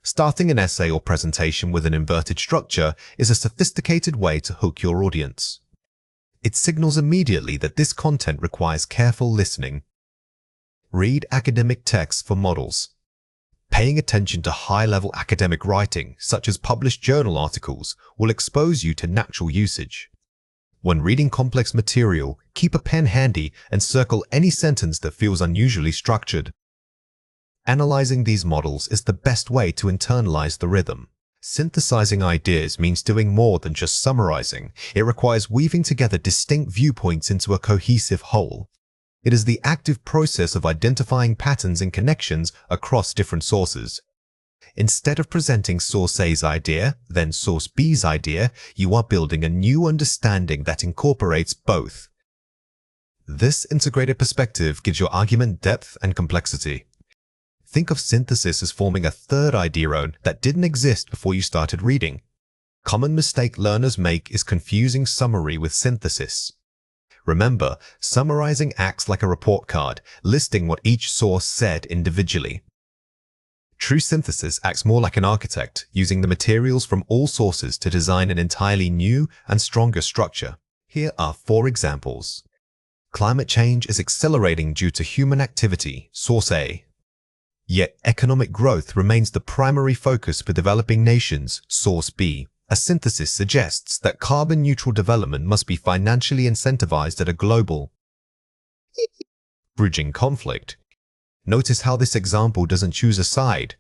Starting an essay or presentation with an inverted structure is a sophisticated way to hook your audience. It signals immediately that this content requires careful listening. Read academic texts for models. Paying attention to high-level academic writing, such as published journal articles, will expose you to natural usage. When reading complex material, keep a pen handy and circle any sentence that feels unusually structured. Analyzing these models is the best way to internalize the rhythm. Synthesizing ideas means doing more than just summarizing. It requires weaving together distinct viewpoints into a cohesive whole. It is the active process of identifying patterns and connections across different sources. Instead of presenting source A's idea, then source B's idea, you are building a new understanding that incorporates both. This integrated perspective gives your argument depth and complexity. Think of synthesis as forming a third idea that didn't exist before you started reading. Common mistake learners make is confusing summary with synthesis. Remember, summarizing acts like a report card, listing what each source said individually. True synthesis acts more like an architect, using the materials from all sources to design an entirely new and stronger structure. Here are 4 examples. Climate change is accelerating due to human activity, source A. Yet economic growth remains the primary focus for developing nations, source B. A synthesis suggests that carbon-neutral development must be financially incentivized at a global. Bridging conflict. Notice how this example doesn't choose a side.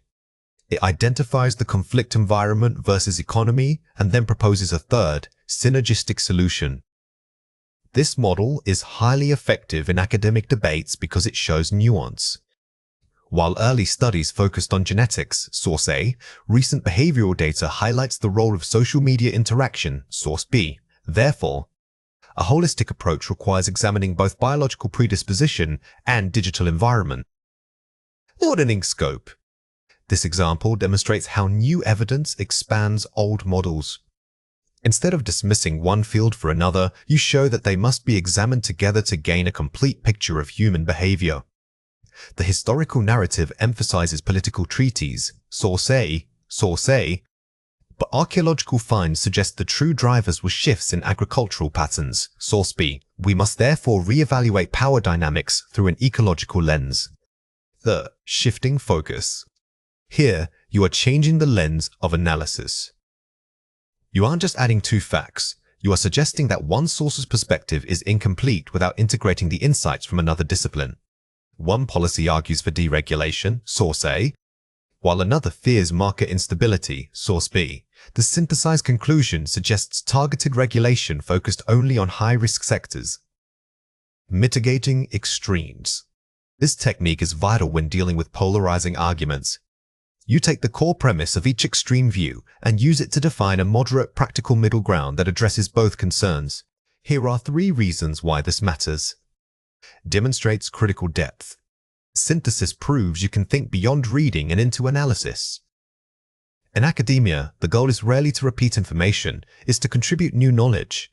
It identifies the conflict environment versus economy and then proposes a third, synergistic solution. This model is highly effective in academic debates because it shows nuance. While early studies focused on genetics, source A, recent behavioral data highlights the role of social media interaction, source B. Therefore, a holistic approach requires examining both biological predisposition and digital environment. Broadening scope. This example demonstrates how new evidence expands old models. Instead of dismissing one field for another, you show that they must be examined together to gain a complete picture of human behavior. The historical narrative emphasizes political treaties, source A, but archaeological finds suggest the true drivers were shifts in agricultural patterns, source B. We must therefore re-evaluate power dynamics through an ecological lens. Third, shifting focus. Here, you are changing the lens of analysis. You aren't just adding 2 facts. You are suggesting that one source's perspective is incomplete without integrating the insights from another discipline. One policy argues for deregulation, source A, while another fears market instability, source B. The synthesized conclusion suggests targeted regulation focused only on high-risk sectors. Mitigating extremes. This technique is vital when dealing with polarizing arguments. You take the core premise of each extreme view and use it to define a moderate, practical middle ground that addresses both concerns. Here are 3 reasons why this matters. Demonstrates critical depth. Synthesis proves you can think beyond reading and into analysis. In academia, the goal is rarely to repeat information, it's to contribute new knowledge.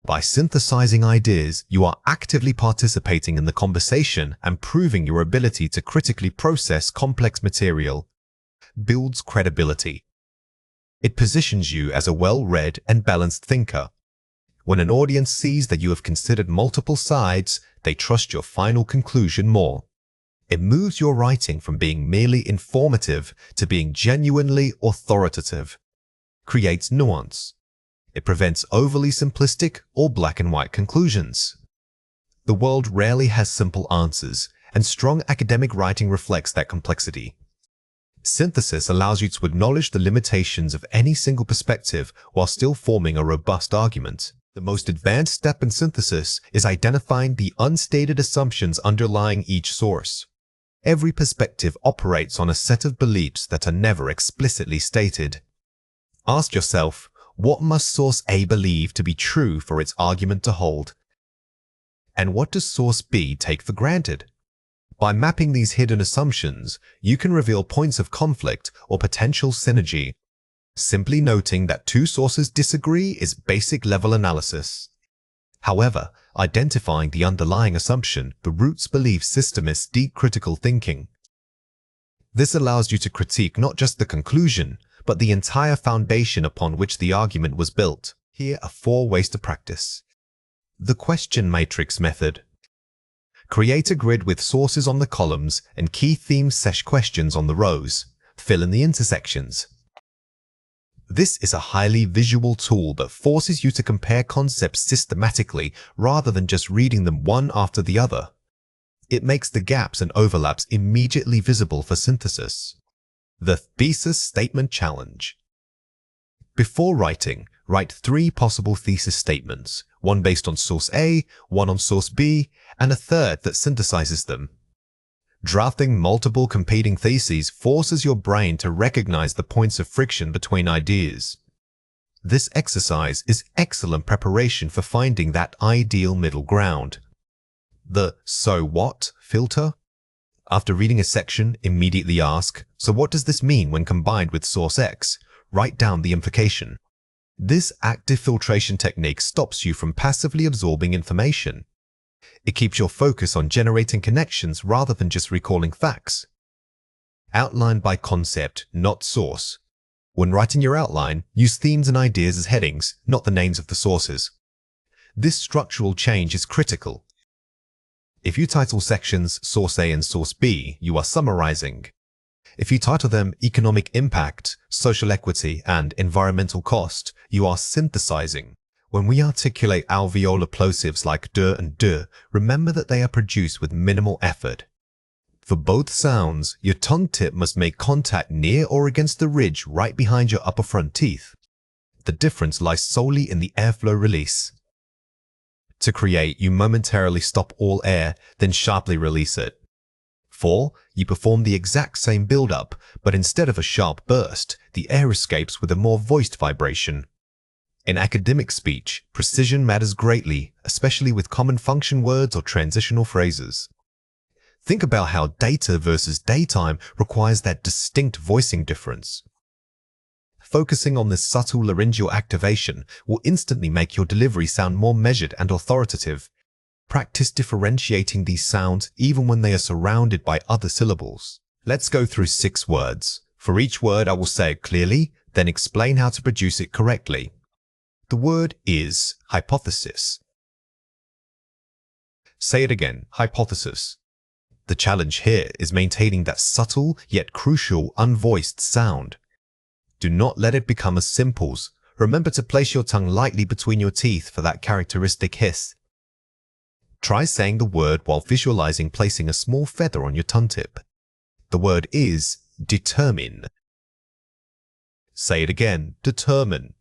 By synthesizing ideas, you are actively participating in the conversation and proving your ability to critically process complex material. Builds credibility. It positions you as a well-read and balanced thinker. When an audience sees that you have considered multiple sides, they trust your final conclusion more. It moves your writing from being merely informative to being genuinely authoritative. Creates nuance. It prevents overly simplistic or black and white conclusions. The world rarely has simple answers, and strong academic writing reflects that complexity. Synthesis allows you to acknowledge the limitations of any single perspective while still forming a robust argument. The most advanced step in synthesis is identifying the unstated assumptions underlying each source. Every perspective operates on a set of beliefs that are never explicitly stated. Ask yourself, what must source A believe to be true for its argument to hold? And what does source B take for granted? By mapping these hidden assumptions, you can reveal points of conflict or potential synergy. Simply noting that 2 sources disagree is basic level analysis. However, identifying the underlying assumption, the roots belief system, is deep critical thinking. This allows you to critique not just the conclusion, but the entire foundation upon which the argument was built. Here are 4 ways to practice. The question matrix method. Create a grid with sources on the columns and key theme/questions on the rows. Fill in the intersections. This is a highly visual tool that forces you to compare concepts systematically rather than just reading them one after the other. It makes the gaps and overlaps immediately visible for synthesis. The Thesis Statement Challenge. Before writing, write 3 possible thesis statements, one based on source A, one on source B, and a third that synthesizes them. Drafting multiple competing theses forces your brain to recognize the points of friction between ideas. This exercise is excellent preparation for finding that ideal middle ground. The "so what" filter. After reading a section, immediately ask, so what does this mean when combined with source X? Write down the implication. This active filtration technique stops you from passively absorbing information. It keeps your focus on generating connections rather than just recalling facts. Outline by concept, not source. When writing your outline, use themes and ideas as headings, not the names of the sources. This structural change is critical. If you title sections Source A and Source B, you are summarizing. If you title them Economic Impact, Social Equity, and Environmental Cost, you are synthesizing. When we articulate alveolar plosives like d and d, remember that they are produced with minimal effort. For both sounds, your tongue tip must make contact near or against the ridge right behind your upper front teeth. The difference lies solely in the airflow release. To create, you momentarily stop all air, then sharply release it. 4. You perform the exact same build-up, but instead of a sharp burst, the air escapes with a more voiced vibration. In academic speech, precision matters greatly, especially with common function words or transitional phrases. Think about how data versus daytime requires that distinct voicing difference. Focusing on this subtle laryngeal activation will instantly make your delivery sound more measured and authoritative. Practice differentiating these sounds even when they are surrounded by other syllables. Let's go through 6 words. For each word, I will say it clearly, then explain how to produce it correctly. The word is hypothesis. Say it again, hypothesis. The challenge here is maintaining that subtle yet crucial unvoiced sound. Do not let it become a simples. Remember to place your tongue lightly between your teeth for that characteristic hiss. Try saying the word while visualizing placing a small feather on your tongue tip. The word is determine. Say it again, determine.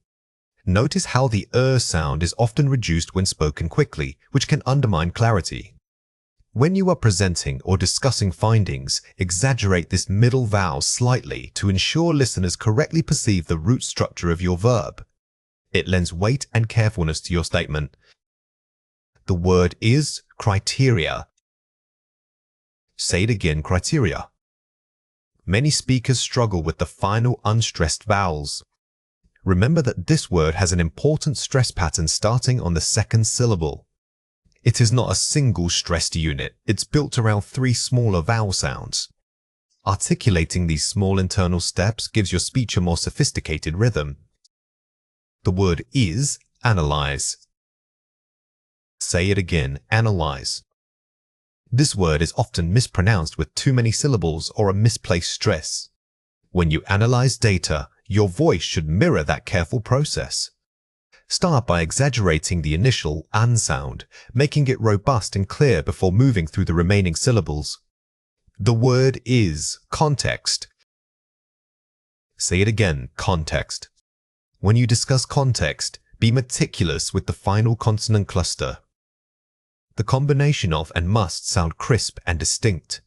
Notice how the sound is often reduced when spoken quickly, which can undermine clarity. When you are presenting or discussing findings, exaggerate this middle vowel slightly to ensure listeners correctly perceive the root structure of your verb. It lends weight and carefulness to your statement. The word is criteria. Say it again, criteria. Many speakers struggle with the final unstressed vowels. Remember that this word has an important stress pattern starting on the second syllable. It is not a single stressed unit, it's built around 3 smaller vowel sounds. Articulating these small internal steps gives your speech a more sophisticated rhythm. The word is analyze. Say it again, analyze. This word is often mispronounced with too many syllables or a misplaced stress. When you analyze data, your voice should mirror that careful process. Start by exaggerating the initial an sound, making it robust and clear before moving through the remaining syllables. The word is context. Say it again, context. When you discuss context, be meticulous with the final consonant cluster. The combination of and must sound crisp and distinct.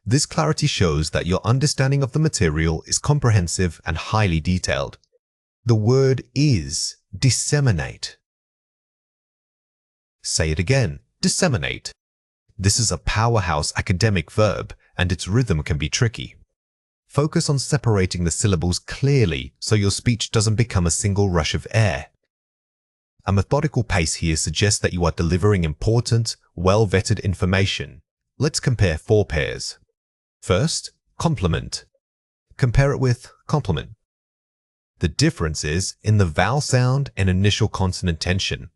This clarity shows that your understanding of the material is comprehensive and highly detailed. The word is disseminate. Say it again, disseminate. This is a powerhouse academic verb, and its rhythm can be tricky. Focus on separating the syllables clearly so your speech doesn't become a single rush of air. A methodical pace here suggests that you are delivering important, well-vetted information. Let's compare 4 pairs. First, compliment. Compare it with compliment. The difference is in the vowel sound and initial consonant tension.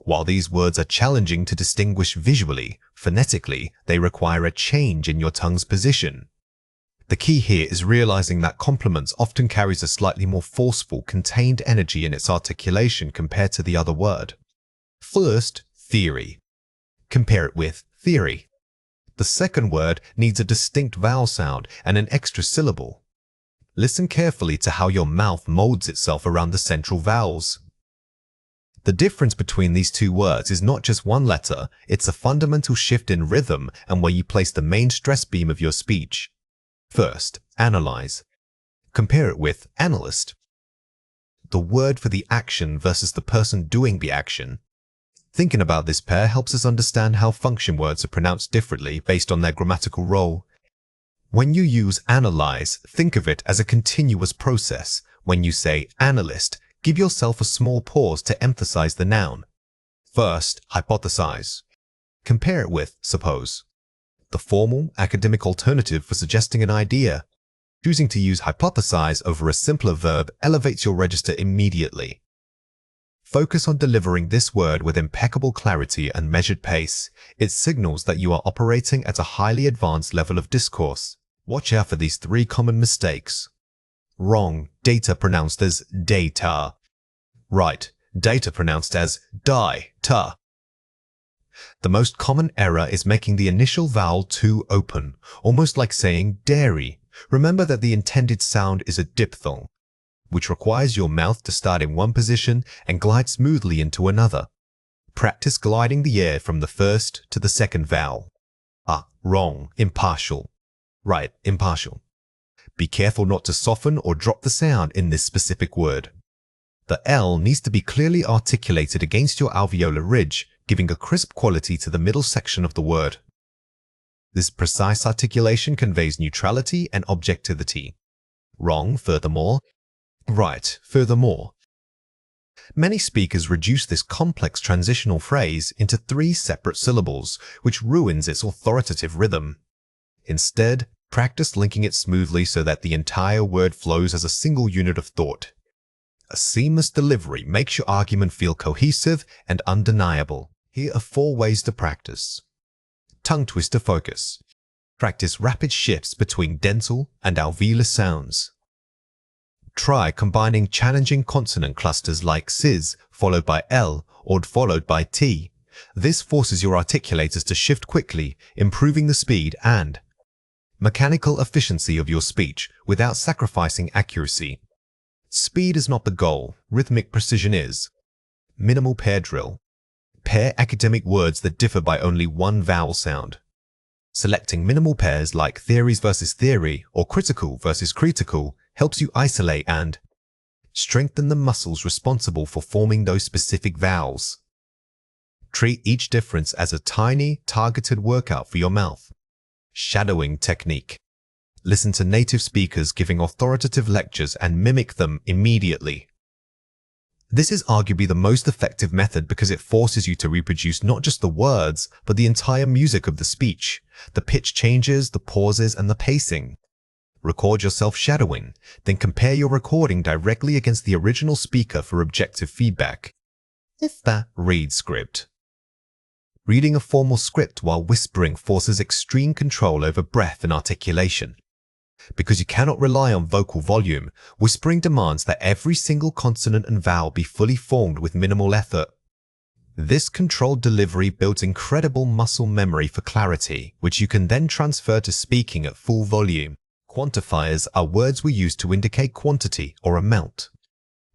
While these words are challenging to distinguish visually, phonetically, they require a change in your tongue's position. The key here is realizing that compliments often carries a slightly more forceful, contained energy in its articulation compared to the other word. First, theory. Compare it with theory. The second word needs a distinct vowel sound and an extra syllable. Listen carefully to how your mouth molds itself around the central vowels. The difference between these two words is not just one letter, it's a fundamental shift in rhythm and where you place the main stress beam of your speech. First, analyze. Compare it with analyst. The word for the action versus the person doing the action. Thinking about this pair helps us understand how function words are pronounced differently based on their grammatical role. When you use analyze, think of it as a continuous process. When you say analyst, give yourself a small pause to emphasize the noun. First, hypothesize. Compare it with suppose. The formal, academic alternative for suggesting an idea. Choosing to use hypothesize over a simpler verb elevates your register immediately. Focus on delivering this word with impeccable clarity and measured pace. It signals that you are operating at a highly advanced level of discourse. Watch out for these 3 common mistakes. Wrong, data pronounced as data. Right, data pronounced as die-ta. The most common error is making the initial vowel too open, almost like saying dairy. Remember that the intended sound is a diphthong, which requires your mouth to start in one position and glide smoothly into another. Practice gliding the air from the first to the second vowel. Wrong, impartial. Right, impartial. Be careful not to soften or drop the sound in this specific word. The L needs to be clearly articulated against your alveolar ridge, giving a crisp quality to the middle section of the word. This precise articulation conveys neutrality and objectivity. Wrong, furthermore. Right, furthermore. Many speakers reduce this complex transitional phrase into 3 separate syllables, which ruins its authoritative rhythm. Instead, practice linking it smoothly so that the entire word flows as a single unit of thought. A seamless delivery makes your argument feel cohesive and undeniable. Here are 4 ways to practice. Tongue twister focus. Practice rapid shifts between dental and alveolar sounds. Try combining challenging consonant clusters like sis followed by L or followed by T. This forces your articulators to shift quickly, improving the speed and mechanical efficiency of your speech without sacrificing accuracy. Speed is not the goal, rhythmic precision is. Minimal pair drill. Pair academic words that differ by only one vowel sound. Selecting minimal pairs like theories versus theory or critical versus critical helps you isolate and strengthen the muscles responsible for forming those specific vowels. Treat each difference as a tiny, targeted workout for your mouth. Shadowing technique. Listen to native speakers giving authoritative lectures and mimic them immediately. This is arguably the most effective method because it forces you to reproduce not just the words, but the entire music of the speech, the pitch changes, the pauses, and the pacing. Record yourself shadowing, then compare your recording directly against the original speaker for objective feedback. If that read script. Reading a formal script while whispering forces extreme control over breath and articulation. Because you cannot rely on vocal volume, whispering demands that every single consonant and vowel be fully formed with minimal effort. This controlled delivery builds incredible muscle memory for clarity, which you can then transfer to speaking at full volume. Quantifiers are words we use to indicate quantity or amount.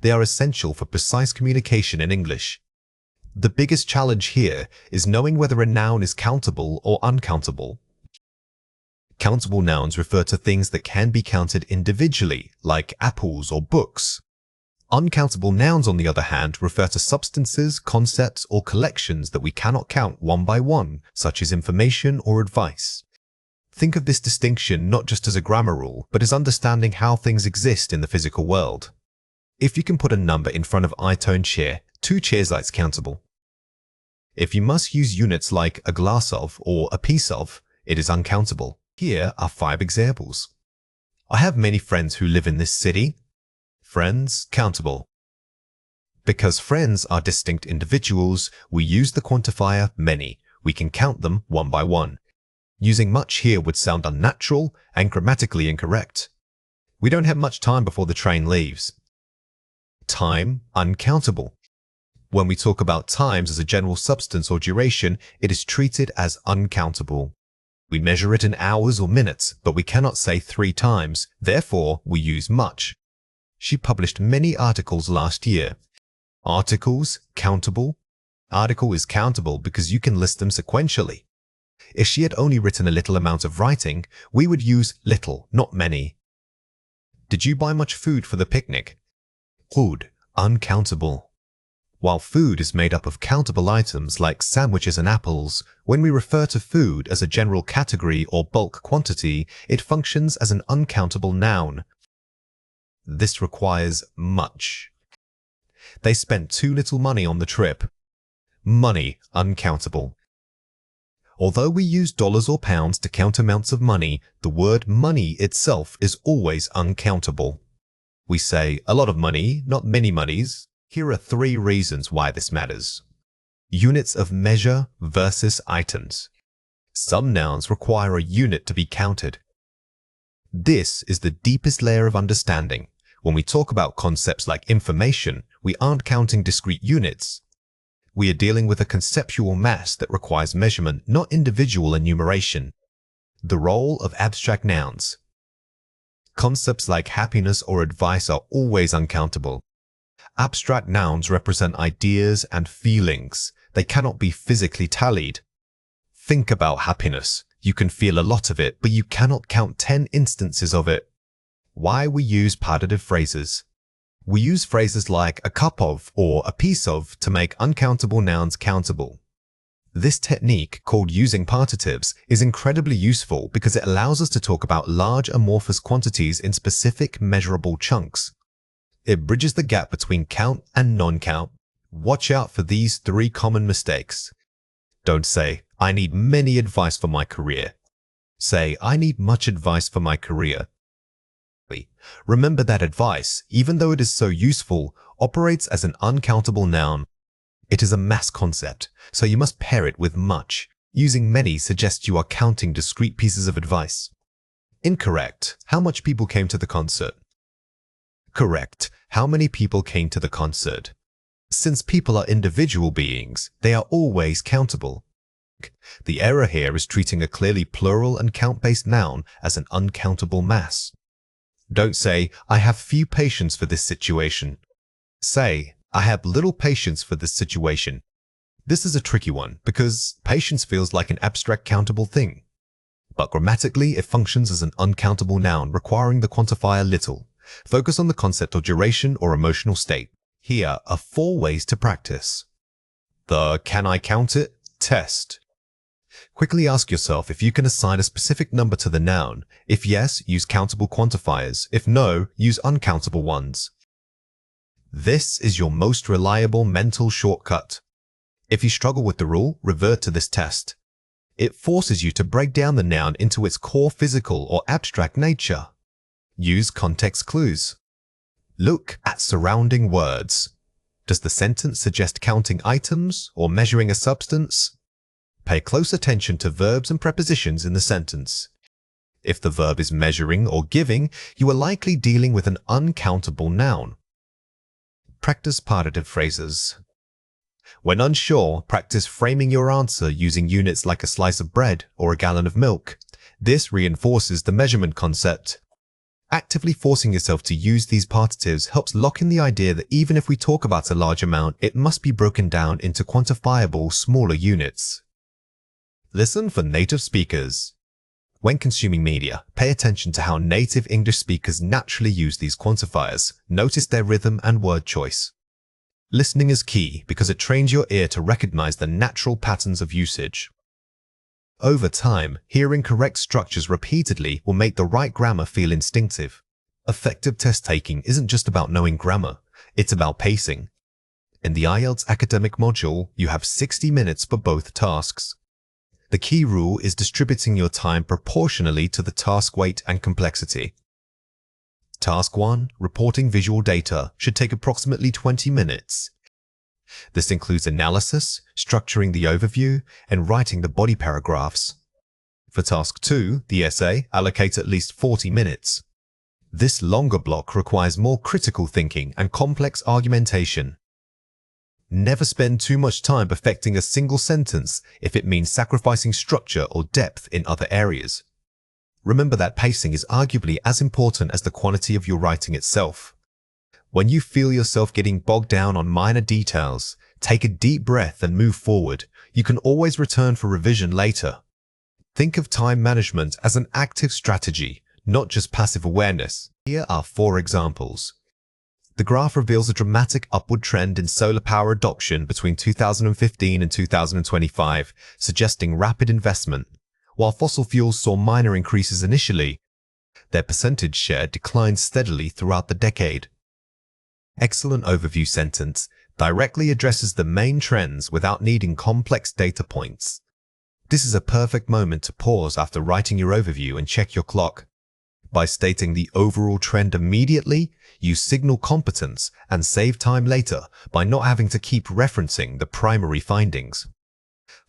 They are essential for precise communication in English. The biggest challenge here is knowing whether a noun is countable or uncountable. Countable nouns refer to things that can be counted individually, like apples or books. Uncountable nouns, on the other hand, refer to substances, concepts, or collections that we cannot count one by one, such as information or advice. Think of this distinction not just as a grammar rule, but as understanding how things exist in the physical world. If you can put a number in front of I tone chair, 2 chairs are countable. If you must use units like a glass of or a piece of, it is uncountable. Here are 5 examples. I have many friends who live in this city. Friends, countable. Because friends are distinct individuals, we use the quantifier many. We can count them one by one. Using much here would sound unnatural and grammatically incorrect. We don't have much time before the train leaves. Time, uncountable. When we talk about times as a general substance or duration, it is treated as uncountable. We measure it in hours or minutes, but we cannot say 3 times, therefore we use much. She published many articles last year. Articles, countable. Article is countable because you can list them sequentially. If she had only written a little amount of writing, we would use little, not many. Did you buy much food for the picnic? Food, uncountable. While food is made up of countable items like sandwiches and apples, when we refer to food as a general category or bulk quantity, it functions as an uncountable noun. This requires much. They spent too little money on the trip. Money, uncountable. Although we use dollars or pounds to count amounts of money, the word money itself is always uncountable. We say a lot of money, not many monies. Here are 3 reasons why this matters. Units of measure versus items. Some nouns require a unit to be counted. This is the deepest layer of understanding. When we talk about concepts like information, we aren't counting discrete units. We are dealing with a conceptual mass that requires measurement, not individual enumeration. The role of abstract nouns. Concepts like happiness or advice are always uncountable. Abstract nouns represent ideas and feelings. They cannot be physically tallied. Think about happiness. You can feel a lot of it, but you cannot count 10 instances of it. Why we use partitive phrases. We use phrases like a cup of or a piece of to make uncountable nouns countable. This technique, called using partitives, is incredibly useful because it allows us to talk about large amorphous quantities in specific measurable chunks. It bridges the gap between count and non-count. Watch out for these 3 common mistakes. Don't say, I need many advice for my career. Say, I need much advice for my career. Remember that advice, even though it is so useful, operates as an uncountable noun. It is a mass concept, so you must pair it with much. Using many suggests you are counting discrete pieces of advice. Incorrect. How much people came to the concert? Correct. How many people came to the concert? Since people are individual beings, they are always countable. The error here is treating a clearly plural and count-based noun as an uncountable mass. Don't say, I have few patience for this situation. Say, I have little patience for this situation. This is a tricky one because patience feels like an abstract countable thing. But grammatically, it functions as an uncountable noun requiring the quantifier little. Focus on the concept of duration or emotional state. Here are 4 ways to practice. The can I count it test. Quickly ask yourself if you can assign a specific number to the noun. If yes, use countable quantifiers. If no, use uncountable ones. This is your most reliable mental shortcut. If you struggle with the rule, revert to this test. It forces you to break down the noun into its core physical or abstract nature. Use context clues. Look at surrounding words. Does the sentence suggest counting items or measuring a substance? Pay close attention to verbs and prepositions in the sentence. If the verb is measuring or giving, you are likely dealing with an uncountable noun. Practice partitive phrases. When unsure, practice framing your answer using units like a slice of bread or a gallon of milk. This reinforces the measurement concept. Actively forcing yourself to use these partitives helps lock in the idea that even if we talk about a large amount, it must be broken down into quantifiable, smaller units. Listen for native speakers. When consuming media, pay attention to how native English speakers naturally use these quantifiers. Notice their rhythm and word choice. Listening is key because it trains your ear to recognize the natural patterns of usage. Over time, hearing correct structures repeatedly will make the right grammar feel instinctive. Effective test-taking isn't just about knowing grammar, it's about pacing. In the IELTS academic module, you have 60 minutes for both tasks. The key rule is distributing your time proportionally to the task weight and complexity. Task 1, reporting visual data, should take approximately 20 minutes. This includes analysis, structuring the overview, and writing the body paragraphs. For Task 2, the essay, allocate at least 40 minutes. This longer block requires more critical thinking and complex argumentation. Never spend too much time perfecting a single sentence if it means sacrificing structure or depth in other areas. Remember that pacing is arguably as important as the quantity of your writing itself. When you feel yourself getting bogged down on minor details, take a deep breath and move forward. You can always return for revision later. Think of time management as an active strategy, not just passive awareness. Here are 4 examples. The graph reveals a dramatic upward trend in solar power adoption between 2015 and 2025, suggesting rapid investment. While fossil fuels saw minor increases initially, their percentage share declined steadily throughout the decade. Excellent overview sentence directly addresses the main trends without needing complex data points. This is a perfect moment to pause after writing your overview and check your clock. By stating the overall trend immediately, you signal competence and save time later by not having to keep referencing the primary findings.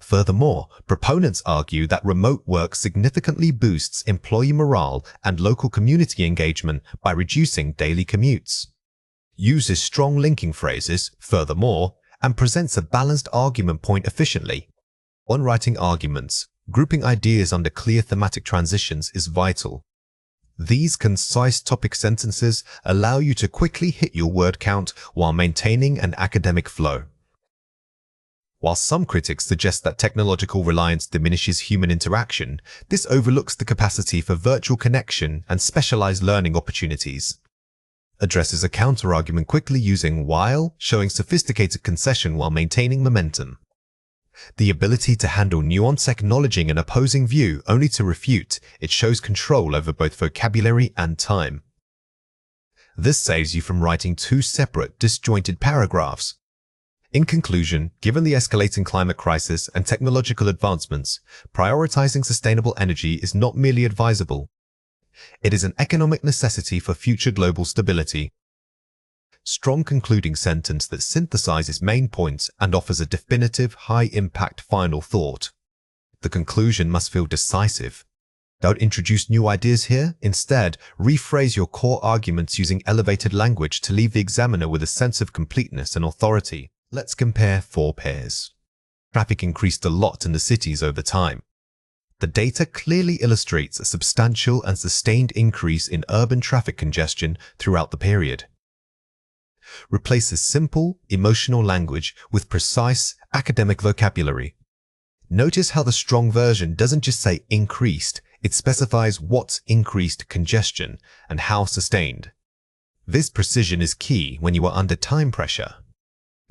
Furthermore, proponents argue that remote work significantly boosts employee morale and local community engagement by reducing daily commutes. Uses strong linking phrases, furthermore, and presents a balanced argument point efficiently. When writing arguments, grouping ideas under clear thematic transitions is vital. These concise topic sentences allow you to quickly hit your word count while maintaining an academic flow. While some critics suggest that technological reliance diminishes human interaction, this overlooks the capacity for virtual connection and specialized learning opportunities. Addresses a counterargument quickly using while, showing sophisticated concession while maintaining momentum. The ability to handle nuance acknowledging an opposing view only to refute, it shows control over both vocabulary and time. This saves you from writing 2 separate, disjointed paragraphs. In conclusion, given the escalating climate crisis and technological advancements, prioritizing sustainable energy is not merely advisable. It is an economic necessity for future global stability. Strong concluding sentence that synthesizes main points and offers a definitive, high-impact final thought. The conclusion must feel decisive. Don't introduce new ideas here. Instead, rephrase your core arguments using elevated language to leave the examiner with a sense of completeness and authority. Let's compare 4 pairs. Traffic increased a lot in the cities over time. The data clearly illustrates a substantial and sustained increase in urban traffic congestion throughout the period. Replaces simple, emotional language with precise, academic vocabulary. Notice how the strong version doesn't just say increased, it specifies what's increased congestion and how sustained. This precision is key when you are under time pressure.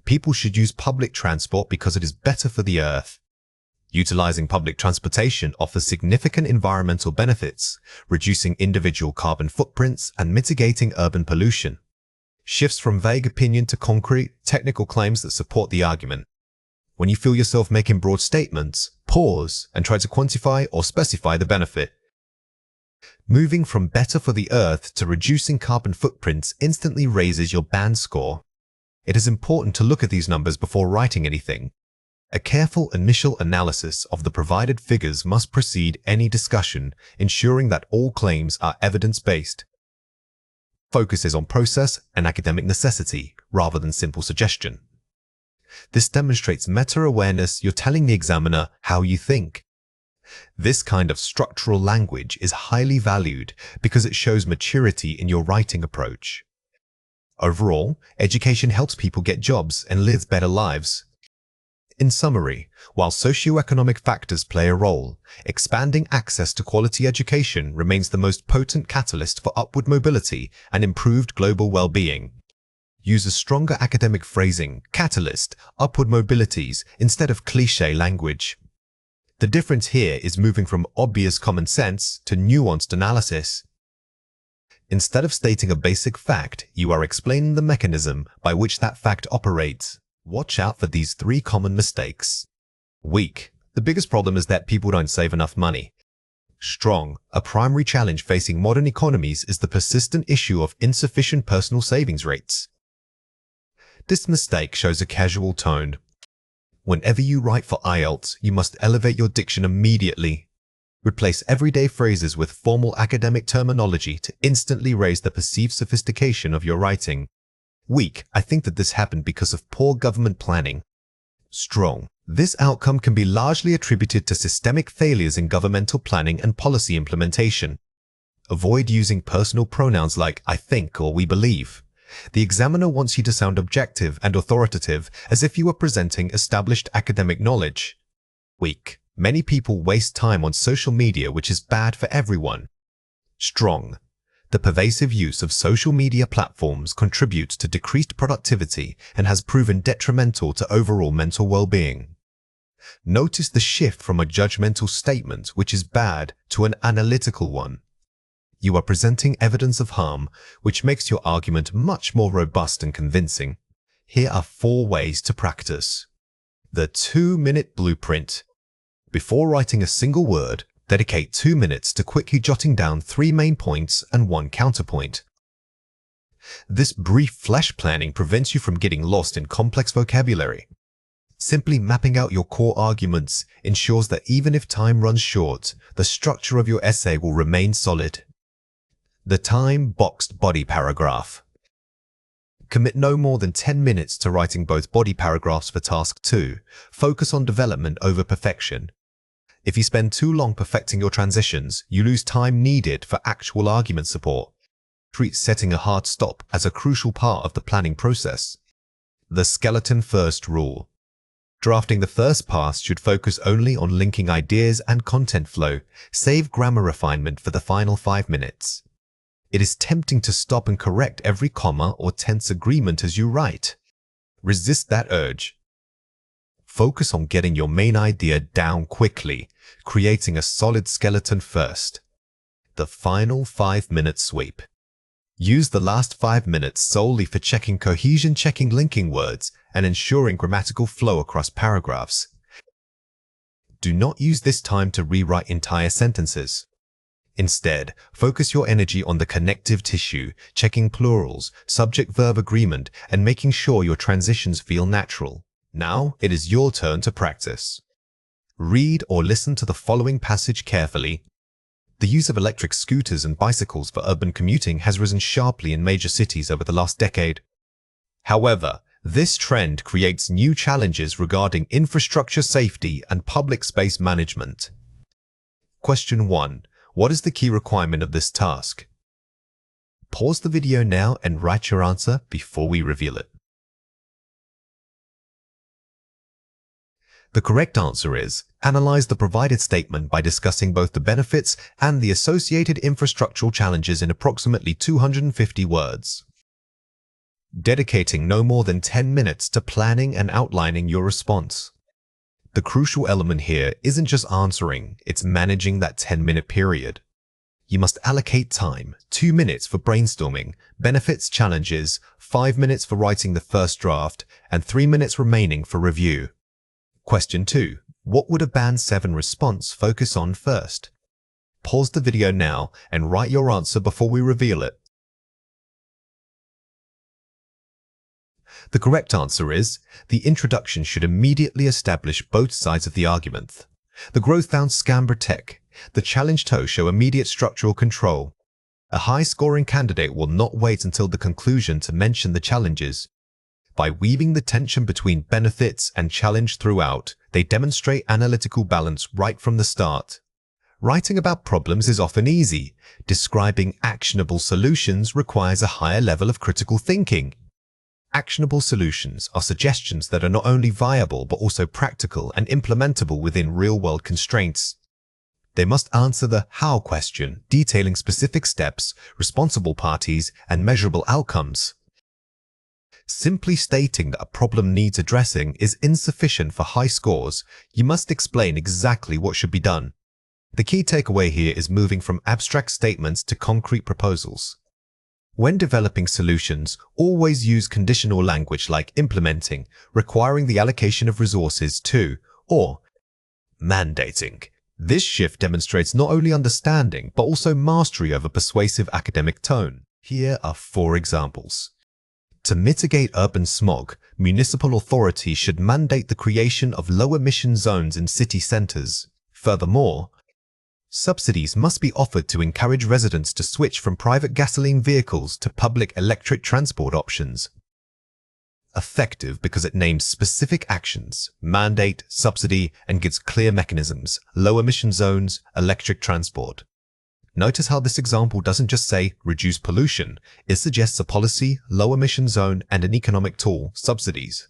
People should use public transport because it is better for the earth. Utilizing public transportation offers significant environmental benefits, reducing individual carbon footprints and mitigating urban pollution. Shifts from vague opinion to concrete, technical claims that support the argument. When you feel yourself making broad statements, pause and try to quantify or specify the benefit. Moving from better for the earth to reducing carbon footprints instantly raises your band score. It is important to look at these numbers before writing anything. A careful initial analysis of the provided figures must precede any discussion, ensuring that all claims are evidence-based. Focuses on process and academic necessity rather than simple suggestion. This demonstrates meta-awareness. You're telling the examiner how you think. This kind of structural language is highly valued because it shows maturity in your writing approach. Overall, education helps people get jobs and live better lives. In summary, while socioeconomic factors play a role, expanding access to quality education remains the most potent catalyst for upward mobility and improved global well-being. Use a stronger academic phrasing, catalyst, upward mobilities, instead of cliché language. The difference here is moving from obvious common sense to nuanced analysis. Instead of stating a basic fact, you are explaining the mechanism by which that fact operates. Watch out for these 3 common mistakes. Weak. The biggest problem is that people don't save enough money. Strong. A primary challenge facing modern economies is the persistent issue of insufficient personal savings rates. This mistake shows a casual tone. Whenever you write for IELTS, you must elevate your diction immediately. Replace everyday phrases with formal academic terminology to instantly raise the perceived sophistication of your writing. Weak, I think that this happened because of poor government planning. Strong, this outcome can be largely attributed to systemic failures in governmental planning and policy implementation. Avoid using personal pronouns like I think or we believe. The examiner wants you to sound objective and authoritative as if you were presenting established academic knowledge. Weak, many people waste time on social media, which is bad for everyone. Strong, the pervasive use of social media platforms contributes to decreased productivity and has proven detrimental to overall mental well-being. Notice the shift from a judgmental statement, which is bad, to an analytical one. You are presenting evidence of harm, which makes your argument much more robust and convincing. Here are 4 ways to practice. The 2-minute blueprint. Before writing a single word, dedicate 2 minutes to quickly jotting down 3 main points and 1 counterpoint. This brief flash planning prevents you from getting lost in complex vocabulary. Simply mapping out your core arguments ensures that even if time runs short, the structure of your essay will remain solid. The time-boxed body paragraph. Commit no more than 10 minutes to writing both body paragraphs for task 2. Focus on development over perfection. If you spend too long perfecting your transitions, you lose time needed for actual argument support. Treat setting a hard stop as a crucial part of the planning process. The skeleton first rule. Drafting the first pass should focus only on linking ideas and content flow. Save grammar refinement for the final 5 minutes. It is tempting to stop and correct every comma or tense agreement as you write. Resist that urge. Focus on getting your main idea down quickly, creating a solid skeleton first. The final 5-minute sweep. Use the last 5 minutes solely for checking cohesion, checking linking words, and ensuring grammatical flow across paragraphs. Do not use this time to rewrite entire sentences. Instead, focus your energy on the connective tissue, checking plurals, subject-verb agreement, and making sure your transitions feel natural. Now, it is your turn to practice. Read or listen to the following passage carefully. The use of electric scooters and bicycles for urban commuting has risen sharply in major cities over the last decade. However, this trend creates new challenges regarding infrastructure safety and public space management. Question 1. What is the key requirement of this task? Pause the video now and write your answer before we reveal it. The correct answer is, analyze the provided statement by discussing both the benefits and the associated infrastructural challenges in approximately 250 words. Dedicating no more than 10 minutes to planning and outlining your response. The crucial element here isn't just answering, it's managing that 10-minute period. You must allocate time, 2 minutes for brainstorming, benefits, challenges, 5 minutes for writing the first draft, and 3 minutes remaining for review. Question 2. What would a Band 7 response focus on first? Pause the video now and write your answer before we reveal it. The correct answer is, the introduction should immediately establish both sides of the argument. The growth found Scamber Tech. The challenge toe show immediate structural control. A high-scoring candidate will not wait until the conclusion to mention the challenges. By weaving the tension between benefits and challenge throughout, they demonstrate analytical balance right from the start. Writing about problems is often easy. Describing actionable solutions requires a higher level of critical thinking. Actionable solutions are suggestions that are not only viable but also practical and implementable within real-world constraints. They must answer the how question, detailing specific steps, responsible parties, and measurable outcomes. Simply stating that a problem needs addressing is insufficient for high scores. You must explain exactly what should be done. The key takeaway here is moving from abstract statements to concrete proposals. When developing solutions, always use conditional language like implementing, requiring the allocation of resources to, or mandating. This shift demonstrates not only understanding, but also mastery of a persuasive academic tone. Here are 4 examples. To mitigate urban smog, municipal authorities should mandate the creation of low-emission zones in city centers. Furthermore, subsidies must be offered to encourage residents to switch from private gasoline vehicles to public electric transport options. Effective because it names specific actions, mandate, subsidy, and gives clear mechanisms, low emission zones, electric transport. Notice how this example doesn't just say reduce pollution, it suggests a policy, low emission zone, and an economic tool, subsidies.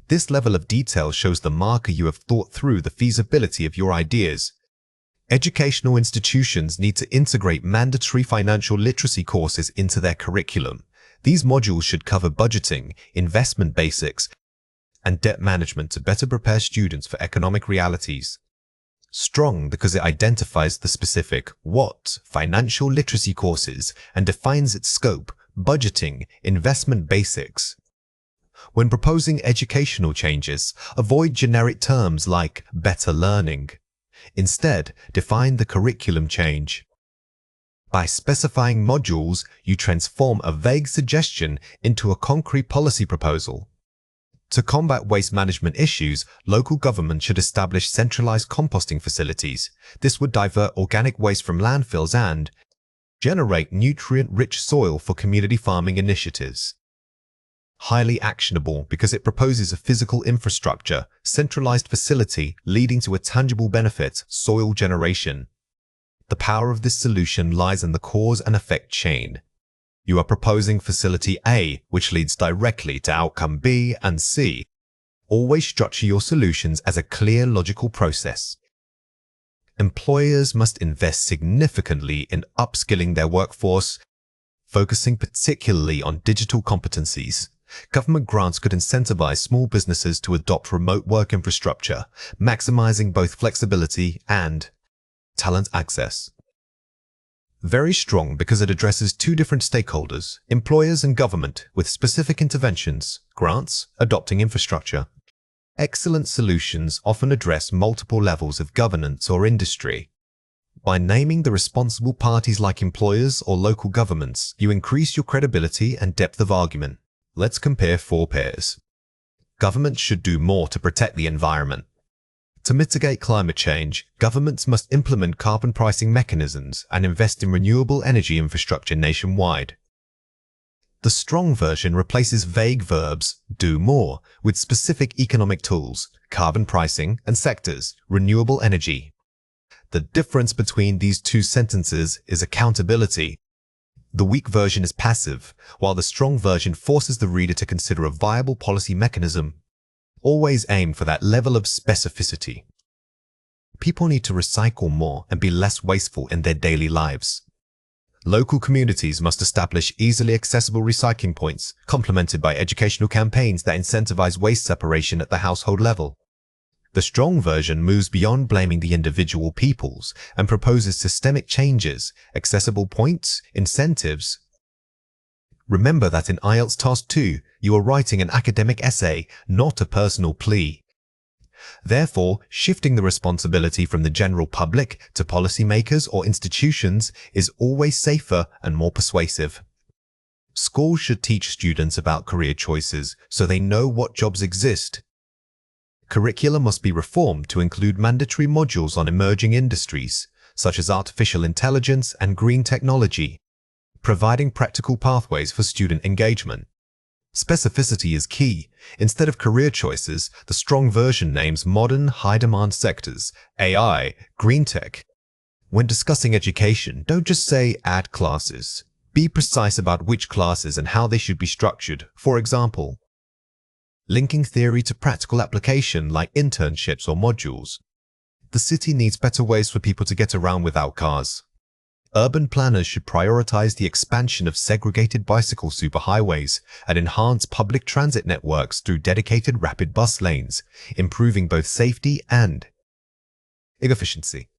This level of detail shows the marker you have thought through the feasibility of your ideas. Educational institutions need to integrate mandatory financial literacy courses into their curriculum. These modules should cover budgeting, investment basics, and debt management to better prepare students for economic realities. Strong because it identifies the specific what financial literacy courses and defines its scope, budgeting, investment basics. When proposing educational changes, avoid generic terms like better learning. Instead, define the curriculum change. By specifying modules, you transform a vague suggestion into a concrete policy proposal. To combat waste management issues, local government should establish centralized composting facilities. This would divert organic waste from landfills and generate nutrient-rich soil for community farming initiatives. Highly actionable because it proposes a physical infrastructure, centralized facility leading to a tangible benefit, soil generation. The power of this solution lies in the cause and effect chain. You are proposing facility A, which leads directly to outcome B and C. Always structure your solutions as a clear, logical process. Employers must invest significantly in upskilling their workforce, focusing particularly on digital competencies. Government grants could incentivize small businesses to adopt remote work infrastructure, maximizing both flexibility and talent access. Very strong because it addresses two different stakeholders, employers and government, with specific interventions, grants, adopting infrastructure. Excellent solutions often address multiple levels of governance or industry. By naming the responsible parties like employers or local governments, you increase your credibility and depth of argument. Let's compare 4 pairs. Governments should do more to protect the environment. To mitigate climate change, governments must implement carbon pricing mechanisms and invest in renewable energy infrastructure nationwide. The strong version replaces vague verbs, do more, with specific economic tools, carbon pricing, and sectors, renewable energy. The difference between these two sentences is accountability. The weak version is passive, while the strong version forces the reader to consider a viable policy mechanism. Always aim for that level of specificity. People need to recycle more and be less wasteful in their daily lives. Local communities must establish easily accessible recycling points, complemented by educational campaigns that incentivize waste separation at the household level. The strong version moves beyond blaming the individual peoples and proposes systemic changes, accessible points, incentives. Remember that in IELTS Task 2, you are writing an academic essay, not a personal plea. Therefore, shifting the responsibility from the general public to policymakers or institutions is always safer and more persuasive. Schools should teach students about career choices so they know what jobs exist. Curriculum must be reformed to include mandatory modules on emerging industries, such as artificial intelligence and green technology, providing practical pathways for student engagement. Specificity is key. Instead of career choices, the strong version names modern, high-demand sectors, AI, green tech. When discussing education, don't just say add classes. Be precise about which classes and how they should be structured. For example, linking theory to practical application like internships or modules. The city needs better ways for people to get around without cars. Urban planners should prioritize the expansion of segregated bicycle superhighways and enhance public transit networks through dedicated rapid bus lanes, improving both safety and efficiency.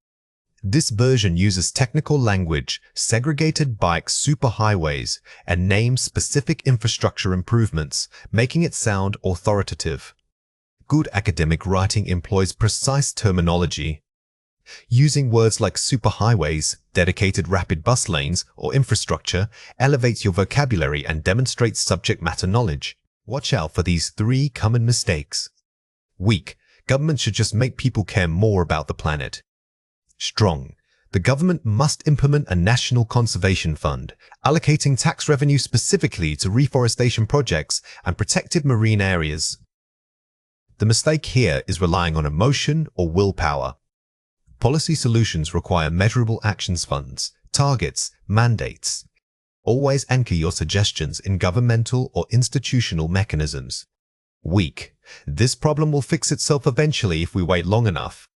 This version uses technical language, segregated bike superhighways, and names specific infrastructure improvements, making it sound authoritative. Good academic writing employs precise terminology. Using words like superhighways, dedicated rapid bus lanes, or infrastructure elevates your vocabulary and demonstrates subject matter knowledge. Watch out for these 3 common mistakes. Weak. Government should just make people care more about the planet. Strong. The government must implement a national conservation fund, allocating tax revenue specifically to reforestation projects and protected marine areas. The mistake here is relying on emotion or willpower. Policy solutions require measurable actions funds, targets, mandates. Always anchor your suggestions in governmental or institutional mechanisms. Weak. This problem will fix itself eventually if we wait long enough.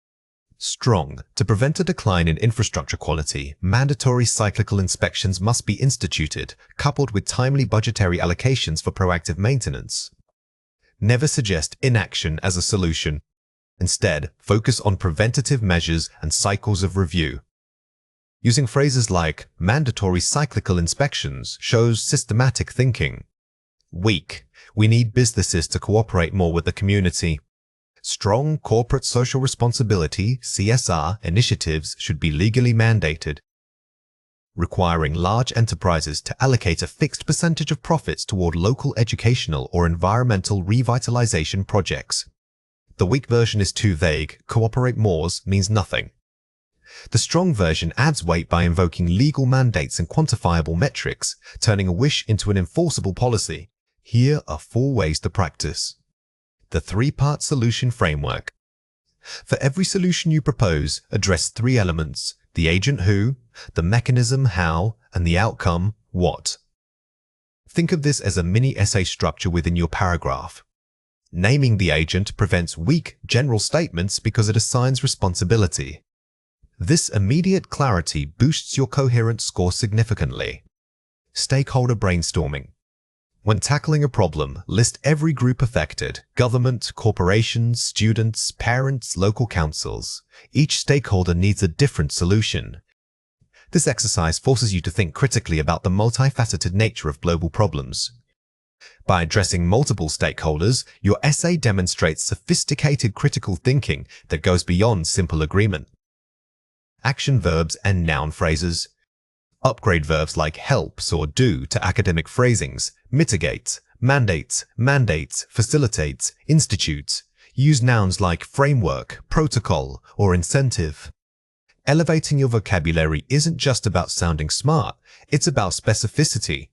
Strong. To prevent a decline in infrastructure quality, mandatory cyclical inspections must be instituted, coupled with timely budgetary allocations for proactive maintenance. Never suggest inaction as a solution. Instead, focus on preventative measures and cycles of review. Using phrases like mandatory cyclical inspections shows systematic thinking. Weak. We need businesses to cooperate more with the community. Strong corporate social responsibility (CSR) initiatives should be legally mandated, requiring large enterprises to allocate a fixed percentage of profits toward local educational or environmental revitalization projects. The weak version is too vague. Cooperate mores means nothing. The strong version adds weight by invoking legal mandates and quantifiable metrics, turning a wish into an enforceable policy. Here are 4 ways to practice. The 3-part solution framework. For every solution you propose, address 3 elements: the agent who, the mechanism how, and the outcome what. Think of this as a mini essay structure within your paragraph. Naming the agent prevents weak, general statements because it assigns responsibility. This immediate clarity boosts your coherence score significantly. Stakeholder brainstorming. When tackling a problem, list every group affected: government, corporations, students, parents, local councils. Each stakeholder needs a different solution. This exercise forces you to think critically about the multifaceted nature of global problems. By addressing multiple stakeholders, your essay demonstrates sophisticated critical thinking that goes beyond simple agreement. Action verbs and noun phrases. Upgrade verbs like helps or do to academic phrasings. Mitigate, mandates, facilitates, institutes. Use nouns like framework, protocol, or incentive. Elevating your vocabulary isn't just about sounding smart, it's about specificity.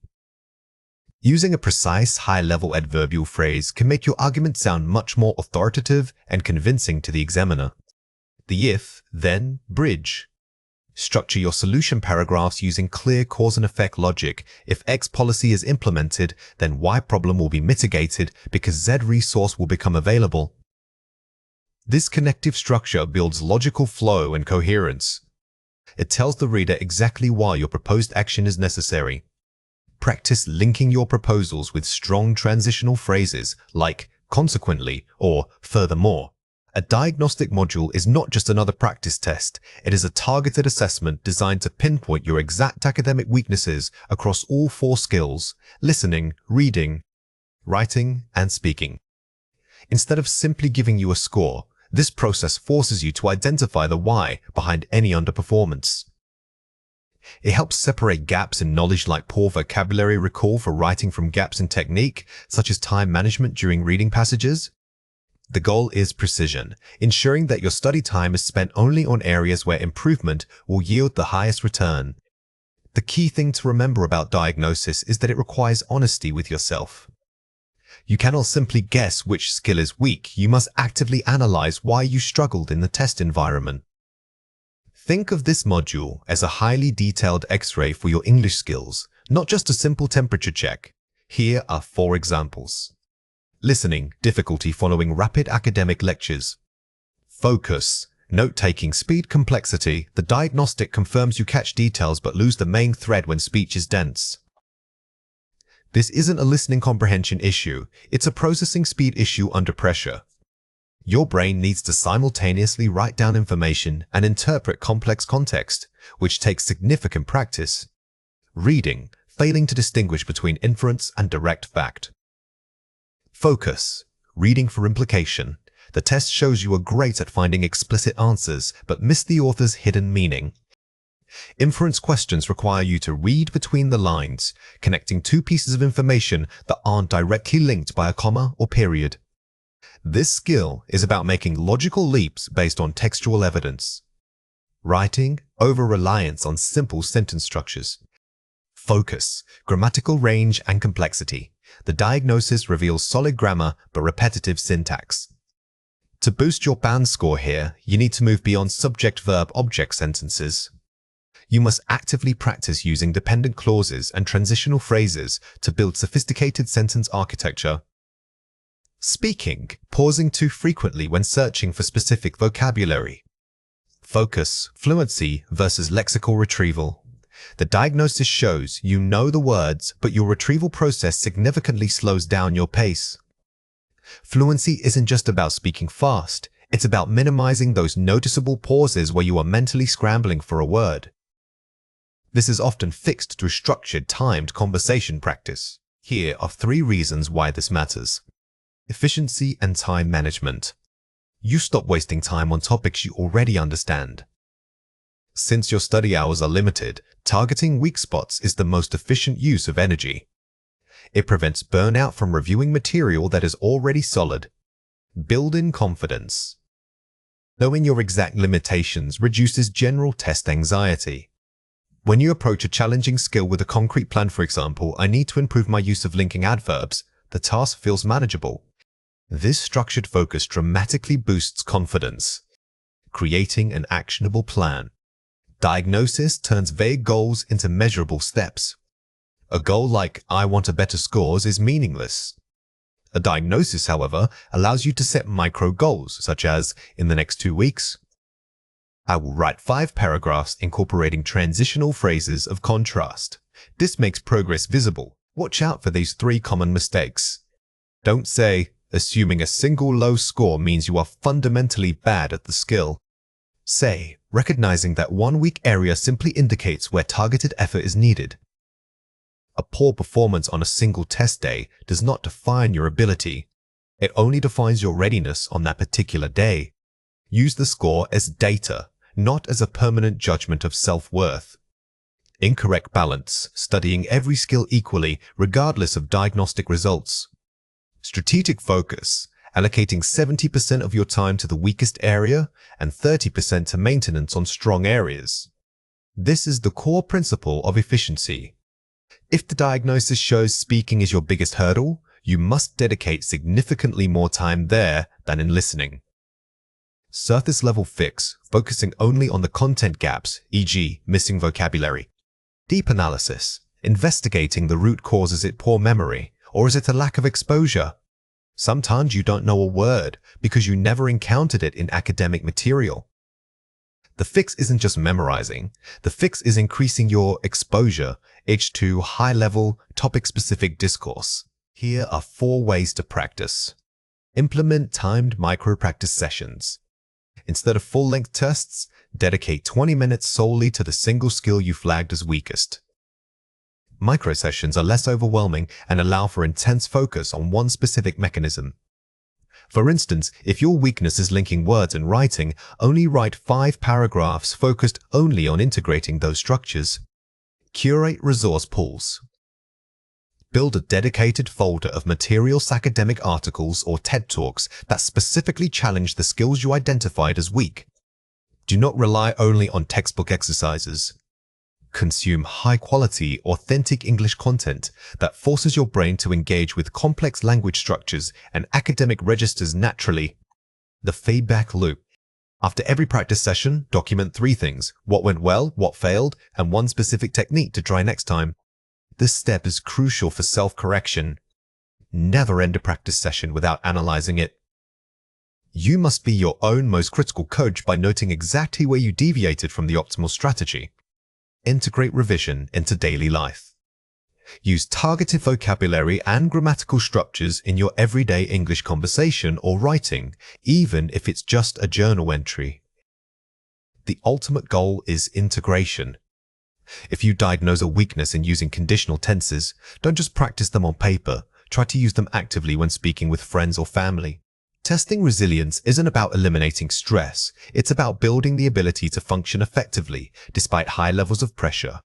Using a precise, high-level adverbial phrase can make your argument sound much more authoritative and convincing to the examiner. The if, then, bridge. Structure your solution paragraphs using clear cause and effect logic. If X policy is implemented, then Y problem will be mitigated because Z resource will become available. This connective structure builds logical flow and coherence. It tells the reader exactly why your proposed action is necessary. Practice linking your proposals with strong transitional phrases like consequently or furthermore. A diagnostic module is not just another practice test. It is a targeted assessment designed to pinpoint your exact academic weaknesses across all 4 skills: listening, reading, writing, and speaking. Instead of simply giving you a score, this process forces you to identify the why behind any underperformance. It helps separate gaps in knowledge like poor vocabulary recall for writing from gaps in technique, such as time management during reading passages. The goal is precision, ensuring that your study time is spent only on areas where improvement will yield the highest return. The key thing to remember about diagnosis is that it requires honesty with yourself. You cannot simply guess which skill is weak. You must actively analyze why you struggled in the test environment. Think of this module as a highly detailed X-ray for your English skills, not just a simple temperature check. Here are 4 examples. Listening, difficulty following rapid academic lectures. Focus, note-taking speed, complexity. The diagnostic confirms you catch details but lose the main thread when speech is dense. This isn't a listening comprehension issue, it's a processing speed issue under pressure. Your brain needs to simultaneously write down information and interpret complex context, which takes significant practice. Reading, failing to distinguish between inference and direct fact. Focus, reading for implication. The test shows you are great at finding explicit answers, but miss the author's hidden meaning. Inference questions require you to read between the lines, connecting 2 pieces of information that aren't directly linked by a comma or period. This skill is about making logical leaps based on textual evidence. Writing, over-reliance on simple sentence structures. Focus, grammatical range and complexity. The diagnosis reveals solid grammar but repetitive syntax. To boost your band score here, you need to move beyond subject-verb-object sentences. You must actively practice using dependent clauses and transitional phrases to build sophisticated sentence architecture. Speaking, pausing too frequently when searching for specific vocabulary. Focus, fluency versus lexical retrieval. The diagnosis shows you know the words, but your retrieval process significantly slows down your pace. Fluency isn't just about speaking fast, it's about minimizing those noticeable pauses where you are mentally scrambling for a word. This is often fixed through structured, timed conversation practice. Here are 3 reasons why this matters. Efficiency and time management. You stop wasting time on topics you already understand. Since your study hours are limited, targeting weak spots is the most efficient use of energy. It prevents burnout from reviewing material that is already solid. Build in confidence. Knowing your exact limitations reduces general test anxiety. When you approach a challenging skill with a concrete plan, for example, I need to improve my use of linking adverbs, the task feels manageable. This structured focus dramatically boosts confidence. Creating an actionable plan. Diagnosis turns vague goals into measurable steps. A goal like, I want a better scores, is meaningless. A diagnosis, however, allows you to set micro goals, such as, in the next 2 weeks, I will write 5 paragraphs incorporating transitional phrases of contrast. This makes progress visible. Watch out for these 3 common mistakes. Don't say, assuming a single low score means you are fundamentally bad at the skill. Say, recognizing that one weak area simply indicates where targeted effort is needed. A poor performance on a single test day does not define your ability. It only defines your readiness on that particular day. Use the score as data, not as a permanent judgment of self-worth. Incorrect balance, studying every skill equally regardless of diagnostic results. Strategic focus, allocating 70% of your time to the weakest area and 30% to maintenance on strong areas. This is the core principle of efficiency. If the diagnosis shows speaking is your biggest hurdle, you must dedicate significantly more time there than in listening. Surface level fix, focusing only on the content gaps, e.g., missing vocabulary. Deep analysis, investigating the root cause. Is it poor memory, or is it a lack of exposure? Sometimes you don't know a word because you never encountered it in academic material. The fix isn't just memorizing. The fix is increasing your exposure to high-level, topic-specific discourse. Here are 4 ways to practice. Implement timed micro-practice sessions. Instead of full-length tests, dedicate 20 minutes solely to the single skill you flagged as weakest. Micro-sessions are less overwhelming and allow for intense focus on one specific mechanism. For instance, if your weakness is linking words and writing, only write 5 paragraphs focused only on integrating those structures. Curate resource pools. Build a dedicated folder of materials, academic articles, or TED Talks that specifically challenge the skills you identified as weak. Do not rely only on textbook exercises. Consume high-quality, authentic English content that forces your brain to engage with complex language structures and academic registers naturally. The feedback loop. After every practice session, document 3 things: what went well, what failed, and 1 specific technique to try next time. This step is crucial for self-correction. Never end a practice session without analyzing it. You must be your own most critical coach by noting exactly where you deviated from the optimal strategy. Integrate revision into daily life. Use targeted vocabulary and grammatical structures in your everyday English conversation or writing, even if it's just a journal entry. The ultimate goal is integration. If you diagnose a weakness in using conditional tenses, don't just practice them on paper. Try to use them actively when speaking with friends or family. Testing resilience isn't about eliminating stress. It's about building the ability to function effectively despite high levels of pressure.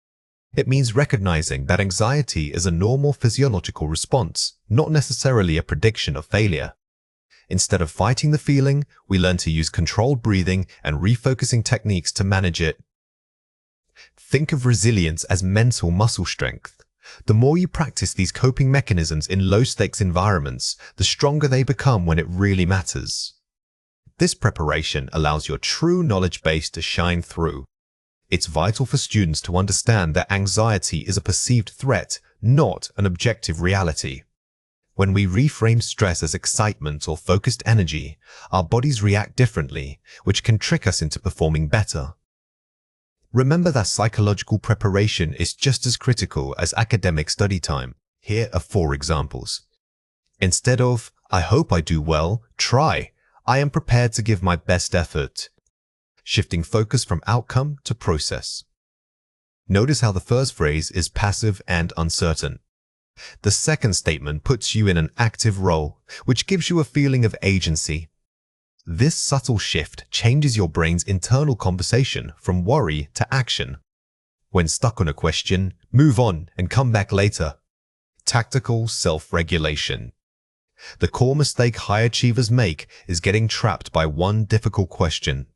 It means recognizing that anxiety is a normal physiological response, not necessarily a prediction of failure. Instead of fighting the feeling, we learn to use controlled breathing and refocusing techniques to manage it. Think of resilience as mental muscle strength. The more you practice these coping mechanisms in low-stakes environments, the stronger they become when it really matters. This preparation allows your true knowledge base to shine through. It's vital for students to understand that anxiety is a perceived threat, not an objective reality. When we reframe stress as excitement or focused energy, our bodies react differently, which can trick us into performing better. Remember that psychological preparation is just as critical as academic study time. Here are 4 examples. Instead of, "I hope I do well," try, "I am prepared to give my best effort." Shifting focus from outcome to process. Notice how the first phrase is passive and uncertain. The second statement puts you in an active role, which gives you a feeling of agency. This subtle shift changes your brain's internal conversation from worry to action. When stuck on a question, move on and come back later. Tactical self-regulation. The core mistake high achievers make is getting trapped by one difficult question.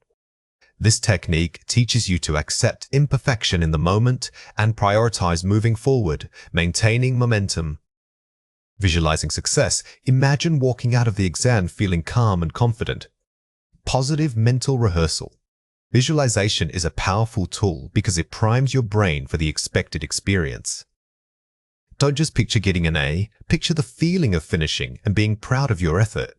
This technique teaches you to accept imperfection in the moment and prioritize moving forward, maintaining momentum. Visualizing success. Imagine walking out of the exam feeling calm and confident. Positive mental rehearsal. Visualization is a powerful tool because it primes your brain for the expected experience. Don't just picture getting an A, picture the feeling of finishing and being proud of your effort.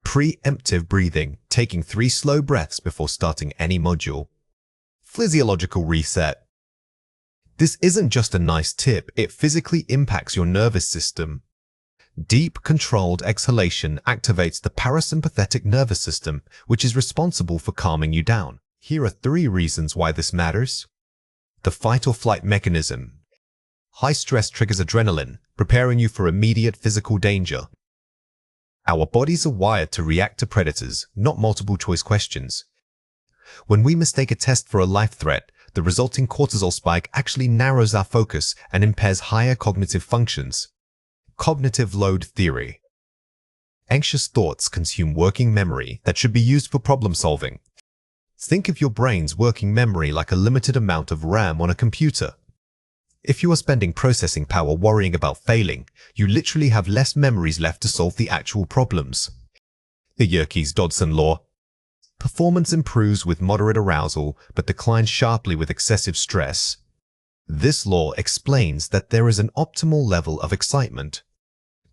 Preemptive breathing, taking 3 slow breaths before starting any module. Physiological reset. This isn't just a nice tip, it physically impacts your nervous system. Deep, controlled exhalation activates the parasympathetic nervous system, which is responsible for calming you down. Here are 3 reasons why this matters. The fight-or-flight mechanism. High stress triggers adrenaline, preparing you for immediate physical danger. Our bodies are wired to react to predators, not multiple-choice questions. When we mistake a test for a life threat, the resulting cortisol spike actually narrows our focus and impairs higher cognitive functions. Cognitive load theory. Anxious thoughts consume working memory that should be used for problem solving. Think of your brain's working memory like a limited amount of RAM on a computer. If you are spending processing power worrying about failing, you literally have less memories left to solve the actual problems. The Yerkes-Dodson law. Performance improves with moderate arousal but declines sharply with excessive stress. This law explains that there is an optimal level of excitement.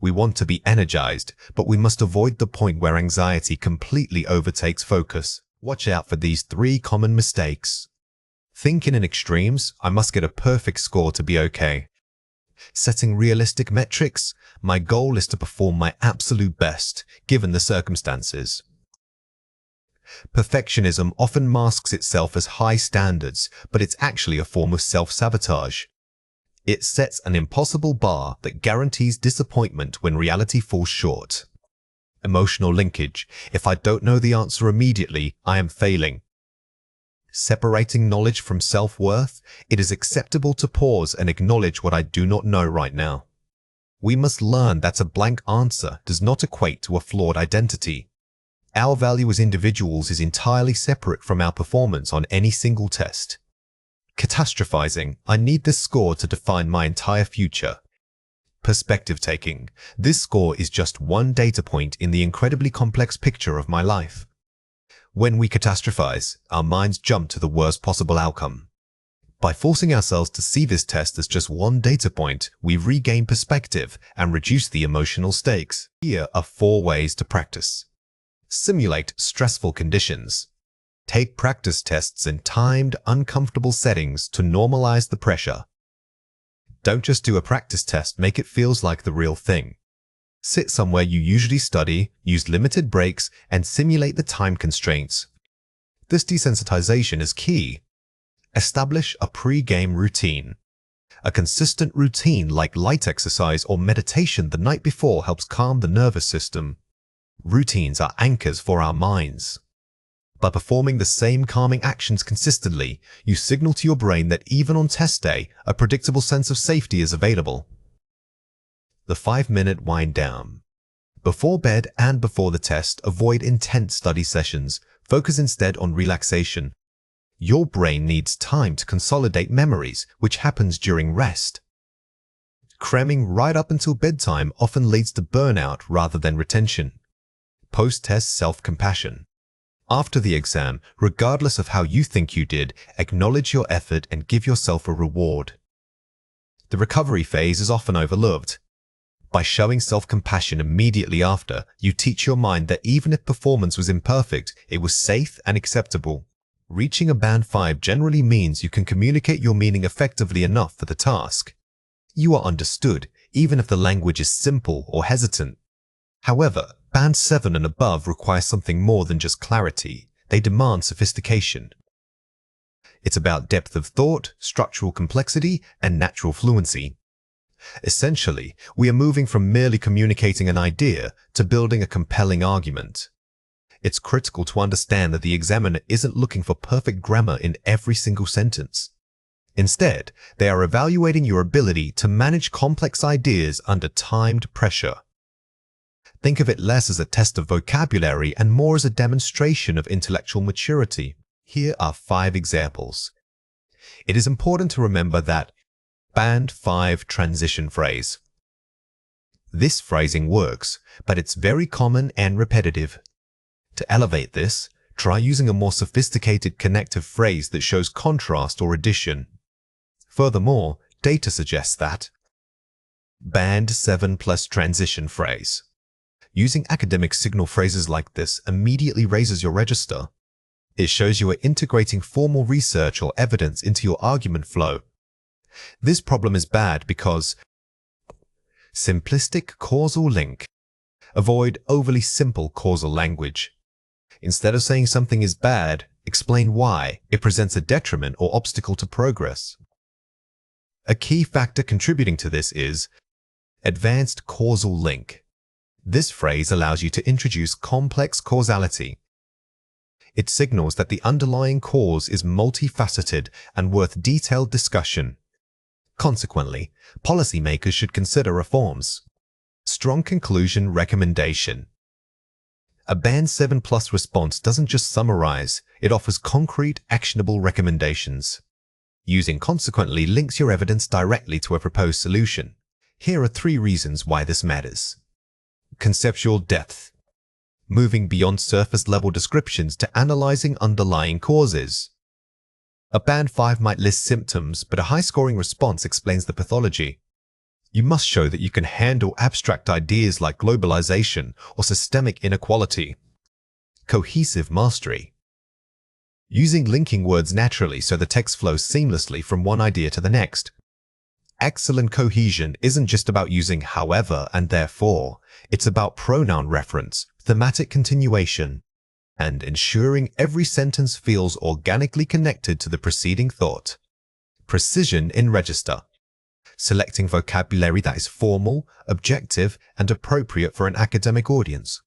We want to be energized, but we must avoid the point where anxiety completely overtakes focus. Watch out for these 3 common mistakes. Thinking in extremes, I must get a perfect score to be okay. Setting realistic metrics, my goal is to perform my absolute best, given the circumstances. Perfectionism often masks itself as high standards, but it's actually a form of self-sabotage. It sets an impossible bar that guarantees disappointment when reality falls short. Emotional linkage. If I don't know the answer immediately, I am failing. Separating knowledge from self-worth, it is acceptable to pause and acknowledge what I do not know right now. We must learn that a blank answer does not equate to a flawed identity. Our value as individuals is entirely separate from our performance on any single test. Catastrophizing, I need this score to define my entire future. Perspective taking, this score is just one data point in the incredibly complex picture of my life. When we catastrophize, our minds jump to the worst possible outcome. By forcing ourselves to see this test as just one data point, we regain perspective and reduce the emotional stakes. Here are 4 ways to practice. Simulate stressful conditions. Take practice tests in timed, uncomfortable settings to normalize the pressure. Don't just do a practice test, make it feel like the real thing. Sit somewhere you usually study, use limited breaks, and simulate the time constraints. This desensitization is key. Establish a pre-game routine. A consistent routine like light exercise or meditation the night before helps calm the nervous system. Routines are anchors for our minds. By performing the same calming actions consistently, you signal to your brain that even on test day, a predictable sense of safety is available. The 5-minute wind down. Before bed and before the test, avoid intense study sessions. Focus instead on relaxation. Your brain needs time to consolidate memories, which happens during rest. Cramming right up until bedtime often leads to burnout rather than retention. Post-test self-compassion. After the exam, regardless of how you think you did, acknowledge your effort and give yourself a reward. The recovery phase is often overlooked. By showing self-compassion immediately after, you teach your mind that even if performance was imperfect, it was safe and acceptable. Reaching a Band 5 generally means you can communicate your meaning effectively enough for the task. You are understood, even if the language is simple or hesitant. However, Band 7 and above require something more than just clarity. They demand sophistication. It's about depth of thought, structural complexity, and natural fluency. Essentially, we are moving from merely communicating an idea to building a compelling argument. It's critical to understand that the examiner isn't looking for perfect grammar in every single sentence. Instead, they are evaluating your ability to manage complex ideas under timed pressure. Think of it less as a test of vocabulary and more as a demonstration of intellectual maturity. Here are 5 examples. It is important to remember that Band 5 transition phrase. This phrasing works, but it's very common and repetitive. To elevate this, try using a more sophisticated connective phrase that shows contrast or addition. Furthermore, data suggests that Band 7 plus transition phrase. Using academic signal phrases like this immediately raises your register. It shows you are integrating formal research or evidence into your argument flow. This problem is bad because simplistic causal link. Avoid overly simple causal language. Instead of saying something is bad, explain why it presents a detriment or obstacle to progress. A key factor contributing to this is advanced causal link. This phrase allows you to introduce complex causality. It signals that the underlying cause is multifaceted and worth detailed discussion. Consequently, policymakers should consider reforms. Strong conclusion recommendation. A Band 7 plus response doesn't just summarize, it offers concrete, actionable recommendations. Using consequently links your evidence directly to a proposed solution. Here are 3 reasons why this matters. Conceptual depth. Moving beyond surface-level descriptions to analyzing underlying causes. A Band 5 might list symptoms, but a high-scoring response explains the pathology. You must show that you can handle abstract ideas like globalization or systemic inequality. Cohesive mastery. Using linking words naturally so the text flows seamlessly from one idea to the next. Excellent cohesion isn't just about using however and therefore, it's about pronoun reference, thematic continuation, and ensuring every sentence feels organically connected to the preceding thought. Precision in register. Selecting vocabulary that is formal, objective, and appropriate for an academic audience.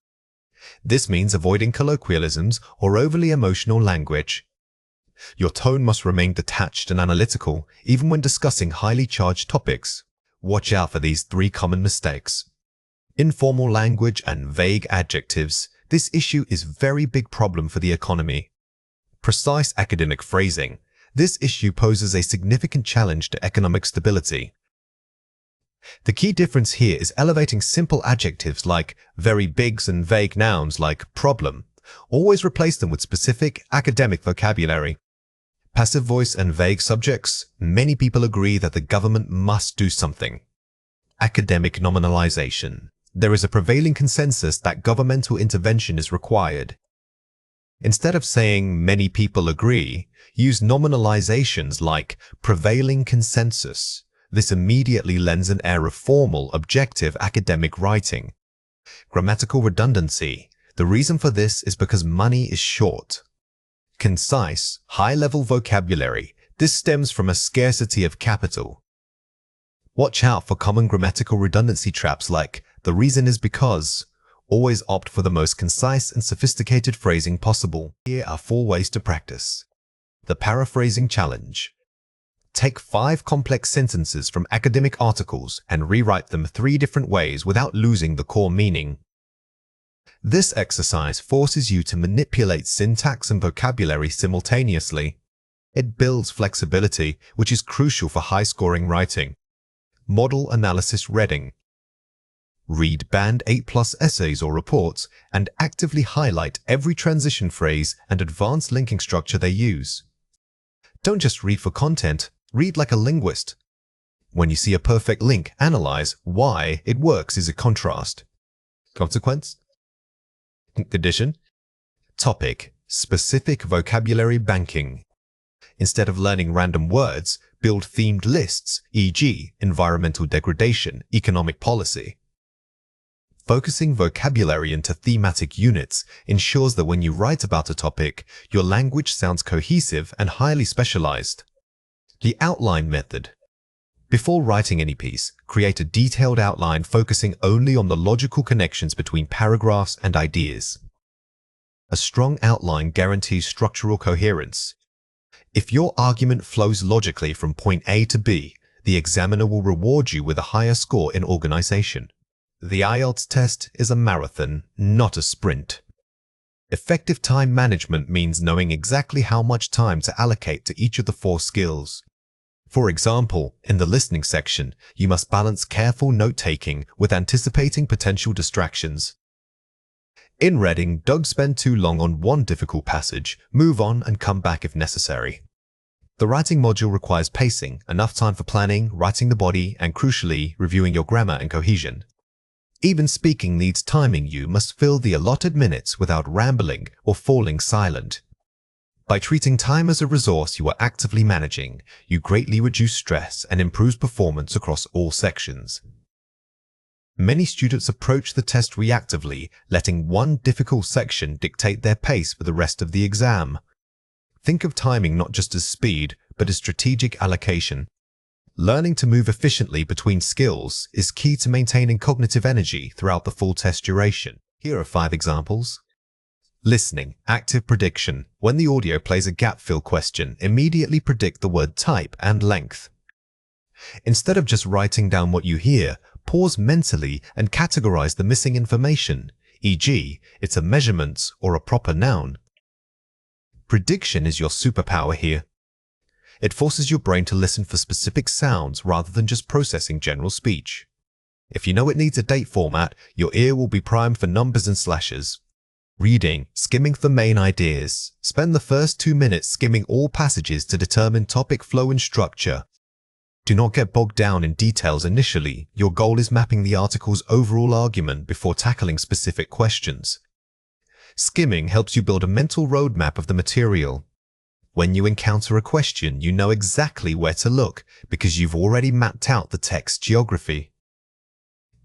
This means avoiding colloquialisms or overly emotional language. Your tone must remain detached and analytical, even when discussing highly charged topics. Watch out for these 3 common mistakes. Informal language and vague adjectives. This issue is a very big problem for the economy. Precise academic phrasing. This issue poses a significant challenge to economic stability. The key difference here is elevating simple adjectives like very bigs and vague nouns like problem. Always replace them with specific academic vocabulary. Passive voice and vague subjects. Many people agree that the government must do something. Academic nominalization. There is a prevailing consensus that governmental intervention is required. Instead of saying many people agree, use nominalizations like prevailing consensus. This immediately lends an air of formal, objective academic writing. Grammatical redundancy. The reason for this is because money is short. Concise, high-level vocabulary. This stems from a scarcity of capital. Watch out for common grammatical redundancy traps like the reason is because. Always opt for the most concise and sophisticated phrasing possible. Here are 4 ways to practice. The paraphrasing challenge. Take 5 complex sentences from academic articles and rewrite them 3 different ways without losing the core meaning. This exercise forces you to manipulate syntax and vocabulary simultaneously. It builds flexibility, which is crucial for high-scoring writing. Model analysis reading. Read Band 8+ essays or reports and actively highlight every transition phrase and advanced linking structure they use. Don't just read for content, read like a linguist. When you see a perfect link, analyze why it works as a contrast. Consequence? Addition. Topic: specific vocabulary banking. Instead of learning random words, build themed lists, e.g., environmental degradation, economic policy. Focusing vocabulary into thematic units ensures that when you write about a topic, your language sounds cohesive and highly specialized. The outline method. Before writing any piece, create a detailed outline focusing only on the logical connections between paragraphs and ideas. A strong outline guarantees structural coherence. If your argument flows logically from point A to B, the examiner will reward you with a higher score in organization. The IELTS test is a marathon, not a sprint. Effective time management means knowing exactly how much time to allocate to each of the 4 skills. For example, in the listening section, you must balance careful note-taking with anticipating potential distractions. In reading, don't spend too long on one difficult passage, move on and come back if necessary. The writing module requires pacing, enough time for planning, writing the body, and crucially, reviewing your grammar and cohesion. Even speaking needs timing. You must fill the allotted minutes without rambling or falling silent. By treating time as a resource you are actively managing, you greatly reduce stress and improve performance across all sections. Many students approach the test reactively, letting one difficult section dictate their pace for the rest of the exam. Think of timing not just as speed, but as strategic allocation. Learning to move efficiently between skills is key to maintaining cognitive energy throughout the full test duration. Here are 5 examples. Listening, active prediction. When the audio plays a gap-fill question, immediately predict the word type and length. Instead of just writing down what you hear, pause mentally and categorize the missing information, e.g., it's a measurement or a proper noun. Prediction is your superpower here. It forces your brain to listen for specific sounds rather than just processing general speech. If you know it needs a date format, your ear will be primed for numbers and slashes. Reading, skimming the main ideas. Spend the first 2 minutes skimming all passages to determine topic flow and structure. Do not get bogged down in details initially. Your goal is mapping the article's overall argument before tackling specific questions. Skimming helps you build a mental roadmap of the material. When you encounter a question, you know exactly where to look because you've already mapped out the text geography.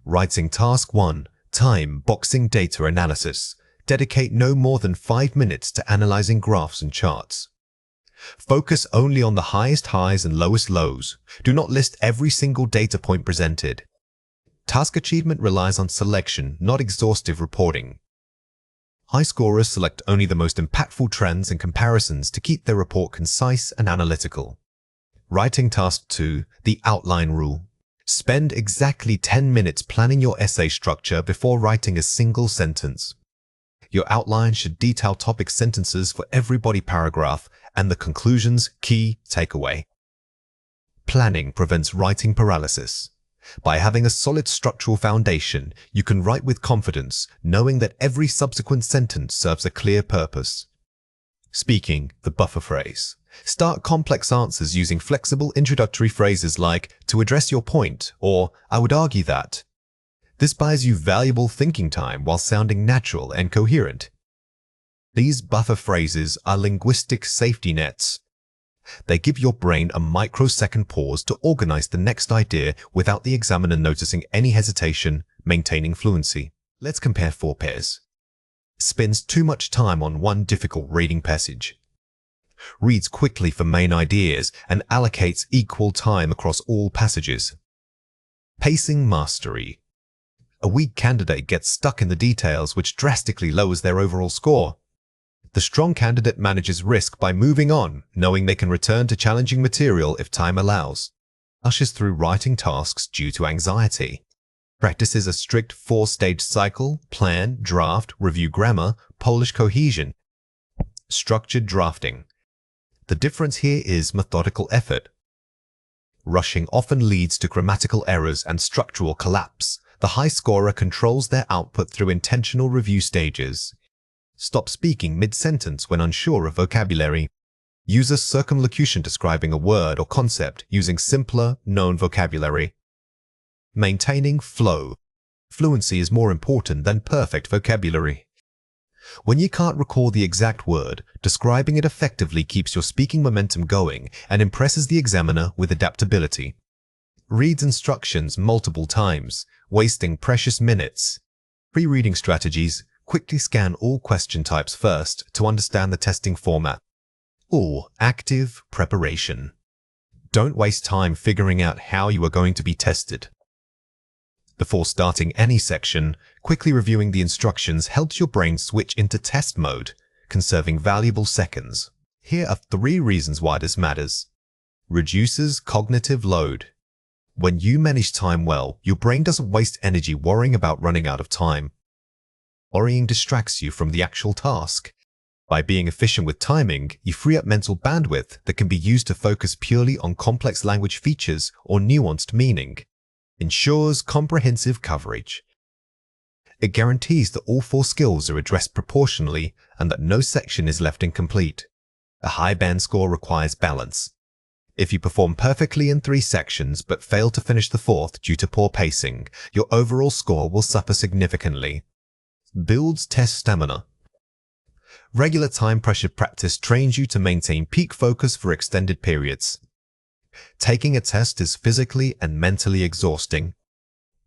Writing Task 1. Time boxing data analysis. Dedicate no more than 5 minutes to analyzing graphs and charts. Focus only on the highest highs and lowest lows. Do not list every single data point presented. Task achievement relies on selection, not exhaustive reporting. High scorers select only the most impactful trends and comparisons to keep their report concise and analytical. Writing Task 2. The outline rule. Spend exactly 10 minutes planning your essay structure before writing a single sentence. Your outline should detail topic sentences for every body paragraph and the conclusion's key takeaway. Planning prevents writing paralysis. By having a solid structural foundation, you can write with confidence, knowing that every subsequent sentence serves a clear purpose. Speaking, the buffer phrase. Start complex answers using flexible introductory phrases like, to address your point, or I would argue that. This buys you valuable thinking time while sounding natural and coherent. These buffer phrases are linguistic safety nets. They give your brain a microsecond pause to organize the next idea without the examiner noticing any hesitation, maintaining fluency. Let's compare 4 pairs. Spends too much time on one difficult reading passage. Reads quickly for main ideas and allocates equal time across all passages. Pacing mastery. A weak candidate gets stuck in the details, which drastically lowers their overall score. The strong candidate manages risk by moving on, knowing they can return to challenging material if time allows. Ushers through writing tasks due to anxiety. Practices a strict 4-stage cycle: plan, draft, review grammar, polish cohesion. Structured drafting. The difference here is methodical effort. Rushing often leads to grammatical errors and structural collapse. The high scorer controls their output through intentional review stages. Stop speaking mid-sentence when unsure of vocabulary. Use a circumlocution describing a word or concept using simpler, known vocabulary. Maintaining flow. Fluency is more important than perfect vocabulary. When you can't recall the exact word, describing it effectively keeps your speaking momentum going and impresses the examiner with adaptability. Reads instructions multiple times, wasting precious minutes. Pre-reading strategies: quickly scan all question types first to understand the testing format. Or active preparation. Don't waste time figuring out how you are going to be tested. Before starting any section, quickly reviewing the instructions helps your brain switch into test mode, conserving valuable seconds. Here are 3 reasons why this matters. Reduces cognitive load. When you manage time well, your brain doesn't waste energy worrying about running out of time. Worrying distracts you from the actual task. By being efficient with timing, you free up mental bandwidth that can be used to focus purely on complex language features or nuanced meaning. Ensures comprehensive coverage. It guarantees that all 4 skills are addressed proportionally and that no section is left incomplete. A high band score requires balance. If you perform perfectly in 3 sections but fail to finish the 4th due to poor pacing, your overall score will suffer significantly. Builds test stamina. Regular time-pressured practice trains you to maintain peak focus for extended periods. Taking a test is physically and mentally exhausting.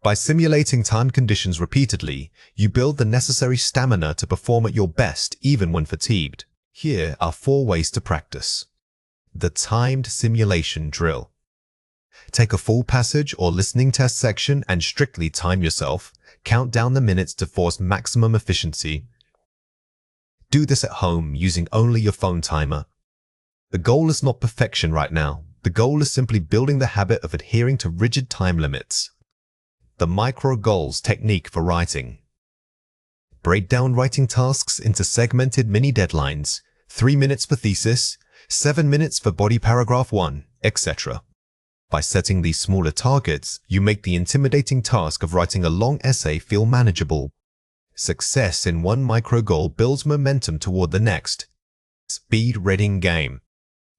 By simulating time conditions repeatedly, you build the necessary stamina to perform at your best even when fatigued. Here are 4 ways to practice. The timed simulation drill. Take a full passage or listening test section and strictly time yourself. Count down the minutes to force maximum efficiency. Do this at home using only your phone timer. The goal is not perfection right now. The goal is simply building the habit of adhering to rigid time limits. The micro goals technique for writing. Break down writing tasks into segmented mini deadlines, 3 minutes for thesis, 7 minutes for body paragraph 1, etc. By setting these smaller targets, you make the intimidating task of writing a long essay feel manageable. Success in one micro goal builds momentum toward the next. Speed reading game.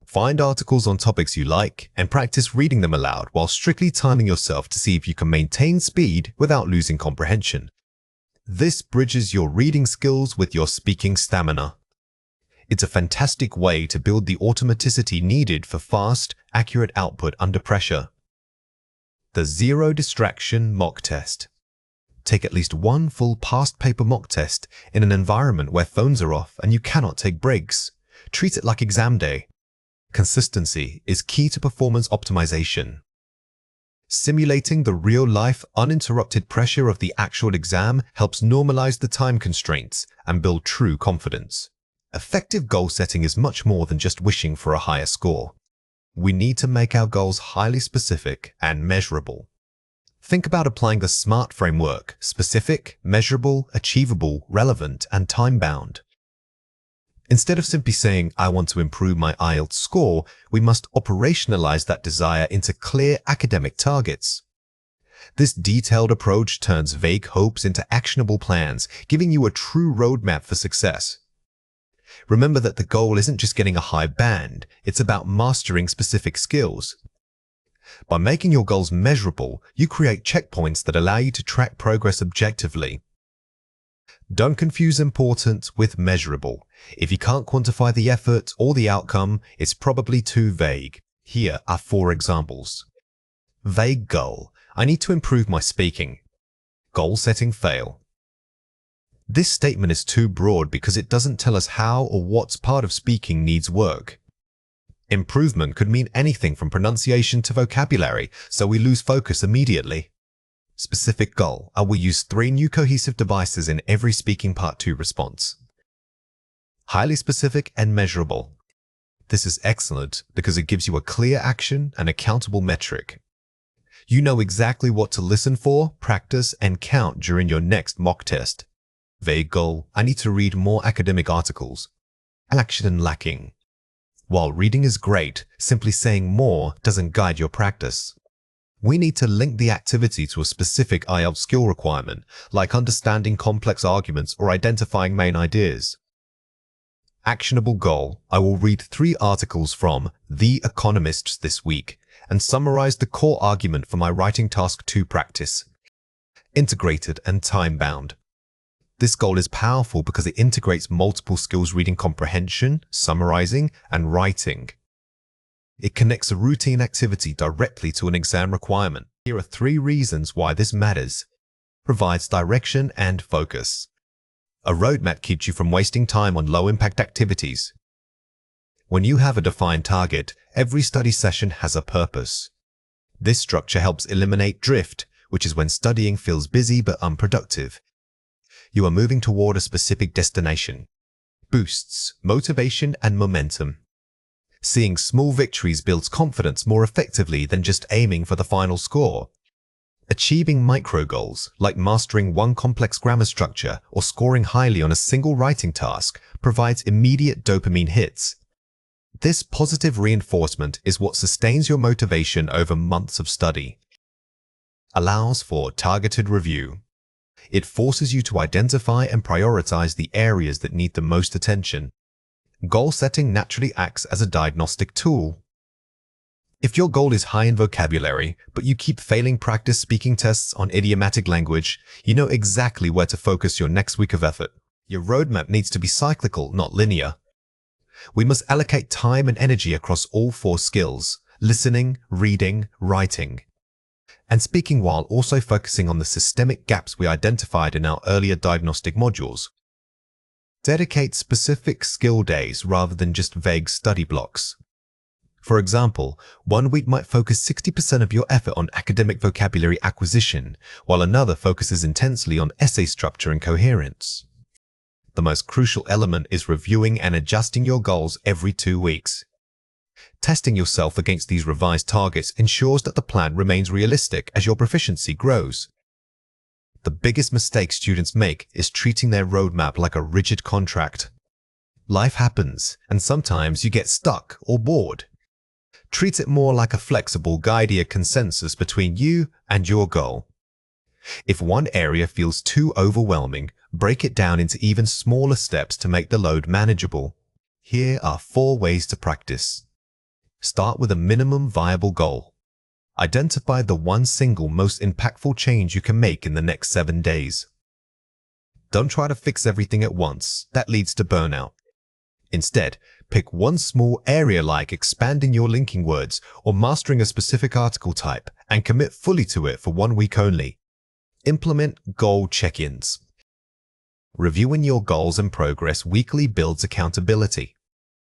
Find articles on topics you like and practice reading them aloud while strictly timing yourself to see if you can maintain speed without losing comprehension. This bridges your reading skills with your speaking stamina. It's a fantastic way to build the automaticity needed for fast, accurate output under pressure. The Zero Distraction Mock Test. Take at least 1 full past paper mock test in an environment where phones are off and you cannot take breaks. Treat it like exam day. Consistency is key to performance optimization. Simulating the real-life, uninterrupted pressure of the actual exam helps normalize the time constraints and build true confidence. Effective goal setting is much more than just wishing for a higher score. We need to make our goals highly specific and measurable. Think about applying the SMART framework: specific, measurable, achievable, relevant, and time-bound. Instead of simply saying, "I want to improve my IELTS score," we must operationalize that desire into clear academic targets. This detailed approach turns vague hopes into actionable plans, giving you a true roadmap for success. Remember that the goal isn't just getting a high band, it's about mastering specific skills. By making your goals measurable, you create checkpoints that allow you to track progress objectively. Don't confuse important with measurable. If you can't quantify the effort or the outcome, it's probably too vague. Here are 4 examples. Vague goal: I need to improve my speaking. Goal setting fail. This statement is too broad because it doesn't tell us how or what part of speaking needs work. Improvement could mean anything from pronunciation to vocabulary, so we lose focus immediately. Specific goal: I will use 3 new cohesive devices in every speaking part 2 response. Highly specific and measurable. This is excellent because it gives you a clear action and accountable metric. You know exactly what to listen for, practice, and count during your next mock test. Vague goal: I need to read more academic articles. Action lacking. While reading is great, simply saying more doesn't guide your practice. We need to link the activity to a specific IELTS skill requirement, like understanding complex arguments or identifying main ideas. Actionable goal: I will read 3 articles from The Economist this week and summarize the core argument for my writing task 2 practice. Integrated and time-bound. This goal is powerful because it integrates multiple skills: reading comprehension, summarizing, and writing. It connects a routine activity directly to an exam requirement. Here are 3 reasons why this matters. Provides direction and focus. A roadmap keeps you from wasting time on low-impact activities. When you have a defined target, every study session has a purpose. This structure helps eliminate drift, which is when studying feels busy but unproductive. You are moving toward a specific destination. Boosts motivation and momentum. Seeing small victories builds confidence more effectively than just aiming for the final score. Achieving micro goals, like mastering one complex grammar structure or scoring highly on a single writing task, provides immediate dopamine hits. This positive reinforcement is what sustains your motivation over months of study. Allows for targeted review. It forces you to identify and prioritize the areas that need the most attention. Goal setting naturally acts as a diagnostic tool. If your goal is high in vocabulary, but you keep failing practice speaking tests on idiomatic language, you know exactly where to focus your next week of effort. Your roadmap needs to be cyclical, not linear. We must allocate time and energy across all 4 skills: listening, reading, writing, and speaking, while also focusing on the systemic gaps we identified in our earlier diagnostic modules. Dedicate specific skill days rather than just vague study blocks. For example, one week might focus 60% of your effort on academic vocabulary acquisition, while another focuses intensely on essay structure and coherence. The most crucial element is reviewing and adjusting your goals every 2 weeks. Testing yourself against these revised targets ensures that the plan remains realistic as your proficiency grows. The biggest mistake students make is treating their roadmap like a rigid contract. Life happens, and sometimes you get stuck or bored. Treat it more like a flexible guided consensus between you and your goal. If one area feels too overwhelming, break it down into even smaller steps to make the load manageable. Here are 4 ways to practice. Start with a minimum viable goal. Identify the one single most impactful change you can make in the next 7 days. Don't try to fix everything at once. That leads to burnout. Instead, pick one small area like expanding your linking words or mastering a specific article type and commit fully to it for 1 week only. Implement goal check-ins. Reviewing your goals and progress weekly builds accountability.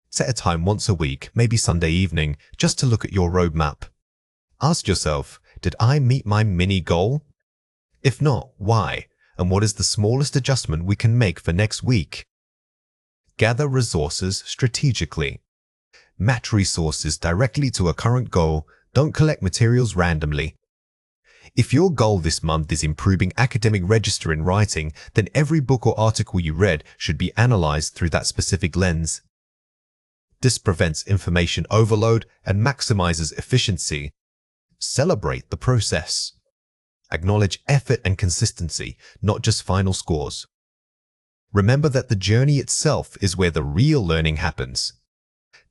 Set a time once a week, maybe Sunday evening, just to look at your roadmap. Ask yourself, did I meet my mini goal? If not, why? And what is the smallest adjustment we can make for next week? Gather resources strategically. Match resources directly to a current goal. Don't collect materials randomly. If your goal this month is improving academic register in writing, then every book or article you read should be analyzed through that specific lens. This prevents information overload and maximizes efficiency. Celebrate the process. Acknowledge effort and consistency, not just final scores. Remember that the journey itself is where the real learning happens.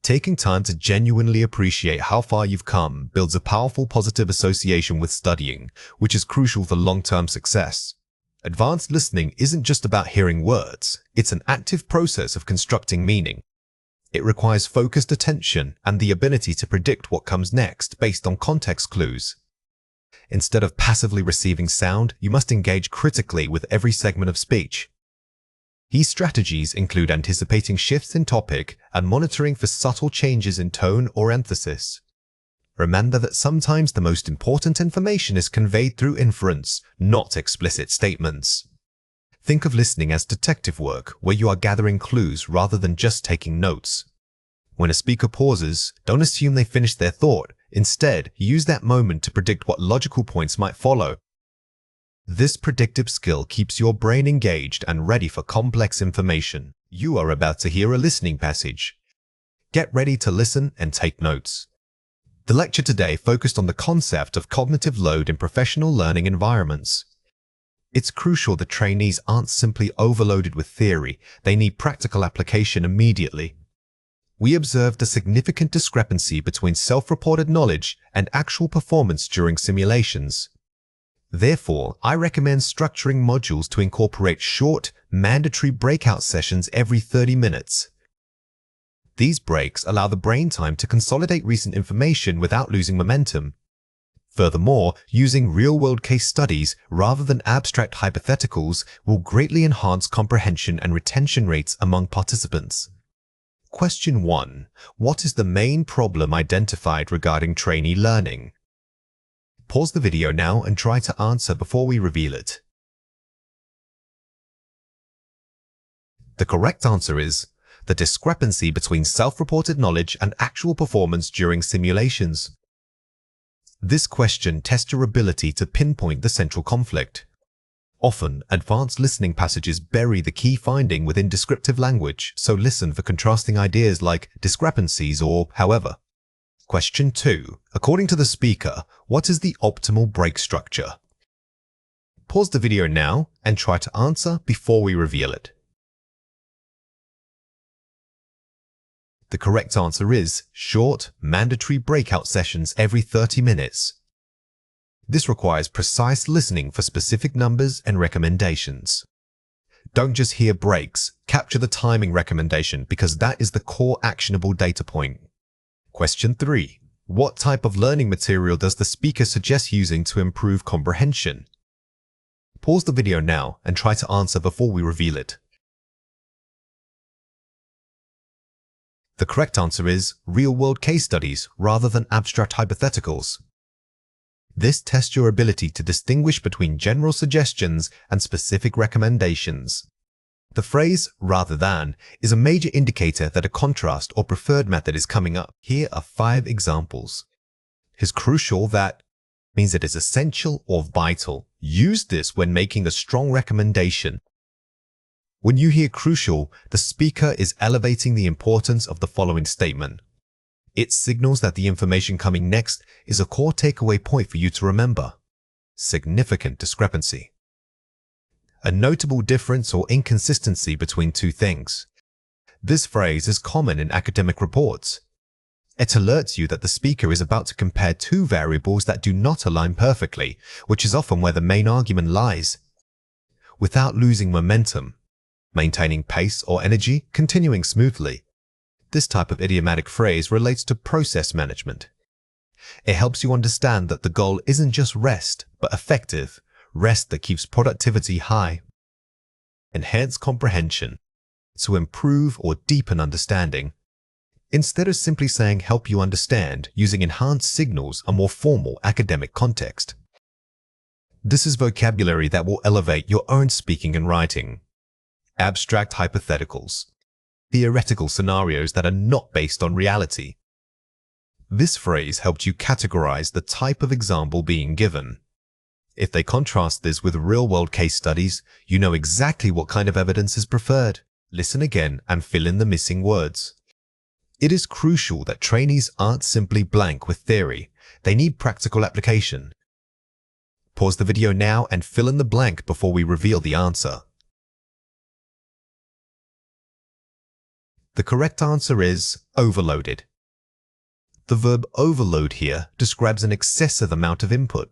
Taking time to genuinely appreciate how far you've come builds a powerful positive association with studying, which is crucial for long-term success. Advanced listening isn't just about hearing words, it's an active process of constructing meaning. It requires focused attention and the ability to predict what comes next based on context clues. Instead of passively receiving sound, you must engage critically with every segment of speech. These strategies include anticipating shifts in topic and monitoring for subtle changes in tone or emphasis. Remember that sometimes the most important information is conveyed through inference, not explicit statements. Think of listening as detective work, where you are gathering clues rather than just taking notes. When a speaker pauses, don't assume they finished their thought. Instead, use that moment to predict what logical points might follow. This predictive skill keeps your brain engaged and ready for complex information. You are about to hear a listening passage. Get ready to listen and take notes. The lecture today focused on the concept of cognitive load in professional learning environments. It's crucial that trainees aren't simply overloaded with theory, they need practical application immediately. We observed a significant discrepancy between self-reported knowledge and actual performance during simulations. Therefore, I recommend structuring modules to incorporate short, mandatory breakout sessions every 30 minutes. These breaks allow the brain time to consolidate recent information without losing momentum. Furthermore, using real-world case studies rather than abstract hypotheticals will greatly enhance comprehension and retention rates among participants. Question 1. What is the main problem identified regarding trainee learning? Pause the video now and try to answer before we reveal it. The correct answer is the discrepancy between self-reported knowledge and actual performance during simulations. This question tests your ability to pinpoint the central conflict. Often, advanced listening passages bury the key finding within descriptive language, so listen for contrasting ideas like discrepancies or however. Question 2. According to the speaker, what is the optimal break structure? Pause the video now and try to answer before we reveal it. The correct answer is short, mandatory breakout sessions every 30 minutes. This requires precise listening for specific numbers and recommendations. Don't just hear breaks, capture the timing recommendation because that is the core actionable data point. Question 3. What type of learning material does the speaker suggest using to improve comprehension? Pause the video now and try to answer before we reveal it. The correct answer is real-world case studies rather than abstract hypotheticals. This tests your ability to distinguish between general suggestions and specific recommendations. The phrase "rather than" is a major indicator that a contrast or preferred method is coming up. Here are 5 examples. Is crucial that means it is essential or vital. Use this when making a strong recommendation. When you hear crucial, the speaker is elevating the importance of the following statement. It signals that the information coming next is a core takeaway point for you to remember. Significant discrepancy. A notable difference or inconsistency between two things. This phrase is common in academic reports. It alerts you that the speaker is about to compare two variables that do not align perfectly, which is often where the main argument lies. Without losing momentum, maintaining pace or energy, continuing smoothly. This type of idiomatic phrase relates to process management. It helps you understand that the goal isn't just rest, but effective rest that keeps productivity high. Enhance comprehension, to improve or deepen understanding. Instead of simply saying help you understand, using enhanced signals a more formal academic context. This is vocabulary that will elevate your own speaking and writing. Abstract hypotheticals. Theoretical scenarios that are not based on reality. This phrase helped you categorize the type of example being given. If they contrast this with real-world case studies, you know exactly what kind of evidence is preferred. Listen again and fill in the missing words. It is crucial that trainees aren't simply blank with theory. They need practical application. Pause the video now and fill in the blank before we reveal the answer. The correct answer is overloaded. The verb overload here describes an excessive amount of input.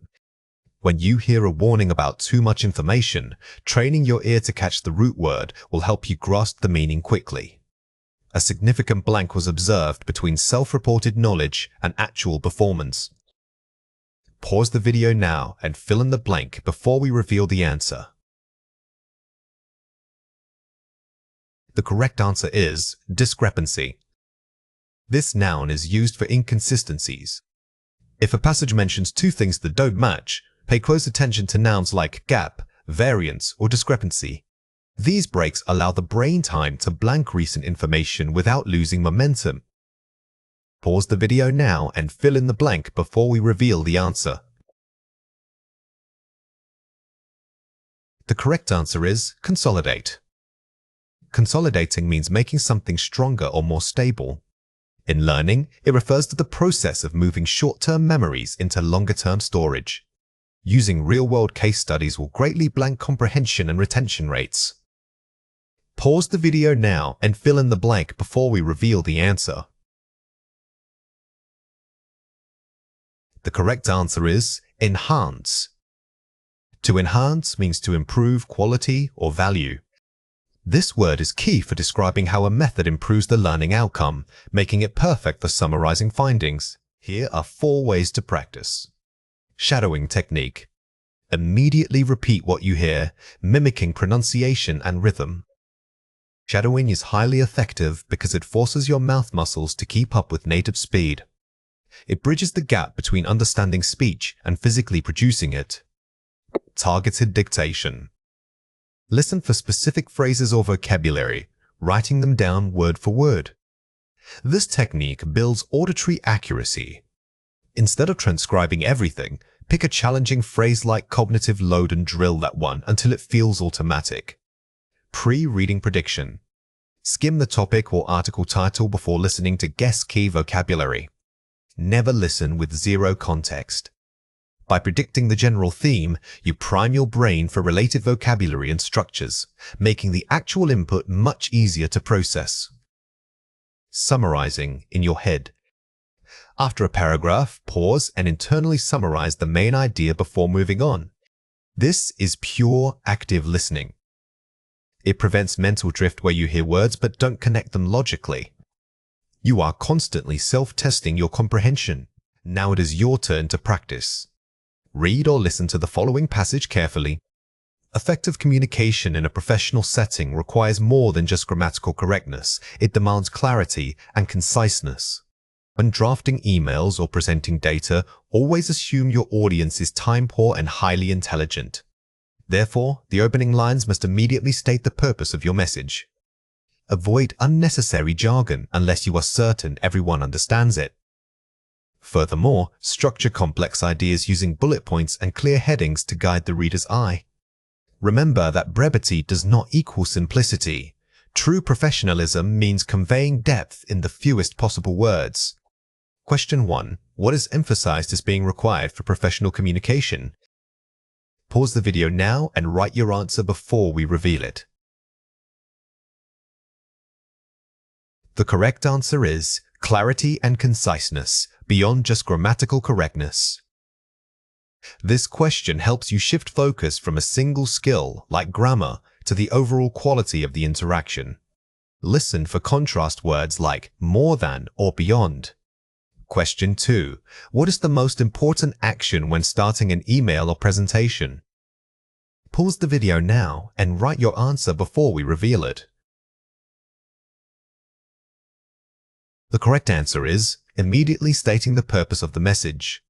When you hear a warning about too much information, training your ear to catch the root word will help you grasp the meaning quickly. A significant blank was observed between self-reported knowledge and actual performance. Pause the video now and fill in the blank before we reveal the answer. The correct answer is discrepancy. This noun is used for inconsistencies. If a passage mentions two things that don't match, pay close attention to nouns like gap, variance, or discrepancy. These breaks allow the brain time to blank recent information without losing momentum. Pause the video now and fill in the blank before we reveal the answer. The correct answer is consolidate. Consolidating means making something stronger or more stable. In learning, it refers to the process of moving short-term memories into longer-term storage. Using real-world case studies will greatly blank comprehension and retention rates. Pause the video now and fill in the blank before we reveal the answer. The correct answer is enhance. To enhance means to improve quality or value. This word is key for describing how a method improves the learning outcome, making it perfect for summarizing findings. Here are 4 ways to practice. Shadowing technique. Immediately repeat what you hear, mimicking pronunciation and rhythm. Shadowing is highly effective because it forces your mouth muscles to keep up with native speed. It bridges the gap between understanding speech and physically producing it. Targeted dictation. Listen for specific phrases or vocabulary, writing them down word for word. This technique builds auditory accuracy. Instead of transcribing everything, pick a challenging phrase like cognitive load and drill that one until it feels automatic. Pre-reading prediction. Skim the topic or article title before listening to guess key vocabulary. Never listen with zero context. By predicting the general theme, you prime your brain for related vocabulary and structures, making the actual input much easier to process. Summarizing in your head. After a paragraph, pause and internally summarize the main idea before moving on. This is pure active listening. It prevents mental drift where you hear words but don't connect them logically. You are constantly self-testing your comprehension. Now it is your turn to practice. Read or listen to the following passage carefully. Effective communication in a professional setting requires more than just grammatical correctness. It demands clarity and conciseness. When drafting emails or presenting data, always assume your audience is time-poor and highly intelligent. Therefore, the opening lines must immediately state the purpose of your message. Avoid unnecessary jargon unless you are certain everyone understands it. Furthermore, structure complex ideas using bullet points and clear headings to guide the reader's eye. Remember that brevity does not equal simplicity. True professionalism means conveying depth in the fewest possible words. Question 1. What is emphasized as being required for professional communication? Pause the video now and write your answer before we reveal it. The correct answer is clarity and conciseness, beyond just grammatical correctness. This question helps you shift focus from a single skill, like grammar, to the overall quality of the interaction. Listen for contrast words like more than or beyond. Question 2. What is the most important action when starting an email or presentation? Pause the video now and write your answer before we reveal it. The correct answer is immediately stating the purpose of the message.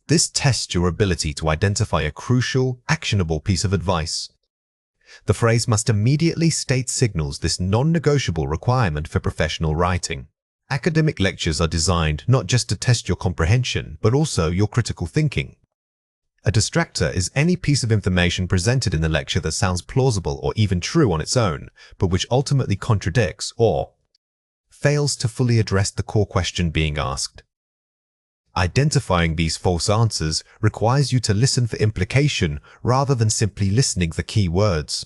This tests your ability to identify a crucial, actionable piece of advice. The phrase must immediately state signals this non-negotiable requirement for professional writing. Academic lectures are designed not just to test your comprehension, but also your critical thinking. A distractor is any piece of information presented in the lecture that sounds plausible or even true on its own, but which ultimately contradicts or fails to fully address the core question being asked. Identifying these false answers requires you to listen for implication rather than simply listening for key words.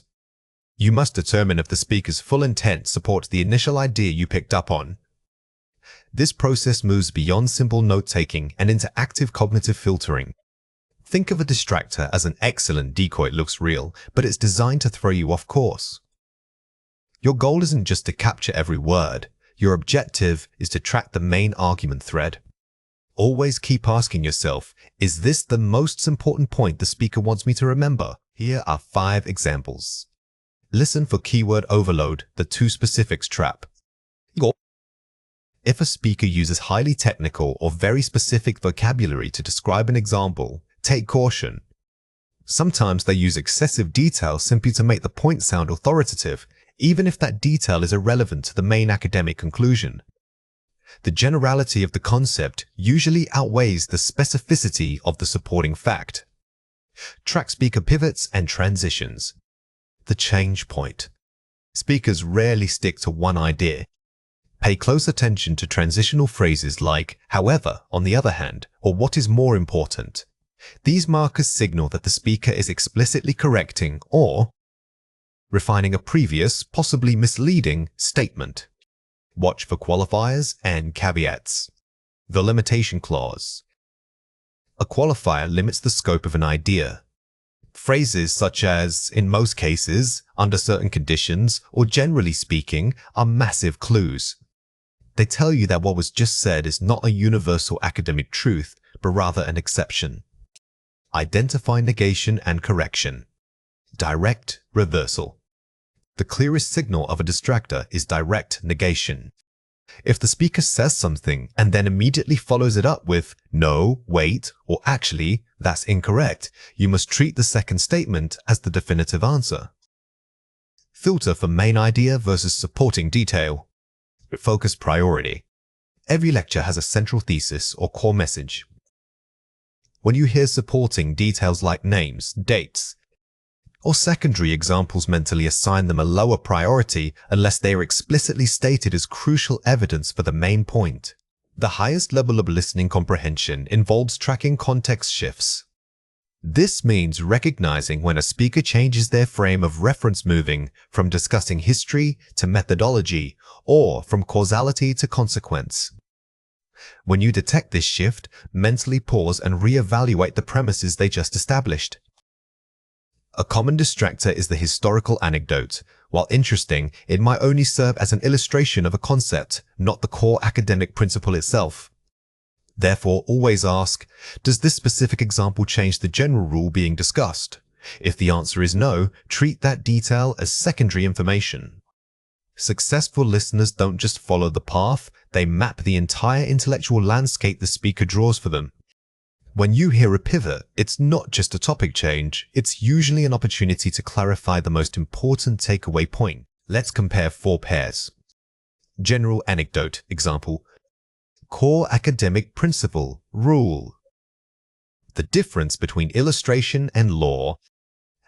You must determine if the speaker's full intent supports the initial idea you picked up on. This process moves beyond simple note-taking and into active cognitive filtering. Think of a distractor as an excellent decoy. It looks real, but it's designed to throw you off course. Your goal isn't just to capture every word. Your objective is to track the main argument thread. Always keep asking yourself, is this the most important point the speaker wants me to remember? Here are 5 examples. Listen for keyword overload, the too specifics trap. If a speaker uses highly technical or very specific vocabulary to describe an example, take caution. Sometimes they use excessive detail simply to make the point sound authoritative, even if that detail is irrelevant to the main academic conclusion. The generality of the concept usually outweighs the specificity of the supporting fact. Track speaker pivots and transitions. The change point. Speakers rarely stick to one idea. Pay close attention to transitional phrases like however, on the other hand, or what is more important. These markers signal that the speaker is explicitly correcting or refining a previous, possibly misleading, statement. Watch for qualifiers and caveats. The limitation clause. A qualifier limits the scope of an idea. Phrases such as, in most cases, under certain conditions, or generally speaking, are massive clues. They tell you that what was just said is not a universal academic truth, but rather an exception. Identify negation and correction. Direct reversal. The clearest signal of a distractor is direct negation. If the speaker says something and then immediately follows it up with no, wait, or actually, that's incorrect, you must treat the second statement as the definitive answer. Filter for main idea versus supporting detail. Focus priority. Every lecture has a central thesis or core message. When you hear supporting details like names, dates, or secondary examples, mentally assign them a lower priority unless they are explicitly stated as crucial evidence for the main point. The highest level of listening comprehension involves tracking context shifts. This means recognizing when a speaker changes their frame of reference, moving from discussing history to methodology or from causality to consequence. When you detect this shift, mentally pause and reevaluate the premises they just established. A common distractor is the historical anecdote. While interesting, it might only serve as an illustration of a concept, not the core academic principle itself. Therefore, always ask, does this specific example change the general rule being discussed? If the answer is no, treat that detail as secondary information. Successful listeners don't just follow the path, they map the entire intellectual landscape the speaker draws for them. When you hear a pivot, it's not just a topic change, it's usually an opportunity to clarify the most important takeaway point. Let's compare 4 pairs. General anecdote, example. Core academic principle, rule. The difference between illustration and law.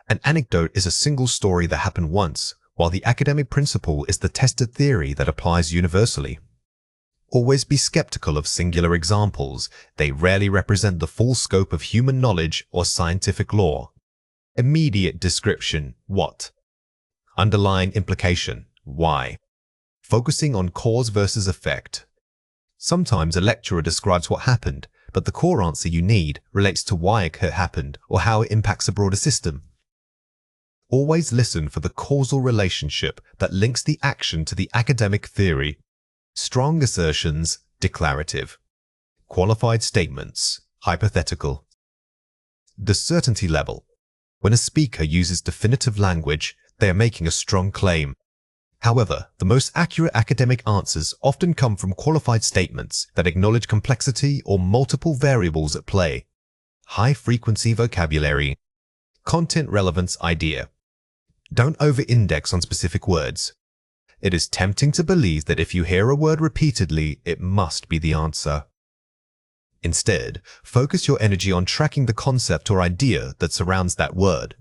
An anecdote is a single story that happened once, while the academic principle is the tested theory that applies universally. Always be skeptical of singular examples. They rarely represent the full scope of human knowledge or scientific law. Immediate description, what? Underlying implication, why? Focusing on cause versus effect. Sometimes a lecturer describes what happened, but the core answer you need relates to why it happened or how it impacts a broader system. Always listen for the causal relationship that links the action to the academic theory. Strong assertions, declarative. Qualified statements, hypothetical. The certainty level. When a speaker uses definitive language, they are making a strong claim. However, the most accurate academic answers often come from qualified statements that acknowledge complexity or multiple variables at play. High-frequency vocabulary. Content relevance idea. Don't over-index on specific words. It is tempting to believe that if you hear a word repeatedly, it must be the answer. Instead, focus your energy on tracking the concept or idea that surrounds that word.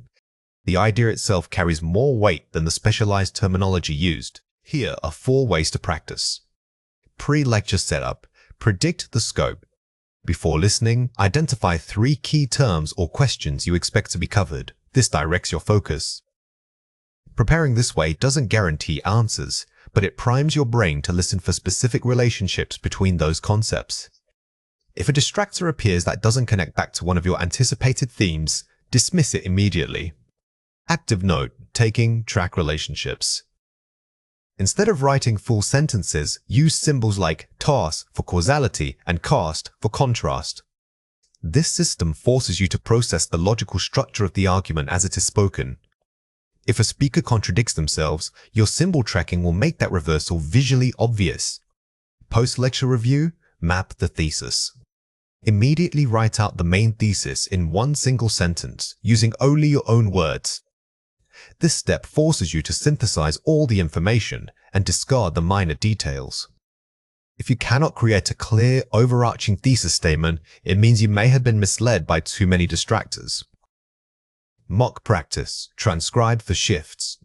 The idea itself carries more weight than the specialized terminology used. Here are 4 ways to practice. Pre-lecture setup. Predict the scope. Before listening, identify 3 key terms or questions you expect to be covered. This directs your focus. Preparing this way doesn't guarantee answers, but it primes your brain to listen for specific relationships between those concepts. If a distractor appears that doesn't connect back to one of your anticipated themes, dismiss it immediately. Active note, taking track relationships. Instead of writing full sentences, use symbols like TAS for causality and CAST for contrast. This system forces you to process the logical structure of the argument as it is spoken. If a speaker contradicts themselves, your symbol tracking will make that reversal visually obvious. Post-lecture review, map the thesis. Immediately write out the main thesis in one single sentence, using only your own words. This step forces you to synthesize all the information and discard the minor details. If you cannot create a clear, overarching thesis statement, it means you may have been misled by too many distractors. Mock practice, transcribe for shifts.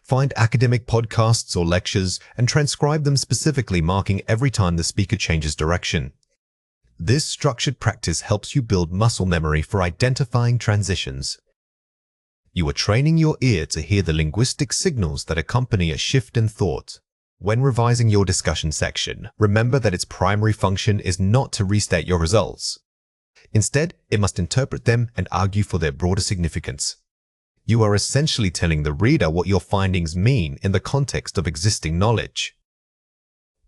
Find academic podcasts or lectures and transcribe them specifically, marking every time the speaker changes direction. This structured practice helps you build muscle memory for identifying transitions. You are training your ear to hear the linguistic signals that accompany a shift in thought. When revising your discussion section, remember that its primary function is not to restate your results. Instead, it must interpret them and argue for their broader significance. You are essentially telling the reader what your findings mean in the context of existing knowledge.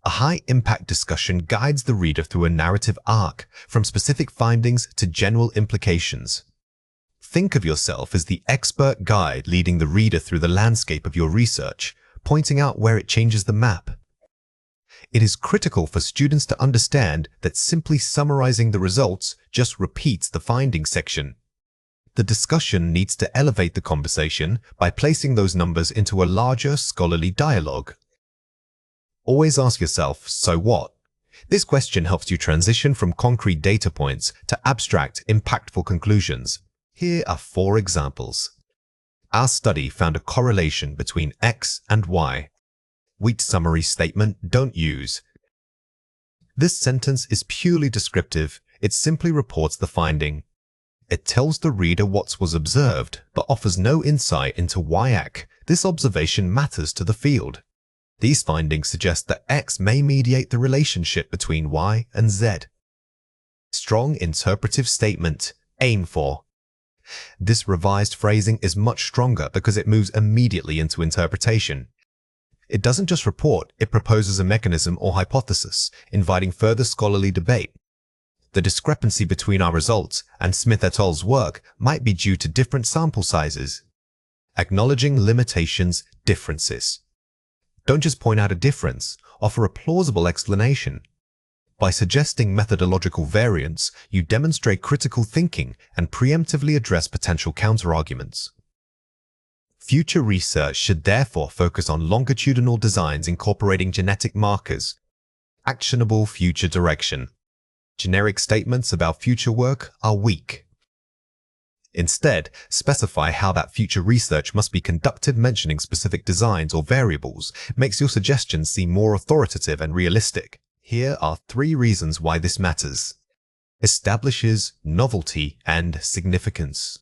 A high-impact discussion guides the reader through a narrative arc, from specific findings to general implications. Think of yourself as the expert guide leading the reader through the landscape of your research, pointing out where it changes the map. It is critical for students to understand that simply summarizing the results just repeats the findings section. The discussion needs to elevate the conversation by placing those numbers into a larger scholarly dialogue. Always ask yourself, so what? This question helps you transition from concrete data points to abstract, impactful conclusions. Here are 4 examples. Our study found a correlation between X and Y. Weak summary statement, don't use. This sentence is purely descriptive. It simply reports the finding. It tells the reader what was observed, but offers no insight into why this observation matters to the field. These findings suggest that X may mediate the relationship between Y and Z. Strong interpretive statement, aim for. This revised phrasing is much stronger because it moves immediately into interpretation. It doesn't just report, it proposes a mechanism or hypothesis, inviting further scholarly debate. The discrepancy between our results and Smith et al.'s work might be due to different sample sizes. Acknowledging limitations, differences. Don't just point out a difference, offer a plausible explanation. By suggesting methodological variance, you demonstrate critical thinking and preemptively address potential counterarguments. Future research should therefore focus on longitudinal designs incorporating genetic markers. Actionable future direction. Generic statements about future work are weak. Instead, specify how that future research must be conducted. Mentioning specific designs or variables makes your suggestions seem more authoritative and realistic. Here are 3 reasons why this matters. Establishes novelty and significance.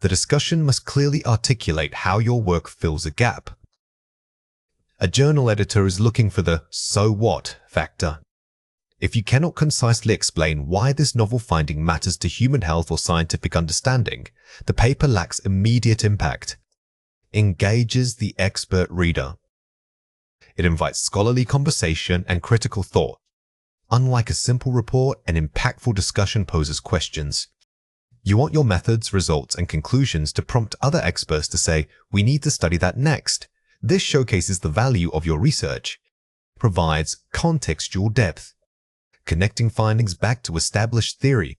The discussion must clearly articulate how your work fills a gap. A journal editor is looking for the "so what" factor. If you cannot concisely explain why this novel finding matters to human health or scientific understanding, the paper lacks immediate impact. Engages the expert reader. It invites scholarly conversation and critical thought. Unlike a simple report, an impactful discussion poses questions. You want your methods, results, and conclusions to prompt other experts to say, "We need to study that next." This showcases the value of your research. Provides contextual depth. Connecting findings back to established theory.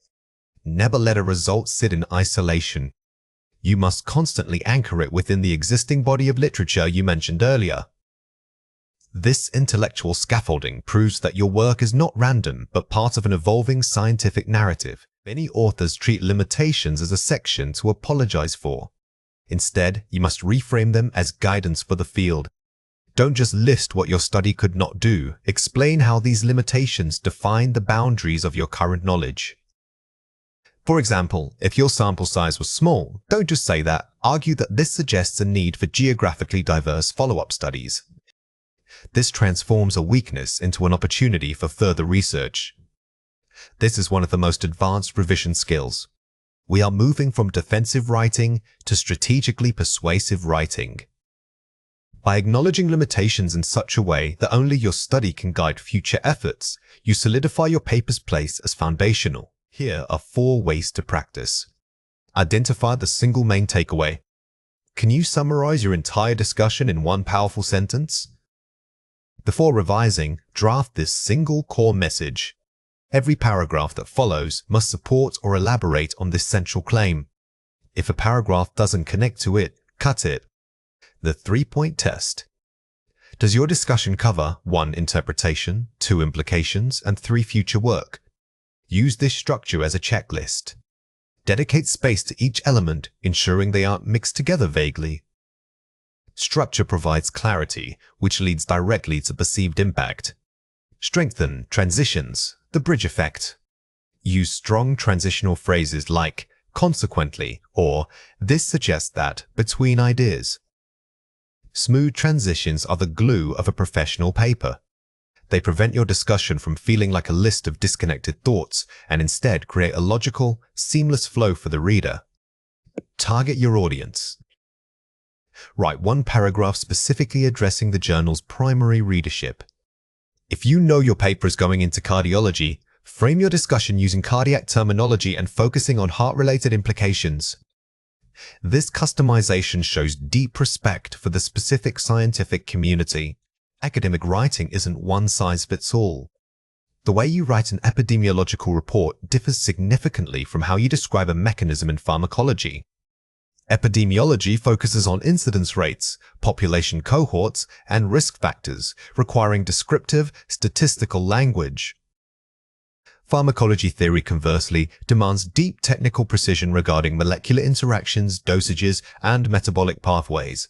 Never let a result sit in isolation. You must constantly anchor it within the existing body of literature you mentioned earlier. This intellectual scaffolding proves that your work is not random, but part of an evolving scientific narrative. Many authors treat limitations as a section to apologize for. Instead, you must reframe them as guidance for the field. Don't just list what your study could not do. Explain how these limitations define the boundaries of your current knowledge. For example, if your sample size was small, don't just say that. Argue that this suggests a need for geographically diverse follow-up studies. This transforms a weakness into an opportunity for further research. This is one of the most advanced revision skills. We are moving from defensive writing to strategically persuasive writing. By acknowledging limitations in such a way that only your study can guide future efforts, you solidify your paper's place as foundational. Here are 4 ways to practice. Identify the single main takeaway. Can you summarize your entire discussion in one powerful sentence? Before revising, draft this single core message. Every paragraph that follows must support or elaborate on this central claim. If a paragraph doesn't connect to it, cut it. The 3-point test. Does your discussion cover 1 interpretation, 2 implications, and 3 future work? Use this structure as a checklist. Dedicate space to each element, ensuring they aren't mixed together vaguely. Structure provides clarity, which leads directly to perceived impact. Strengthen transitions, the bridge effect. Use strong transitional phrases like consequently or this suggests that between ideas. Smooth transitions are the glue of a professional paper. They prevent your discussion from feeling like a list of disconnected thoughts and instead create a logical, seamless flow for the reader. Target your audience. Write one paragraph specifically addressing the journal's primary readership. If you know your paper is going into cardiology, frame your discussion using cardiac terminology and focusing on heart-related implications. This customization shows deep respect for the specific scientific community. Academic writing isn't one size fits all. The way you write an epidemiological report differs significantly from how you describe a mechanism in pharmacology. Epidemiology focuses on incidence rates, population cohorts, and risk factors, requiring descriptive, statistical language. Pharmacology theory, conversely, demands deep technical precision regarding molecular interactions, dosages, and metabolic pathways.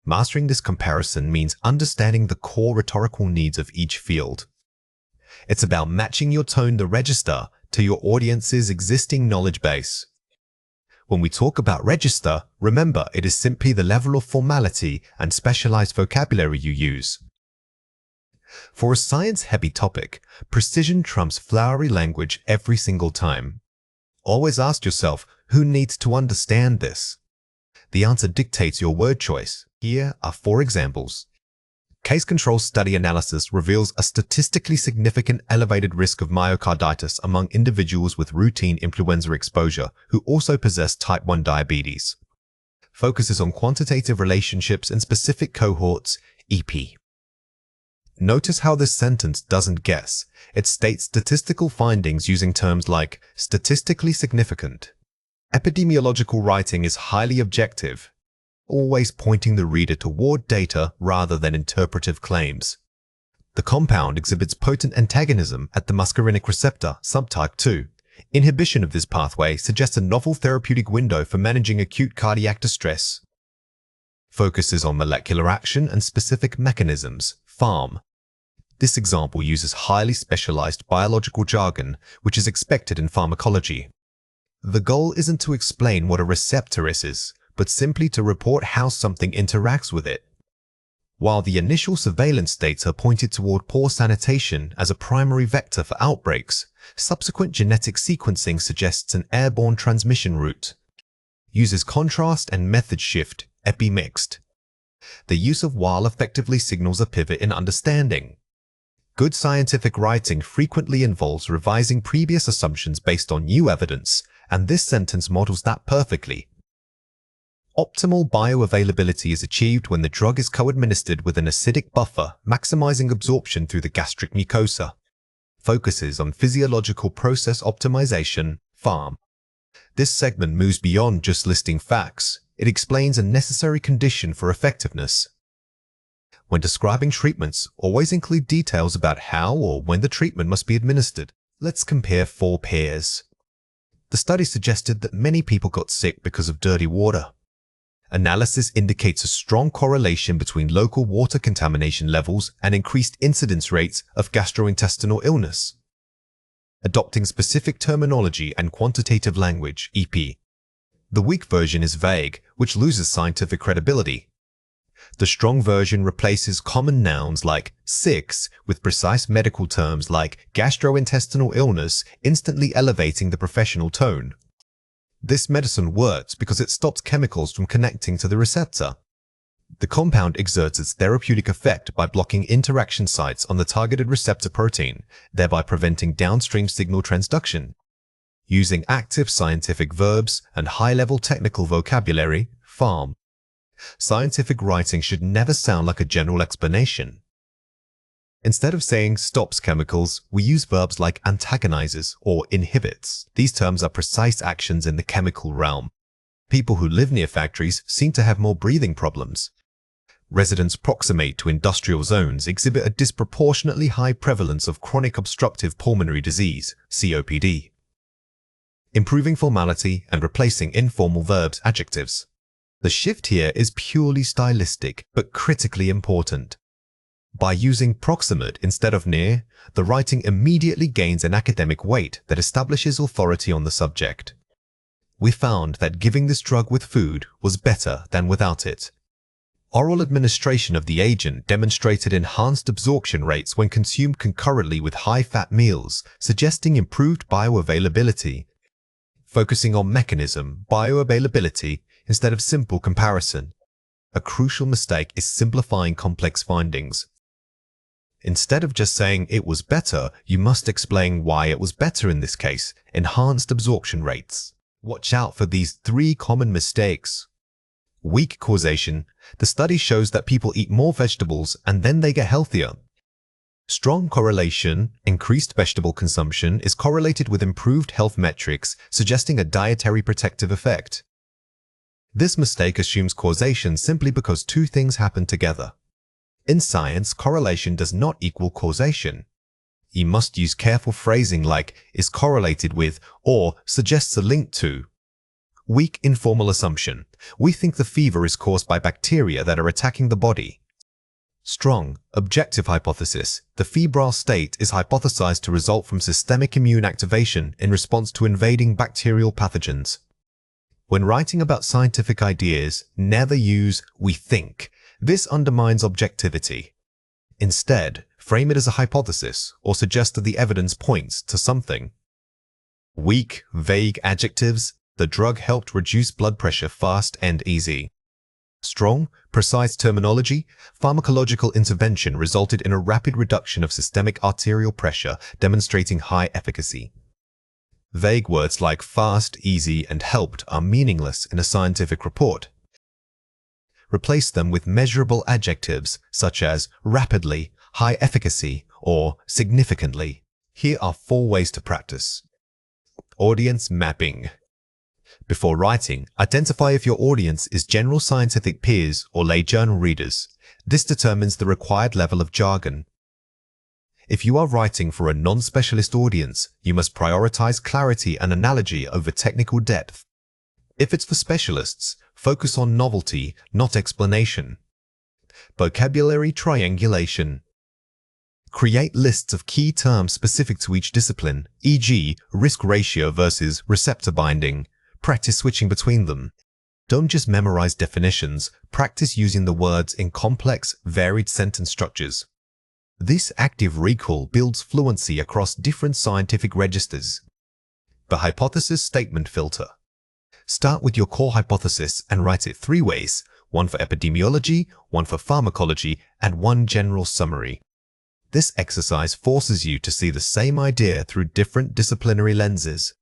Mastering this comparison means understanding the core rhetorical needs of each field. It's about matching your tone, the register, to your audience's existing knowledge base. When we talk about register, remember it is simply the level of formality and specialized vocabulary you use. For a science-heavy topic, precision trumps flowery language every single time. Always ask yourself, who needs to understand this? The answer dictates your word choice. Here are 4 examples. Case control study analysis reveals a statistically significant elevated risk of myocarditis among individuals with routine influenza exposure who also possess type 1 diabetes. Focuses on quantitative relationships and specific cohorts, EP. Notice how this sentence doesn't guess. It states statistical findings using terms like statistically significant. Epidemiological writing is highly objective, always pointing the reader toward data rather than interpretive claims. The compound exhibits potent antagonism at the muscarinic receptor, subtype 2. Inhibition of this pathway suggests a novel therapeutic window for managing acute cardiac distress. Focuses on molecular action and specific mechanisms, PharM. This example uses highly specialized biological jargon, which is expected in pharmacology. The goal isn't to explain what a receptor is, but simply to report how something interacts with it. While the initial surveillance data pointed toward poor sanitation as a primary vector for outbreaks, subsequent genetic sequencing suggests an airborne transmission route. Uses contrast and method shift, epi-mixed. The use of while effectively signals a pivot in understanding. Good scientific writing frequently involves revising previous assumptions based on new evidence, and this sentence models that perfectly. Optimal bioavailability is achieved when the drug is co-administered with an acidic buffer, maximizing absorption through the gastric mucosa. Focuses on physiological process optimization, PharM. This segment moves beyond just listing facts. It explains a necessary condition for effectiveness. When describing treatments, always include details about how or when the treatment must be administered. Let's compare 4 pairs. The study suggested that many people got sick because of dirty water. Analysis indicates a strong correlation between local water contamination levels and increased incidence rates of gastrointestinal illness. Adopting specific terminology and quantitative language, EP. The weak version is vague, which loses scientific credibility. The strong version replaces common nouns like sick with precise medical terms like gastrointestinal illness, instantly elevating the professional tone. This medicine works because it stops chemicals from connecting to the receptor. The compound exerts its therapeutic effect by blocking interaction sites on the targeted receptor protein, thereby preventing downstream signal transduction. Using active scientific verbs and high-level technical vocabulary, PharM. Scientific writing should never sound like a general explanation. Instead of saying stops chemicals, we use verbs like antagonizes or inhibits. These terms are precise actions in the chemical realm. People who live near factories seem to have more breathing problems. Residents proximate to industrial zones exhibit a disproportionately high prevalence of chronic obstructive pulmonary disease, COPD. Improving formality and replacing informal verbs, adjectives. The shift here is purely stylistic, but critically important. By using proximate instead of near, the writing immediately gains an academic weight that establishes authority on the subject. We found that giving this drug with food was better than without it. Oral administration of the agent demonstrated enhanced absorption rates when consumed concurrently with high-fat meals, suggesting improved bioavailability. Focusing on mechanism, bioavailability, instead of simple comparison. A crucial mistake is simplifying complex findings. Instead of just saying it was better, you must explain why it was better in this case. Enhanced absorption rates. Watch out for these 3 common mistakes. Weak causation. The study shows that people eat more vegetables and then they get healthier. Strong correlation. Increased vegetable consumption is correlated with improved health metrics, suggesting a dietary protective effect. This mistake assumes causation simply because 2 things happen together. In science, correlation does not equal causation. You must use careful phrasing like is correlated with or suggests a link to. Weak informal assumption. We think the fever is caused by bacteria that are attacking the body. Strong, objective hypothesis. The febrile state is hypothesized to result from systemic immune activation in response to invading bacterial pathogens. When writing about scientific ideas, never use "we think." This undermines objectivity. Instead, frame it as a hypothesis or suggest that the evidence points to something. Weak, vague adjectives. The drug helped reduce blood pressure fast and easy. Strong, precise terminology. Pharmacological intervention resulted in a rapid reduction of systemic arterial pressure, demonstrating high efficacy. Vague words like fast, easy, and helped are meaningless in a scientific report. Replace them with measurable adjectives such as rapidly, high efficacy, or significantly. Here are 4 ways to practice. Audience mapping. Before writing, identify if your audience is general scientific peers or lay journal readers. This determines the required level of jargon. If you are writing for a non-specialist audience, you must prioritize clarity and analogy over technical depth. If it's for specialists, focus on novelty, not explanation. Vocabulary triangulation. Create lists of key terms specific to each discipline, e.g., risk ratio versus receptor binding. Practice switching between them. Don't just memorize definitions, practice using the words in complex, varied sentence structures. This active recall builds fluency across different scientific registers. The hypothesis statement filter. Start with your core hypothesis and write it 3 ways, 1 for epidemiology, 1 for pharmacology, and 1 general summary. This exercise forces you to see the same idea through different disciplinary lenses.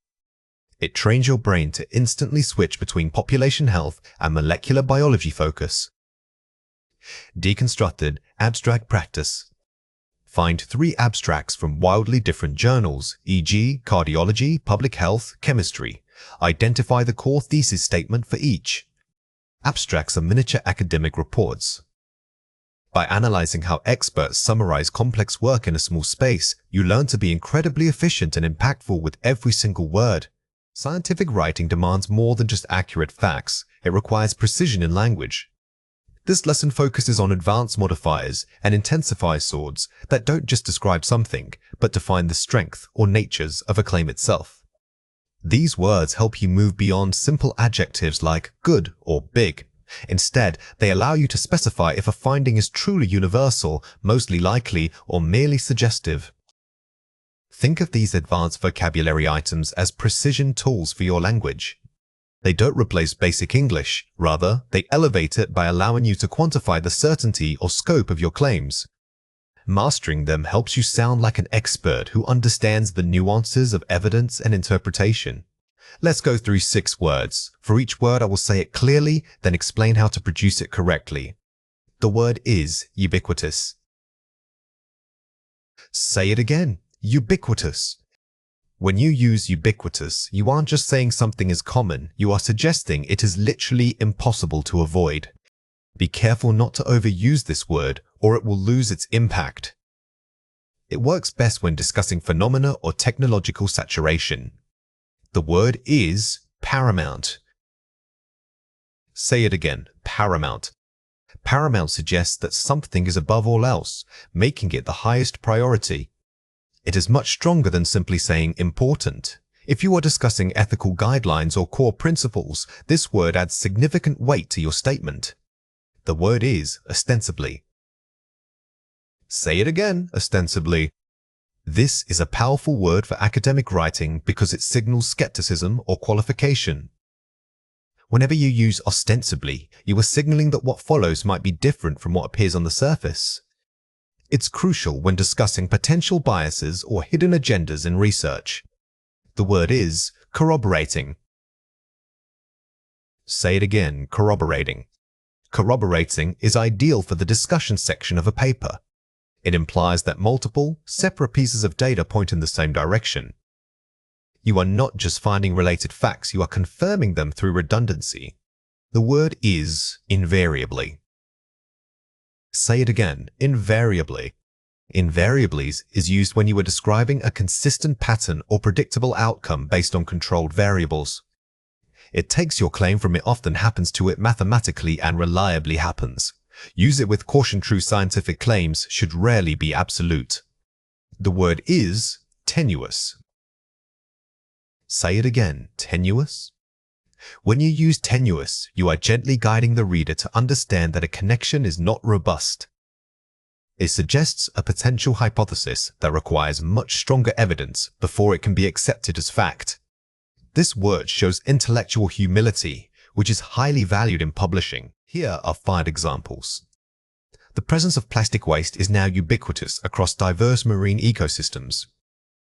It trains your brain to instantly switch between population health and molecular biology focus. Deconstructed abstract practice. Find 3 abstracts from wildly different journals, e.g., cardiology, public health, chemistry. Identify the core thesis statement for each. Abstracts are miniature academic reports. By analyzing how experts summarize complex work in a small space, you learn to be incredibly efficient and impactful with every single word. Scientific writing demands more than just accurate facts. It requires precision in language. This lesson focuses on advanced modifiers and intensifier swords that don't just describe something, but define the strength or natures of a claim itself. These words help you move beyond simple adjectives like good or big. Instead, they allow you to specify if a finding is truly universal, mostly likely, or merely suggestive. Think of these advanced vocabulary items as precision tools for your language. They don't replace basic English. Rather, they elevate it by allowing you to quantify the certainty or scope of your claims. Mastering them helps you sound like an expert who understands the nuances of evidence and interpretation. Let's go through 6 words. For each word, I will say it clearly, then explain how to produce it correctly. The word is ubiquitous. Say it again. Ubiquitous. When you use ubiquitous, you aren't just saying something is common, you are suggesting it is literally impossible to avoid. Be careful not to overuse this word, or it will lose its impact. It works best when discussing phenomena or technological saturation. The word is paramount. Say it again, paramount. Paramount suggests that something is above all else, making it the highest priority. It is much stronger than simply saying important. If you are discussing ethical guidelines or core principles, this word adds significant weight to your statement. The word is ostensibly. Say it again, ostensibly. This is a powerful word for academic writing because it signals skepticism or qualification. Whenever you use ostensibly, you are signaling that what follows might be different from what appears on the surface. It's crucial when discussing potential biases or hidden agendas in research. The word is corroborating. Say it again, corroborating. Corroborating is ideal for the discussion section of a paper. It implies that multiple, separate pieces of data point in the same direction. You are not just finding related facts, you are confirming them through redundancy. The word is invariably. Say it again, invariably. Invariables is used when you are describing a consistent pattern or predictable outcome based on controlled variables. It takes your claim from it often happens to it mathematically and reliably happens. Use it with caution. True scientific claims should rarely be absolute. The word is tenuous. Say it again, tenuous. When you use tenuous, you are gently guiding the reader to understand that a connection is not robust. It suggests a potential hypothesis that requires much stronger evidence before it can be accepted as fact. This word shows intellectual humility, which is highly valued in publishing. Here are 5 examples. The presence of plastic waste is now ubiquitous across diverse marine ecosystems.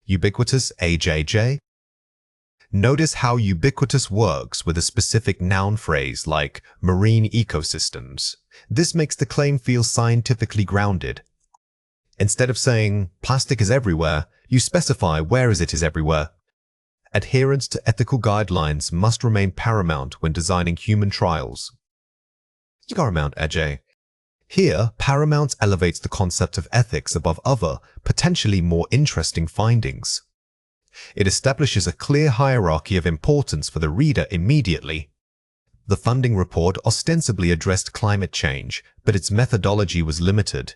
Ubiquitous AJJ. Notice how ubiquitous works with a specific noun phrase like marine ecosystems. This makes the claim feel scientifically grounded. Instead of saying plastic is everywhere, you specify where it is everywhere. Adherence to ethical guidelines must remain paramount when designing human trials. Paramount Ajay. Here, paramount elevates the concept of ethics above other, potentially more interesting findings. It establishes a clear hierarchy of importance for the reader immediately. The funding report ostensibly addressed climate change, but its methodology was limited.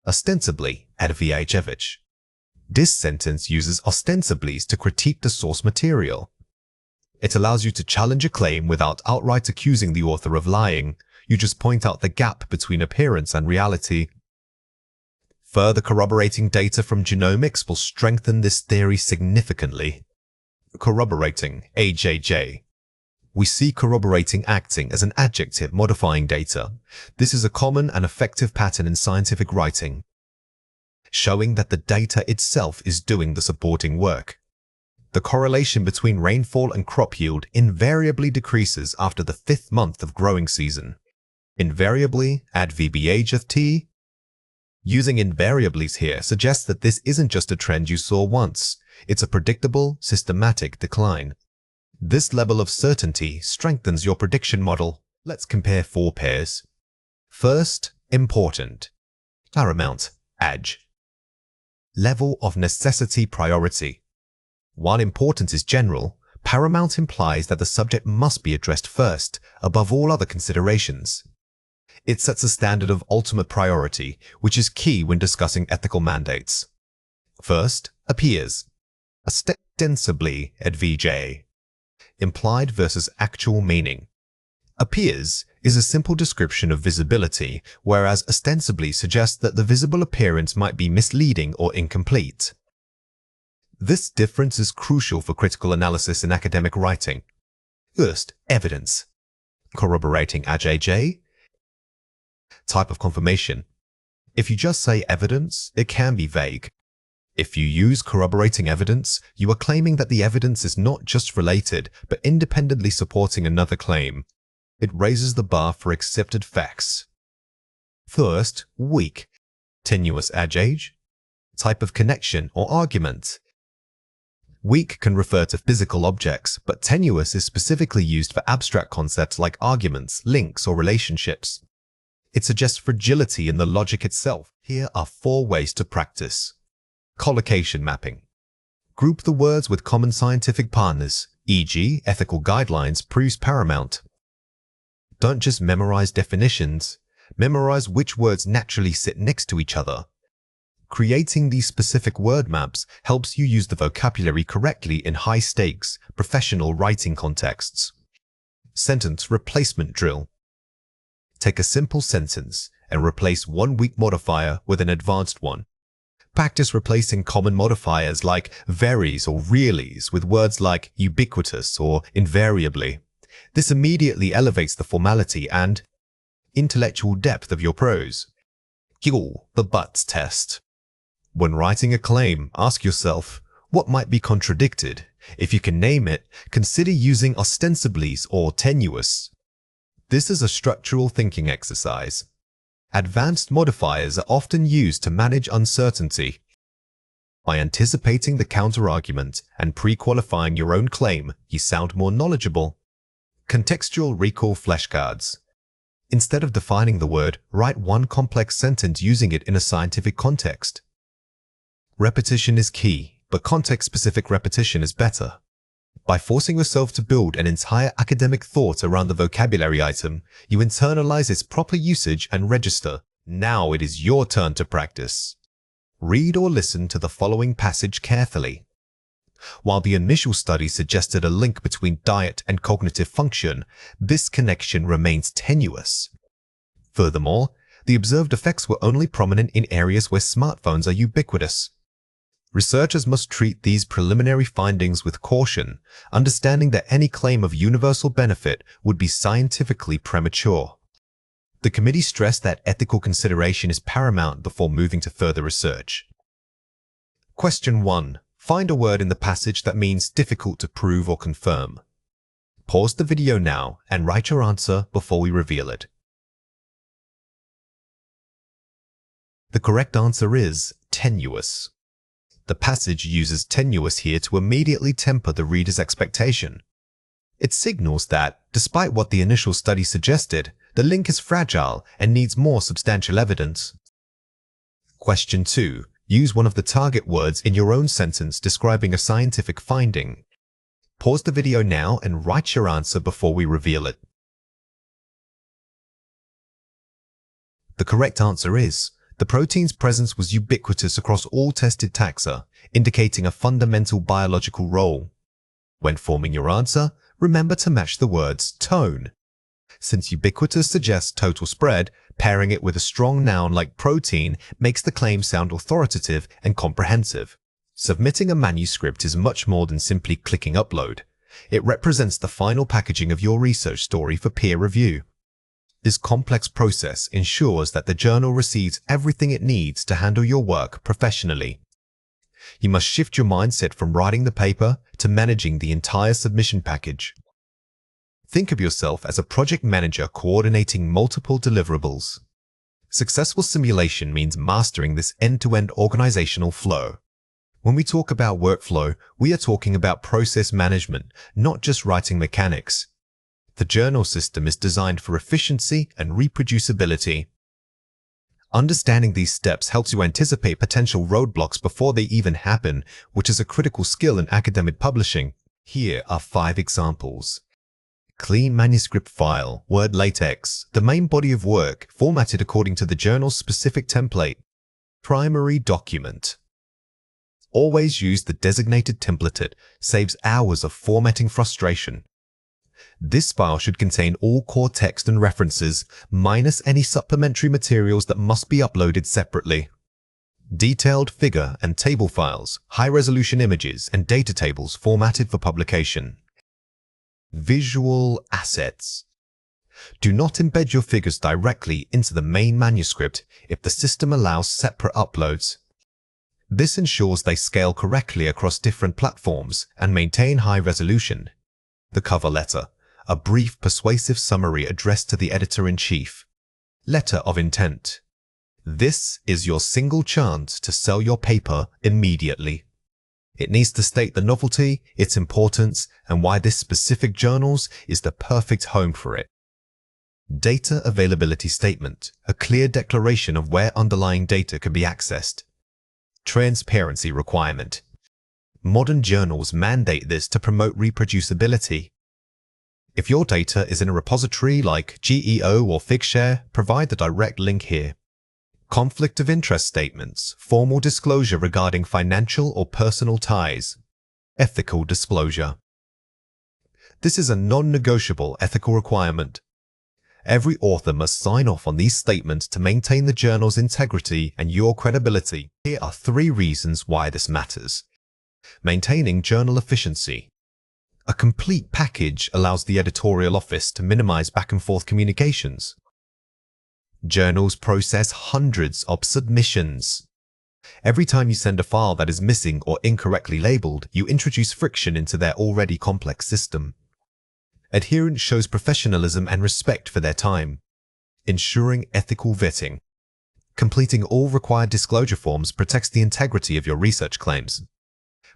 Ostensibly, Advyachevich. This sentence uses ostensiblies to critique the source material. It allows you to challenge a claim without outright accusing the author of lying. You just point out the gap between appearance and reality. Further corroborating data from genomics will strengthen this theory significantly. Corroborating, AJJ. We see corroborating acting as an adjective modifying data. This is a common and effective pattern in scientific writing, showing that the data itself is doing the supporting work. The correlation between rainfall and crop yield invariably decreases after the 5th month of growing season. Invariably, add VBHT. Using invariables here suggests that this isn't just a trend you saw once. It's a predictable, systematic decline. This level of certainty strengthens your prediction model. Let's compare 4 pairs. First, important. Paramount, AJ. Level of necessity priority. While important is general, paramount implies that the subject must be addressed first, above all other considerations. It sets a standard of ultimate priority, which is key when discussing ethical mandates. First, appears. Ostensibly, Advyj. Implied versus actual meaning. Appears is a simple description of visibility, whereas ostensibly suggests that the visible appearance might be misleading or incomplete. This difference is crucial for critical analysis in academic writing. First, evidence. Corroborating AJJ. Type of confirmation. If you just say evidence, it can be vague. If you use corroborating evidence, you are claiming that the evidence is not just related, but independently supporting another claim. It raises the bar for accepted facts. First, weak. Tenuous adage. Type of connection or argument. Weak can refer to physical objects, but tenuous is specifically used for abstract concepts like arguments, links, or relationships. It suggests fragility in the logic itself. Here are 4 ways to practice. Collocation mapping. Group the words with common scientific partners, e.g., ethical guidelines proves paramount. Don't just memorize definitions, memorize which words naturally sit next to each other. Creating these specific word maps helps you use the vocabulary correctly in high-stakes, professional writing contexts. Sentence replacement drill. Take a simple sentence and replace one weak modifier with an advanced one. Practice replacing common modifiers like veries or really's with words like ubiquitous or invariably. This immediately elevates the formality and intellectual depth of your prose. The buts test. When writing a claim, ask yourself, what might be contradicted? If you can name it, consider using ostensiblies or tenuous. This is a structural thinking exercise. Advanced modifiers are often used to manage uncertainty. By anticipating the counterargument and pre-qualifying your own claim, you sound more knowledgeable. Contextual recall flashcards. Instead of defining the word, write one complex sentence using it in a scientific context. Repetition is key, but context-specific repetition is better. By forcing yourself to build an entire academic thought around the vocabulary item, you internalize its proper usage and register. Now it is your turn to practice. Read or listen to the following passage carefully. While the initial study suggested a link between diet and cognitive function, this connection remains tenuous. Furthermore, the observed effects were only prominent in areas where smartphones are ubiquitous. Researchers must treat these preliminary findings with caution, understanding that any claim of universal benefit would be scientifically premature. The committee stressed that ethical consideration is paramount before moving to further research. Question 1. Find a word in the passage that means difficult to prove or confirm. Pause the video now and write your answer before we reveal it. The correct answer is tenuous. The passage uses tenuous here to immediately temper the reader's expectation. It signals that, despite what the initial study suggested, the link is fragile and needs more substantial evidence. Question 2. Use one of the target words in your own sentence describing a scientific finding. Pause the video now and write your answer before we reveal it. The correct answer is, the protein's presence was ubiquitous across all tested taxa, indicating a fundamental biological role. When forming your answer, remember to match the word's tone. Since ubiquitous suggests total spread, pairing it with a strong noun like protein makes the claim sound authoritative and comprehensive. Submitting a manuscript is much more than simply clicking upload. It represents the final packaging of your research story for peer review. This complex process ensures that the journal receives everything it needs to handle your work professionally. You must shift your mindset from writing the paper to managing the entire submission package. Think of yourself as a project manager coordinating multiple deliverables. Successful simulation means mastering this end-to-end organizational flow. When we talk about workflow, we are talking about process management, not just writing mechanics. The journal system is designed for efficiency and reproducibility. Understanding these steps helps you anticipate potential roadblocks before they even happen, which is a critical skill in academic publishing. Here are 5 examples. Clean manuscript file, Word LaTeX, the main body of work, formatted according to the journal's specific template. Primary document. Always use the designated template, saves hours of formatting frustration. This file should contain all core text and references, minus any supplementary materials that must be uploaded separately. Detailed figure and table files, high-resolution images, and data tables formatted for publication. Visual assets. Do not embed your figures directly into the main manuscript if the system allows separate uploads. This ensures they scale correctly across different platforms and maintain high resolution. The cover letter, a brief, persuasive summary addressed to the editor-in-chief. Letter of intent. This is your single chance to sell your paper immediately. It needs to state the novelty, its importance, and why this specific journal is the perfect home for it. Data availability statement, a clear declaration of where underlying data can be accessed. Transparency requirement. Modern journals mandate this to promote reproducibility. If your data is in a repository like GEO or Figshare, provide the direct link here. Conflict of interest statements, formal disclosure regarding financial or personal ties, ethical disclosure. This is a non-negotiable ethical requirement. Every author must sign off on these statements to maintain the journal's integrity and your credibility. Here are 3 reasons why this matters. Maintaining journal efficiency. A complete package allows the editorial office to minimize back-and-forth communications. Journals process hundreds of submissions. Every time you send a file that is missing or incorrectly labeled, you introduce friction into their already complex system. Adherence shows professionalism and respect for their time. Ensuring ethical vetting. Completing all required disclosure forms protects the integrity of your research claims.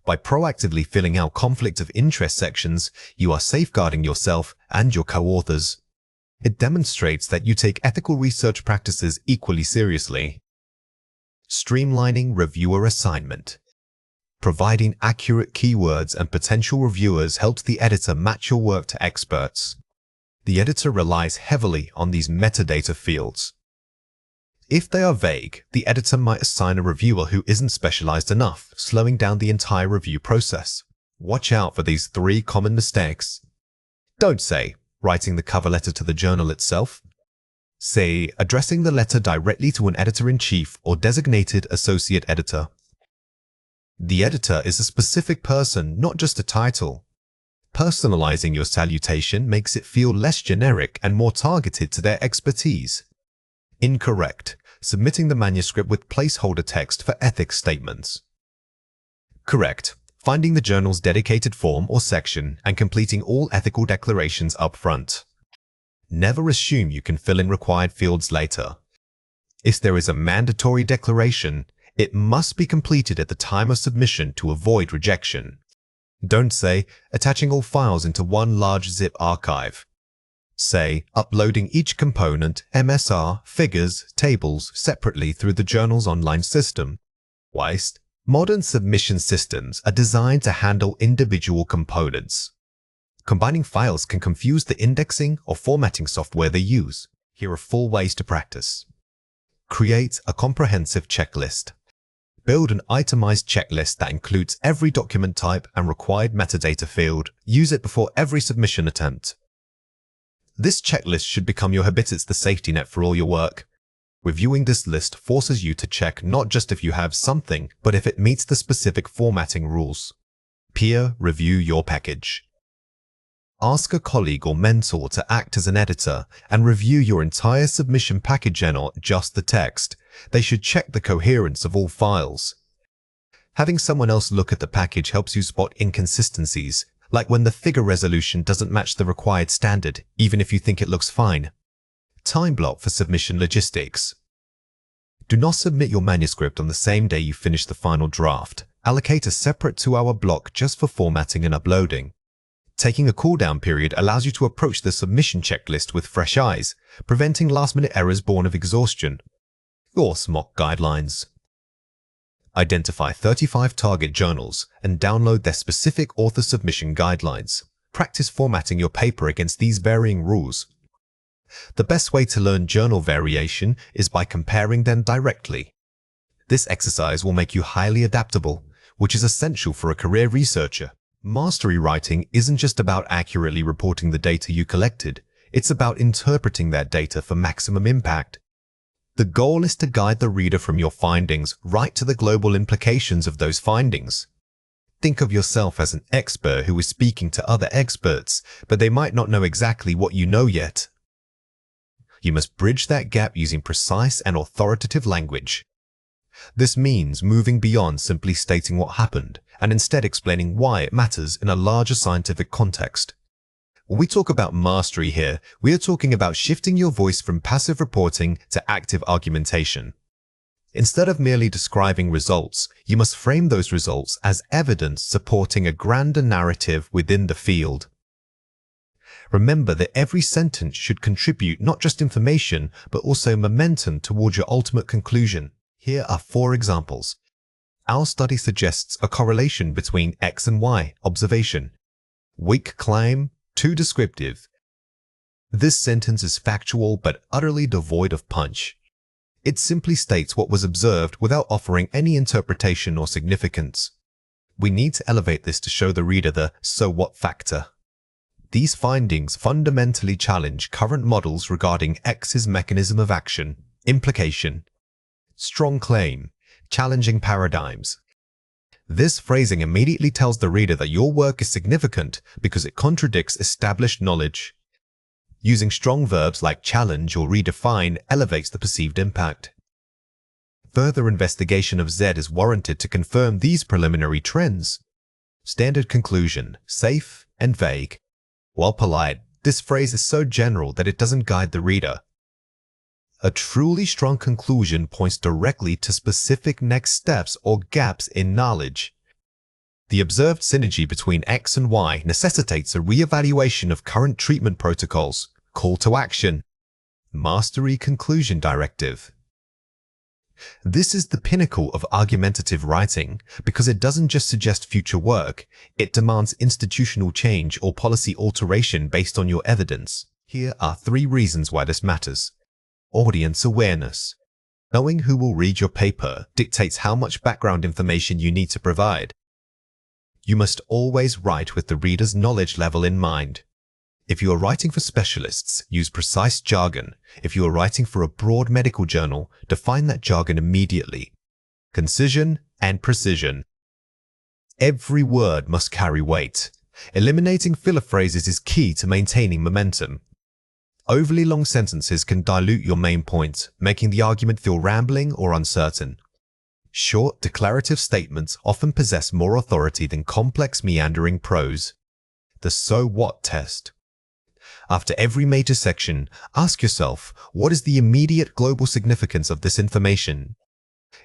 By proactively filling out conflict of interest sections, you are safeguarding yourself and your co-authors. It demonstrates that you take ethical research practices equally seriously. Streamlining reviewer assignment. Providing accurate keywords and potential reviewers helps the editor match your work to experts. The editor relies heavily on these metadata fields. If they are vague, the editor might assign a reviewer who isn't specialized enough, slowing down the entire review process. Watch out for these 3 common mistakes. Don't say, writing the cover letter to the journal itself. Say, addressing the letter directly to an editor-in-chief or designated associate editor. The editor is a specific person, not just a title. Personalizing your salutation makes it feel less generic and more targeted to their expertise. Incorrect. Submitting the manuscript with placeholder text for ethics statements. Correct. Finding the journal's dedicated form or section and completing all ethical declarations up front. Never assume you can fill in required fields later. If there is a mandatory declaration, it must be completed at the time of submission to avoid rejection. Don't say, attaching all files into one large zip archive. Say, uploading each component, MSR, figures, tables separately through the journal's online system. Waste. Modern submission systems are designed to handle individual components. Combining files can confuse the indexing or formatting software they use. Here are 4 ways to practice. Create a comprehensive checklist. Build an itemized checklist that includes every document type and required metadata field. Use it before every submission attempt. This checklist should become your habit. It's the safety net for all your work. Reviewing this list forces you to check not just if you have something, but if it meets the specific formatting rules. Peer review your package. Ask a colleague or mentor to act as an editor and review your entire submission package and not just the text. They should check the coherence of all files. Having someone else look at the package helps you spot inconsistencies, like when the figure resolution doesn't match the required standard, even if you think it looks fine. Time block for submission logistics. Do not submit your manuscript on the same day you finish the final draft. Allocate a separate 2-hour block just for formatting and uploading. Taking a cooldown period allows you to approach the submission checklist with fresh eyes, preventing last-minute errors born of exhaustion. Or SMOC guidelines. Identify 35 target journals and download their specific author submission guidelines. Practice formatting your paper against these varying rules. The best way to learn journal variation is by comparing them directly. This exercise will make you highly adaptable, which is essential for a career researcher. Mastery writing isn't just about accurately reporting the data you collected, it's about interpreting that data for maximum impact. The goal is to guide the reader from your findings right to the global implications of those findings. Think of yourself as an expert who is speaking to other experts, but they might not know exactly what you know yet. You must bridge that gap using precise and authoritative language. This means moving beyond simply stating what happened and instead explaining why it matters in a larger scientific context. When we talk about mastery here, we are talking about shifting your voice from passive reporting to active argumentation. Instead of merely describing results, you must frame those results as evidence supporting a grander narrative within the field. Remember that every sentence should contribute not just information, but also momentum towards your ultimate conclusion. Here are 4 examples. Our study suggests a correlation between X and Y observation. Weak claim, too descriptive. This sentence is factual but utterly devoid of punch. It simply states what was observed without offering any interpretation or significance. We need to elevate this to show the reader the "so what" factor. These findings fundamentally challenge current models regarding X's mechanism of action, implication, strong claim, challenging paradigms. This phrasing immediately tells the reader that your work is significant because it contradicts established knowledge. Using strong verbs like challenge or redefine elevates the perceived impact. Further investigation of Z is warranted to confirm these preliminary trends. Standard conclusion, safe and vague. While polite, this phrase is so general that it doesn't guide the reader. A truly strong conclusion points directly to specific next steps or gaps in knowledge. The observed synergy between X and Y necessitates a re-evaluation of current treatment protocols, call to action, mastery conclusion directive. This is the pinnacle of argumentative writing because it doesn't just suggest future work, it demands institutional change or policy alteration based on your evidence. Here are 3 reasons why this matters. Audience awareness. Knowing who will read your paper dictates how much background information you need to provide. You must always write with the reader's knowledge level in mind. If you are writing for specialists, use precise jargon. If you are writing for a broad medical journal, define that jargon immediately. Concision and precision. Every word must carry weight. Eliminating filler phrases is key to maintaining momentum. Overly long sentences can dilute your main point, making the argument feel rambling or uncertain. Short, declarative statements often possess more authority than complex, meandering prose. The "so what" test. After every major section, ask yourself, what is the immediate global significance of this information?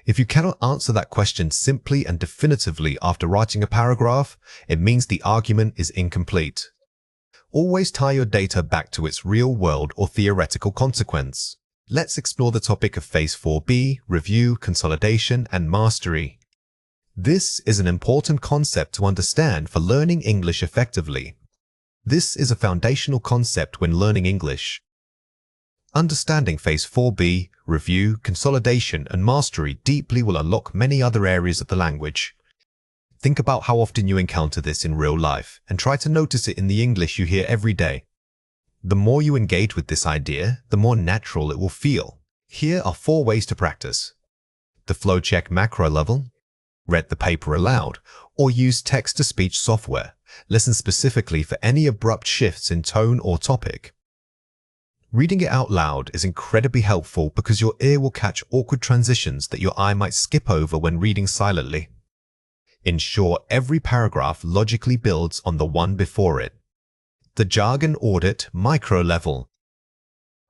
If you cannot answer that question simply and definitively after writing a paragraph, it means the argument is incomplete. Always tie your data back to its real-world or theoretical consequence. Let's explore the topic of Phase 4B, review, consolidation, and mastery. This is an important concept to understand for learning English effectively. This is a foundational concept when learning English. Understanding Phase 4B, review, consolidation, and mastery deeply will unlock many other areas of the language. Think about how often you encounter this in real life and try to notice it in the English you hear every day. The more you engage with this idea, the more natural it will feel. Here are 4 ways to practice. The flow check macro level, read the paper aloud, or use text-to-speech software. Listen specifically for any abrupt shifts in tone or topic. Reading it out loud is incredibly helpful because your ear will catch awkward transitions that your eye might skip over when reading silently. Ensure every paragraph logically builds on the one before it. The jargon audit micro level.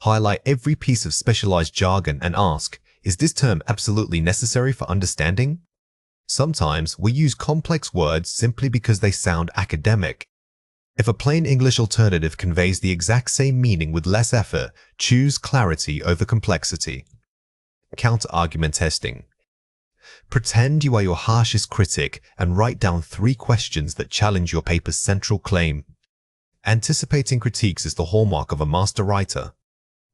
Highlight every piece of specialized jargon and ask, is this term absolutely necessary for understanding? Sometimes we use complex words simply because they sound academic. If a plain English alternative conveys the exact same meaning with less effort, choose clarity over complexity. Counter-argument testing. Pretend you are your harshest critic and write down 3 questions that challenge your paper's central claim. Anticipating critiques is the hallmark of a master writer.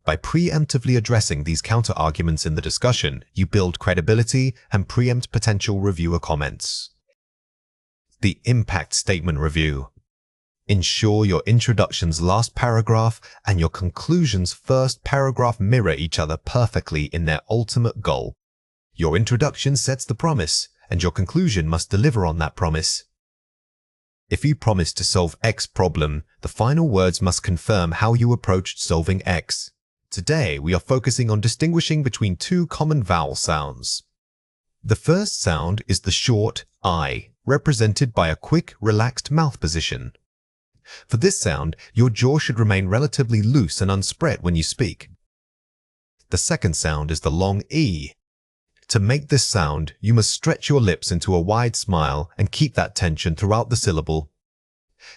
By preemptively addressing these counter-arguments in the discussion, you build credibility and preempt potential reviewer comments. The impact statement review. Ensure your introduction's last paragraph and your conclusion's first paragraph mirror each other perfectly in their ultimate goal. Your introduction sets the promise, and your conclusion must deliver on that promise. If you promised to solve X problem, the final words must confirm how you approached solving X. Today, we are focusing on distinguishing between 2 common vowel sounds. The first sound is the short I, represented by a quick, relaxed mouth position. For this sound, your jaw should remain relatively loose and unspread when you speak. The second sound is the long E. To make this sound, you must stretch your lips into a wide smile and keep that tension throughout the syllable.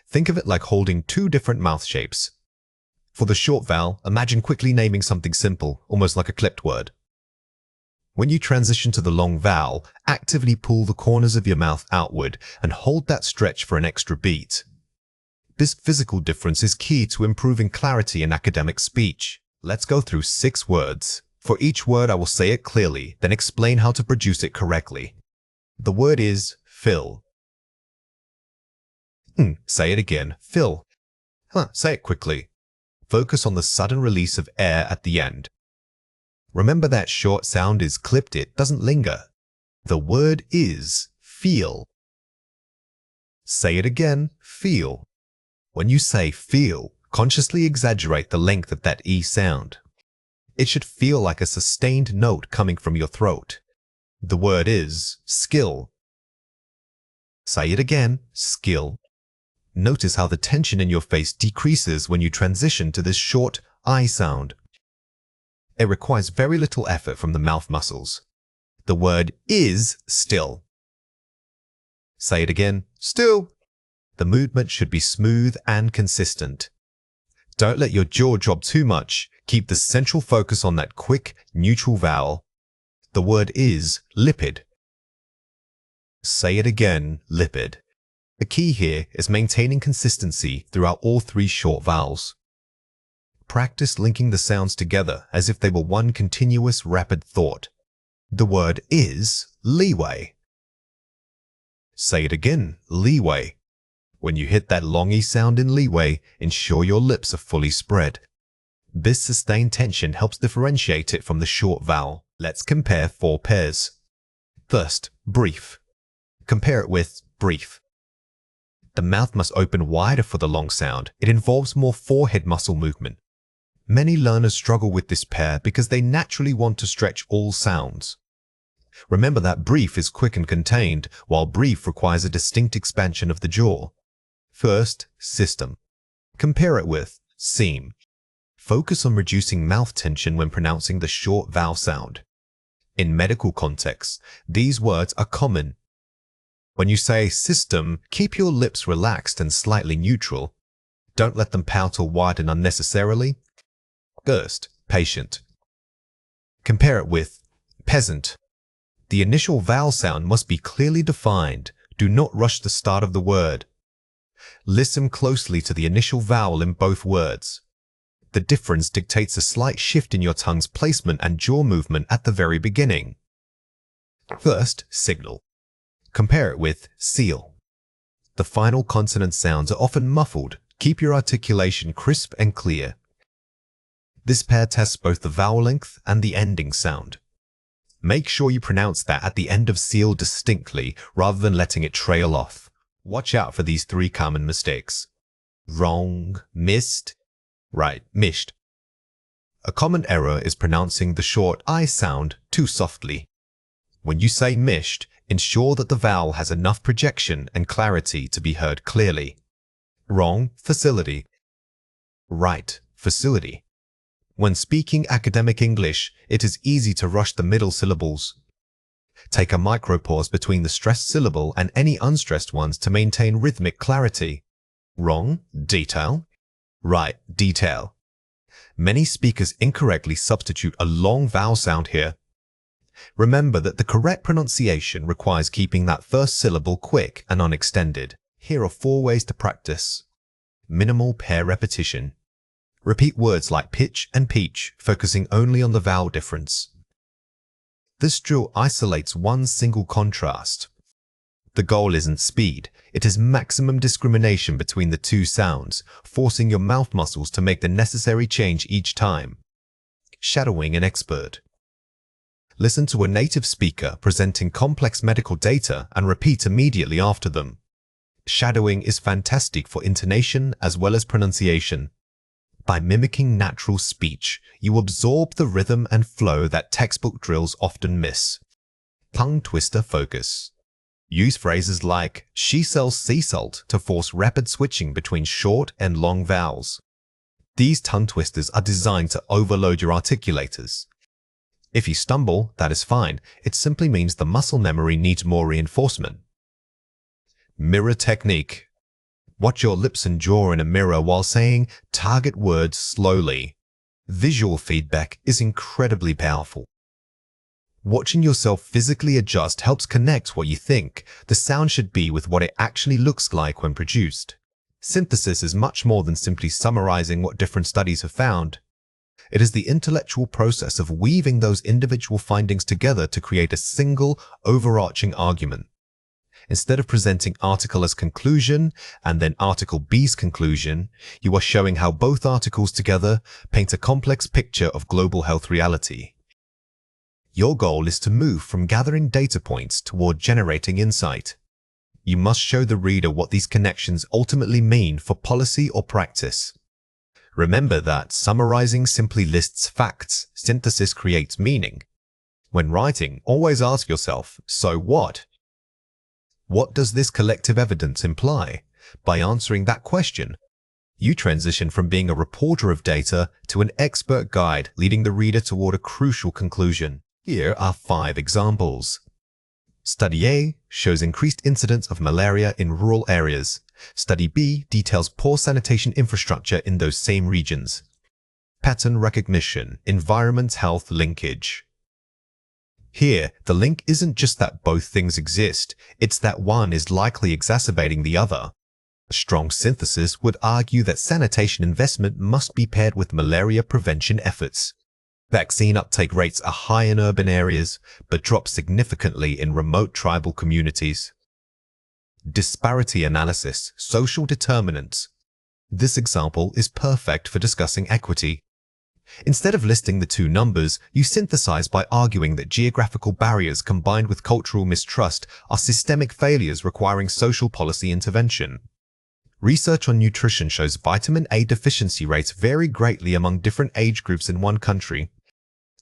Think of it like holding 2 different mouth shapes. For the short vowel, imagine quickly naming something simple, almost like a clipped word. When you transition to the long vowel, actively pull the corners of your mouth outward and hold that stretch for an extra beat. This physical difference is key to improving clarity in academic speech. Let's go through 6 words. For each word, I will say it clearly, then explain how to produce it correctly. The word is fill. Say it again, fill. Say it quickly. Focus on the sudden release of air at the end. Remember that short sound is clipped, it doesn't linger. The word is feel. Say it again, feel. When you say feel, consciously exaggerate the length of that E sound. It should feel like a sustained note coming from your throat. The word is skill. Say it again, skill. Notice how the tension in your face decreases when you transition to this short I sound. It requires very little effort from the mouth muscles. The word is still. Say it again, still. The movement should be smooth and consistent. Don't let your jaw drop too much. Keep the central focus on that quick, neutral vowel. The word is lipid. Say it again, lipid. The key here is maintaining consistency throughout all 3 short vowels. Practice linking the sounds together as if they were one continuous, rapid thought. The word is leeway. Say it again, leeway. When you hit that long E sound in leeway, ensure your lips are fully spread. This sustained tension helps differentiate it from the short vowel. Let's compare 4 pairs. First, brief. Compare it with brief. The mouth must open wider for the long sound. It involves more forehead muscle movement. Many learners struggle with this pair because they naturally want to stretch all sounds. Remember that brief is quick and contained, while brief requires a distinct expansion of the jaw. First, system. Compare it with seam. Focus on reducing mouth tension when pronouncing the short vowel sound. In medical contexts, these words are common. When you say system, keep your lips relaxed and slightly neutral. Don't let them pout or widen unnecessarily. First, patient. Compare it with peasant. The initial vowel sound must be clearly defined. Do not rush the start of the word. Listen closely to the initial vowel in both words. The difference dictates a slight shift in your tongue's placement and jaw movement at the very beginning. First, signal. Compare it with seal. The final consonant sounds are often muffled. Keep your articulation crisp and clear. This pair tests both the vowel length and the ending sound. Make sure you pronounce that at the end of seal distinctly rather than letting it trail off. Watch out for these 3 common mistakes. Wrong, missed, right, mished. A common error is pronouncing the short I sound too softly. When you say mished, ensure that the vowel has enough projection and clarity to be heard clearly. Wrong, facility. Right, facility. When speaking academic English, it is easy to rush the middle syllables. Take a micropause between the stressed syllable and any unstressed ones to maintain rhythmic clarity. Wrong, detail. Right, detail. Many speakers incorrectly substitute a long vowel sound here. Remember that the correct pronunciation requires keeping that first syllable quick and unextended. Here are 4 ways to practice. Minimal pair repetition. Repeat words like pitch and peach, focusing only on the vowel difference. This drill isolates one single contrast. The goal isn't speed, it is maximum discrimination between the 2 sounds, forcing your mouth muscles to make the necessary change each time. Shadowing an expert. Listen to a native speaker presenting complex medical data and repeat immediately after them. Shadowing is fantastic for intonation as well as pronunciation. By mimicking natural speech, you absorb the rhythm and flow that textbook drills often miss. Tongue twister focus. Use phrases like, she sells sea salt to force rapid switching between short and long vowels. These tongue twisters are designed to overload your articulators. If you stumble, that is fine. It simply means the muscle memory needs more reinforcement. Mirror technique. Watch your lips and jaw in a mirror while saying target words slowly. Visual feedback is incredibly powerful. Watching yourself physically adjust helps connect what you think the sound should be with what it actually looks like when produced. Synthesis is much more than simply summarizing what different studies have found. It is the intellectual process of weaving those individual findings together to create a single, overarching argument. Instead of presenting article as conclusion and then article B's conclusion, you are showing how both articles together paint a complex picture of global health reality. Your goal is to move from gathering data points toward generating insight. You must show the reader what these connections ultimately mean for policy or practice. Remember that summarizing simply lists facts, synthesis creates meaning. When writing, always ask yourself, so what? What does this collective evidence imply? By answering that question, you transition from being a reporter of data to an expert guide, leading the reader toward a crucial conclusion. Here are 5 examples. Study A shows increased incidence of malaria in rural areas. Study B details poor sanitation infrastructure in those same regions. Pattern recognition, environment-health linkage. Here, the link isn't just that both things exist, it's that one is likely exacerbating the other. A strong synthesis would argue that sanitation investment must be paired with malaria prevention efforts. Vaccine uptake rates are high in urban areas, but drop significantly in remote tribal communities. Disparity analysis, social determinants. This example is perfect for discussing equity. Instead of listing the two numbers, you synthesize by arguing that geographical barriers combined with cultural mistrust are systemic failures requiring social policy intervention. Research on nutrition shows vitamin A deficiency rates vary greatly among different age groups in one country.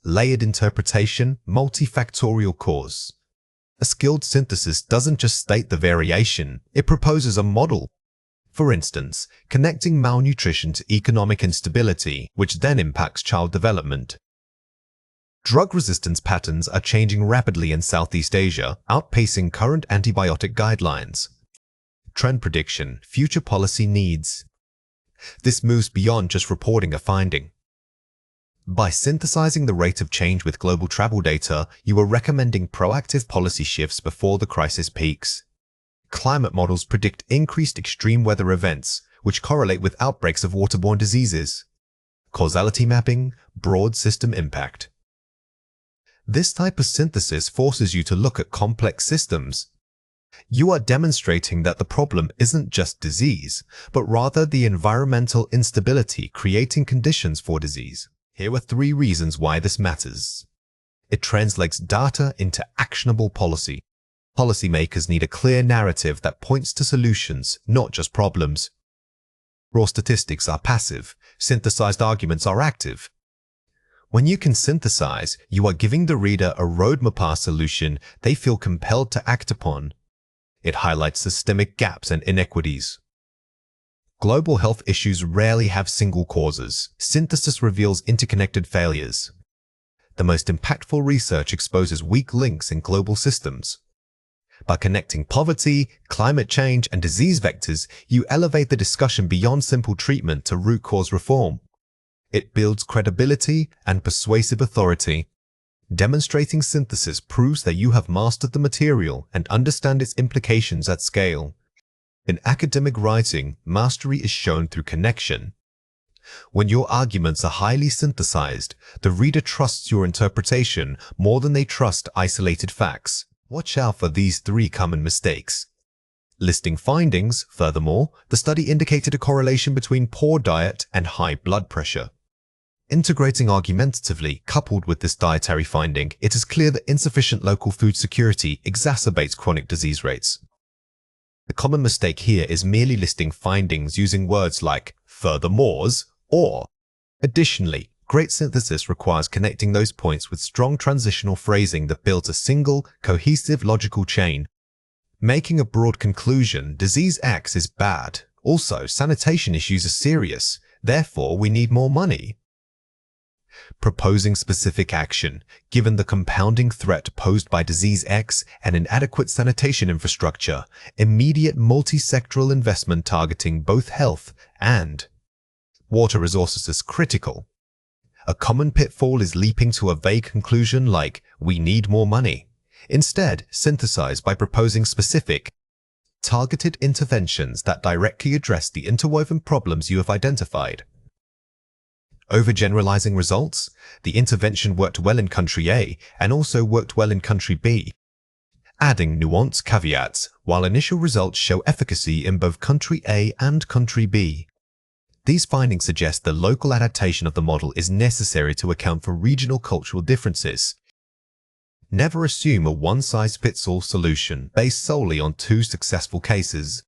Layered interpretation, multifactorial cause. A skilled synthesis doesn't just state the variation, it proposes a model. For instance, connecting malnutrition to economic instability, which then impacts child development. Drug resistance patterns are changing rapidly in Southeast Asia, outpacing current antibiotic guidelines. Trend prediction, future policy needs. This moves beyond just reporting a finding. By synthesizing the rate of change with global travel data, you are recommending proactive policy shifts before the crisis peaks. Climate models predict increased extreme weather events, which correlate with outbreaks of waterborne diseases. Causality mapping, broad system impact. This type of synthesis forces you to look at complex systems. You are demonstrating that the problem isn't just disease, but rather the environmental instability creating conditions for disease. Here are 3 reasons why this matters. It translates data into actionable policy. Policymakers need a clear narrative that points to solutions, not just problems. Raw statistics are passive, synthesized arguments are active. When you can synthesize, you are giving the reader a roadmap solution they feel compelled to act upon. It highlights systemic gaps and inequities. Global health issues rarely have single causes. Synthesis reveals interconnected failures. The most impactful research exposes weak links in global systems. By connecting poverty, climate change, and disease vectors, you elevate the discussion beyond simple treatment to root cause reform. It builds credibility and persuasive authority. Demonstrating synthesis proves that you have mastered the material and understand its implications at scale. In academic writing, mastery is shown through connection. When your arguments are highly synthesized, the reader trusts your interpretation more than they trust isolated facts. Watch out for these 3 common mistakes. Listing findings, furthermore, the study indicated a correlation between poor diet and high blood pressure. Integrating argumentatively, coupled with this dietary finding, it is clear that insufficient local food security exacerbates chronic disease rates. The common mistake here is merely listing findings using words like furthermores or. Additionally, great synthesis requires connecting those points with strong transitional phrasing that builds a single, cohesive logical chain. Making a broad conclusion, disease X is bad. Also, sanitation issues are serious. Therefore, we need more money. Proposing specific action, given the compounding threat posed by disease X and inadequate sanitation infrastructure, immediate multi-sectoral investment targeting both health and water resources is critical. A common pitfall is leaping to a vague conclusion like, we need more money. Instead, synthesize by proposing specific targeted interventions that directly address the interwoven problems you have identified. Overgeneralizing results, the intervention worked well in country A and also worked well in country B. Adding nuanced caveats, while initial results show efficacy in both country A and country B. These findings suggest the local adaptation of the model is necessary to account for regional cultural differences. Never assume a one-size-fits-all solution based solely on two successful cases.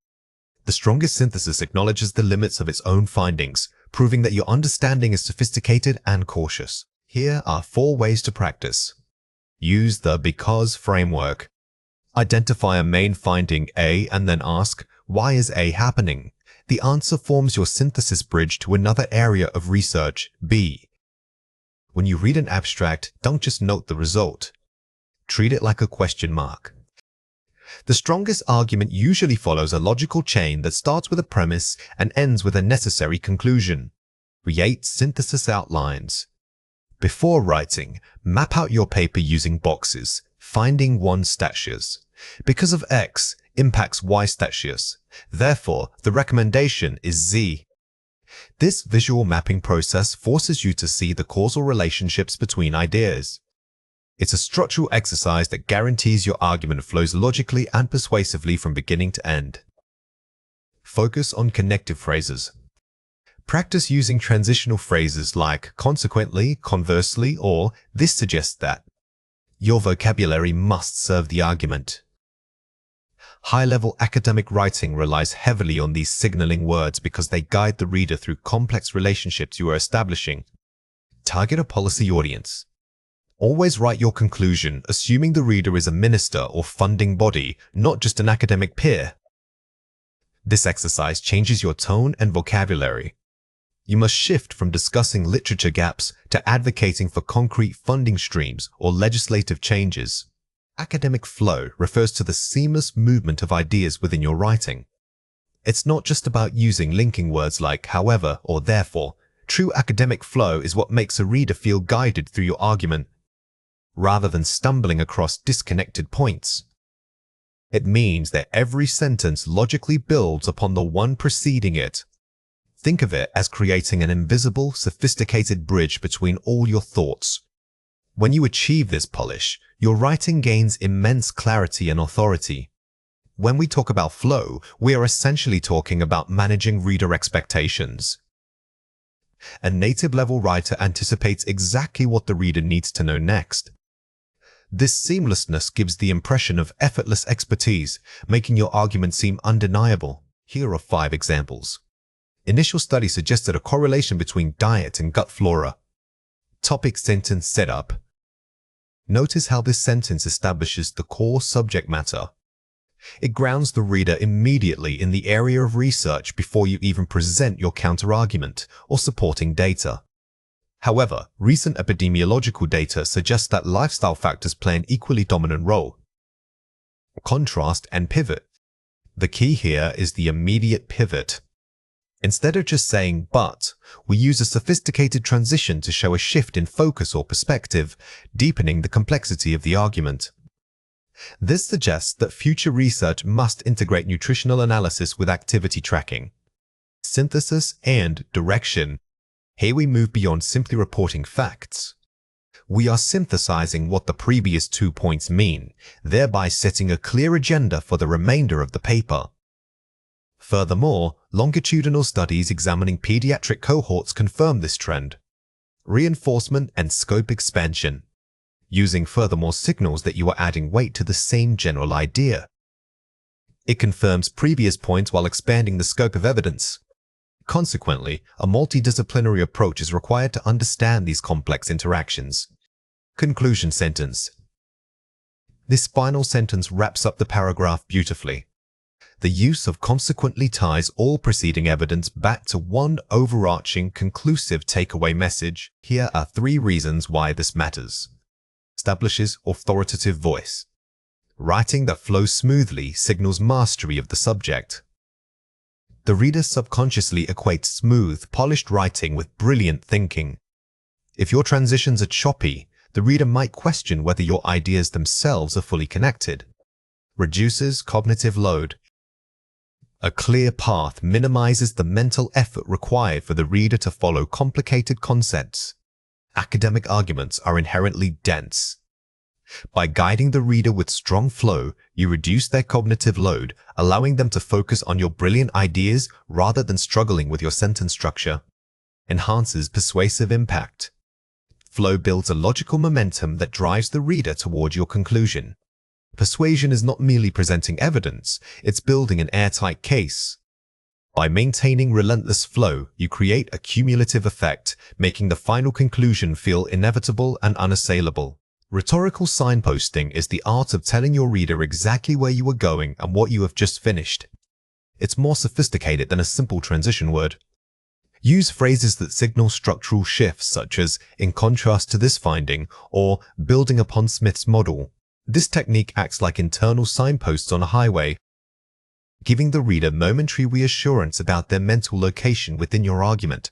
The strongest synthesis acknowledges the limits of its own findings, proving that your understanding is sophisticated and cautious. Here are 4 ways to practice. Use the because framework. Identify a main finding A and then ask, why is A happening? The answer forms your synthesis bridge to another area of research, B. When you read an abstract, don't just note the result. Treat it like a question mark. The strongest argument usually follows a logical chain that starts with a premise and ends with a necessary conclusion. Create synthesis outlines. Before writing, map out your paper using boxes, finding 1 statius. Because of X impacts Y statius. Therefore, the recommendation is Z. This visual mapping process forces you to see the causal relationships between ideas. It's a structural exercise that guarantees your argument flows logically and persuasively from beginning to end. Focus on connective phrases. Practice using transitional phrases like consequently, conversely, or this suggests that. Your vocabulary must serve the argument. High-level academic writing relies heavily on these signaling words because they guide the reader through complex relationships you are establishing. Target a policy audience. Always write your conclusion, assuming the reader is a minister or funding body, not just an academic peer. This exercise changes your tone and vocabulary. You must shift from discussing literature gaps to advocating for concrete funding streams or legislative changes. Academic flow refers to the seamless movement of ideas within your writing. It's not just about using linking words like however or therefore. True academic flow is what makes a reader feel guided through your argument, rather than stumbling across disconnected points. It means that every sentence logically builds upon the one preceding it. Think of it as creating an invisible, sophisticated bridge between all your thoughts. When you achieve this polish, your writing gains immense clarity and authority. When we talk about flow, we are essentially talking about managing reader expectations. A native-level writer anticipates exactly what the reader needs to know next. This seamlessness gives the impression of effortless expertise, making your argument seem undeniable. Here are 5 examples. Initial study suggested a correlation between diet and gut flora. Topic sentence setup. Notice how this sentence establishes the core subject matter. It grounds the reader immediately in the area of research before you even present your counterargument or supporting data. However, recent epidemiological data suggests that lifestyle factors play an equally dominant role. Contrast and pivot. The key here is the immediate pivot. Instead of just saying but, we use a sophisticated transition to show a shift in focus or perspective, deepening the complexity of the argument. This suggests that future research must integrate nutritional analysis with activity tracking, synthesis, and direction. Here we move beyond simply reporting facts. We are synthesizing what the previous 2 points mean, thereby setting a clear agenda for the remainder of the paper. Furthermore, longitudinal studies examining pediatric cohorts confirm this trend. Reinforcement and scope expansion. Using furthermore signals that you are adding weight to the same general idea. It confirms previous points while expanding the scope of evidence. Consequently, a multidisciplinary approach is required to understand these complex interactions. Conclusion sentence. This final sentence wraps up the paragraph beautifully. The use of consequently ties all preceding evidence back to one overarching, conclusive takeaway message. Here are 3 reasons why this matters. Establishes authoritative voice. Writing that flows smoothly signals mastery of the subject. The reader subconsciously equates smooth, polished writing with brilliant thinking. If your transitions are choppy, the reader might question whether your ideas themselves are fully connected. Reduces cognitive load. A clear path minimizes the mental effort required for the reader to follow complicated concepts. Academic arguments are inherently dense. By guiding the reader with strong flow, you reduce their cognitive load, allowing them to focus on your brilliant ideas rather than struggling with your sentence structure. Enhances persuasive impact. Flow builds a logical momentum that drives the reader toward your conclusion. Persuasion is not merely presenting evidence, it's building an airtight case. By maintaining relentless flow, you create a cumulative effect, making the final conclusion feel inevitable and unassailable. Rhetorical signposting is the art of telling your reader exactly where you are going and what you have just finished. It's more sophisticated than a simple transition word. Use phrases that signal structural shifts, such as "in contrast to this finding" or "building upon Smith's model." This technique acts like internal signposts on a highway, giving the reader momentary reassurance about their mental location within your argument.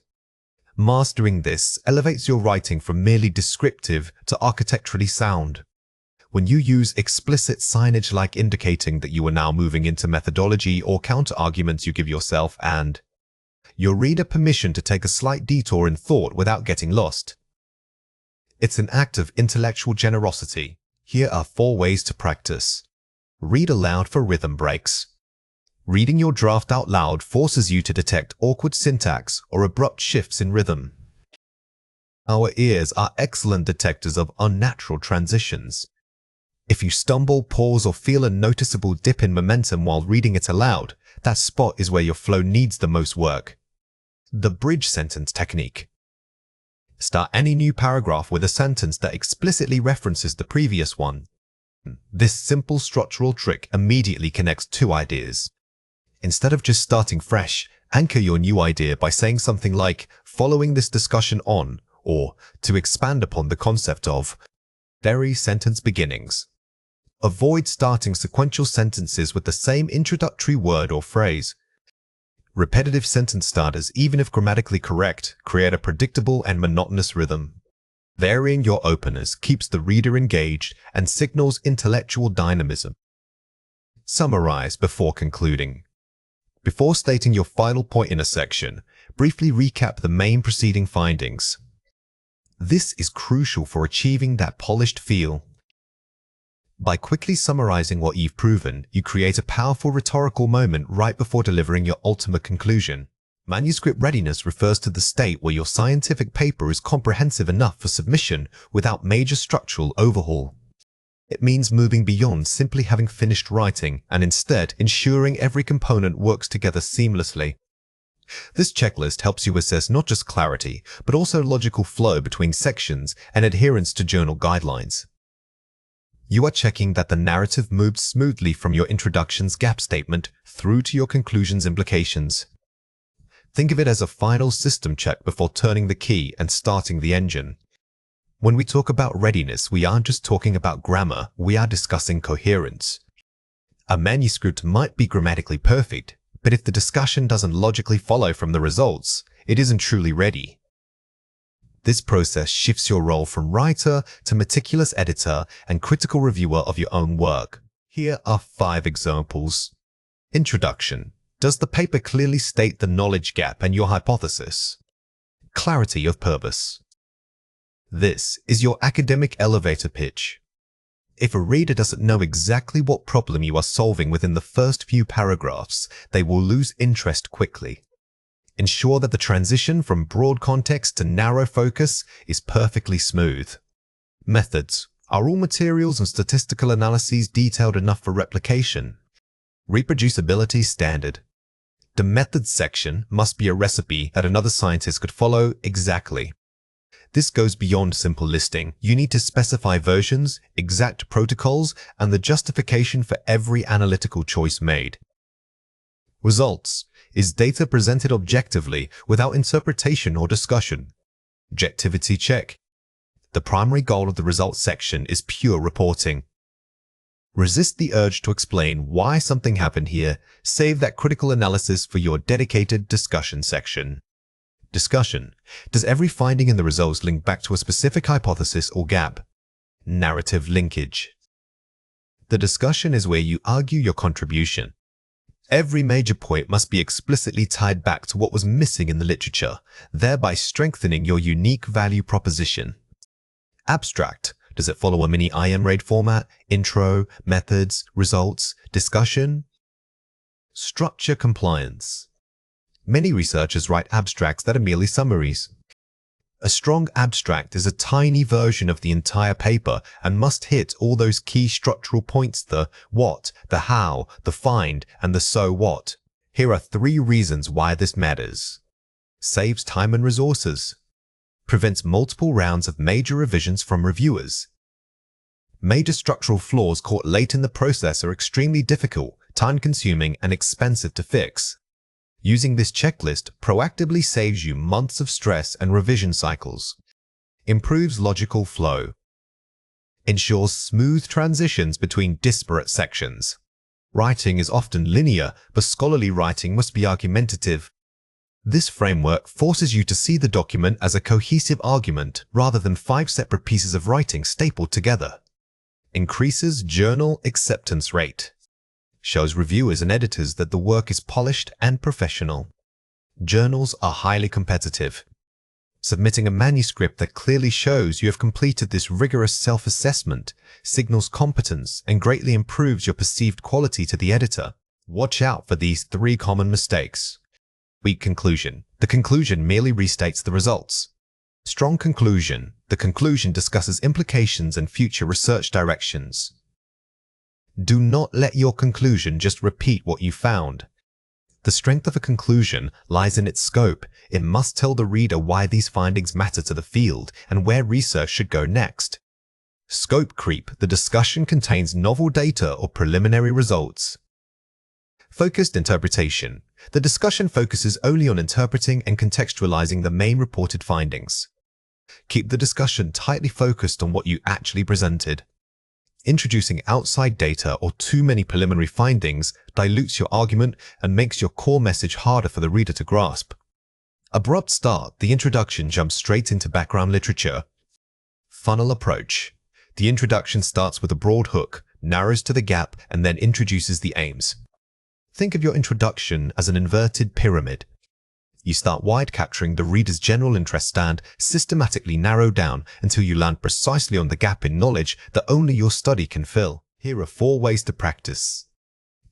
Mastering this elevates your writing from merely descriptive to architecturally sound. When you use explicit signage like indicating that you are now moving into methodology or counter-arguments, you give yourself and your reader permission to take a slight detour in thought without getting lost. It's an act of intellectual generosity. Here are 4 ways to practice. Read aloud for rhythm breaks. Reading your draft out loud forces you to detect awkward syntax or abrupt shifts in rhythm. Our ears are excellent detectors of unnatural transitions. If you stumble, pause, or feel a noticeable dip in momentum while reading it aloud, that spot is where your flow needs the most work. The bridge sentence technique. Start any new paragraph with a sentence that explicitly references the previous one. This simple structural trick immediately connects 2 ideas. Instead of just starting fresh, anchor your new idea by saying something like "following this discussion on," or "to expand upon the concept of." Vary sentence beginnings. Avoid starting sequential sentences with the same introductory word or phrase. Repetitive sentence starters, even if grammatically correct, create a predictable and monotonous rhythm. Varying your openers keeps the reader engaged and signals intellectual dynamism. Summarize before concluding. Before stating your final point in a section, briefly recap the main preceding findings. This is crucial for achieving that polished feel. By quickly summarizing what you've proven, you create a powerful rhetorical moment right before delivering your ultimate conclusion. Manuscript readiness refers to the state where your scientific paper is comprehensive enough for submission without major structural overhaul. It means moving beyond simply having finished writing and instead ensuring every component works together seamlessly. This checklist helps you assess not just clarity, but also logical flow between sections and adherence to journal guidelines. You are checking that the narrative moves smoothly from your introduction's gap statement through to your conclusion's implications. Think of it as a final system check before turning the key and starting the engine. When we talk about readiness, we aren't just talking about grammar, we are discussing coherence. A manuscript might be grammatically perfect, but if the discussion doesn't logically follow from the results, it isn't truly ready. This process shifts your role from writer to meticulous editor and critical reviewer of your own work. Here are 5 examples. Introduction. Does the paper clearly state the knowledge gap and your hypothesis? Clarity of purpose. This is your academic elevator pitch. If a reader doesn't know exactly what problem you are solving within the first few paragraphs, they will lose interest quickly. Ensure that the transition from broad context to narrow focus is perfectly smooth. Methods. Are all materials and statistical analyses detailed enough for replication? Reproducibility standard. The methods section must be a recipe that another scientist could follow exactly. This goes beyond simple listing. You need to specify versions, exact protocols, and the justification for every analytical choice made. Results. Is data presented objectively without interpretation or discussion? Objectivity check. The primary goal of the results section is pure reporting. Resist the urge to explain why something happened here. Save that critical analysis for your dedicated discussion section. Discussion. Does every finding in the results link back to a specific hypothesis or gap? Narrative linkage. The discussion is where you argue your contribution. Every major point must be explicitly tied back to what was missing in the literature, thereby strengthening your unique value proposition. Abstract. Does it follow a mini IM-RAID format? Intro, methods, results, discussion? Structure compliance. Many researchers write abstracts that are merely summaries. A strong abstract is a tiny version of the entire paper and must hit all those key structural points: the what, the how, the find, and the so what. Here are 3 reasons why this matters. Saves time and resources. Prevents multiple rounds of major revisions from reviewers. Major structural flaws caught late in the process are extremely difficult, time-consuming, and expensive to fix. Using this checklist proactively saves you months of stress and revision cycles. Improves logical flow. Ensures smooth transitions between disparate sections. Writing is often linear, but scholarly writing must be argumentative. This framework forces you to see the document as a cohesive argument rather than 5 separate pieces of writing stapled together. Increases journal acceptance rate. Shows reviewers and editors that the work is polished and professional. Journals are highly competitive. Submitting a manuscript that clearly shows you have completed this rigorous self-assessment signals competence and greatly improves your perceived quality to the editor. Watch out for these 3 common mistakes. Weak conclusion. The conclusion merely restates the results. Strong conclusion. The conclusion discusses implications and future research directions. Do not let your conclusion just repeat what you found. The strength of a conclusion lies in its scope. It must tell the reader why these findings matter to the field and where research should go next. Scope creep. The discussion contains novel data or preliminary results. Focused interpretation. The discussion focuses only on interpreting and contextualizing the main reported findings. Keep the discussion tightly focused on what you actually presented. Introducing outside data or too many preliminary findings dilutes your argument and makes your core message harder for the reader to grasp. Abrupt start. The introduction jumps straight into background literature. Funnel approach. The introduction starts with a broad hook, narrows to the gap, and then introduces the aims. Think of your introduction as an inverted pyramid. You start wide, capturing the reader's general interest, and systematically narrow down until you land precisely on the gap in knowledge that only your study can fill. Here are 4 ways to practice.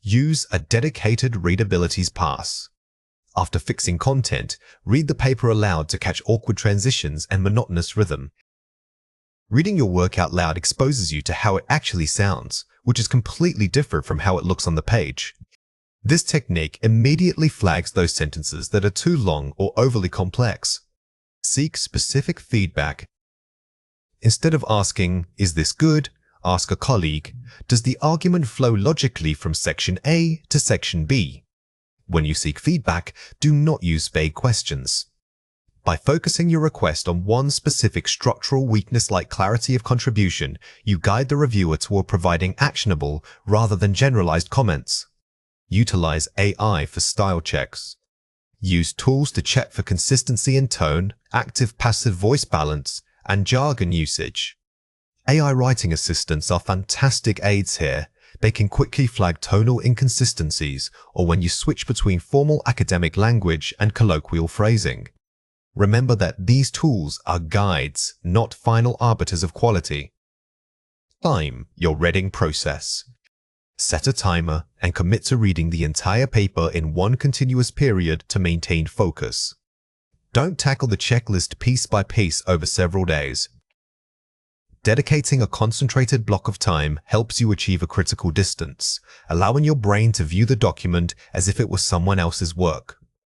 Use a dedicated readabilities pass. After fixing content, read the paper aloud to catch awkward transitions and monotonous rhythm. Reading your work out loud exposes you to how it actually sounds, which is completely different from how it looks on the page. This technique immediately flags those sentences that are too long or overly complex. Seek specific feedback. Instead of asking, "Is this good?" ask a colleague, "Does the argument flow logically from section A to section B?" When you seek feedback, do not use vague questions. By focusing your request on one specific structural weakness like clarity of contribution, you guide the reviewer toward providing actionable rather than generalized comments. Utilize AI for style checks. Use tools to check for consistency in tone, active-passive voice balance, and jargon usage. AI writing assistants are fantastic aids here. They can quickly flag tonal inconsistencies or when you switch between formal academic language and colloquial phrasing. Remember that these tools are guides, not final arbiters of quality. Time your reading process. Set a timer and commit to reading the entire paper in one continuous period to maintain focus. Don't tackle the checklist piece by piece over several days. Dedicating a concentrated block of time helps you achieve a critical distance, allowing your brain to view the document as if it was someone else's work.